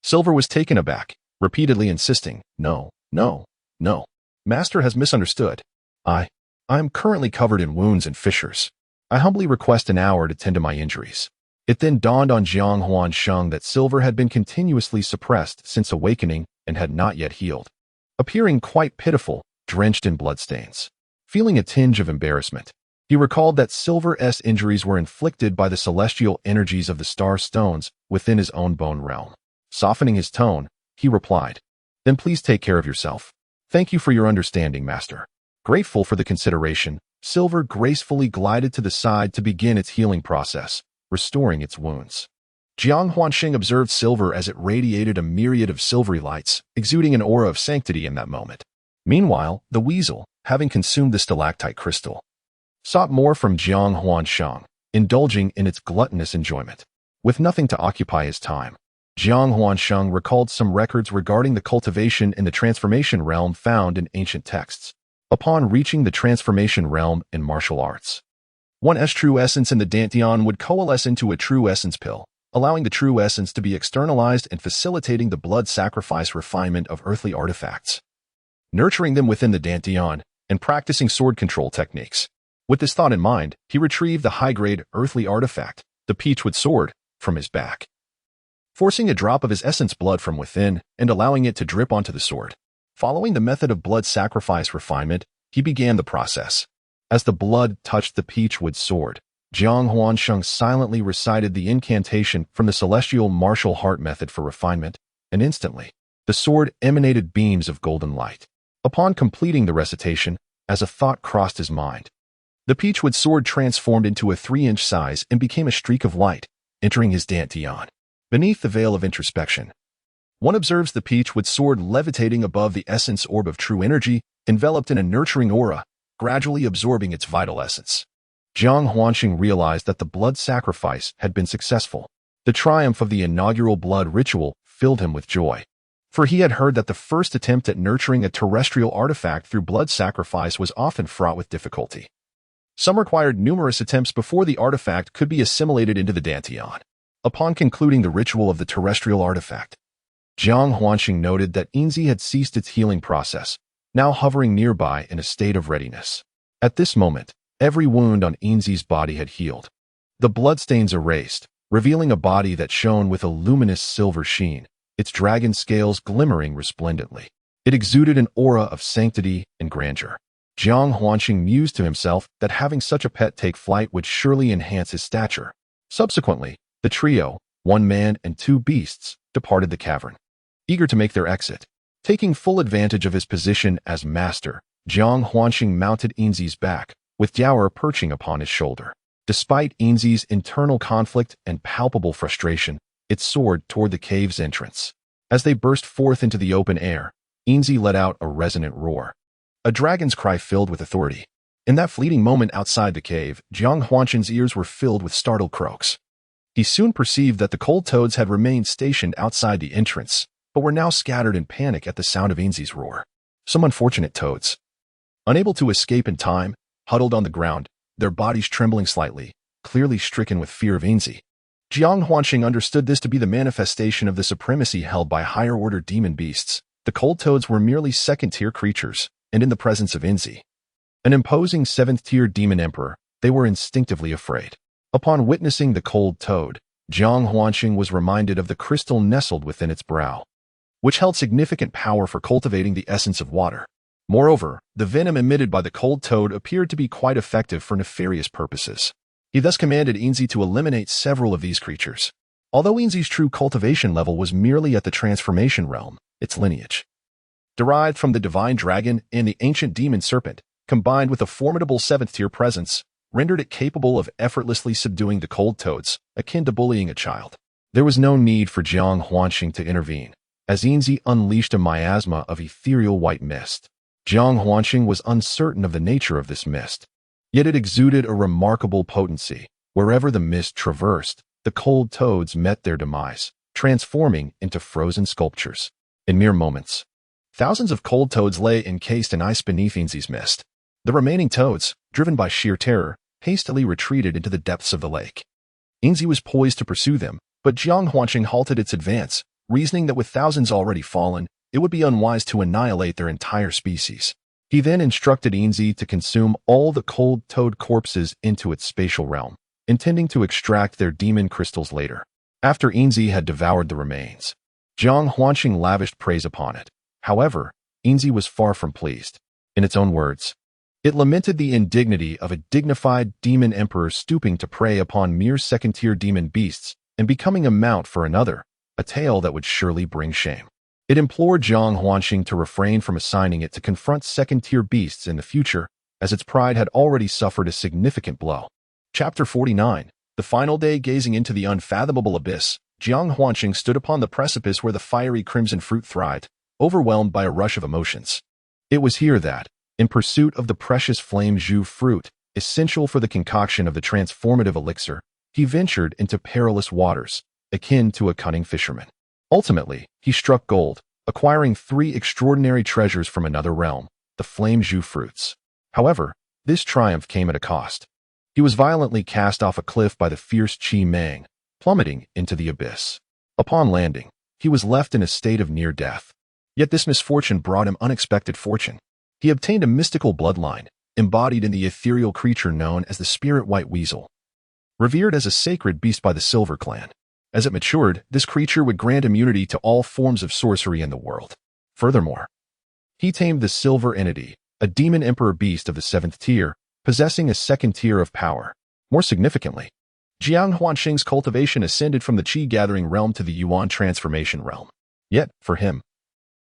Silver was taken aback, repeatedly insisting, "No, no, no. Master has misunderstood. I am currently covered in wounds and fissures. I humbly request an hour to tend to my injuries." It then dawned on Jiang Huanqing that Silver had been continuously suppressed since awakening and had not yet healed, appearing quite pitiful, drenched in bloodstains. Feeling a tinge of embarrassment, he recalled that Silver's injuries were inflicted by the celestial energies of the star stones within his own bone realm. Softening his tone, he replied, "Then please take care of yourself. Thank you for your understanding, Master." Grateful for the consideration, Silver gracefully glided to the side to begin its healing process, restoring its wounds. Jiang Huanqing observed Silver as it radiated a myriad of silvery lights, exuding an aura of sanctity in that moment. Meanwhile, the weasel, having consumed the stalactite crystal, sought more from Jiang Huanqing, indulging in its gluttonous enjoyment. With nothing to occupy his time, Jiang Huanqing recalled some records regarding the cultivation in the transformation realm found in ancient texts. Upon reaching the transformation realm in martial arts, one's true essence in the dantian would coalesce into a true essence pill, allowing the true essence to be externalized and facilitating the blood sacrifice refinement of earthly artifacts, nurturing them within the dantian, and practicing sword control techniques. With this thought in mind, he retrieved the high-grade earthly artifact, the peachwood sword, from his back, forcing a drop of his essence blood from within and allowing it to drip onto the sword. Following the method of blood sacrifice refinement, he began the process. As the blood touched the peachwood sword, Jiang Huanqing silently recited the incantation from the celestial martial heart method for refinement, and instantly, the sword emanated beams of golden light. Upon completing the recitation, as a thought crossed his mind, the peachwood sword transformed into a 3-inch size and became a streak of light, entering his dantian. Beneath the veil of introspection, one observes the peachwood sword levitating above the essence orb of true energy, enveloped in a nurturing aura, gradually absorbing its vital essence. Jiang Huanqing realized that the blood sacrifice had been successful. The triumph of the inaugural blood ritual filled him with joy, for he had heard that the first attempt at nurturing a terrestrial artifact through blood sacrifice was often fraught with difficulty. Some required numerous attempts before the artifact could be assimilated into the dantian. Upon concluding the ritual of the terrestrial artifact, Jiang Huanqing noted that Inzi had ceased its healing process, now hovering nearby in a state of readiness. At this moment, every wound on Inzi's body had healed. The bloodstains erased, revealing a body that shone with a luminous silver sheen, its dragon scales glimmering resplendently. It exuded an aura of sanctity and grandeur. Jiang Huanqing mused to himself that having such a pet take flight would surely enhance his stature. Subsequently, the trio, 1 man and 2 beasts, departed the cavern, eager to make their exit. Taking full advantage of his position as master, Jiang Huanqing mounted Inzi's back, with Dower perching upon his shoulder. Despite Ainzi's internal conflict and palpable frustration, it soared toward the cave's entrance. As they burst forth into the open air, Ainzi let out a resonant roar. A dragon's cry filled with authority. In that fleeting moment outside the cave, Jiang Huanshan's ears were filled with startled croaks. He soon perceived that the cold toads had remained stationed outside the entrance, but were now scattered in panic at the sound of Ainzi's roar. Some unfortunate toads, unable to escape in time, huddled on the ground, their bodies trembling slightly, clearly stricken with fear of Ainzi. Jiang Huanxing understood this to be the manifestation of the supremacy held by higher-order demon beasts. The cold toads were merely second-tier creatures, and in the presence of Ainzi, an imposing seventh-tier demon emperor, they were instinctively afraid. Upon witnessing the cold toad, Jiang Huanxing was reminded of the crystal nestled within its brow, which held significant power for cultivating the essence of water. Moreover, the venom emitted by the cold toad appeared to be quite effective for nefarious purposes. He thus commanded Ainzi to eliminate several of these creatures. Although Ainzi's true cultivation level was merely at the transformation realm, its lineage, derived from the divine dragon and the ancient demon serpent, combined with a formidable seventh-tier presence, rendered it capable of effortlessly subduing the cold toads, akin to bullying a child. There was no need for Jiang Huanxing to intervene, as Ainzi unleashed a miasma of ethereal white mist. Jiang Huanxing was uncertain of the nature of this mist, yet it exuded a remarkable potency. Wherever the mist traversed, the cold toads met their demise, transforming into frozen sculptures. In mere moments, thousands of cold toads lay encased in ice beneath Ainzi's mist. The remaining toads, driven by sheer terror, hastily retreated into the depths of the lake. Ainzi was poised to pursue them, but Jiang Huanxing halted its advance, reasoning that with thousands already fallen, it would be unwise to annihilate their entire species. He then instructed Ainzi to consume all the cold toad corpses into its spatial realm, intending to extract their demon crystals later. After Ainzi had devoured the remains, Jiang Huanxing lavished praise upon it. However, Ainzi was far from pleased. In its own words, it lamented the indignity of a dignified demon emperor stooping to prey upon mere second-tier demon beasts and becoming a mount for another, a tale that would surely bring shame. It implored Jiang Huanxing to refrain from assigning it to confront second-tier beasts in the future, as its pride had already suffered a significant blow. Chapter 49. The final day. Gazing into the unfathomable abyss, Jiang Huanxing stood upon the precipice where the fiery crimson fruit thrived, overwhelmed by a rush of emotions. It was here that, in pursuit of the precious flame jus fruit, essential for the concoction of the transformative elixir, he ventured into perilous waters, akin to a cunning fisherman. Ultimately, he struck gold, acquiring 3 extraordinary treasures from another realm, the flame jus fruits. However, this triumph came at a cost. He was violently cast off a cliff by the fierce Qi Mang, plummeting into the abyss. Upon landing, he was left in a state of near death. Yet this misfortune brought him unexpected fortune. He obtained a mystical bloodline, embodied in the ethereal creature known as the spirit white weasel, revered as a sacred beast by the Silver Clan. As it matured, this creature would grant immunity to all forms of sorcery in the world. Furthermore, he tamed the Silver Entity, a demon emperor beast of the 7th tier, possessing a 2nd tier of power. More significantly, Jiang Huanxing's cultivation ascended from the Qi gathering realm to the Yuan transformation realm. Yet, for him,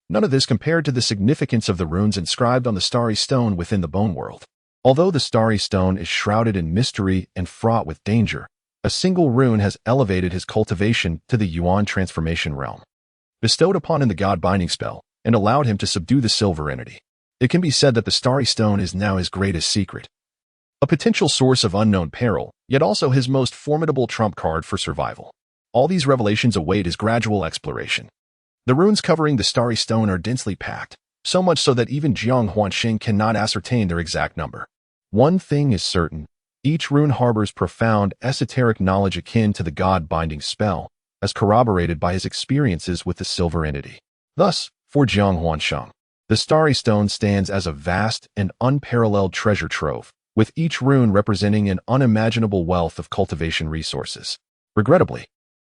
none of this compared to the significance of the runes inscribed on the starry stone within the bone world. Although the starry stone is shrouded in mystery and fraught with danger, a single rune has elevated his cultivation to the Yuan transformation realm, bestowed upon him the god binding spell, and allowed him to subdue the silver entity. It can be said that the starry stone is now his greatest secret, a potential source of unknown peril, yet also his most formidable trump card for survival. All these revelations await his gradual exploration. The runes covering the starry stone are densely packed, so much so that even Jiang Huanxing cannot ascertain their exact number. One thing is certain: each rune harbors profound esoteric knowledge akin to the god-binding spell, as corroborated by his experiences with the silver entity. Thus, for Jiang Huanxing, the starry stone stands as a vast and unparalleled treasure trove, with each rune representing an unimaginable wealth of cultivation resources. Regrettably,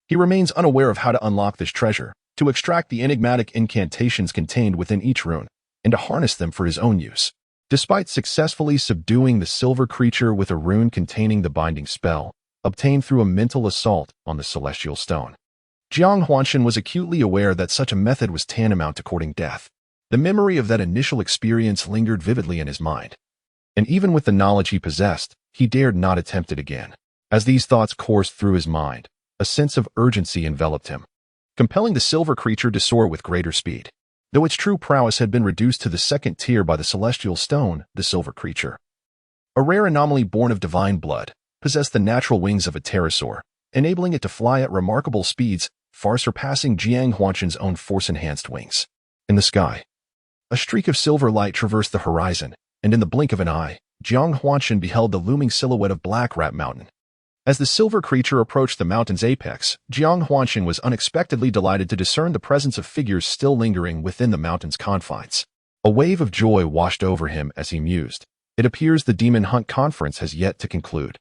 he remains unaware of how to unlock this treasure, to extract the enigmatic incantations contained within each rune, and to harness them for his own use. Despite successfully subduing the silver creature with a rune containing the binding spell, obtained through a mental assault on the celestial stone, Jiang Huanxing was acutely aware that such a method was tantamount to courting death. The memory of that initial experience lingered vividly in his mind, and even with the knowledge he possessed, he dared not attempt it again. As these thoughts coursed through his mind, a sense of urgency enveloped him, compelling the silver creature to soar with greater speed. Though its true prowess had been reduced to the second tier by the celestial stone, the silver creature, a rare anomaly born of divine blood, possessed the natural wings of a pterosaur, enabling it to fly at remarkable speeds, far surpassing Jiang Huanshan's own force-enhanced wings. In the sky, a streak of silver light traversed the horizon, and in the blink of an eye, Jiang Huanshan beheld the looming silhouette of Black Rat Mountain. As the silver creature approached the mountain's apex, Jiang Huanshan was unexpectedly delighted to discern the presence of figures still lingering within the mountain's confines. A wave of joy washed over him as he mused. It appears the Demon Hunt Conference has yet to conclude.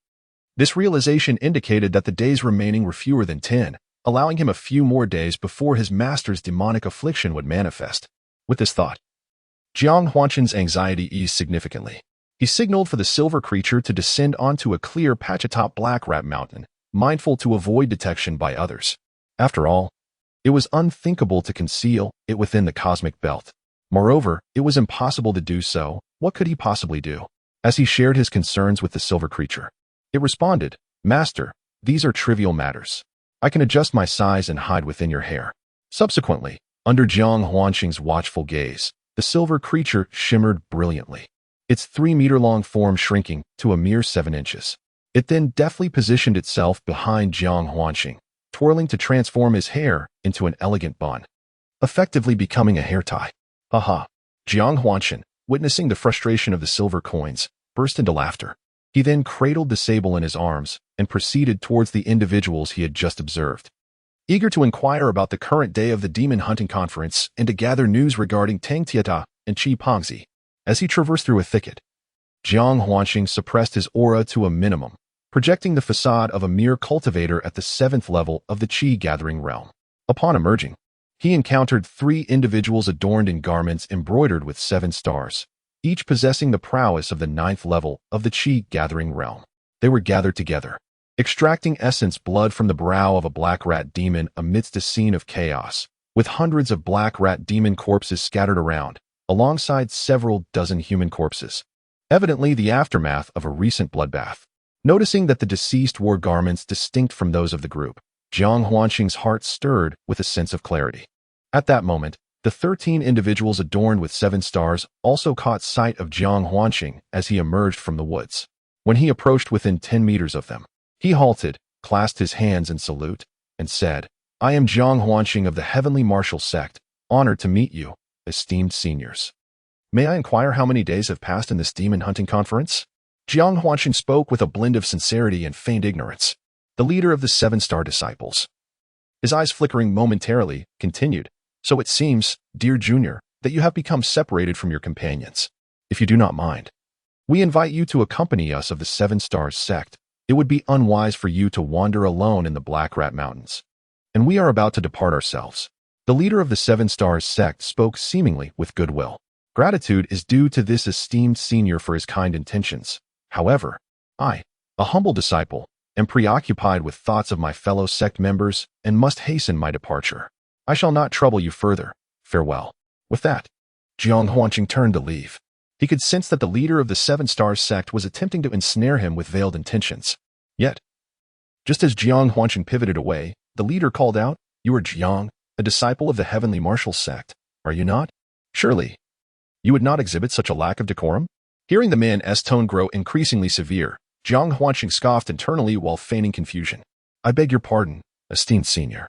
This realization indicated that the days remaining were fewer than 10, allowing him a few more days before his master's demonic affliction would manifest. With this thought, Jiang Huanshan's anxiety eased significantly. He signaled for the silver creature to descend onto a clear patch atop Black Rat Mountain, mindful to avoid detection by others. After all, it was unthinkable to conceal it within the cosmic belt. Moreover, it was impossible to do so. What could he possibly do? As he shared his concerns with the silver creature, it responded, "Master, these are trivial matters. I can adjust my size and hide within your hair." Subsequently, under Jiang Huanshan's watchful gaze, the silver creature shimmered brilliantly, its 3-meter-long form shrinking to a mere 7 inches. It then deftly positioned itself behind Jiang Huanshan, twirling to transform his hair into an elegant bun, effectively becoming a hair tie. Haha. Jiang Huanshan, witnessing the frustration of the silver coins, burst into laughter. He then cradled the sable in his arms and proceeded towards the individuals he had just observed. Eager to inquire about the current day of the Demon Hunting Conference and to gather news regarding Tang Tieta and Qi Pongzi, as he traversed through a thicket, Jiang Huanshan suppressed his aura to a minimum, projecting the facade of a mere cultivator at the 7th level of the Qi-gathering realm. Upon emerging, he encountered 3 individuals adorned in garments embroidered with 7 stars, each possessing the prowess of the 9th level of the Qi-gathering realm. They were gathered together, extracting essence blood from the brow of a black rat demon amidst a scene of chaos, with hundreds of black rat demon corpses scattered around, alongside several dozen human corpses, evidently the aftermath of a recent bloodbath. Noticing that the deceased wore garments distinct from those of the group, Jiang Huanshan's heart stirred with a sense of clarity. At that moment, the 13 individuals adorned with 7 stars also caught sight of Jiang Huanshan as he emerged from the woods. When he approached within 10 meters of them, he halted, clasped his hands in salute, and said, "I am Jiang Huanshan of the Heavenly Martial Sect, honored to meet you, esteemed seniors. May I inquire how many days have passed in this demon hunting conference?" Jiang Huanshan spoke with a blend of sincerity and feigned ignorance. The leader of the 7-star disciples, his eyes flickering momentarily, continued, "So it seems, dear junior, that you have become separated from your companions. If you do not mind, we invite you to accompany us of the 7-star sect. It would be unwise for you to wander alone in the Black Rat Mountains, and we are about to depart ourselves." The leader of the 7-star sect spoke seemingly with goodwill. Gratitude is due to this esteemed senior for his kind intentions. However, I, a humble disciple, am preoccupied with thoughts of my fellow sect members and must hasten my departure. I shall not trouble you further. Farewell. With that, Jiang Huanshan turned to leave. He could sense that the leader of the 7-star sect was attempting to ensnare him with veiled intentions. Yet, just as Jiang Huanshan pivoted away, the leader called out, "You are Jiang, a disciple of the Heavenly Martial Sect, are you not? Surely, you would not exhibit such a lack of decorum?" Hearing the man's tone grow increasingly severe, Jiang Huanshan scoffed internally while feigning confusion. "I beg your pardon, esteemed senior.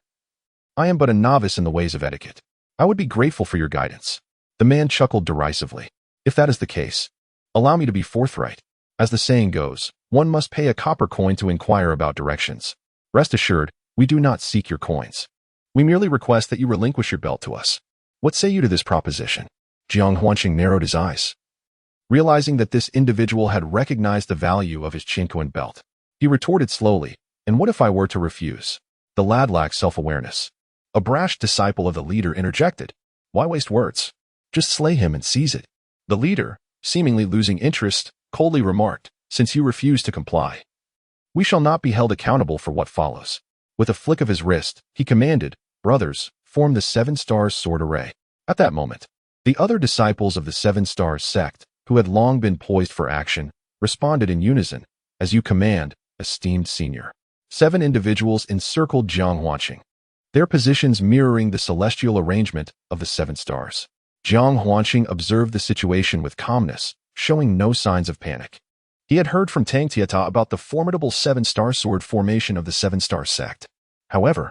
I am but a novice in the ways of etiquette. I would be grateful for your guidance." The man chuckled derisively. "If that is the case, allow me to be forthright. As the saying goes, one must pay a copper coin to inquire about directions. Rest assured, we do not seek your coins. We merely request that you relinquish your belt to us. What say you to this proposition?" Jiang Huanshan narrowed his eyes, realizing that this individual had recognized the value of his Qinquan belt. He retorted slowly, "And what if I were to refuse?" The lad lacked self-awareness. A brash disciple of the leader interjected, "Why waste words? Just slay him and seize it." The leader, seemingly losing interest, coldly remarked, "Since you refuse to comply, we shall not be held accountable for what follows." With a flick of his wrist, he commanded, "Brothers, form the 7-star sword array." At that moment, the other disciples of the 7-star sect, who had long been poised for action, responded in unison, "As you command, esteemed senior. 7 individuals encircled Jiang Huanqing, their positions mirroring the celestial arrangement of the 7 stars. Jiang Huanqing observed the situation with calmness, showing no signs of panic. He had heard from Tang Tiata about the formidable 7-star sword formation of the 7-star sect. However,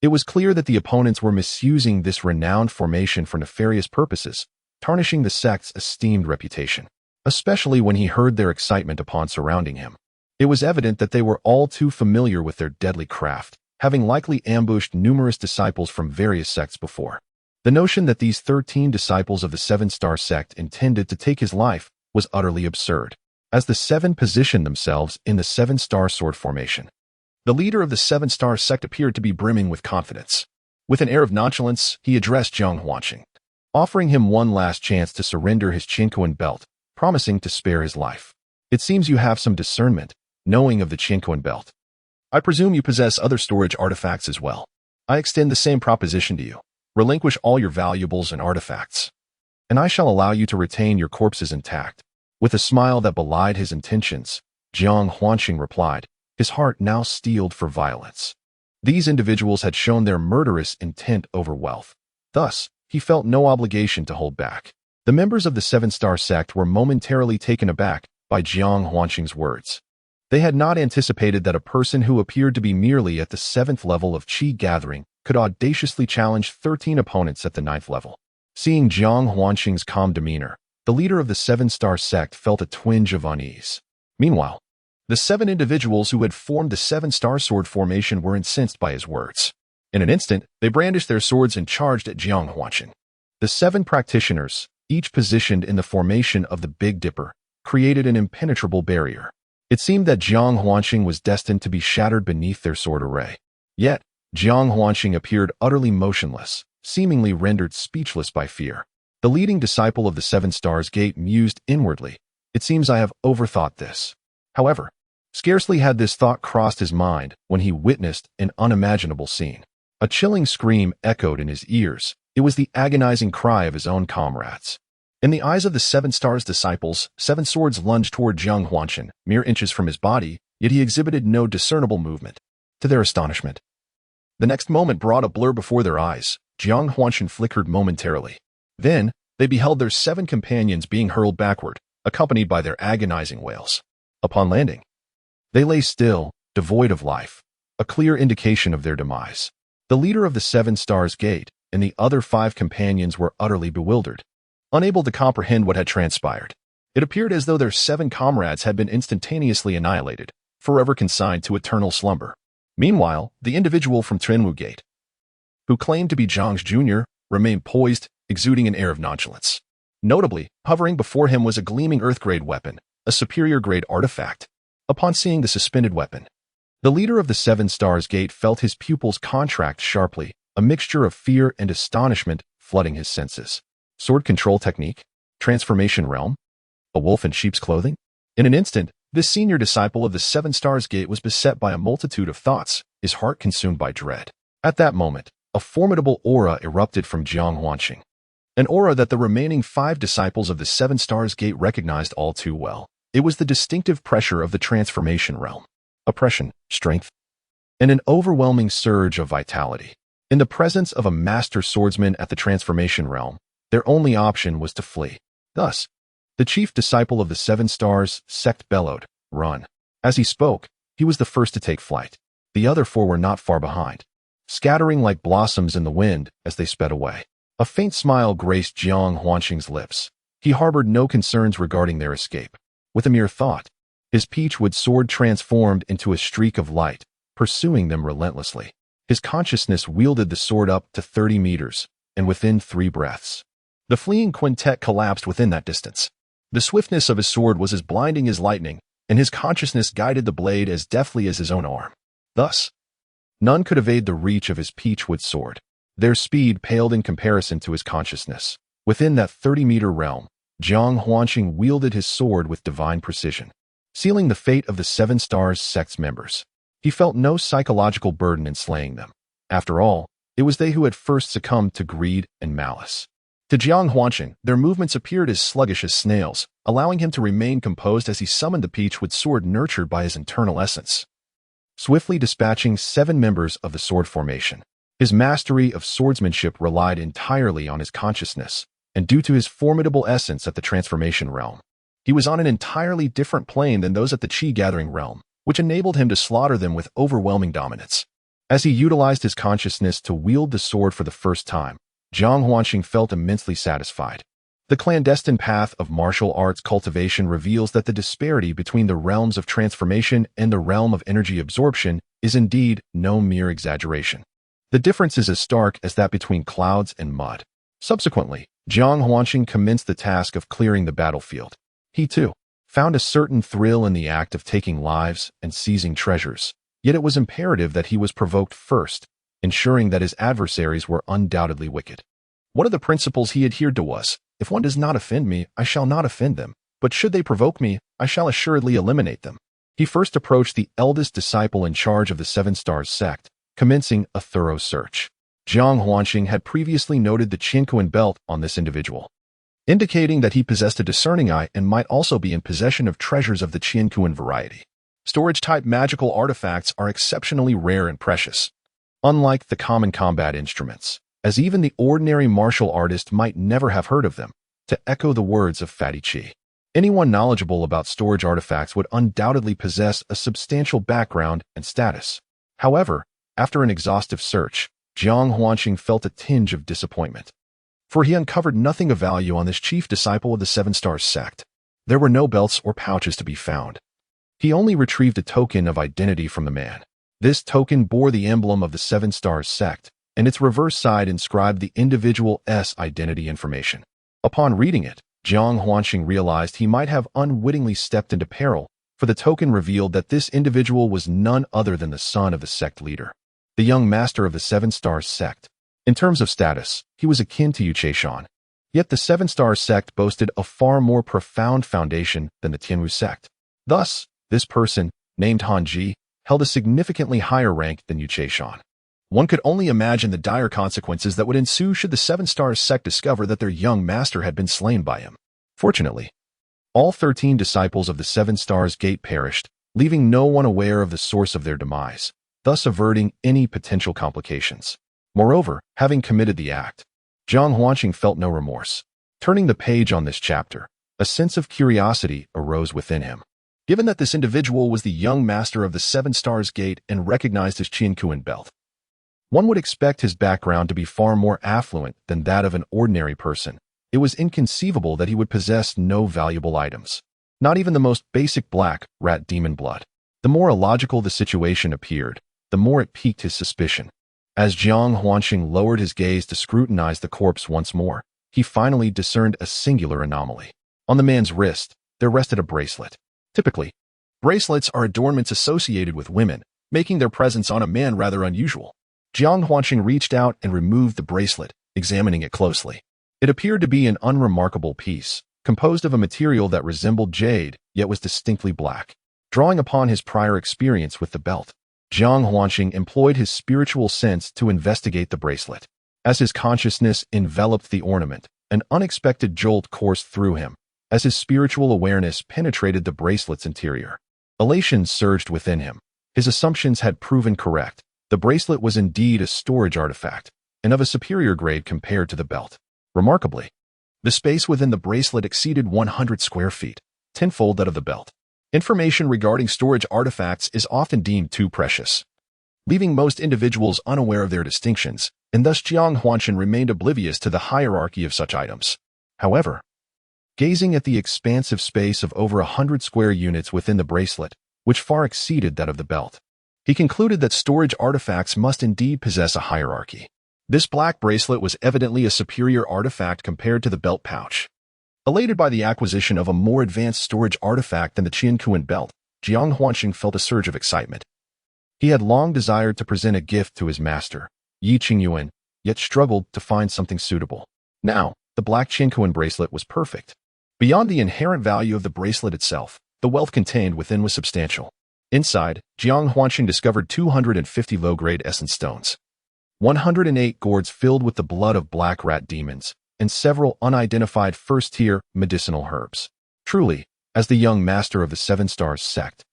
it was clear that the opponents were misusing this renowned formation for nefarious purposes, tarnishing the sect's esteemed reputation, especially when he heard their excitement upon surrounding him. It was evident that they were all too familiar with their deadly craft, having likely ambushed numerous disciples from various sects before. The notion that these 13 disciples of the 7-star sect intended to take his life was utterly absurd, as the 7 positioned themselves in the 7-star sword formation. The leader of the 7-star sect appeared to be brimming with confidence. With an air of nonchalance, he addressed Jiang Huanqing, offering him one last chance to surrender his Qinquan belt, promising to spare his life. It seems you have some discernment, knowing of the Qinquan belt. I presume you possess other storage artifacts as well. I extend the same proposition to you. Relinquish all your valuables and artifacts, and I shall allow you to retain your corpses intact. With a smile that belied his intentions, Jiang Huanqing replied, his heart now steeled for violence. These individuals had shown their murderous intent over wealth. Thus, he felt no obligation to hold back. The members of the 7-star sect were momentarily taken aback by Jiang Huanqing's words. They had not anticipated that a person who appeared to be merely at the 7th level of qi gathering could audaciously challenge 13 opponents at the 9th level. Seeing Jiang Huanqing's calm demeanor, the leader of the 7-star sect felt a twinge of unease. Meanwhile, the 7 individuals who had formed the 7-star sword formation were incensed by his words. In an instant, they brandished their swords and charged at Jiang Huanqing. The 7 practitioners, each positioned in the formation of the Big Dipper, created an impenetrable barrier. It seemed that Jiang Huanqing was destined to be shattered beneath their sword array. Yet, Jiang Huanqing appeared utterly motionless, seemingly rendered speechless by fear. The leading disciple of the 7 Stars Gate mused inwardly, "It seems I have overthought this." However, scarcely had this thought crossed his mind when he witnessed an unimaginable scene. A chilling scream echoed in his ears. It was the agonizing cry of his own comrades. In the eyes of the 7 Stars disciples, 7 swords lunged toward Jiang Huanqing, mere inches from his body, yet he exhibited no discernible movement. To their astonishment, the next moment brought a blur before their eyes. Jiang Huanqing flickered momentarily. Then, they beheld their 7 companions being hurled backward, accompanied by their agonizing wails. Upon landing, they lay still, devoid of life, a clear indication of their demise. The leader of the 7 Stars Gate and the other 5 companions were utterly bewildered, unable to comprehend what had transpired. It appeared as though their 7 comrades had been instantaneously annihilated, forever consigned to eternal slumber. Meanwhile, the individual from Trenwu Gate, who claimed to be Zhang's junior, remained poised, exuding an air of nonchalance. Notably, hovering before him was a gleaming Earth-grade weapon, a superior-grade artifact. Upon seeing the suspended weapon, the leader of the 7 Stars Gate felt his pupils contract sharply, a mixture of fear and astonishment flooding his senses. Sword control technique? Transformation realm? A wolf in sheep's clothing? In an instant, this senior disciple of the 7 Stars Gate was beset by a multitude of thoughts, his heart consumed by dread. At that moment, a formidable aura erupted from Jiang Huanqing. An aura that the remaining 5 disciples of the 7 Stars Gate recognized all too well. It was the distinctive pressure of the transformation realm. Oppression, strength, and an overwhelming surge of vitality. In the presence of a master swordsman at the transformation realm, their only option was to flee. Thus, the chief disciple of the 7 Stars sect bellowed, "Run." As he spoke, he was the first to take flight. The other 4 were not far behind, scattering like blossoms in the wind as they sped away. A faint smile graced Jiang Huanqing's lips. He harbored no concerns regarding their escape. With a mere thought, his peachwood sword transformed into a streak of light, pursuing them relentlessly. His consciousness wielded the sword up to 30 meters, and within 3 breaths, the fleeing quintet collapsed within that distance. The swiftness of his sword was as blinding as lightning, and his consciousness guided the blade as deftly as his own arm. Thus, none could evade the reach of his peachwood sword. Their speed paled in comparison to his consciousness. Within that 30-meter realm, Jiang Huanqing wielded his sword with divine precision, sealing the fate of the 7 Stars sect's members. He felt no psychological burden in slaying them. After all, it was they who had first succumbed to greed and malice. To Jiang Huanqing, their movements appeared as sluggish as snails, allowing him to remain composed as he summoned the peachwood sword nurtured by his internal essence, swiftly dispatching 7 members of the sword formation. His mastery of swordsmanship relied entirely on his consciousness, and due to his formidable essence at the transformation realm, he was on an entirely different plane than those at the Qi-gathering realm, which enabled him to slaughter them with overwhelming dominance. As he utilized his consciousness to wield the sword for the first time, Jiang Huanqing felt immensely satisfied. The clandestine path of martial arts cultivation reveals that the disparity between the realms of transformation and the realm of energy absorption is indeed no mere exaggeration. The difference is as stark as that between clouds and mud. Subsequently, Jiang Huanqing commenced the task of clearing the battlefield. He, too, found a certain thrill in the act of taking lives and seizing treasures, yet it was imperative that he was provoked first, ensuring that his adversaries were undoubtedly wicked. One of the principles he adhered to was, if one does not offend me, I shall not offend them, but should they provoke me, I shall assuredly eliminate them. He first approached the eldest disciple in charge of the 7 Stars sect, commencing a thorough search. Jiang Huanqing had previously noted the Qiankuan belt on this individual, indicating that he possessed a discerning eye and might also be in possession of treasures of the Qiankuan variety. Storage-type magical artifacts are exceptionally rare and precious, unlike the common combat instruments, as even the ordinary martial artist might never have heard of them. To echo the words of Fatty Chi, anyone knowledgeable about storage artifacts would undoubtedly possess a substantial background and status. However, after an exhaustive search, Jiang Huanqing felt a tinge of disappointment, for he uncovered nothing of value on this chief disciple of the 7 Stars sect. There were no belts or pouches to be found. He only retrieved a token of identity from the man. This token bore the emblem of the 7 Stars sect, and its reverse side inscribed the individual's identity information. Upon reading it, Jiang Huanqing realized he might have unwittingly stepped into peril, for the token revealed that this individual was none other than the son of the sect leader, the young master of the 7 Stars sect. In terms of status, he was akin to Yu Chaishan. Yet the 7 Stars sect boasted a far more profound foundation than the Tianwu sect. Thus, this person, named Han Ji, held a significantly higher rank than Yu Chaishan. One could only imagine the dire consequences that would ensue should the 7 Stars sect discover that their young master had been slain by him. Fortunately, all 13 disciples of the 7 Stars Gate perished, leaving no one aware of the source of their demise, thus averting any potential complications. Moreover, having committed the act, Jiang Huanqing felt no remorse. Turning the page on this chapter, a sense of curiosity arose within him. Given that this individual was the young master of the 7 Stars Gate and recognized his Qiankuan belt, one would expect his background to be far more affluent than that of an ordinary person. It was inconceivable that he would possess no valuable items, not even the most basic black rat demon blood. The more illogical the situation appeared, the more it piqued his suspicion. As Jiang Huanqing lowered his gaze to scrutinize the corpse once more, he finally discerned a singular anomaly. On the man's wrist, there rested a bracelet. Typically, bracelets are adornments associated with women, making their presence on a man rather unusual. Jiang Huanqing reached out and removed the bracelet, examining it closely. It appeared to be an unremarkable piece, composed of a material that resembled jade, yet was distinctly black. Drawing upon his prior experience with the belt, Jiang Huanqing employed his spiritual sense to investigate the bracelet. As his consciousness enveloped the ornament, an unexpected jolt coursed through him. As his spiritual awareness penetrated the bracelet's interior, elation surged within him. His assumptions had proven correct. The bracelet was indeed a storage artifact, and of a superior grade compared to the belt. Remarkably, the space within the bracelet exceeded 100 square feet, tenfold that of the belt. Information regarding storage artifacts is often deemed too precious, leaving most individuals unaware of their distinctions, and thus Jiang Huanqing remained oblivious to the hierarchy of such items. However, gazing at the expansive space of over 100 square units within the bracelet, which far exceeded that of the belt, he concluded that storage artifacts must indeed possess a hierarchy. This black bracelet was evidently a superior artifact compared to the belt pouch. Elated by the acquisition of a more advanced storage artifact than the Qiankuan belt, Jiang Huanqing felt a surge of excitement. He had long desired to present a gift to his master, Yi Qingyuan, yet struggled to find something suitable. Now, the black Qiankuan bracelet was perfect. Beyond the inherent value of the bracelet itself, the wealth contained within was substantial. Inside, Jiang Huanqing discovered 250 low-grade essence stones, 108 gourds filled with the blood of black rat demons, and several unidentified first-tier medicinal herbs. Truly, as the young master of the Seven Stars sect,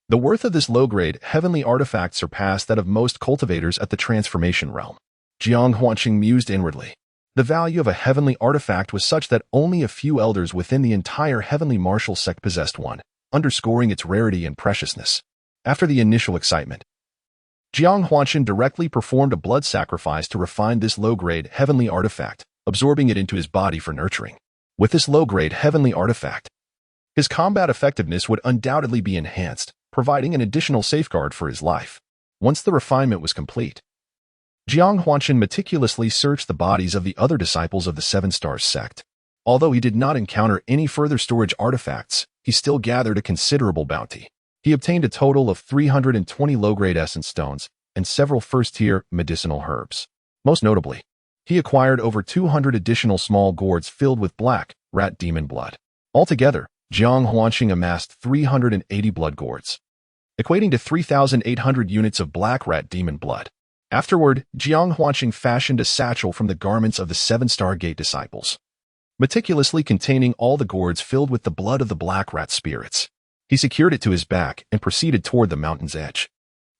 the worth of this low-grade heavenly artifact surpassed that of most cultivators at the transformation realm. Jiang Huanqing mused inwardly. The value of a heavenly artifact was such that only a few elders within the entire heavenly martial sect possessed one, underscoring its rarity and preciousness. After the initial excitement, Jiang Huanqing directly performed a blood sacrifice to refine this low-grade heavenly artifact, absorbing it into his body for nurturing. With this low-grade heavenly artifact, his combat effectiveness would undoubtedly be enhanced, providing an additional safeguard for his life. Once the refinement was complete, Jiang Huanqing meticulously searched the bodies of the other disciples of the Seven Stars sect. Although he did not encounter any further storage artifacts, he still gathered a considerable bounty. He obtained a total of 320 low-grade essence stones and several first-tier medicinal herbs. Most notably, he acquired over 200 additional small gourds filled with black rat demon blood. Altogether, Jiang Huanqing amassed 380 blood gourds, equating to 3,800 units of black rat demon blood. Afterward, Jiang Huanqing fashioned a satchel from the garments of the Seven-Star Gate disciples, meticulously containing all the gourds filled with the blood of the black rat spirits. He secured it to his back and proceeded toward the mountain's edge.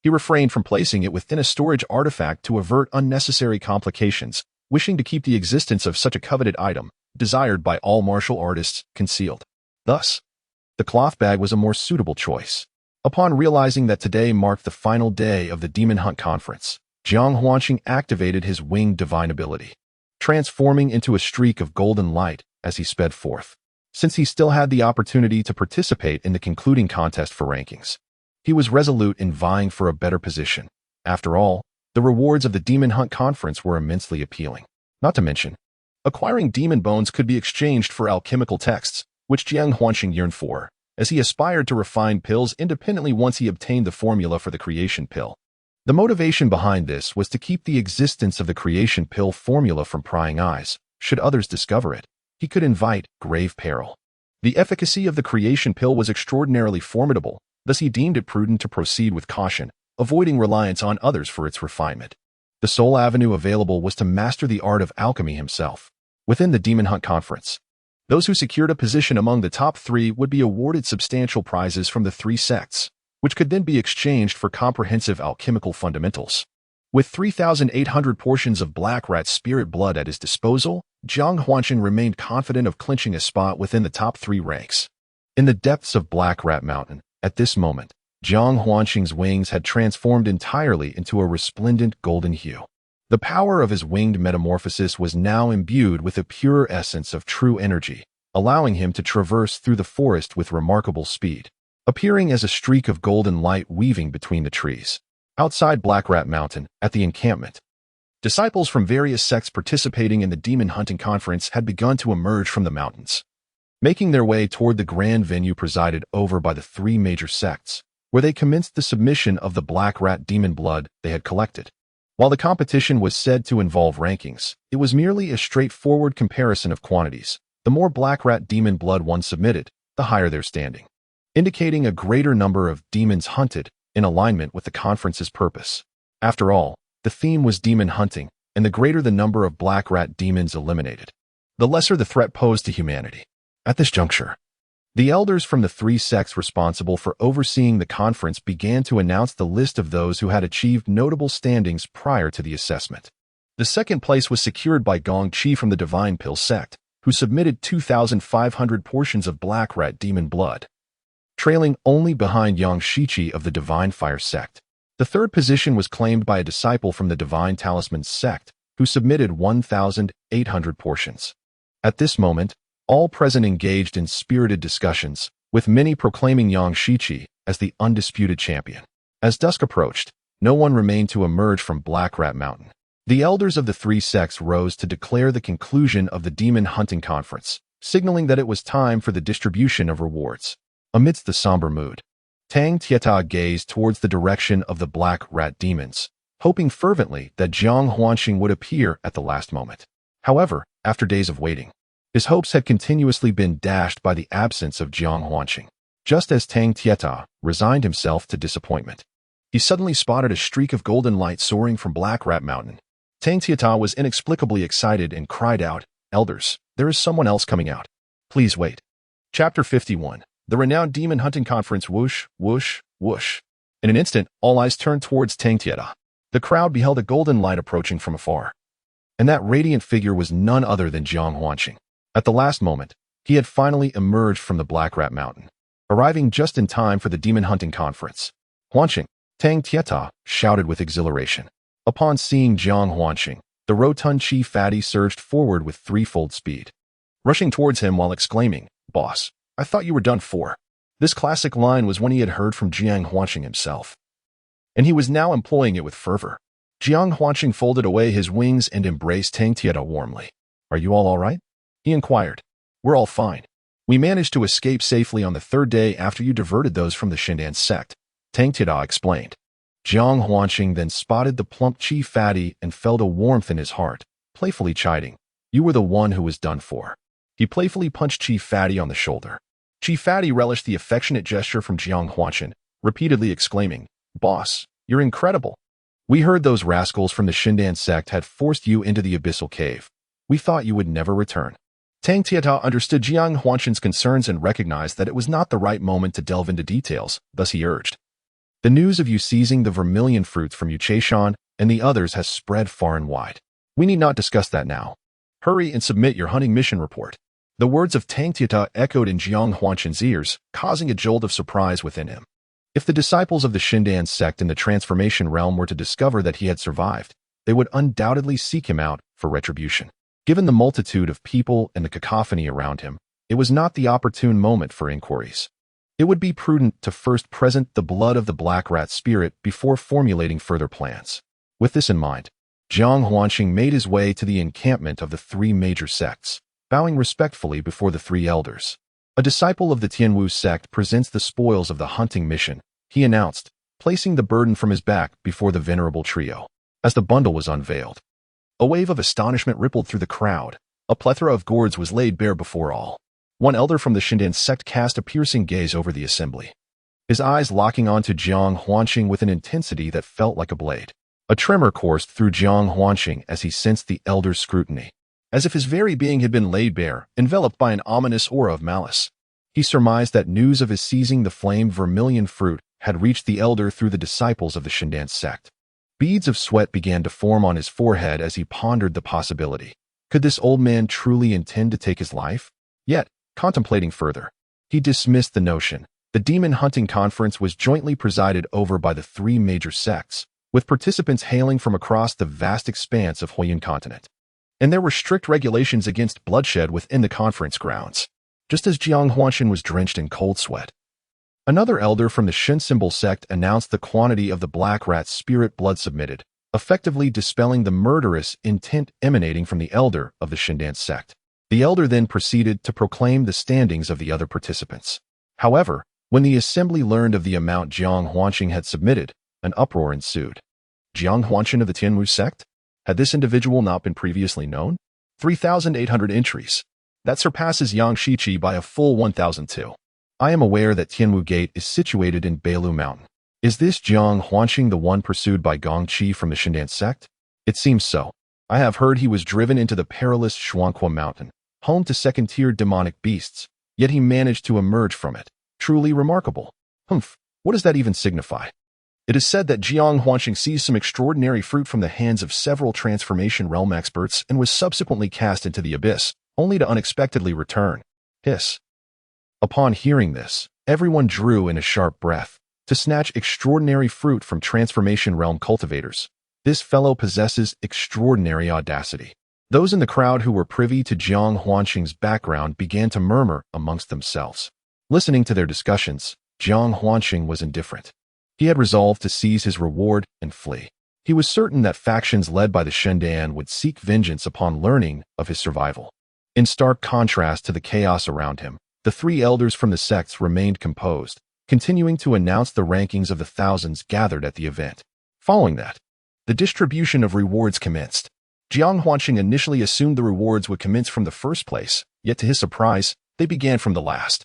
He refrained from placing it within a storage artifact to avert unnecessary complications, wishing to keep the existence of such a coveted item, desired by all martial artists, concealed. Thus, the cloth bag was a more suitable choice. Upon realizing that today marked the final day of the Demon Hunt Conference, Jiang Huanqing activated his winged divine ability, transforming into a streak of golden light as he sped forth. Since he still had the opportunity to participate in the concluding contest for rankings, he was resolute in vying for a better position. After all, the rewards of the Demon Hunt Conference were immensely appealing. Not to mention, acquiring demon bones could be exchanged for alchemical texts, which Jiang Huanqing yearned for, as he aspired to refine pills independently once he obtained the formula for the creation pill. The motivation behind this was to keep the existence of the creation pill formula from prying eyes. Should others discover it, he could invite grave peril. The efficacy of the creation pill was extraordinarily formidable, thus he deemed it prudent to proceed with caution, avoiding reliance on others for its refinement. The sole avenue available was to master the art of alchemy himself. Within the Demon Hunt Conference, those who secured a position among the top 3 would be awarded substantial prizes from the 3 sects, which could then be exchanged for comprehensive alchemical fundamentals. With 3,800 portions of black rat spirit blood at his disposal, Jiang Huanqing remained confident of clinching a spot within the top 3 ranks. In the depths of Black Rat Mountain, at this moment, Jiang Huanqing's wings had transformed entirely into a resplendent golden hue. The power of his winged metamorphosis was now imbued with a pure essence of true energy, allowing him to traverse through the forest with remarkable speed, appearing as a streak of golden light weaving between the trees. Outside Black Rat Mountain, at the encampment, disciples from various sects participating in the Demon Hunting Conference had begun to emerge from the mountains, making their way toward the grand venue presided over by the 3 major sects, where they commenced the submission of the black rat demon blood they had collected. While the competition was said to involve rankings, it was merely a straightforward comparison of quantities. The more black rat demon blood one submitted, the higher their standing, indicating a greater number of demons hunted in alignment with the conference's purpose. After all, the theme was demon hunting, and the greater the number of black rat demons eliminated, the lesser the threat posed to humanity. At this juncture, the elders from the 3 sects responsible for overseeing the conference began to announce the list of those who had achieved notable standings prior to the assessment. The second place was secured by Gong Qi from the Divine Pill sect, who submitted 2,500 portions of black rat demon blood, trailing only behind Yang Shiqi of the Divine Fire sect. The third position was claimed by a disciple from the Divine Talisman sect, who submitted 1,800 portions. At this moment, all present engaged in spirited discussions, with many proclaiming Yang Shiqi as the undisputed champion. As dusk approached, no one remained to emerge from Black Rat Mountain. The elders of the 3 sects rose to declare the conclusion of the Demon Hunting Conference, signaling that it was time for the distribution of rewards. Amidst the somber mood, Tang Tieta gazed towards the direction of the black rat demons, hoping fervently that Jiang Huanqing would appear at the last moment. However, after days of waiting, his hopes had continuously been dashed by the absence of Jiang Huanqing. Just as Tang Tieta resigned himself to disappointment, he suddenly spotted a streak of golden light soaring from Black Rat Mountain. Tang Tieta was inexplicably excited and cried out, Elders, there is someone else coming out. Please wait. Chapter 51. The renowned demon hunting conference. Whoosh, whoosh, whoosh. In an instant, all eyes turned towards Tang Tieta. The crowd beheld a golden light approaching from afar. And that radiant figure was none other than Jiang Huanqing. At the last moment, he had finally emerged from the Black Rat Mountain, arriving just in time for the demon hunting conference. Huanqing, Tang Tieta shouted with exhilaration. Upon seeing Jiang Huanqing, the rotund Chi Fatty surged forward with threefold speed, rushing towards him while exclaiming, "Boss, I thought you were done for." This classic line was one he had heard from Jiang Huanqing himself, and he was now employing it with fervor. Jiang Huanqing folded away his wings and embraced Tang Tieta warmly. "Are you all right?" he inquired. "We're all fine. We managed to escape safely on the third day after you diverted those from the Shindan sect," Tang Tieta explained. Jiang Huanqing then spotted the plump Chi Fatty and felt a warmth in his heart, playfully chiding, "You were the one who was done for." He playfully punched Chi Fatty on the shoulder. Chi Fatty relished the affectionate gesture from Jiang Huanqing, repeatedly exclaiming, "Boss, you're incredible. We heard those rascals from the Shindan sect had forced you into the abyssal cave. We thought you would never return." Tang Tieta understood Jiang Huanqing's concerns and recognized that it was not the right moment to delve into details, thus he urged, "The news of you seizing the vermilion fruits from Yu Chaishan and the others has spread far and wide. We need not discuss that now. Hurry and submit your hunting mission report." The words of Tang Tieta echoed in Jiang Huanqing's ears, causing a jolt of surprise within him. If the disciples of the Shindan sect in the transformation realm were to discover that he had survived, they would undoubtedly seek him out for retribution. Given the multitude of people and the cacophony around him, it was not the opportune moment for inquiries. It would be prudent to first present the blood of the Black Rat spirit before formulating further plans. With this in mind, Jiang Huanqing made his way to the encampment of the three major sects, bowing respectfully before the three elders. "A disciple of the Tianwu sect presents the spoils of the hunting mission," he announced, placing the burden from his back before the venerable trio. As the bundle was unveiled, a wave of astonishment rippled through the crowd. A plethora of gourds was laid bare before all. One elder from the Shindan sect cast a piercing gaze over the assembly, his eyes locking onto Jiang Huanqing with an intensity that felt like a blade. A tremor coursed through Jiang Huanqing as he sensed the elder's scrutiny, as if his very being had been laid bare, enveloped by an ominous aura of malice. He surmised that news of his seizing the flame vermilion fruit had reached the elder through the disciples of the Shindan sect. Beads of sweat began to form on his forehead as he pondered the possibility. Could this old man truly intend to take his life? Yet, contemplating further, he dismissed the notion. The demon hunting conference was jointly presided over by the three major sects, with participants hailing from across the vast expanse of Huiyuan continent. And there were strict regulations against bloodshed within the conference grounds. Just as Jiang Huanqing was drenched in cold sweat, another elder from the Shen symbol sect announced the quantity of the Black Rat spirit blood submitted, effectively dispelling the murderous intent emanating from the elder of the Shindan sect. The elder then proceeded to proclaim the standings of the other participants. However, when the assembly learned of the amount Jiang Huanqing had submitted, an uproar ensued. Jiang Huanqing of the Tianwu sect? Had this individual not been previously known? 3,800 entries. That surpasses Yang Shiqi by a full 1,002. I am aware that Tianwu Gate is situated in Beilu Mountain. Is this Jiang Huanqing the one pursued by Gong Qi from the Shindan sect? It seems so. I have heard he was driven into the perilous Shuangqua Mountain, home to second-tier demonic beasts, yet he managed to emerge from it. Truly remarkable. Humph, what does that even signify? It is said that Jiang Huanqing seized some extraordinary fruit from the hands of several transformation realm experts and was subsequently cast into the abyss, only to unexpectedly return. Hiss. Upon hearing this, everyone drew in a sharp breath. To snatch extraordinary fruit from transformation realm cultivators, this fellow possesses extraordinary audacity. Those in the crowd who were privy to Jiang Huanqing's background began to murmur amongst themselves. Listening to their discussions, Jiang Huanqing was indifferent. He had resolved to seize his reward and flee. He was certain that factions led by the Shindan would seek vengeance upon learning of his survival. In stark contrast to the chaos around him, the three elders from the sects remained composed, continuing to announce the rankings of the thousands gathered at the event. Following that, the distribution of rewards commenced. Jiang Huanqing initially assumed the rewards would commence from the first place, yet to his surprise, they began from the last.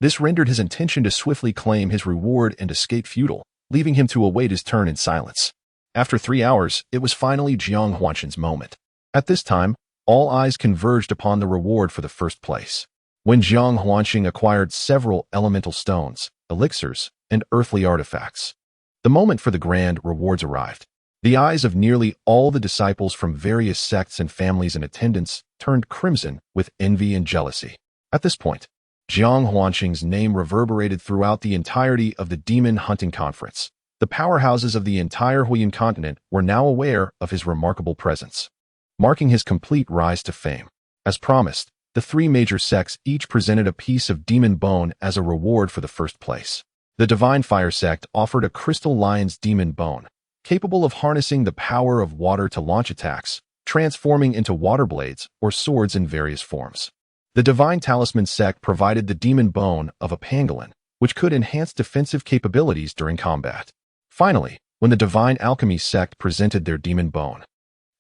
This rendered his intention to swiftly claim his reward and escape futile, leaving him to await his turn in silence. After 3 hours, it was finally Jiang Huanqing's moment. At this time, All eyes converged upon the reward for the first place. When Jiang Huanqing acquired several elemental stones, elixirs, and earthly artifacts, the moment for the grand rewards arrived. The eyes of nearly all the disciples from various sects and families in attendance turned crimson with envy and jealousy. At this point, Jiang Huanqing's name reverberated throughout the entirety of the demon hunting conference. The powerhouses of the entire Huiyan continent were now aware of his remarkable presence, marking his complete rise to fame. As promised, the three major sects each presented a piece of demon bone as a reward for the first place. The Divine Fire sect offered a crystal lion's demon bone, capable of harnessing the power of water to launch attacks, transforming into water blades or swords in various forms. The Divine Talisman sect provided the demon bone of a pangolin, which could enhance defensive capabilities during combat. Finally, when the Divine Alchemy sect presented their demon bone,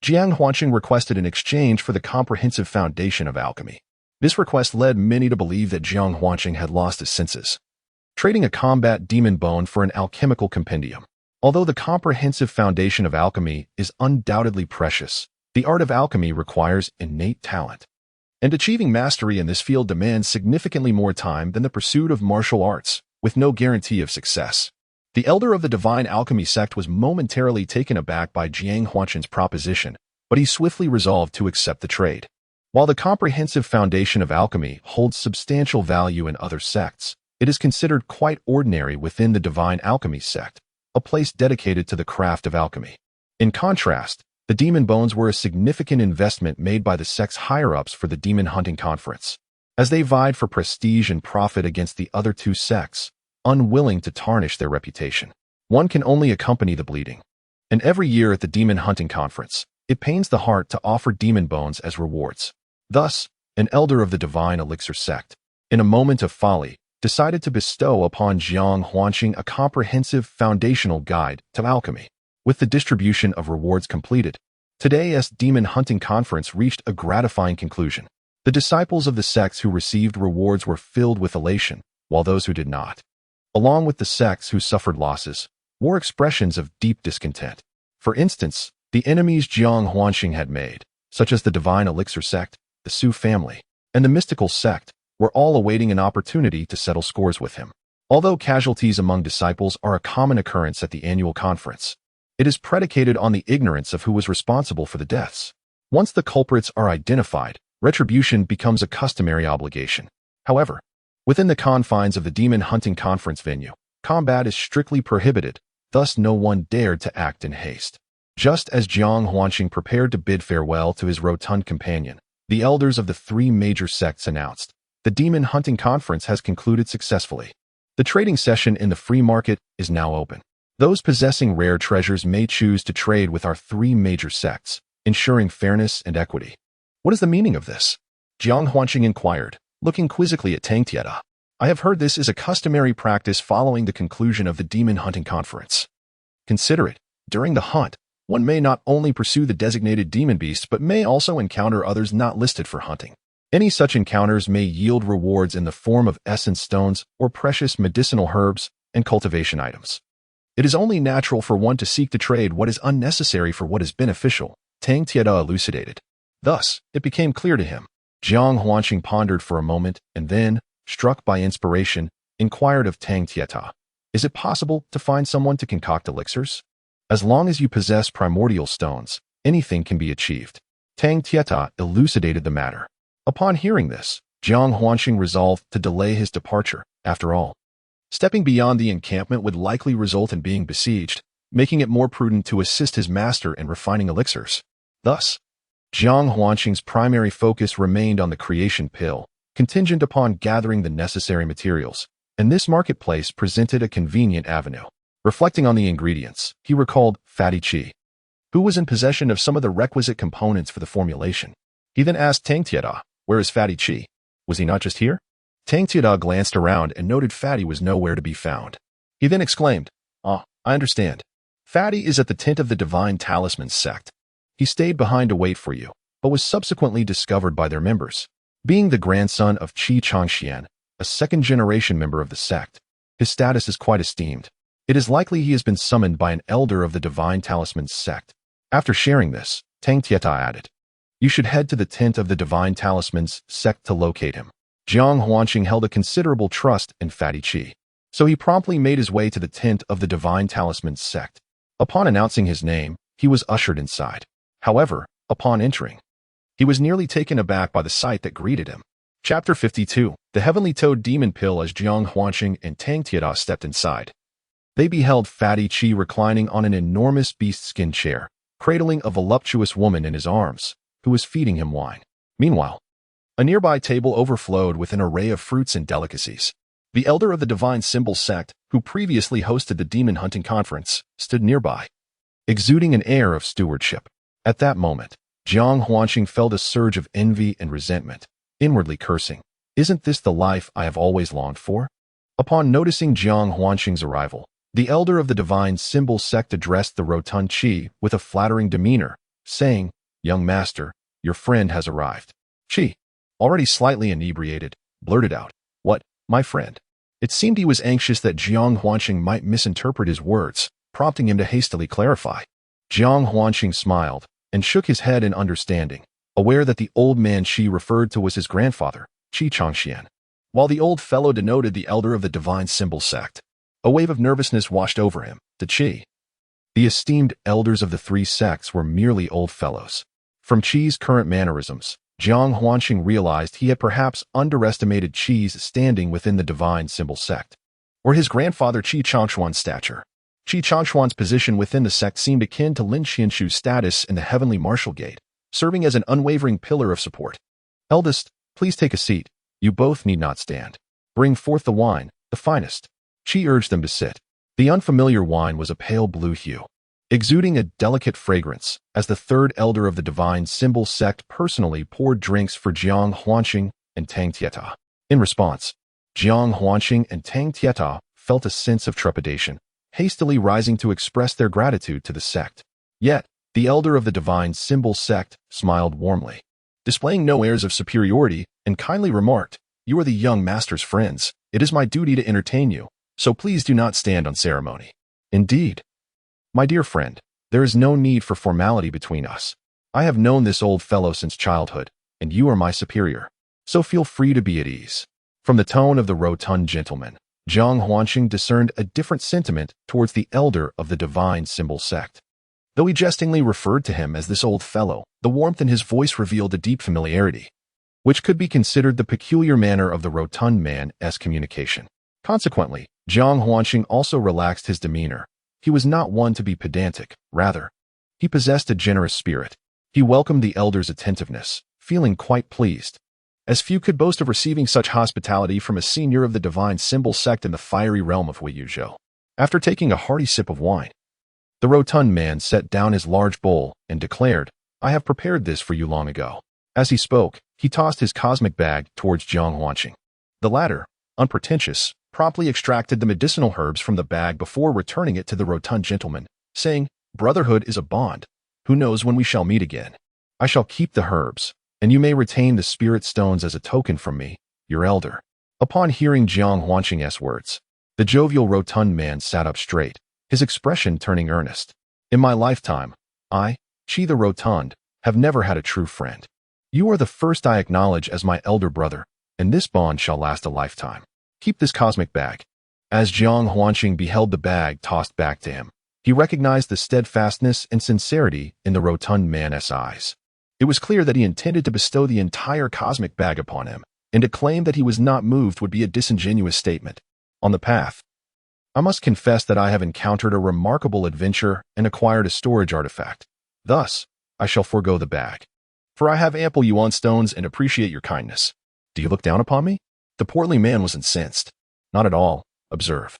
Jiang Huanqing requested an exchange for the comprehensive foundation of alchemy. This request led many to believe that Jiang Huanqing had lost his senses, trading a combat demon bone for an alchemical compendium. Although the comprehensive foundation of alchemy is undoubtedly precious, the art of alchemy requires innate talent, and achieving mastery in this field demands significantly more time than the pursuit of martial arts, with no guarantee of success. The elder of the Divine Alchemy sect was momentarily taken aback by Jiang Huanqing's proposition, but he swiftly resolved to accept the trade. While the comprehensive foundation of alchemy holds substantial value in other sects, it is considered quite ordinary within the Divine Alchemy sect, a place dedicated to the craft of alchemy. In contrast, the demon bones were a significant investment made by the sect's higher-ups for the demon hunting conference, as they vied for prestige and profit against the other two sects, unwilling to tarnish their reputation. One can only accompany the bleeding. And every year at the demon hunting conference, it pains the heart to offer demon bones as rewards. Thus, an elder of the Divine Elixir sect, in a moment of folly, decided to bestow upon Jiang Huanqing a comprehensive foundational guide to alchemy. With the distribution of rewards completed, today's demon hunting conference reached a gratifying conclusion. The disciples of the sects who received rewards were filled with elation, while those who did not, along with the sects who suffered losses, wore expressions of deep discontent. For instance, the enemies Jiang Huanqing had made, such as the Divine Elixir sect, the Su family, and the Mystical sect, were all awaiting an opportunity to settle scores with him. Although casualties among disciples are a common occurrence at the annual conference, it is predicated on the ignorance of who was responsible for the deaths. Once the culprits are identified, retribution becomes a customary obligation. However, within the confines of the demon hunting conference venue, combat is strictly prohibited, thus no one dared to act in haste. Just as Jiang Huanqing prepared to bid farewell to his rotund companion, the elders of the three major sects announced, the demon hunting conference has concluded successfully. The trading session in the free market is now open. Those possessing rare treasures may choose to trade with our three major sects, ensuring fairness and equity. What is the meaning of this? Jiang Huanqing inquired, looking quizzically at Tang Tieta. I have heard this is a customary practice following the conclusion of the demon hunting conference. Consider it. During the hunt, one may not only pursue the designated demon beasts but may also encounter others not listed for hunting. Any such encounters may yield rewards in the form of essence stones or precious medicinal herbs and cultivation items. It is only natural for one to seek to trade what is unnecessary for what is beneficial, Tang Tieta elucidated. Thus, it became clear to him. Jiang Huanqing pondered for a moment and then, struck by inspiration, inquired of Tang Tieta, is it possible to find someone to concoct elixirs? As long as you possess primordial stones, anything can be achieved. Tang Tieta elucidated the matter. Upon hearing this, Jiang Huanqing resolved to delay his departure. After all, stepping beyond the encampment would likely result in being besieged, making it more prudent to assist his master in refining elixirs. Thus, Jiang Huanqing's primary focus remained on the creation pill, contingent upon gathering the necessary materials, and this marketplace presented a convenient avenue. Reflecting on the ingredients, he recalled Fatty Chi, who was in possession of some of the requisite components for the formulation. He then asked Tang Tieta, where is Fatty Chi? Was he not just here? Tang Tieta glanced around and noted Fatty was nowhere to be found. He then exclaimed, I understand. Fatty is at the tent of the Divine Talisman sect. He stayed behind to wait for you, but was subsequently discovered by their members. Being the grandson of Qi Changxian, a second-generation member of the sect, his status is quite esteemed. It is likely he has been summoned by an elder of the Divine Talisman sect. After sharing this, Tang Tieta added, You should head to the tent of the Divine Talisman's sect to locate him. Jiang Huanqing held a considerable trust in Fatty Qi, so he promptly made his way to the tent of the Divine Talisman's sect. Upon announcing his name, he was ushered inside. However, upon entering, he was nearly taken aback by the sight that greeted him. Chapter 52. The Heavenly Toad Demon Pill. As Jiang Huanqing and Tang Tieda stepped inside, they beheld Fatty Qi reclining on an enormous beast-skin chair, cradling a voluptuous woman in his arms, who was feeding him wine. Meanwhile, a nearby table overflowed with an array of fruits and delicacies. The elder of the Divine Symbol sect, who previously hosted the demon hunting conference, stood nearby, exuding an air of stewardship. At that moment, Jiang Huanqing felt a surge of envy and resentment, inwardly cursing, "Isn't this the life I have always longed for?" Upon noticing Jiang Huanqing's arrival, the elder of the Divine Symbol sect addressed the rotund Qi with a flattering demeanor, saying, "Young master, your friend has arrived." Qi, already slightly inebriated, blurted out, "What, my friend?" It seemed he was anxious that Jiang Huanqing might misinterpret his words, prompting him to hastily clarify. Jiang Huanqing smiled and shook his head in understanding, aware that the old man Qi referred to was his grandfather, Qi Changxian. While the old fellow denoted the elder of the Divine Symbol sect, a wave of nervousness washed over him. The Qi, the esteemed elders of the three sects, were merely old fellows. From Qi's current mannerisms, Jiang Huanqing realized he had perhaps underestimated Qi's standing within the Divine Symbol sect, or his grandfather Qi Changshuan's stature. Qi Changshuan's position within the sect seemed akin to Lin Qianshu's status in the Heavenly Martial Gate, serving as an unwavering pillar of support. "Eldest, please take a seat. You both need not stand. Bring forth the wine, the finest." Qi urged them to sit. The unfamiliar wine was a pale blue hue, exuding a delicate fragrance, as the third elder of the Divine Symbol sect personally poured drinks for Jiang Huanqing and Tang Tieta. In response, Jiang Huanqing and Tang Tieta felt a sense of trepidation, hastily rising to express their gratitude to the sect. Yet, the elder of the Divine Symbol sect smiled warmly, displaying no airs of superiority, and kindly remarked, "You are the young master's friends. It is my duty to entertain you, so please do not stand on ceremony." "Indeed, my dear friend, there is no need for formality between us. I have known this old fellow since childhood, and you are my superior, so feel free to be at ease." From the tone of the rotund gentleman, Jiang Huanqing discerned a different sentiment towards the elder of the Divine Symbol sect. Though he jestingly referred to him as this old fellow, the warmth in his voice revealed a deep familiarity, which could be considered the peculiar manner of the rotund man's communication. Consequently, Jiang Huanqing also relaxed his demeanor. He was not one to be pedantic, rather, he possessed a generous spirit. He welcomed the elder's attentiveness, feeling quite pleased, as few could boast of receiving such hospitality from a senior of the Divine Symbol sect in the fiery realm of Huiyuzhou. After taking a hearty sip of wine, the rotund man set down his large bowl and declared, "I have prepared this for you long ago." As he spoke, he tossed his cosmic bag towards Jiang Huanqing. The latter, unpretentious, promptly extracted the medicinal herbs from the bag before returning it to the rotund gentleman, saying, "Brotherhood is a bond. Who knows when we shall meet again? I shall keep the herbs, and you may retain the spirit stones as a token from me, your elder." Upon hearing Jiang Huanqing's words, the jovial rotund man sat up straight, his expression turning earnest. "In my lifetime, I, Qi the Rotund, have never had a true friend. You are the first I acknowledge as my elder brother, and this bond shall last a lifetime. Keep this cosmic bag." As Jiang Huanqing beheld the bag tossed back to him, he recognized the steadfastness and sincerity in the rotund man's eyes. It was clear that he intended to bestow the entire cosmic bag upon him, and to claim that he was not moved would be a disingenuous statement. On the path, I must confess that I have encountered a remarkable adventure and acquired a storage artifact. Thus, I shall forego the bag, for I have ample yuan stones and appreciate your kindness. Do you look down upon me? The portly man was incensed. "Not at all. Observe.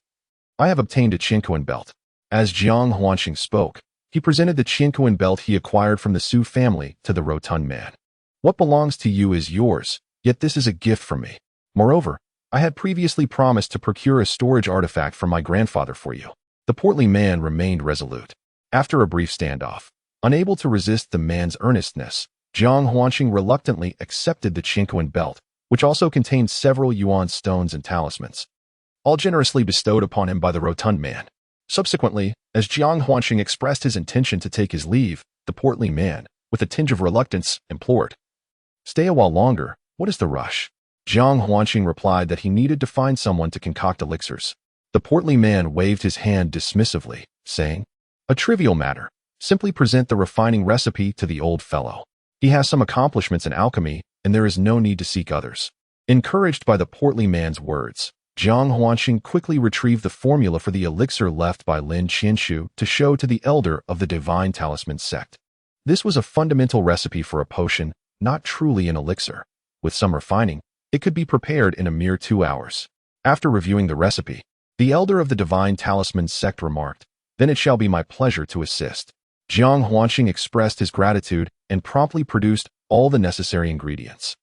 I have obtained a Qianquan belt." As Jiang Huanqing spoke, he presented the Qianquan belt he acquired from the Su family to the rotund man. "What belongs to you is yours, yet this is a gift from me. Moreover, I had previously promised to procure a storage artifact from my grandfather for you." The portly man remained resolute. After a brief standoff, unable to resist the man's earnestness, Jiang Huanqing reluctantly accepted the Qianquan belt, which also contained several yuan stones and talismans, all generously bestowed upon him by the rotund man. Subsequently, as Jiang Huanqing expressed his intention to take his leave, the portly man, with a tinge of reluctance, implored. "Stay a while longer. What is the rush?" Jiang Huanqing replied that he needed to find someone to concoct elixirs. The portly man waved his hand dismissively, saying, "A trivial matter. Simply present the refining recipe to the old fellow. He has some accomplishments in alchemy, and there is no need to seek others." Encouraged by the portly man's words, Jiang Huanqing quickly retrieved the formula for the elixir left by Lin Qianshu to show to the elder of the Divine Talisman sect. This was a fundamental recipe for a potion, not truly an elixir. With some refining, it could be prepared in a mere 2 hours. After reviewing the recipe, the elder of the Divine Talisman sect remarked, "Then it shall be my pleasure to assist." Jiang Huanqing expressed his gratitude and promptly produced all the necessary ingredients,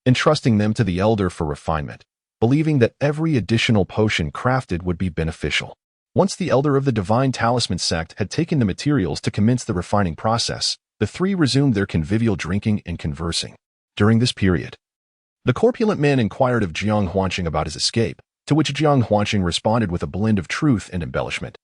entrusting them to the elder for refinement, believing that every additional potion crafted would be beneficial. Once the elder of the Divine Talisman sect had taken the materials to commence the refining process, the three resumed their convivial drinking and conversing. During this period, the corpulent man inquired of Jiang Huanqing about his escape, to which Jiang Huanqing responded with a blend of truth and embellishment,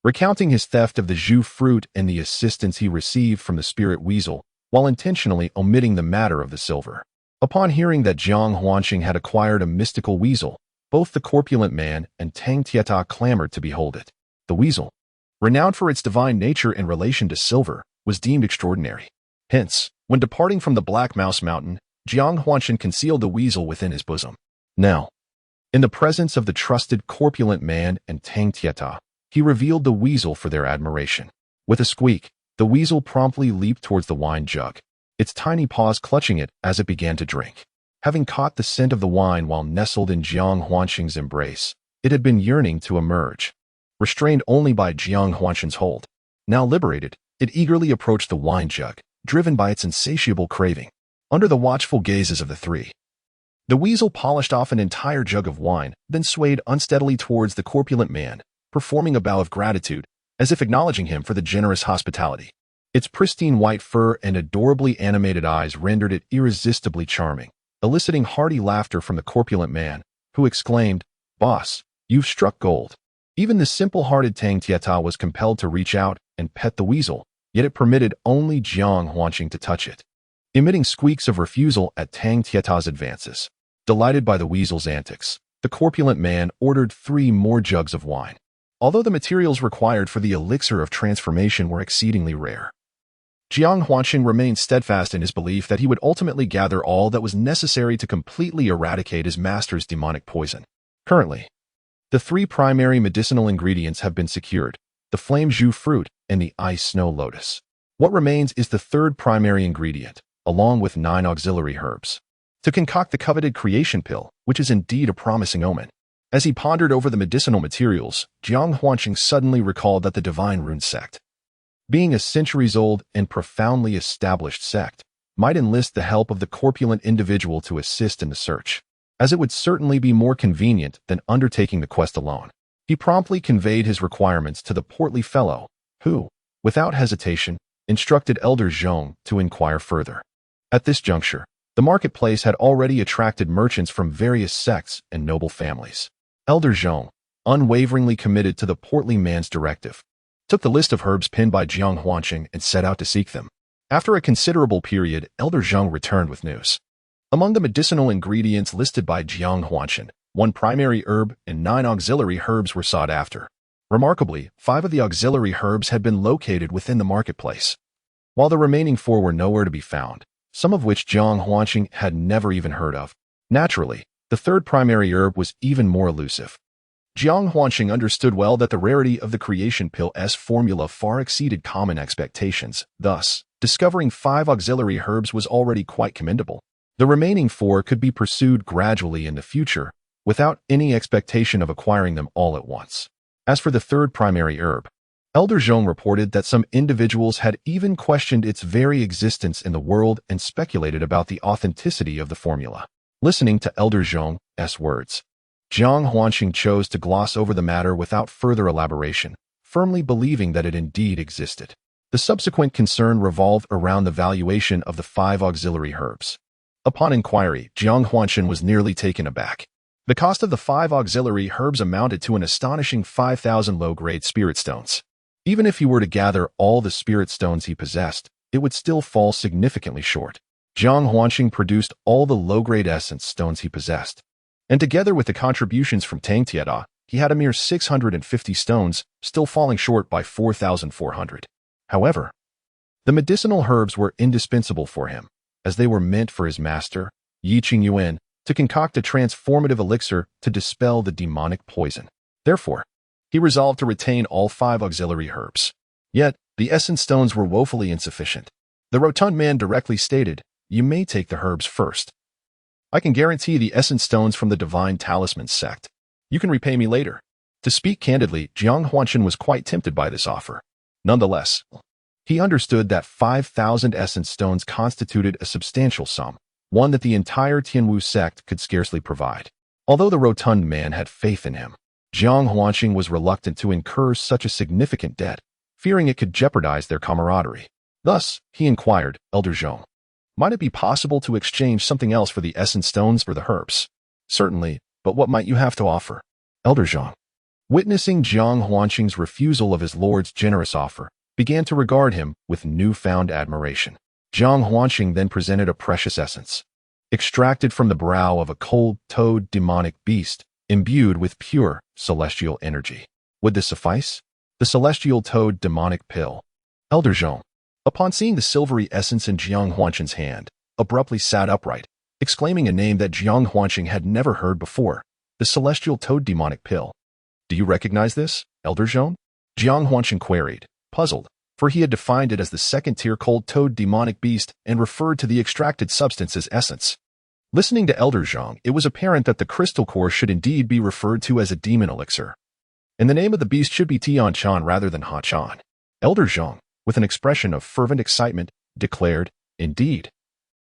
recounting his theft of the Zhu fruit and the assistance he received from the spirit weasel, while intentionally omitting the matter of the silver. Upon hearing that Jiang Huanqing had acquired a mystical weasel, both the corpulent man and Tang Tieta clamored to behold it. The weasel, renowned for its divine nature in relation to silver, was deemed extraordinary. Hence, when departing from the Black Mouse Mountain, Jiang Huanqing concealed the weasel within his bosom. Now, in the presence of the trusted corpulent man and Tang Tieta, he revealed the weasel for their admiration. With a squeak, the weasel promptly leaped towards the wine jug, its tiny paws clutching it as it began to drink. Having caught the scent of the wine while nestled in Jiang Huanqing's embrace, it had been yearning to emerge. Restrained only by Jiang Huanqing's hold, now liberated, it eagerly approached the wine jug, driven by its insatiable craving. Under the watchful gazes of the three, the weasel polished off an entire jug of wine, then swayed unsteadily towards the corpulent man, performing a bow of gratitude, as if acknowledging him for the generous hospitality. Its pristine white fur and adorably animated eyes rendered it irresistibly charming, eliciting hearty laughter from the corpulent man, who exclaimed, "Boss, you've struck gold." Even the simple-hearted Tang Tieta was compelled to reach out and pet the weasel, yet it permitted only Jiang Huanqing to touch it, emitting squeaks of refusal at Tang Tieta's advances. Delighted by the weasel's antics, the corpulent man ordered 3 more jugs of wine. Although the materials required for the elixir of transformation were exceedingly rare, Jiang Huanqing remained steadfast in his belief that he would ultimately gather all that was necessary to completely eradicate his master's demonic poison. Currently, the 3 primary medicinal ingredients have been secured, the flame Zhu fruit and the ice snow lotus. What remains is the 3rd primary ingredient, along with 9 auxiliary herbs, to concoct the coveted creation pill, which is indeed a promising omen. As he pondered over the medicinal materials, Jiang Huanqing suddenly recalled that the Divine Rune sect, being a centuries-old and profoundly established sect, might enlist the help of the corpulent individual to assist in the search, as it would certainly be more convenient than undertaking the quest alone. He promptly conveyed his requirements to the portly fellow, who, without hesitation, instructed Elder Zhong to inquire further. At this juncture, the marketplace had already attracted merchants from various sects and noble families. Elder Zhong, unwaveringly committed to the portly man's directive, took the list of herbs pinned by Jiang Huanqing and set out to seek them. After a considerable period, Elder Zhong returned with news. Among the medicinal ingredients listed by Jiang Huanqing, 1 primary herb and 9 auxiliary herbs were sought after. Remarkably, 5 of the auxiliary herbs had been located within the marketplace, while the remaining 4 were nowhere to be found, some of which Jiang Huanqing had never even heard of. Naturally, the 3rd primary herb was even more elusive. Jiang Huanqing understood well that the rarity of the creation pill's formula far exceeded common expectations. Thus, discovering 5 auxiliary herbs was already quite commendable. The remaining 4 could be pursued gradually in the future, without any expectation of acquiring them all at once. As for the 3rd primary herb, Elder Zhong reported that some individuals had even questioned its very existence in the world and speculated about the authenticity of the formula. Listening to Elder Zhong's words, Jiang Huanqing chose to gloss over the matter without further elaboration, firmly believing that it indeed existed. The subsequent concern revolved around the valuation of the 5 auxiliary herbs. Upon inquiry, Jiang Huanqing was nearly taken aback. The cost of the 5 auxiliary herbs amounted to an astonishing 5,000 low-grade spirit stones. Even if he were to gather all the spirit stones he possessed, it would still fall significantly short. Jiang Huanqing produced all the low-grade essence stones he possessed, and together with the contributions from Tang Tieda, he had a mere 650 stones, still falling short by 4,400. However, the medicinal herbs were indispensable for him, as they were meant for his master, Yi Qingyuan, to concoct a transformative elixir to dispel the demonic poison. Therefore, he resolved to retain all 5 auxiliary herbs. Yet, the essence stones were woefully insufficient. The rotund man directly stated, "You may take the herbs first. I can guarantee the essence stones from the divine talisman sect. You can repay me later." To speak candidly, Jiang Huanqing was quite tempted by this offer. Nonetheless, he understood that 5,000 essence stones constituted a substantial sum, one that the entire Tianwu sect could scarcely provide. Although the rotund man had faith in him, Jiang Huanqing was reluctant to incur such a significant debt, fearing it could jeopardize their camaraderie. Thus, he inquired, "Elder Zhong, might it be possible to exchange something else for the essence stones for the herbs?" "Certainly, but what might you have to offer?" Elder Zhong, witnessing Jiang Huanqing's refusal of his lord's generous offer, began to regard him with newfound admiration. Jiang Huanqing then presented a precious essence, extracted from the brow of a cold-toed demonic beast, imbued with pure, celestial energy. Would this suffice? The celestial toad demonic pill. Elder Zhong, upon seeing the silvery essence in Jiang Huanqing's hand, abruptly sat upright, exclaiming a name that Jiang Huanqing had never heard before, the celestial toad demonic pill. "Do you recognize this, Elder Zhong?" Jiang Huanqing queried, puzzled, for he had defined it as the second-tier cold toad demonic beast and referred to the extracted substance as essence. Listening to Elder Zhong, it was apparent that the crystal core should indeed be referred to as a demon elixir, and the name of the beast should be Tianchan rather than Hachan. Elder Zhong, with an expression of fervent excitement, declared, "Indeed,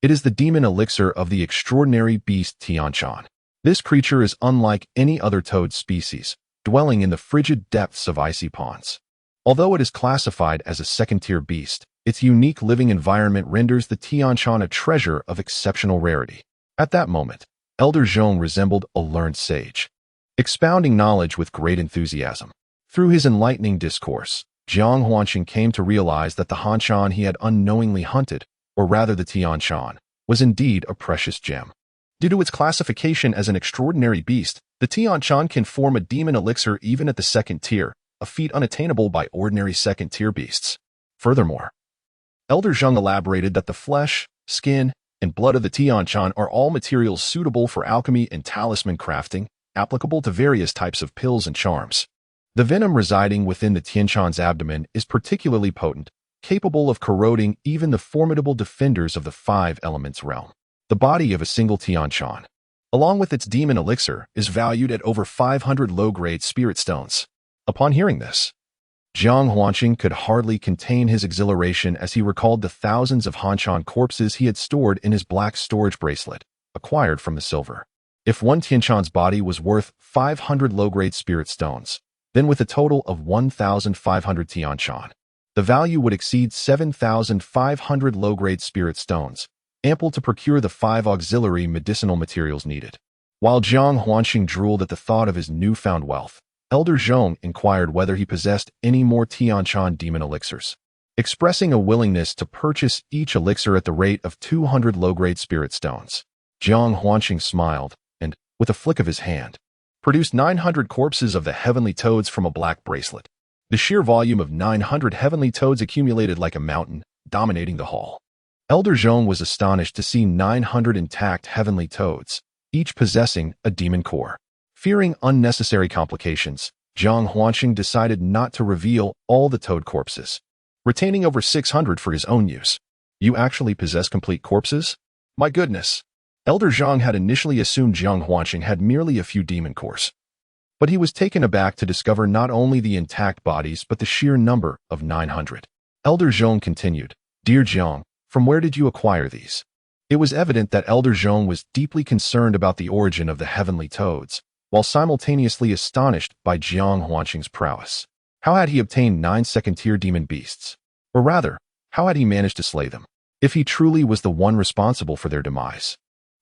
it is the demon elixir of the extraordinary beast Tianchan. This creature is unlike any other toad species, dwelling in the frigid depths of icy ponds. Although it is classified as a second-tier beast, its unique living environment renders the Tianchan a treasure of exceptional rarity." At that moment, Elder Zhong resembled a learned sage, expounding knowledge with great enthusiasm. Through his enlightening discourse, Jiang Huanqing came to realize that the Hanshan he had unknowingly hunted, or rather the Tianchan, was indeed a precious gem. Due to its classification as an extraordinary beast, the Tianchan can form a demon elixir even at the second tier, a feat unattainable by ordinary second-tier beasts. Furthermore, Elder Zhong elaborated that the flesh, skin, and blood of the Tianchan are all materials suitable for alchemy and talisman crafting, applicable to various types of pills and charms. The venom residing within the Tianchan's abdomen is particularly potent, capable of corroding even the formidable defenders of the 5 elements realm. The body of a single Tianchan, along with its demon elixir, is valued at over 500 low-grade spirit stones. Upon hearing this, Jiang Huanqing could hardly contain his exhilaration as he recalled the thousands of Hanshan corpses he had stored in his black storage bracelet, acquired from the silver. If one Tianchan's body was worth 500 low-grade spirit stones, then with a total of 1,500 Tianchan, the value would exceed 7,500 low-grade spirit stones, ample to procure the 5 auxiliary medicinal materials needed. While Jiang Huanqing drooled at the thought of his newfound wealth, Elder Zhong inquired whether he possessed any more Tianchan demon elixirs. Expressing a willingness to purchase each elixir at the rate of 200 low-grade spirit stones, Jiang Huanqing smiled and, with a flick of his hand, produced 900 corpses of the heavenly toads from a black bracelet. The sheer volume of 900 heavenly toads accumulated like a mountain, dominating the hall. Elder Zhong was astonished to see 900 intact heavenly toads, each possessing a demon core. Fearing unnecessary complications, Jiang Huanqing decided not to reveal all the toad corpses, retaining over 600 for his own use. "You actually possess complete corpses? My goodness!" Elder Zhong had initially assumed Jiang Huanqing had merely a few demon cores, but he was taken aback to discover not only the intact bodies but the sheer number of 900. Elder Zhong continued, "Dear Jiang, from where did you acquire these?" It was evident that Elder Zhong was deeply concerned about the origin of the heavenly toads, while simultaneously astonished by Jiang Huanqing's prowess. How had he obtained 9 second-tier demon beasts? Or rather, how had he managed to slay them? If he truly was the one responsible for their demise,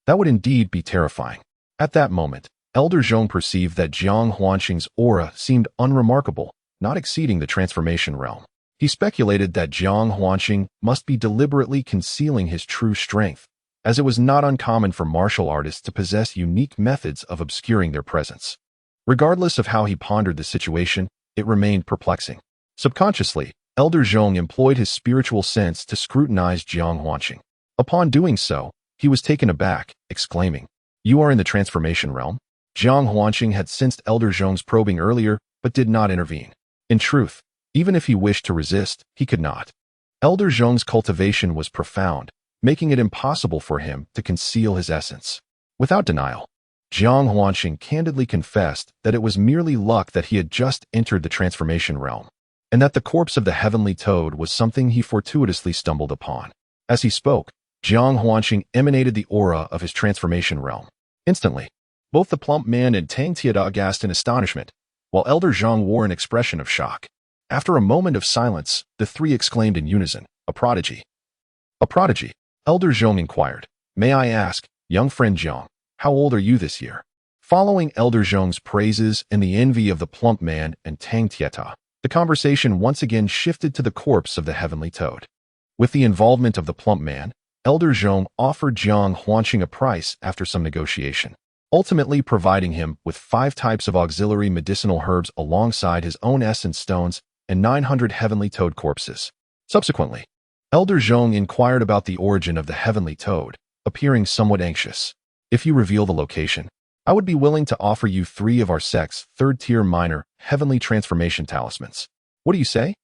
that would indeed be terrifying. At that moment, Elder Zhong perceived that Jiang Huanqing's aura seemed unremarkable, not exceeding the transformation realm. He speculated that Jiang Huanqing must be deliberately concealing his true strength, as it was not uncommon for martial artists to possess unique methods of obscuring their presence. Regardless of how he pondered the situation, it remained perplexing. Subconsciously, Elder Zhong employed his spiritual sense to scrutinize Jiang Huanqing. Upon doing so, he was taken aback, exclaiming, "You are in the transformation realm?" Jiang Huanqing had sensed Elder Zhong's probing earlier, but did not intervene. In truth, even if he wished to resist, he could not. Elder Zhong's cultivation was profound, making it impossible for him to conceal his essence. Without denial, Jiang Huanqing candidly confessed that it was merely luck that he had just entered the transformation realm, and that the corpse of the heavenly toad was something he fortuitously stumbled upon. As he spoke, Jiang Huanqing emanated the aura of his transformation realm. Instantly, both the plump man and Tang Tiada gasped in astonishment, while Elder Zhong wore an expression of shock. After a moment of silence, the three exclaimed in unison, "A prodigy." "A prodigy?" Elder Zhong inquired. "May I ask, young friend Zhong, how old are you this year?" Following Elder Zhong's praises and the envy of the plump man and Tang Tieta, the conversation once again shifted to the corpse of the heavenly toad. With the involvement of the plump man, Elder Zhong offered Jiang Huanqing a price after some negotiation, ultimately providing him with 5 types of auxiliary medicinal herbs alongside his own essence stones and 900 heavenly toad corpses. Subsequently, Elder Zhong inquired about the origin of the heavenly toad, appearing somewhat anxious. "If you reveal the location, I would be willing to offer you 3 of our sect's 3rd-tier minor heavenly transformation talismans. What do you say?"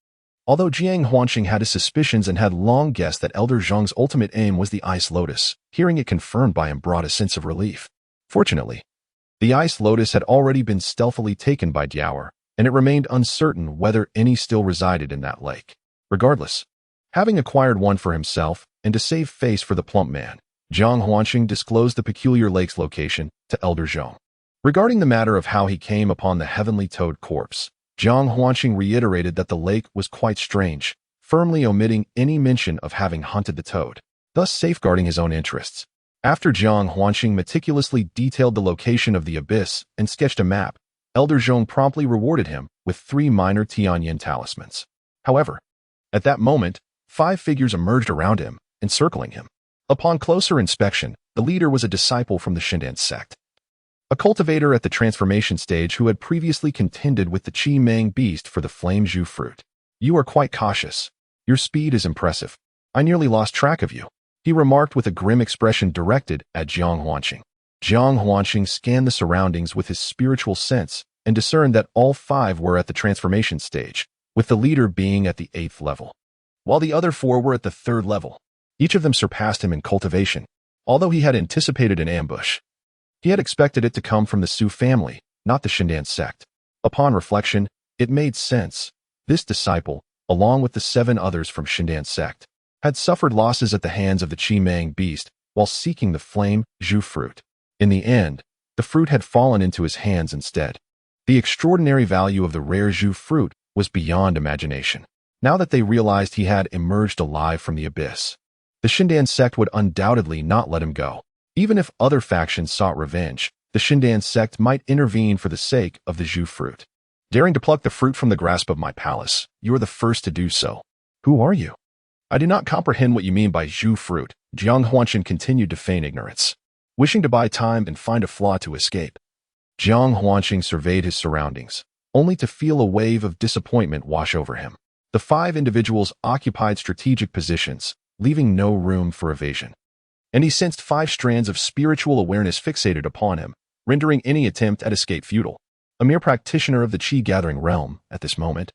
Although Jiang Huanqing had his suspicions and had long guessed that Elder Zhong's ultimate aim was the Ice Lotus, hearing it confirmed by him brought a sense of relief. Fortunately, the Ice Lotus had already been stealthily taken by Diawer, and it remained uncertain whether any still resided in that lake. Regardless, having acquired one for himself and to save face for the plump man, Jiang Huanqing disclosed the peculiar lake's location to Elder Zhong. Regarding the matter of how he came upon the heavenly toad corpse, Jiang Huanqing reiterated that the lake was quite strange, firmly omitting any mention of having hunted the toad, thus safeguarding his own interests. After Jiang Huanqing meticulously detailed the location of the abyss and sketched a map, Elder Zhong promptly rewarded him with 3 minor Tianyan talismans. However, at that moment, 5 figures emerged around him, encircling him. Upon closer inspection, the leader was a disciple from the Shindan sect, a cultivator at the transformation stage who had previously contended with the Qi Mang beast for the flame Zhu fruit. "You are quite cautious. Your speed is impressive. I nearly lost track of you," he remarked with a grim expression directed at Jiang Huanqing. Jiang Huanqing scanned the surroundings with his spiritual sense and discerned that all 5 were at the transformation stage, with the leader being at the 8th level, while the other 4 were at the 3rd level. Each of them surpassed him in cultivation, although he had anticipated an ambush. He had expected it to come from the Su family, not the Shindan sect. Upon reflection, it made sense. This disciple, along with the 7 others from Shindan sect, had suffered losses at the hands of the Qi Mang beast while seeking the flame Zhu fruit. In the end, the fruit had fallen into his hands instead. The extraordinary value of the rare Zhu fruit was beyond imagination. Now that they realized he had emerged alive from the abyss, the Shindan sect would undoubtedly not let him go. Even if other factions sought revenge, the Shindan sect might intervene for the sake of the Zhu fruit. "Daring to pluck the fruit from the grasp of my palace, you are the first to do so. Who are you?" "I do not comprehend what you mean by Zhu fruit," Jiang Huanqing continued to feign ignorance, wishing to buy time and find a flaw to escape. Jiang Huanqing surveyed his surroundings, only to feel a wave of disappointment wash over him. The 5 individuals occupied strategic positions, leaving no room for evasion, and he sensed 5 strands of spiritual awareness fixated upon him, rendering any attempt at escape futile. A mere practitioner of the Qi-gathering realm, at this moment,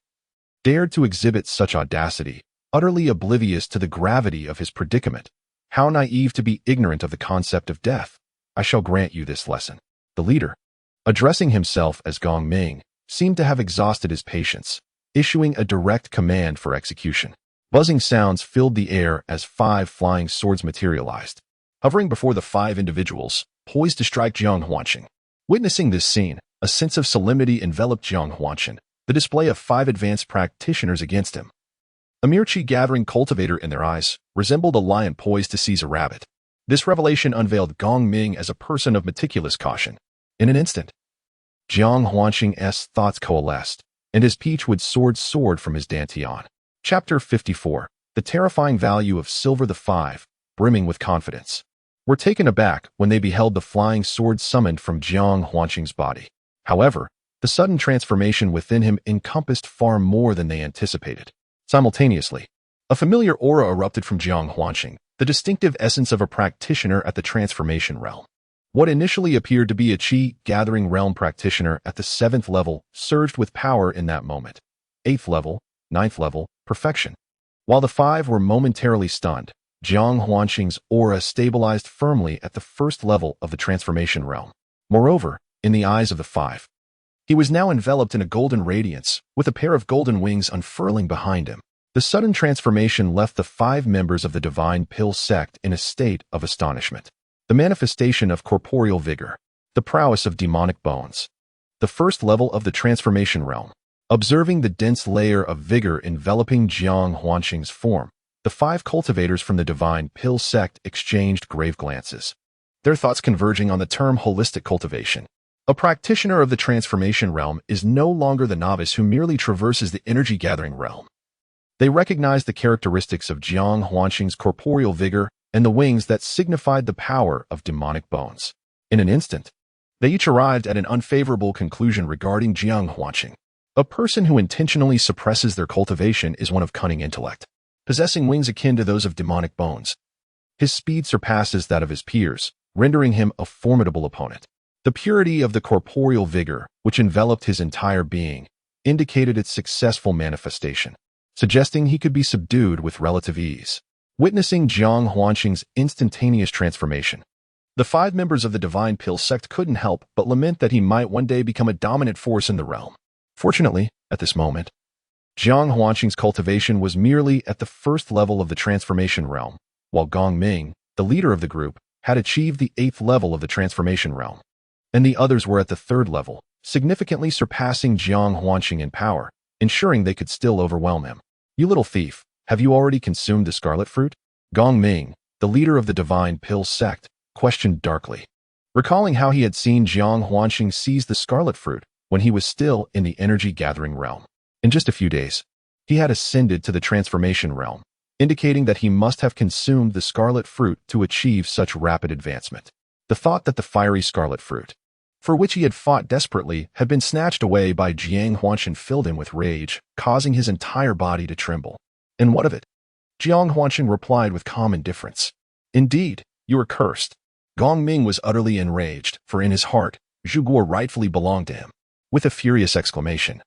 dared to exhibit such audacity, utterly oblivious to the gravity of his predicament. How naive to be ignorant of the concept of death. "I shall grant you this lesson." The leader, addressing himself as Gong Ming, seemed to have exhausted his patience, issuing a direct command for execution. Buzzing sounds filled the air as 5 flying swords materialized, hovering before the 5 individuals, poised to strike Jiang Huanqing. Witnessing this scene, a sense of solemnity enveloped Jiang Huanqing, the display of 5 advanced practitioners against him. A mere Qi-gathering cultivator in their eyes, resembled a lion poised to seize a rabbit. This revelation unveiled Gong Ming as a person of meticulous caution. In an instant, Jiang Huanqing's thoughts coalesced, and his peachwood sword soared from his dantian. Chapter 54. The terrifying value of Silver the Five, brimming with confidence, were taken aback when they beheld the flying sword summoned from Jiang Huanqing's body. However, the sudden transformation within him encompassed far more than they anticipated. Simultaneously, a familiar aura erupted from Jiang Huanqing, the distinctive essence of a practitioner at the transformation realm. What initially appeared to be a Qi-gathering realm practitioner at the 7th level surged with power in that moment. 8th level, 9th level, perfection. While the 5 were momentarily stunned, Jiang Huanqing's aura stabilized firmly at the 1st level of the transformation realm. Moreover, in the eyes of the 5, he was now enveloped in a golden radiance, with a pair of golden wings unfurling behind him. The sudden transformation left the 5 members of the Divine Pill sect in a state of astonishment. The manifestation of corporeal vigor, the prowess of demonic bones. The 1st level of the transformation realm. Observing the dense layer of vigor enveloping Jiang Huanqing's form, the 5 cultivators from the Divine Pill sect exchanged grave glances, their thoughts converging on the term holistic cultivation. A practitioner of the transformation realm is no longer the novice who merely traverses the energy-gathering realm. They recognized the characteristics of Jiang Huanqing's corporeal vigor and the wings that signified the power of demonic bones. In an instant, they each arrived at an unfavorable conclusion regarding Jiang Huanqing. A person who intentionally suppresses their cultivation is one of cunning intellect, possessing wings akin to those of demonic bones. His speed surpasses that of his peers, rendering him a formidable opponent. The purity of the corporeal vigor, which enveloped his entire being, indicated its successful manifestation, suggesting he could be subdued with relative ease. Witnessing Jiang Huanqing's instantaneous transformation, the 5 members of the Divine Pill sect couldn't help but lament that he might one day become a dominant force in the realm. Fortunately, at this moment, Jiang Huanqing's cultivation was merely at the 1st level of the transformation realm, while Gong Ming, the leader of the group, had achieved the 8th level of the transformation realm, and the others were at the 3rd level, significantly surpassing Jiang Huanqing in power, ensuring they could still overwhelm him. "You little thief, have you already consumed the scarlet fruit?" Gong Ming, the leader of the Divine Pill sect, questioned darkly, recalling how he had seen Jiang Huanqing seize the scarlet fruit when he was still in the energy-gathering realm. In just a few days, he had ascended to the transformation realm, indicating that he must have consumed the scarlet fruit to achieve such rapid advancement. The thought that the fiery scarlet fruit, for which he had fought desperately, had been snatched away by Jiang Huanqing filled him with rage, causing his entire body to tremble. "And what of it?" Jiang Huanqing replied with calm indifference. "Indeed, you are cursed." Gong Ming was utterly enraged, for in his heart, Zhu Guo rightfully belonged to him. With a furious exclamation,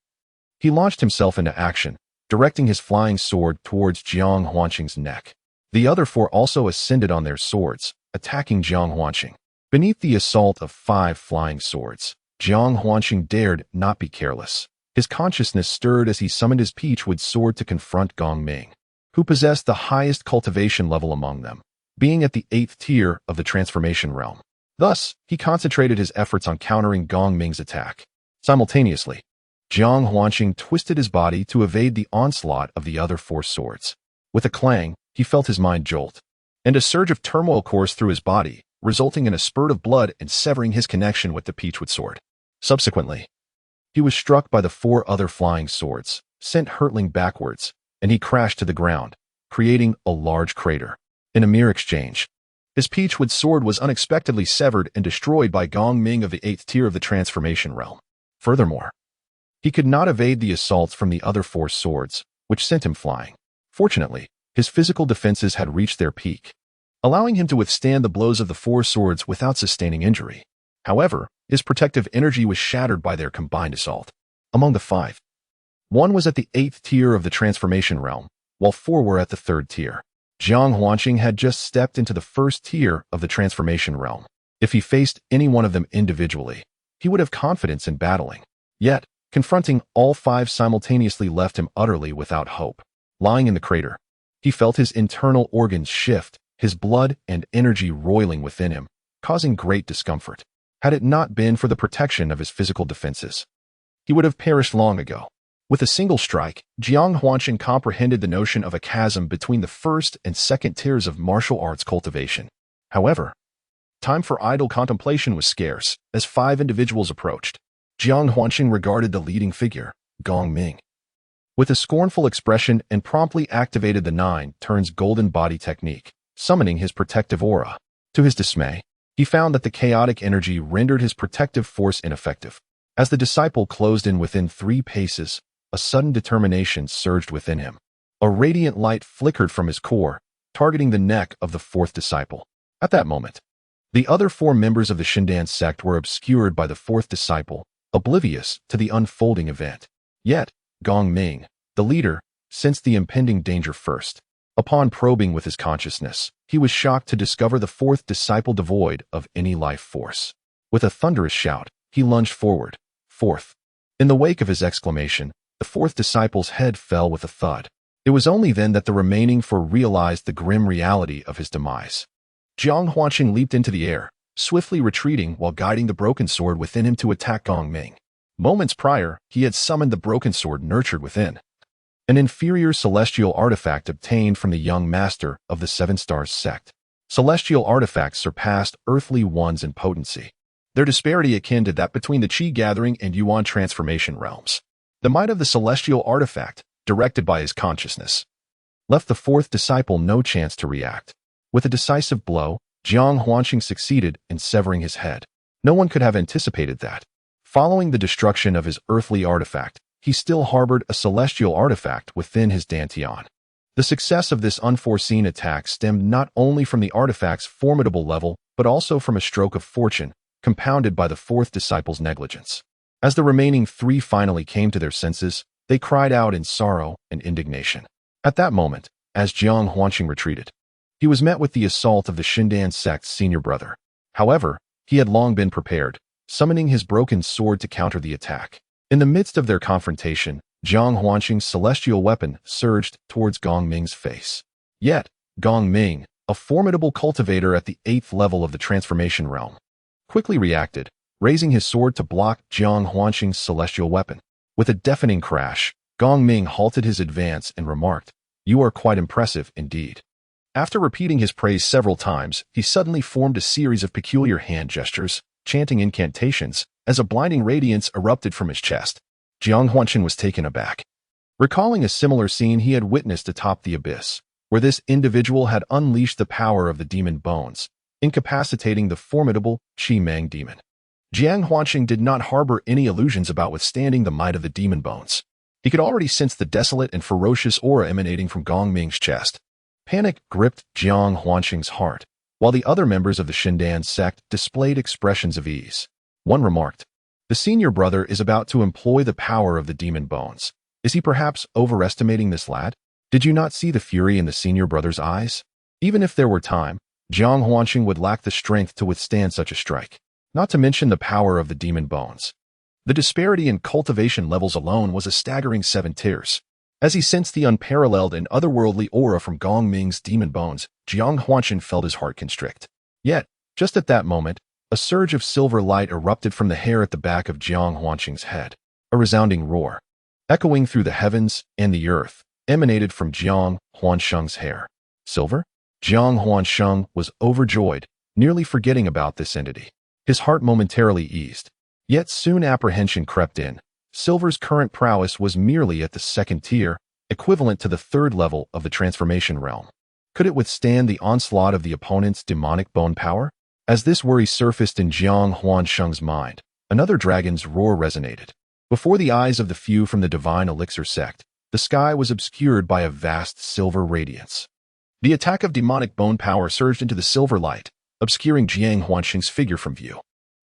he launched himself into action, directing his flying sword towards Jiang Huanqing's neck. The other 4 also ascended on their swords, attacking Jiang Huanqing. Beneath the assault of 5 flying swords, Jiang Huanqing dared not be careless. His consciousness stirred as he summoned his peachwood sword to confront Gong Ming, who possessed the highest cultivation level among them, being at the 8th tier of the transformation realm. Thus, he concentrated his efforts on countering Gong Ming's attack. Simultaneously, Jiang Huanqing twisted his body to evade the onslaught of the other 4 swords. With a clang, he felt his mind jolt, and a surge of turmoil coursed through his body, resulting in a spurt of blood and severing his connection with the peachwood sword. Subsequently, he was struck by the 4 other flying swords, sent hurtling backwards, and he crashed to the ground, creating a large crater. In a mere exchange, his peachwood sword was unexpectedly severed and destroyed by Gong Ming of the 8th tier of the transformation realm. Furthermore, he could not evade the assaults from the other 4 swords, which sent him flying. Fortunately, his physical defenses had reached their peak, allowing him to withstand the blows of the 4 swords without sustaining injury. However, his protective energy was shattered by their combined assault. Among the 5, 1 was at the 8th tier of the transformation realm, while 4 were at the 3rd tier. Jiang Huanqing had just stepped into the 1st tier of the transformation realm. If he faced any one of them individually, he would have confidence in battling. Yet, confronting all 5 simultaneously left him utterly without hope. Lying in the crater, he felt his internal organs shift, his blood and energy roiling within him, causing great discomfort. Had it not been for the protection of his physical defenses, he would have perished long ago. With a single strike, Jiang Huanqing comprehended the notion of a chasm between the 1st and 2nd tiers of martial arts cultivation. However, time for idle contemplation was scarce as 5 individuals approached. Jiang Huanqing regarded the leading figure, Gong Ming, with a scornful expression and promptly activated the 9 turns golden body technique, summoning his protective aura. To his dismay, he found that the chaotic energy rendered his protective force ineffective. As the disciple closed in within 3 paces, a sudden determination surged within him. A radiant light flickered from his core, targeting the neck of the 4th disciple. At that moment, the other 4 members of the Shindan sect were obscured by the 4th disciple, oblivious to the unfolding event. Yet, Gong Ming, the leader, sensed the impending danger first. Upon probing with his consciousness, he was shocked to discover the 4th disciple devoid of any life force. With a thunderous shout, he lunged forward. 4th. In the wake of his exclamation, the 4th disciple's head fell with a thud. It was only then that the remaining 4 realized the grim reality of his demise. Jiang Huanqing leaped into the air, swiftly retreating while guiding the broken sword within him to attack Gong Ming. Moments prior, he had summoned the broken sword nurtured within, an inferior celestial artifact obtained from the young master of the 7 Stars sect. Celestial artifacts surpassed earthly ones in potency, their disparity akin to that between the Qi Gathering and Yuan Transformation realms. The might of the celestial artifact, directed by his consciousness, left the 4th disciple no chance to react. With a decisive blow, Jiang Huanqing succeeded in severing his head. No one could have anticipated that. Following the destruction of his earthly artifact, he still harbored a celestial artifact within his dantian. The success of this unforeseen attack stemmed not only from the artifact's formidable level, but also from a stroke of fortune, compounded by the 4th disciple's negligence. As the remaining 3 finally came to their senses, they cried out in sorrow and indignation. At that moment, as Jiang Huanqing retreated, he was met with the assault of the Shindan sect's senior brother. However, he had long been prepared, summoning his broken sword to counter the attack. In the midst of their confrontation, Jiang Huanqing's celestial weapon surged towards Gong Ming's face. Yet, Gong Ming, a formidable cultivator at the 8th level of the transformation realm, quickly reacted, raising his sword to block Jiang Huanqing's celestial weapon. With a deafening crash, Gong Ming halted his advance and remarked, "You are quite impressive indeed." After repeating his praise several times, he suddenly formed a series of peculiar hand gestures, chanting incantations, as a blinding radiance erupted from his chest. Jiang Huanqing was taken aback, recalling a similar scene he had witnessed atop the abyss, where this individual had unleashed the power of the demon bones, incapacitating the formidable Qi Mang demon. Jiang Huanqing did not harbor any illusions about withstanding the might of the demon bones. He could already sense the desolate and ferocious aura emanating from Gong Ming's chest. Panic gripped Jiang Huanqing's heart, while the other members of the Shindan sect displayed expressions of ease. One remarked, "The senior brother is about to employ the power of the demon bones. Is he perhaps overestimating this lad? Did you not see the fury in the senior brother's eyes?" Even if there were time, Jiang Huanqing would lack the strength to withstand such a strike, not to mention the power of the demon bones. The disparity in cultivation levels alone was a staggering 7 tiers. As he sensed the unparalleled and otherworldly aura from Gong Ming's demon bones, Jiang Huanqing felt his heart constrict. Yet, just at that moment, a surge of silver light erupted from the hair at the back of Jiang Huanqing's head. A resounding roar, echoing through the heavens and the earth, emanated from Jiang Huansheng's hair. Silver? Jiang Huansheng was overjoyed, nearly forgetting about this entity. His heart momentarily eased. Yet soon apprehension crept in. Silver's current prowess was merely at the 2nd tier, equivalent to the 3rd level of the transformation realm. Could it withstand the onslaught of the opponent's demonic bone power? As this worry surfaced in Jiang Huansheng's mind, another dragon's roar resonated. Before the eyes of the few from the divine elixir sect, the sky was obscured by a vast silver radiance. The attack of demonic bone power surged into the silver light, obscuring Jiang Huansheng's figure from view.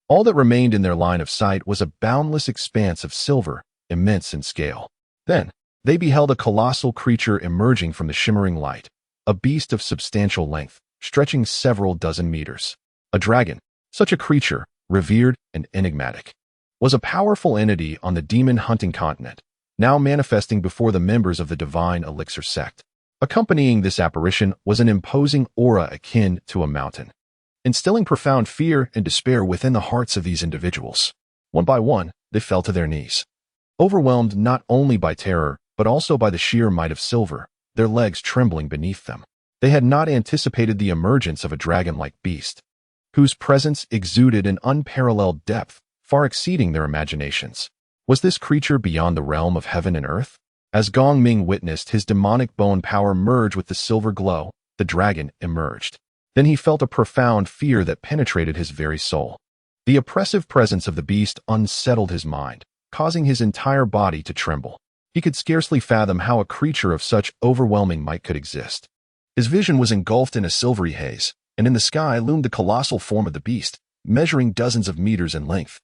All that remained in their line of sight was a boundless expanse of silver, immense in scale. Then, they beheld a colossal creature emerging from the shimmering light, a beast of substantial length, stretching several dozen meters. A dragon, such a creature, revered and enigmatic, was a powerful entity on the demon-hunting continent, now manifesting before the members of the divine elixir sect. Accompanying this apparition was an imposing aura akin to a mountain, instilling profound fear and despair within the hearts of these individuals. One by one, they fell to their knees, overwhelmed not only by terror, but also by the sheer might of silver, their legs trembling beneath them. They had not anticipated the emergence of a dragon-like beast, whose presence exuded an unparalleled depth, far exceeding their imaginations. Was this creature beyond the realm of heaven and earth? As Gong Ming witnessed his demonic bone power merge with the silver glow, the dragon emerged. Then he felt a profound fear that penetrated his very soul. The oppressive presence of the beast unsettled his mind, causing his entire body to tremble. He could scarcely fathom how a creature of such overwhelming might could exist. His vision was engulfed in a silvery haze, and in the sky loomed the colossal form of the beast, measuring dozens of meters in length.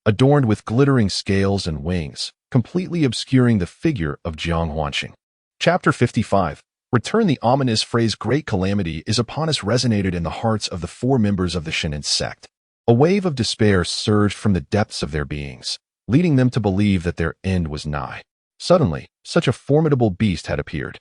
Adorned with glittering scales and wings, completely obscuring the figure of Jiang Huanqing. Chapter 55. Return. The ominous phrase "Great Calamity is upon us" resonated in the hearts of the 4 members of the Shatters sect. A wave of despair surged from the depths of their beings, leading them to believe that their end was nigh. Suddenly, such a formidable beast had appeared.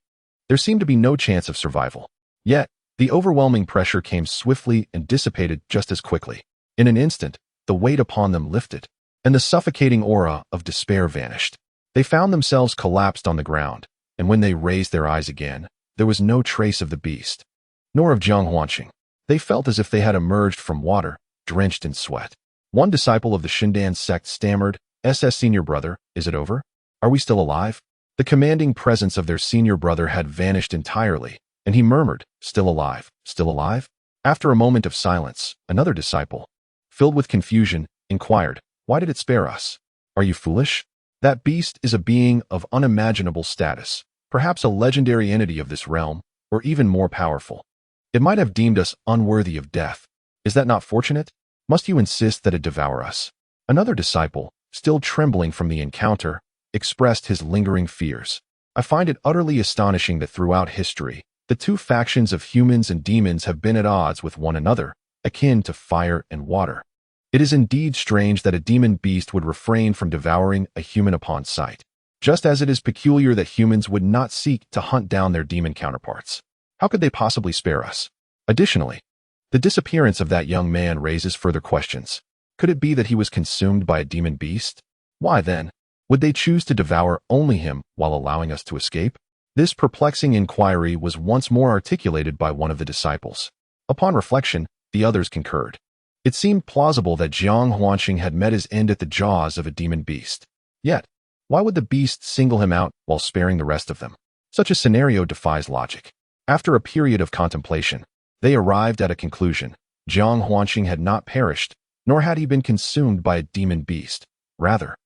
There seemed to be no chance of survival. Yet, the overwhelming pressure came swiftly and dissipated just as quickly. In an instant, the weight upon them lifted, and the suffocating aura of despair vanished. They found themselves collapsed on the ground, and when they raised their eyes again, there was no trace of the beast, nor of Jiang Huanqing. They felt as if they had emerged from water, drenched in sweat. One disciple of the Shindan sect stammered, "Senior brother, is it over? Are we still alive?" The commanding presence of their senior brother had vanished entirely, and he murmured, "Still alive, still alive?" After a moment of silence, another disciple, filled with confusion, inquired, "Why did it spare us? Are you foolish? That beast is a being of unimaginable status, perhaps a legendary entity of this realm, or even more powerful. It might have deemed us unworthy of death. Is that not fortunate? Must you insist that it devour us?" Another disciple, still trembling from the encounter, expressed his lingering fears. "I find it utterly astonishing that throughout history, the 2 factions of humans and demons have been at odds with one another, akin to fire and water. It is indeed strange that a demon beast would refrain from devouring a human upon sight, just as it is peculiar that humans would not seek to hunt down their demon counterparts. How could they possibly spare us? Additionally, the disappearance of that young man raises further questions. Could it be that he was consumed by a demon beast? Why then would they choose to devour only him while allowing us to escape? This perplexing inquiry was once more articulated by one of the disciples. Upon reflection, the others concurred. It seemed plausible that Jiang Huanqing had met his end at the jaws of a demon beast. Yet, why would the beast single him out while sparing the rest of them? Such a scenario defies logic. After a period of contemplation, they arrived at a conclusion. Jiang Huanqing had not perished, nor had he been consumed by a demon beast. Rather,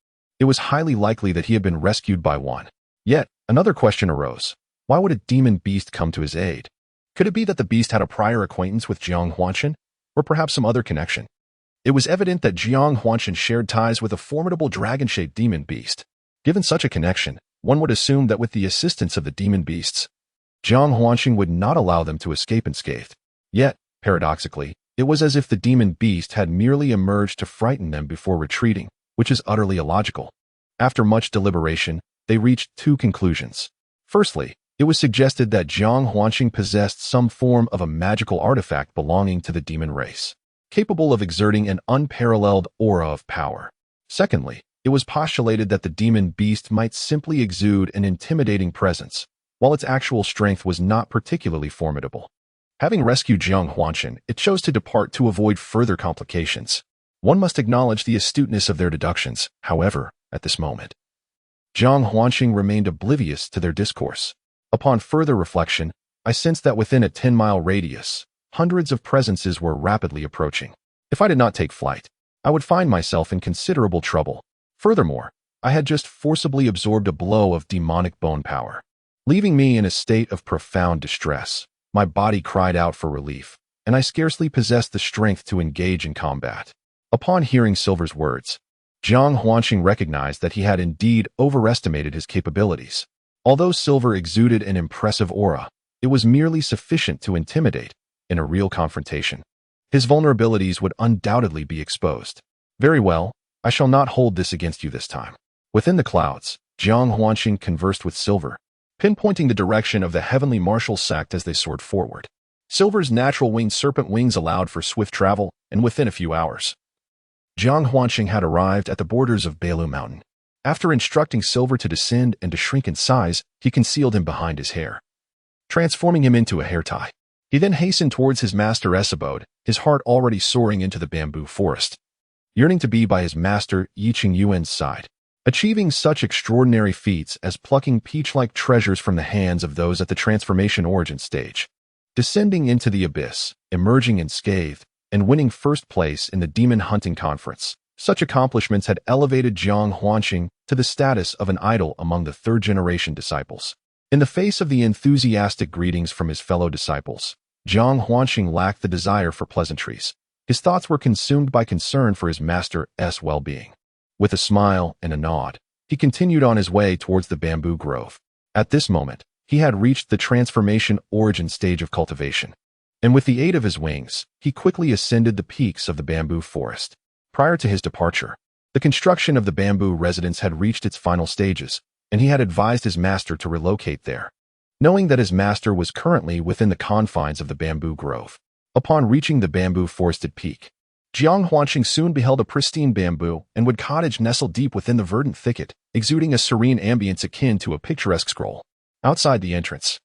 it was highly likely that he had been rescued by one. Yet, another question arose. Why would a demon beast come to his aid? Could it be that the beast had a prior acquaintance with Jiang Huanqing, or perhaps some other connection? It was evident that Jiang Huanqing shared ties with a formidable dragon-shaped demon beast. Given such a connection, one would assume that with the assistance of the demon beasts, Jiang Huanqing would not allow them to escape unscathed. Yet, paradoxically, it was as if the demon beast had merely emerged to frighten them before retreating, which is utterly illogical. After much deliberation, they reached 2 conclusions. Firstly, it was suggested that Jiang Huanqing possessed some form of a magical artifact belonging to the demon race, capable of exerting an unparalleled aura of power. Secondly, it was postulated that the demon beast might simply exude an intimidating presence, while its actual strength was not particularly formidable. Having rescued Jiang Huanqing, it chose to depart to avoid further complications. One must acknowledge the astuteness of their deductions, however, at this moment. Jiang Huanqing remained oblivious to their discourse. Upon further reflection, I sensed that within a 10-mile radius, hundreds of presences were rapidly approaching. If I did not take flight, I would find myself in considerable trouble. Furthermore, I had just forcibly absorbed a blow of demonic bone power, leaving me in a state of profound distress. My body cried out for relief, and I scarcely possessed the strength to engage in combat. Upon hearing Silver's words, Jiang Huanqing recognized that he had indeed overestimated his capabilities. Although Silver exuded an impressive aura, it was merely sufficient to intimidate in a real confrontation. His vulnerabilities would undoubtedly be exposed. Very well, I shall not hold this against you this time. Within the clouds, Jiang Huanqing conversed with Silver, pinpointing the direction of the heavenly martial sect as they soared forward. Silver's natural winged serpent wings allowed for swift travel, and within a few hours, Jiang Huanqing had arrived at the borders of Bailu Mountain. After instructing Silver to descend and to shrink in size, he concealed him behind his hair, transforming him into a hair tie. He then hastened towards his master's abode, his heart already soaring into the bamboo forest, yearning to be by his master Yi Qingyuan's side. achieving such extraordinary feats as plucking peach-like treasures from the hands of those at the transformation origin stage, descending into the abyss, emerging unscathed, and winning first place in the demon hunting conference. Such accomplishments had elevated Jiang Huanqing to the status of an idol among the third-generation disciples. In the face of the enthusiastic greetings from his fellow disciples, Jiang Huanqing lacked the desire for pleasantries. His thoughts were consumed by concern for his master's well-being. With a smile and a nod, he continued on his way towards the bamboo grove. At this moment, he had reached the transformation origin stage of cultivation, and with the aid of his wings, he quickly ascended the peaks of the bamboo forest. Prior to his departure, the construction of the bamboo residence had reached its final stages, and he had advised his master to relocate there, knowing that his master was currently within the confines of the bamboo grove. Upon reaching the bamboo forested peak, Jiang Huanqing soon beheld a pristine bamboo and wood cottage nestled deep within the verdant thicket, exuding a serene ambience akin to a picturesque scroll. Outside the entrance,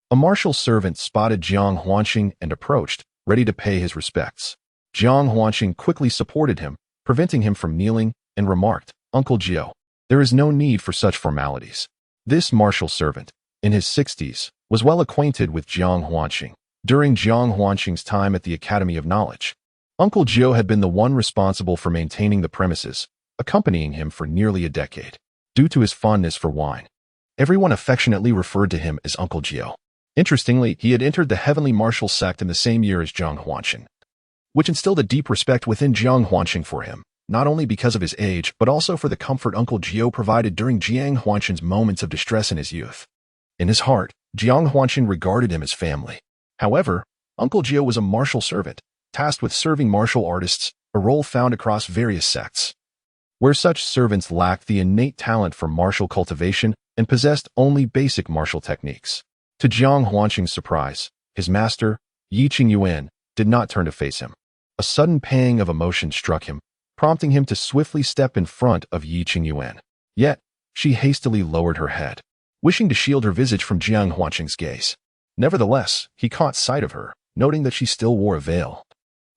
a martial servant spotted Jiang Huanqing and approached, ready to pay his respects. Jiang Huanqing quickly supported him, preventing him from kneeling, and remarked, "Uncle Jiao, there is no need for such formalities." This martial servant, in his 60s, was well acquainted with Jiang Huanqing. During Jiang Huanqing's time at the Academy of Knowledge, Uncle Jiao had been the one responsible for maintaining the premises, accompanying him for nearly a decade. Due to his fondness for wine, everyone affectionately referred to him as Uncle Jiao. Interestingly, he had entered the Heavenly Martial Sect in the same year as Jiang Huanqing, which instilled a deep respect within Jiang Huanqing for him, not only because of his age, but also for the comfort Uncle Jiao provided during Jiang Huanqing's moments of distress in his youth. In his heart, Jiang Huanqing regarded him as family. However, Uncle Jiao was a martial servant, tasked with serving martial artists, a role found across various sects, where such servants lacked the innate talent for martial cultivation and possessed only basic martial techniques. To Jiang Huanqing's surprise, his master, Yi Qingyuan, did not turn to face him. A sudden pang of emotion struck him, prompting him to swiftly step in front of Yi Qingyuan. Yet, she hastily lowered her head, wishing to shield her visage from Jiang Huanqing's gaze. Nevertheless, he caught sight of her, noting that she still wore a veil,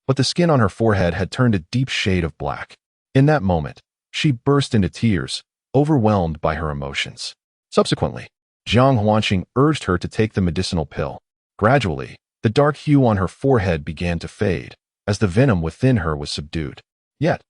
but the skin on her forehead had turned a deep shade of black. In that moment, she burst into tears, overwhelmed by her emotions. Subsequently, Jiang Huanqing urged her to take the medicinal pill. Gradually, the dark hue on her forehead began to fade, as the venom within her was subdued. Yet,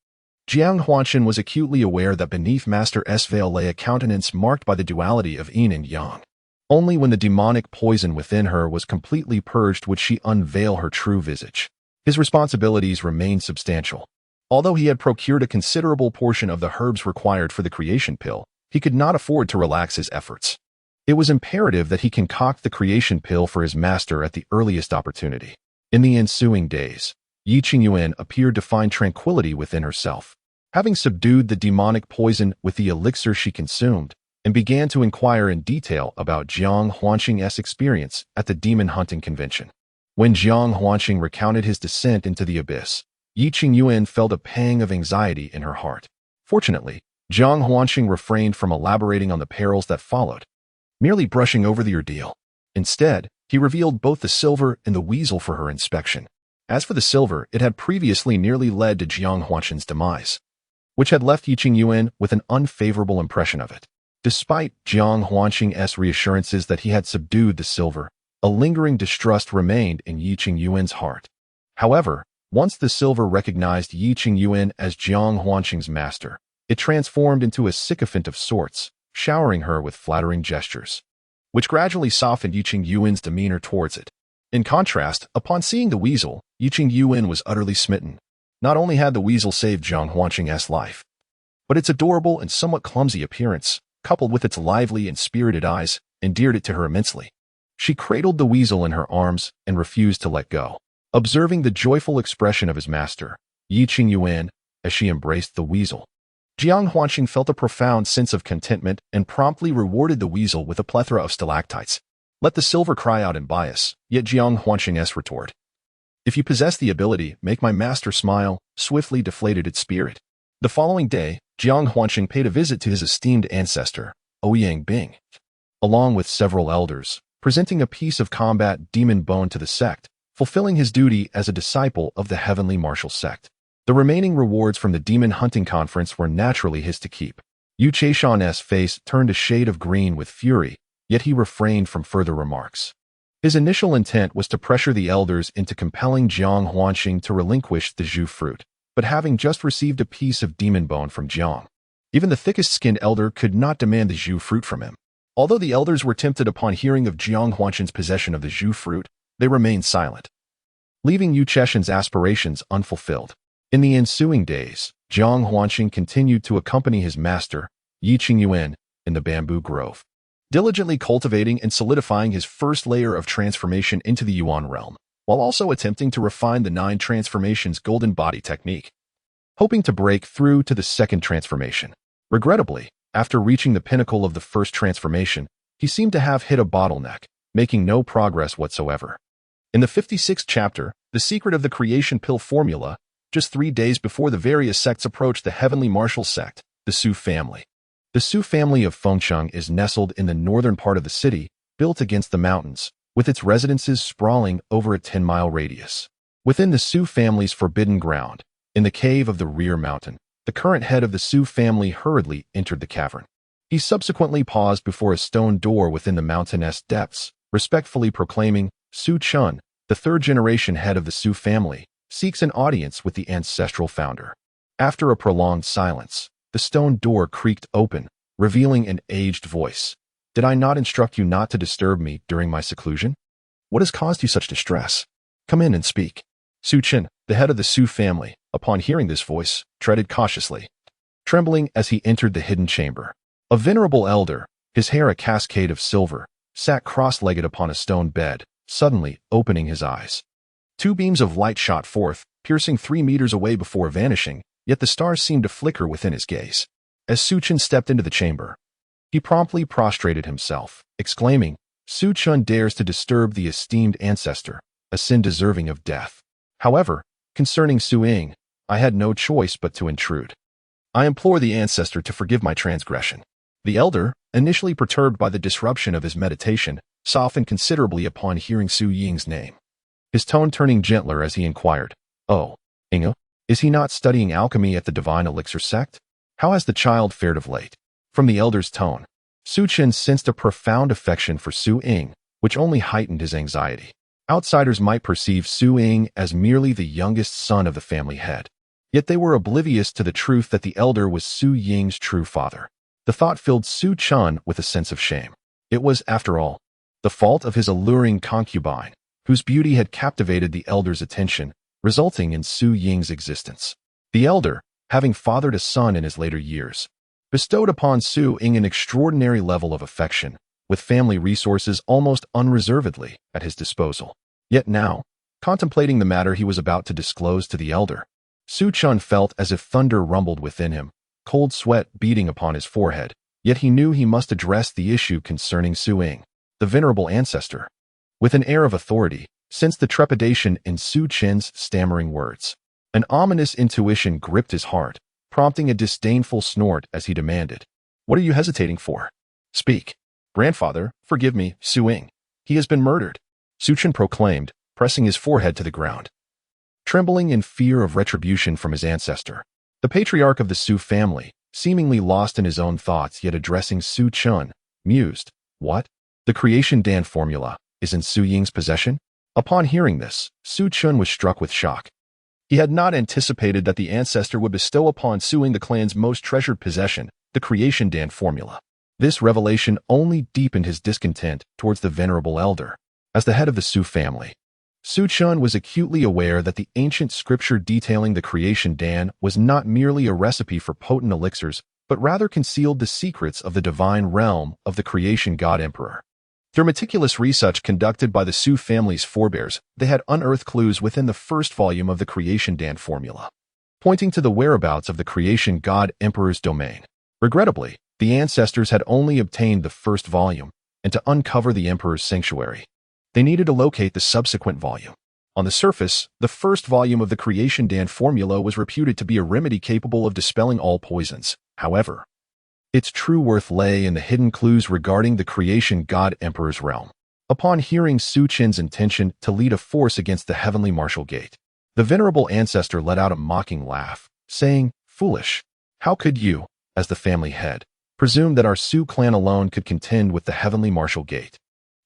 Jiang Huanqing was acutely aware that beneath Master S' veil lay a countenance marked by the duality of yin and yang. Only when the demonic poison within her was completely purged would she unveil her true visage. His responsibilities remained substantial. Although he had procured a considerable portion of the herbs required for the creation pill, he could not afford to relax his efforts. It was imperative that he concoct the creation pill for his master at the earliest opportunity. In the ensuing days, Yi Qingyuan appeared to find tranquility within herself, having subdued the demonic poison with the elixir she consumed, and began to inquire in detail about Jiang Huanqing's experience at the demon hunting convention. When Jiang Huanqing recounted his descent into the abyss, Yi Qingyuan felt a pang of anxiety in her heart. Fortunately, Jiang Huanqing refrained from elaborating on the perils that followed, merely brushing over the ordeal. Instead, he revealed both the silver and the weasel for her inspection. As for the silver, it had previously nearly led to Jiang Huanqing's demise, which had left Yi Qingyuan with an unfavorable impression of it. Despite Jiang Huanqing's reassurances that he had subdued the silver, a lingering distrust remained in Yi Qingyuan's heart. However, once the silver recognized Yi Qingyuan as Jiang Huanqing's master, it transformed into a sycophant of sorts, showering her with flattering gestures, which gradually softened Yi Qingyuan's demeanor towards it. In contrast, upon seeing the weasel, Yi Qingyuan was utterly smitten. Not only had the weasel saved Jiang Huanqing's life, but its adorable and somewhat clumsy appearance, coupled with its lively and spirited eyes, endeared it to her immensely. She cradled the weasel in her arms and refused to let go. Observing the joyful expression of his master, Yi Qingyuan, as she embraced the weasel, Jiang Huanqing felt a profound sense of contentment and promptly rewarded the weasel with a plethora of stalactites. Let the silver cry out in bias, yet Jiang Huanqing's retort, "If you possess the ability, make my master smile," swiftly deflated its spirit. The following day, Jiang Huanqing paid a visit to his esteemed ancestor, Ouyang Bing, along with several elders, presenting a piece of combat demon bone to the sect, fulfilling his duty as a disciple of the Heavenly Martial Sect. The remaining rewards from the demon hunting conference were naturally his to keep. Yu Chaishan's face turned a shade of green with fury, yet he refrained from further remarks. His initial intent was to pressure the elders into compelling Jiang Huanxing to relinquish the Zhu fruit, but having just received a piece of demon bone from Jiang, even the thickest-skinned elder could not demand the Zhu fruit from him. Although the elders were tempted upon hearing of Jiang Huanxing's possession of the Zhu fruit, they remained silent, leaving Yu Cheshan's aspirations unfulfilled. In the ensuing days, Jiang Huanxing continued to accompany his master, Yi Qingyuan, in the bamboo grove, diligently cultivating and solidifying his first layer of transformation into the Yuan realm, while also attempting to refine the 9 transformations golden body technique, hoping to break through to the second transformation. Regrettably, after reaching the pinnacle of the first transformation, he seemed to have hit a bottleneck, making no progress whatsoever. In the 56th chapter, The Secret of the Creation Pill Formula, just 3 days before the various sects approached the heavenly martial sect, the Su family. The Su family of Fengcheng is nestled in the northern part of the city, built against the mountains, with its residences sprawling over a 10-mile radius. Within the Su family's forbidden ground, in the cave of the rear mountain, the current head of the Su family hurriedly entered the cavern. He subsequently paused before a stone door within the mountainous depths, respectfully proclaiming, Su Chun, the third-generation head of the Su family, seeks an audience with the ancestral founder. After a prolonged silence, the stone door creaked open, revealing an aged voice. Did I not instruct you not to disturb me during my seclusion? What has caused you such distress? Come in and speak. Su Chen, the head of the Su family, upon hearing this voice, treaded cautiously, trembling as he entered the hidden chamber. A venerable elder, his hair a cascade of silver, sat cross-legged upon a stone bed, suddenly opening his eyes. 2 beams of light shot forth, piercing 3 meters away before vanishing, yet the stars seemed to flicker within his gaze. As Su Chen stepped into the chamber, he promptly prostrated himself, exclaiming, Su Chun dares to disturb the esteemed ancestor, a sin deserving of death. However, concerning Su Ying, I had no choice but to intrude. I implore the ancestor to forgive my transgression. The elder, initially perturbed by the disruption of his meditation, softened considerably upon hearing Su Ying's name, his tone turning gentler as he inquired, Oh, Inga, is he not studying alchemy at the Divine Elixir sect? How has the child fared of late? From the elder's tone, Su Chen sensed a profound affection for Su Ying, which only heightened his anxiety. Outsiders might perceive Su Ying as merely the youngest son of the family head, yet they were oblivious to the truth that the elder was Su Ying's true father. The thought filled Su Chun with a sense of shame. It was, after all, the fault of his alluring concubine, whose beauty had captivated the elder's attention, resulting in Su Ying's existence. The elder, having fathered a son in his later years, bestowed upon Su Ying an extraordinary level of affection, with family resources almost unreservedly at his disposal. Yet now, contemplating the matter he was about to disclose to the elder, Su Chun felt as if thunder rumbled within him, cold sweat beating upon his forehead, yet he knew he must address the issue concerning Su Ying, the venerable ancestor, with an air of authority, sensed the trepidation in Su Chen's stammering words. An ominous intuition gripped his heart, prompting a disdainful snort as he demanded, What are you hesitating for? Speak. Grandfather, forgive me, Su Ying. He has been murdered, Su Chen proclaimed, pressing his forehead to the ground, trembling in fear of retribution from his ancestor. The patriarch of the Su family, seemingly lost in his own thoughts yet addressing Su Chun, mused, What? The creation Dan formula is in Su Ying's possession? Upon hearing this, Su Chun was struck with shock. He had not anticipated that the ancestor would bestow upon Su Ying the clan's most treasured possession, the creation Dan formula. This revelation only deepened his discontent towards the venerable elder. As the head of the Su family, Su Chun was acutely aware that the ancient scripture detailing the creation Dan was not merely a recipe for potent elixirs, but rather concealed the secrets of the divine realm of the creation god emperor. Through meticulous research conducted by the Su family's forebears, they had unearthed clues within the first volume of the creation Dan formula, pointing to the whereabouts of the creation god emperor's domain. Regrettably, the ancestors had only obtained the first volume, and to uncover the emperor's sanctuary, they needed to locate the subsequent volume. On the surface, the first volume of the creation Dan formula was reputed to be a remedy capable of dispelling all poisons. However, its true worth lay in the hidden clues regarding the creation god emperor's realm. Upon hearing Su Chen's intention to lead a force against the heavenly martial gate, the venerable ancestor let out a mocking laugh, saying, Foolish, how could you, as the family head, presumed that our Su clan alone could contend with the heavenly martial gate.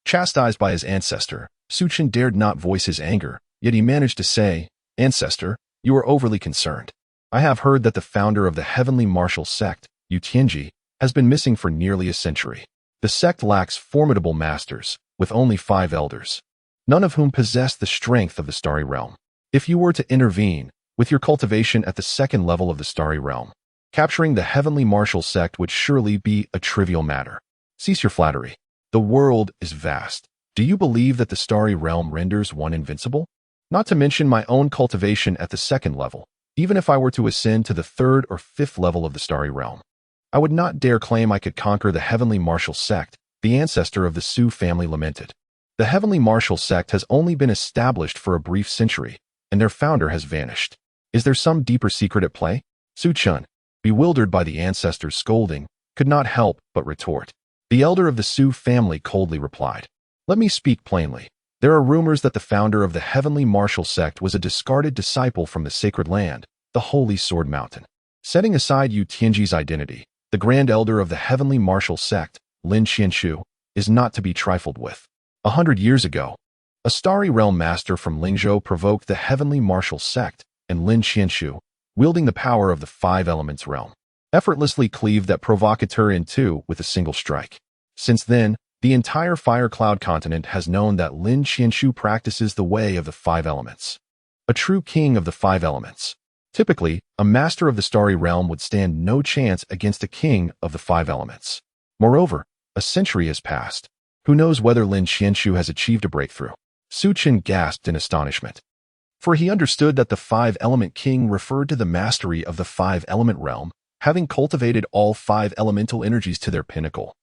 Chastised by his ancestor, Su Chen dared not voice his anger, yet he managed to say, "Ancestor, you are overly concerned. I have heard that the founder of the heavenly martial sect, Yu Tianji, has been missing for nearly a century. The sect lacks formidable masters, with only 5 elders, none of whom possess the strength of the Starry Realm. If you were to intervene, with your cultivation at the 2nd level of the Starry Realm, capturing the heavenly martial sect would surely be a trivial matter. Cease your flattery. The world is vast. Do you believe that the Starry Realm renders one invincible? Not to mention my own cultivation at the 2nd level. Even if I were to ascend to the 3rd or 5th level of the Starry Realm, I would not dare claim I could conquer the heavenly martial sect," the ancestor of the Su family lamented. "The heavenly martial sect has only been established for a brief century, and their founder has vanished. Is there some deeper secret at play?" Su Chen, bewildered by the ancestor's scolding, could not help but retort. The elder of the Su family coldly replied, "Let me speak plainly. There are rumors that the founder of the heavenly martial sect was a discarded disciple from the sacred land, the Holy Sword Mountain. Setting aside Yu Tianji's identity, the grand elder of the heavenly martial sect, Lin Qianshu, is not to be trifled with. 100 years ago, a Starry Realm master from Lingzhou provoked the heavenly martial sect, and Lin Qianshu, wielding the power of the 5 elements realm, effortlessly cleaved that provocateur in two with a single strike. Since then, the entire Fire Cloud continent has known that Lin Qianshu practices the way of the 5 elements. A true king of the 5 elements. Typically, a master of the Starry Realm would stand no chance against a king of the 5 elements. Moreover, a century has passed. Who knows whether Lin Qianshu has achieved a breakthrough?" Su Chen gasped in astonishment, for he understood that the 5-element king referred to the mastery of the 5-element realm, having cultivated all 5 elemental energies to their pinnacle,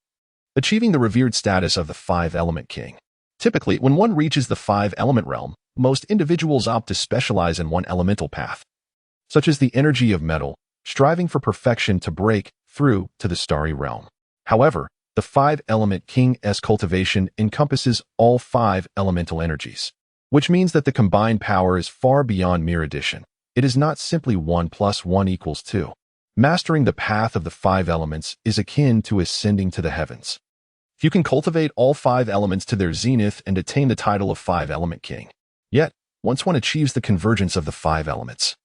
achieving the revered status of the 5-element king. Typically, when one reaches the 5-element realm, most individuals opt to specialize in one elemental path, such as the energy of metal, striving for perfection to break through to the Starry Realm. However, the 5-element king's cultivation encompasses all 5 elemental energies, which means that the combined power is far beyond mere addition. It is not simply 1 + 1 = 2. Mastering the path of the 5 elements is akin to ascending to the heavens. You can cultivate all 5 elements to their zenith and attain the title of 5-element king. Yet, once one achieves the convergence of the 5 elements,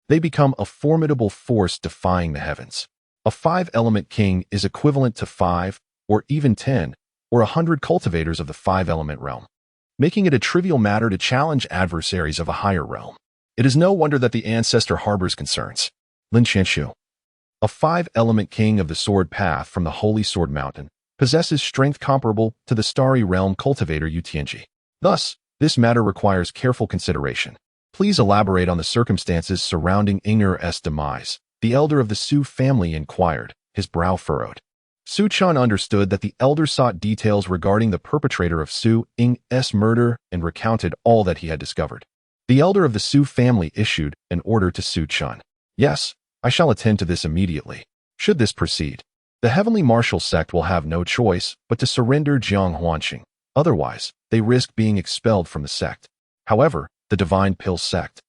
they become a formidable force defying the heavens. A 5-element king is equivalent to 5, or even 10, or 100 cultivators of the 5-element realm, making it a trivial matter to challenge adversaries of a higher realm. It is no wonder that the ancestor harbors concerns. Lin Qianshu, a 5-element king of the sword path from the Holy Sword Mountain, possesses strength comparable to the Starry Realm cultivator Yu Tianji. Thus, this matter requires careful consideration. Please elaborate on the circumstances surrounding Ingner's demise, the elder of the Su family inquired, his brow furrowed. Su Chen understood that the elder sought details regarding the perpetrator of Su Ing's murder and recounted all that he had discovered. The elder of the Su family issued an order to Su Chen. "Yes, I shall attend to this immediately. Should this proceed, the heavenly martial sect will have no choice but to surrender Jiang Huanqing. Otherwise, they risk being expelled from the sect. However, the Divine Pill sect,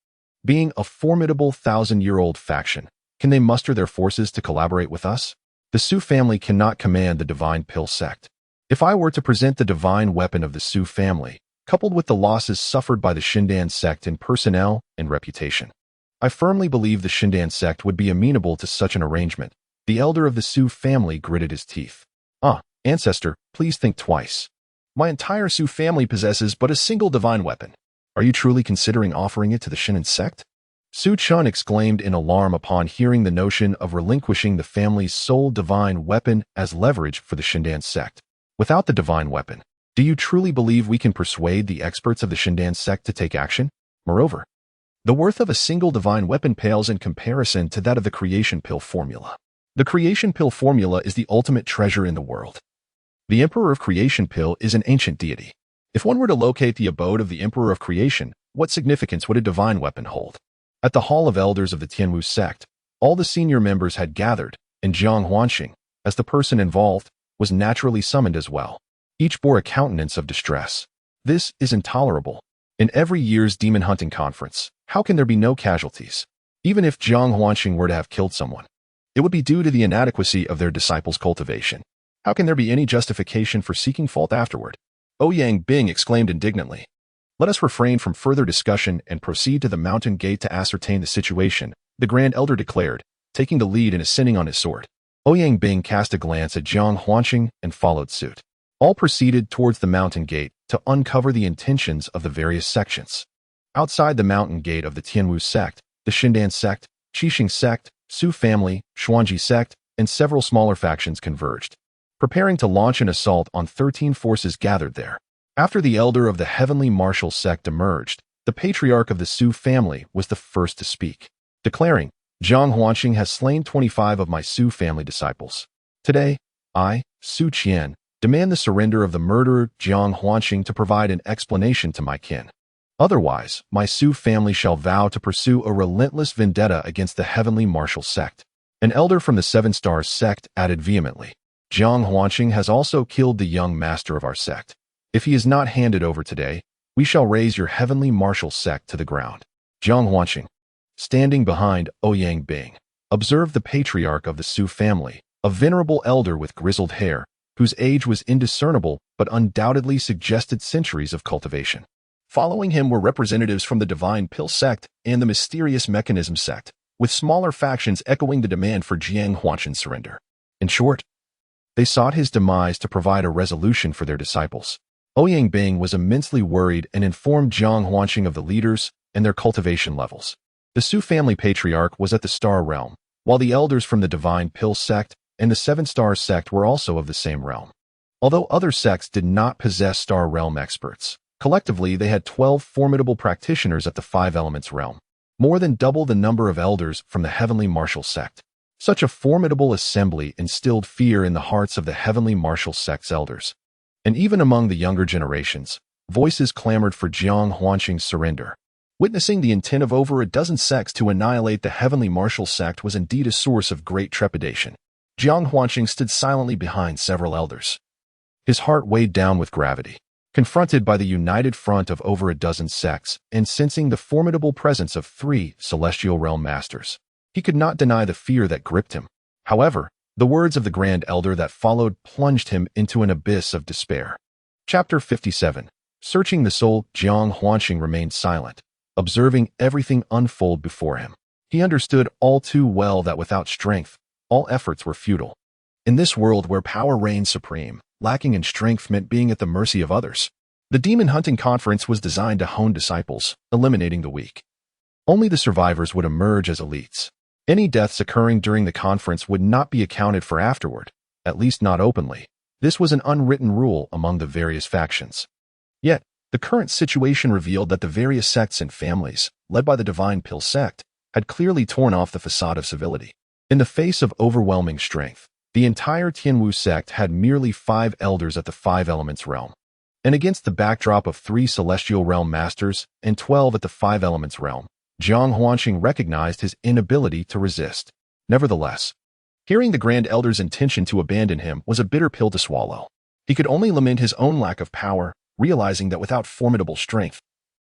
being a formidable 1,000-year-old faction, can they muster their forces to collaborate with us? The Su family cannot command the Divine Pill sect. If I were to present the divine weapon of the Su family, coupled with the losses suffered by the Shindan sect in personnel and reputation, I firmly believe the Shindan sect would be amenable to such an arrangement." The elder of the Su family gritted his teeth. Ancestor, please think twice. My entire Su family possesses but a single divine weapon. Are you truly considering offering it to the Shindan sect?" Su Chen exclaimed in alarm upon hearing the notion of relinquishing the family's sole divine weapon as leverage for the Shindan sect. "Without the divine weapon, do you truly believe we can persuade the experts of the Shindan sect to take action? Moreover, the worth of a single divine weapon pales in comparison to that of the creation pill formula. The creation pill formula is the ultimate treasure in the world. The Emperor of Creation Pill is an ancient deity. If one were to locate the abode of the Emperor of Creation, what significance would a divine weapon hold?" At the Hall of Elders of the Tianwu sect, all the senior members had gathered, and Jiang Huanqing, as the person involved, was naturally summoned as well. Each bore a countenance of distress. This is intolerable. In every year's demon hunting conference, how can there be no casualties? Even if Jiang Huanqing were to have killed someone, It would be due to the inadequacy of their disciples' cultivation. How can there be any justification for seeking fault afterward? Ouyang Bing exclaimed indignantly. Let us refrain from further discussion and proceed to the mountain gate to ascertain the situation, the Grand Elder declared, taking the lead and ascending on his sword. Ouyang Bing cast a glance at Jiang Huanqing and followed suit. All proceeded towards the mountain gate to uncover the intentions of the various sections. Outside the mountain gate of the Tianwu sect, the Xindan sect, Qixing sect, Su family, Xuanji sect, and several smaller factions converged, preparing to launch an assault on 13 forces gathered there. After the elder of the heavenly martial sect emerged, the patriarch of the Su family was the first to speak, declaring, Jiang Huanqing has slain 25 of my Su family disciples. Today, I, Su Qian, demand the surrender of the murderer Jiang Huanqing to provide an explanation to my kin. Otherwise, my Su family shall vow to pursue a relentless vendetta against the heavenly martial sect. An elder from the Seven Stars sect added vehemently, Jiang Huanqing has also killed the young master of our sect. If he is not handed over today, we shall raise your heavenly martial sect to the ground. Jiang Huanqing, standing behind Ouyang Bing, observed the patriarch of the Su family, a venerable elder with grizzled hair, whose age was indiscernible but undoubtedly suggested centuries of cultivation. Following him were representatives from the Divine Pill sect and the Mysterious Mechanism sect, with smaller factions echoing the demand for Jiang Huanqing's surrender. In short, they sought his demise to provide a resolution for their disciples. Ouyang Bing was immensely worried and informed Jiang Huanqing of the leaders and their cultivation levels. The Su family patriarch was at the Star Realm, while the elders from the Divine Pill sect and the Seven Stars sect were also of the same realm. Although other sects did not possess Star Realm experts, collectively they had 12 formidable practitioners at the Five Elements realm, more than double the number of elders from the Heavenly Martial sect. Such a formidable assembly instilled fear in the hearts of the Heavenly Martial sect's elders. And even among the younger generations, voices clamored for Jiang Huanqing's surrender. Witnessing the intent of over a dozen sects to annihilate the Heavenly Martial sect was indeed a source of great trepidation. Jiang Huanqing stood silently behind several elders, his heart weighed down with gravity. Confronted by the united front of over a dozen sects and sensing the formidable presence of 3 celestial realm masters, he could not deny the fear that gripped him. However, the words of the Grand Elder that followed plunged him into an abyss of despair. Chapter 57. Searching the soul. Jiang Huanqing remained silent, observing everything unfold before him. He understood all too well that without strength, all efforts were futile. In this world where power reigned supreme, lacking in strength meant being at the mercy of others. The Demon Hunting Conference was designed to hone disciples, eliminating the weak. Only the survivors would emerge as elites. Any deaths occurring during the conference would not be accounted for afterward, at least not openly. This was an unwritten rule among the various factions. Yet, the current situation revealed that the various sects and families, led by the Divine Pill sect, had clearly torn off the facade of civility. In the face of overwhelming strength, the entire Tianwu sect had merely 5 elders at the Five Elements realm. And against the backdrop of 3 celestial realm masters and 12 at the Five Elements realm, Jiang Huanqing recognized his inability to resist. Nevertheless, hearing the Grand Elder's intention to abandon him was a bitter pill to swallow. He could only lament his own lack of power, realizing that without formidable strength,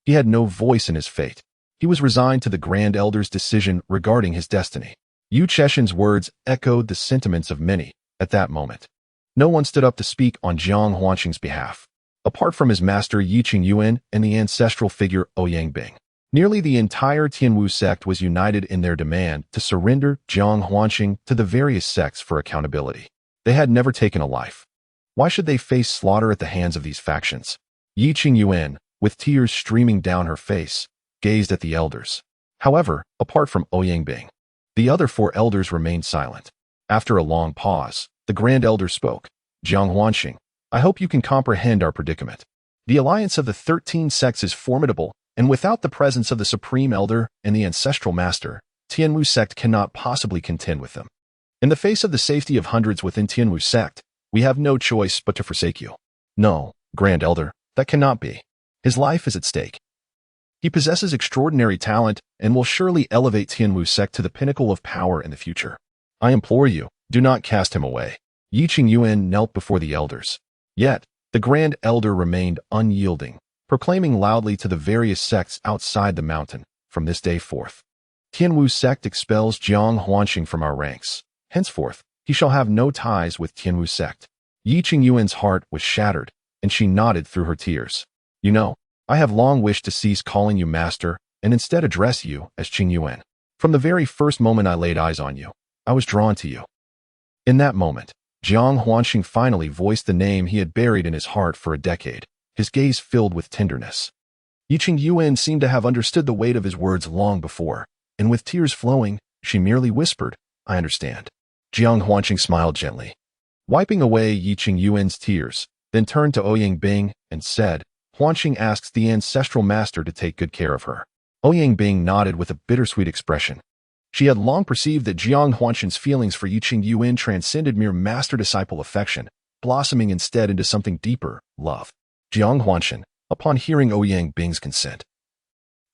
he had no voice in his fate. He was resigned to the Grand Elder's decision regarding his destiny. Yu Cheshin's words echoed the sentiments of many at that moment. No one stood up to speak on Jiang Huanqing's behalf, apart from his master Yiqing Yuan and the ancestral figure Ouyang Bing. Nearly the entire Tianwu sect was united in their demand to surrender Jiang Huanqing to the various sects for accountability. They had never taken a life. Why should they face slaughter at the hands of these factions? Yiqing Yuan, with tears streaming down her face, gazed at the elders. However, apart from Ouyang Bing, the other 4 elders remained silent. After a long pause, the Grand Elder spoke. Jiang Huanqing, I hope you can comprehend our predicament. The alliance of the 13 sects is formidable, and without the presence of the Supreme Elder and the Ancestral Master, Tianwu sect cannot possibly contend with them. In the face of the safety of hundreds within Tianwu sect, we have no choice but to forsake you. No, Grand Elder, that cannot be. His life is at stake. He possesses extraordinary talent and will surely elevate Tianwu sect to the pinnacle of power in the future. I implore you, do not cast him away. Yiqing Yuan knelt before the elders. Yet, the Grand Elder remained unyielding, proclaiming loudly to the various sects outside the mountain, from this day forth, Tianwu sect expels Jiang Huanqing from our ranks. Henceforth, he shall have no ties with Tianwu sect. Yi Qingyuan's heart was shattered, and she nodded through her tears. You know, I have long wished to cease calling you master and instead address you as Qingyuan. From the very first moment I laid eyes on you, I was drawn to you. In that moment, Jiang Huanxing finally voiced the name he had buried in his heart for a decade, his gaze filled with tenderness. Yi Qingyuan seemed to have understood the weight of his words long before, and with tears flowing, she merely whispered, I understand. Jiang Huanxing smiled gently, wiping away Yi Qingyuan's tears, then turned to Ouyang Bing and said, Huanxing asks the ancestral master to take good care of her. Ouyang Bing nodded with a bittersweet expression. She had long perceived that Jiang Huanxing's feelings for Yi Qingyuan transcended mere master-disciple affection, blossoming instead into something deeper, love. Jiang Huanxing, upon hearing Ouyang Bing's consent,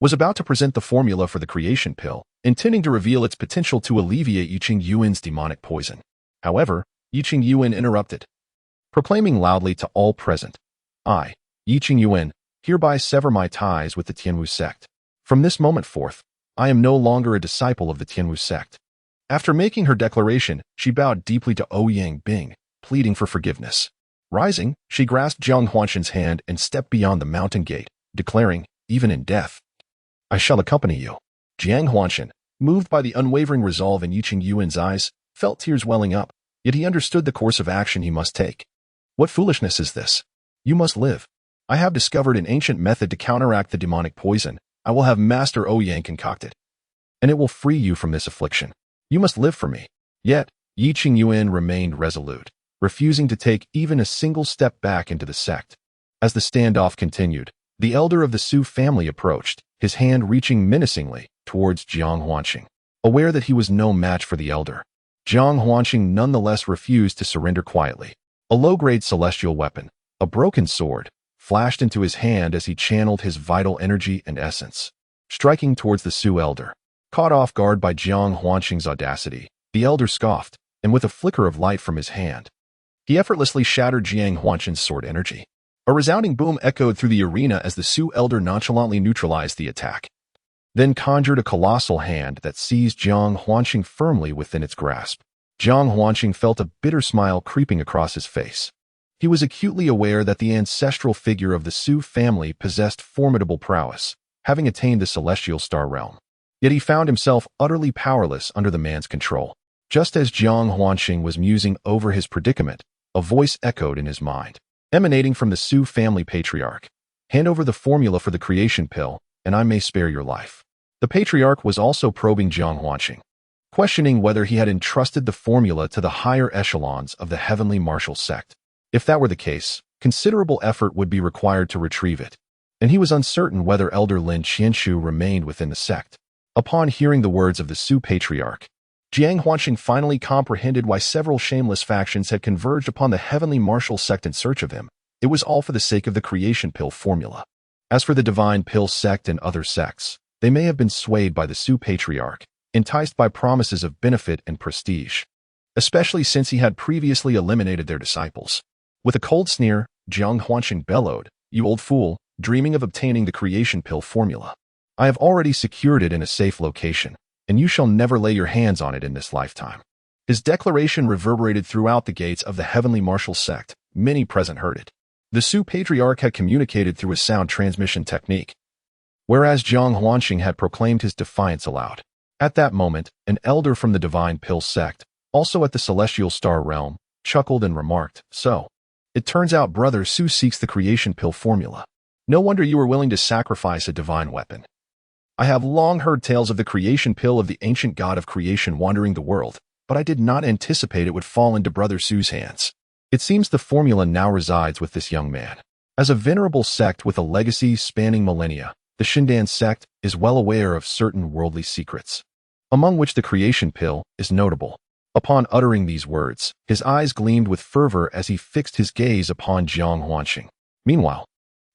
was about to present the formula for the creation pill, intending to reveal its potential to alleviate Yi Qingyuan's demonic poison. However, Yi Qingyuan interrupted, proclaiming loudly to all present, I, Yi Qingyuan, hereby sever my ties with the Tianwu sect. From this moment forth, I am no longer a disciple of the Tianwu sect. After making her declaration, she bowed deeply to Ouyang Bing, pleading for forgiveness. Rising, she grasped Jiang Huanxing's hand and stepped beyond the mountain gate, declaring, even in death, I shall accompany you. Jiang Huanxing, moved by the unwavering resolve in Yi Qingyuan's eyes, felt tears welling up, yet he understood the course of action he must take. What foolishness is this? You must live. I have discovered an ancient method to counteract the demonic poison. I will have Master Ouyang concoct it, and it will free you from this affliction. You must live for me. Yet, Yi Qingyuan remained resolute, refusing to take even a single step back into the sect. As the standoff continued, the elder of the Su family approached, his hand reaching menacingly towards Jiang Huanxing. Aware that he was no match for the elder, Jiang Huanxing nonetheless refused to surrender quietly. A low-grade celestial weapon, a broken sword, flashed into his hand as he channeled his vital energy and essence, striking towards the Su elder. Caught off guard by Jiang Huanxing's audacity, the elder scoffed, and with a flicker of light from his hand, he effortlessly shattered Jiang Huanxing's sword energy. A resounding boom echoed through the arena as the Su elder nonchalantly neutralized the attack, then conjured a colossal hand that seized Jiang Huanxing firmly within its grasp. Jiang Huanxing felt a bitter smile creeping across his face. He was acutely aware that the ancestral figure of the Su family possessed formidable prowess, having attained the celestial star realm. Yet he found himself utterly powerless under the man's control. Just as Jiang Huanxing was musing over his predicament, a voice echoed in his mind, emanating from the Su family patriarch. Hand over the formula for the creation pill, and I may spare your life. The patriarch was also probing Jiang Huanxing, questioning whether he had entrusted the formula to the higher echelons of the heavenly martial sect. If that were the case, considerable effort would be required to retrieve it, and he was uncertain whether Elder Lin Qianshu remained within the sect. Upon hearing the words of the Su patriarch, Jiang Huanxing finally comprehended why several shameless factions had converged upon the heavenly martial sect in search of him. It was all for the sake of the creation pill formula. As for the divine pill sect and other sects, they may have been swayed by the Su patriarch, enticed by promises of benefit and prestige, especially since he had previously eliminated their disciples. With a cold sneer, Jiang Huanxing bellowed, You old fool, dreaming of obtaining the creation pill formula. I have already secured it in a safe location, and you shall never lay your hands on it in this lifetime. His declaration reverberated throughout the gates of the heavenly martial sect. Many present heard it. The Su patriarch had communicated through a sound transmission technique, whereas Jiang Huanxing had proclaimed his defiance aloud. At that moment, an elder from the divine pill sect, also at the celestial star realm, chuckled and remarked, So, it turns out Brother Su seeks the creation pill formula. No wonder you were willing to sacrifice a divine weapon. I have long heard tales of the creation pill of the ancient god of creation wandering the world, but I did not anticipate it would fall into Brother Su's hands. It seems the formula now resides with this young man. As a venerable sect with a legacy spanning millennia, the Shindan sect is well aware of certain worldly secrets, among which the creation pill is notable. Upon uttering these words, his eyes gleamed with fervor as he fixed his gaze upon Jiang Huanxing. Meanwhile,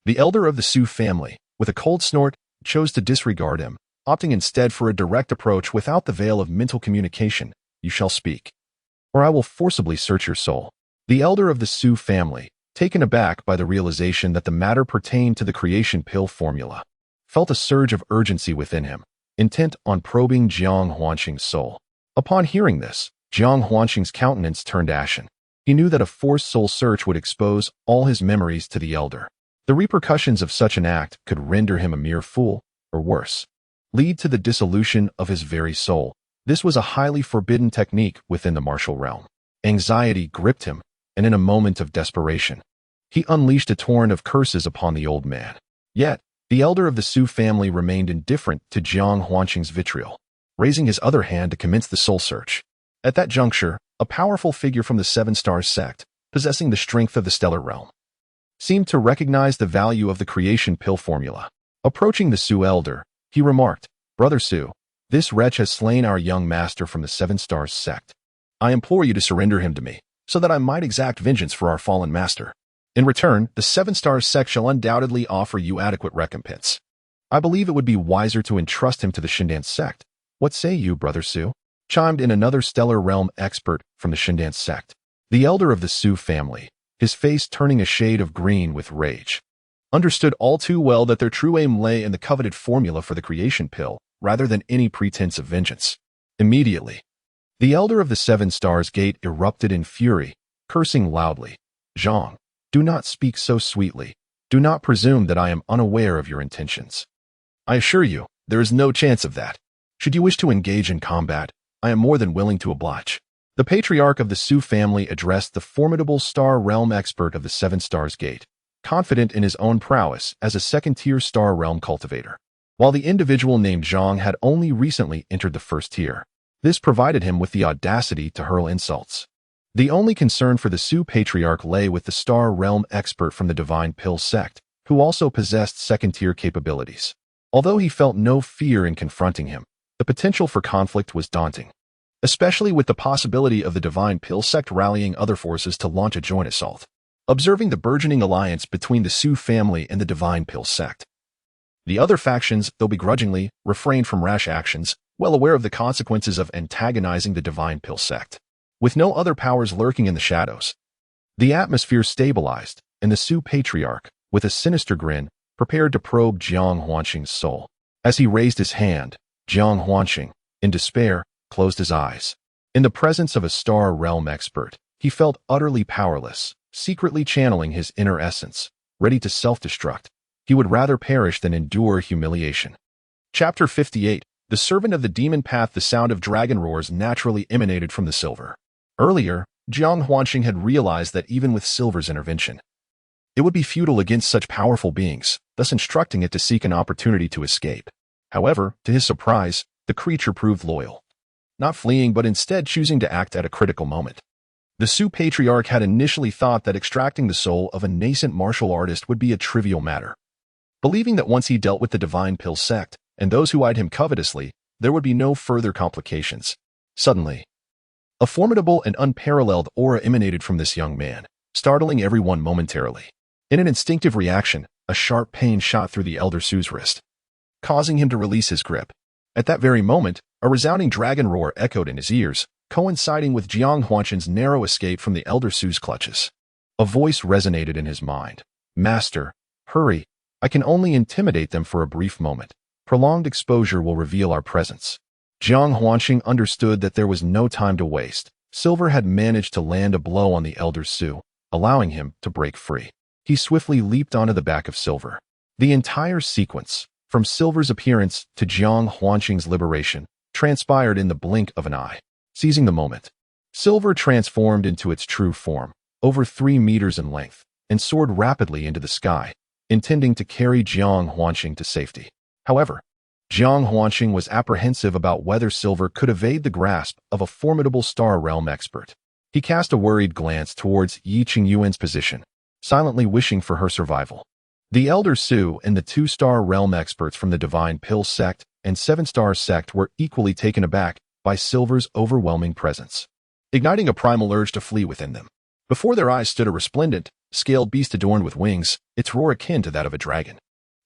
the elder of the Su family, with a cold snort, chose to disregard him, opting instead for a direct approach without the veil of mental communication. You shall speak, or I will forcibly search your soul. The elder of the Su family, taken aback by the realization that the matter pertained to the creation pill formula, felt a surge of urgency within him, intent on probing Jiang Huanxing's soul. Upon hearing this, Jiang Huanqing's countenance turned ashen. He knew that a forced soul search would expose all his memories to the Elder. The repercussions of such an act could render him a mere fool, or worse, lead to the dissolution of his very soul. This was a highly forbidden technique within the martial realm. Anxiety gripped him, and in a moment of desperation, he unleashed a torrent of curses upon the old man. Yet, the elder of the Su family remained indifferent to Jiang Huanqing's vitriol, raising his other hand to commence the soul search. At that juncture, a powerful figure from the Seven Stars sect, possessing the strength of the stellar realm, seemed to recognize the value of the creation pill formula. Approaching the Su elder, he remarked, "Brother Su, this wretch has slain our young master from the Seven Stars sect. I implore you to surrender him to me, so that I might exact vengeance for our fallen master. In return, the Seven Stars sect shall undoubtedly offer you adequate recompense. I believe it would be wiser to entrust him to the Shindan sect. What say you, Brother Su?" chimed in another stellar realm expert from the Shindan sect. The elder of the Su family, his face turning a shade of green with rage, understood all too well that their true aim lay in the coveted formula for the creation pill, rather than any pretense of vengeance. Immediately, the elder of the Seven Stars Gate erupted in fury, cursing loudly. "Zhang, do not speak so sweetly. Do not presume that I am unaware of your intentions. I assure you, there is no chance of that. Should you wish to engage in combat, I am more than willing to oblige." The patriarch of the Su family addressed the formidable star realm expert of the Seven Stars Gate, confident in his own prowess as a second-tier star realm cultivator. While the individual named Zhang had only recently entered the first tier, this provided him with the audacity to hurl insults. The only concern for the Su patriarch lay with the star realm expert from the Divine Pill sect, who also possessed second-tier capabilities. Although he felt no fear in confronting him, the potential for conflict was daunting, especially with the possibility of the Divine Pill sect rallying other forces to launch a joint assault. Observing the burgeoning alliance between the Su family and the Divine Pill sect, the other factions, though begrudgingly, refrained from rash actions, well aware of the consequences of antagonizing the Divine Pill sect. With no other powers lurking in the shadows, the atmosphere stabilized, and the Su patriarch, with a sinister grin, prepared to probe Jiang Huanqing's soul. As he raised his hand, Jiang Huanqing, in despair, closed his eyes. In the presence of a star realm expert, he felt utterly powerless, secretly channeling his inner essence, ready to self-destruct. He would rather perish than endure humiliation. Chapter 58. The Servant of the Demon Path. The sound of dragon roars naturally emanated from the silver. Earlier, Jiang Huanqing had realized that even with Silver's intervention, it would be futile against such powerful beings, thus instructing it to seek an opportunity to escape. However, to his surprise, the creature proved loyal, not fleeing but instead choosing to act at a critical moment. The Su patriarch had initially thought that extracting the soul of a nascent martial artist would be a trivial matter, believing that once he dealt with the Divine Pill sect and those who eyed him covetously, there would be no further complications. Suddenly, a formidable and unparalleled aura emanated from this young man, startling everyone momentarily. In an instinctive reaction, a sharp pain shot through the Elder Su's wrist, causing him to release his grip. At that very moment, a resounding dragon roar echoed in his ears, coinciding with Jiang Huanqing's narrow escape from the Elder Su's clutches. A voice resonated in his mind. "Master, hurry. I can only intimidate them for a brief moment. Prolonged exposure will reveal our presence." Jiang Huanqing understood that there was no time to waste. Silver had managed to land a blow on the Elder Su, allowing him to break free. He swiftly leaped onto the back of Silver. The entire sequence, from Silver's appearance to Jiang Huanqing's liberation, transpired in the blink of an eye. Seizing the moment, Silver transformed into its true form, over 3 meters in length, and soared rapidly into the sky, intending to carry Jiang Huanqing to safety. However, Jiang Huanqing was apprehensive about whether Silver could evade the grasp of a formidable star realm expert. He cast a worried glance towards Yi Qingyuan's position, silently wishing for her survival. The Elder Su and the 2-star realm experts from the Divine Pill sect and 7-star sect were equally taken aback by Silver's overwhelming presence, igniting a primal urge to flee within them. Before their eyes stood a resplendent, scaled beast adorned with wings, its roar akin to that of a dragon.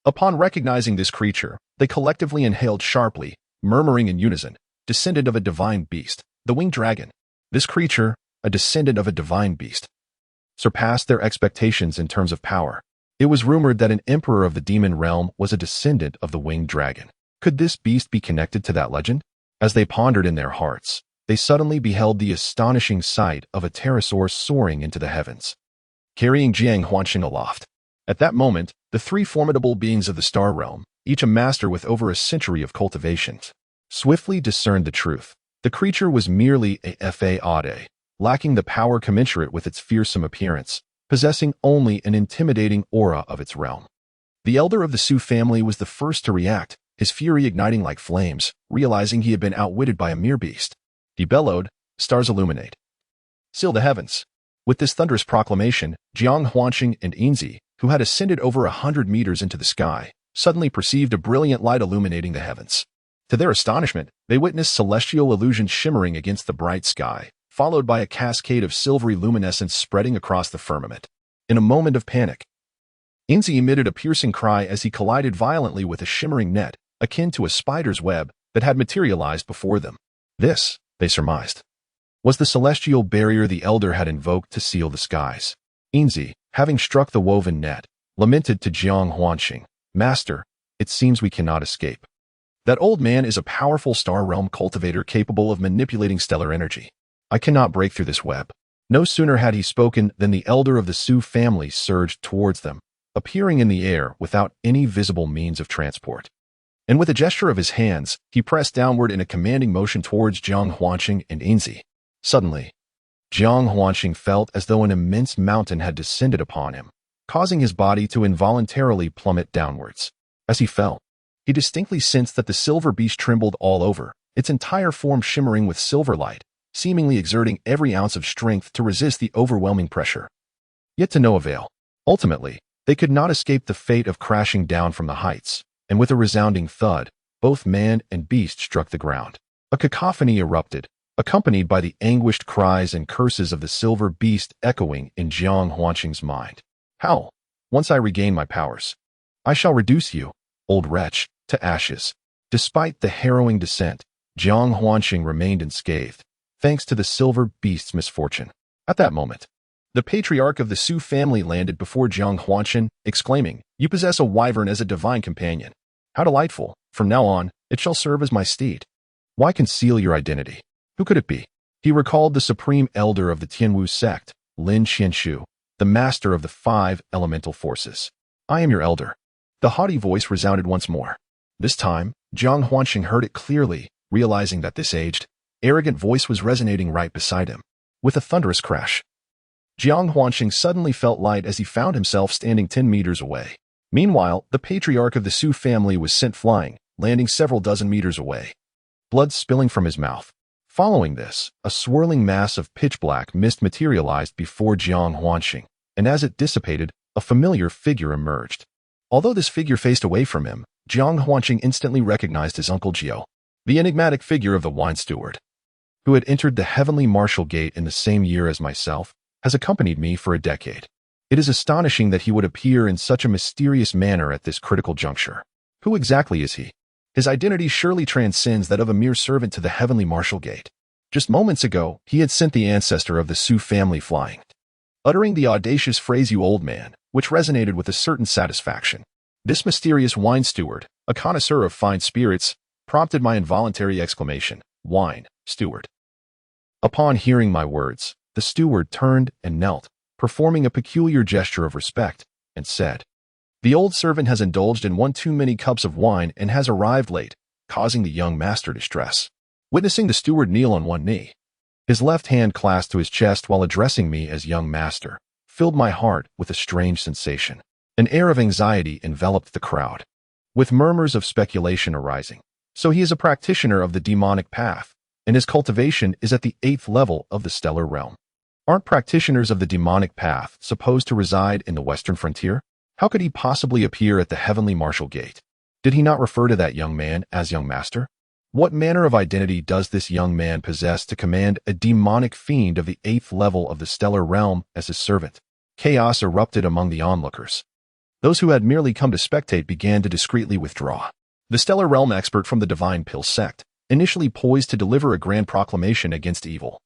Upon recognizing this creature, they collectively inhaled sharply, murmuring in unison, "Descendant of a divine beast, the winged dragon." This creature, a descendant of a divine beast, surpassed their expectations in terms of power. It was rumored that an emperor of the demon realm was a descendant of the winged dragon. Could this beast be connected to that legend? As they pondered in their hearts, they suddenly beheld the astonishing sight of a pterosaur soaring into the heavens, carrying Jiang Huanqing aloft. At that moment, the three formidable beings of the star realm, each a master with over a century of cultivations, swiftly discerned the truth. The creature was merely a fade, lacking the power commensurate with its fearsome appearance, possessing only an intimidating aura of its realm. The elder of the Su family was the first to react, his fury igniting like flames, realizing he had been outwitted by a mere beast. He bellowed, "Stars illuminate. Seal the heavens." With this thunderous proclamation, Jiang Huanqing and Inzi, who had ascended over 100 meters into the sky, suddenly perceived a brilliant light illuminating the heavens. To their astonishment, they witnessed celestial illusions shimmering against the bright sky, followed by a cascade of silvery luminescence spreading across the firmament. In a moment of panic, Inzi emitted a piercing cry as he collided violently with a shimmering net, akin to a spider's web, that had materialized before them. This, they surmised, was the celestial barrier the elder had invoked to seal the skies. Inzi, having struck the woven net, lamented to Jiang Huanqing, "Master, it seems we cannot escape. That old man is a powerful star realm cultivator capable of manipulating stellar energy. I cannot break through this web." No sooner had he spoken than the elder of the Su family surged towards them, appearing in the air without any visible means of transport. And with a gesture of his hands, he pressed downward in a commanding motion towards Jiang Huanqing and Inzi. Suddenly, Jiang Huanqing felt as though an immense mountain had descended upon him, causing his body to involuntarily plummet downwards. As he fell, he distinctly sensed that the silver beast trembled all over, its entire form shimmering with silver light, seemingly exerting every ounce of strength to resist the overwhelming pressure. Yet to no avail. Ultimately, they could not escape the fate of crashing down from the heights, and with a resounding thud, both man and beast struck the ground. A cacophony erupted, accompanied by the anguished cries and curses of the silver beast echoing in Jiang Huanqing's mind. "How? Once I regain my powers, I shall reduce you, old wretch, to ashes." Despite the harrowing descent, Jiang Huanqing remained unscathed, thanks to the silver beast's misfortune. At that moment, the patriarch of the Su family landed before Jiang Huanqing, exclaiming, "You possess a wyvern as a divine companion. How delightful! From now on, it shall serve as my steed. Why conceal your identity? Who could it be?" He recalled the supreme elder of the Tianwu sect, Lin Qianshu, the master of the 5 elemental forces. "I am your elder." The haughty voice resounded once more. This time, Jiang Huanqing heard it clearly, realizing that this aged, arrogant voice was resonating right beside him. With a thunderous crash, Jiang Huanqing suddenly felt light as he found himself standing 10 meters away. Meanwhile, the patriarch of the Su family was sent flying, landing several dozen meters away, blood spilling from his mouth. Following this, a swirling mass of pitch-black mist materialized before Jiang Huanqing, and as it dissipated, a familiar figure emerged. Although this figure faced away from him, Jiang Huanqing instantly recognized his uncle Jiao, the enigmatic figure of the wine steward, who had entered the heavenly martial gate in the same year as myself, has accompanied me for a decade. It is astonishing that he would appear in such a mysterious manner at this critical juncture. Who exactly is he? His identity surely transcends that of a mere servant to the heavenly martial gate. Just moments ago, he had sent the ancestor of the Su family flying, uttering the audacious phrase "you old man," which resonated with a certain satisfaction. This mysterious wine steward, a connoisseur of fine spirits, prompted my involuntary exclamation, "Wine, steward." Upon hearing my words, the steward turned and knelt, performing a peculiar gesture of respect, and said, "The old servant has indulged in one too many cups of wine and has arrived late, causing the young master distress." Witnessing the steward kneel on one knee, his left hand clasped to his chest while addressing me as young master, filled my heart with a strange sensation. An air of anxiety enveloped the crowd, with murmurs of speculation arising. So he is a practitioner of the demonic path, and his cultivation is at the 8th level of the stellar realm. Aren't practitioners of the demonic path supposed to reside in the western frontier? How could he possibly appear at the heavenly martial gate? Did he not refer to that young man as young master? What manner of identity does this young man possess to command a demonic fiend of the 8th level of the stellar realm as his servant? Chaos erupted among the onlookers. Those who had merely come to spectate began to discreetly withdraw. The stellar realm expert from the Divine Pill sect, initially poised to deliver a grand proclamation against evil,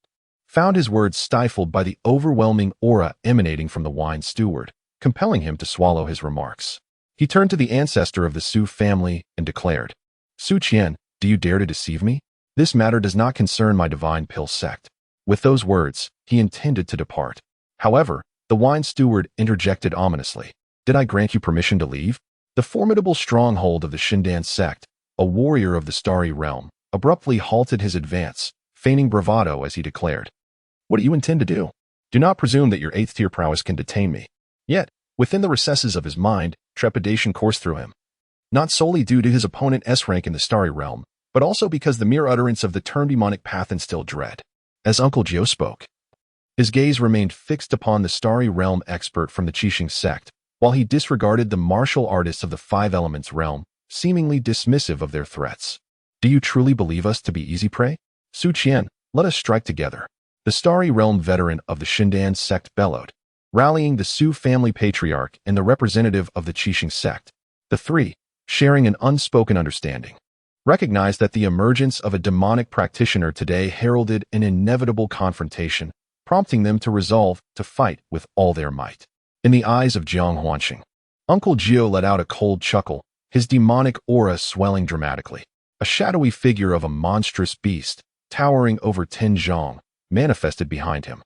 found his words stifled by the overwhelming aura emanating from the wine steward, compelling him to swallow his remarks. He turned to the ancestor of the Su family and declared, "Su Qian, do you dare to deceive me? This matter does not concern my divine pill sect." With those words, he intended to depart. However, the wine steward interjected ominously. "Did I grant you permission to leave?" The formidable stronghold of the Shindan sect, a warrior of the starry realm, abruptly halted his advance, feigning bravado as he declared, "What do you intend to do? Do not presume that your 8th-tier prowess can detain me." Yet, within the recesses of his mind, trepidation coursed through him. Not solely due to his opponent's rank in the starry realm, but also because the mere utterance of the term demonic path instilled dread. As Uncle Gio spoke, his gaze remained fixed upon the starry realm expert from the Qixing sect, while he disregarded the martial artists of the Five Elements realm, seemingly dismissive of their threats. "Do you truly believe us to be easy prey? Su Qian, let us strike together." The starry realm veteran of the Shindan sect bellowed, rallying the Su family patriarch and the representative of the Qixing sect. The three, sharing an unspoken understanding, recognized that the emergence of a demonic practitioner today heralded an inevitable confrontation, prompting them to resolve to fight with all their might. In the eyes of Jiang Huanxing, Uncle Gio let out a cold chuckle, his demonic aura swelling dramatically. A shadowy figure of a monstrous beast, towering over Tin Zhong, manifested behind him,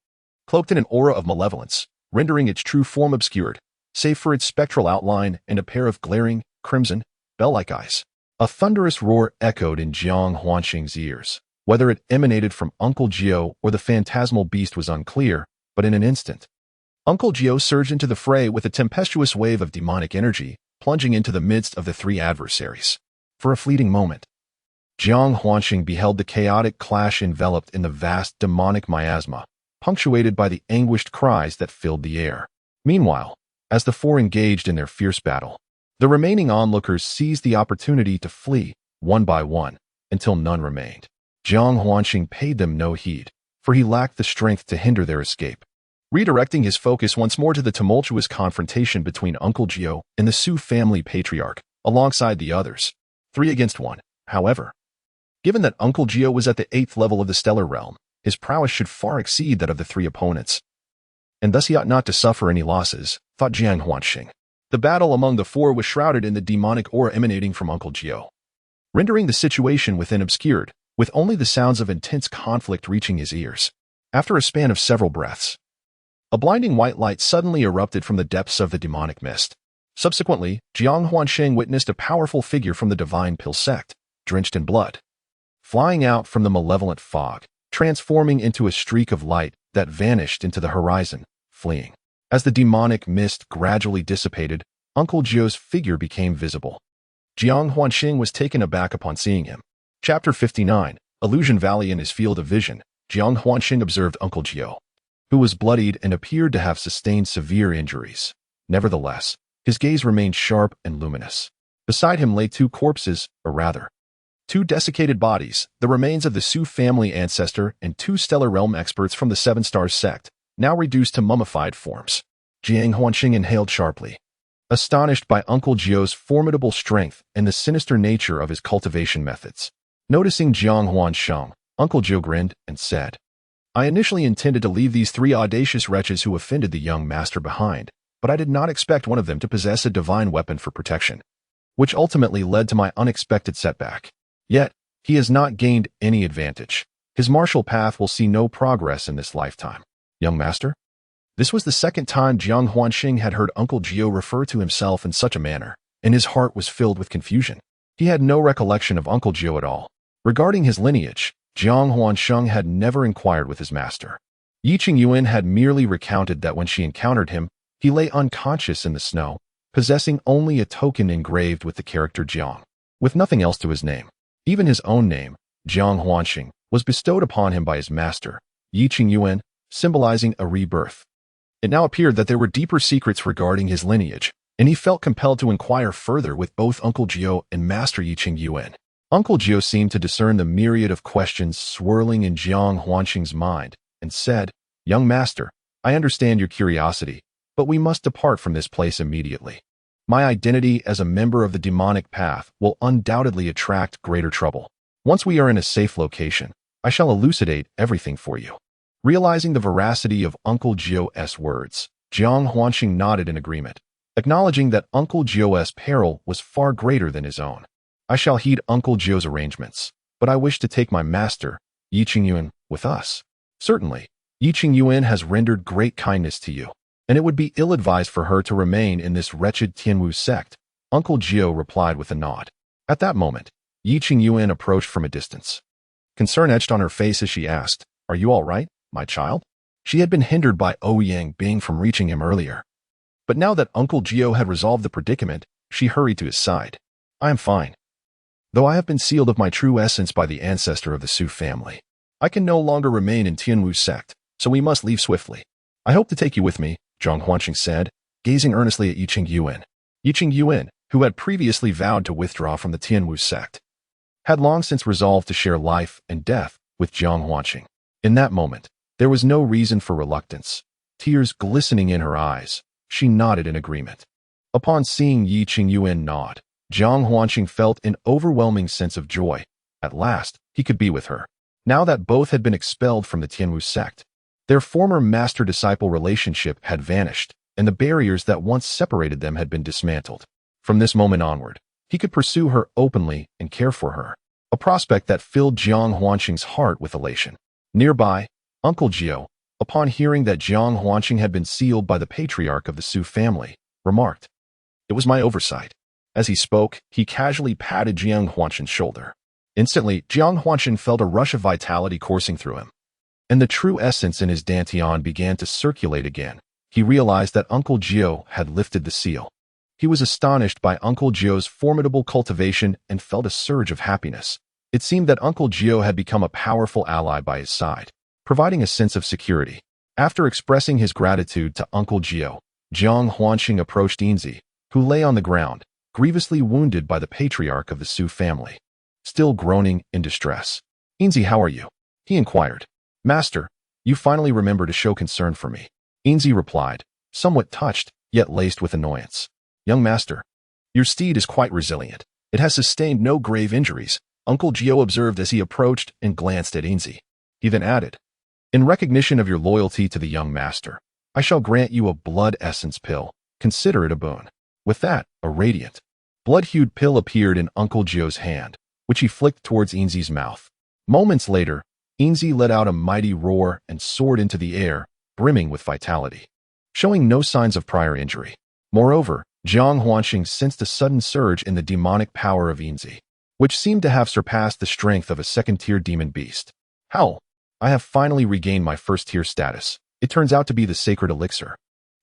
cloaked in an aura of malevolence, rendering its true form obscured, save for its spectral outline and a pair of glaring, crimson, bell-like eyes. A thunderous roar echoed in Jiang Huanxing's ears. Whether it emanated from Uncle Gio or the phantasmal beast was unclear, but in an instant, Uncle Gio surged into the fray with a tempestuous wave of demonic energy, plunging into the midst of the three adversaries. For a fleeting moment, Jiang Huanxing beheld the chaotic clash enveloped in the vast demonic miasma, punctuated by the anguished cries that filled the air. Meanwhile, as the four engaged in their fierce battle, the remaining onlookers seized the opportunity to flee, one by one, until none remained. Jiang Huanxing paid them no heed, for he lacked the strength to hinder their escape. Redirecting his focus once more to the tumultuous confrontation between Uncle Gio and the Su family patriarch, alongside the others, 3 against 1, however. Given that Uncle Gio was at the 8th level of the stellar realm, his prowess should far exceed that of the 3 opponents, and thus he ought not to suffer any losses, thought Jiang Huanxing. The battle among the 4 was shrouded in the demonic aura emanating from Uncle Gio, rendering the situation within obscured, with only the sounds of intense conflict reaching his ears. After a span of several breaths, a blinding white light suddenly erupted from the depths of the demonic mist. Subsequently, Jiang Huanxing witnessed a powerful figure from the divine pill sect, drenched in blood, flying out from the malevolent fog, transforming into a streak of light that vanished into the horizon, fleeing. As the demonic mist gradually dissipated, Uncle Gio's figure became visible. Jiang Huanxing was taken aback upon seeing him. Chapter 59, Illusion Valley. In his field of vision, Jiang Huanxing observed Uncle Gio, who was bloodied and appeared to have sustained severe injuries. Nevertheless, his gaze remained sharp and luminous. Beside him lay 2 corpses, or rather, 2 desiccated bodies, the remains of the Su family ancestor and 2 stellar realm experts from the 7 Stars sect, now reduced to mummified forms. Jiang Huanxing inhaled sharply, astonished by Uncle Gio's formidable strength and the sinister nature of his cultivation methods. Noticing Jiang Huanxing, Uncle Gio grinned and said, "I initially intended to leave these 3 audacious wretches who offended the young master behind, but I did not expect one of them to possess a divine weapon for protection, which ultimately led to my unexpected setback. Yet, he has not gained any advantage. His martial path will see no progress in this lifetime. Young master?" This was the second time Jiang Huanxing had heard Uncle Gio refer to himself in such a manner, and his heart was filled with confusion. He had no recollection of Uncle Gio at all. Regarding his lineage, Jiang Huanxing had never inquired with his master. Yiqing Yuan had merely recounted that when she encountered him, he lay unconscious in the snow, possessing only a token engraved with the character Jiang, with nothing else to his name. Even his own name, Jiang Huanxing, was bestowed upon him by his master, Yiqing Yuan, symbolizing a rebirth. It now appeared that there were deeper secrets regarding his lineage, and he felt compelled to inquire further with both Uncle Gio and Master Yiqing Yuan. Uncle Gio seemed to discern the myriad of questions swirling in Jiang Huanxing's mind, and said, "Young master, I understand your curiosity, but we must depart from this place immediately. My identity as a member of the demonic path will undoubtedly attract greater trouble. Once we are in a safe location, I shall elucidate everything for you." Realizing the veracity of Uncle Gio's words, Jiang Huanxing nodded in agreement, acknowledging that Uncle Gio's peril was far greater than his own. "I shall heed Uncle Gio's arrangements. but I wish to take my master, Yi Qingyuan, with us. Certainly, Yi Qingyuan has rendered great kindness to you, and it would be ill-advised for her to remain in this wretched Tianwu sect, Uncle Jiao replied with a nod. At that moment, Yi Qingyuan approached from a distance. Concern etched on her face as she asked, "Are you all right, my child?" She had been hindered by Ouyang Bing from reaching him earlier. But now that Uncle Jiao had resolved the predicament, she hurried to his side. "I am fine. Though I have been sealed of my true essence by the ancestor of the Su family, I can no longer remain in Tianwu sect, so we must leave swiftly. I hope to take you with me," Zhang Huanqing said, gazing earnestly at Yi Qingyuan. Yi Qingyuan, who had previously vowed to withdraw from the Tianwu sect, had long since resolved to share life and death with Zhang Huanqing. In that moment, there was no reason for reluctance. Tears glistening in her eyes, she nodded in agreement. Upon seeing Yi Qingyuan nod, Zhang Huanqing felt an overwhelming sense of joy. At last, he could be with her. Now that both had been expelled from the Tianwu sect, their former master-disciple relationship had vanished, and the barriers that once separated them had been dismantled. From this moment onward, he could pursue her openly and care for her, a prospect that filled Zhang Huanqing's heart with elation. Nearby, Uncle Jiao, upon hearing that Zhang Huanqing had been sealed by the patriarch of the Su family, remarked, "It was my oversight." As he spoke, he casually patted Zhang Huanqing's shoulder. Instantly, Zhang Huanqing felt a rush of vitality coursing through him, and the true essence in his dantian began to circulate again. He realized that Uncle Jiao had lifted the seal. He was astonished by Uncle Jiao's formidable cultivation and felt a surge of happiness. It seemed that Uncle Jiao had become a powerful ally by his side, providing a sense of security. After expressing his gratitude to Uncle Jiao, Zhang Huanqing approached Yinzi, who lay on the ground, grievously wounded by the patriarch of the Su family. Still groaning in distress. "Yinzi, how are you?" he inquired. "Master, you finally remember to show concern for me," Yinzi replied, somewhat touched, yet laced with annoyance. "Young master, your steed is quite resilient. It has sustained no grave injuries," Uncle Jiao observed as he approached and glanced at Yinzi. He then added, "In recognition of your loyalty to the young master, I shall grant you a blood essence pill. Consider it a boon." With that, a radiant, blood-hued pill appeared in Uncle Jiao's hand, which he flicked towards Yinzi's mouth. Moments later, Yinzi let out a mighty roar and soared into the air, brimming with vitality, showing no signs of prior injury. Moreover, Zhang Huanqing sensed a sudden surge in the demonic power of Yinzi, which seemed to have surpassed the strength of a second-tier demon beast. "How? I have finally regained my first-tier status. It turns out to be the sacred elixir.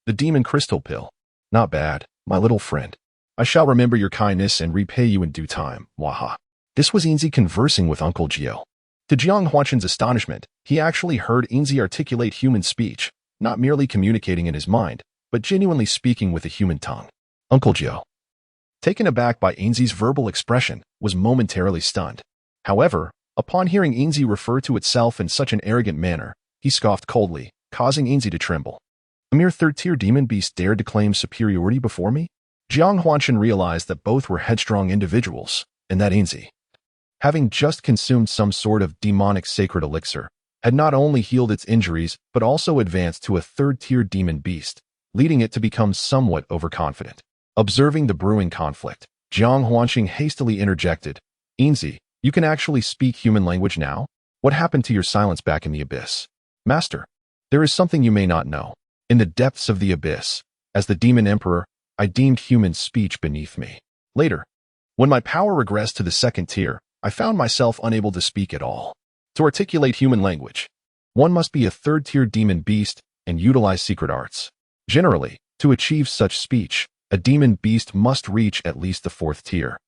The demon crystal pill. Not bad, my little friend. I shall remember your kindness and repay you in due time, waha." This was Yinzi conversing with Uncle Jiao. To Zhang Huanqing's astonishment, he actually heard Yinzi articulate human speech, not merely communicating in his mind, but genuinely speaking with a human tongue. Uncle Jiao, taken aback by Yinzi's verbal expression, was momentarily stunned. However, upon hearing Yinzi refer to itself in such an arrogant manner, he scoffed coldly, causing Yinzi to tremble. A mere third-tier demon beast dared to claim superiority before me? Zhang Huanqing realized that both were headstrong individuals, and that Yinzi, having just consumed some sort of demonic sacred elixir, had not only healed its injuries but also advanced to a third-tier demon beast, leading it to become somewhat overconfident. Observing the brewing conflict, Zhang Huanqing hastily interjected, "Yinzi, you can actually speak human language now? What happened to your silence back in the abyss?" "Master, there is something you may not know. In the depths of the abyss, as the demon emperor, I deemed human speech beneath me. Later, when my power regressed to the second tier, I found myself unable to speak at all. To articulate human language, one must be a third-tier demon beast and utilize secret arts. Generally, to achieve such speech, a demon beast must reach at least the fourth tier,"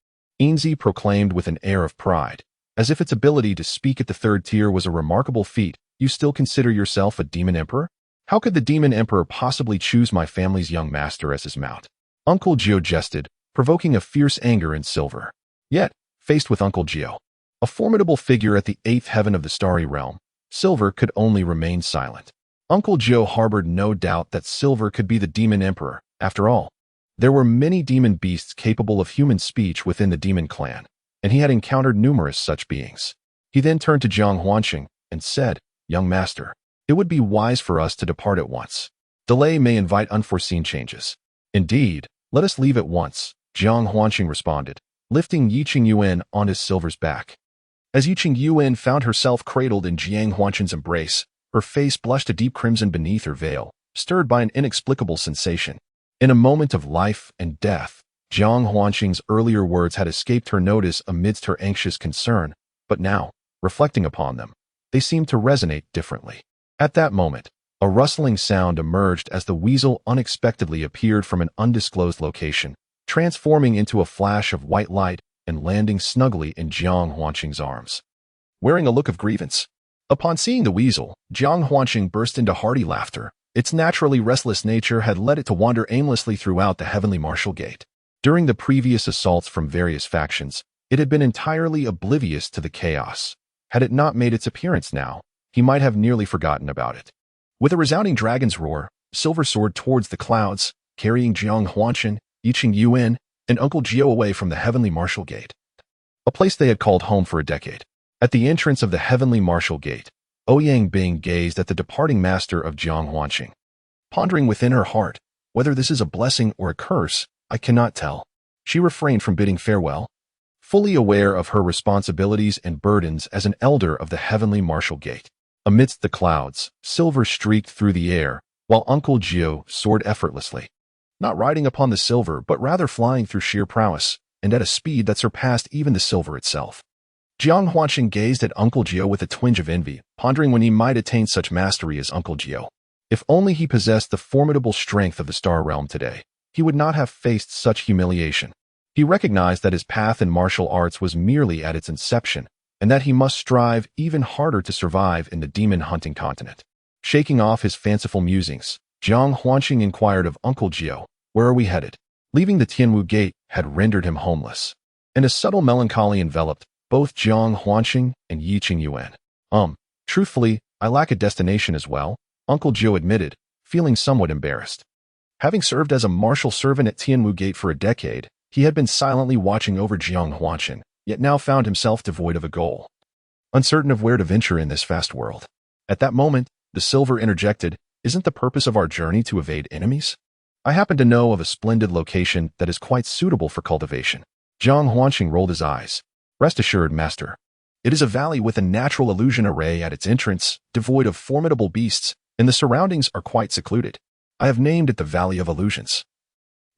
Yinzi proclaimed with an air of pride, as if its ability to speak at the third tier was a remarkable feat. "You still consider yourself a demon emperor? How could the demon emperor possibly choose my family's young master as his mount?" Uncle Jiao jested, provoking a fierce anger in Silver. Yet, faced with Uncle Jiao, a formidable figure at the eighth heaven of the starry realm, Silver could only remain silent. Uncle Jiao harbored no doubt that Silver could be the demon emperor. After all, there were many demon beasts capable of human speech within the demon clan, and he had encountered numerous such beings. He then turned to Zhang Huanqing and said, "Young master, it would be wise for us to depart at once. Delay may invite unforeseen changes." "Indeed, let us leave at once," Zhang Huanqing responded, lifting Yi Qingyuan onto Silver's back. As Yiqing Yuan found herself cradled in Jiang Huanchen's embrace, her face blushed a deep crimson beneath her veil, stirred by an inexplicable sensation. In a moment of life and death, Jiang Huanchen's earlier words had escaped her notice amidst her anxious concern, but now, reflecting upon them, they seemed to resonate differently. At that moment, a rustling sound emerged as the weasel unexpectedly appeared from an undisclosed location, transforming into a flash of white light and landing snugly in Jiang Huanchen's arms. Wearing a look of grievance. Upon seeing the weasel, Jiang Huancheng burst into hearty laughter. Its naturally restless nature had led it to wander aimlessly throughout the heavenly martial gate. During the previous assaults from various factions, it had been entirely oblivious to the chaos. Had it not made its appearance now, he might have nearly forgotten about it. With a resounding dragon's roar, Silver soared towards the clouds, carrying Jiang Huanchen, Yiqing Yuan, and Uncle Jiao away from the heavenly martial gate, a place they had called home for a decade. At the entrance of the heavenly martial gate, Ouyang Bing gazed at the departing master of Jiang Huancheng. Pondering within her heart, whether this is a blessing or a curse, I cannot tell. She refrained from bidding farewell, fully aware of her responsibilities and burdens as an elder of the heavenly martial gate. Amidst the clouds, Silver streaked through the air, while Uncle Jiao soared effortlessly. Not riding upon the Silver, but rather flying through sheer prowess, and at a speed that surpassed even the Silver itself. Jiang Huancheng gazed at Uncle Jiao with a twinge of envy, pondering when he might attain such mastery as Uncle Jiao. If only he possessed the formidable strength of the Star Realm today, he would not have faced such humiliation. He recognized that his path in martial arts was merely at its inception, and that he must strive even harder to survive in the demon-hunting continent. Shaking off his fanciful musings, Jiang Huancheng inquired of Uncle Jiao, "Where are we headed?" Leaving the Tianwu Gate had rendered him homeless, and a subtle melancholy enveloped both Jiang Huancheng and Yiqing Yuan. Truthfully, I lack a destination as well," Uncle Jiao admitted, feeling somewhat embarrassed. Having served as a martial servant at Tianwu Gate for a decade, he had been silently watching over Jiang Huancheng, yet now found himself devoid of a goal. Uncertain of where to venture in this vast world. At that moment, the Silver interjected, "Isn't the purpose of our journey to evade enemies? I happen to know of a splendid location that is quite suitable for cultivation." Jiang Huancheng rolled his eyes. "Rest assured, master. It is a valley with a natural illusion array at its entrance, devoid of formidable beasts, and the surroundings are quite secluded. I have named it the Valley of Illusions."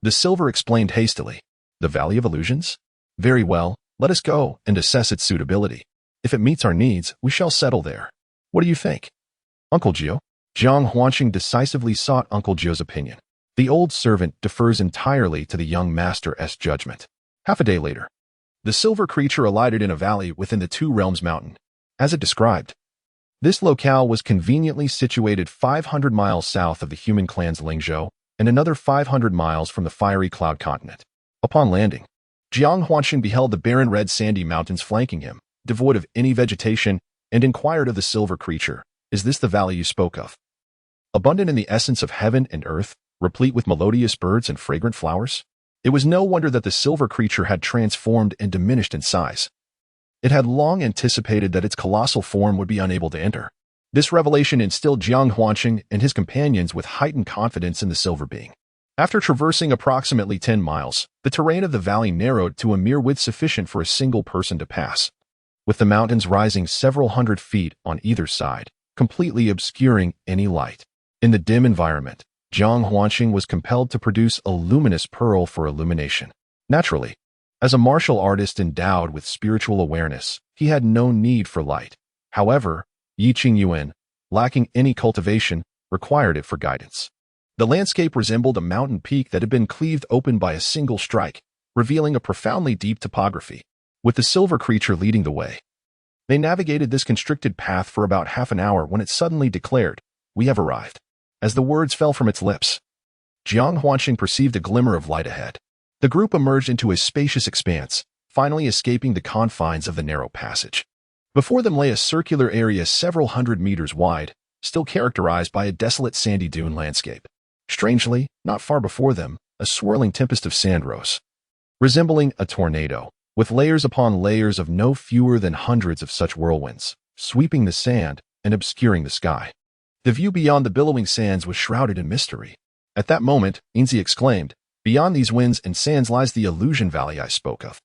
The Silver explained hastily. "The Valley of Illusions? Very well, let us go and assess its suitability. If it meets our needs, we shall settle there. What do you think, Uncle Jiao?" Jiang Huancheng decisively sought Uncle Jiao's opinion. The old servant defers entirely to the young master's judgment. Half a day later, the Silver creature alighted in a valley within the Two Realms mountain, as it described. This locale was conveniently situated 500 miles south of the human clan's Lingzhou and another 500 miles from the fiery cloud continent. Upon landing, Jiang Huancheng beheld the barren red sandy mountains flanking him, devoid of any vegetation, and inquired of the Silver creature, "Is this the valley you spoke of? Abundant in the essence of heaven and earth, replete with melodious birds and fragrant flowers?" It was no wonder that the Silver creature had transformed and diminished in size. It had long anticipated that its colossal form would be unable to enter. This revelation instilled Jiang Huancheng and his companions with heightened confidence in the Silver being. After traversing approximately 10 miles, the terrain of the valley narrowed to a mere width sufficient for a single person to pass, with the mountains rising several hundred feet on either side, completely obscuring any light. In the dim environment, Jiang Huancheng was compelled to produce a luminous pearl for illumination. Naturally, as a martial artist endowed with spiritual awareness, he had no need for light. However, Yiqing Yuan, lacking any cultivation, required it for guidance. The landscape resembled a mountain peak that had been cleaved open by a single strike, revealing a profoundly deep topography, with the Silver creature leading the way. They navigated this constricted path for about half an hour when it suddenly declared, "We have arrived." As the words fell from its lips, Jiang Huancheng perceived a glimmer of light ahead. The group emerged into a spacious expanse, finally escaping the confines of the narrow passage. Before them lay a circular area several hundred meters wide, still characterized by a desolate sandy dune landscape. Strangely, not far before them, a swirling tempest of sand rose, resembling a tornado, with layers upon layers of no fewer than hundreds of such whirlwinds, sweeping the sand and obscuring the sky. The view beyond the billowing sands was shrouded in mystery. At that moment, Inzi exclaimed, "Beyond these winds and sands lies the illusion valley I spoke of.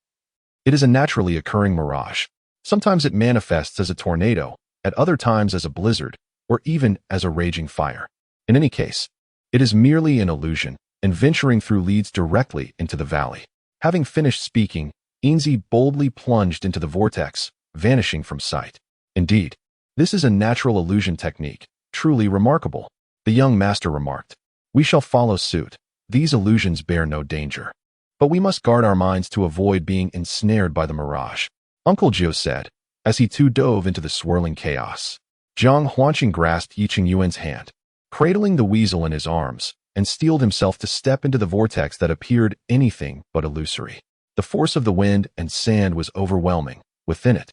It is a naturally occurring mirage. Sometimes it manifests as a tornado, at other times as a blizzard, or even as a raging fire. In any case, it is merely an illusion, and venturing through leads directly into the valley. Having finished speaking, Ainzi boldly plunged into the vortex, vanishing from sight. Indeed, this is a natural illusion technique, truly remarkable, the young master remarked. We shall follow suit. These illusions bear no danger. But we must guard our minds to avoid being ensnared by the mirage, Uncle Jiu said, as he too dove into the swirling chaos. Jiang Huanqing grasped Yiqing Yuan's hand, cradling the weasel in his arms, and steeled himself to step into the vortex that appeared anything but illusory. The force of the wind and sand was overwhelming. Within it,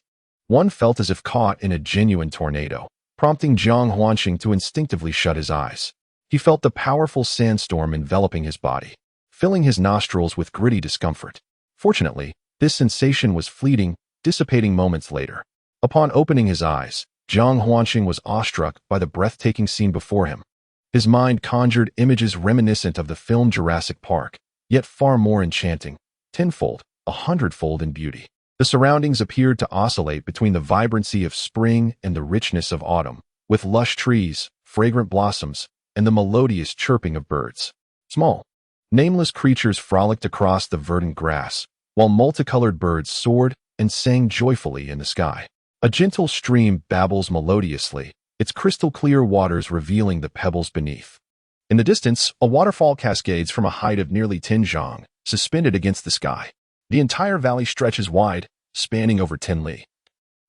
one felt as if caught in a genuine tornado, prompting Jiang Huanqing to instinctively shut his eyes. He felt the powerful sandstorm enveloping his body, filling his nostrils with gritty discomfort. Fortunately, this sensation was fleeting, dissipating moments later. Upon opening his eyes, Jiang Huanqing was awestruck by the breathtaking scene before him. His mind conjured images reminiscent of the film Jurassic Park, yet far more enchanting, tenfold, 100-fold in beauty. The surroundings appeared to oscillate between the vibrancy of spring and the richness of autumn, with lush trees, fragrant blossoms, and the melodious chirping of birds. Small, nameless creatures frolicked across the verdant grass, while multicolored birds soared and sang joyfully in the sky. A gentle stream babbles melodiously, its crystal-clear waters revealing the pebbles beneath. In the distance, a waterfall cascades from a height of nearly 10 zhang, suspended against the sky. The entire valley stretches wide, spanning over 10 li,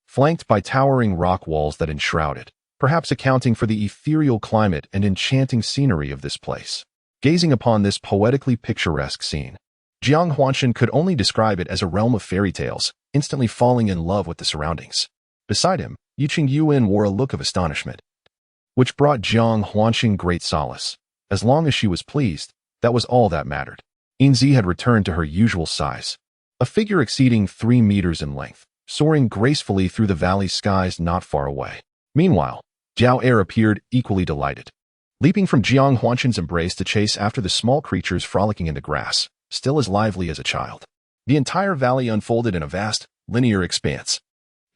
flanked by towering rock walls that enshroud it, perhaps accounting for the ethereal climate and enchanting scenery of this place. Gazing upon this poetically picturesque scene, Jiang Huanqing could only describe it as a realm of fairy tales, instantly falling in love with the surroundings. Beside him, Yiqing Yuan wore a look of astonishment, which brought Jiang Huanqing great solace. As long as she was pleased, that was all that mattered. Ainzi had returned to her usual size, a figure exceeding 3 meters in length, soaring gracefully through the valley skies not far away. Meanwhile, Zhao Er appeared equally delighted, leaping from Jiang Huanqing's embrace to chase after the small creatures frolicking in the grass, still as lively as a child. The entire valley unfolded in a vast, linear expanse.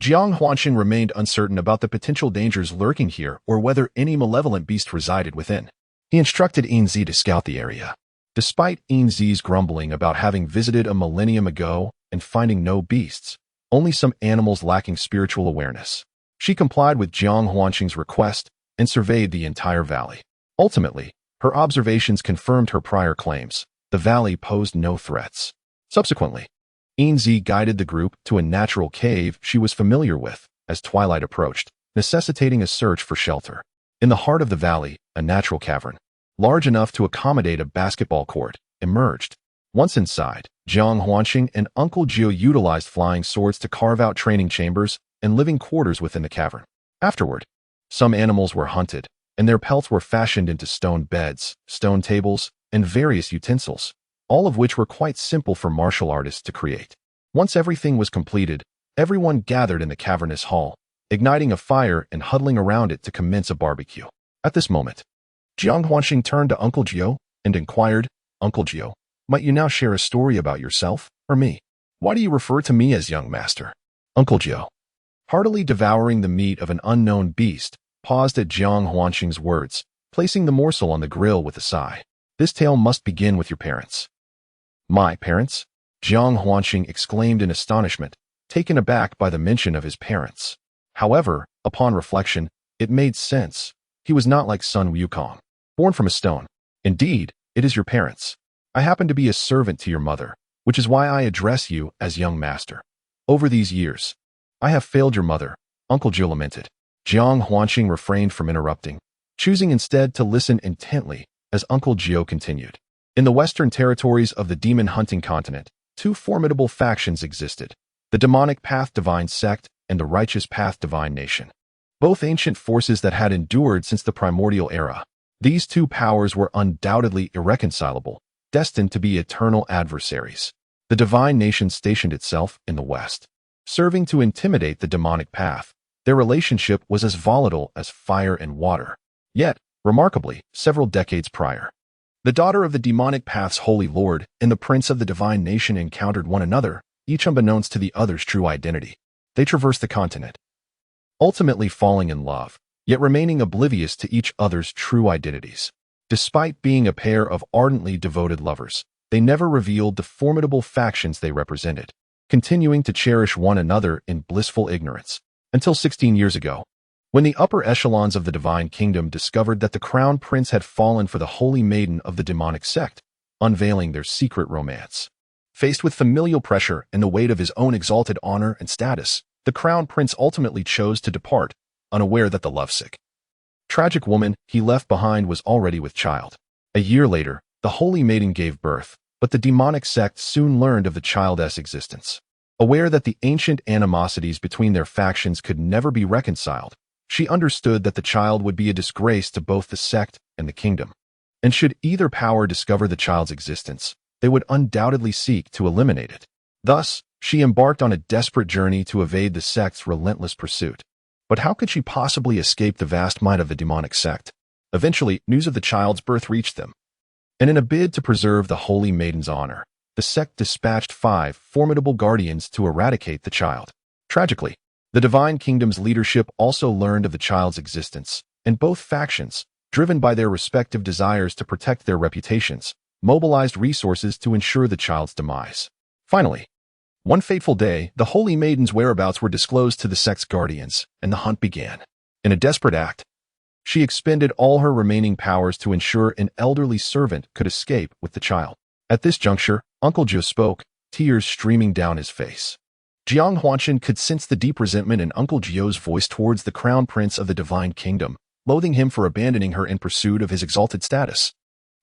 Jiang Huanqing remained uncertain about the potential dangers lurking here or whether any malevolent beast resided within. He instructed Ainzi to scout the area. Despite Ainzi's grumbling about having visited a millennium ago and finding no beasts, only some animals lacking spiritual awareness, she complied with Jiang Huanqing's request and surveyed the entire valley. Ultimately, her observations confirmed her prior claims. The valley posed no threats. Subsequently, Ainzi guided the group to a natural cave she was familiar with as twilight approached, necessitating a search for shelter. In the heart of the valley, a natural cavern, large enough to accommodate a basketball court, emerged. Once inside, Jiang Huanqing and Uncle Jiu utilized flying swords to carve out training chambers and living quarters within the cavern. Afterward, some animals were hunted, and their pelts were fashioned into stone beds, stone tables, and various utensils, all of which were quite simple for martial artists to create. Once everything was completed, everyone gathered in the cavernous hall, igniting a fire and huddling around it to commence a barbecue. At this moment, Jiang Huanqing turned to Uncle Jiu and inquired, "Uncle Jiu, might you now share a story about yourself or me? Why do you refer to me as young master?" Uncle Jiu, heartily devouring the meat of an unknown beast, paused at Jiang Huanqing's words, placing the morsel on the grill with a sigh. "This tale must begin with your parents." "My parents?" Jiang Huanqing exclaimed in astonishment, taken aback by the mention of his parents. However, upon reflection, it made sense. He was not like Sun Wukong, born from a stone. Indeed, it is your parents. I happen to be a servant to your mother, which is why I address you as young master. Over these years, I have failed your mother, Uncle Jiu lamented. Jiang Huanqing refrained from interrupting, choosing instead to listen intently as Uncle Jiu continued. In the western territories of the demon-hunting continent, 2 formidable factions existed, the demonic path divine sect and the righteous path divine nation. Both ancient forces that had endured since the primordial era. These 2 powers were undoubtedly irreconcilable, destined to be eternal adversaries. The divine nation stationed itself in the west, serving to intimidate the demonic path. Their relationship was as volatile as fire and water. Yet, remarkably, several decades prior, the daughter of the demonic path's holy lord and the prince of the divine nation encountered one another, each unbeknownst to the other's true identity. they traversed the continent, ultimately falling in love, yet remaining oblivious to each other's true identities. Despite being a pair of ardently devoted lovers, they never revealed the formidable factions they represented, continuing to cherish one another in blissful ignorance, until 16 years ago, when the upper echelons of the divine kingdom discovered that the crown prince had fallen for the holy maiden of the demonic sect, unveiling their secret romance. Faced with familial pressure and the weight of his own exalted honor and status, the crown prince ultimately chose to depart, unaware that the lovesick, tragic woman he left behind was already with child. A year later, the holy maiden gave birth, but the demonic sect soon learned of the child's existence. Aware that the ancient animosities between their factions could never be reconciled, she understood that the child would be a disgrace to both the sect and the kingdom. And should either power discover the child's existence, they would undoubtedly seek to eliminate it. Thus, she embarked on a desperate journey to evade the sect's relentless pursuit. But how could she possibly escape the vast might of the demonic sect? Eventually, news of the child's birth reached them. And in a bid to preserve the holy maiden's honor, the sect dispatched 5 formidable guardians to eradicate the child. Tragically, the divine kingdom's leadership also learned of the child's existence, and both factions, driven by their respective desires to protect their reputations, mobilized resources to ensure the child's demise. Finally, one fateful day, the holy maiden's whereabouts were disclosed to the sect's guardians, and the hunt began. In a desperate act, she expended all her remaining powers to ensure an elderly servant could escape with the child. At this juncture, Uncle Jiao spoke, tears streaming down his face. Jiang Huanshan could sense the deep resentment in Uncle Jiao's voice towards the crown prince of the divine kingdom, loathing him for abandoning her in pursuit of his exalted status.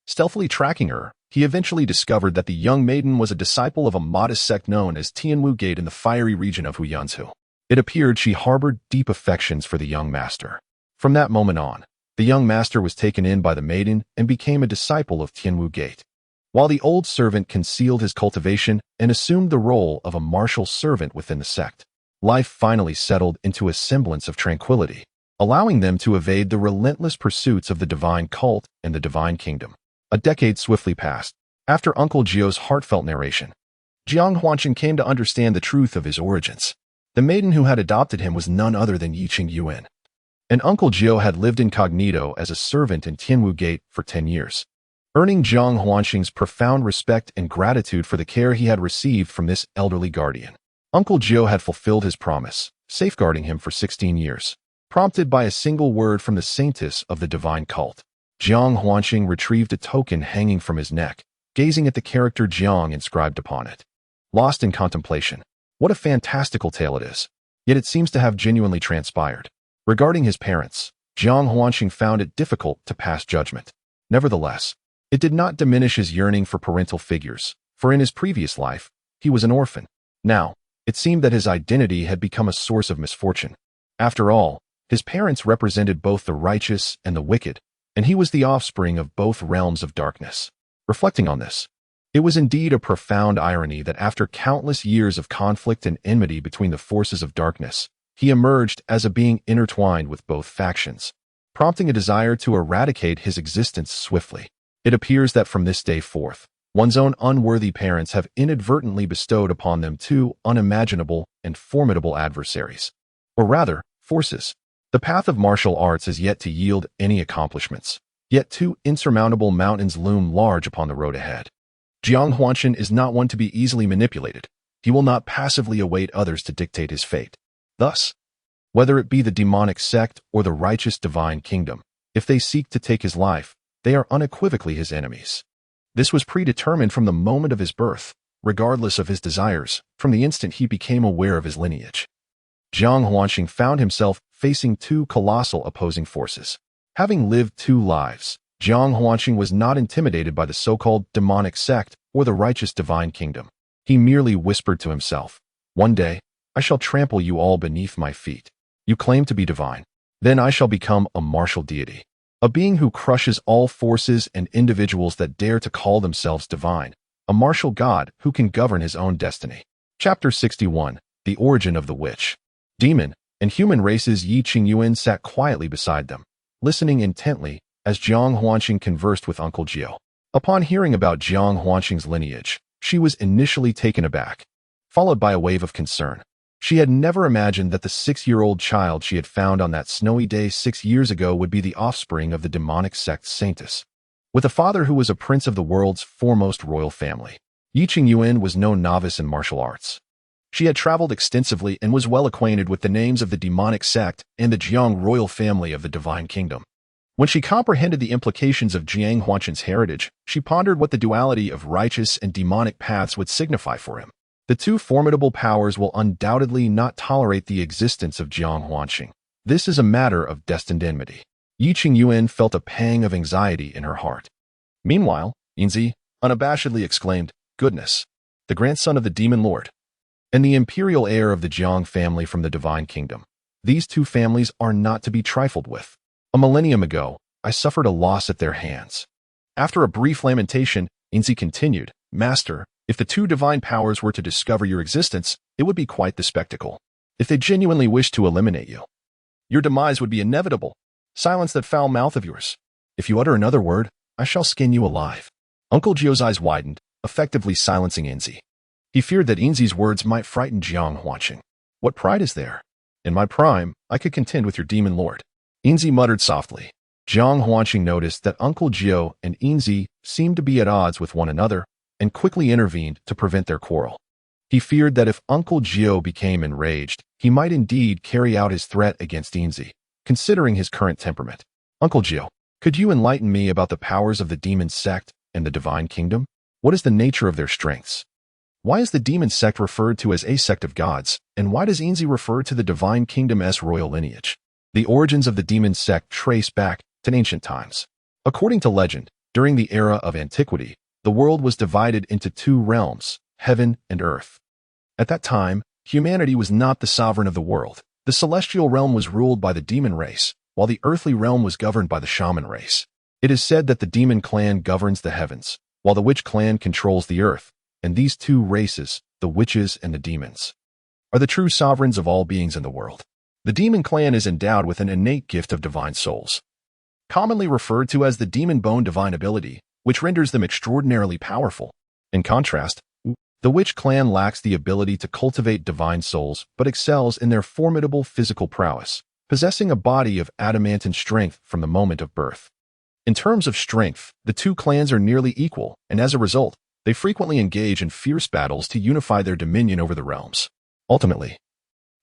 Stealthily tracking her, he eventually discovered that the young maiden was a disciple of a modest sect known as Tianwu Gate in the fiery region of Huyanzhu. It appeared she harbored deep affections for the young master. From that moment on, the young master was taken in by the maiden and became a disciple of Tianwu Gate, while the old servant concealed his cultivation and assumed the role of a martial servant within the sect. Life finally settled into a semblance of tranquility, allowing them to evade the relentless pursuits of the divine cult and the divine kingdom. A decade swiftly passed. After Uncle Jiao's heartfelt narration, Jiang Huanshan came to understand the truth of his origins. The maiden who had adopted him was none other than Yiqing Yuan, and Uncle Jiao had lived incognito as a servant in Tianwu Gate for 10 years, earning Jiang Huanshan's profound respect and gratitude for the care he had received from this elderly guardian. Uncle Jiao had fulfilled his promise, safeguarding him for 16 years. Prompted by a single word from the saintess of the divine cult, Jiang Huanshan retrieved a token hanging from his neck, gazing at the character Jiang inscribed upon it. Lost in contemplation. What a fantastical tale it is. Yet it seems to have genuinely transpired. Regarding his parents, Jiang Huanshan found it difficult to pass judgment. Nevertheless, it did not diminish his yearning for parental figures, for in his previous life, he was an orphan. Now, it seemed that his identity had become a source of misfortune. After all, his parents represented both the righteous and the wicked, and he was the offspring of both realms of darkness. Reflecting on this, it was indeed a profound irony that after countless years of conflict and enmity between the forces of darkness, he emerged as a being intertwined with both factions, prompting a desire to eradicate his existence swiftly. It appears that from this day forth, one's own unworthy parents have inadvertently bestowed upon them 2 unimaginable and formidable adversaries, or rather, forces. The path of martial arts is yet to yield any accomplishments, yet 2 insurmountable mountains loom large upon the road ahead. Jiang Huanshan is not one to be easily manipulated. He will not passively await others to dictate his fate. Thus, whether it be the demonic sect or the righteous divine kingdom, if they seek to take his life, they are unequivocally his enemies. This was predetermined from the moment of his birth, regardless of his desires, from the instant he became aware of his lineage. Jiang Huanshan found himself facing 2 colossal opposing forces. Having lived 2 lives, Jiang Huanshan was not intimidated by the so-called demonic sect or the righteous divine kingdom. He merely whispered to himself, "One day, I shall trample you all beneath my feet. You claim to be divine. Then I shall become a martial deity, a being who crushes all forces and individuals that dare to call themselves divine, a martial god who can govern his own destiny." Chapter 61, The Origin of the Witch. Demon and human races Yiqing Yuan sat quietly beside them, listening intently as Jiang Huanshan conversed with Uncle Jiao. Upon hearing about Jiang Huanshan's lineage, she was initially taken aback, followed by a wave of concern. She had never imagined that the 6-year-old child she had found on that snowy day 6 years ago would be the offspring of the demonic sect Sanctus. With a father who was a prince of the world's foremost royal family, Yi Qingyuan was no novice in martial arts. She had traveled extensively and was well acquainted with the names of the demonic sect and the Jiang royal family of the Divine Kingdom. When she comprehended the implications of Jiang Huanchen's heritage, she pondered what the duality of righteous and demonic paths would signify for him. The two formidable powers will undoubtedly not tolerate the existence of Jiang Huanqing. This is a matter of destined enmity. Yi Qingyuan felt a pang of anxiety in her heart. Meanwhile, Yinzi unabashedly exclaimed, "Goodness! The grandson of the demon lord, and the imperial heir of the Jiang family from the Divine Kingdom. These two families are not to be trifled with. A millennium ago, I suffered a loss at their hands." After a brief lamentation, Yinzi continued, "Master, if the two divine powers were to discover your existence, it would be quite the spectacle. If they genuinely wished to eliminate you, your demise would be inevitable. Silence that foul mouth of yours. If you utter another word, I shall skin you alive." Uncle Jio's eyes widened, effectively silencing Yinzi. He feared that Yinzi's words might frighten Jiang Huanqing. "What pride is there? In my prime, I could contend with your demon lord." Yinzi muttered softly. Jiang Huanqing noticed that Uncle Jio and Yinzi seemed to be at odds with one another and quickly intervened to prevent their quarrel. He feared that if Uncle Jio became enraged, he might indeed carry out his threat against Yinzi, considering his current temperament. "Uncle Jio, could you enlighten me about the powers of the demon sect and the Divine Kingdom? What is the nature of their strengths? Why is the demon sect referred to as a sect of gods, and why does Yinzi refer to the Divine Kingdom's royal lineage?" The origins of the demon sect trace back to ancient times. According to legend, during the era of antiquity, the world was divided into two realms, heaven and earth. At that time, humanity was not the sovereign of the world. The celestial realm was ruled by the demon race, while the earthly realm was governed by the shaman race. It is said that the demon clan governs the heavens, while the witch clan controls the earth, and these two races, the witches and the demons, are the true sovereigns of all beings in the world. The demon clan is endowed with an innate gift of divine souls, commonly referred to as the demon bone divine ability, which renders them extraordinarily powerful. In contrast, the witch clan lacks the ability to cultivate divine souls but excels in their formidable physical prowess, possessing a body of adamantine strength from the moment of birth. In terms of strength, the two clans are nearly equal, and as a result, they frequently engage in fierce battles to unify their dominion over the realms. Ultimately,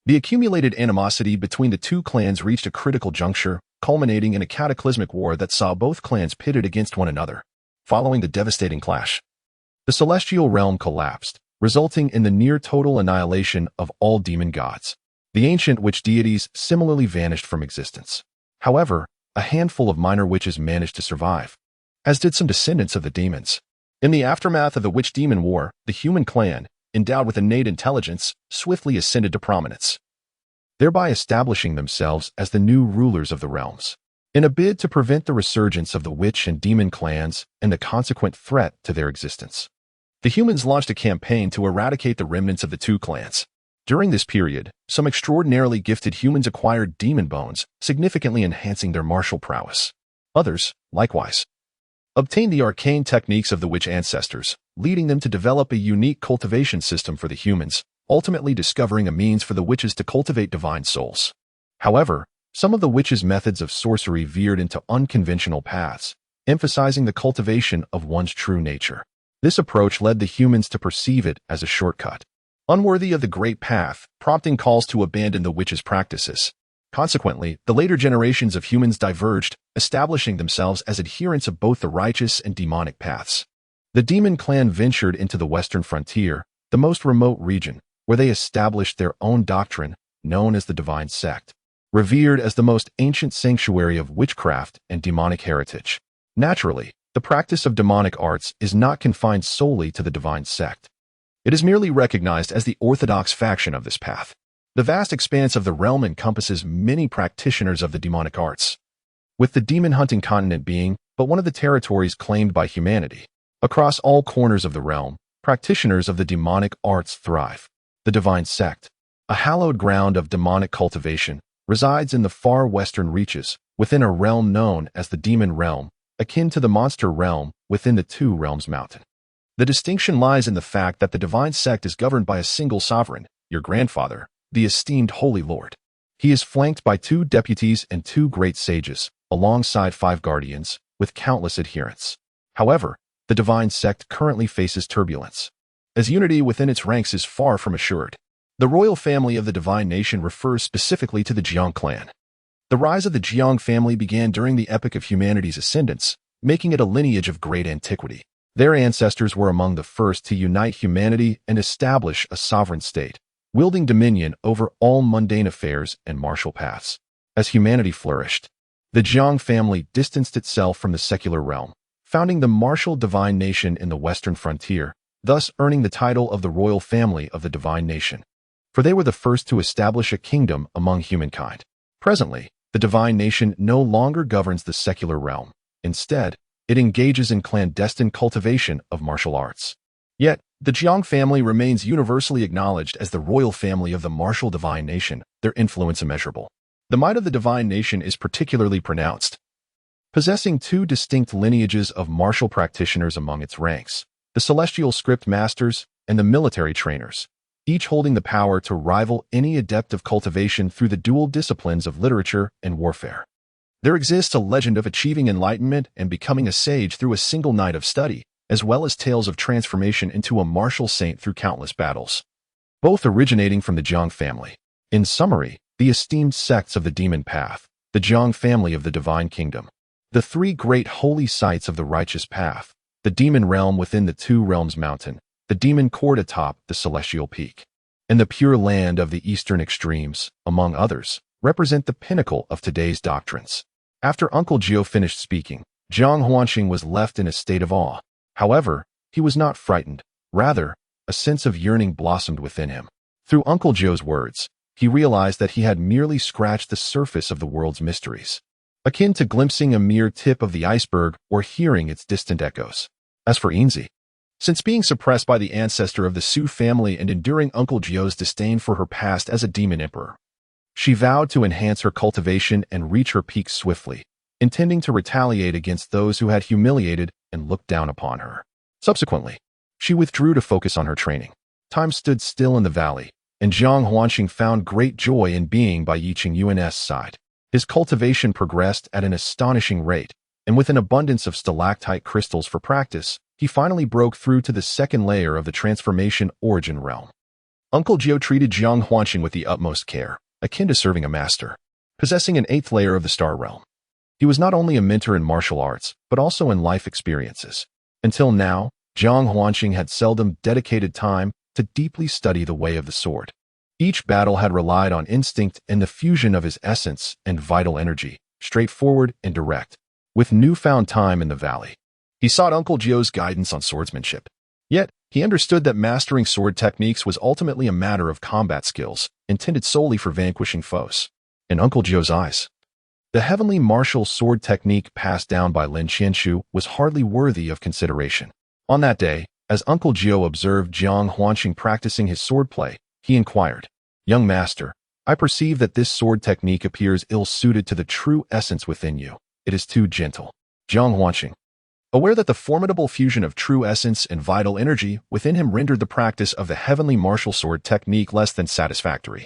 the accumulated animosity between the two clans reached a critical juncture, culminating in a cataclysmic war that saw both clans pitted against one another. Following the devastating clash, the celestial realm collapsed, resulting in the near-total annihilation of all demon gods. The ancient witch deities similarly vanished from existence. However, a handful of minor witches managed to survive, as did some descendants of the demons. In the aftermath of the witch-demon war, the human clan, endowed with innate intelligence, swiftly ascended to prominence, thereby establishing themselves as the new rulers of the realms. In a bid to prevent the resurgence of the witch and demon clans and the consequent threat to their existence, the humans launched a campaign to eradicate the remnants of the two clans. During this period, some extraordinarily gifted humans acquired demon bones, significantly enhancing their martial prowess. Others, likewise, obtained the arcane techniques of the witch ancestors, leading them to develop a unique cultivation system for the humans, ultimately discovering a means for the witches to cultivate divine souls. However, some of the witches' methods of sorcery veered into unconventional paths, emphasizing the cultivation of one's true nature. This approach led the humans to perceive it as a shortcut, unworthy of the great path, prompting calls to abandon the witches' practices. Consequently, the later generations of humans diverged, establishing themselves as adherents of both the righteous and demonic paths. The demon clan ventured into the western frontier, the most remote region, where they established their own doctrine, known as the Divine Sect, revered as the most ancient sanctuary of witchcraft and demonic heritage. Naturally, the practice of demonic arts is not confined solely to the Divine Sect. It is merely recognized as the orthodox faction of this path. The vast expanse of the realm encompasses many practitioners of the demonic arts, with the demon-hunting continent being but one of the territories claimed by humanity. Across all corners of the realm, practitioners of the demonic arts thrive. The Divine Sect, a hallowed ground of demonic cultivation, resides in the far western reaches, within a realm known as the Demon Realm, akin to the Monster Realm within the Two Realms Mountain. The distinction lies in the fact that the Divine Sect is governed by a single sovereign, your grandfather, the esteemed Holy Lord. He is flanked by 2 deputies and 2 great sages, alongside 5 guardians, with countless adherents. However, the divine sect currently faces turbulence, as unity within its ranks is far from assured. The royal family of the divine nation refers specifically to the Jiang clan. The rise of the Jiang family began during the epoch of humanity's ascendance, making it a lineage of great antiquity. Their ancestors were among the first to unite humanity and establish a sovereign state, wielding dominion over all mundane affairs and martial paths. As humanity flourished, the Jiang family distanced itself from the secular realm, founding the martial divine nation in the western frontier, thus earning the title of the royal family of the divine nation. For they were the first to establish a kingdom among humankind. Presently, the divine nation no longer governs the secular realm. Instead, it engages in clandestine cultivation of martial arts. Yet, the Jiang family remains universally acknowledged as the royal family of the martial divine nation, their influence immeasurable. The might of the divine nation is particularly pronounced, possessing 2 distinct lineages of martial practitioners among its ranks, the celestial script masters and the military trainers, each holding the power to rival any adept of cultivation through the dual disciplines of literature and warfare. There exists a legend of achieving enlightenment and becoming a sage through a single night of study, as well as tales of transformation into a martial saint through countless battles, both originating from the Jiang family. In summary, the esteemed sects of the demon path, the Jiang family of the divine kingdom, the 3 great holy sites of the righteous path, the demon realm within the 2 realms mountain, the demon court atop the celestial peak, and the pure land of the eastern extremes, among others, represent the pinnacle of today's doctrines. After Uncle Gio finished speaking, Jiang Huanqing was left in a state of awe. However, he was not frightened. Rather, a sense of yearning blossomed within him. Through Uncle Gio's words, he realized that he had merely scratched the surface of the world's mysteries, akin to glimpsing a mere tip of the iceberg or hearing its distant echoes. As for Inzi, since being suppressed by the ancestor of the Su family and enduring Uncle Gio's disdain for her past as a demon emperor, she vowed to enhance her cultivation and reach her peak swiftly, intending to retaliate against those who had humiliated and looked down upon her. Subsequently, she withdrew to focus on her training. Time stood still in the valley, and Jiang Huanqing found great joy in being by Yiqing Yuan's side. His cultivation progressed at an astonishing rate, and with an abundance of stalactite crystals for practice, he finally broke through to the 2nd layer of the transformation origin realm. Uncle Gio treated Jiang Huanqing with the utmost care, akin to serving a master, possessing an 8th layer of the star realm. He was not only a mentor in martial arts, but also in life experiences. Until now, Jiang Huanqing had seldom dedicated time to deeply study the way of the sword. Each battle had relied on instinct and the fusion of his essence and vital energy, straightforward and direct. With newfound time in the valley, he sought Uncle Gio's guidance on swordsmanship. Yet, he understood that mastering sword techniques was ultimately a matter of combat skills, intended solely for vanquishing foes. In Uncle Gio's eyes, the heavenly martial sword technique passed down by Lin Qianshu was hardly worthy of consideration. On that day, as Uncle Gio observed Jiang Huanqing practicing his swordplay, he inquired, "Young master, I perceive that this sword technique appears ill-suited to the true essence within you. It is too gentle." Jiang Huanqing, aware that the formidable fusion of true essence and vital energy within him rendered the practice of the heavenly martial sword technique less than satisfactory,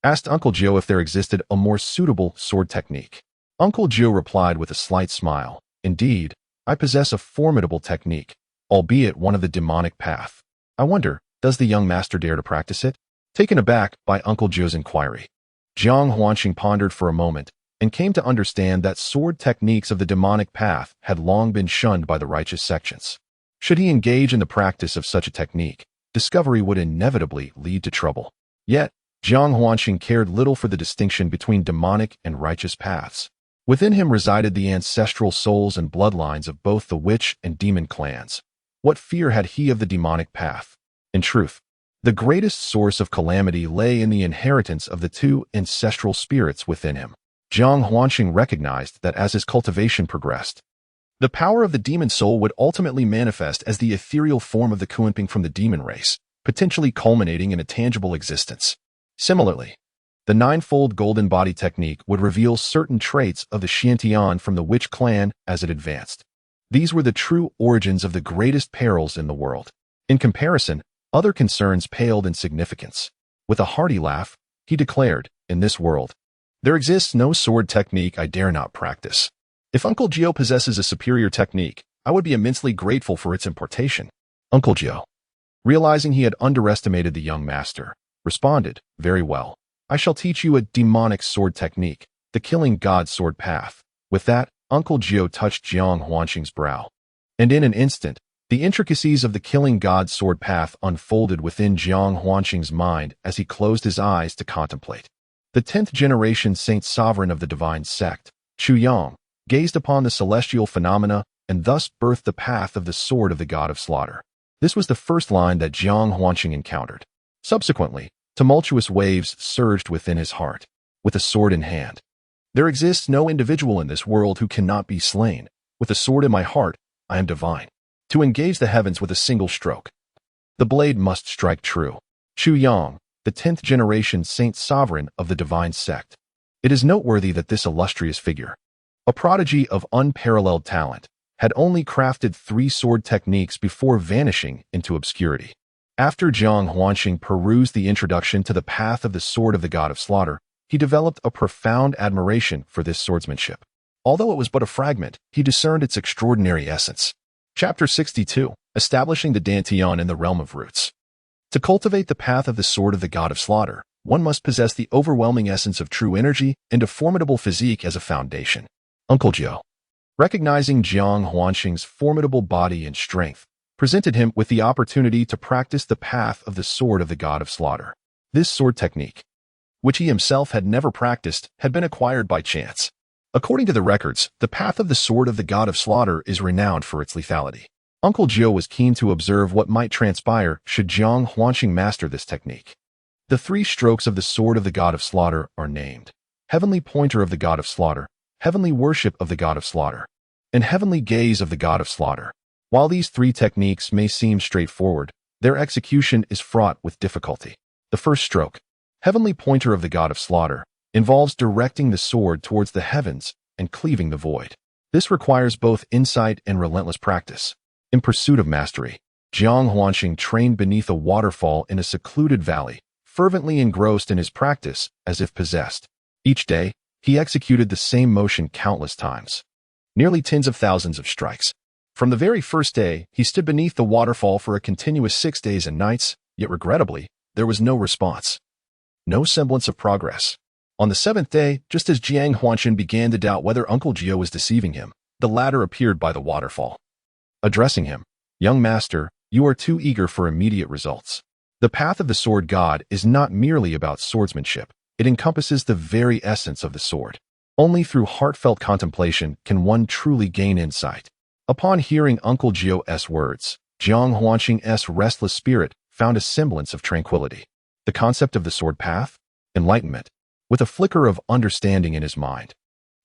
asked Uncle Gio if there existed a more suitable sword technique. Uncle Gio replied with a slight smile, "Indeed, I possess a formidable technique, albeit one of the demonic path. I wonder, does the young master dare to practice it?" Taken aback by Uncle Gio's inquiry, Jiang Huanqing pondered for a moment and came to understand that sword techniques of the demonic path had long been shunned by the righteous sections. Should he engage in the practice of such a technique, discovery would inevitably lead to trouble. Yet, Jiang Huanqing cared little for the distinction between demonic and righteous paths. Within him resided the ancestral souls and bloodlines of both the witch and demon clans. What fear had he of the demonic path? In truth, the greatest source of calamity lay in the inheritance of the 2 ancestral spirits within him. Jiang Huanqing recognized that as his cultivation progressed, the power of the demon soul would ultimately manifest as the ethereal form of the Kunping from the demon race, potentially culminating in a tangible existence. Similarly, the 9-fold golden body technique would reveal certain traits of the Xiantian from the witch clan as it advanced. These were the true origins of the greatest perils in the world. In comparison, other concerns paled in significance. With a hearty laugh, he declared, in this world, there exists no sword technique I dare not practice. If Uncle Gio possesses a superior technique, I would be immensely grateful for its importation. Uncle Gio, realizing he had underestimated the young master, responded, very well. I shall teach you a demonic sword technique, the killing god sword path. With that, Uncle Gio touched Jiang Huanqing's brow. And in an instant, the intricacies of the killing god sword path unfolded within Jiang Huanqing's mind as he closed his eyes to contemplate. The 10th generation saint sovereign of the divine sect, Chu Yang, gazed upon the celestial phenomena and thus birthed the path of the sword of the god of slaughter. This was the first line that Jiang Huanqing encountered. Subsequently, tumultuous waves surged within his heart. With a sword in hand, there exists no individual in this world who cannot be slain. With a sword in my heart, I am divine. To engage the heavens with a single stroke, the blade must strike true. Chu Yang, the 10th generation saint sovereign of the divine sect. It is noteworthy that this illustrious figure, a prodigy of unparalleled talent, had only crafted 3 sword techniques before vanishing into obscurity. After Jiang Huanqing perused the introduction to the path of the sword of the god of slaughter, he developed a profound admiration for this swordsmanship. Although it was but a fragment, he discerned its extraordinary essence. Chapter 62, Establishing the Dantian in the Realm of Roots. To cultivate the path of the sword of the god of slaughter, one must possess the overwhelming essence of true energy and a formidable physique as a foundation. Uncle Gio, recognizing Jiang Huanqing's formidable body and strength, presented him with the opportunity to practice the path of the sword of the god of slaughter. This sword technique, which he himself had never practiced, had been acquired by chance. According to the records, the path of the sword of the god of slaughter is renowned for its lethality. Uncle Gio was keen to observe what might transpire should Jiang Huanqing master this technique. The 3 strokes of the sword of the god of slaughter are named Heavenly Pointer of the god of slaughter, Heavenly Worship of the god of slaughter, and Heavenly Gaze of the god of slaughter. While these 3 techniques may seem straightforward, their execution is fraught with difficulty. The first stroke, Heavenly Pointer of the god of slaughter, involves directing the sword towards the heavens and cleaving the void. This requires both insight and relentless practice. In pursuit of mastery, Jiang Huanqing trained beneath a waterfall in a secluded valley, fervently engrossed in his practice as if possessed. Each day, he executed the same motion countless times, nearly tens of thousands of strikes. From the very first day, he stood beneath the waterfall for a continuous 6 days and nights, yet regrettably, there was no response. No semblance of progress. On the 7th day, just as Jiang Huanqing began to doubt whether Uncle Gio was deceiving him, the latter appeared by the waterfall. Addressing him, "Young master, you are too eager for immediate results. The path of the sword god is not merely about swordsmanship. It encompasses the very essence of the sword. Only through heartfelt contemplation can one truly gain insight." Upon hearing Uncle Gio's words, Jiang Huanqing's restless spirit found a semblance of tranquility. The concept of the sword path? Enlightenment. With a flicker of understanding in his mind,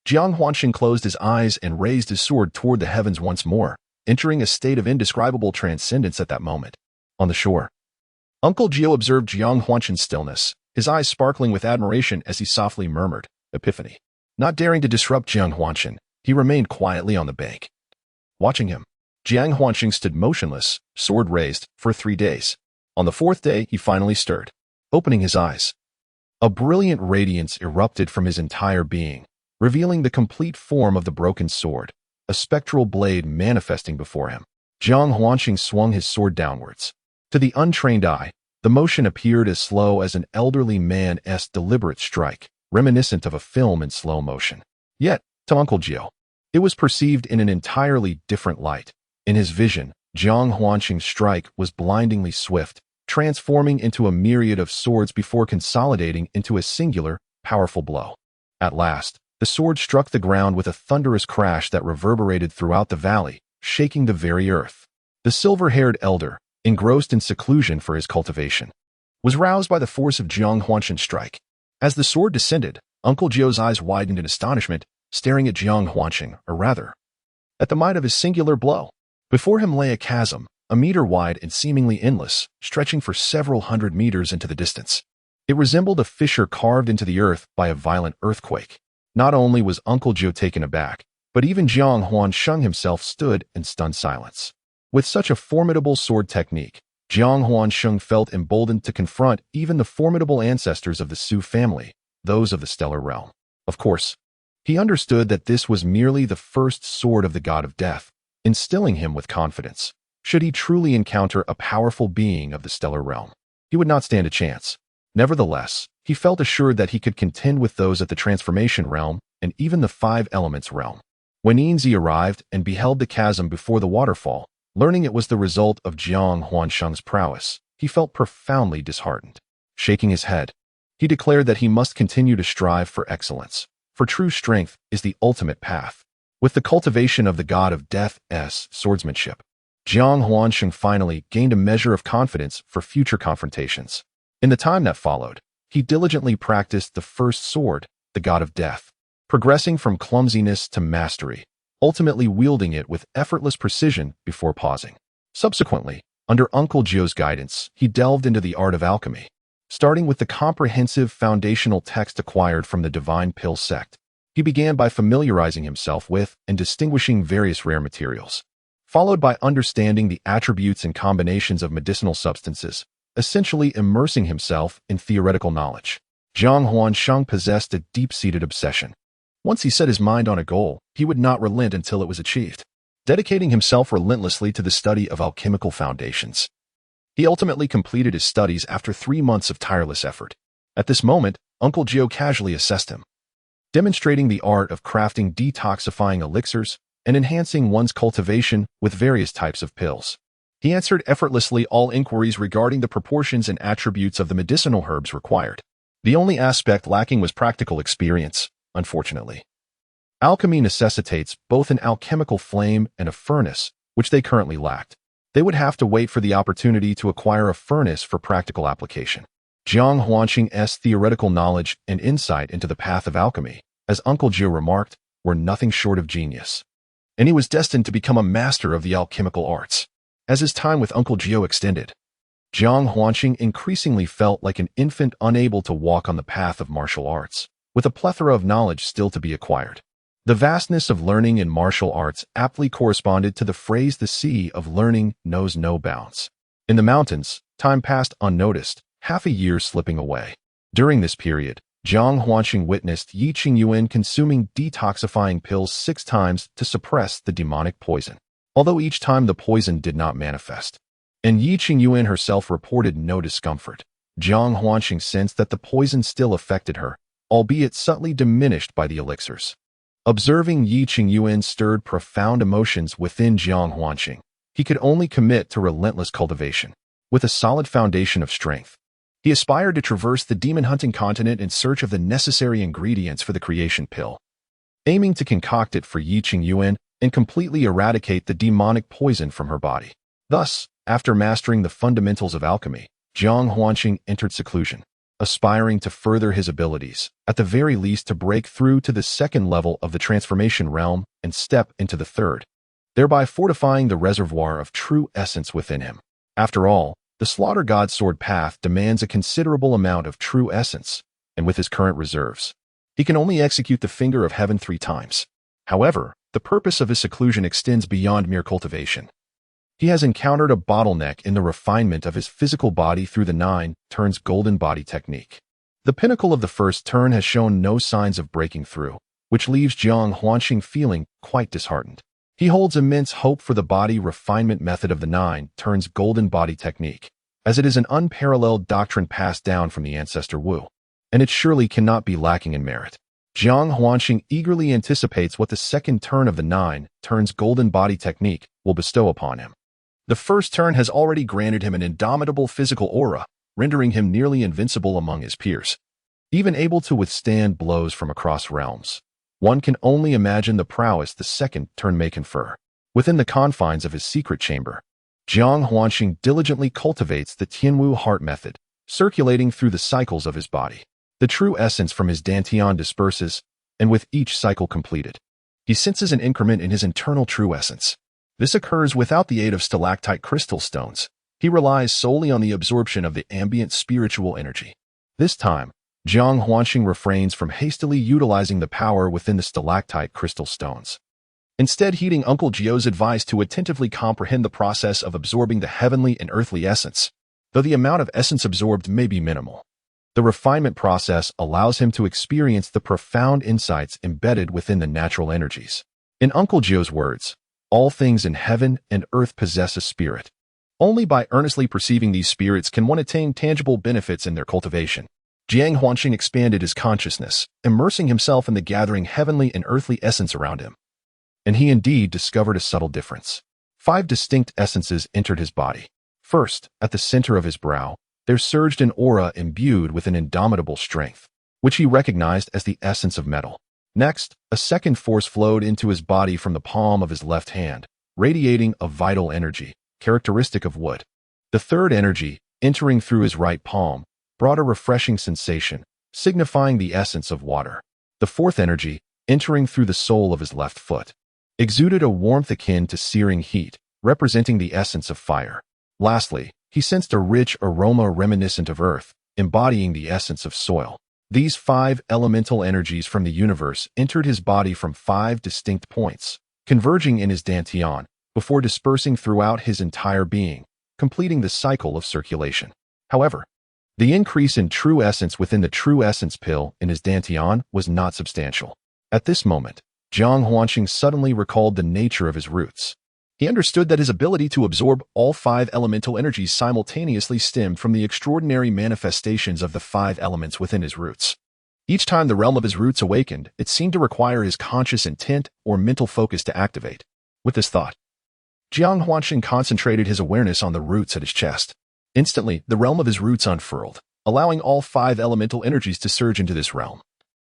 Jiang Huanqing closed his eyes and raised his sword toward the heavens once more, entering a state of indescribable transcendence at that moment. On the shore, Uncle Gio observed Jiang Huanqing's stillness, his eyes sparkling with admiration as he softly murmured, "Epiphany." Not daring to disrupt Jiang Huanqing, he remained quietly on the bank. Watching him, Jiang Huanqing stood motionless, sword raised, for 3 days. On the 4th day, he finally stirred, opening his eyes. A brilliant radiance erupted from his entire being, revealing the complete form of the broken sword, a spectral blade manifesting before him. Jiang Huanqing swung his sword downwards. To the untrained eye, the motion appeared as slow as an elderly man's deliberate strike, reminiscent of a film in slow motion. Yet, to Uncle Gio, it was perceived in an entirely different light. In his vision, Jiang Huanqing's strike was blindingly swift, transforming into a myriad of swords before consolidating into a singular, powerful blow. At last, the sword struck the ground with a thunderous crash that reverberated throughout the valley, shaking the very earth. The silver-haired elder, engrossed in seclusion for his cultivation, was roused by the force of Jiang Huanqing's strike. As the sword descended, Uncle Gio's eyes widened in astonishment, staring at Jiang Huanqing, or rather, at the might of his singular blow. Before him lay a chasm, a meter wide and seemingly endless, stretching for several hundred meters into the distance. It resembled a fissure carved into the earth by a violent earthquake. Not only was Uncle Gio taken aback, but even Jiang Huanqing himself stood in stunned silence. With such a formidable sword technique, Jiang Huansheng felt emboldened to confront even the formidable ancestors of the Su family, those of the stellar realm. Of course, he understood that this was merely the first sword of the god of death, instilling him with confidence. Should he truly encounter a powerful being of the stellar realm, he would not stand a chance. Nevertheless, he felt assured that he could contend with those at the transformation realm and even the five elements realm. When Yinzi arrived and beheld the chasm before the waterfall, learning it was the result of Jiang Huansheng's prowess, he felt profoundly disheartened. Shaking his head, he declared that he must continue to strive for excellence, for true strength is the ultimate path. With the cultivation of the god of death's swordsmanship, Jiang Huansheng finally gained a measure of confidence for future confrontations. In the time that followed, he diligently practiced the first sword, the god of death, progressing from clumsiness to mastery, ultimately wielding it with effortless precision before pausing. Subsequently, under Uncle Jio's guidance, he delved into the art of alchemy, starting with the comprehensive foundational text acquired from the Divine Pill sect. He began by familiarizing himself with and distinguishing various rare materials, followed by understanding the attributes and combinations of medicinal substances, essentially immersing himself in theoretical knowledge. Jiang Huansheng possessed a deep-seated obsession. Once he set his mind on a goal, he would not relent until it was achieved, dedicating himself relentlessly to the study of alchemical foundations. He ultimately completed his studies after 3 months of tireless effort. At this moment, Uncle Jio casually assessed him, demonstrating the art of crafting detoxifying elixirs and enhancing one's cultivation with various types of pills. He answered effortlessly all inquiries regarding the proportions and attributes of the medicinal herbs required. The only aspect lacking was practical experience, unfortunately. Alchemy necessitates both an alchemical flame and a furnace, which they currently lacked. They would have to wait for the opportunity to acquire a furnace for practical application. Jiang Huansheng's theoretical knowledge and insight into the path of alchemy, as Uncle Jio remarked, were nothing short of genius, and he was destined to become a master of the alchemical arts. As his time with Uncle Jio extended, Jiang Huansheng increasingly felt like an infant unable to walk on the path of martial arts, with a plethora of knowledge still to be acquired. The vastness of learning in martial arts aptly corresponded to the phrase "the sea of learning knows no bounds." In the mountains, time passed unnoticed, half a year slipping away. During this period, Jiang Huansheng witnessed Yi Qingyuan consuming detoxifying pills 6 times to suppress the demonic poison, although each time the poison did not manifest, and Yi Qingyuan herself reported no discomfort. Jiang Huansheng sensed that the poison still affected her, albeit subtly diminished by the elixirs. Observing Yi Qingyuan stirred profound emotions within Jiang Huansheng. He could only commit to relentless cultivation. With a solid foundation of strength, he aspired to traverse the demon-hunting continent in search of the necessary ingredients for the creation pill, aiming to concoct it for Yi Qingyuan and completely eradicate the demonic poison from her body. Thus, after mastering the fundamentals of alchemy, Jiang Huansheng entered seclusion, aspiring to further his abilities, at the very least to break through to the 2nd level of the transformation realm and step into the 3rd, thereby fortifying the reservoir of true essence within him. After all, the Slaughter God Sword path demands a considerable amount of true essence, and with his current reserves, he can only execute the Finger of Heaven 3 times. However, the purpose of his seclusion extends beyond mere cultivation. He has encountered a bottleneck in the refinement of his physical body through the 9 turns golden body technique. The pinnacle of the first turn has shown no signs of breaking through, which leaves Jiang Huansheng feeling quite disheartened. He holds immense hope for the body refinement method of the 9 turns golden body technique, as it is an unparalleled doctrine passed down from the ancestor Wu, and it surely cannot be lacking in merit. Jiang Huansheng eagerly anticipates what the 2nd turn of the 9 turns golden body technique will bestow upon him. The first turn has already granted him an indomitable physical aura, rendering him nearly invincible among his peers, even able to withstand blows from across realms. One can only imagine the prowess the 2nd turn may confer. Within the confines of his secret chamber, Jiang Huansheng diligently cultivates the Tianwu heart method, circulating through the cycles of his body. The true essence from his dantian disperses, and with each cycle completed, he senses an increment in his internal true essence. This occurs without the aid of stalactite crystal stones. He relies solely on the absorption of the ambient spiritual energy. This time, Jiang Huansheng refrains from hastily utilizing the power within the stalactite crystal stones. instead heeding Uncle Gio's advice to attentively comprehend the process of absorbing the heavenly and earthly essence, though the amount of essence absorbed may be minimal. The refinement process allows him to experience the profound insights embedded within the natural energies. In Uncle Gio's words, all things in heaven and earth possess a spirit. Only by earnestly perceiving these spirits can one attain tangible benefits in their cultivation. Jiang Huanqing expanded his consciousness, immersing himself in the gathering heavenly and earthly essence around him. And he indeed discovered a subtle difference. 5 distinct essences entered his body. First, at the center of his brow, there surged an aura imbued with an indomitable strength, which he recognized as the essence of metal. Next, a second force flowed into his body from the palm of his left hand, radiating a vital energy, characteristic of wood. The third energy, entering through his right palm, brought a refreshing sensation, signifying the essence of water. The fourth energy, entering through the sole of his left foot, exuded a warmth akin to searing heat, representing the essence of fire. Lastly, he sensed a rich aroma reminiscent of earth, embodying the essence of soil. These 5 elemental energies from the universe entered his body from 5 distinct points, converging in his dantian, before dispersing throughout his entire being, completing the cycle of circulation. However, the increase in true essence within the true essence pill in his dantian was not substantial. At this moment, Jiang Huanqing suddenly recalled the nature of his roots. He understood that his ability to absorb all 5 elemental energies simultaneously stemmed from the extraordinary manifestations of the 5 elements within his roots. Each time the realm of his roots awakened, it seemed to require his conscious intent or mental focus to activate. With this thought, Jiang Huanqing concentrated his awareness on the roots at his chest. Instantly, the realm of his roots unfurled, allowing all 5 elemental energies to surge into this realm.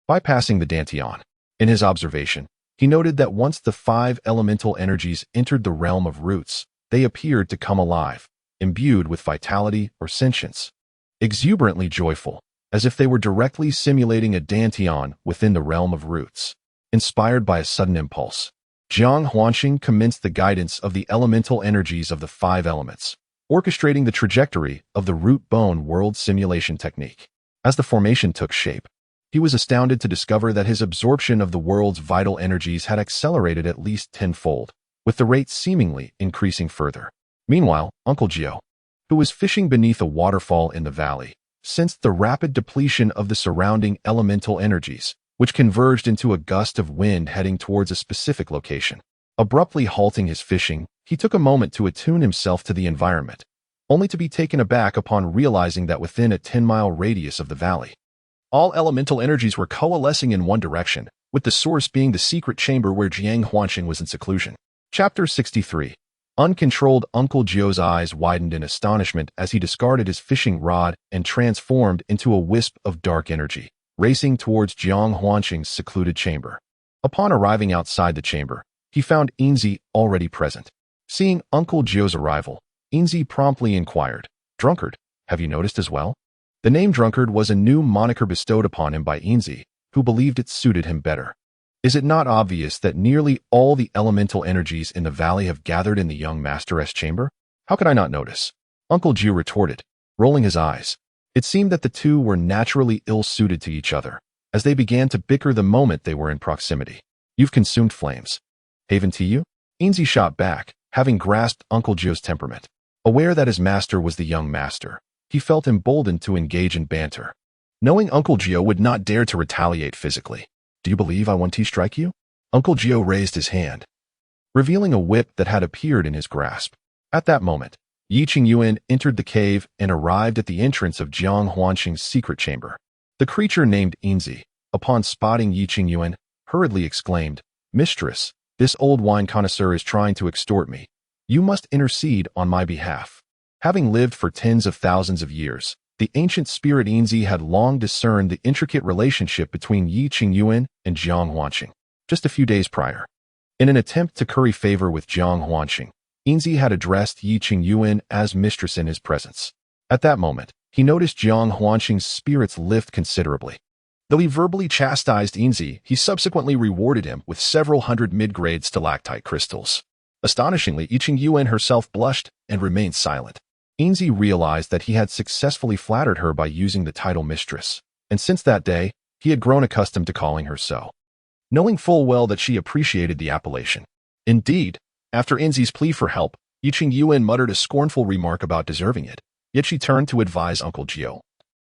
Bypassing the dantian, in his observation, he noted that once the 5 elemental energies entered the realm of roots, they appeared to come alive, imbued with vitality or sentience, exuberantly joyful, as if they were directly simulating a dantian within the realm of roots. Inspired by a sudden impulse, Jiang Huanqing commenced the guidance of the elemental energies of the 5 elements, orchestrating the trajectory of the root-bone world simulation technique. As the formation took shape, he was astounded to discover that his absorption of the world's vital energies had accelerated at least tenfold, with the rate seemingly increasing further. Meanwhile, Uncle Gio, who was fishing beneath a waterfall in the valley, sensed the rapid depletion of the surrounding elemental energies, which converged into a gust of wind heading towards a specific location. Abruptly halting his fishing, he took a moment to attune himself to the environment, only to be taken aback upon realizing that within a 10-mile radius of the valley, all elemental energies were coalescing in one direction, with the source being the secret chamber where Jiang Huanqing was in seclusion. Chapter 63. Uncontrolled. Uncle Gio's eyes widened in astonishment as he discarded his fishing rod and transformed into a wisp of dark energy, racing towards Jiang Huanqing's secluded chamber. Upon arriving outside the chamber, he found Inzi already present. Seeing Uncle Gio's arrival, Inzi promptly inquired, "Drunkard, have you noticed as well?" The name Drunkard was a new moniker bestowed upon him by Inzi, who believed it suited him better. Is it not obvious that nearly all the elemental energies in the valley have gathered in the young master's chamber? How could I not notice? Uncle Gio retorted, rolling his eyes. It seemed that the two were naturally ill-suited to each other, as they began to bicker the moment they were in proximity. You've consumed flames. Haven to you? Inzi shot back, having grasped Uncle Gio's temperament. Aware that his master was the young master, he felt emboldened to engage in banter. Knowing Uncle Gio would not dare to retaliate physically. Do you believe I want to strike you? Uncle Gio raised his hand, revealing a whip that had appeared in his grasp. At that moment, Yi Qingyuan entered the cave and arrived at the entrance of Jiang Huanqing's secret chamber. The creature named Inzi, upon spotting Yi Qingyuan, hurriedly exclaimed, "Mistress, this old wine connoisseur is trying to extort me. You must intercede on my behalf." Having lived for tens of thousands of years, the ancient spirit Inzi had long discerned the intricate relationship between Yi Qingyuan and Jiang Huanqing. Just a few days prior, in an attempt to curry favor with Jiang Huanqing, Inzi had addressed Yi Qingyuan as mistress in his presence. At that moment, he noticed Jiang Huanqing's spirits lift considerably. Though he verbally chastised Inzi, he subsequently rewarded him with several hundred mid-grade stalactite crystals. Astonishingly, Yi Qingyuan herself blushed and remained silent. Inzi realized that he had successfully flattered her by using the title mistress, and since that day, he had grown accustomed to calling her so. knowing full well that she appreciated the appellation. Indeed, after Inzi's plea for help, Yiqing Yuan muttered a scornful remark about deserving it, yet she turned to advise Uncle Gio,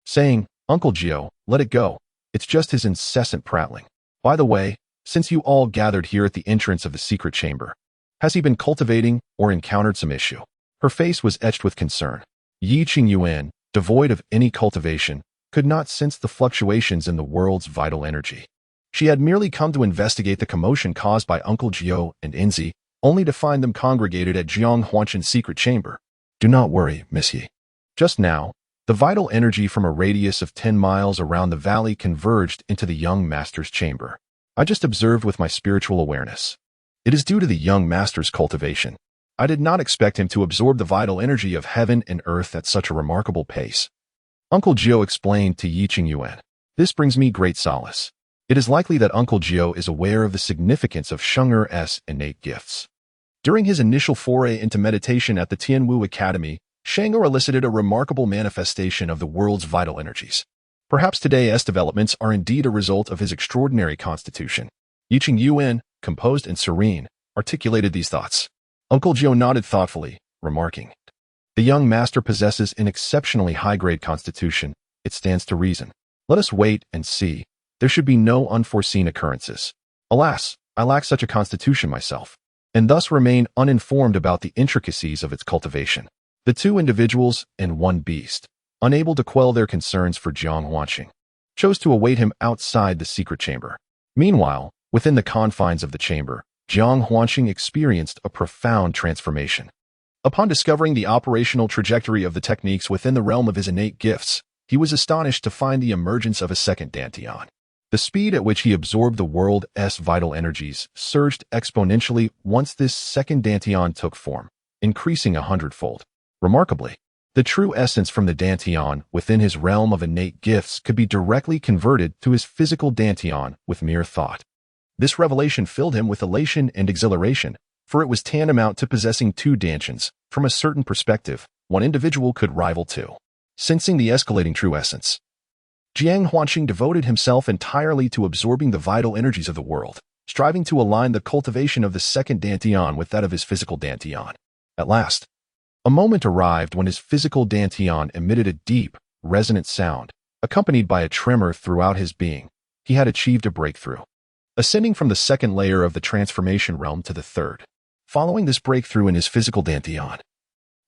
saying, "Uncle Gio, let it go. It's just his incessant prattling. By the way, since you all gathered here at the entrance of the secret chamber, has he been cultivating or encountered some issue?" Her face was etched with concern. Yiqing Yuan, devoid of any cultivation, could not sense the fluctuations in the world's vital energy. She had merely come to investigate the commotion caused by Uncle Gio and Inzi, only to find them congregated at Jiang Huanchen's secret chamber. "Do not worry, Miss Yi. Just now, the vital energy from a radius of 10 miles around the valley converged into the young master's chamber. I just observed with my spiritual awareness. It is due to the young master's cultivation. I did not expect him to absorb the vital energy of heaven and earth at such a remarkable pace." Uncle Gio explained to Yiqing Yuan. "This brings me great solace. It is likely that Uncle Gio is aware of the significance of Sheng'er's innate gifts. During his initial foray into meditation at the Tianwu Academy, Sheng'er elicited a remarkable manifestation of the world's vital energies. Perhaps today's developments are indeed a result of his extraordinary constitution." Yiqing Yuan, composed and serene, articulated these thoughts. Uncle Gio nodded thoughtfully, remarking, "The young master possesses an exceptionally high-grade constitution. It stands to reason. Let us wait and see. There should be no unforeseen occurrences. Alas, I lack such a constitution myself, and thus remain uninformed about the intricacies of its cultivation." The two individuals and one beast, unable to quell their concerns for Jiang Huanqing, chose to await him outside the secret chamber. Meanwhile, within the confines of the chamber, Jiang Huanqing experienced a profound transformation. Upon discovering the operational trajectory of the techniques within the realm of his innate gifts, he was astonished to find the emergence of a second dantian. The speed at which he absorbed the world's vital energies surged exponentially once this second dantian took form, increasing 100-fold. Remarkably, the true essence from the dantian within his realm of innate gifts could be directly converted to his physical dantian with mere thought. This revelation filled him with elation and exhilaration, for it was tantamount to possessing two dantians. From a certain perspective, one individual could rival two. Sensing the escalating true essence, Jiang Huanqing devoted himself entirely to absorbing the vital energies of the world, striving to align the cultivation of the second dantian with that of his physical dantian. At last, a moment arrived when his physical dantian emitted a deep, resonant sound, accompanied by a tremor throughout his being. He had achieved a breakthrough, ascending from the second layer of the transformation realm to the third. Following this breakthrough in his physical dantian,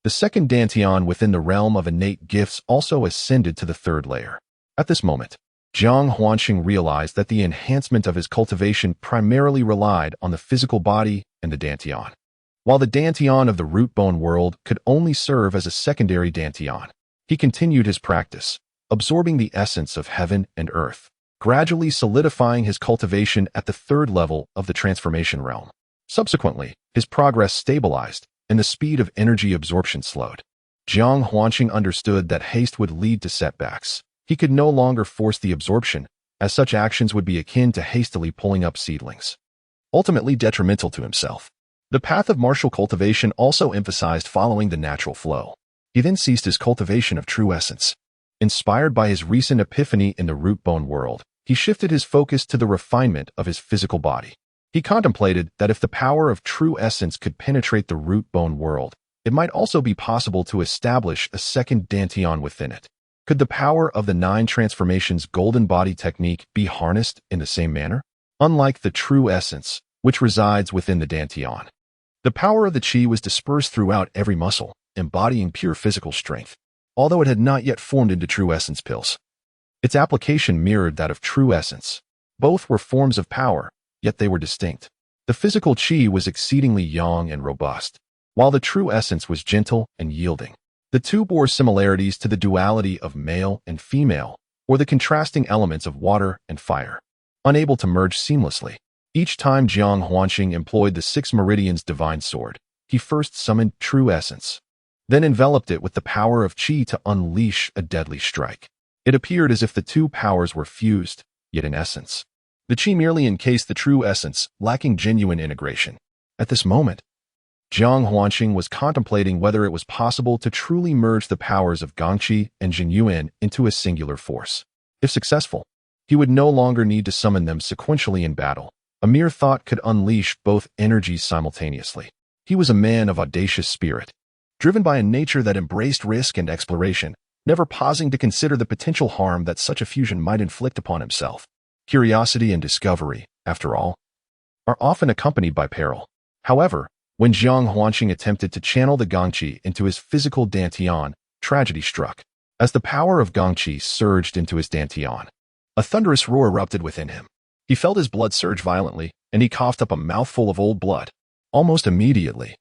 the second dantian within the realm of innate gifts also ascended to the third layer. At this moment, Jiang Huanqing realized that the enhancement of his cultivation primarily relied on the physical body and the dantian, while the dantian of the root bone world could only serve as a secondary dantian. He continued his practice, absorbing the essence of heaven and earth, gradually solidifying his cultivation at the third level of the transformation realm. Subsequently, his progress stabilized, and the speed of energy absorption slowed. Jiang Huanqing understood that haste would lead to setbacks. He could no longer force the absorption, as such actions would be akin to hastily pulling up seedlings, ultimately detrimental to himself. The path of martial cultivation also emphasized following the natural flow. He then ceased his cultivation of true essence. Inspired by his recent epiphany in the root bone world, he shifted his focus to the refinement of his physical body. He contemplated that if the power of true essence could penetrate the root bone world, it might also be possible to establish a second dantian within it. Could the power of the 9 transformations golden body technique be harnessed in the same manner? Unlike the true essence, which resides within the dantian, the power of the qi was dispersed throughout every muscle, embodying pure physical strength, although it had not yet formed into true essence pills. Its application mirrored that of true essence. Both were forms of power, yet they were distinct. The physical qi was exceedingly young and robust, while the true essence was gentle and yielding. The two bore similarities to the duality of male and female, or the contrasting elements of water and fire, unable to merge seamlessly. Each time Jiang Huanqing employed the 6 meridians divine sword, he first summoned true essence, then enveloped it with the power of qi to unleash a deadly strike. It appeared as if the two powers were fused, yet in essence, the qi merely encased the true essence, lacking genuine integration. At this moment, Jiang Huanqing was contemplating whether it was possible to truly merge the powers of Gongqi and Jinyuan into a singular force. If successful, he would no longer need to summon them sequentially in battle, A mere thought could unleash both energies simultaneously. He was a man of audacious spirit, driven by a nature that embraced risk and exploration, never pausing to consider the potential harm that such a fusion might inflict upon himself. Curiosity and discovery, after all, are often accompanied by peril. However, when Jiang Huanqing attempted to channel the Gongqi into his physical dantian, tragedy struck. As the power of Gongqi surged into his dantian, a thunderous roar erupted within him. He felt his blood surge violently, and he coughed up a mouthful of old blood. Almost immediately,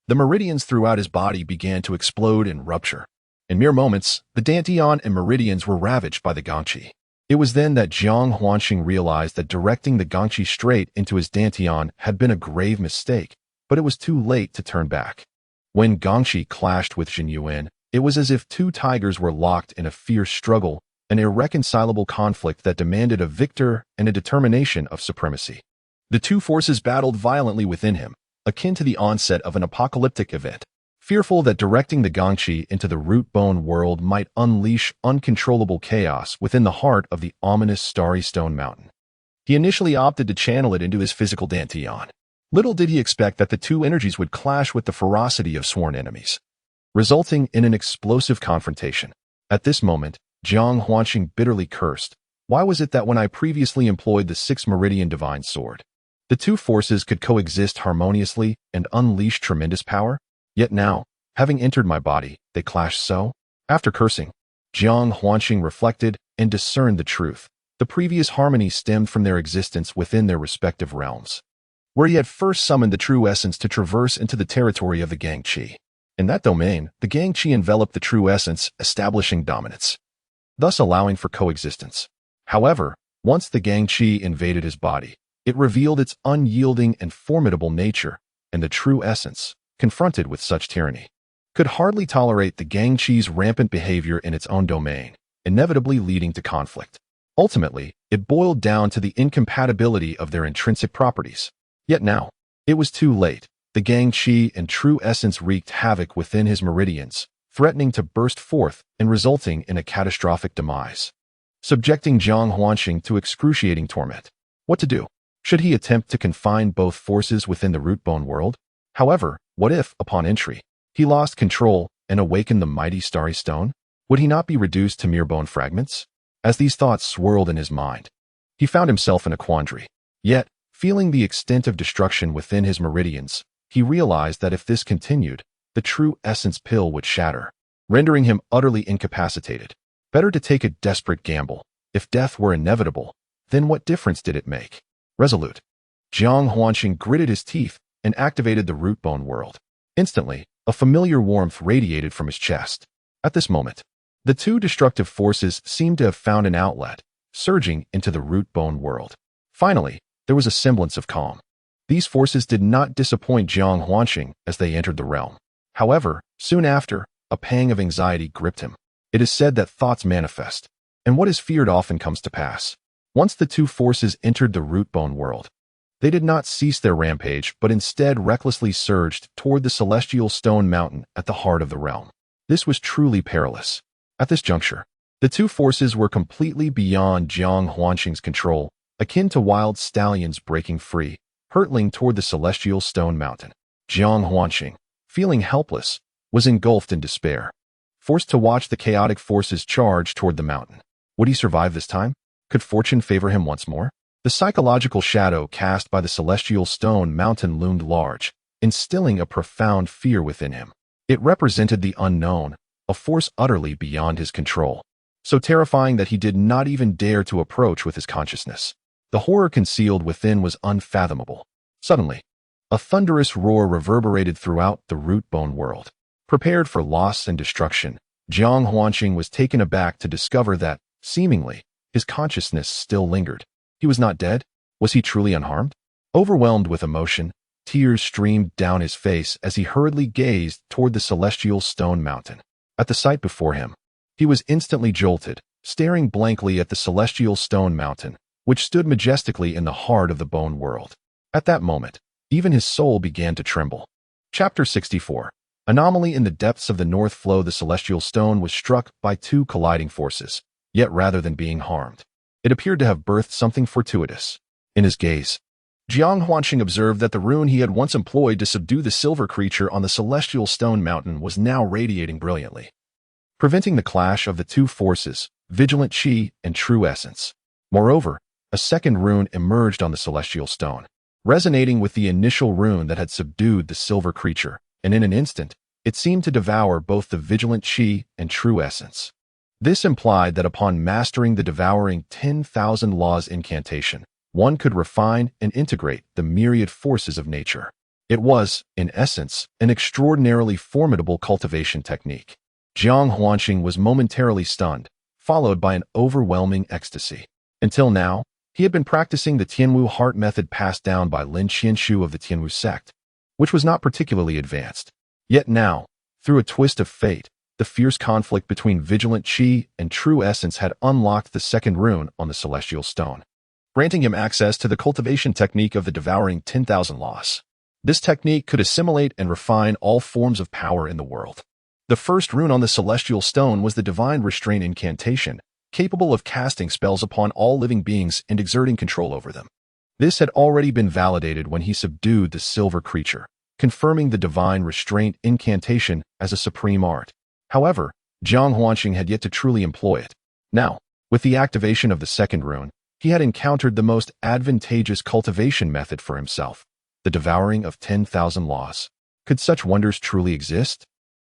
the meridians throughout his body began to explode and rupture. In mere moments, the dantian and meridians were ravaged by the Gongqi. It was then that Jiang Huanqing realized that directing the Gongqi straight into his dantian had been a grave mistake, but it was too late to turn back. When Gongqi clashed with Jin Yuan, it was as if two tigers were locked in a fierce struggle, an irreconcilable conflict that demanded a victor and a determination of supremacy. The two forces battled violently within him, akin to the onset of an apocalyptic event. Fearful that directing the Gongqi into the root-bone world might unleash uncontrollable chaos within the heart of the ominous starry stone mountain, he initially opted to channel it into his physical dantian. Little did he expect that the two energies would clash with the ferocity of sworn enemies, resulting in an explosive confrontation. At this moment, Jiang Huanqing bitterly cursed. Why was it that when I previously employed the 6 Meridian Divine Sword, the two forces could coexist harmoniously and unleash tremendous power? Yet now, having entered my body, they clash so? After cursing, Jiang Huanqing reflected and discerned the truth. The previous harmony stemmed from their existence within their respective realms, where he had first summoned the true essence to traverse into the territory of the Gangqi. In that domain, the Gangqi enveloped the true essence, establishing dominance, thus allowing for coexistence. However, once the Gangqi invaded his body, it revealed its unyielding and formidable nature, and the true essence, confronted with such tyranny, could hardly tolerate the Gangqi's rampant behavior in its own domain, inevitably leading to conflict. Ultimately, it boiled down to the incompatibility of their intrinsic properties. Yet now, it was too late. The Gangqi and true essence wreaked havoc within his meridians, threatening to burst forth and resulting in a catastrophic demise, subjecting Jiang Huanqing to excruciating torment. What to do? Should he attempt to confine both forces within the root-bone world? However, what if, upon entry, he lost control and awakened the mighty starry stone? Would he not be reduced to mere bone fragments? As these thoughts swirled in his mind, he found himself in a quandary. Yet, feeling the extent of destruction within his meridians, he realized that if this continued, the true essence pill would shatter, rendering him utterly incapacitated. Better to take a desperate gamble. If death were inevitable, then what difference did it make? Resolute, Jiang Huanqing gritted his teeth and activated the root-bone world. Instantly, a familiar warmth radiated from his chest. At this moment, the two destructive forces seemed to have found an outlet, surging into the root-bone world. Finally, there was a semblance of calm. These forces did not disappoint Jiang Huanqing as they entered the realm. However, soon after, a pang of anxiety gripped him. It is said that thoughts manifest, and what is feared often comes to pass. Once the two forces entered the root-bone world, they did not cease their rampage, but instead recklessly surged toward the celestial stone mountain at the heart of the realm. This was truly perilous. At this juncture, the two forces were completely beyond Jiang Huanqing's control, akin to wild stallions breaking free, hurtling toward the celestial stone mountain. Jiang Huanqing, feeling helpless, was engulfed in despair, forced to watch the chaotic forces charge toward the mountain. Would he survive this time? Could fortune favor him once more? The psychological shadow cast by the celestial stone mountain loomed large, instilling a profound fear within him. It represented the unknown, a force utterly beyond his control, so terrifying that he did not even dare to approach with his consciousness. The horror concealed within was unfathomable. Suddenly, a thunderous roar reverberated throughout the root-bone world. Prepared for loss and destruction, Jiang Huanqing was taken aback to discover that, seemingly, his consciousness still lingered. He was not dead. Was he truly unharmed? Overwhelmed with emotion, tears streamed down his face as he hurriedly gazed toward the celestial stone mountain. At the sight before him, he was instantly jolted, staring blankly at the celestial stone mountain, which stood majestically in the heart of the bone world. At that moment, even his soul began to tremble. Chapter 64. Anomaly. In the depths of the north flow, the celestial stone was struck by two colliding forces, yet rather than being harmed, it appeared to have birthed something fortuitous. In his gaze, Jiang Huanqing observed that the rune he had once employed to subdue the silver creature on the celestial stone mountain was now radiating brilliantly, preventing the clash of the two forces, vigilant qi and true essence. Moreover, a second rune emerged on the celestial stone, resonating with the initial rune that had subdued the silver creature, and in an instant, it seemed to devour both the vigilant qi and true essence. This implied that upon mastering the devouring 10,000 laws incantation, one could refine and integrate the myriad forces of nature. It was, in essence, an extraordinarily formidable cultivation technique. Jiang Huanqing was momentarily stunned, followed by an overwhelming ecstasy. Until now, he had been practicing the Tianwu heart method passed down by Lin Qianshu of the Tianwu sect, which was not particularly advanced. Yet now, through a twist of fate, the fierce conflict between vigilant qi and true essence had unlocked the second rune on the celestial stone, granting him access to the cultivation technique of the devouring 10,000 laws. This technique could assimilate and refine all forms of power in the world. The first rune on the celestial stone was the divine restraint incantation, capable of casting spells upon all living beings and exerting control over them. This had already been validated when he subdued the silver creature, confirming the divine restraint incantation as a supreme art. However, Jiang Huanqing had yet to truly employ it. Now, with the activation of the second rune, he had encountered the most advantageous cultivation method for himself, the devouring of 10,000 laws. Could such wonders truly exist?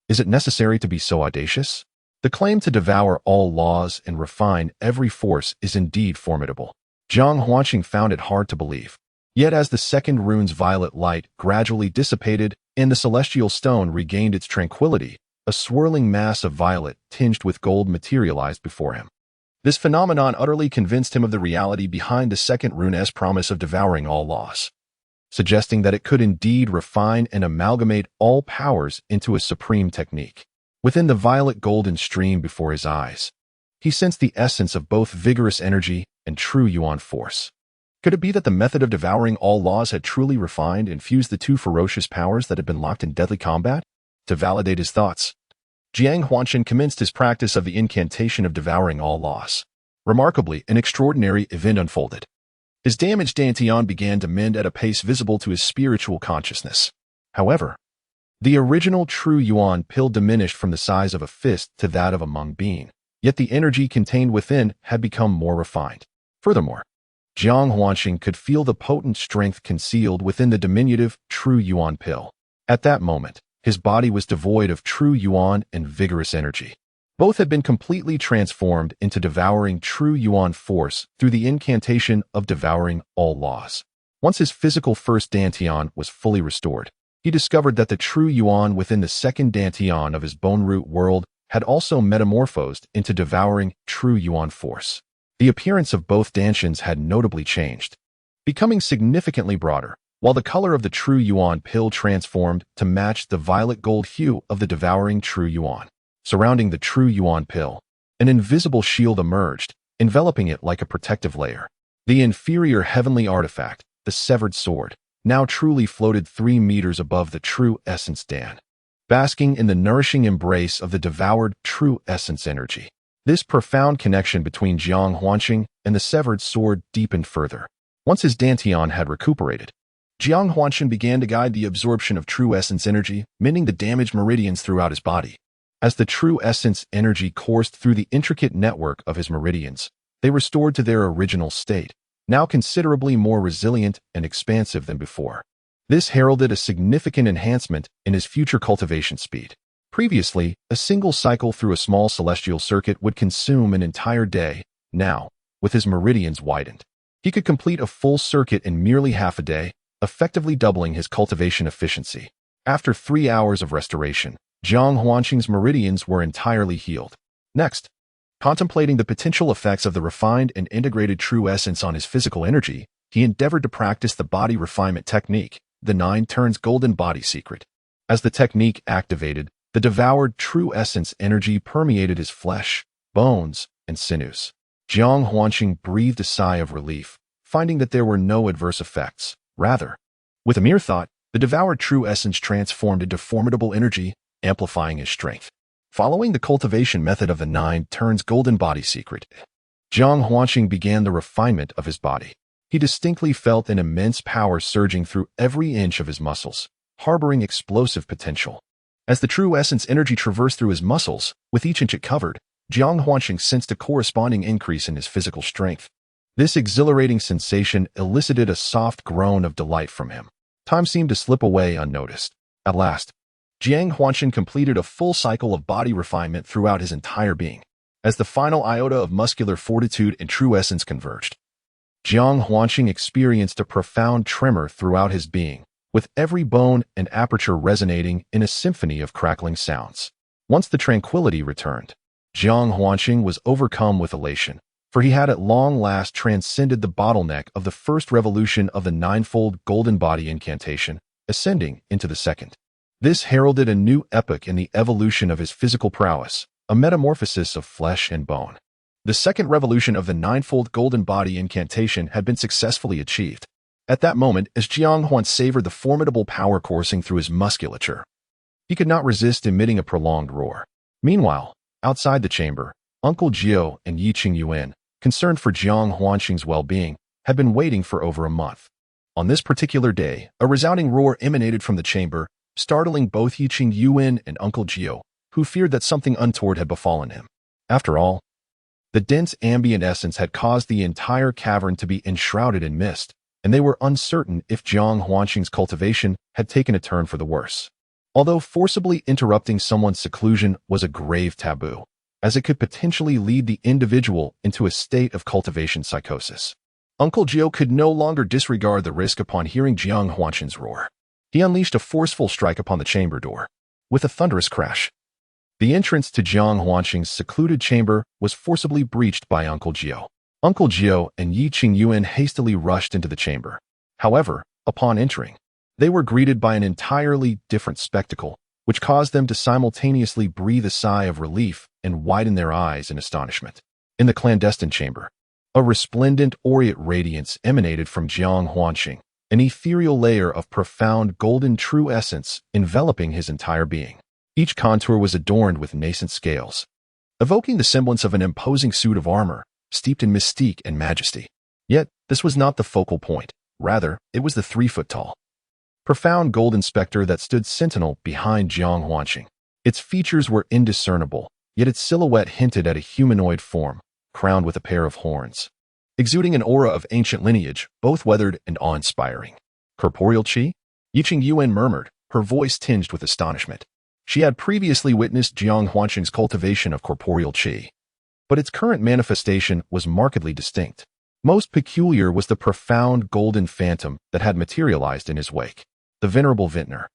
Is it necessary to be so audacious? The claim to devour all laws and refine every force is indeed formidable. Jiang Huanqing found it hard to believe. Yet as the second rune's violet light gradually dissipated and the celestial stone regained its tranquility, a swirling mass of violet tinged with gold materialized before him. This phenomenon utterly convinced him of the reality behind the second rune's promise of devouring all laws, suggesting that it could indeed refine and amalgamate all powers into a supreme technique. Within the violet golden stream before his eyes, he sensed the essence of both vigorous energy and true yuan force. Could it be that the method of devouring all laws had truly refined and fused the two ferocious powers that had been locked in deadly combat? To validate his thoughts, Jiang Huanqing commenced his practice of the incantation of devouring all laws. Remarkably, an extraordinary event unfolded. His damaged dantian began to mend at a pace visible to his spiritual consciousness. However, the original true yuan pill diminished from the size of a fist to that of a mung bean, yet the energy contained within had become more refined. Furthermore, Jiang Huanqing could feel the potent strength concealed within the diminutive true yuan pill. At that moment, his body was devoid of true yuan and vigorous energy. Both had been completely transformed into devouring true yuan force through the incantation of devouring all laws. Once his physical first dantian was fully restored, he discovered that the true yuan within the second dantian of his bone root world had also metamorphosed into devouring true yuan force. The appearance of both dantians had notably changed, becoming significantly broader, while the color of the true yuan pill transformed to match the violet gold hue of the devouring true yuan. Surrounding the true yuan pill, an invisible shield emerged, enveloping it like a protective layer. The inferior heavenly artifact, the severed sword, now truly floated 3 meters above the true essence Dan, basking in the nourishing embrace of the devoured true essence energy. This profound connection between Jiang Huanqing and the severed sword deepened further. Once his dantian had recuperated, Jiang Huanqing began to guide the absorption of true essence energy, mending the damaged meridians throughout his body. As the true essence energy coursed through the intricate network of his meridians, they restored to their original state, now considerably more resilient and expansive than before. This heralded a significant enhancement in his future cultivation speed. Previously, a single cycle through a small celestial circuit would consume an entire day. Now, with his meridians widened, he could complete a full circuit in merely half a day, effectively doubling his cultivation efficiency. After 3 hours of restoration, Jiang Huanqing's meridians were entirely healed. Next, contemplating the potential effects of the refined and integrated true essence on his physical energy, he endeavored to practice the body refinement technique, the 9 turns golden body secret. As the technique activated, the devoured true essence energy permeated his flesh, bones, and sinews. Jiang Huanqing breathed a sigh of relief, finding that there were no adverse effects. Rather, with a mere thought, the devoured true essence transformed into formidable energy, amplifying his strength. Following the cultivation method of the 9 turns golden body secret, Jiang Huanqing began the refinement of his body. He distinctly felt an immense power surging through every inch of his muscles, harboring explosive potential. As the true essence energy traversed through his muscles, with each inch it covered, Jiang Huanqing sensed a corresponding increase in his physical strength. This exhilarating sensation elicited a soft groan of delight from him. Time seemed to slip away unnoticed. At last, Jiang Huanqing completed a full cycle of body refinement throughout his entire being. As the final iota of muscular fortitude and true essence converged, Jiang Huanqing experienced a profound tremor throughout his being, with every bone and aperture resonating in a symphony of crackling sounds. Once the tranquility returned, Jiang Huanqing was overcome with elation, for he had at long last transcended the bottleneck of the first revolution of the ninefold golden body incantation, ascending into the second. This heralded a new epoch in the evolution of his physical prowess, a metamorphosis of flesh and bone. The second revolution of the ninefold golden body incantation had been successfully achieved. At that moment, as Jiang Huan savored the formidable power coursing through his musculature, he could not resist emitting a prolonged roar. Meanwhile, outside the chamber, Uncle Jiao and Yi Qingyuan, concerned for Jiang Huanqing's well-being, had been waiting for over a month. On this particular day, a resounding roar emanated from the chamber, startling both Yi Qingyuan and Uncle Jiao, who feared that something untoward had befallen him. After all, the dense ambient essence had caused the entire cavern to be enshrouded in mist, and they were uncertain if Jiang Huanqing's cultivation had taken a turn for the worse. Although forcibly interrupting someone's seclusion was a grave taboo, as it could potentially lead the individual into a state of cultivation psychosis, Uncle Jiao could no longer disregard the risk upon hearing Jiang Huanqing's roar. He unleashed a forceful strike upon the chamber door. With a thunderous crash, the entrance to Jiang Huanqing's secluded chamber was forcibly breached by Uncle Jiao. Uncle Jiao and Yi Qingyuan hastily rushed into the chamber. However, upon entering, they were greeted by an entirely different spectacle, which caused them to simultaneously breathe a sigh of relief and widen their eyes in astonishment. In the clandestine chamber, a resplendent aureate radiance emanated from Jiang Huanqing, an ethereal layer of profound golden true essence enveloping his entire being. Each contour was adorned with nascent scales, evoking the semblance of an imposing suit of armor, steeped in mystique and majesty. Yet, this was not the focal point. Rather, it was the 3-foot-tall, profound golden specter that stood sentinel behind Jiang Huanqing. Its features were indiscernible, yet its silhouette hinted at a humanoid form, crowned with a pair of horns, exuding an aura of ancient lineage, both weathered and awe-inspiring. Corporeal chi? Yi Qingyuan murmured, her voice tinged with astonishment. She had previously witnessed Jiang Huanqing's cultivation of corporeal chi, but its current manifestation was markedly distinct. Most peculiar was the profound golden phantom that had materialized in his wake. The venerable vintner,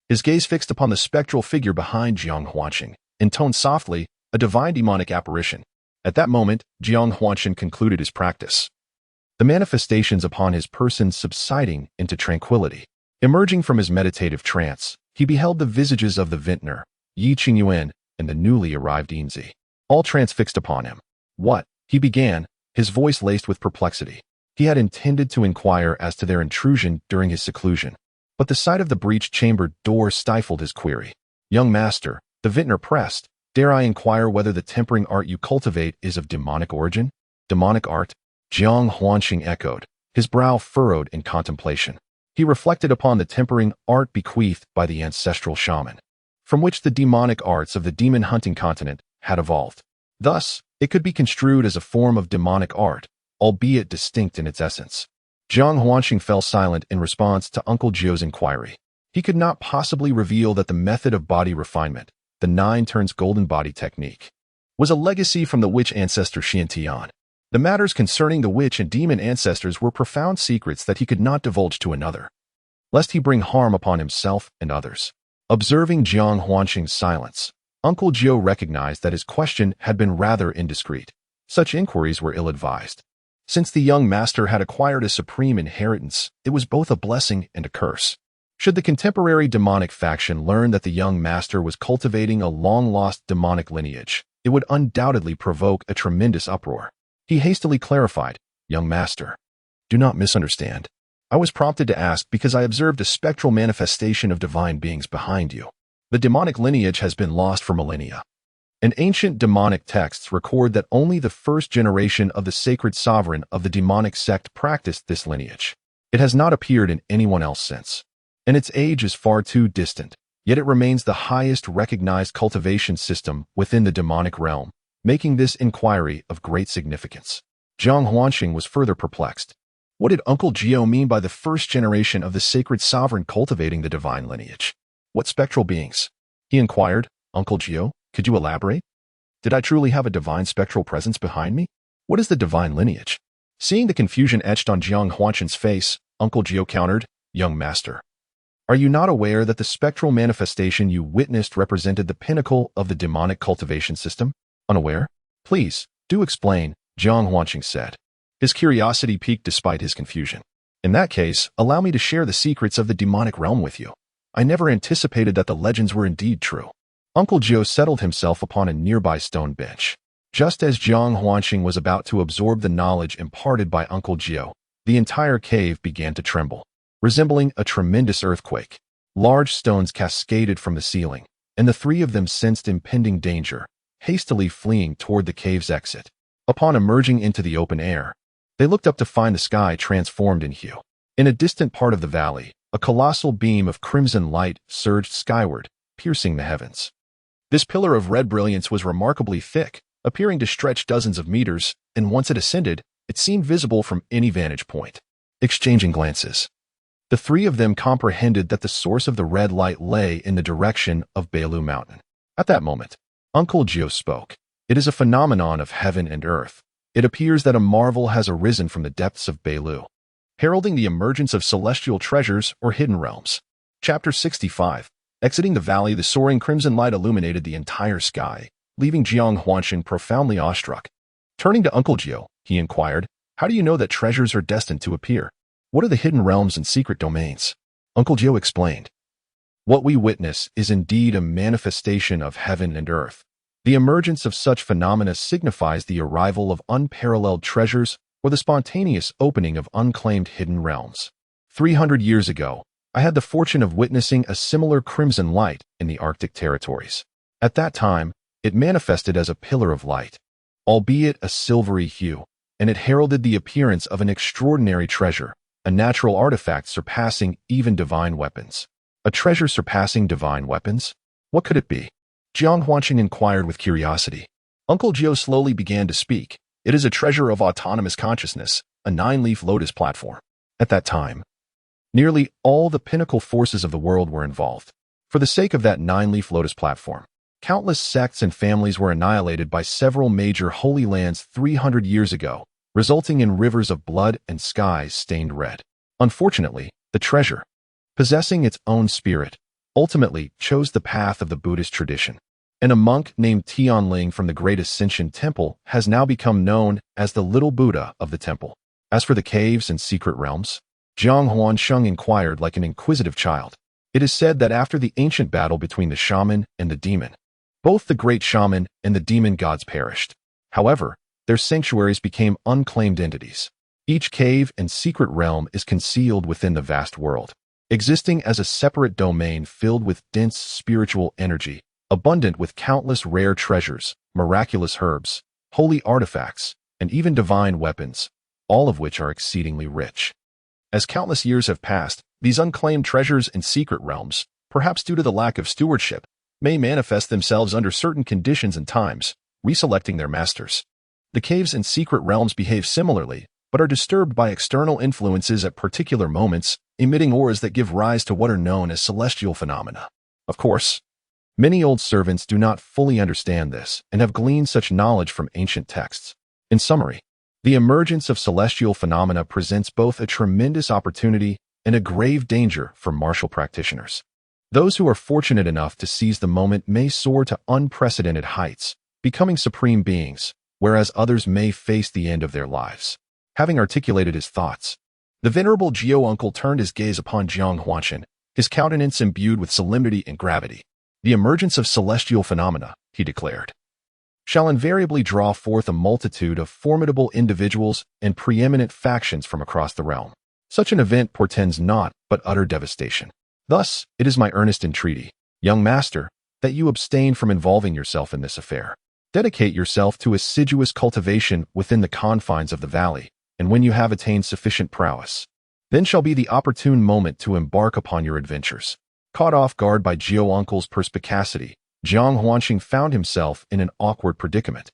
his gaze fixed upon the spectral figure behind Jiang Huanqing, intoned softly, a divine demonic apparition. At that moment, Jiang Huanqing concluded his practice, the manifestations upon his person subsiding into tranquility. Emerging from his meditative trance, he beheld the visages of the vintner, Yi Qingyuan, and the newly arrived Yinzi, all transfixed upon him. What? He began, his voice laced with perplexity. He had intended to inquire as to their intrusion during his seclusion, but the sight of the breached chamber door stifled his query. Young master, the vintner pressed, dare I inquire whether the tempering art you cultivate is of demonic origin? Demonic art? Jiang Huanqing echoed, his brow furrowed in contemplation. He reflected upon the tempering art bequeathed by the ancestral shaman, from which the demonic arts of the demon-hunting continent had evolved. Thus, it could be construed as a form of demonic art, albeit distinct in its essence. Jiang Huanqing fell silent in response to Uncle Jiao's inquiry. He could not possibly reveal that the method of body refinement, the 9 turns golden body technique, was a legacy from the witch ancestor Xiantian. The matters concerning the witch and demon ancestors were profound secrets that he could not divulge to another, lest he bring harm upon himself and others. Observing Jiang Huanqing's silence, Uncle Jiao recognized that his question had been rather indiscreet. Such inquiries were ill-advised. Since the young master had acquired a supreme inheritance, it was both a blessing and a curse. Should the contemporary demonic faction learn that the young master was cultivating a long-lost demonic lineage, it would undoubtedly provoke a tremendous uproar. He hastily clarified, "Young master, do not misunderstand. I was prompted to ask because I observed a spectral manifestation of divine beings behind you. The demonic lineage has been lost for millennia. And ancient demonic texts record that only the first generation of the sacred sovereign of the demonic sect practiced this lineage. It has not appeared in anyone else since. And its age is far too distant, yet it remains the highest recognized cultivation system within the demonic realm, making this inquiry of great significance. Jiang Huanxing was further perplexed. What did Uncle Gio mean by the first generation of the sacred sovereign cultivating the divine lineage? What spectral beings? He inquired. Uncle Gio, could you elaborate? Did I truly have a divine spectral presence behind me? What is the divine lineage? Seeing the confusion etched on Jiang Huanxing's face, Uncle Gio countered, Young master, are you not aware that the spectral manifestation you witnessed represented the pinnacle of the demonic cultivation system? Unaware? Please, do explain, Jiang Huanxing said. His curiosity piqued despite his confusion. In that case, allow me to share the secrets of the demonic realm with you. I never anticipated that the legends were indeed true. Uncle Gio settled himself upon a nearby stone bench. Just as Jiang Huanxing was about to absorb the knowledge imparted by Uncle Gio, the entire cave began to tremble, resembling a tremendous earthquake. Large stones cascaded from the ceiling, and the three of them sensed impending danger, hastily fleeing toward the cave's exit. Upon emerging into the open air, they looked up to find the sky transformed in hue. In a distant part of the valley, a colossal beam of crimson light surged skyward, piercing the heavens. This pillar of red brilliance was remarkably thick, appearing to stretch dozens of meters, and once it ascended, it seemed visible from any vantage point. Exchanging glances, the three of them comprehended that the source of the red light lay in the direction of Beilu Mountain. At that moment, Uncle Gio spoke. It is a phenomenon of heaven and earth. It appears that a marvel has arisen from the depths of Beilu, heralding the emergence of celestial treasures or hidden realms. Chapter 65. Exiting the valley, the soaring crimson light illuminated the entire sky, leaving Jiang Huanxing profoundly awestruck. Turning to Uncle Gio, he inquired, how do you know that treasures are destined to appear? What are the hidden realms and secret domains? Uncle Gio explained. What we witness is indeed a manifestation of heaven and earth. The emergence of such phenomena signifies the arrival of unparalleled treasures or the spontaneous opening of unclaimed hidden realms. 300 years ago, I had the fortune of witnessing a similar crimson light in the Arctic territories. At that time, it manifested as a pillar of light, albeit a silvery hue, and it heralded the appearance of an extraordinary treasure, a natural artifact surpassing even divine weapons. A treasure surpassing divine weapons? What could it be? Jiang Huanxing inquired with curiosity. Uncle Gio slowly began to speak. It is a treasure of autonomous consciousness, a 9-leaf lotus platform. At that time, nearly all the pinnacle forces of the world were involved. For the sake of that 9-leaf lotus platform, countless sects and families were annihilated by several major holy lands 300 years ago, resulting in rivers of blood and skies stained red. Unfortunately, the treasure, possessing its own spirit, ultimately chose the path of the Buddhist tradition. And a monk named Tianling from the Great Ascension Temple has now become known as the Little Buddha of the temple. As for the caves and secret realms, Jiang Huanxing inquired like an inquisitive child. It is said that after the ancient battle between the shaman and the demon, both the great shaman and the demon gods perished. However, their sanctuaries became unclaimed entities. Each cave and secret realm is concealed within the vast world, existing as a separate domain filled with dense spiritual energy, abundant with countless rare treasures, miraculous herbs, holy artifacts, and even divine weapons, all of which are exceedingly rich. As countless years have passed, these unclaimed treasures and secret realms, perhaps due to the lack of stewardship, may manifest themselves under certain conditions and times, reselecting their masters. The caves and secret realms behave similarly, but are disturbed by external influences at particular moments, emitting auras that give rise to what are known as celestial phenomena. Of course, many old servants do not fully understand this and have gleaned such knowledge from ancient texts. In summary, the emergence of celestial phenomena presents both a tremendous opportunity and a grave danger for martial practitioners. Those who are fortunate enough to seize the moment may soar to unprecedented heights, becoming supreme beings, whereas others may face the end of their lives. Having articulated his thoughts, the venerable Gio uncle turned his gaze upon Jiang Huanxing, his countenance imbued with solemnity and gravity. The emergence of celestial phenomena, he declared, shall invariably draw forth a multitude of formidable individuals and preeminent factions from across the realm. Such an event portends naught but utter devastation. Thus, it is my earnest entreaty, young master, that you abstain from involving yourself in this affair. Dedicate yourself to assiduous cultivation within the confines of the valley, and when you have attained sufficient prowess, then shall be the opportune moment to embark upon your adventures. Caught off guard by Jiao Uncle's perspicacity, Jiang Huanqing found himself in an awkward predicament.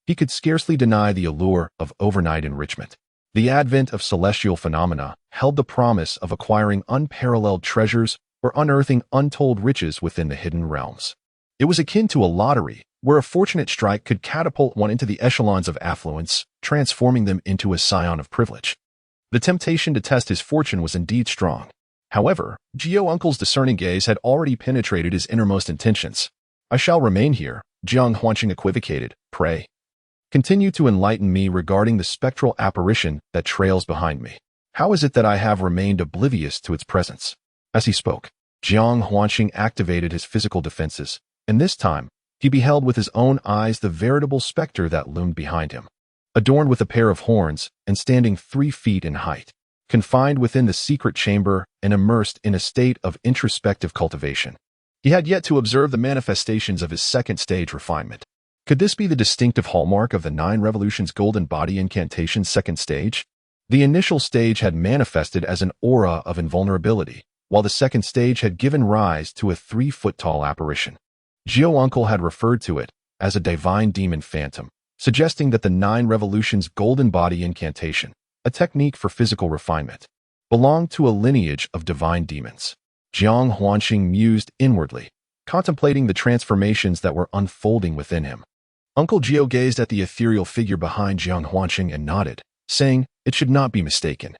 He could scarcely deny the allure of overnight enrichment. The advent of celestial phenomena held the promise of acquiring unparalleled treasures or unearthing untold riches within the hidden realms. It was akin to a lottery, where a fortunate strike could catapult one into the echelons of affluence, transforming them into a scion of privilege. The temptation to test his fortune was indeed strong. However, Jiao Uncle's discerning gaze had already penetrated his innermost intentions. I shall remain here, Jiang Huanqing equivocated. Pray, continue to enlighten me regarding the spectral apparition that trails behind me. How is it that I have remained oblivious to its presence? As he spoke, Jiang Huanqing activated his physical defenses, and this time, he beheld with his own eyes the veritable specter that loomed behind him. Adorned with a pair of horns and standing 3 feet in height, confined within the secret chamber and immersed in a state of introspective cultivation. He had yet to observe the manifestations of his second stage refinement. Could this be the distinctive hallmark of the 9 Revolutions Golden Body Incantation's second stage? The initial stage had manifested as an aura of invulnerability, while the second stage had given rise to a 3-foot-tall apparition. Jiao Uncle had referred to it as a divine demon phantom, suggesting that the 9 Revolutions Golden Body Incantation, a technique for physical refinement, belonged to a lineage of divine demons. Jiang Huanqing mused inwardly, contemplating the transformations that were unfolding within him. Uncle Jiao gazed at the ethereal figure behind Jiang Huanqing and nodded, saying, "It should not be mistaken.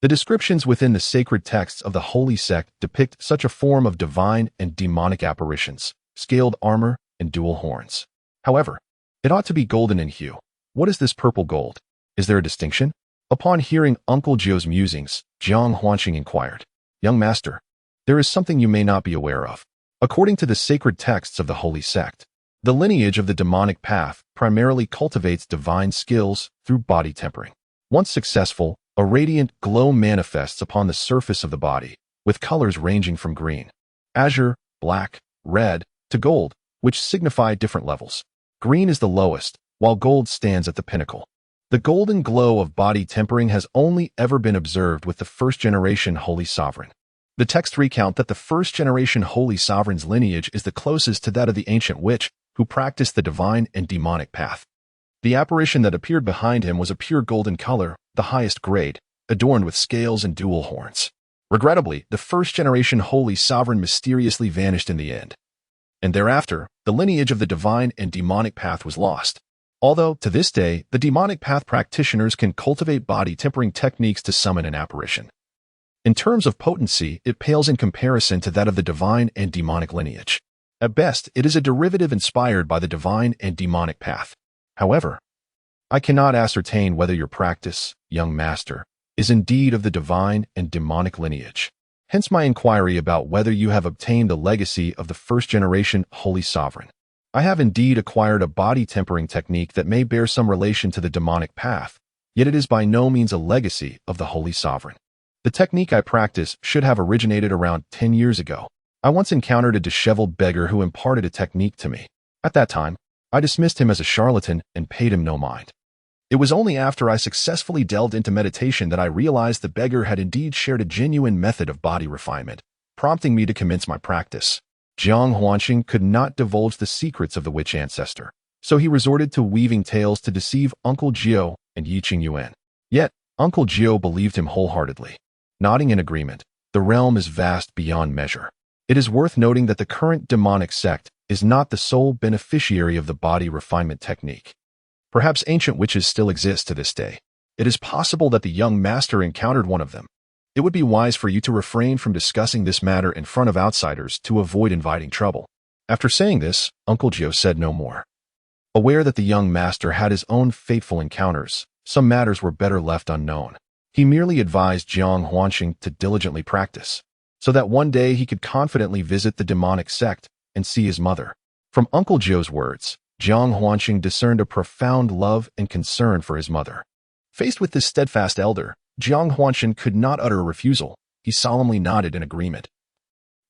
The descriptions within the sacred texts of the holy sect depict such a form of divine and demonic apparitions, scaled armor, and dual horns. However, it ought to be golden in hue. What is this purple gold? Is there a distinction?" Upon hearing Uncle Jiao's musings, Jiang Huanqing inquired, "Young master, there is something you may not be aware of. According to the sacred texts of the holy sect, the lineage of the demonic path primarily cultivates divine skills through body tempering. Once successful, a radiant glow manifests upon the surface of the body, with colors ranging from green, azure, black, red, to gold, which signify different levels. Green is the lowest, while gold stands at the pinnacle. The golden glow of body tempering has only ever been observed with the first-generation Holy Sovereign. The texts recount that the first-generation Holy Sovereign's lineage is the closest to that of the ancient witch who practiced the divine and demonic path. The apparition that appeared behind him was a pure golden color, the highest grade, adorned with scales and dual horns. Regrettably, the first-generation Holy Sovereign mysteriously vanished in the end. And thereafter, the lineage of the divine and demonic path was lost. Although, to this day, the demonic path practitioners can cultivate body tempering techniques to summon an apparition. In terms of potency, it pales in comparison to that of the divine and demonic lineage. At best, it is a derivative inspired by the divine and demonic path. However, I cannot ascertain whether your practice, young master, is indeed of the divine and demonic lineage. Hence my inquiry about whether you have obtained the legacy of the first-generation Holy Sovereign. I have indeed acquired a body tempering technique that may bear some relation to the demonic path, yet it is by no means a legacy of the Holy Sovereign. The technique I practice should have originated around 10 years ago. I once encountered a disheveled beggar who imparted a technique to me. At that time, I dismissed him as a charlatan and paid him no mind. It was only after I successfully delved into meditation that I realized the beggar had indeed shared a genuine method of body refinement, prompting me to commence my practice. Jiang Huanqing could not divulge the secrets of the witch ancestor, so he resorted to weaving tales to deceive Uncle Jiao and Yi Qingyuan. Yet, Uncle Jiao believed him wholeheartedly. Nodding in agreement, the realm is vast beyond measure. It is worth noting that the current demonic sect is not the sole beneficiary of the body refinement technique. Perhaps ancient witches still exist to this day. It is possible that the young master encountered one of them. It would be wise for you to refrain from discussing this matter in front of outsiders to avoid inviting trouble. After saying this, Uncle Jiao said no more. Aware that the young master had his own fateful encounters, some matters were better left unknown. He merely advised Jiang Huanqing to diligently practice, so that one day he could confidently visit the demonic sect and see his mother. From Uncle Jiao's words, Jiang Huanqing discerned a profound love and concern for his mother. Faced with this steadfast elder, Jiang Huanqing could not utter a refusal. He solemnly nodded in agreement.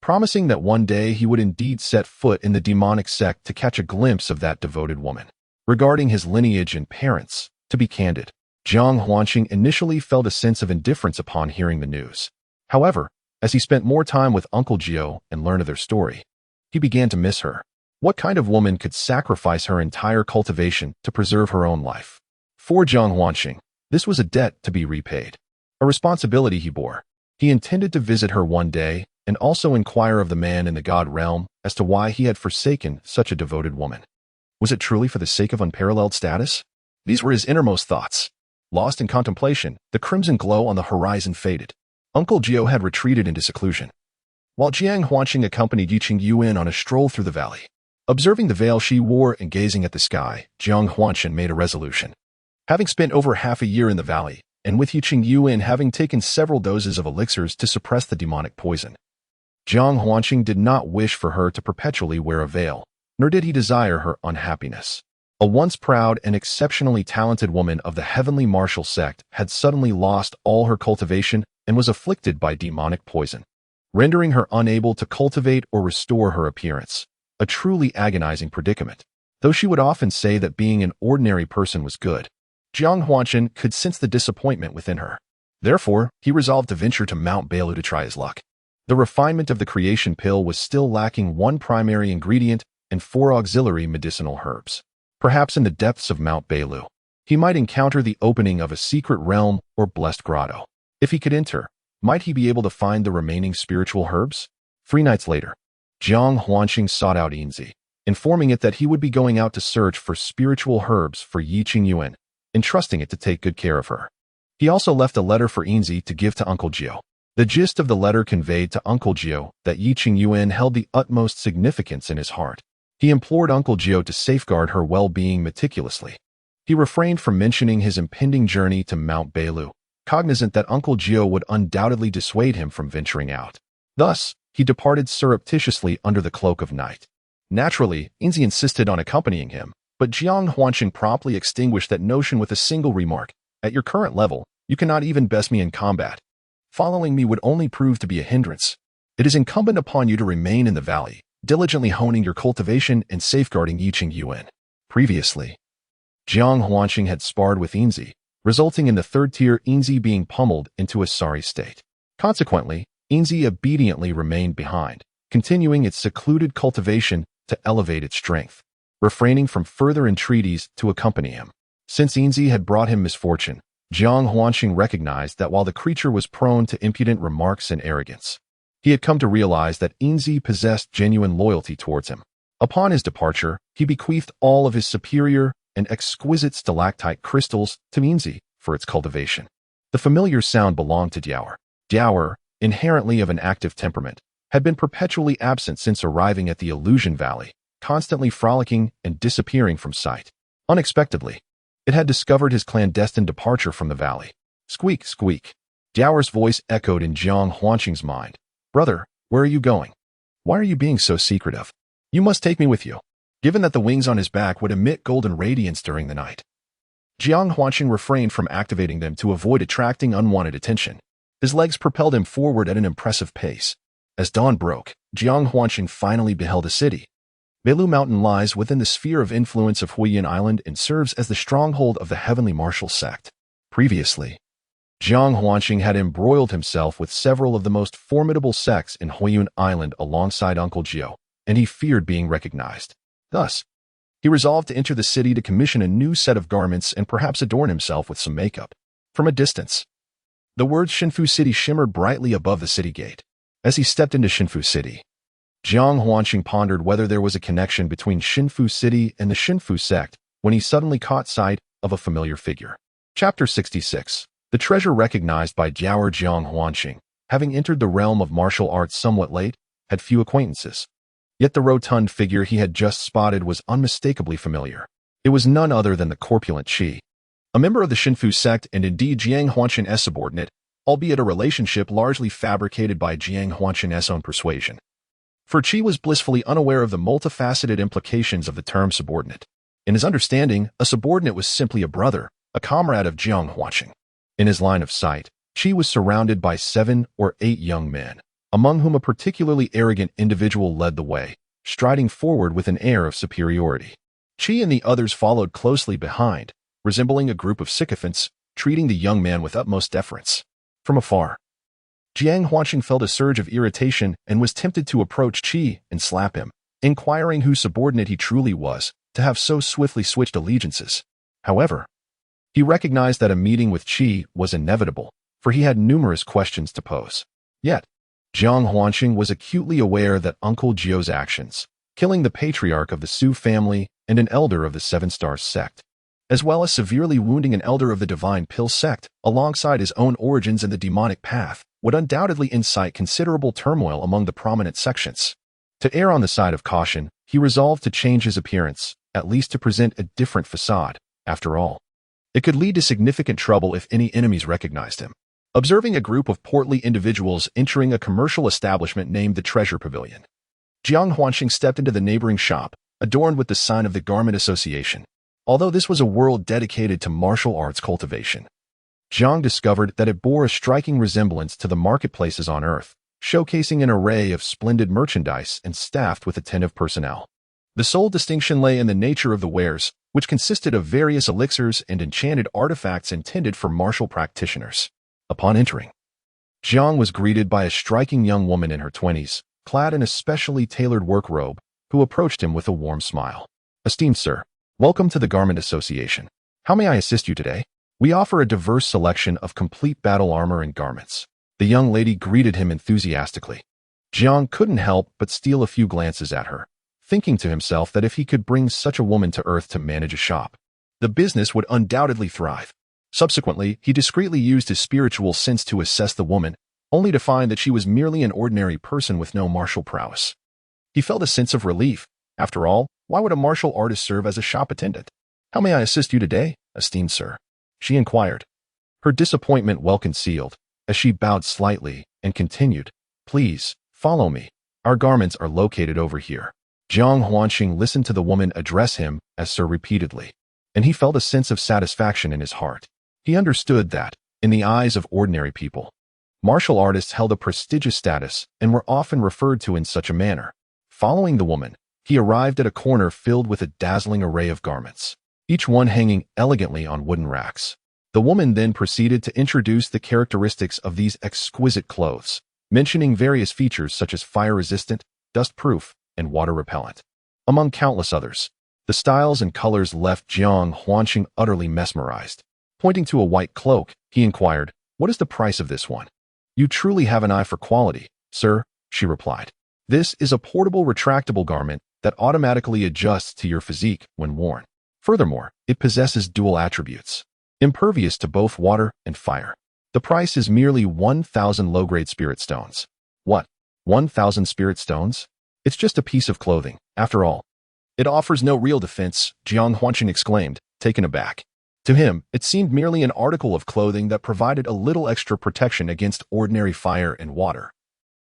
promising that one day he would indeed set foot in the demonic sect to catch a glimpse of that devoted woman. Regarding his lineage and parents, to be candid, Jiang Huanqing initially felt a sense of indifference upon hearing the news. However, as he spent more time with Uncle Jiao and learned of their story, he began to miss her. What kind of woman could sacrifice her entire cultivation to preserve her own life? For Jiang Huanqing, this was a debt to be repaid, a responsibility he bore. He intended to visit her one day and also inquire of the man in the god realm as to why he had forsaken such a devoted woman. Was it truly for the sake of unparalleled status? These were his innermost thoughts. Lost in contemplation, the crimson glow on the horizon faded. Uncle Jiao had retreated into seclusion, while Jiang Huanqing accompanied Yiqing Yuan on a stroll through the valley. Observing the veil she wore and gazing at the sky, Jiang Huanqing made a resolution. Having spent over half a year in the valley, and with Yiqing Yuan having taken several doses of elixirs to suppress the demonic poison, Jiang Huanqing did not wish for her to perpetually wear a veil, nor did he desire her unhappiness. A once proud and exceptionally talented woman of the heavenly martial sect had suddenly lost all her cultivation and was afflicted by demonic poison, rendering her unable to cultivate or restore her appearance. A truly agonizing predicament. Though she would often say that being an ordinary person was good, Jiang Huanqing could sense the disappointment within her. Therefore, he resolved to venture to Mount Bailu to try his luck. The refinement of the creation pill was still lacking one primary ingredient and 4 auxiliary medicinal herbs. Perhaps in the depths of Mount Bailu, he might encounter the opening of a secret realm or blessed grotto. If he could enter, might he be able to find the remaining spiritual herbs? 3 nights later, Jiang Huanqing sought out Yinzi, informing it that he would be going out to search for spiritual herbs for Yiqing Yuan, entrusting it to take good care of her. He also left a letter for Yinzi to give to Uncle Jiao. The gist of the letter conveyed to Uncle Jiao that Yiqing Yuan held the utmost significance in his heart. He implored Uncle Jiao to safeguard her well-being meticulously. He refrained from mentioning his impending journey to Mount Bailu, cognizant that Uncle Jiao would undoubtedly dissuade him from venturing out. Thus, he departed surreptitiously under the cloak of night. Naturally, Yinzi insisted on accompanying him, but Jiang Huanqing promptly extinguished that notion with a single remark. At your current level, you cannot even best me in combat. Following me would only prove to be a hindrance. It is incumbent upon you to remain in the valley, diligently honing your cultivation and safeguarding Yiqing Yuan. Previously, Jiang Huanqing had sparred with Yinzi, resulting in the third-tier Yinzi being pummeled into a sorry state. Consequently, Yinzi obediently remained behind, continuing its secluded cultivation to elevate its strength, refraining from further entreaties to accompany him. Since Yinzi had brought him misfortune, Jiang Huanqing recognized that while the creature was prone to impudent remarks and arrogance, he had come to realize that Yinzi possessed genuine loyalty towards him. Upon his departure, he bequeathed all of his superior and exquisite stalactite crystals to Yinzi for its cultivation. The familiar sound belonged to Diaoer. Diaoer, inherently of an active temperament, had been perpetually absent since arriving at the Illusion Valley, constantly frolicking and disappearing from sight. Unexpectedly, it had discovered his clandestine departure from the valley. Squeak, squeak. Diaoer's voice echoed in Jiang Huanqing's mind. Brother, where are you going? Why are you being so secretive? You must take me with you, given that the wings on his back would emit golden radiance during the night. Jiang Huanqing refrained from activating them to avoid attracting unwanted attention. His legs propelled him forward at an impressive pace. As dawn broke, Jiang Huanqing finally beheld a city. Bailu Mountain lies within the sphere of influence of Huiyin Island and serves as the stronghold of the heavenly martial sect. Previously, Jiang Huanqing had embroiled himself with several of the most formidable sects in Huiyin Island alongside Uncle Jiao, and he feared being recognized. Thus, he resolved to enter the city to commission a new set of garments and perhaps adorn himself with some makeup. From a distance, the words Shinfu City shimmered brightly above the city gate. As he stepped into Shinfu City, Jiang Huanqing pondered whether there was a connection between Shinfu City and the Shinfu sect when he suddenly caught sight of a familiar figure. Chapter 66. The treasure recognized by Jiaoer. Jiang Huanqing, having entered the realm of martial arts somewhat late, had few acquaintances. Yet the rotund figure he had just spotted was unmistakably familiar. It was none other than the corpulent Qi, a member of the Shinfu sect and indeed Jiang Huanqing's subordinate, albeit a relationship largely fabricated by Jiang Huanqing's own persuasion. For Qi was blissfully unaware of the multifaceted implications of the term subordinate. In his understanding, a subordinate was simply a brother, a comrade of Jiang Huanqing. In his line of sight, Qi was surrounded by 7 or 8 young men, among whom a particularly arrogant individual led the way, striding forward with an air of superiority. Qi and the others followed closely behind, resembling a group of sycophants, treating the young man with utmost deference. From afar, Jiang Huanqing felt a surge of irritation and was tempted to approach Qi and slap him, inquiring whose subordinate he truly was to have so swiftly switched allegiances. However, he recognized that a meeting with Qi was inevitable, for he had numerous questions to pose. Yet, Jiang Huanqing was acutely aware that Uncle Jiu's actions, killing the patriarch of the Su family and an elder of the Seven Stars sect, as well as severely wounding an elder of the Divine Pill sect alongside his own origins in the demonic path, would undoubtedly incite considerable turmoil among the prominent sections. To err on the side of caution, he resolved to change his appearance, at least to present a different facade. After all, it could lead to significant trouble if any enemies recognized him. Observing a group of portly individuals entering a commercial establishment named the Treasure Pavilion, Jiang Huanqing stepped into the neighboring shop, adorned with the sign of the Garment Association. Although this was a world dedicated to martial arts cultivation, Jiang discovered that it bore a striking resemblance to the marketplaces on Earth, showcasing an array of splendid merchandise and staffed with attentive personnel. The sole distinction lay in the nature of the wares, which consisted of various elixirs and enchanted artifacts intended for martial practitioners. Upon entering, Jiang was greeted by a striking young woman in her 20s, clad in a specially tailored work robe, who approached him with a warm smile. "Esteemed sir, welcome to the Garment Association. How may I assist you today? We offer a diverse selection of complete battle armor and garments." The young lady greeted him enthusiastically. Jiang couldn't help but steal a few glances at her, thinking to himself that if he could bring such a woman to Earth to manage a shop, the business would undoubtedly thrive. Subsequently, he discreetly used his spiritual sense to assess the woman, only to find that she was merely an ordinary person with no martial prowess. He felt a sense of relief. After all, why would a martial artist serve as a shop attendant? "How may I assist you today, esteemed sir?" she inquired, her disappointment well concealed, as she bowed slightly and continued, "Please, follow me. Our garments are located over here." Jiang Huanqing listened to the woman address him as sir repeatedly, and he felt a sense of satisfaction in his heart. He understood that, in the eyes of ordinary people, martial artists held a prestigious status and were often referred to in such a manner. Following the woman, he arrived at a corner filled with a dazzling array of garments, each one hanging elegantly on wooden racks. The woman then proceeded to introduce the characteristics of these exquisite clothes, mentioning various features such as fire-resistant, dust-proof, and water-repellent, among countless others. The styles and colors left Jiang Huanqing utterly mesmerized. Pointing to a white cloak, he inquired, "What is the price of this one?" "You truly have an eye for quality, sir," she replied. "This is a portable retractable garment that automatically adjusts to your physique when worn. Furthermore, it possesses dual attributes, impervious to both water and fire. The price is merely 1,000 low-grade spirit stones." "What? 1,000 spirit stones? It's just a piece of clothing, after all. It offers no real defense," Jiang Huanqing exclaimed, taken aback. To him, it seemed merely an article of clothing that provided a little extra protection against ordinary fire and water.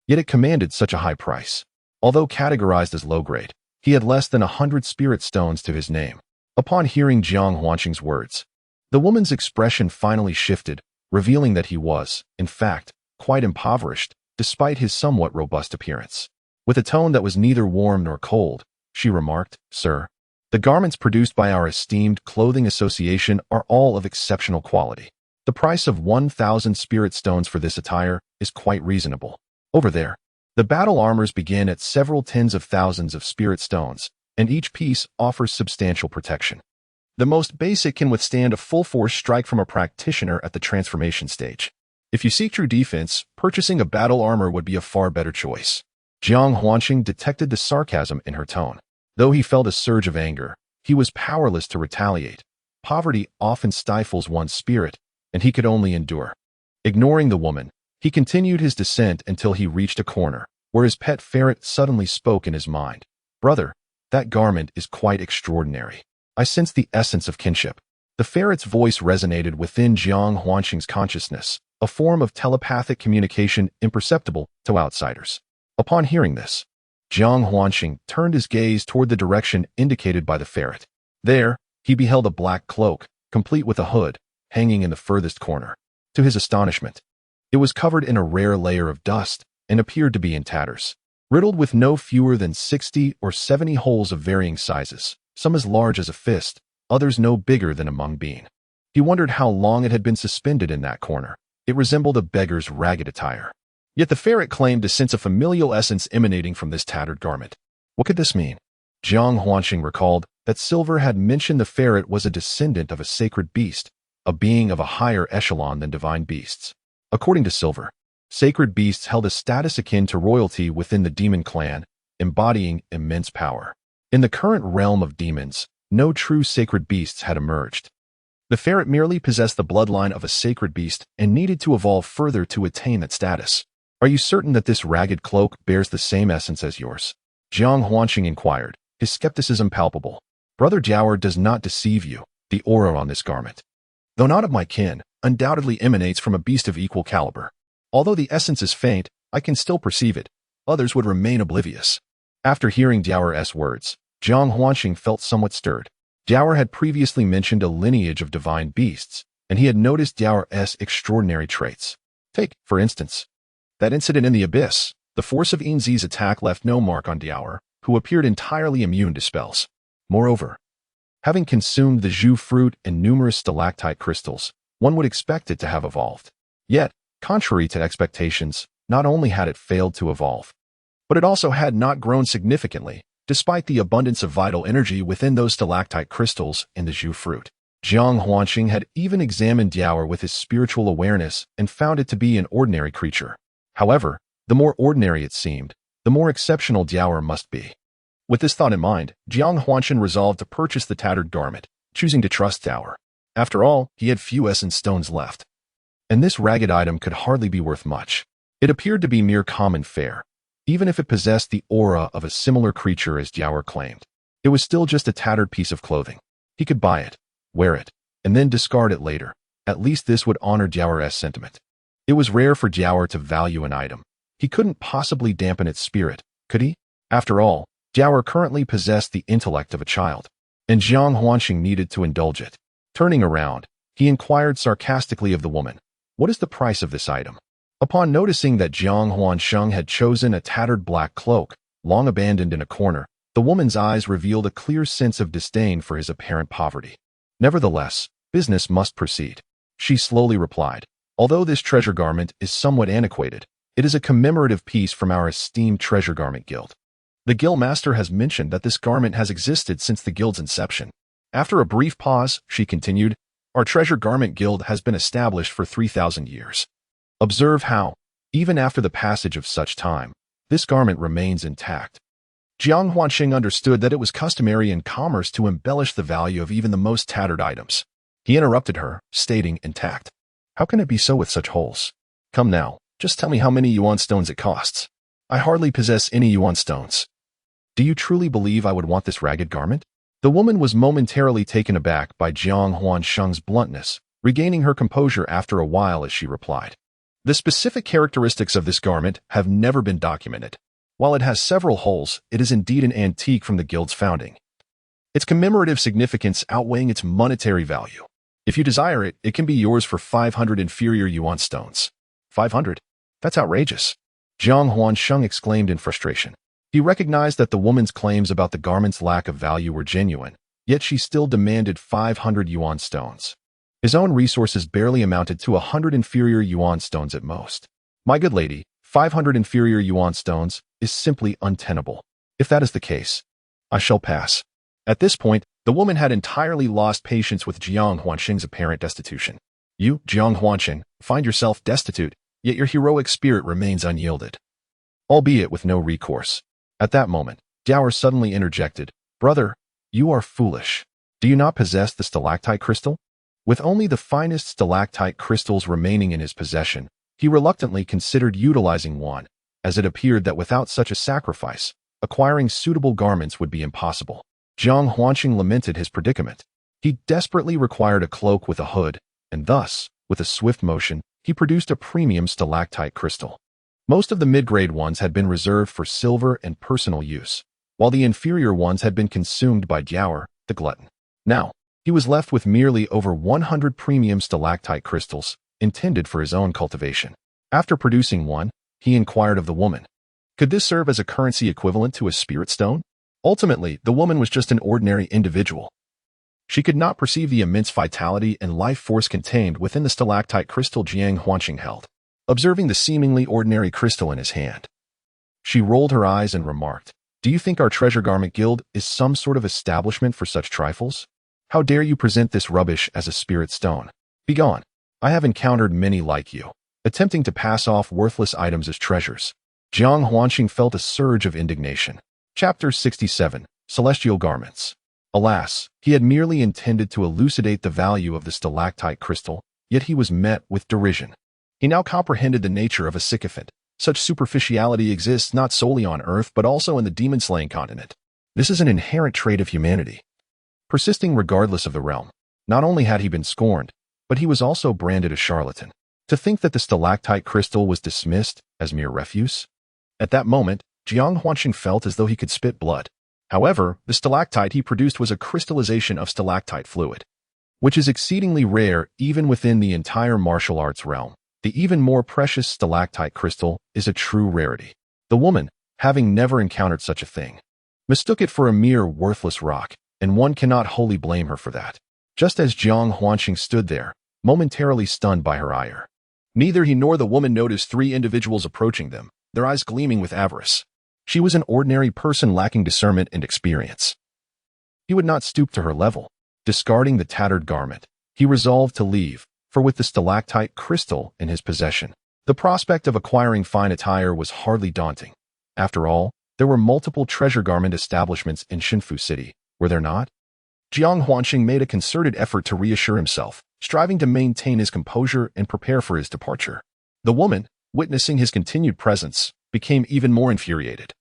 Yet it commanded such a high price. Although categorized as low-grade, he had less than 100 spirit stones to his name. Upon hearing Jiang Huanqing's words, the woman's expression finally shifted, revealing that he was, in fact, quite impoverished, despite his somewhat robust appearance. With a tone that was neither warm nor cold, she remarked, "Sir, the garments produced by our esteemed clothing association are all of exceptional quality. The price of 1,000 spirit stones for this attire is quite reasonable. Over there, the battle armors begin at several tens of thousands of spirit stones, and each piece offers substantial protection. The most basic can withstand a full-force strike from a practitioner at the transformation stage. If you seek true defense, purchasing a battle armor would be a far better choice." Jiang Huanqing detected the sarcasm in her tone. Though he felt a surge of anger, he was powerless to retaliate. Poverty often stifles one's spirit, and he could only endure. Ignoring the woman, he continued his descent until he reached a corner, where his pet ferret suddenly spoke in his mind. "Brother, that garment is quite extraordinary. I sense the essence of kinship." The ferret's voice resonated within Jiang Huanqing's consciousness, a form of telepathic communication imperceptible to outsiders. Upon hearing this, Jiang Huanqing turned his gaze toward the direction indicated by the ferret. There, he beheld a black cloak, complete with a hood, hanging in the furthest corner. To his astonishment, it was covered in a rare layer of dust, and appeared to be in tatters. Riddled with no fewer than 60 or 70 holes of varying sizes, some as large as a fist, others no bigger than a mung bean. He wondered how long it had been suspended in that corner. It resembled a beggar's ragged attire. Yet the ferret claimed to sense a familial essence emanating from this tattered garment. What could this mean? Jiang Huanxing recalled that Silver had mentioned the ferret was a descendant of a sacred beast, a being of a higher echelon than divine beasts. According to Silver, sacred beasts held a status akin to royalty within the demon clan, embodying immense power. In the current realm of demons, no true sacred beasts had emerged. The ferret merely possessed the bloodline of a sacred beast and needed to evolve further to attain that status. Are you certain that this ragged cloak bears the same essence as yours? Jiang Huanxing inquired, his skepticism palpable. Brother Jiao does not deceive you. The aura on this garment, though not of my kin, undoubtedly emanates from a beast of equal caliber. Although the essence is faint, I can still perceive it. Others would remain oblivious. After hearing Jiao's words, Jiang Huanxing felt somewhat stirred. Jiao had previously mentioned a lineage of divine beasts, and he had noticed Jiao's extraordinary traits. Take, for instance, that incident in the abyss. The force of Inzi's attack left no mark on Jiao, who appeared entirely immune to spells. Moreover, having consumed the Zhu fruit and numerous stalactite crystals, one would expect it to have evolved. Yet, contrary to expectations, not only had it failed to evolve, but it also had not grown significantly, despite the abundance of vital energy within those stalactite crystals and the Zhu fruit. Jiang Huanxing had even examined Jiao with his spiritual awareness and found it to be an ordinary creature. However, the more ordinary it seemed, the more exceptional Jiao must be. With this thought in mind, Jiang Huanxing resolved to purchase the tattered garment, choosing to trust Jiao. After all, he had few essence stones left, and this ragged item could hardly be worth much. It appeared to be mere common fare. Even if it possessed the aura of a similar creature as Jiao claimed, it was still just a tattered piece of clothing. He could buy it, wear it, and then discard it later. At least this would honor Jiao's sentiment. It was rare for Jiao to value an item. He couldn't possibly dampen its spirit, could he? After all, Jiao currently possessed the intellect of a child, and Jiang Huanxing needed to indulge it. Turning around, he inquired sarcastically of the woman, "What is the price of this item?" Upon noticing that Jiang Huanxing had chosen a tattered black cloak, long abandoned in a corner, the woman's eyes revealed a clear sense of disdain for his apparent poverty. Nevertheless, business must proceed. She slowly replied, "Although this treasure garment is somewhat antiquated, it is a commemorative piece from our esteemed Treasure Garment Guild. The guild master has mentioned that this garment has existed since the guild's inception." After a brief pause, she continued, "Our Treasure Garment Guild has been established for 3,000 years. Observe how, even after the passage of such time, this garment remains intact." Jiang Huanxing understood that it was customary in commerce to embellish the value of even the most tattered items. He interrupted her, stating intact, "How can it be so with such holes? Come now, just tell me how many yuan stones it costs. I hardly possess any yuan stones." "Do you truly believe I would want this ragged garment?" The woman was momentarily taken aback by Jiang Huanxing's bluntness, regaining her composure after a while as she replied, "The specific characteristics of this garment have never been documented. While it has several holes, it is indeed an antique from the guild's founding, its commemorative significance outweighing its monetary value. If you desire it, it can be yours for 500 inferior yuan stones." 500? That's outrageous. Jiang Huanxing exclaimed in frustration. He recognized that the woman's claims about the garment's lack of value were genuine, yet she still demanded 500 yuan stones. His own resources barely amounted to 100 inferior yuan stones at most. "My good lady, 500 inferior yuan stones is simply untenable. If that is the case, I shall pass." At this point, the woman had entirely lost patience with Jiang Huanxing's apparent destitution. "You, Jiang Huanxing, find yourself destitute, yet your heroic spirit remains unyielded, albeit with no recourse." At that moment, Jiao suddenly interjected, "Brother, you are foolish. Do you not possess the stalactite crystal?" With only the finest stalactite crystals remaining in his possession, he reluctantly considered utilizing one, as it appeared that without such a sacrifice, acquiring suitable garments would be impossible. Jiang Huanxing lamented his predicament. He desperately required a cloak with a hood, and thus, with a swift motion, he produced a premium stalactite crystal. Most of the mid-grade ones had been reserved for silver and personal use, while the inferior ones had been consumed by Jiao, the glutton. Now, he was left with merely over 100 premium stalactite crystals, intended for his own cultivation. After producing one, he inquired of the woman. Could this serve as a currency equivalent to a spirit stone? Ultimately, the woman was just an ordinary individual. She could not perceive the immense vitality and life force contained within the stalactite crystal Jiang Huanqing held. Observing the seemingly ordinary crystal in his hand, she rolled her eyes and remarked, "Do you think our treasure garment guild is some sort of establishment for such trifles? How dare you present this rubbish as a spirit stone? Begone. I have encountered many like you, attempting to pass off worthless items as treasures." Jiang Huanqing felt a surge of indignation. Chapter 67, Celestial Garments. Alas, he had merely intended to elucidate the value of the stalactite crystal, yet he was met with derision. He now comprehended the nature of a sycophant. Such superficiality exists not solely on Earth but also in the demon-slaying continent. This is an inherent trait of humanity, persisting regardless of the realm. Not only had he been scorned, but he was also branded a charlatan. To think that the stalactite crystal was dismissed as mere refuse? At that moment, Jiang Huanqing felt as though he could spit blood. However, the stalactite he produced was a crystallization of stalactite fluid, which is exceedingly rare even within the entire martial arts realm. The even more precious stalactite crystal is a true rarity. The woman, having never encountered such a thing, mistook it for a mere worthless rock, and one cannot wholly blame her for that. Just as Jiang Huanqing stood there, momentarily stunned by her ire, neither he nor the woman noticed three individuals approaching them, their eyes gleaming with avarice. She was an ordinary person lacking discernment and experience. He would not stoop to her level. Discarding the tattered garment, he resolved to leave, for with the stalactite crystal in his possession, the prospect of acquiring fine attire was hardly daunting. After all, there were multiple treasure garment establishments in Shinfu City, were there not? Jiang Huanqing made a concerted effort to reassure himself, striving to maintain his composure and prepare for his departure. The woman, witnessing his continued presence, became even more infuriated.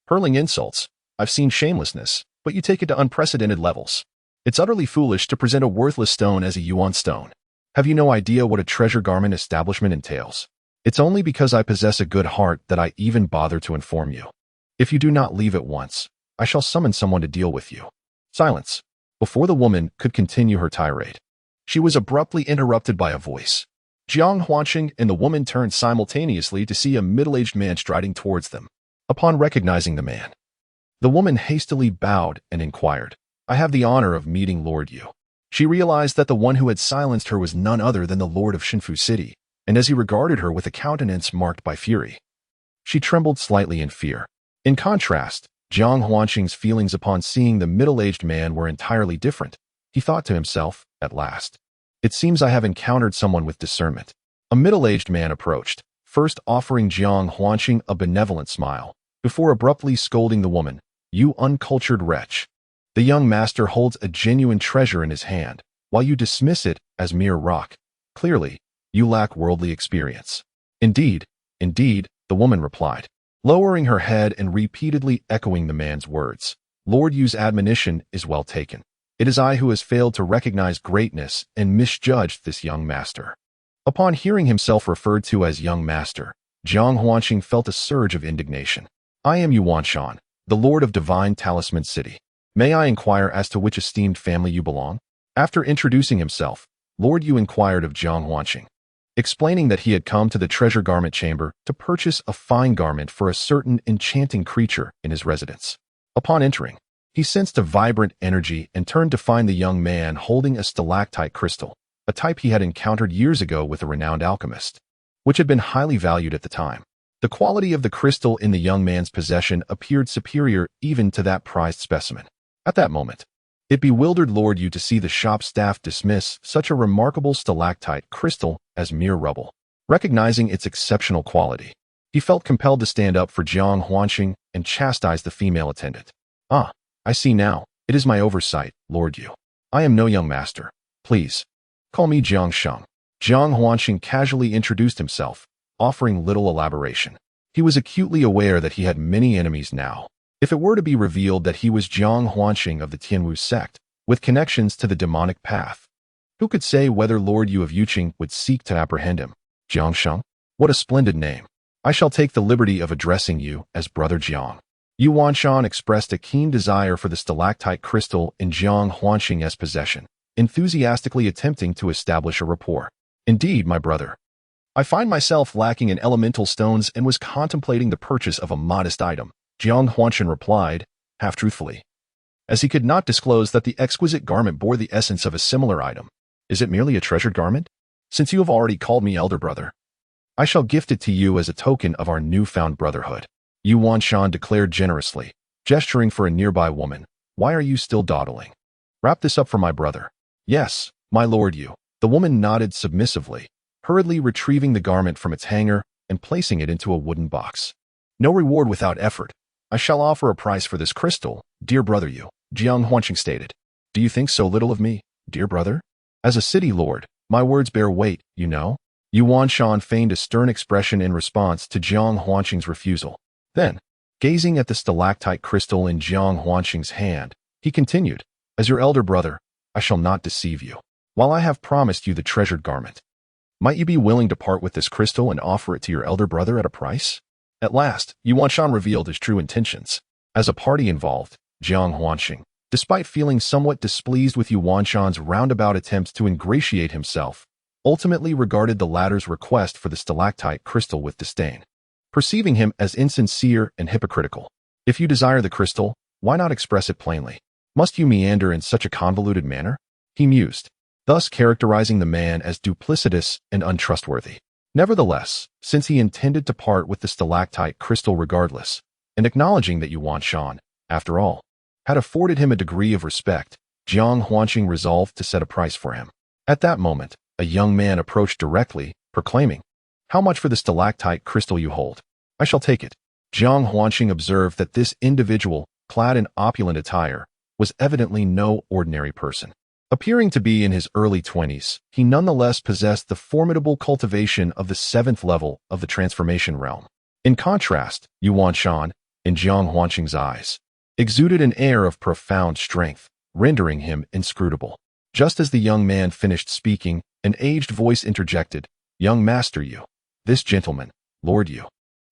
Hurling insults, "I've seen shamelessness, but you take it to unprecedented levels. It's utterly foolish to present a worthless stone as a yuan stone. Have you no idea what a treasure garment establishment entails? It's only because I possess a good heart that I even bother to inform you. If you do not leave at once, I shall summon someone to deal with you." Silence. Before the woman could continue her tirade, she was abruptly interrupted by a voice. Jiang Huanqing and the woman turned simultaneously to see a middle-aged man striding towards them. Upon recognizing the man, the woman hastily bowed and inquired, "I have the honor of meeting Lord Yu." She realized that the one who had silenced her was none other than the Lord of Shinfu City, and as he regarded her with a countenance marked by fury, she trembled slightly in fear. In contrast, Jiang Huanqing's feelings upon seeing the middle-aged man were entirely different. He thought to himself, "At last, it seems I have encountered someone with discernment." A middle-aged man approached, first offering Jiang Huanqing a benevolent smile, before abruptly scolding the woman, "You uncultured wretch. The young master holds a genuine treasure in his hand, while you dismiss it as mere rock. Clearly, you lack worldly experience." Indeed, the woman replied, lowering her head and repeatedly echoing the man's words. "Lord Yu's admonition is well taken. It is I who has failed to recognize greatness and misjudged this young master." Upon hearing himself referred to as young master, Jiang Huanqing felt a surge of indignation. "I am Yuan Shan, the Lord of Divine Talisman City. May I inquire as to which esteemed family you belong?" After introducing himself, Lord Yu inquired of Jiang Huanqing, explaining that he had come to the treasure garment chamber to purchase a fine garment for a certain enchanting creature in his residence. Upon entering, he sensed a vibrant energy and turned to find the young man holding a stalactite crystal, a type he had encountered years ago with a renowned alchemist, which had been highly valued at the time. The quality of the crystal in the young man's possession appeared superior even to that prized specimen. At that moment, it bewildered Lord Yu to see the shop staff dismiss such a remarkable stalactite crystal as mere rubble. Recognizing its exceptional quality, he felt compelled to stand up for Jiang Huanqing and chastise the female attendant. "Ah, I see now. It is my oversight, Lord Yu. I am no young master. Please, call me Jiang Sheng." Jiang Huanqing casually introduced himself, offering little elaboration. He was acutely aware that he had many enemies now. If it were to be revealed that he was Jiang Huanqing of the Tianwu sect, with connections to the demonic path, who could say whether Lord Yu of Yuqing would seek to apprehend him? Jiang Sheng? What a splendid name. I shall take the liberty of addressing you as Brother Jiang. Yuan Shan expressed a keen desire for the stalactite crystal in Jiang Huanqing's possession, enthusiastically attempting to establish a rapport. "Indeed, my brother. I find myself lacking in elemental stones and was contemplating the purchase of a modest item, Jiang Huanshan replied, half-truthfully, as he could not disclose that the exquisite garment bore the essence of a similar item. Is it merely a treasured garment? Since you have already called me elder brother, I shall gift it to you as a token of our newfound brotherhood. Yu Wanshan declared generously, gesturing for a nearby woman. Why are you still dawdling? Wrap this up for my brother. Yes, my lord Yu. The woman nodded submissively, hurriedly retrieving the garment from its hanger and placing it into a wooden box. No reward without effort. I shall offer a price for this crystal, dear brother Yu, Jiang Huanqing stated. Do you think so little of me, dear brother? As a city lord, my words bear weight, you know? Yu Wanshan feigned a stern expression in response to Jiang Huanqing's refusal. Then, gazing at the stalactite crystal in Jiang Huanqing's hand, he continued, as your elder brother, I shall not deceive you. While I have promised you the treasured garment, might you be willing to part with this crystal and offer it to your elder brother at a price? At last, Yu Wanshan revealed his true intentions. As a party involved, Jiang Huanqing, despite feeling somewhat displeased with Yu Wanshan's roundabout attempts to ingratiate himself, ultimately regarded the latter's request for the stalactite crystal with disdain, perceiving him as insincere and hypocritical. If you desire the crystal, why not express it plainly? Must you meander in such a convoluted manner? He mused, thus characterizing the man as duplicitous and untrustworthy. Nevertheless, since he intended to part with the stalactite crystal regardless, and acknowledging that Yu Wanshan, after all, had afforded him a degree of respect, Jiang Huanqing resolved to set a price for him. At that moment, a young man approached directly, proclaiming, How much for the stalactite crystal you hold? I shall take it. Jiang Huanqing observed that this individual, clad in opulent attire, was evidently no ordinary person. Appearing to be in his early 20s, he nonetheless possessed the formidable cultivation of the 7th level of the transformation realm. In contrast, Yu Wanshan, in Jiang Huanqing's eyes, exuded an air of profound strength, rendering him inscrutable. Just as the young man finished speaking, an aged voice interjected, Young Master Yu, this gentleman, Lord Yu,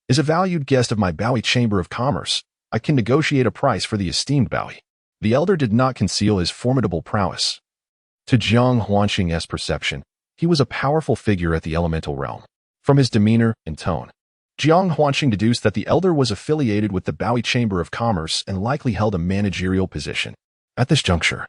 is a valued guest of my Bowie Chamber of Commerce. I can negotiate a price for the esteemed Bowie. The elder did not conceal his formidable prowess. To Jiang Huanqing's perception, he was a powerful figure at the elemental realm. From his demeanor and tone, Jiang Huanqing deduced that the elder was affiliated with the Bowie Chamber of Commerce and likely held a managerial position. At this juncture,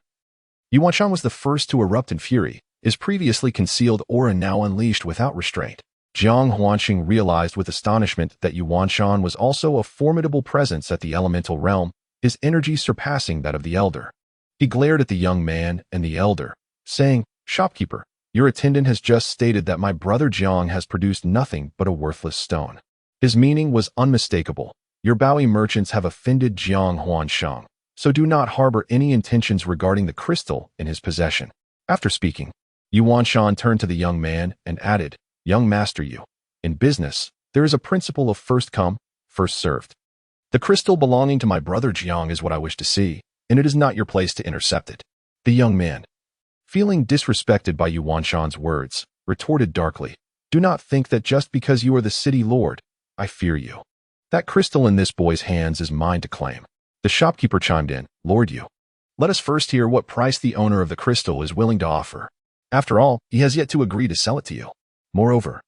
Yu Wanshan was the first to erupt in fury, his previously concealed aura now unleashed without restraint. Jiang Huanqing realized with astonishment that Yu Wanshan was also a formidable presence at the elemental realm, his energy surpassing that of the elder. He glared at the young man and the elder, saying, Shopkeeper, your attendant has just stated that my brother Jiang has produced nothing but a worthless stone. His meaning was unmistakable. Your Bowie merchants have offended Jiang Huanshan, so do not harbor any intentions regarding the crystal in his possession. After speaking, Yu Wanshan turned to the young man and added, Young Master Yu, in business, there is a principle of first come, first served. The crystal belonging to my brother Jiang is what I wish to see, and it is not your place to intercept it. The young man, feeling disrespected by Yu Wanshan's words, retorted darkly, Do not think that just because you are the city lord, I fear you. That crystal in this boy's hands is mine to claim. The shopkeeper chimed in, Lord Yu, let us first hear what price the owner of the crystal is willing to offer. After all, he has yet to agree to sell it to you. Moreover,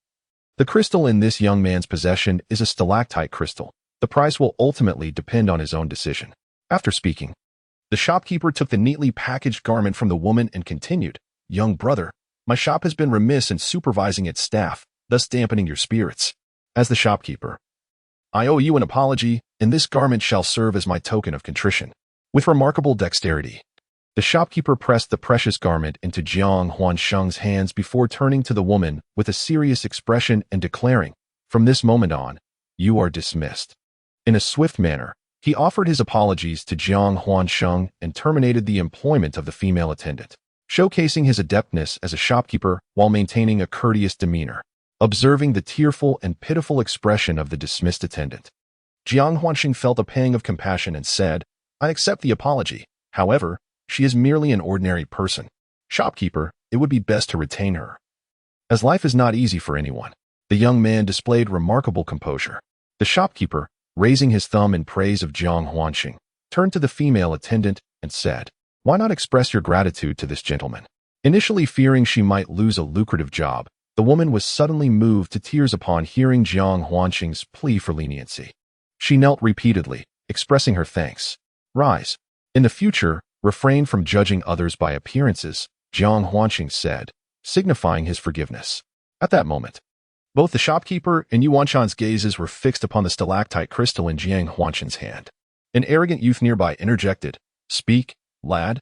the crystal in this young man's possession is a stalactite crystal. The price will ultimately depend on his own decision. After speaking, the shopkeeper took the neatly packaged garment from the woman and continued, Young brother, my shop has been remiss in supervising its staff, thus dampening your spirits. As the shopkeeper, I owe you an apology, and this garment shall serve as my token of contrition. With remarkable dexterity, the shopkeeper pressed the precious garment into Jiang Huansheng's hands before turning to the woman with a serious expression and declaring, From this moment on, you are dismissed. In a swift manner, he offered his apologies to Jiang Huansheng and terminated the employment of the female attendant, showcasing his adeptness as a shopkeeper while maintaining a courteous demeanor. Observing the tearful and pitiful expression of the dismissed attendant, Jiang Huansheng felt a pang of compassion and said, I accept the apology. However, she is merely an ordinary person. Shopkeeper, it would be best to retain her, as life is not easy for anyone. The young man displayed remarkable composure. The shopkeeper, raising his thumb in praise of Jiang Huansheng, turned to the female attendant and said, Why not express your gratitude to this gentleman? Initially fearing she might lose a lucrative job, The woman was suddenly moved to tears upon hearing Jiang Huanqing's plea for leniency. She knelt repeatedly, expressing her thanks. Rise. In the future, refrain from judging others by appearances, Jiang Huanqing said, signifying his forgiveness. At that moment, both the shopkeeper and Yuanshan's gazes were fixed upon the stalactite crystal in Jiang Huanqing's hand. An arrogant youth nearby interjected, Speak, lad.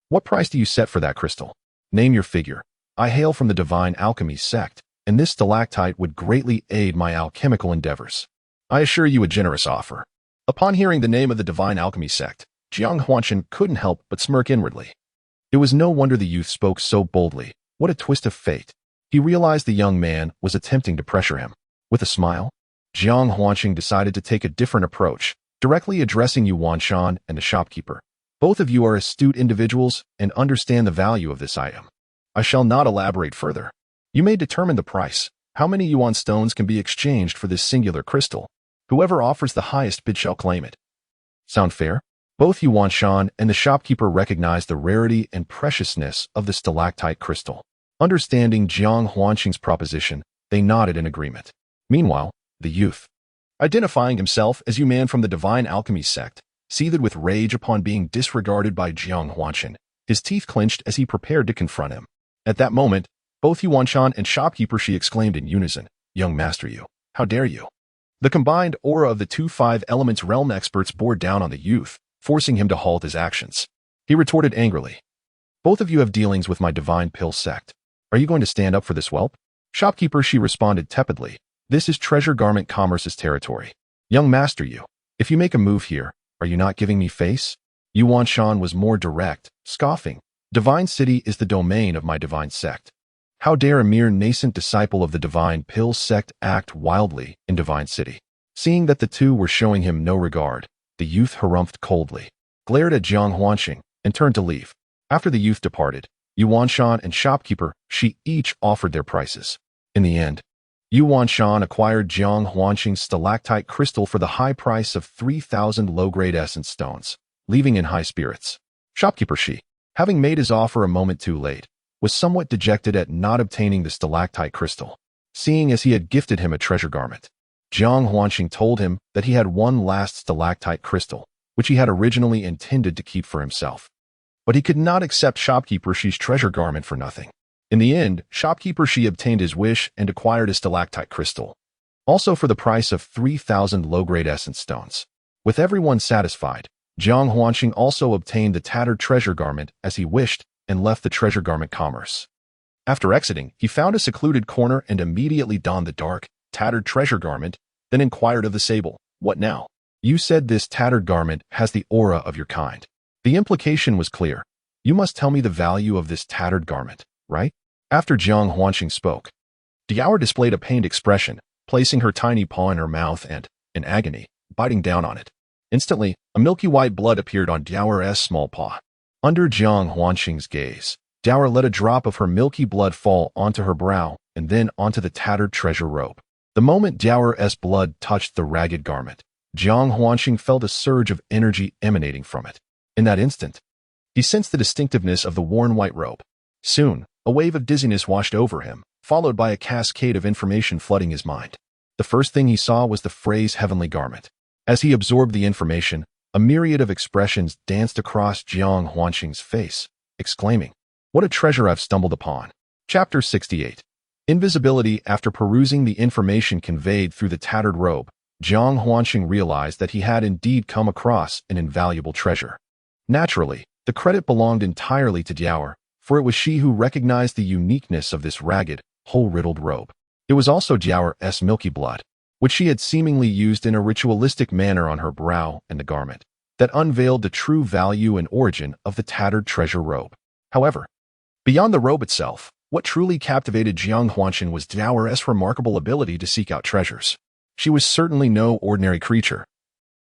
What price do you set for that crystal? Name your figure. I hail from the divine alchemy sect, and this stalactite would greatly aid my alchemical endeavors. I assure you a generous offer. Upon hearing the name of the divine alchemy sect, Jiang Huanqing couldn't help but smirk inwardly. It was no wonder the youth spoke so boldly. What a twist of fate. He realized the young man was attempting to pressure him. With a smile, Jiang Huanqing decided to take a different approach, directly addressing Yuanshan and the shopkeeper. Both of you are astute individuals and understand the value of this item. I shall not elaborate further. You may determine the price. How many yuan stones can be exchanged for this singular crystal? Whoever offers the highest bid shall claim it. Sound fair? Both Yuanshan and the shopkeeper recognized the rarity and preciousness of the stalactite crystal. Understanding Jiang Huanqing's proposition, they nodded in agreement. Meanwhile, the youth, identifying himself as man from the divine alchemy sect, seethed with rage upon being disregarded by Jiang Huanqing. His teeth clenched as he prepared to confront him. At that moment, both Yuanshan and shopkeeper she exclaimed in unison, Young master you, how dare you? The combined aura of the two five elements realm experts bore down on the youth, forcing him to halt his actions. He retorted angrily, Both of you have dealings with my divine pill sect. Are you going to stand up for this whelp? Shopkeeper she responded tepidly, This is treasure garment commerce's territory. Young master you, if you make a move here, are you not giving me face? Yuanshan was more direct, scoffing. Divine City is the domain of my divine sect. How dare a mere nascent disciple of the divine pill sect act wildly in Divine City? Seeing that the two were showing him no regard, the youth harumphed coldly, glared at Jiang Huanqing, and turned to leave. After the youth departed, Yuanshan and shopkeeper she each offered their prices. In the end, Yuanshan acquired Jiang Huanqing's stalactite crystal for the high price of 3,000 low-grade essence stones, leaving in high spirits. Shopkeeper she, having made his offer a moment too late, was somewhat dejected at not obtaining the stalactite crystal, seeing as he had gifted him a treasure garment. Jiang Huanqing told him that he had one last stalactite crystal, which he had originally intended to keep for himself. But he could not accept Shopkeeper she's treasure garment for nothing. In the end, Shopkeeper she obtained his wish and acquired a stalactite crystal, also for the price of 3,000 low-grade essence stones. With everyone satisfied, Jiang Huanqing also obtained the tattered treasure garment as he wished and left the treasure garment commerce. After exiting, he found a secluded corner and immediately donned the dark, tattered treasure garment, then inquired of the sable, What now? You said this tattered garment has the aura of your kind. The implication was clear. You must tell me the value of this tattered garment, right? After Jiang Huanqing spoke, Diao displayed a pained expression, placing her tiny paw in her mouth and, in agony, biting down on it. Instantly, a milky white blood appeared on Diao's small paw. Under Jiang Huanqing's gaze, Diao let a drop of her milky blood fall onto her brow and then onto the tattered treasure robe. The moment Diao's blood touched the ragged garment, Jiang Huanqing felt a surge of energy emanating from it. In that instant, he sensed the distinctiveness of the worn white robe. Soon, a wave of dizziness washed over him, followed by a cascade of information flooding his mind. The first thing he saw was the phrase heavenly garment. As he absorbed the information, a myriad of expressions danced across Jiang Huanqing's face, exclaiming, What a treasure I've stumbled upon. Chapter 68. Invisibility. After perusing the information conveyed through the tattered robe, Jiang Huanqing realized that he had indeed come across an invaluable treasure. Naturally, the credit belonged entirely to Diao, for it was she who recognized the uniqueness of this ragged, hole-riddled robe. It was also Diao's milky blood, which she had seemingly used in a ritualistic manner on her brow and the garment, that unveiled the true value and origin of the tattered treasure robe. However, beyond the robe itself, what truly captivated Jiang Huanqing was Diao's remarkable ability to seek out treasures. She was certainly no ordinary creature.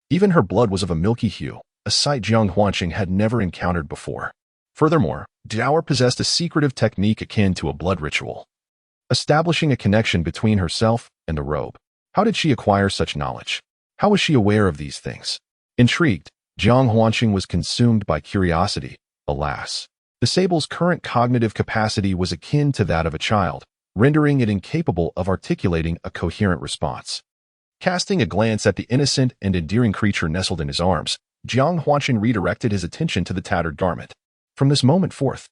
Even her blood was of a milky hue, a sight Jiang Huanqing had never encountered before. Furthermore, Diao possessed a secretive technique akin to a blood ritual, establishing a connection between herself and the robe. How did she acquire such knowledge? How was she aware of these things? Intrigued, Jiang Huanqing was consumed by curiosity. Alas, the sable's current cognitive capacity was akin to that of a child, rendering it incapable of articulating a coherent response. Casting a glance at the innocent and endearing creature nestled in his arms, Jiang Huanqing redirected his attention to the tattered garment. From this moment forth,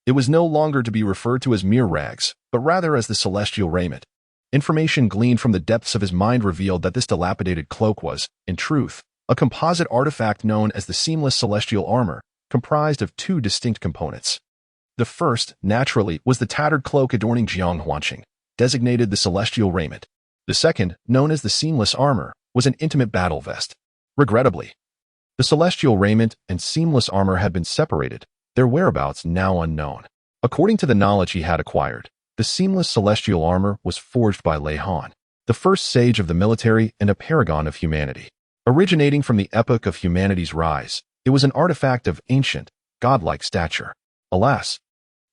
it was no longer to be referred to as mere rags, but rather as the celestial raiment. Information gleaned from the depths of his mind revealed that this dilapidated cloak was, in truth, a composite artifact known as the seamless celestial armor, comprised of two distinct components. The first, naturally, was the tattered cloak adorning Jiang Huanqing, designated the celestial raiment. The second, known as the seamless armor, was an intimate battle vest. Regrettably, the celestial raiment and seamless armor had been separated, their whereabouts now unknown. According to the knowledge he had acquired, the seamless celestial armor was forged by Lei Han, the first sage of the military and a paragon of humanity. Originating from the epoch of humanity's rise, it was an artifact of ancient, godlike stature. Alas,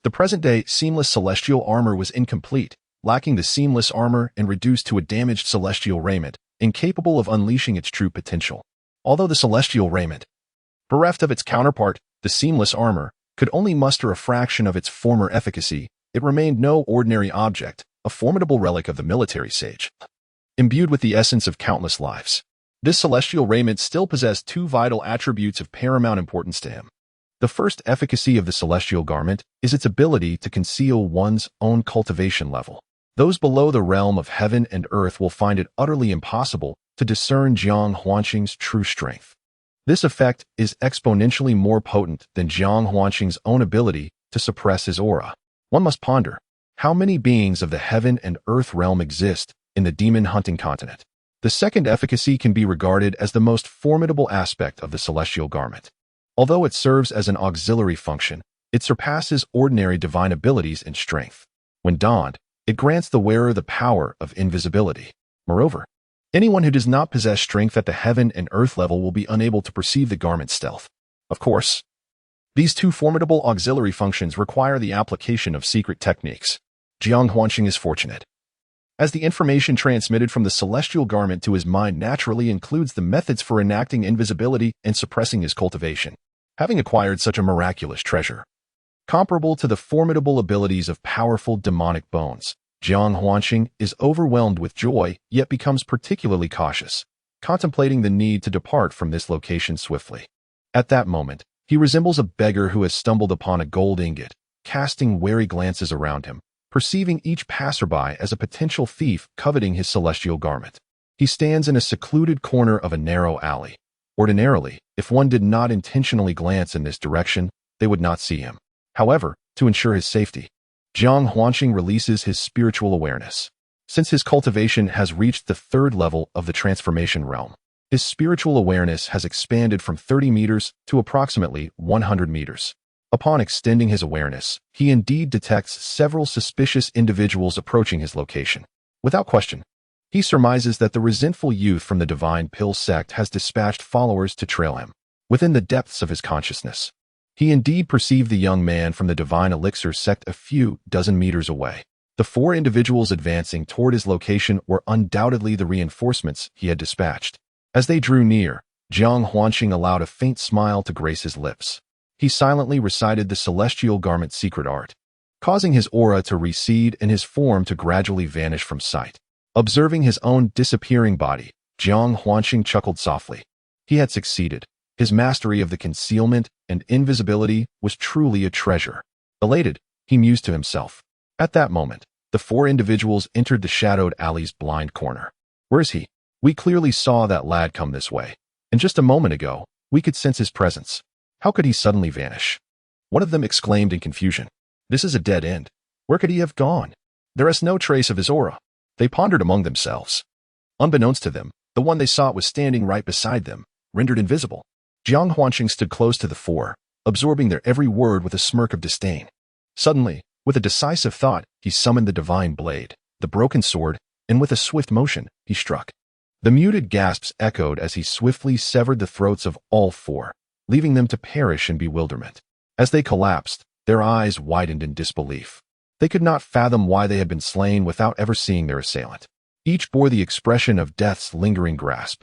the present-day seamless celestial armor was incomplete, lacking the seamless armor and reduced to a damaged celestial raiment, incapable of unleashing its true potential. Although the celestial raiment, bereft of its counterpart, the seamless armor, could only muster a fraction of its former efficacy, it remained no ordinary object, a formidable relic of the military sage. Imbued with the essence of countless lives, this celestial raiment still possessed two vital attributes of paramount importance to him. The first efficacy of the celestial garment is its ability to conceal one's own cultivation level. Those below the realm of heaven and earth will find it utterly impossible to discern Jiang Huanqing's true strength. This effect is exponentially more potent than Jiang Huanqing's own ability to suppress his aura. One must ponder, how many beings of the heaven and earth realm exist in the demon hunting continent? The second efficacy can be regarded as the most formidable aspect of the celestial garment. Although it serves as an auxiliary function, it surpasses ordinary divine abilities in strength. When donned, it grants the wearer the power of invisibility. Moreover, anyone who does not possess strength at the heaven and earth level will be unable to perceive the garment's stealth. Of course, these two formidable auxiliary functions require the application of secret techniques. Jiang Huanqing is fortunate, as the information transmitted from the celestial garment to his mind naturally includes the methods for enacting invisibility and suppressing his cultivation. Having acquired such a miraculous treasure, comparable to the formidable abilities of powerful demonic bones, Jiang Huanqing is overwhelmed with joy, yet becomes particularly cautious, contemplating the need to depart from this location swiftly. At that moment, he resembles a beggar who has stumbled upon a gold ingot, casting wary glances around him, perceiving each passerby as a potential thief coveting his celestial garment. He stands in a secluded corner of a narrow alley. Ordinarily, if one did not intentionally glance in this direction, they would not see him. However, to ensure his safety, Jiang Huanqing releases his spiritual awareness. Since his cultivation has reached the third level of the transformation realm, his spiritual awareness has expanded from 30 meters to approximately 100 meters. Upon extending his awareness, he indeed detects several suspicious individuals approaching his location. Without question, he surmises that the resentful youth from the Divine Pill sect has dispatched followers to trail him. Within the depths of his consciousness, he indeed perceived the young man from the Divine Elixir sect a few dozen meters away. The four individuals advancing toward his location were undoubtedly the reinforcements he had dispatched. As they drew near, Jiang Huanqing allowed a faint smile to grace his lips. He silently recited the celestial garment's secret art, causing his aura to recede and his form to gradually vanish from sight. Observing his own disappearing body, Jiang Huanqing chuckled softly. He had succeeded. His mastery of the concealment and invisibility was truly a treasure. Elated, he mused to himself. At that moment, the four individuals entered the shadowed alley's blind corner. Where is he? We clearly saw that lad come this way, and just a moment ago, we could sense his presence. How could he suddenly vanish? One of them exclaimed in confusion. This is a dead end. Where could he have gone? There is no trace of his aura. They pondered among themselves. Unbeknownst to them, the one they sought was standing right beside them, rendered invisible. Jiang Huanqing stood close to the four, absorbing their every word with a smirk of disdain. Suddenly, with a decisive thought, he summoned the divine blade, the broken sword, and with a swift motion, he struck. The muted gasps echoed as he swiftly severed the throats of all four, leaving them to perish in bewilderment. As they collapsed, their eyes widened in disbelief. They could not fathom why they had been slain without ever seeing their assailant. Each bore the expression of death's lingering grasp.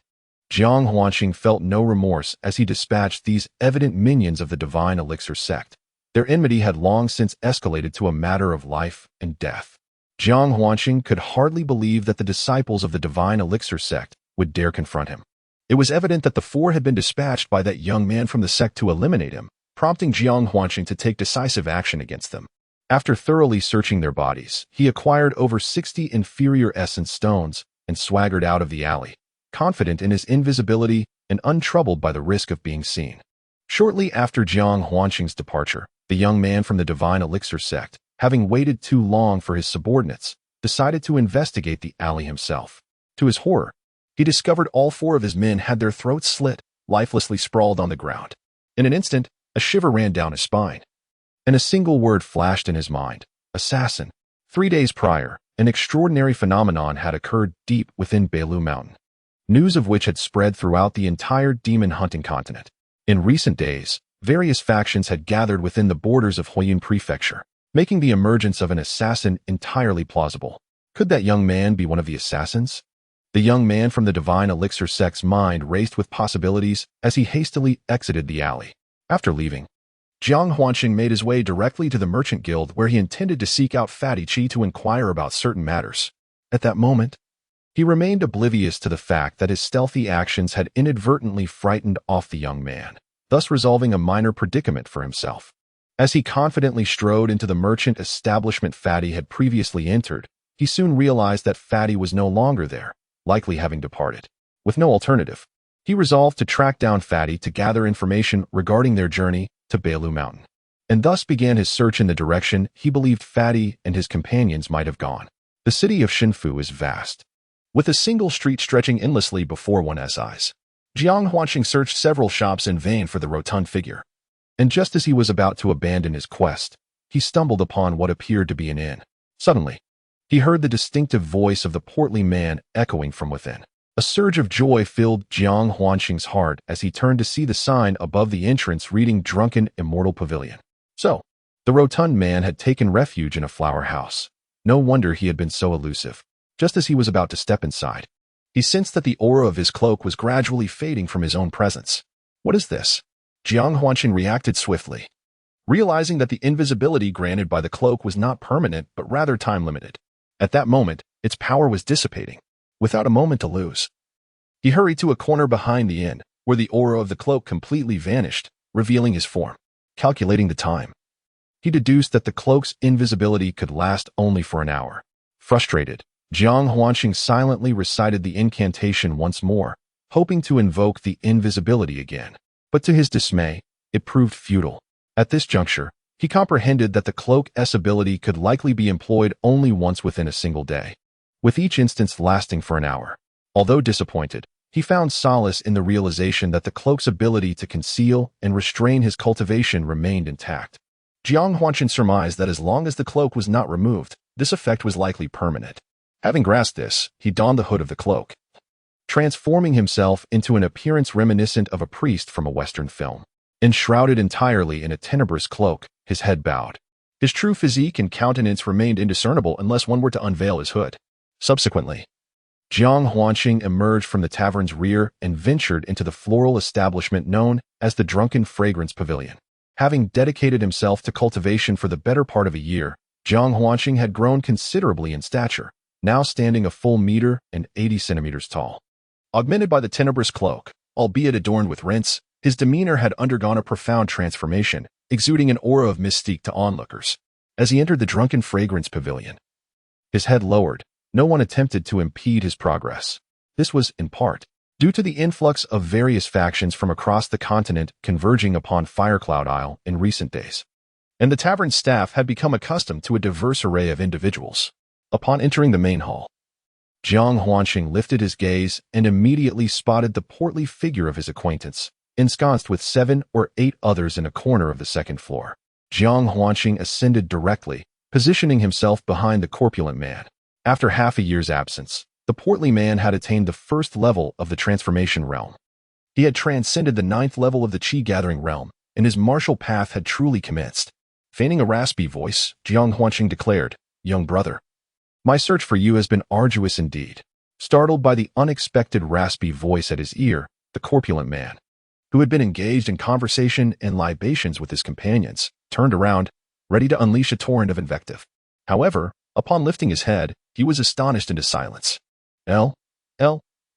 Jiang Huanqing felt no remorse as he dispatched these evident minions of the Divine Elixir sect. Their enmity had long since escalated to a matter of life and death. Jiang Huanqing could hardly believe that the disciples of the divine elixir sect would dare confront him. It was evident that the four had been dispatched by that young man from the sect to eliminate him, prompting Jiang Huanqing to take decisive action against them. After thoroughly searching their bodies, he acquired over 60 inferior essence stones and swaggered out of the alley, confident in his invisibility and untroubled by the risk of being seen. Shortly after Jiang Huanqing's departure, the young man from the divine elixir sect, having waited too long for his subordinates, decided to investigate the alley himself. To his horror, he discovered all four of his men had their throats slit, lifelessly sprawled on the ground. In an instant, a shiver ran down his spine, and a single word flashed in his mind: assassin. 3 days prior, an extraordinary phenomenon had occurred deep within Beilu Mountain, news of which had spread throughout the entire demon hunting continent. In recent days, various factions had gathered within the borders of Huiyun Prefecture, making the emergence of an assassin entirely plausible. Could that young man be one of the assassins? The young man from the divine elixir sect's mind raced with possibilities as he hastily exited the alley. After leaving, Jiang Huanqing made his way directly to the merchant guild where he intended to seek out Fatty Chi to inquire about certain matters. At that moment, he remained oblivious to the fact that his stealthy actions had inadvertently frightened off the young man, thus resolving a minor predicament for himself. As he confidently strode into the merchant establishment Fatty had previously entered, he soon realized that Fatty was no longer there, likely having departed. With no alternative, he resolved to track down Fatty to gather information regarding their journey to Beilu Mountain, and thus began his search in the direction he believed Fatty and his companions might have gone. The city of Shinfu is vast, with a single street stretching endlessly before one's eyes. Jiang Huanqing searched several shops in vain for the rotund figure, and just as he was about to abandon his quest, he stumbled upon what appeared to be an inn. Suddenly, he heard the distinctive voice of the portly man echoing from within. A surge of joy filled Jiang Huanqing's heart as he turned to see the sign above the entrance reading Drunken Immortal Pavilion. So, the rotund man had taken refuge in a flower house. No wonder he had been so elusive. Just as he was about to step inside, he sensed that the aura of his cloak was gradually fading from his own presence. What is this? Jiang Huanqing reacted swiftly, realizing that the invisibility granted by the cloak was not permanent but rather time-limited. At that moment, its power was dissipating. Without a moment to lose, he hurried to a corner behind the inn, where the aura of the cloak completely vanished, revealing his form. Calculating the time, he deduced that the cloak's invisibility could last only for an hour. Frustrated, Jiang Huanqing silently recited the incantation once more, hoping to invoke the invisibility again. But to his dismay, it proved futile. At this juncture, he comprehended that the cloak's ability could likely be employed only once within a single day, with each instance lasting for an hour. Although disappointed, he found solace in the realization that the cloak's ability to conceal and restrain his cultivation remained intact. Jiang Huanqing surmised that as long as the cloak was not removed, this effect was likely permanent. Having grasped this, he donned the hood of the cloak, transforming himself into an appearance reminiscent of a priest from a Western film. Enshrouded entirely in a tenebrous cloak, his head bowed. His true physique and countenance remained indiscernible unless one were to unveil his hood. Subsequently, Jiang Huanqing emerged from the tavern's rear and ventured into the floral establishment known as the Drunken Fragrance Pavilion. Having dedicated himself to cultivation for the better part of a year, Jiang Huanqing had grown considerably in stature, now standing a full meter and 80 centimeters tall. Augmented by the tenebrous cloak, albeit adorned with rents, his demeanor had undergone a profound transformation, exuding an aura of mystique to onlookers. As he entered the Drunken Fragrance Pavilion, his head lowered. No one attempted to impede his progress. This was, in part, due to the influx of various factions from across the continent converging upon Firecloud Isle in recent days, and the tavern's staff had become accustomed to a diverse array of individuals. Upon entering the main hall, Jiang Huanqing lifted his gaze and immediately spotted the portly figure of his acquaintance, ensconced with 7 or 8 others in a corner of the second floor. Jiang Huanqing ascended directly, positioning himself behind the corpulent man. After half a year's absence, the portly man had attained the first level of the transformation realm. He had transcended the 9th level of the Qi-gathering realm, and his martial path had truly commenced. Feigning a raspy voice, Jiang Huanqing declared, "Young brother, my search for you has been arduous indeed." Startled by the unexpected raspy voice at his ear, the corpulent man, who had been engaged in conversation and libations with his companions, turned around, ready to unleash a torrent of invective. However, Upon lifting his head, he was astonished into silence. L.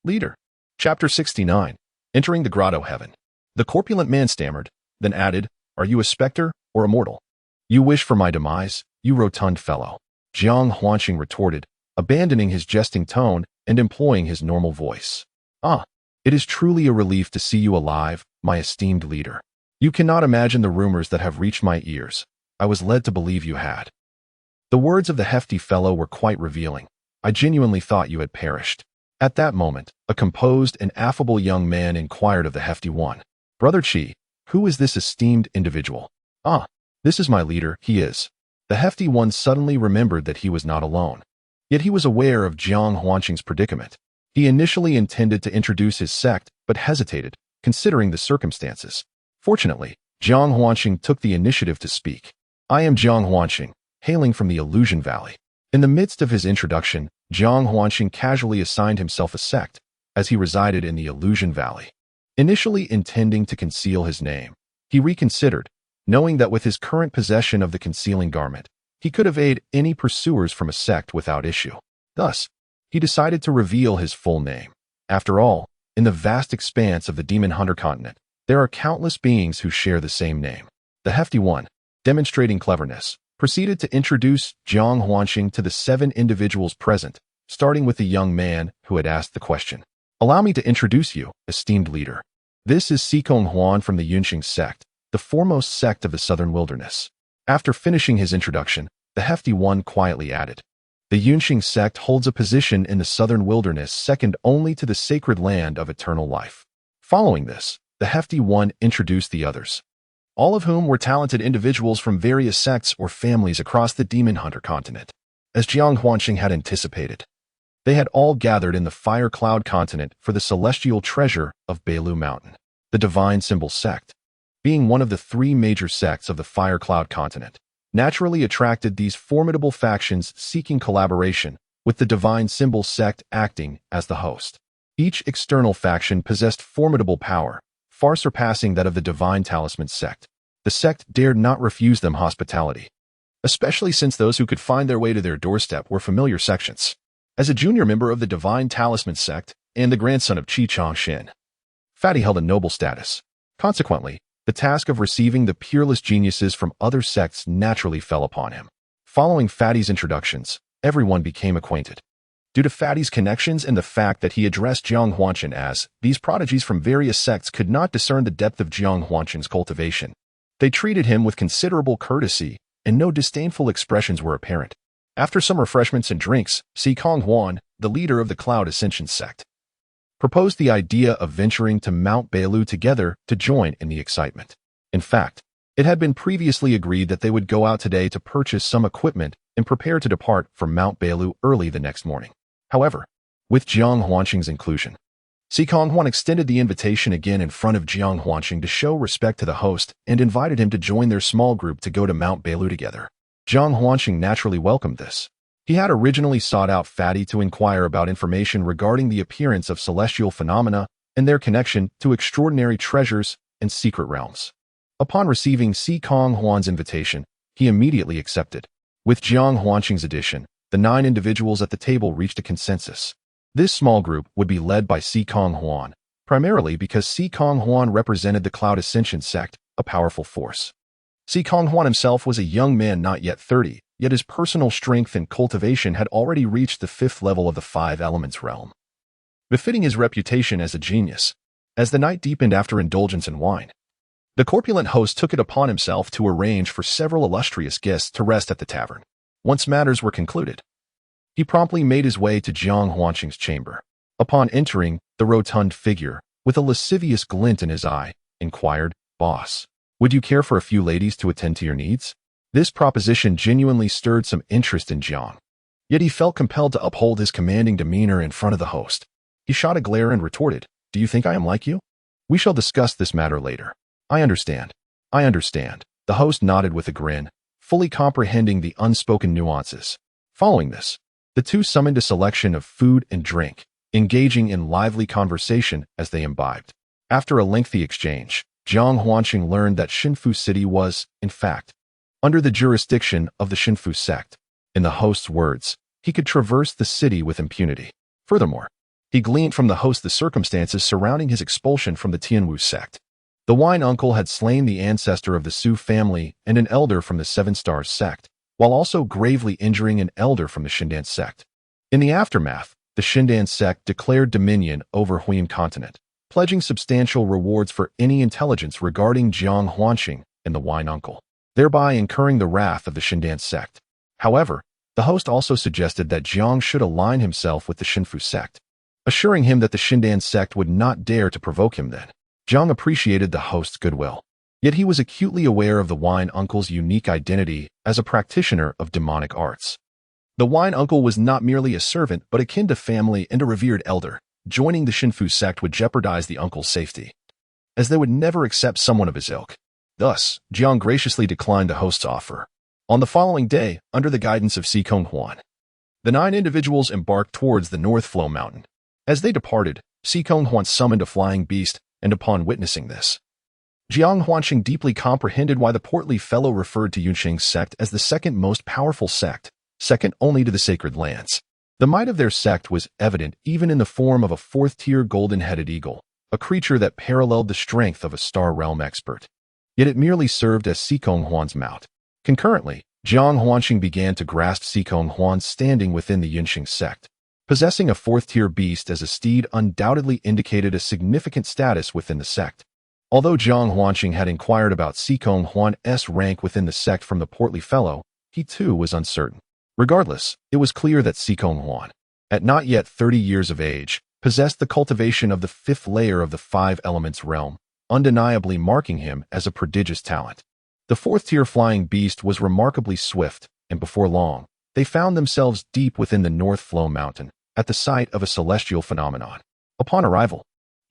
Leader. Chapter 69. Entering the Grotto Heaven. The corpulent man stammered, then added, Are you a specter or a mortal? You wish for my demise, you rotund fellow. Jiang Huanqing retorted, abandoning his jesting tone and employing his normal voice. It is truly a relief to see you alive, my esteemed leader. You cannot imagine the rumors that have reached my ears. I was led to believe you had. The words of the hefty fellow were quite revealing. I genuinely thought you had perished. At that moment, a composed and affable young man inquired of the hefty one. Brother Qi, who is this esteemed individual? This is my leader, he is. The hefty one suddenly remembered that he was not alone. Yet he was aware of Jiang Huanqing's predicament. He initially intended to introduce his sect, but hesitated, considering the circumstances. Fortunately, Jiang Huanqing took the initiative to speak. I am Jiang Huanqing, hailing from the Illusion Valley. In the midst of his introduction, Jiang Huanqing casually assigned himself a sect, as he resided in the Illusion Valley. Initially intending to conceal his name, he reconsidered, knowing that with his current possession of the concealing garment, he could evade any pursuers from a sect without issue. Thus, he decided to reveal his full name. After all, in the vast expanse of the Demon Hunter continent, there are countless beings who share the same name. The hefty one, demonstrating cleverness, proceeded to introduce Jiang Huanqing to the 7 individuals present, starting with the young man who had asked the question. Allow me to introduce you, esteemed leader. This is Sikong Huan from the Yunqing sect, the foremost sect of the southern wilderness. After finishing his introduction, the hefty one quietly added, The Yunqing sect holds a position in the southern wilderness second only to the sacred land of eternal life. Following this, the hefty one introduced the others, all of whom were talented individuals from various sects or families across the Demon Hunter continent. As Jiang Huanqing had anticipated, they had all gathered in the Fire Cloud continent for the celestial treasure of Beilu Mountain. The Divine Symbol sect, being one of the 3 major sects of the Fire Cloud continent, naturally attracted these formidable factions seeking collaboration, with the Divine Symbol sect acting as the host. Each external faction possessed formidable power, far surpassing that of the Divine Talisman sect. The sect dared not refuse them hospitality, especially since those who could find their way to their doorstep were familiar sections. As a junior member of the Divine Talisman sect and the grandson of Qi Changshin, Fatty held a noble status. Consequently, the task of receiving the peerless geniuses from other sects naturally fell upon him. Following Fatty's introductions, everyone became acquainted. Due to Fatty's connections and the fact that he addressed Jiang Huanqing as, these prodigies from various sects could not discern the depth of Jiang Huanqing's cultivation. They treated him with considerable courtesy, and no disdainful expressions were apparent. After some refreshments and drinks, Sikong Huan, the leader of the Cloud Ascension sect, proposed the idea of venturing to Mount Beilu together to join in the excitement. In fact, it had been previously agreed that they would go out today to purchase some equipment and prepare to depart for Mount Beilu early the next morning. However, with Jiang Huanqing's inclusion, Sikong Huan extended the invitation again in front of Jiang Huanqing to show respect to the host and invited him to join their small group to go to Mount Beilu together. Jiang Huanqing naturally welcomed this. He had originally sought out Fatty to inquire about information regarding the appearance of celestial phenomena and their connection to extraordinary treasures and secret realms. Upon receiving Sikong Huan's invitation, he immediately accepted. With Jiang Huanqing's addition, the 9 individuals at the table reached a consensus. This small group would be led by Sikong Huan, primarily because Sikong Huan represented the Cloud Ascension sect, a powerful force. Sikong Huan himself was a young man not yet 30, yet his personal strength and cultivation had already reached the 5th level of the 5 Elements realm, befitting his reputation as a genius. As the night deepened after indulgence in wine, the corpulent host took it upon himself to arrange for several illustrious guests to rest at the tavern. Once matters were concluded, he promptly made his way to Jiang Huanqing's chamber. Upon entering, the rotund figure, with a lascivious glint in his eye, inquired, "Boss, would you care for a few ladies to attend to your needs?" This proposition genuinely stirred some interest in Jiang. Yet he felt compelled to uphold his commanding demeanor in front of the host. He shot a glare and retorted, "Do you think I am like you? We shall discuss this matter later." I understand. The host nodded with a grin, fully comprehending the unspoken nuances. Following this, the two summoned a selection of food and drink, engaging in lively conversation as they imbibed. After a lengthy exchange, Jiang Huanqing learned that Xinfu City was, in fact, under the jurisdiction of the Xinfu sect. In the host's words, he could traverse the city with impunity. Furthermore, he gleaned from the host the circumstances surrounding his expulsion from the Tianwu sect. The wine uncle had slain the ancestor of the Su family and an elder from the Seven Stars sect, while also gravely injuring an elder from the Shindan sect. In the aftermath, the Shindan sect declared dominion over Huiyan continent, pledging substantial rewards for any intelligence regarding Jiang Huanqing and the wine uncle, thereby incurring the wrath of the Shindan sect. However, the host also suggested that Jiang should align himself with the Shinfu sect, assuring him that the Shindan sect would not dare to provoke him then. Jiang appreciated the host's goodwill, yet he was acutely aware of the wine uncle's unique identity as a practitioner of demonic arts. The wine uncle was not merely a servant but akin to family and a revered elder. Joining the Shinfu sect would jeopardize the uncle's safety, as they would never accept someone of his ilk. Thus, Jiang graciously declined the host's offer. On the following day, under the guidance of Si Konghuan, the 9 individuals embarked towards the North Flow Mountain. As they departed, Si Konghuan summoned a flying beast, and upon witnessing this, Jiang Huanqing deeply comprehended why the portly fellow referred to Yunqing's sect as the second most powerful sect, second only to the sacred lands. The might of their sect was evident even in the form of a 4th-tier golden-headed eagle, a creature that paralleled the strength of a Star Realm expert. Yet it merely served as Si Konghuan's mount. Concurrently, Jiang Huanqing began to grasp Si Konghuan's standing within the Yunqing sect. Possessing a 4th-tier beast as a steed undoubtedly indicated a significant status within the sect. Although Jiang Huanqing had inquired about Si Konghuan's rank within the sect from the portly fellow, he too was uncertain. Regardless, it was clear that Si Konghuan, at not yet 30 years of age, possessed the cultivation of the 5th layer of the 5 elements realm, undeniably marking him as a prodigious talent. The 4th-tier flying beast was remarkably swift, and before long, they found themselves deep within the North Flow Mountain, at the site of a celestial phenomenon. Upon arrival,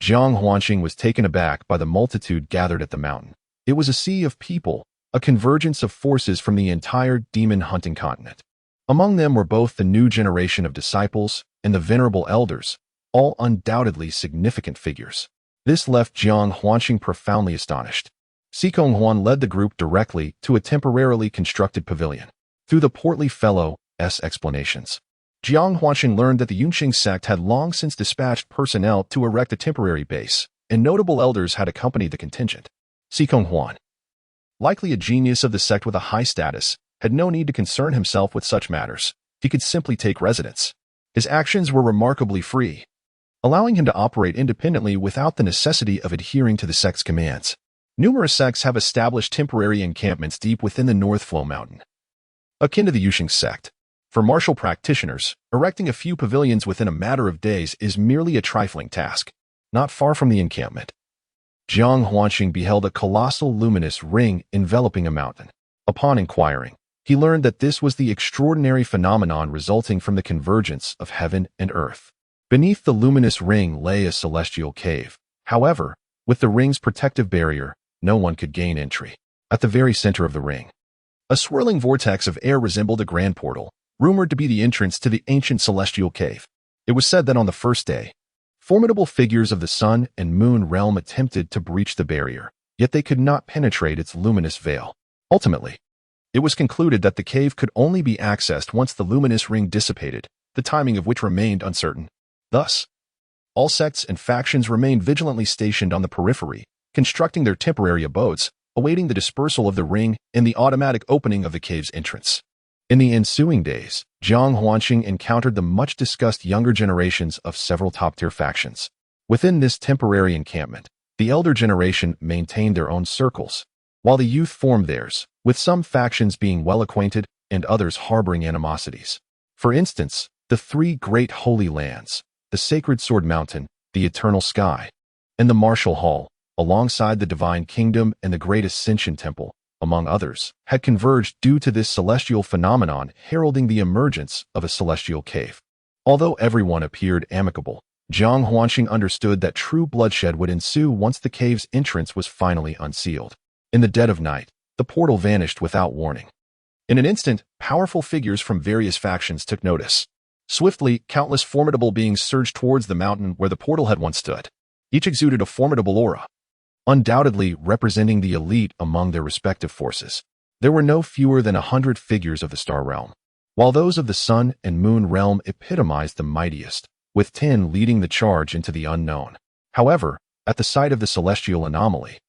Jiang Huanqing was taken aback by the multitude gathered at the mountain. It was a sea of people, a convergence of forces from the entire demon-hunting continent. Among them were both the new generation of disciples and the venerable elders, all undoubtedly significant figures. This left Jiang Huanqing profoundly astonished. Si Konghuan led the group directly to a temporarily constructed pavilion. Through the portly fellow's explanations, Jiang Huanqing learned that the Yunqing sect had long since dispatched personnel to erect a temporary base, and notable elders had accompanied the contingent. Si Konghuan, likely a genius of the sect with a high status, had no need to concern himself with such matters. He could simply take residence. His actions were remarkably free, allowing him to operate independently without the necessity of adhering to the sect's commands. Numerous sects have established temporary encampments deep within the North Flow Mountain, akin to the Yunqing sect. For martial practitioners, erecting a few pavilions within a matter of days is merely a trifling task. Not far from the encampment, Jiang Huanqing beheld a colossal luminous ring enveloping a mountain. Upon inquiring, he learned that this was the extraordinary phenomenon resulting from the convergence of heaven and earth. Beneath the luminous ring lay a celestial cave. However, with the ring's protective barrier, no one could gain entry. At the very center of the ring, a swirling vortex of air resembled a grand portal, rumored to be the entrance to the ancient celestial cave. It was said that on the first day, formidable figures of the sun and moon realm attempted to breach the barrier, yet they could not penetrate its luminous veil. Ultimately, it was concluded that the cave could only be accessed once the luminous ring dissipated, the timing of which remained uncertain. Thus, all sects and factions remained vigilantly stationed on the periphery, constructing their temporary abodes, awaiting the dispersal of the ring and the automatic opening of the cave's entrance. In the ensuing days, Jiang Huanqing encountered the much-discussed younger generations of several top-tier factions. Within this temporary encampment, the elder generation maintained their own circles, while the youth formed theirs, with some factions being well-acquainted and others harboring animosities. For instance, the 3 great holy lands, the Sacred Sword Mountain, the Eternal Sky, and the Martial Hall, alongside the Divine Kingdom and the Great Ascension Temple, among others, had converged due to this celestial phenomenon heralding the emergence of a celestial cave. Although everyone appeared amicable, Jiang Huanqing understood that true bloodshed would ensue once the cave's entrance was finally unsealed. In the dead of night, the portal vanished without warning. In an instant, powerful figures from various factions took notice. Swiftly, countless formidable beings surged towards the mountain where the portal had once stood. Each exuded a formidable aura, undoubtedly representing the elite among their respective forces. There were no fewer than 100 figures of the Star Realm. while those of the Sun and Moon realm epitomized the mightiest, with 10 leading the charge into the unknown. However, at the site of the celestial anomaly,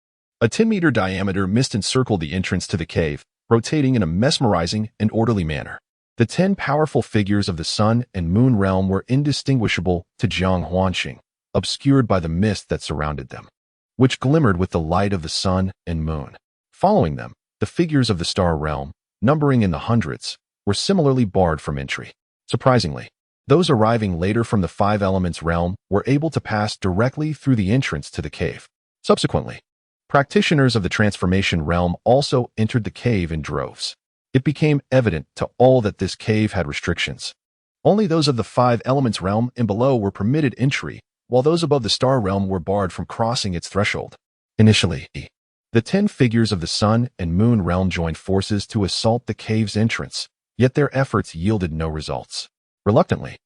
a 10-meter diameter mist encircled the entrance to the cave, rotating in a mesmerizing and orderly manner. The 10 powerful figures of the Sun and Moon realm were indistinguishable to Jiang Huanqing, obscured by the mist that surrounded them, which glimmered with the light of the Sun and Moon. Following them, the figures of the Star realm, numbering in the hundreds, were similarly barred from entry. Surprisingly, those arriving later from the Five Elements realm were able to pass directly through the entrance to the cave. Subsequently, practitioners of the transformation realm also entered the cave in droves. It became evident to all that this cave had restrictions. Only those of the Five Elements realm and below were permitted entry, while those above the Star realm were barred from crossing its threshold. Initially, the 10 figures of the Sun and Moon realm joined forces to assault the cave's entrance, yet their efforts yielded no results. Reluctantly,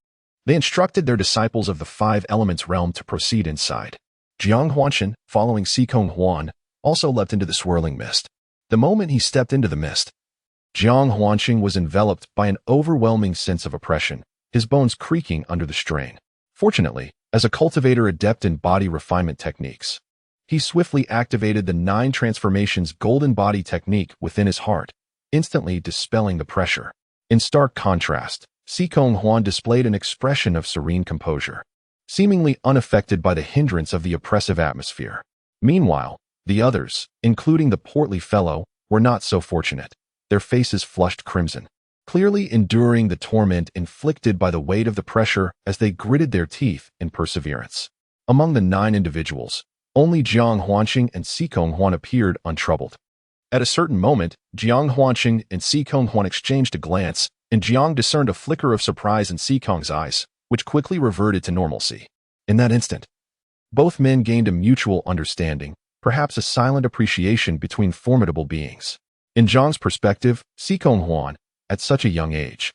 they instructed their disciples of the Five Elements realm to proceed inside. Jiang Huanqing, following Sikong Huan, also leapt into the swirling mist. The moment he stepped into the mist, Jiang Huanqing was enveloped by an overwhelming sense of oppression, his bones creaking under the strain. Fortunately, as a cultivator adept in body refinement techniques, he swiftly activated the 9 transformations golden body technique within his heart, instantly dispelling the pressure. In stark contrast, Sikong Huan displayed an expression of serene composure, seemingly unaffected by the hindrance of the oppressive atmosphere. Meanwhile, the others, including the portly fellow, were not so fortunate. Their faces flushed crimson, clearly enduring the torment inflicted by the weight of the pressure as they gritted their teeth in perseverance. Among the 9 individuals, only Jiang Huanqing and Sikong Huan appeared untroubled. At a certain moment, Jiang Huanqing and Sikong Huan exchanged a glance, and Jiang discerned a flicker of surprise in Sikong's eyes, which quickly reverted to normalcy. In that instant, both men gained a mutual understanding, perhaps a silent appreciation between formidable beings. In Jiang's perspective, Sikong Huan, at such a young age,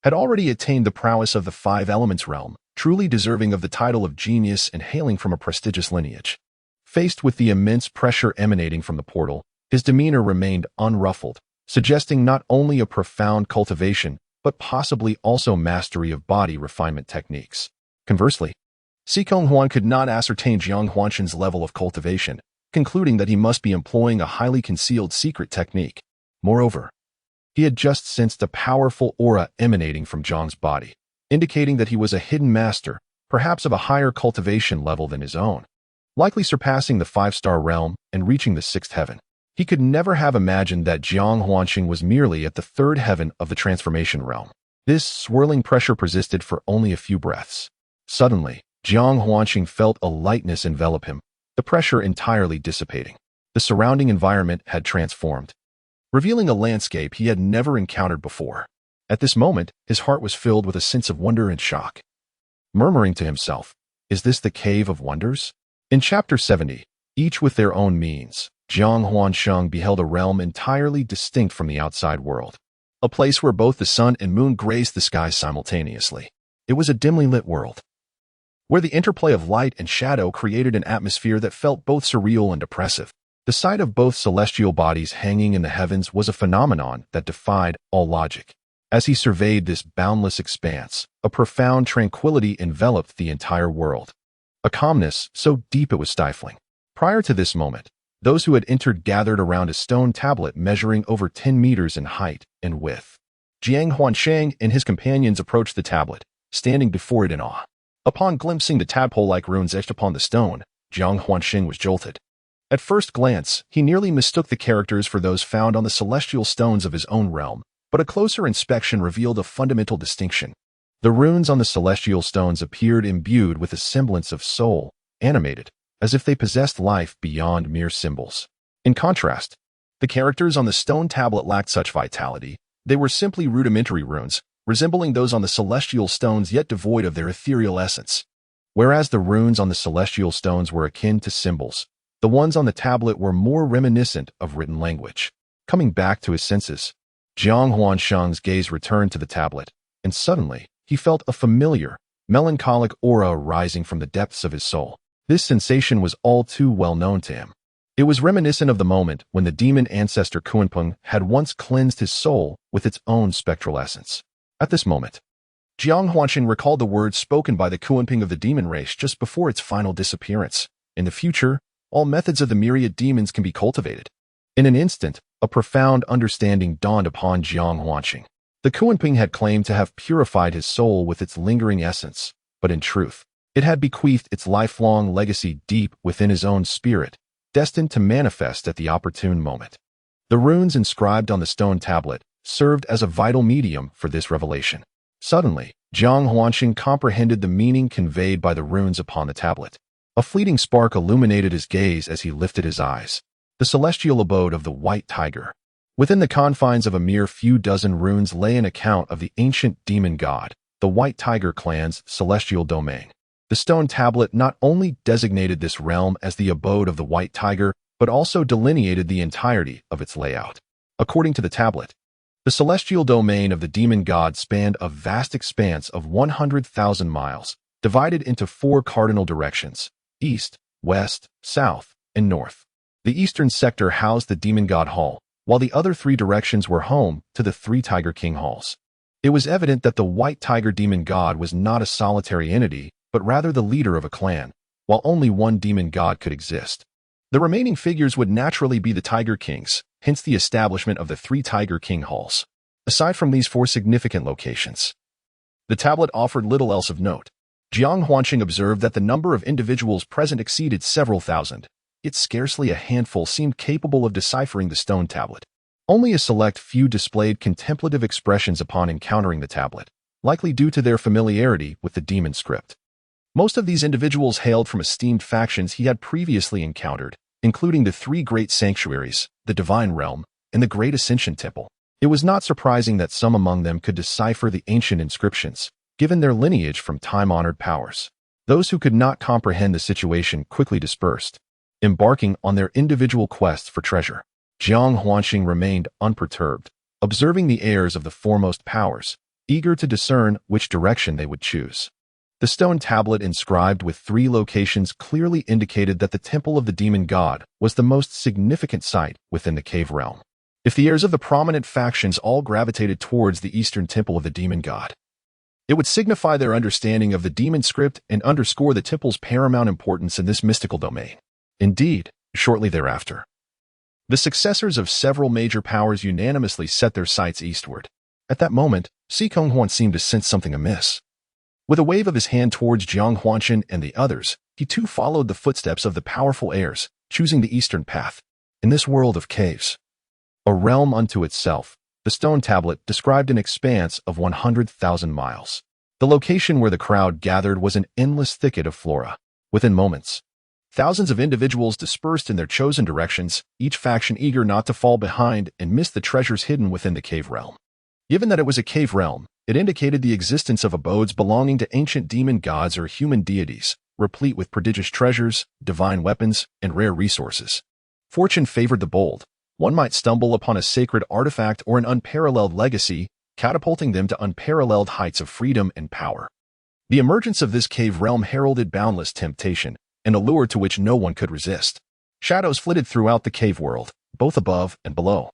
had already attained the prowess of the Five Elements realm, truly deserving of the title of genius and hailing from a prestigious lineage. Faced with the immense pressure emanating from the portal, his demeanor remained unruffled, suggesting not only a profound cultivation, but possibly also mastery of body refinement techniques. Conversely, Sikong Huan could not ascertain Jiang Huanqing's level of cultivation, concluding that he must be employing a highly concealed secret technique. Moreover, he had just sensed a powerful aura emanating from Jiang's body, indicating that he was a hidden master, perhaps of a higher cultivation level than his own, likely surpassing the 5-star realm and reaching the 6th heaven. He could never have imagined that Jiang Huanqing was merely at the 3rd heaven of the transformation realm. This swirling pressure persisted for only a few breaths. Suddenly, Jiang Huanqing felt a lightness envelop him, the pressure entirely dissipating. The surrounding environment had transformed, revealing a landscape he had never encountered before. At this moment, his heart was filled with a sense of wonder and shock. Murmuring to himself, "Is this the Cave of Wonders?" In Chapter 70, each with their own means, Jiang Huanqing beheld a realm entirely distinct from the outside world. A place where both the sun and moon grazed the sky simultaneously. It was a dimly lit world, where the interplay of light and shadow created an atmosphere that felt both surreal and oppressive. The sight of both celestial bodies hanging in the heavens was a phenomenon that defied all logic. As he surveyed this boundless expanse, a profound tranquility enveloped the entire world. A calmness so deep it was stifling. Prior to this moment, those who had entered gathered around a stone tablet measuring over 10 meters in height and width. Jiang Huanqing and his companions approached the tablet, standing before it in awe. Upon glimpsing the tadpole-like runes etched upon the stone, Jiang Huanqing was jolted. At first glance, he nearly mistook the characters for those found on the celestial stones of his own realm, but a closer inspection revealed a fundamental distinction. The runes on the celestial stones appeared imbued with a semblance of soul, animated, as if they possessed life beyond mere symbols. In contrast, the characters on the stone tablet lacked such vitality. They were simply rudimentary runes, resembling those on the celestial stones yet devoid of their ethereal essence. Whereas the runes on the celestial stones were akin to symbols, the ones on the tablet were more reminiscent of written language. Coming back to his senses, Jiang Huanqing's gaze returned to the tablet, and suddenly, he felt a familiar, melancholic aura rising from the depths of his soul. This sensation was all too well known to him. It was reminiscent of the moment when the demon ancestor Kunpeng had once cleansed his soul with its own spectral essence. At this moment, Jiang Huanqing recalled the words spoken by the Kuanping of the demon race just before its final disappearance. In the future, all methods of the myriad demons can be cultivated. In an instant, a profound understanding dawned upon Jiang Huanqing. The Kuanping had claimed to have purified his soul with its lingering essence, but in truth, it had bequeathed its lifelong legacy deep within his own spirit, destined to manifest at the opportune moment. The runes inscribed on the stone tablet served as a vital medium for this revelation. Suddenly, Jiang Huanqing comprehended the meaning conveyed by the runes upon the tablet. A fleeting spark illuminated his gaze as he lifted his eyes. The celestial abode of the white tiger. Within the confines of a mere few dozen runes lay an account of the ancient demon god, the White Tiger clan's celestial domain. The stone tablet not only designated this realm as the abode of the White Tiger, but also delineated the entirety of its layout. According to the tablet, the celestial domain of the demon god spanned a vast expanse of 100,000 miles, divided into 4 cardinal directions: east, west, south, and north. The eastern sector housed the demon god hall, while the other 3 directions were home to the 3 Tiger King halls. It was evident that the White Tiger demon god was not a solitary entity, but rather the leader of a clan, while only one demon god could exist. The remaining figures would naturally be the Tiger Kings, hence the establishment of the 3 Tiger King halls. Aside from these 4 significant locations, the tablet offered little else of note. Jiang Huanqing observed that the number of individuals present exceeded several thousand, yet scarcely a handful seemed capable of deciphering the stone tablet. Only a select few displayed contemplative expressions upon encountering the tablet, likely due to their familiarity with the demon script. Most of these individuals hailed from esteemed factions he had previously encountered, including the 3 great sanctuaries, the Divine Realm, and the Great Ascension Temple. It was not surprising that some among them could decipher the ancient inscriptions, given their lineage from time-honored powers. Those who could not comprehend the situation quickly dispersed, embarking on their individual quests for treasure. Jiang Huanqing remained unperturbed, observing the heirs of the foremost powers, eager to discern which direction they would choose. The stone tablet inscribed with 3 locations clearly indicated that the temple of the demon god was the most significant site within the cave realm. If the heirs of the prominent factions all gravitated towards the eastern temple of the demon god, it would signify their understanding of the demon script and underscore the temple's paramount importance in this mystical domain. Indeed, shortly thereafter, the successors of several major powers unanimously set their sights eastward. At that moment, Si Konghuan seemed to sense something amiss. With a wave of his hand towards Jiang Huanqing and the others, he too followed the footsteps of the powerful heirs, choosing the eastern path. In this world of caves, a realm unto itself, the stone tablet described an expanse of 100,000 miles. The location where the crowd gathered was an endless thicket of flora. Within moments, thousands of individuals dispersed in their chosen directions, each faction eager not to fall behind and miss the treasures hidden within the cave realm. Given that it was a cave realm, it indicated the existence of abodes belonging to ancient demon gods or human deities, replete with prodigious treasures, divine weapons, and rare resources. Fortune favored the bold. One might stumble upon a sacred artifact or an unparalleled legacy, catapulting them to unparalleled heights of freedom and power. The emergence of this cave realm heralded boundless temptation, an allure to which no one could resist. Shadows flitted throughout the cave world, both above and below,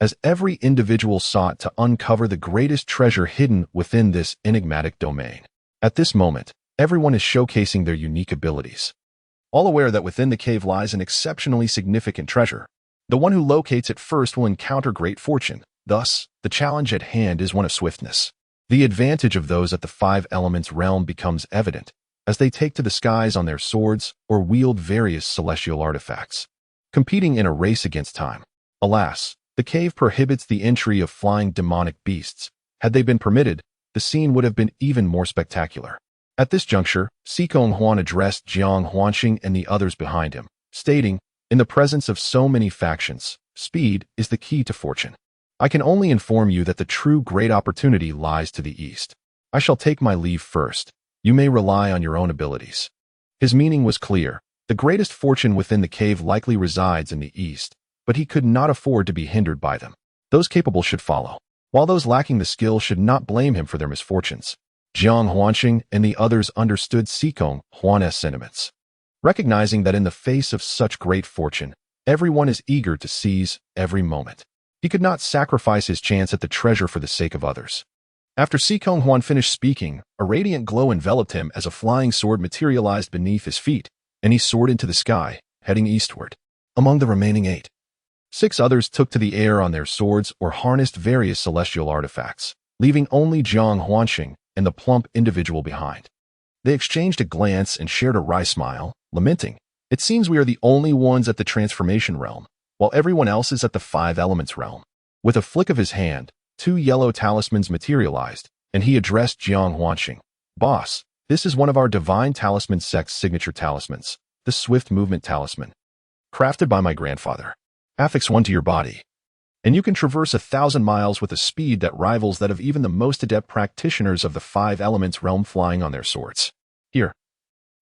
as every individual sought to uncover the greatest treasure hidden within this enigmatic domain. At this moment, everyone is showcasing their unique abilities, all aware that within the cave lies an exceptionally significant treasure. The one who locates it first will encounter great fortune. Thus, the challenge at hand is one of swiftness. The advantage of those at the 5 elements realm becomes evident, as they take to the skies on their swords or wield various celestial artifacts, competing in a race against time. Alas, the cave prohibits the entry of flying demonic beasts. Had they been permitted, the scene would have been even more spectacular. At this juncture, Si Konghuan addressed Jiang Huanqing and the others behind him, stating, "In the presence of so many factions, speed is the key to fortune. I can only inform you that the true great opportunity lies to the east. I shall take my leave first. You may rely on your own abilities." His meaning was clear. The greatest fortune within the cave likely resides in the east, but he could not afford to be hindered by them. Those capable should follow, while those lacking the skill should not blame him for their misfortunes. Jiang Huanqing and the others understood Si Konghuan's sentiments, recognizing that in the face of such great fortune, everyone is eager to seize every moment. He could not sacrifice his chance at the treasure for the sake of others. After Si Kong-Huan finished speaking, a radiant glow enveloped him as a flying sword materialized beneath his feet, and he soared into the sky, heading eastward. Among the remaining 8, 6 others took to the air on their swords or harnessed various celestial artifacts, leaving only Jiang Huanqing and the plump individual behind. They exchanged a glance and shared a wry smile, lamenting, "It seems we are the only ones at the transformation realm, while everyone else is at the 5 elements realm." With a flick of his hand, 2 yellow talismans materialized, and he addressed Jiang Huanqing. "Boss, this is one of our divine talisman sect's signature talismans, the Swift Movement Talisman. Crafted by my grandfather. Affix 1 to your body, and you can traverse 1,000 miles with a speed that rivals that of even the most adept practitioners of the 5 elements realm flying on their swords. Here,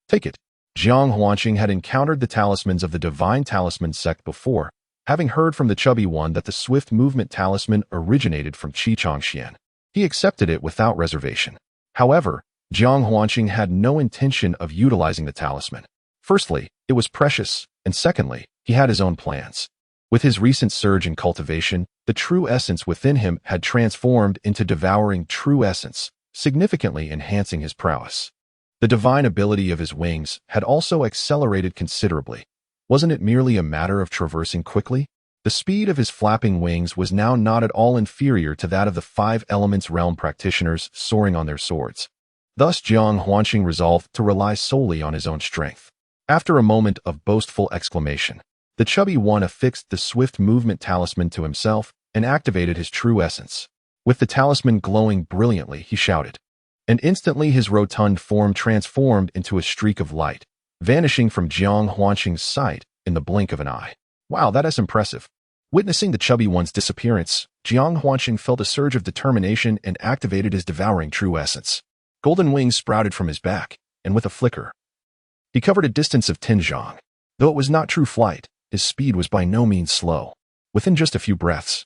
take it." Jiang Huanqing had encountered the talismans of the divine talisman sect before, having heard from the chubby one that the Swift Movement Talisman originated from Qi Chongxian. He accepted it without reservation. However, Jiang Huanqing had no intention of utilizing the talisman. Firstly, it was precious, and secondly, he had his own plans. With his recent surge in cultivation, the true essence within him had transformed into devouring true essence, significantly enhancing his prowess. The divine ability of his wings had also accelerated considerably. Wasn't it merely a matter of traversing quickly? The speed of his flapping wings was now not at all inferior to that of the 5 elements realm practitioners soaring on their swords. Thus Jiang Huanqing resolved to rely solely on his own strength. After a moment of boastful exclamation, the chubby one affixed the Swift Movement Talisman to himself and activated his true essence. With the talisman glowing brilliantly, he shouted, and instantly his rotund form transformed into a streak of light, vanishing from Jiang Huanqing's sight in the blink of an eye. "Wow, that is impressive." Witnessing the chubby one's disappearance, Jiang Huanqing felt a surge of determination and activated his devouring true essence. Golden wings sprouted from his back, and with a flicker, he covered a distance of 10 zhang. Though it was not true flight, his speed was by no means slow. Within just a few breaths,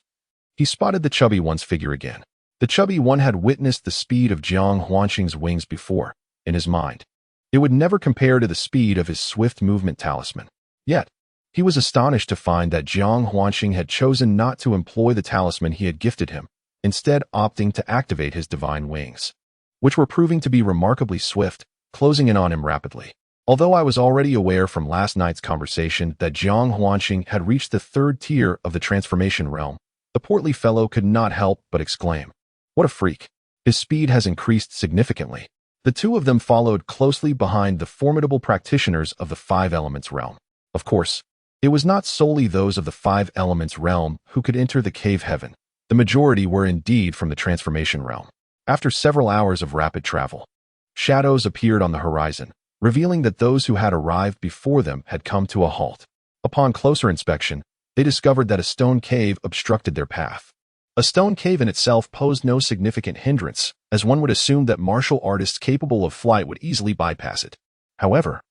he spotted the chubby one's figure again. The chubby one had witnessed the speed of Jiang Huanqing's wings before. In his mind, it would never compare to the speed of his Swift Movement Talisman. Yet, he was astonished to find that Jiang Huanqing had chosen not to employ the talisman he had gifted him, instead opting to activate his divine wings, which were proving to be remarkably swift, closing in on him rapidly. Although I was already aware from last night's conversation that Jiang Huanqing had reached the 3rd tier of the transformation realm, the portly fellow could not help but exclaim, "What a freak! His speed has increased significantly." The 2 of them followed closely behind the formidable practitioners of the 5 elements realm. Of course, it was not solely those of the 5 elements realm who could enter the cave heaven. The majority were indeed from the transformation realm. After several hours of rapid travel, shadows appeared on the horizon, revealing that those who had arrived before them had come to a halt. Upon closer inspection, they discovered that a stone cave obstructed their path. A stone cave in itself posed no significant hindrance, as one would assume that martial artists capable of flight would easily bypass it. However,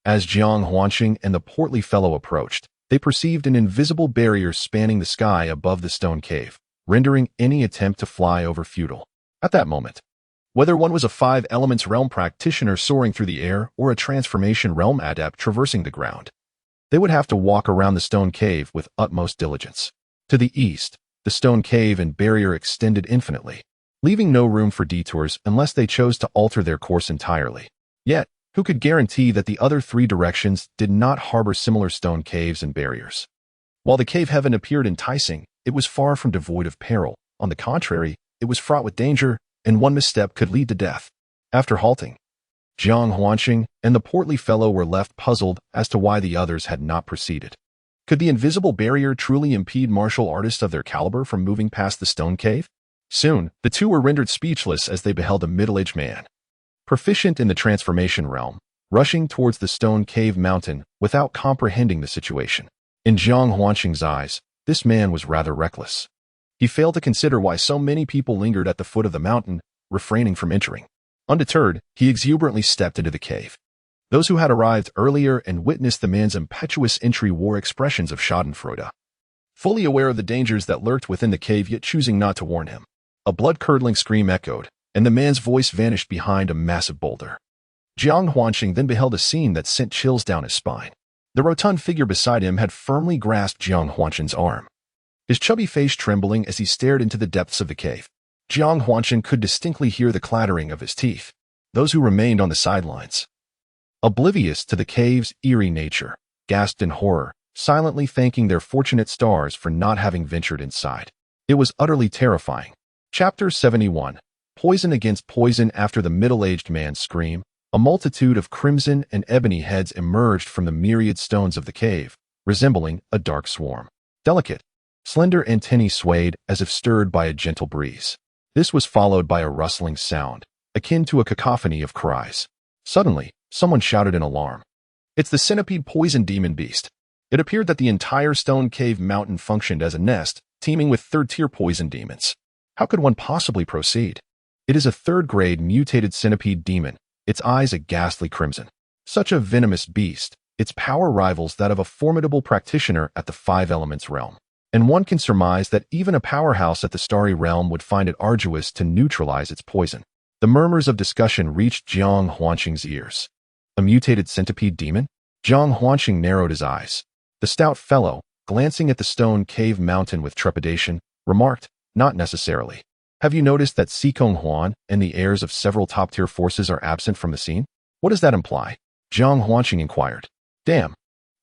as Jiang Huanqing and the portly fellow approached, they perceived an invisible barrier spanning the sky above the stone cave, rendering any attempt to fly over futile. At that moment, whether one was a 5 elements realm practitioner soaring through the air or a transformation realm adept traversing the ground, they would have to walk around the stone cave with utmost diligence. To the east, the stone cave and barrier extended infinitely, leaving no room for detours unless they chose to alter their course entirely. Yet, who could guarantee that the other 3 directions did not harbor similar stone caves and barriers? While the cave heaven appeared enticing, it was far from devoid of peril. On the contrary, it was fraught with danger, and one misstep could lead to death. After halting, Jiang Huanqing and the portly fellow were left puzzled as to why the others had not proceeded. Could the invisible barrier truly impede martial artists of their caliber from moving past the stone cave? Soon, the 2 were rendered speechless as they beheld a middle-aged man, proficient in the transformation realm, rushing towards the stone cave mountain without comprehending the situation. In Jiang Huanqing's eyes, this man was rather reckless. He failed to consider why so many people lingered at the foot of the mountain, refraining from entering. Undeterred, he exuberantly stepped into the cave. Those who had arrived earlier and witnessed the man's impetuous entry wore expressions of schadenfreude, fully aware of the dangers that lurked within the cave yet choosing not to warn him. A blood-curdling scream echoed, and the man's voice vanished behind a massive boulder. Jiang Huanqing then beheld a scene that sent chills down his spine. The rotund figure beside him had firmly grasped Jiang Huanqing's arm, his chubby face trembling as he stared into the depths of the cave. Jiang Huanqing could distinctly hear the clattering of his teeth. Those who remained on the sidelines, oblivious to the cave's eerie nature, gasped in horror, silently thanking their fortunate stars for not having ventured inside. It was utterly terrifying. Chapter 71. Poison against poison. After the middle-aged man's scream, a multitude of crimson and ebony heads emerged from the myriad stones of the cave, resembling a dark swarm. Delicate, slender antennae swayed as if stirred by a gentle breeze. This was followed by a rustling sound, akin to a cacophony of cries. Suddenly, someone shouted in alarm. "It's the centipede poison demon beast." It appeared that the entire stone cave mountain functioned as a nest, teeming with third-tier poison demons. How could one possibly proceed? It is a third-grade mutated centipede demon, its eyes a ghastly crimson. Such a venomous beast, its power rivals that of a formidable practitioner at the Five Elements realm. And one can surmise that even a powerhouse at the Starry Realm would find it arduous to neutralize its poison. The murmurs of discussion reached Jiang Huanqing's ears. A mutated centipede demon? Jiang Huanqing narrowed his eyes. The stout fellow, glancing at the stone cave mountain with trepidation, remarked, "Not necessarily. Have you noticed that Sikong Huan and the heirs of several top-tier forces are absent from the scene? What does that imply?" Jiang Huanqing inquired. "Damn.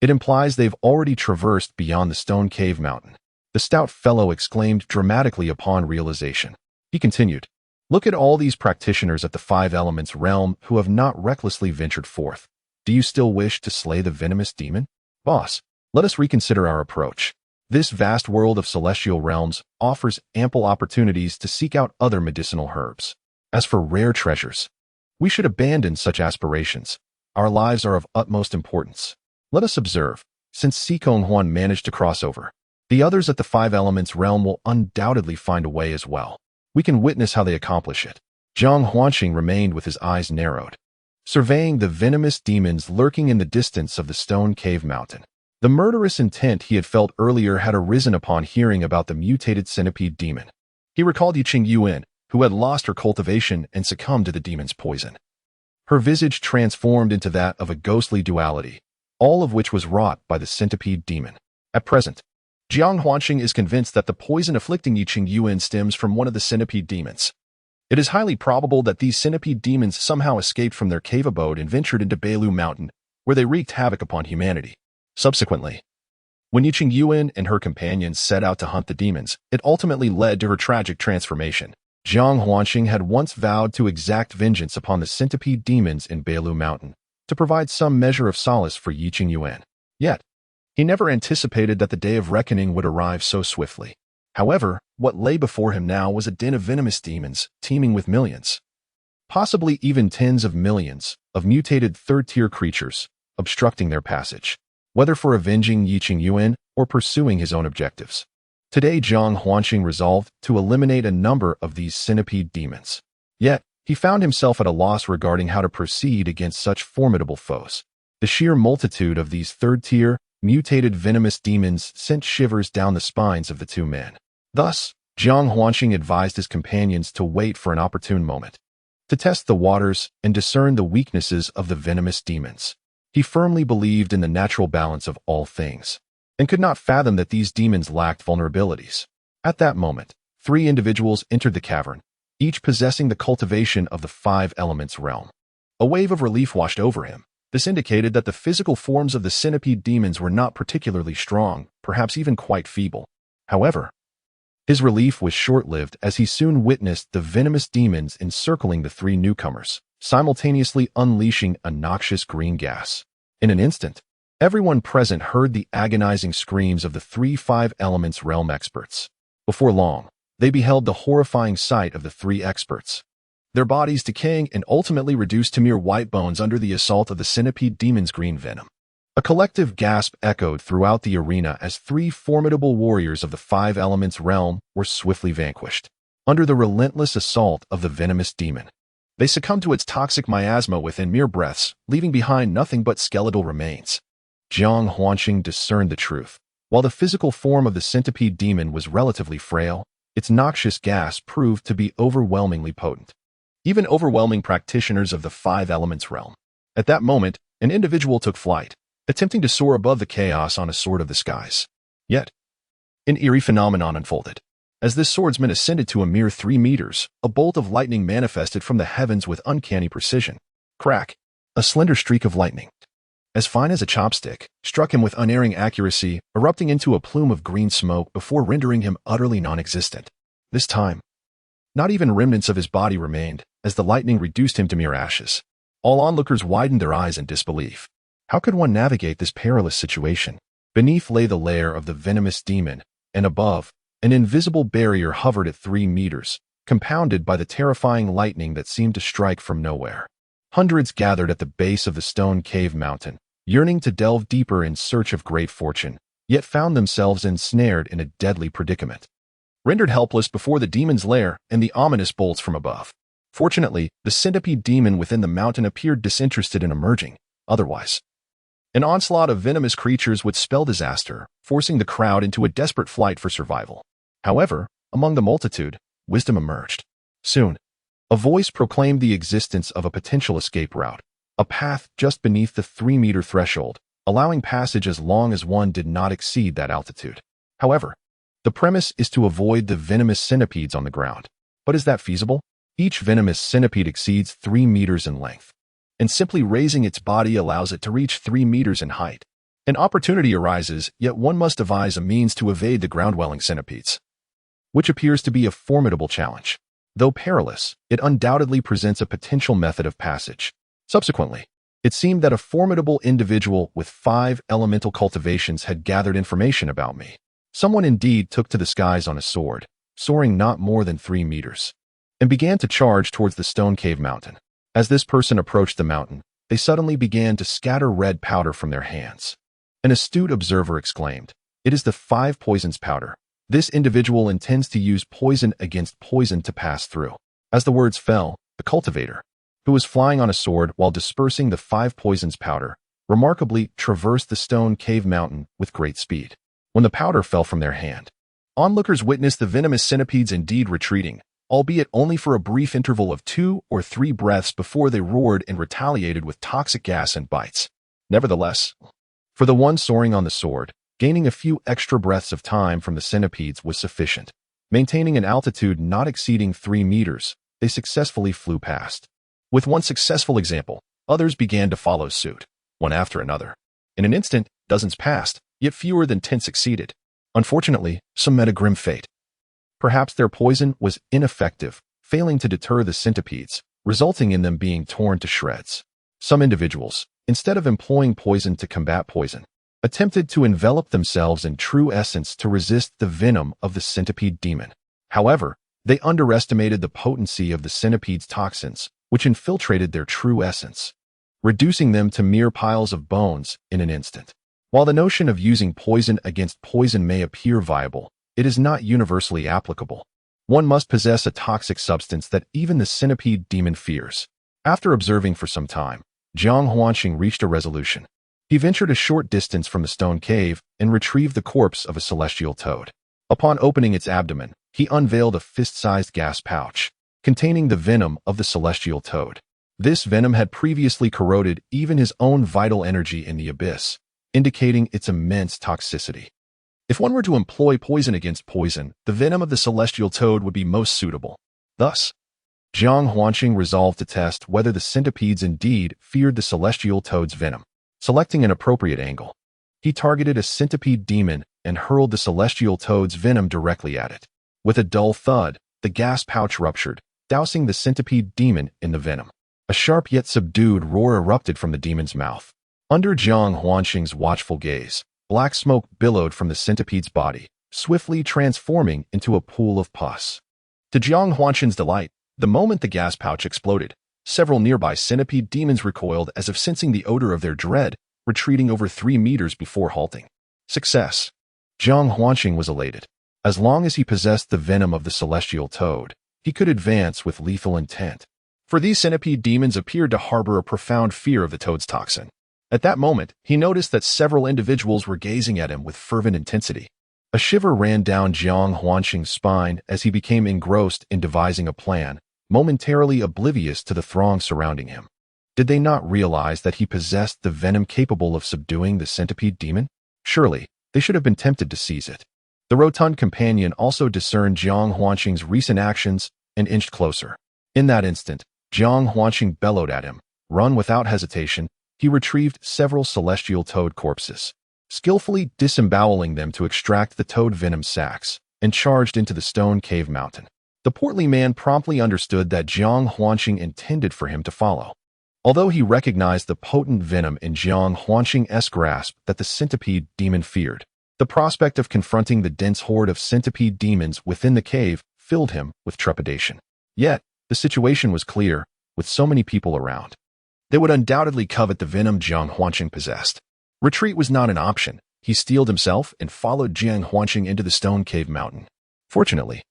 It implies they've already traversed beyond the stone cave mountain," the stout fellow exclaimed dramatically upon realization. He continued, "Look at all these practitioners at the Five Elements realm who have not recklessly ventured forth. Do you still wish to slay the venomous demon? Boss, let us reconsider our approach. This vast world of celestial realms offers ample opportunities to seek out other medicinal herbs. As for rare treasures, we should abandon such aspirations. Our lives are of utmost importance. Let us observe, since Sikong Huan managed to cross over, the others at the Five Elements realm will undoubtedly find a way as well. We can witness how they accomplish it." Jiang Huanqing remained with his eyes narrowed, surveying the venomous demons lurking in the distance of the stone cave mountain. The murderous intent he had felt earlier had arisen upon hearing about the mutated centipede demon. He recalled Yiqing Yuan, who had lost her cultivation and succumbed to the demon's poison. Her visage transformed into that of a ghostly duality, all of which was wrought by the centipede demon. At present, Jiang Huanqing is convinced that the poison afflicting Yiqing Yuan stems from one of the centipede demons. It is highly probable that these centipede demons somehow escaped from their cave abode and ventured into Beilu Mountain, where they wreaked havoc upon humanity. Subsequently, when Yiqing Yuan and her companions set out to hunt the demons, it ultimately led to her tragic transformation. Jiang Huanqing had once vowed to exact vengeance upon the centipede demons in Beilu Mountain, to provide some measure of solace for Yiqing Yuan. Yet, he never anticipated that the day of reckoning would arrive so swiftly. However, what lay before him now was a den of venomous demons, teeming with millions, possibly even tens of millions, of mutated third-tier creatures, obstructing their passage, whether for avenging Yiqing Yuan or pursuing his own objectives. Today, Jiang Huanqing resolved to eliminate a number of these centipede demons. Yet, he found himself at a loss regarding how to proceed against such formidable foes. The sheer multitude of these third-tier, mutated venomous demons sent shivers down the spines of the two men. Thus, Jiang Huanqing advised his companions to wait for an opportune moment, to test the waters and discern the weaknesses of the venomous demons. He firmly believed in the natural balance of all things, and could not fathom that these demons lacked vulnerabilities. At that moment, 3 individuals entered the cavern, each possessing the cultivation of the Five Elements realm. A wave of relief washed over him. This indicated that the physical forms of the centipede demons were not particularly strong, perhaps even quite feeble. However, his relief was short-lived as he soon witnessed the venomous demons encircling the 3 newcomers, simultaneously unleashing a noxious green gas. In an instant, everyone present heard the agonizing screams of the 3 Five Elements realm experts. Before long, they beheld the horrifying sight of the 3 experts, their bodies decaying and ultimately reduced to mere white bones under the assault of the centipede demon's green venom. A collective gasp echoed throughout the arena as 3 formidable warriors of the Five Elements realm were swiftly vanquished. Under the relentless assault of the venomous demon, they succumbed to its toxic miasma within mere breaths, leaving behind nothing but skeletal remains. Jiang Huanqing discerned the truth. While the physical form of the centipede demon was relatively frail, its noxious gas proved to be overwhelmingly potent, even overwhelming practitioners of the Five Elements realm. At that moment, an individual took flight, attempting to soar above the chaos on a sword of the skies. Yet, an eerie phenomenon unfolded. As this swordsman ascended to a mere 3 meters, a bolt of lightning manifested from the heavens with uncanny precision. Crack! A slender streak of lightning, as fine as a chopstick, struck him with unerring accuracy, erupting into a plume of green smoke before rendering him utterly non-existent. This time, not even remnants of his body remained, as the lightning reduced him to mere ashes. All onlookers widened their eyes in disbelief. How could one navigate this perilous situation? Beneath lay the lair of the venomous demon, and above, an invisible barrier hovered at 3 meters, compounded by the terrifying lightning that seemed to strike from nowhere. Hundreds gathered at the base of the stone cave mountain, yearning to delve deeper in search of great fortune, yet found themselves ensnared in a deadly predicament. Rendered helpless before the demon's lair and the ominous bolts from above. Fortunately, the centipede demon within the mountain appeared disinterested in emerging. Otherwise, an onslaught of venomous creatures would spell disaster, forcing the crowd into a desperate flight for survival. However, among the multitude, wisdom emerged. Soon, a voice proclaimed the existence of a potential escape route, a path just beneath the 3-meter threshold, allowing passage as long as one did not exceed that altitude. However, the premise is to avoid the venomous centipedes on the ground. But is that feasible? Each venomous centipede exceeds 3 meters in length, and simply raising its body allows it to reach 3 meters in height. An opportunity arises, yet one must devise a means to evade the ground-dwelling centipedes, which appears to be a formidable challenge. Though perilous, it undoubtedly presents a potential method of passage. Subsequently, it seemed that a formidable individual with 5 elemental cultivations had gathered information about me. Someone indeed took to the skies on a sword, soaring not more than 3 meters, and began to charge towards the stone cave mountain. As this person approached the mountain, they suddenly began to scatter red powder from their hands. An astute observer exclaimed, "It is the 5 poisons powder. This individual intends to use poison against poison to pass through." As the words fell, the cultivator, who was flying on a sword while dispersing the 5 poisons powder, remarkably traversed the stone cave mountain with great speed. When the powder fell from their hand, onlookers witnessed the venomous centipedes indeed retreating, albeit only for a brief interval of 2 or 3 breaths before they roared and retaliated with toxic gas and bites. Nevertheless, for the one soaring on the sword, gaining a few extra breaths of time from the centipedes was sufficient. Maintaining an altitude not exceeding 3 meters, they successfully flew past. With one successful example, others began to follow suit, one after another. In an instant, dozens passed, yet fewer than 10 succeeded. Unfortunately, some met a grim fate. Perhaps their poison was ineffective, failing to deter the centipedes, resulting in them being torn to shreds. Some individuals, instead of employing poison to combat poison, attempted to envelop themselves in true essence to resist the venom of the centipede demon. However, they underestimated the potency of the centipede's toxins, which infiltrated their true essence, reducing them to mere piles of bones in an instant. While the notion of using poison against poison may appear viable, it is not universally applicable. One must possess a toxic substance that even the centipede demon fears. After observing for some time, Jiang Huanqing reached a resolution. He ventured a short distance from the stone cave and retrieved the corpse of a celestial toad. Upon opening its abdomen, he unveiled a fist-sized gas pouch, containing the venom of the celestial toad. This venom had previously corroded even his own vital energy in the abyss, indicating its immense toxicity. If one were to employ poison against poison, the venom of the celestial toad would be most suitable. Thus, Jiang Huanqing resolved to test whether the centipedes indeed feared the celestial toad's venom. Selecting an appropriate angle, he targeted a centipede demon and hurled the celestial toad's venom directly at it. With a dull thud, the gas pouch ruptured, dousing the centipede demon in the venom. A sharp yet subdued roar erupted from the demon's mouth. Under Jiang Huanqing's watchful gaze, black smoke billowed from the centipede's body, swiftly transforming into a pool of pus. To Jiang Huanqing's delight, the moment the gas pouch exploded, several nearby centipede demons recoiled as if sensing the odor of their dread, retreating over 3 meters before halting. Success. Jiang Huanqing was elated. As long as he possessed the venom of the celestial toad, he could advance with lethal intent. For these centipede demons appeared to harbor a profound fear of the toad's toxin. At that moment, he noticed that several individuals were gazing at him with fervent intensity. A shiver ran down Jiang Huanqing's spine as he became engrossed in devising a plan, momentarily oblivious to the throng surrounding him. Did they not realize that he possessed the venom capable of subduing the centipede demon? Surely, they should have been tempted to seize it. The rotund companion also discerned Jiang Huanqing's recent actions and inched closer. In that instant, Jiang Huanqing bellowed at him. Run without hesitation, he retrieved several celestial toad corpses, skillfully disemboweling them to extract the toad venom sacs, and charged into the stone cave mountain. The portly man promptly understood that Jiang Huanqing intended for him to follow. Although he recognized the potent venom in Jiang Huanqing's grasp that the centipede demon feared, the prospect of confronting the dense horde of centipede demons within the cave filled him with trepidation. Yet, the situation was clear, with so many people around. They would undoubtedly covet the venom Jiang Huanqing possessed. Retreat was not an option. He steeled himself and followed Jiang Huanqing into the stone cave mountain. Fortunately,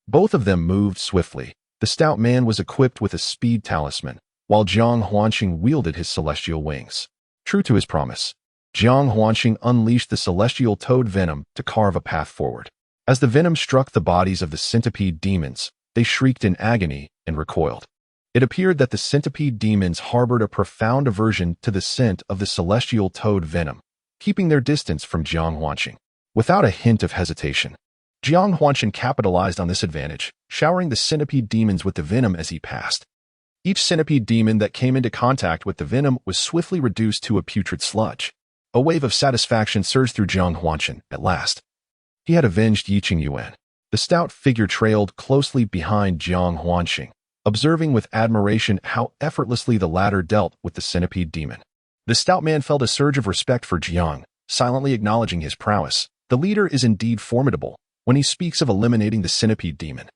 both of them moved swiftly. The stout man was equipped with a speed talisman, while Jiang Huanqing wielded his celestial wings. True to his promise, Jiang Huanqing unleashed the celestial toad venom to carve a path forward. As the venom struck the bodies of the centipede demons, they shrieked in agony and recoiled. It appeared that the centipede demons harbored a profound aversion to the scent of the celestial toad venom, keeping their distance from Jiang Huanqing. Without a hint of hesitation, Jiang Huanqing capitalized on this advantage, showering the centipede demons with the venom as he passed. Each centipede demon that came into contact with the venom was swiftly reduced to a putrid sludge. A wave of satisfaction surged through Jiang Huanqing at last. He had avenged Yiqing Yuan. The stout figure trailed closely behind Jiang Huanqing, observing with admiration how effortlessly the latter dealt with the centipede demon. The stout man felt a surge of respect for Jiang, silently acknowledging his prowess. The leader is indeed formidable when he speaks of eliminating the centipede demon.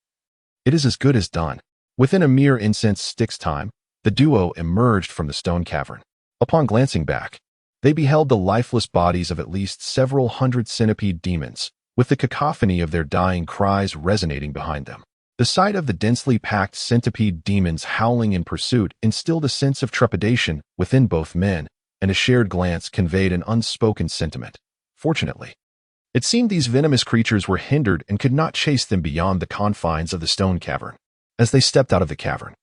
It is as good as done. Within a mere incense stick's time, the duo emerged from the stone cavern. Upon glancing back, they beheld the lifeless bodies of at least several hundred centipede demons, with the cacophony of their dying cries resonating behind them. The sight of the densely packed centipede demons howling in pursuit instilled a sense of trepidation within both men, and a shared glance conveyed an unspoken sentiment. Fortunately, it seemed these venomous creatures were hindered and could not chase them beyond the confines of the stone cavern. As they stepped out of the cavern,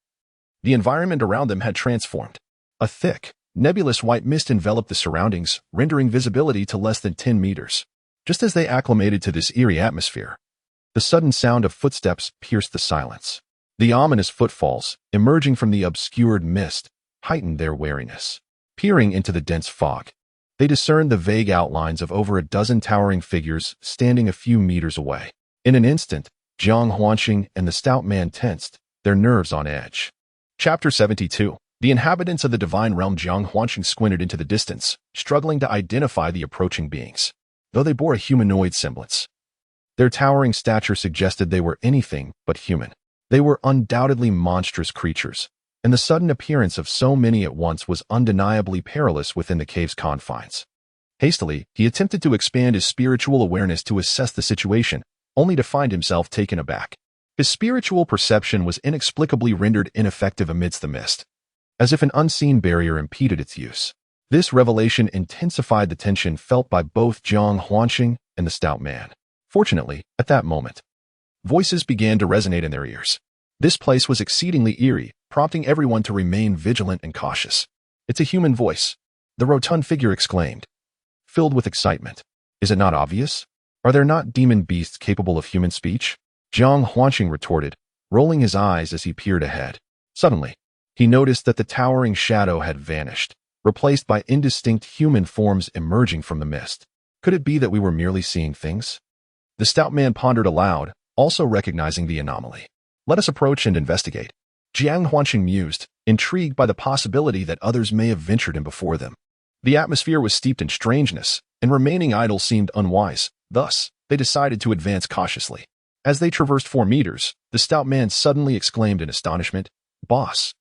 the environment around them had transformed. A thick, nebulous white mist enveloped the surroundings, rendering visibility to less than 10 meters. Just as they acclimated to this eerie atmosphere, the sudden sound of footsteps pierced the silence. The ominous footfalls, emerging from the obscured mist, heightened their wariness. Peering into the dense fog, they discerned the vague outlines of over a dozen towering figures standing a few meters away. In an instant, Jiang Huanqing and the stout man tensed, their nerves on edge. Chapter 72. The inhabitants of the divine realm. Jiang Huanqing squinted into the distance, struggling to identify the approaching beings, though they bore a humanoid semblance. Their towering stature suggested they were anything but human. They were undoubtedly monstrous creatures, and the sudden appearance of so many at once was undeniably perilous within the cave's confines. Hastily, he attempted to expand his spiritual awareness to assess the situation, only to find himself taken aback. His spiritual perception was inexplicably rendered ineffective amidst the mist, as if an unseen barrier impeded its use. This revelation intensified the tension felt by both Jiang Huanqing and the stout man. Fortunately, at that moment, voices began to resonate in their ears. This place was exceedingly eerie, prompting everyone to remain vigilant and cautious. "It's a human voice," the rotund figure exclaimed, filled with excitement. "Is it not obvious? Are there not demon beasts capable of human speech?" Jiang Huanqing retorted, rolling his eyes as he peered ahead. Suddenly, he noticed that the towering shadow had vanished, replaced by indistinct human forms emerging from the mist. Could it be that we were merely seeing things? The stout man pondered aloud, also recognizing the anomaly. "Let us approach and investigate," Jiang Huanqing mused, intrigued by the possibility that others may have ventured in before them. The atmosphere was steeped in strangeness, and remaining idle seemed unwise. Thus, they decided to advance cautiously. As they traversed 4 meters, the stout man suddenly exclaimed in astonishment, "Boss,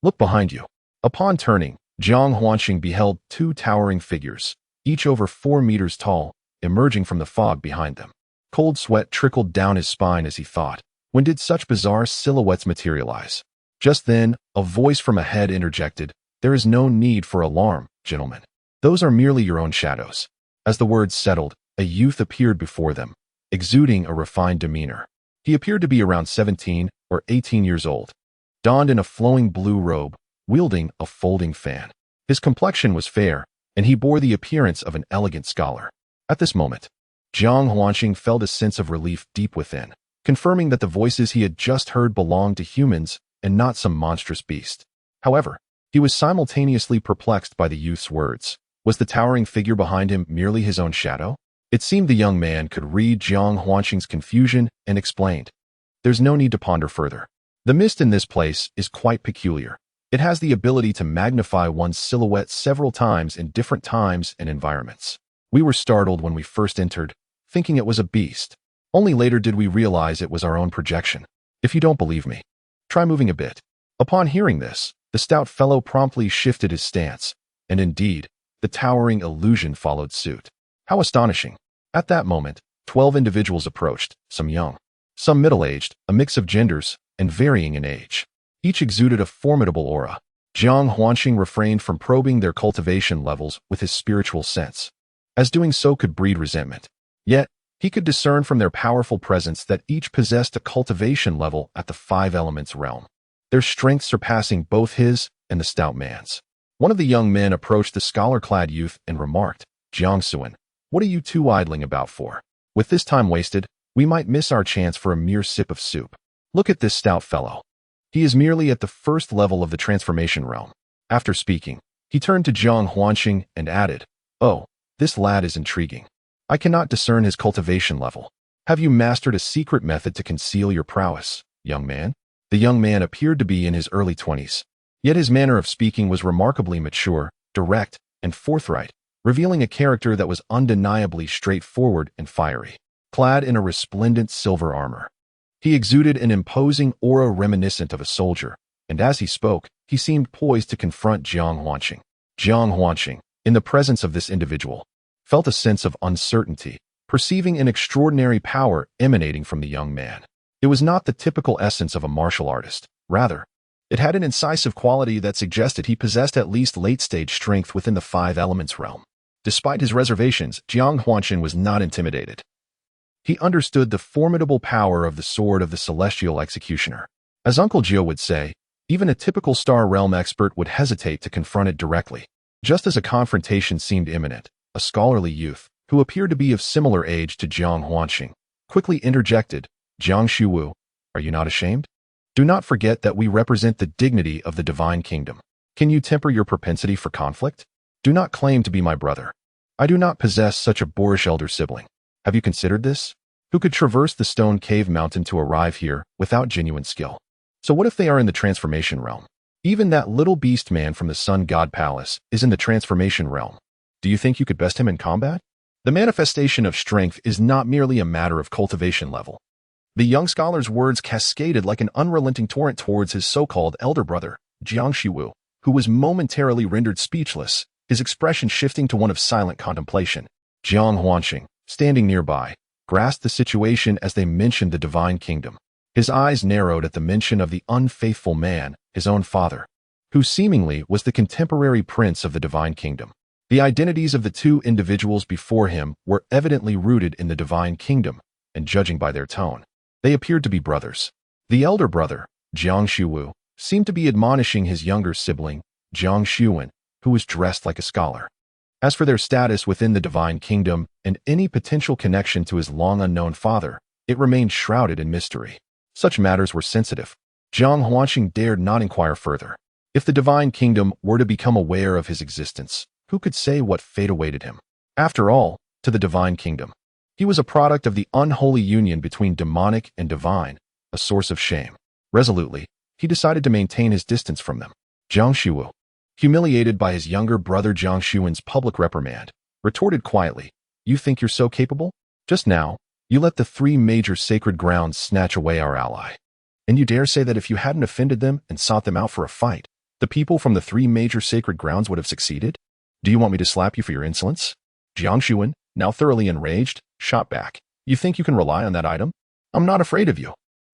look behind you." Upon turning, Jiang Huanqing beheld 2 towering figures, each over 4 meters tall, emerging from the fog behind them. Cold sweat trickled down his spine as he thought, when did such bizarre silhouettes materialize? Just then, a voice from ahead interjected, "There is no need for alarm, gentlemen. Those are merely your own shadows." As the words settled, a youth appeared before them, exuding a refined demeanor. He appeared to be around 17 or 18 years old, donned in a flowing blue robe, wielding a folding fan. His complexion was fair, and he bore the appearance of an elegant scholar. At this moment, Jiang Huanqing felt a sense of relief deep within, confirming that the voices he had just heard belonged to humans and not some monstrous beast. However, he was simultaneously perplexed by the youth's words. Was the towering figure behind him merely his own shadow? It seemed the young man could read Jiang Huanqing's confusion and explained, "There's no need to ponder further. The mist in this place is quite peculiar. It has the ability to magnify one's silhouette several times in different times and environments. We were startled when we first entered, thinking it was a beast. Only later did we realize it was our own projection. If you don't believe me, try moving a bit." Upon hearing this, the stout fellow promptly shifted his stance, and indeed, the towering illusion followed suit. How astonishing! At that moment, 12 individuals approached, some young, some middle-aged, a mix of genders, and varying in age. Each exuded a formidable aura. Jiang Huanqing refrained from probing their cultivation levels with his spiritual sense, as doing so could breed resentment. Yet, he could discern from their powerful presence that each possessed a cultivation level at the 5 elements realm, their strength surpassing both his and the stout man's. One of the young men approached the scholar-clad youth and remarked, "Jiang Suan, what are you two idling about for? With this time wasted, we might miss our chance for a mere sip of soup. Look at this stout fellow. He is merely at the first level of the transformation realm." After speaking, he turned to Jiang Huanqing and added, "Oh, this lad is intriguing. I cannot discern his cultivation level. Have you mastered a secret method to conceal your prowess, young man?" The young man appeared to be in his early 20s, yet his manner of speaking was remarkably mature, direct, and forthright, revealing a character that was undeniably straightforward and fiery. Clad in a resplendent silver armor, he exuded an imposing aura reminiscent of a soldier, and as he spoke, he seemed poised to confront Jiang Huanqing. Jiang Huanqing, in the presence of this individual, felt a sense of uncertainty, perceiving an extraordinary power emanating from the young man. It was not the typical essence of a martial artist. Rather, it had an incisive quality that suggested he possessed at least late-stage strength within the 5 elements realm. Despite his reservations, Jiang Huanqing was not intimidated. He understood the formidable power of the sword of the celestial executioner. As Uncle Joe would say, even a typical Star Realm expert would hesitate to confront it directly. Just as a confrontation seemed imminent, a scholarly youth, who appeared to be of similar age to Jiang Huanqing, quickly interjected, "Jiang Shiwu, are you not ashamed? Do not forget that we represent the dignity of the divine kingdom. Can you temper your propensity for conflict? Do not claim to be my brother. I do not possess such a boorish elder sibling. Have you considered this? Who could traverse the stone cave mountain to arrive here without genuine skill? So what if they are in the transformation realm? Even that little beast man from the Sun God Palace is in the transformation realm. Do you think you could best him in combat? The manifestation of strength is not merely a matter of cultivation level." The young scholar's words cascaded like an unrelenting torrent towards his so-called elder brother, Jiang Shiwu, who was momentarily rendered speechless, his expression shifting to one of silent contemplation. Jiang Huanqing, standing nearby, grasped the situation as they mentioned the divine kingdom. His eyes narrowed at the mention of the unfaithful man, his own father, who seemingly was the contemporary prince of the divine kingdom. The identities of the two individuals before him were evidently rooted in the divine kingdom, and judging by their tone, they appeared to be brothers. The elder brother, Jiang Shiwu, seemed to be admonishing his younger sibling, Jiang Xuan, who was dressed like a scholar. As for their status within the divine kingdom and any potential connection to his long-unknown father, it remained shrouded in mystery. Such matters were sensitive. Jiang Huanqing dared not inquire further. If the divine kingdom were to become aware of his existence, who could say what fate awaited him? After all, to the divine kingdom, he was a product of the unholy union between demonic and divine, a source of shame. Resolutely, he decided to maintain his distance from them. Jiang Shiwu, humiliated by his younger brother Jiang Xuan's public reprimand, retorted quietly, "You think you're so capable? Just now, you let the 3 major sacred grounds snatch away our ally. And you dare say that if you hadn't offended them and sought them out for a fight, the people from the 3 major sacred grounds would have succeeded? Do you want me to slap you for your insolence?" Jiang Xuan, now thoroughly enraged, shot back, "You think you can rely on that item? I'm not afraid of you."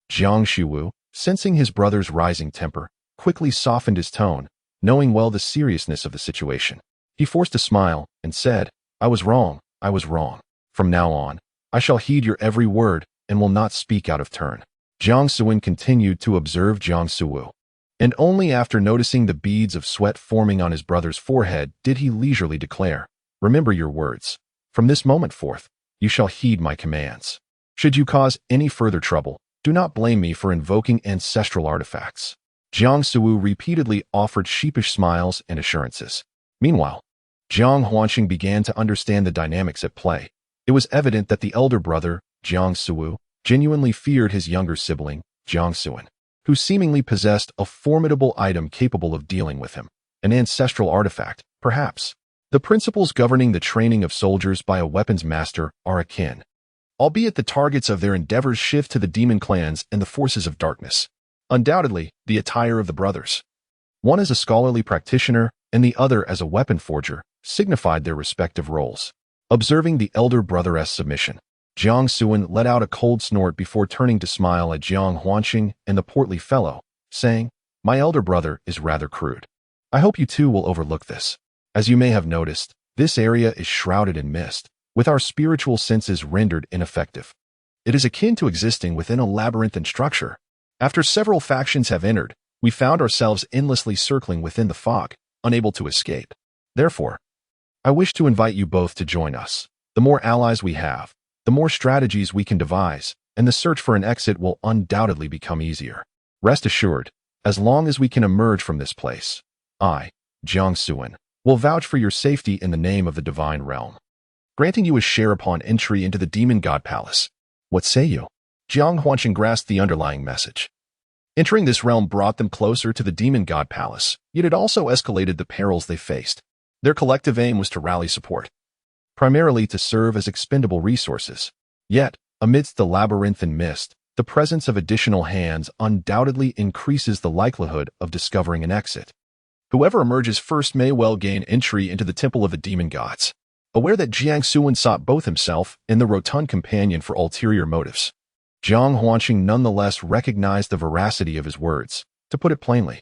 Jiang Shiwu, sensing his brother's rising temper, quickly softened his tone, knowing well the seriousness of the situation. He forced a smile and said, I was wrong. From now on, I shall heed your every word and will not speak out of turn." Jiang Suan continued to observe Jiang Shiwu, and only after noticing the beads of sweat forming on his brother's forehead did he leisurely declare, "Remember your words. From this moment forth, You shall heed my commands. Should you cause any further trouble, do not blame me for invoking ancestral artifacts." Jiang Suwu repeatedly offered sheepish smiles and assurances. Meanwhile, Jiang Huanqing began to understand the dynamics at play. It was evident that the elder brother, Jiang Suwu, genuinely feared his younger sibling, Jiang Suan, who seemingly possessed a formidable item capable of dealing with him, an ancestral artifact, perhaps. The principles governing the training of soldiers by a weapons master are akin, albeit the targets of their endeavors shift to the demon clans and the forces of darkness. Undoubtedly, the attire of the brothers, one as a scholarly practitioner and the other as a weapon forger, signified their respective roles. Observing the elder brother's submission, Jiang Suan let out a cold snort before turning to smile at Jiang Huanqing and the portly fellow, saying, "My elder brother is rather crude. I hope you too will overlook this. As you may have noticed, this area is shrouded in mist, with our spiritual senses rendered ineffective. It is akin to existing within a labyrinthine structure. After several factions have entered, we found ourselves endlessly circling within the fog, unable to escape. Therefore, I wish to invite you both to join us. The more allies we have, the more strategies we can devise, and the search for an exit will undoubtedly become easier. Rest assured, as long as we can emerge from this place, I, Jiang Suan, will vouch for your safety in the name of the divine realm, granting you a share upon entry into the demon god palace. What say you?" Jiang Huanqing grasped the underlying message. Entering this realm brought them closer to the demon god palace, yet it also escalated the perils they faced. Their collective aim was to rally support, primarily to serve as expendable resources. Yet, amidst the labyrinthine mist, the presence of additional hands undoubtedly increases the likelihood of discovering an exit. Whoever emerges first may well gain entry into the temple of the demon gods. Aware that Jiang Suan sought both himself and the rotund companion for ulterior motives, Jiang Huanqing nonetheless recognized the veracity of his words. To put it plainly,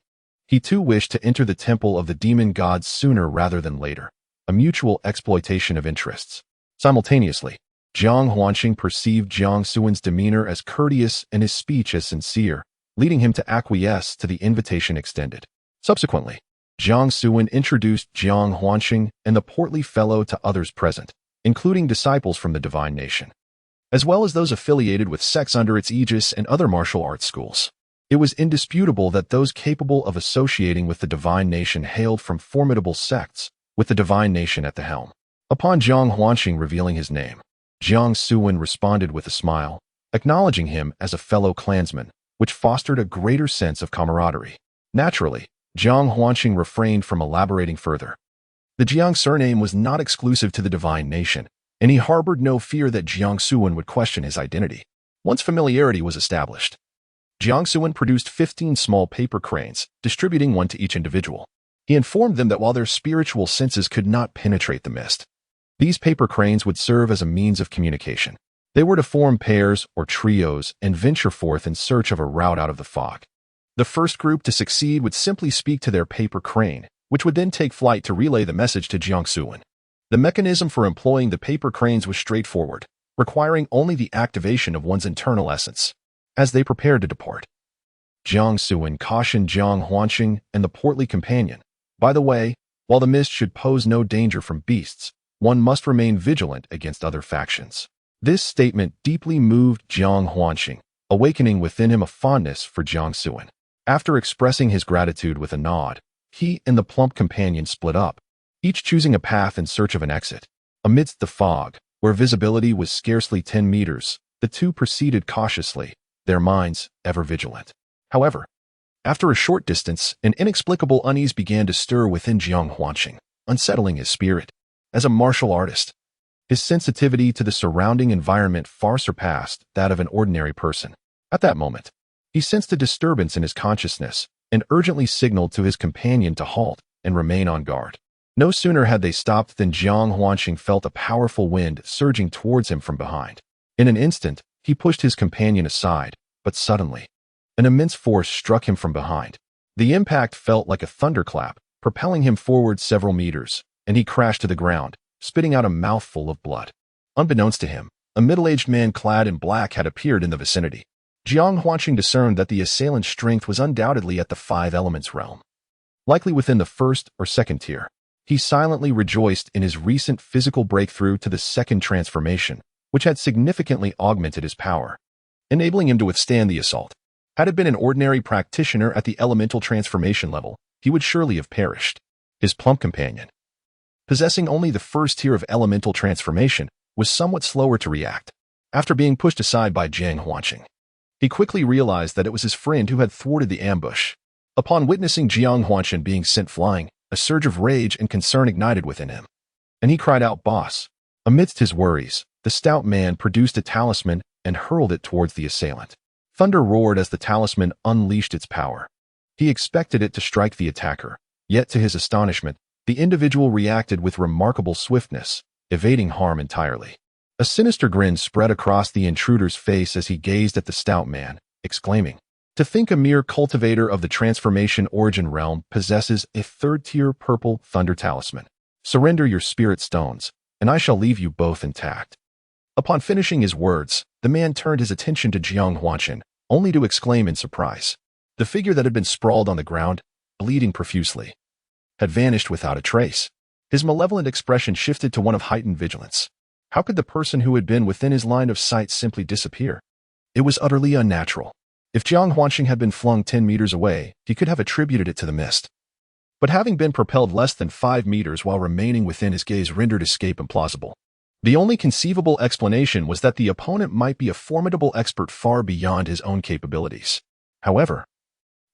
he too wished to enter the temple of the demon gods sooner rather than later, a mutual exploitation of interests. Simultaneously, Jiang Huanqing perceived Jiang Suan's demeanor as courteous and his speech as sincere, leading him to acquiesce to the invitation extended. Subsequently, Jiang Suan introduced Jiang Huanqing and the portly fellow to others present, including disciples from the Divine Nation, as well as those affiliated with sects under its aegis and other martial arts schools. It was indisputable that those capable of associating with the Divine Nation hailed from formidable sects, with the Divine Nation at the helm. Upon Jiang Huanqing revealing his name, Jiang Suan responded with a smile, acknowledging him as a fellow clansman, which fostered a greater sense of camaraderie. Naturally, Jiang Huanqing refrained from elaborating further. The Jiang surname was not exclusive to the Divine Nation, and he harbored no fear that Jiang Suan would question his identity. Once familiarity was established, Jiang Suan produced 15 small paper cranes, distributing one to each individual. He informed them that while their spiritual senses could not penetrate the mist, these paper cranes would serve as a means of communication. They were to form pairs or trios and venture forth in search of a route out of the fog. The first group to succeed would simply speak to their paper crane, which would then take flight to relay the message to Jiang Suan. The mechanism for employing the paper cranes was straightforward, requiring only the activation of one's internal essence. As they prepared to depart, Jiang Suan cautioned Jiang Huanqing and the portly companion, "By the way, while the mist should pose no danger from beasts, one must remain vigilant against other factions." This statement deeply moved Jiang Huanqing, awakening within him a fondness for Jiang Suan. After expressing his gratitude with a nod, he and the plump companion split up, each choosing a path in search of an exit. Amidst the fog, where visibility was scarcely 10 meters, the two proceeded cautiously, their minds ever vigilant. However, after a short distance, an inexplicable unease began to stir within Jiang Huanqing, unsettling his spirit. As a martial artist, his sensitivity to the surrounding environment far surpassed that of an ordinary person. At that moment, he sensed a disturbance in his consciousness and urgently signaled to his companion to halt and remain on guard. No sooner had they stopped than Jiang Huanqing felt a powerful wind surging towards him from behind. In an instant, he pushed his companion aside, but suddenly, an immense force struck him from behind. The impact felt like a thunderclap, propelling him forward several meters, and he crashed to the ground, spitting out a mouthful of blood. Unbeknownst to him, a middle-aged man clad in black had appeared in the vicinity. Jiang Huanqing discerned that the assailant's strength was undoubtedly at the Five Elements realm, likely within the first or second tier. He silently rejoiced in his recent physical breakthrough to the second transformation, which had significantly augmented his power, enabling him to withstand the assault. Had it been an ordinary practitioner at the elemental transformation level, he would surely have perished. His plump companion, possessing only the first tier of elemental transformation, was somewhat slower to react. After being pushed aside by Jiang Huanqing, he quickly realized that it was his friend who had thwarted the ambush. Upon witnessing Jiang Huanqing being sent flying, a surge of rage and concern ignited within him, and he cried out, "Boss!" Amidst his worries, the stout man produced a talisman and hurled it towards the assailant. Thunder roared as the talisman unleashed its power. He expected it to strike the attacker, yet to his astonishment, the individual reacted with remarkable swiftness, evading harm entirely. A sinister grin spread across the intruder's face as he gazed at the stout man, exclaiming, "To think a mere cultivator of the transformation origin realm possesses a third-tier purple thunder talisman. Surrender your spirit stones, and I shall leave you both intact." Upon finishing his words, the man turned his attention to Jiang Huanqing, only to exclaim in surprise. The figure that had been sprawled on the ground, bleeding profusely, had vanished without a trace. His malevolent expression shifted to one of heightened vigilance. How could the person who had been within his line of sight simply disappear? It was utterly unnatural. If Jiang Huanqing had been flung 10 meters away, he could have attributed it to the mist. But having been propelled less than 5 meters while remaining within his gaze rendered escape implausible. The only conceivable explanation was that the opponent might be a formidable expert far beyond his own capabilities. However,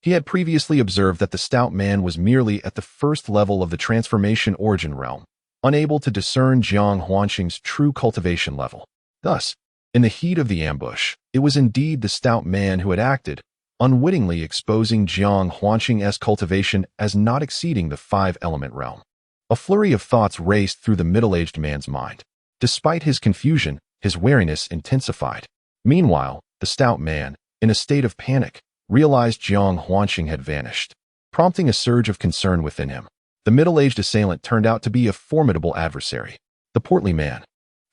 he had previously observed that the stout man was merely at the first level of the transformation origin realm, unable to discern Jiang Huanqing's true cultivation level. Thus, in the heat of the ambush, it was indeed the stout man who had acted, unwittingly exposing Jiang Huanqing's cultivation as not exceeding the 5-element realm. A flurry of thoughts raced through the middle-aged man's mind. Despite his confusion, his wariness intensified. Meanwhile, the stout man, in a state of panic, realized Jiang Huanqing had vanished, prompting a surge of concern within him. The middle-aged assailant turned out to be a formidable adversary. The portly man,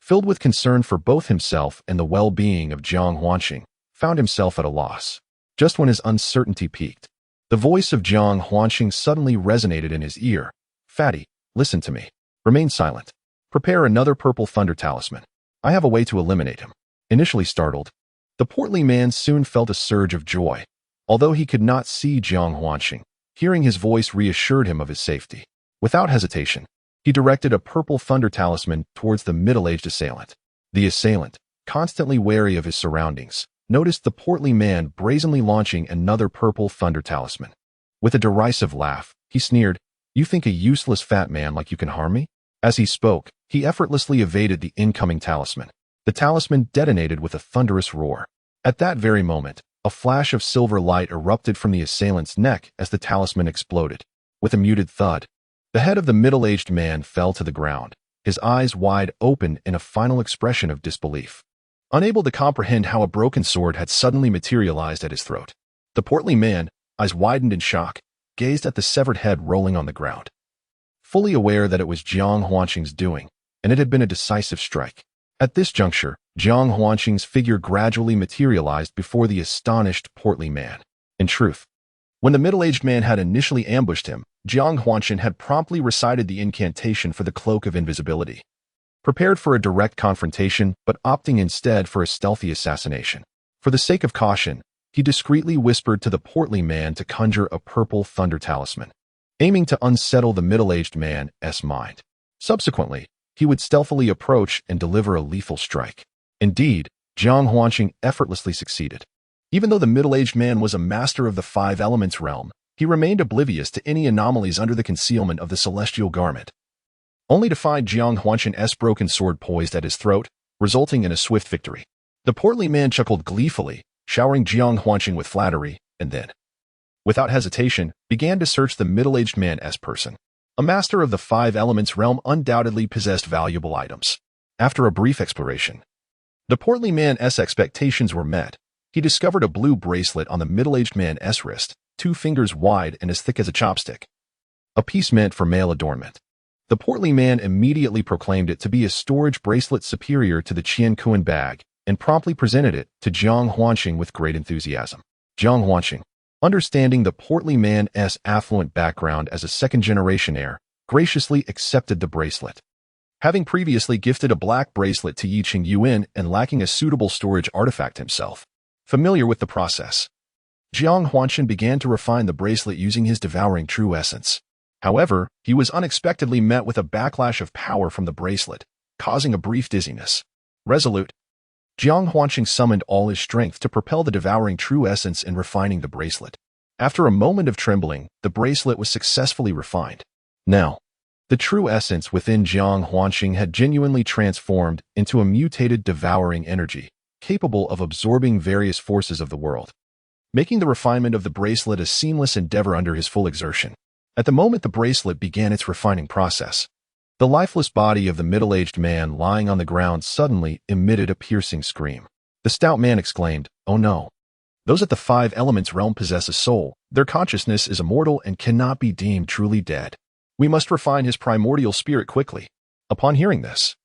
filled with concern for both himself and the well-being of Jiang Huanqing, found himself at a loss. Just when his uncertainty peaked, the voice of Jiang Huanqing suddenly resonated in his ear. "Fatty, listen to me. Remain silent. Prepare another purple thunder talisman. I have a way to eliminate him." Initially startled, the portly man soon felt a surge of joy. Although he could not see Jiang Huanqing, hearing his voice reassured him of his safety. Without hesitation, he directed a purple thunder talisman towards the middle-aged assailant. The assailant, constantly wary of his surroundings, noticed the portly man brazenly launching another purple thunder talisman. With a derisive laugh, he sneered, "You think a useless fat man like you can harm me?" As he spoke, he effortlessly evaded the incoming talisman. The talisman detonated with a thunderous roar. At that very moment, a flash of silver light erupted from the assailant's neck as the talisman exploded. With a muted thud, the head of the middle-aged man fell to the ground, his eyes wide open in a final expression of disbelief. Unable to comprehend how a broken sword had suddenly materialized at his throat, the portly man, eyes widened in shock, gazed at the severed head rolling on the ground. Fully aware that it was Jiang Huanqing's doing, and it had been a decisive strike. At this juncture, Jiang Huanqing's figure gradually materialized before the astonished portly man. In truth, when the middle-aged man had initially ambushed him, Jiang Huanqing had promptly recited the incantation for the cloak of invisibility, prepared for a direct confrontation but opting instead for a stealthy assassination. For the sake of caution, he discreetly whispered to the portly man to conjure a purple thunder talisman, aiming to unsettle the middle-aged man's mind. Subsequently, he would stealthily approach and deliver a lethal strike. Indeed, Jiang Huanqing effortlessly succeeded. Even though the middle-aged man was a master of the 5 elements realm, he remained oblivious to any anomalies under the concealment of the celestial garment, only to find Jiang Huanqing's broken sword poised at his throat, resulting in a swift victory. The portly man chuckled gleefully, showering Jiang Huanqing with flattery, and then, without hesitation, began to search the middle-aged man's person. A master of the 5 elements realm undoubtedly possessed valuable items. After a brief exploration, the portly man's expectations were met. He discovered a blue bracelet on the middle-aged man's wrist, 2 fingers wide and as thick as a chopstick. A piece meant for male adornment. The portly man immediately proclaimed it to be a storage bracelet superior to the Qiankuan bag and promptly presented it to Jiang Huanqing with great enthusiasm. Jiang Huanqing, understanding the portly man's affluent background as a second-generation heir, graciously accepted the bracelet. having previously gifted a black bracelet to Yi Ching Yuan and lacking a suitable storage artifact himself. Familiar with the process, Jiang Huanshan began to refine the bracelet using his devouring true essence. However, he was unexpectedly met with a backlash of power from the bracelet, causing a brief dizziness. Resolute, Jiang Huanshan summoned all his strength to propel the devouring true essence in refining the bracelet. After a moment of trembling, the bracelet was successfully refined. Now, the true essence within Jiang Huanshan had genuinely transformed into a mutated devouring energy, capable of absorbing various forces of the world, making the refinement of the bracelet a seamless endeavor under his full exertion. At the moment the bracelet began its refining process, the lifeless body of the middle-aged man lying on the ground suddenly emitted a piercing scream. The stout man exclaimed, "Oh no! Those at the five elements realm possess a soul. Their consciousness is immortal and cannot be deemed truly dead. We must refine his primordial spirit quickly." Upon hearing this,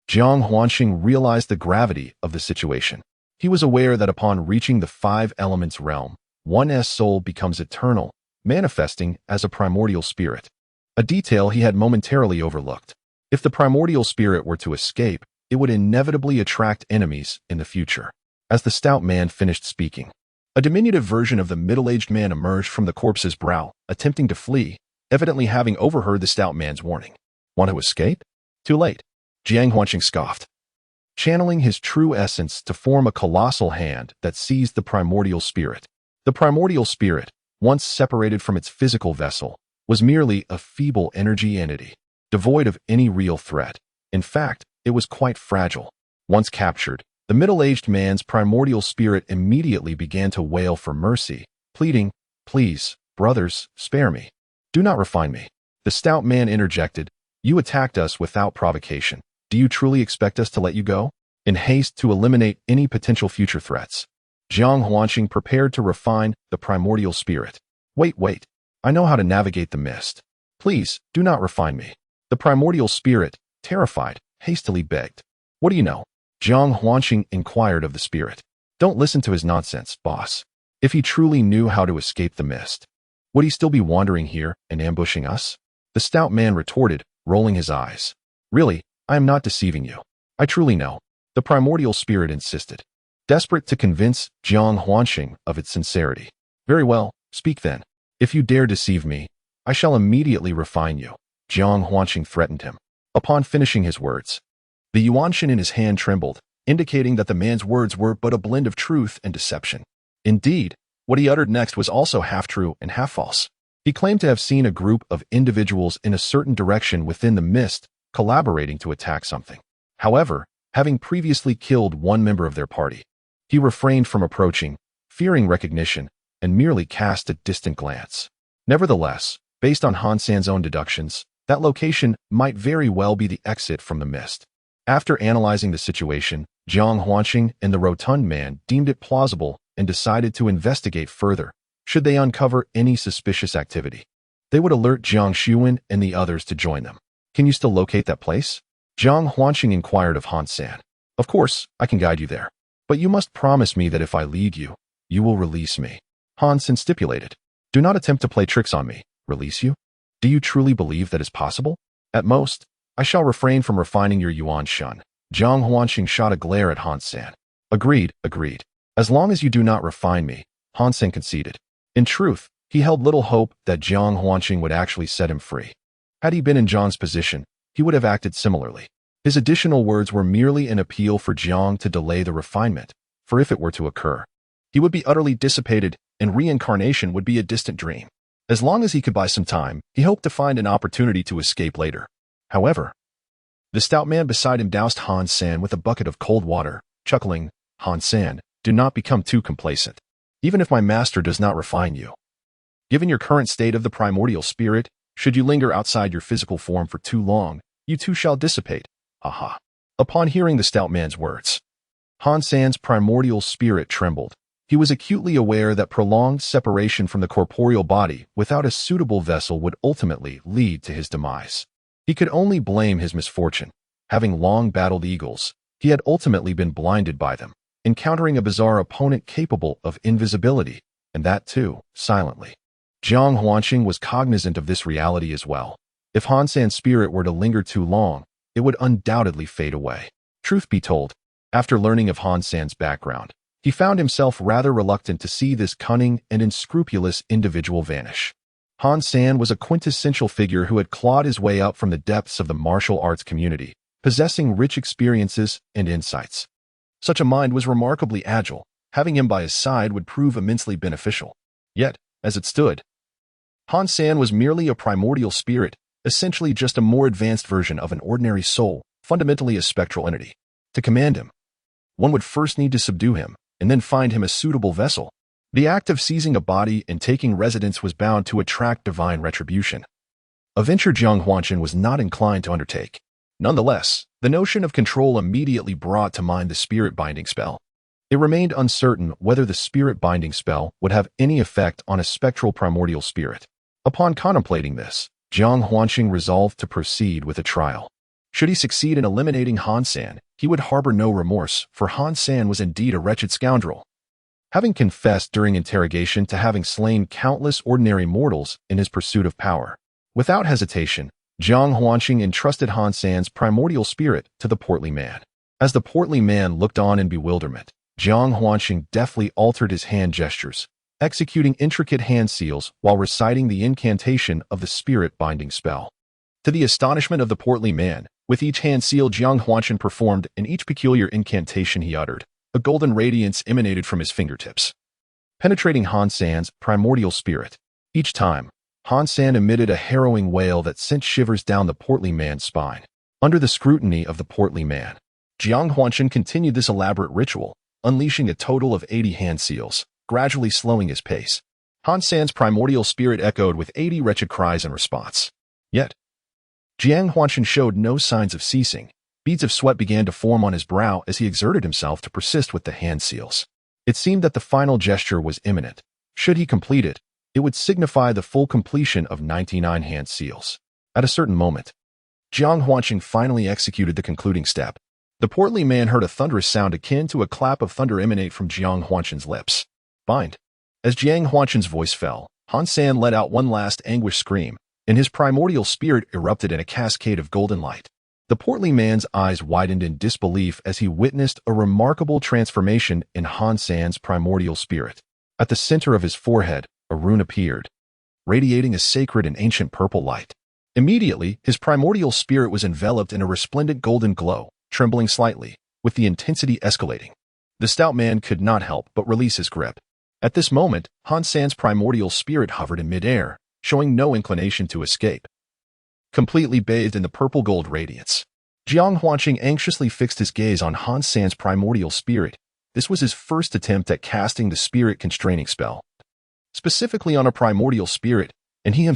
Jiang Huanshan realized the gravity of the situation. He was aware that upon reaching the five elements realm, one's soul becomes eternal, manifesting as a primordial spirit. A detail he had momentarily overlooked. If the primordial spirit were to escape, it would inevitably attract enemies in the future. As the stout man finished speaking, a diminutive version of the middle-aged man emerged from the corpse's brow, attempting to flee, evidently having overheard the stout man's warning. Want to escape? Too late. Jiang Huanshan scoffed, channeling his true essence to form a colossal hand that seized the primordial spirit. The primordial spirit, once separated from its physical vessel, was merely a feeble energy entity, devoid of any real threat. In fact, it was quite fragile. Once captured, the middle-aged man's primordial spirit immediately began to wail for mercy, pleading, "Please, brothers, spare me. Do not refine me." The stout man interjected, "You attacked us without provocation. Do you truly expect us to let you go?" In haste to eliminate any potential future threats, Jiang Huanshan prepared to refine the primordial spirit. Wait. I know how to navigate the mist. Please, do not refine me." The primordial spirit, terrified, hastily begged. "What do you know?" Jiang Huanshan inquired of the spirit. "Don't listen to his nonsense, boss. If he truly knew how to escape the mist, would he still be wandering here and ambushing us?" The stout man retorted, rolling his eyes. "Really, I am not deceiving you. I truly know." The primordial spirit insisted, desperate to convince Jiang Huanshan of its sincerity. "Very well, speak then. If you dare deceive me, I shall immediately refine you," Jiang Huanshan threatened him. Upon finishing his words, the yuanshan in his hand trembled, indicating that the man's words were but a blend of truth and deception. Indeed, what he uttered next was also half true and half false. He claimed to have seen a group of individuals in a certain direction within the mist collaborating to attack something. However, having previously killed one member of their party, he refrained from approaching, fearing recognition, and merely cast a distant glance. Nevertheless, based on Hansan's own deductions, that location might very well be the exit from the mist. After analyzing the situation, Jiang Huanshan and the rotund man deemed it plausible and decided to investigate further. Should they uncover any suspicious activity, they would alert Jiang Xuan and the others to join them. "Can you still locate that place?" Jiang Huanshan inquired of Hansan. "Of course, I can guide you there. But you must promise me that if I lead you, you will release me." Hansan stipulated. "Do not attempt to play tricks on me. Release you? Do you truly believe that is possible?" "At most, I shall refrain from refining your yuanshan." Jiang Huanshan shot a glare at Hansan. Agreed. As long as you do not refine me," Hansan conceded. In truth, he held little hope that Jiang Huanshan would actually set him free. Had he been in Jiang's position, he would have acted similarly. His additional words were merely an appeal for Jiang to delay the refinement, for if it were to occur, he would be utterly dissipated and reincarnation would be a distant dream. As long as he could buy some time, he hoped to find an opportunity to escape later. However, the stout man beside him doused Hansan with a bucket of cold water, chuckling, "Hansan, do not become too complacent. Even if my master does not refine you, given your current state of the primordial spirit, should you linger outside your physical form for too long, you too shall dissipate." Aha. Upon hearing the stout man's words, Hansan's primordial spirit trembled. He was acutely aware that prolonged separation from the corporeal body without a suitable vessel would ultimately lead to his demise. He could only blame his misfortune. Having long battled eagles, he had ultimately been blinded by them, encountering a bizarre opponent capable of invisibility, and that too, silently. Jiang Huanshan was cognizant of this reality as well. If Hansan's spirit were to linger too long, it would undoubtedly fade away. Truth be told, after learning of Han San's background, he found himself rather reluctant to see this cunning and unscrupulous individual vanish. Han San was a quintessential figure who had clawed his way up from the depths of the martial arts community, possessing rich experiences and insights. Such a mind was remarkably agile. Having him by his side would prove immensely beneficial. Yet, as it stood, Han San was merely a primordial spirit, essentially just a more advanced version of an ordinary soul, fundamentally a spectral entity. To command him, one would first need to subdue him, and then find him a suitable vessel. The act of seizing a body and taking residence was bound to attract divine retribution, a venture Jiang Huanshan was not inclined to undertake. Nonetheless, the notion of control immediately brought to mind the spirit binding spell. It remained uncertain whether the spirit binding spell would have any effect on a spectral primordial spirit. Upon contemplating this, Jiang Huanshan resolved to proceed with a trial. Should he succeed in eliminating Han San, he would harbor no remorse, for Han San was indeed a wretched scoundrel. Having confessed during interrogation to having slain countless ordinary mortals in his pursuit of power, without hesitation, Jiang Huanshan entrusted Han San's primordial spirit to the portly man. As the portly man looked on in bewilderment, Jiang Huanshan deftly altered his hand gestures, executing intricate hand seals while reciting the incantation of the spirit binding spell. To the astonishment of the portly man, with each hand seal Jiang Huanshan performed and each peculiar incantation he uttered, a golden radiance emanated from his fingertips, penetrating Han San's primordial spirit. Each time, Han San emitted a harrowing wail that sent shivers down the portly man's spine. Under the scrutiny of the portly man, Jiang Huanshan continued this elaborate ritual, unleashing a total of 80 hand seals, gradually slowing his pace. Han San's primordial spirit echoed with 80 wretched cries in response. Yet, Jiang Huanshan showed no signs of ceasing. Beads of sweat began to form on his brow as he exerted himself to persist with the hand seals. It seemed that the final gesture was imminent. Should he complete it, it would signify the full completion of 99 hand seals. At a certain moment, Jiang Huanshan finally executed the concluding step. The portly man heard a thunderous sound akin to a clap of thunder emanate from Jiang Huanshan's lips. Bind. As Jiang Huanshan's voice fell, Han San let out one last anguished scream, and his primordial spirit erupted in a cascade of golden light. The portly man's eyes widened in disbelief as he witnessed a remarkable transformation in Han San's primordial spirit. At the center of his forehead, a rune appeared, radiating a sacred and ancient purple light. Immediately, his primordial spirit was enveloped in a resplendent golden glow, trembling slightly, with the intensity escalating. The stout man could not help but release his grip. At this moment, Han San's primordial spirit hovered in midair, showing no inclination to escape. Completely bathed in the purple gold radiance, Jiang Huanshan anxiously fixed his gaze on Han San's primordial spirit. This was his first attempt at casting the spirit constraining spell, specifically on a primordial spirit, and he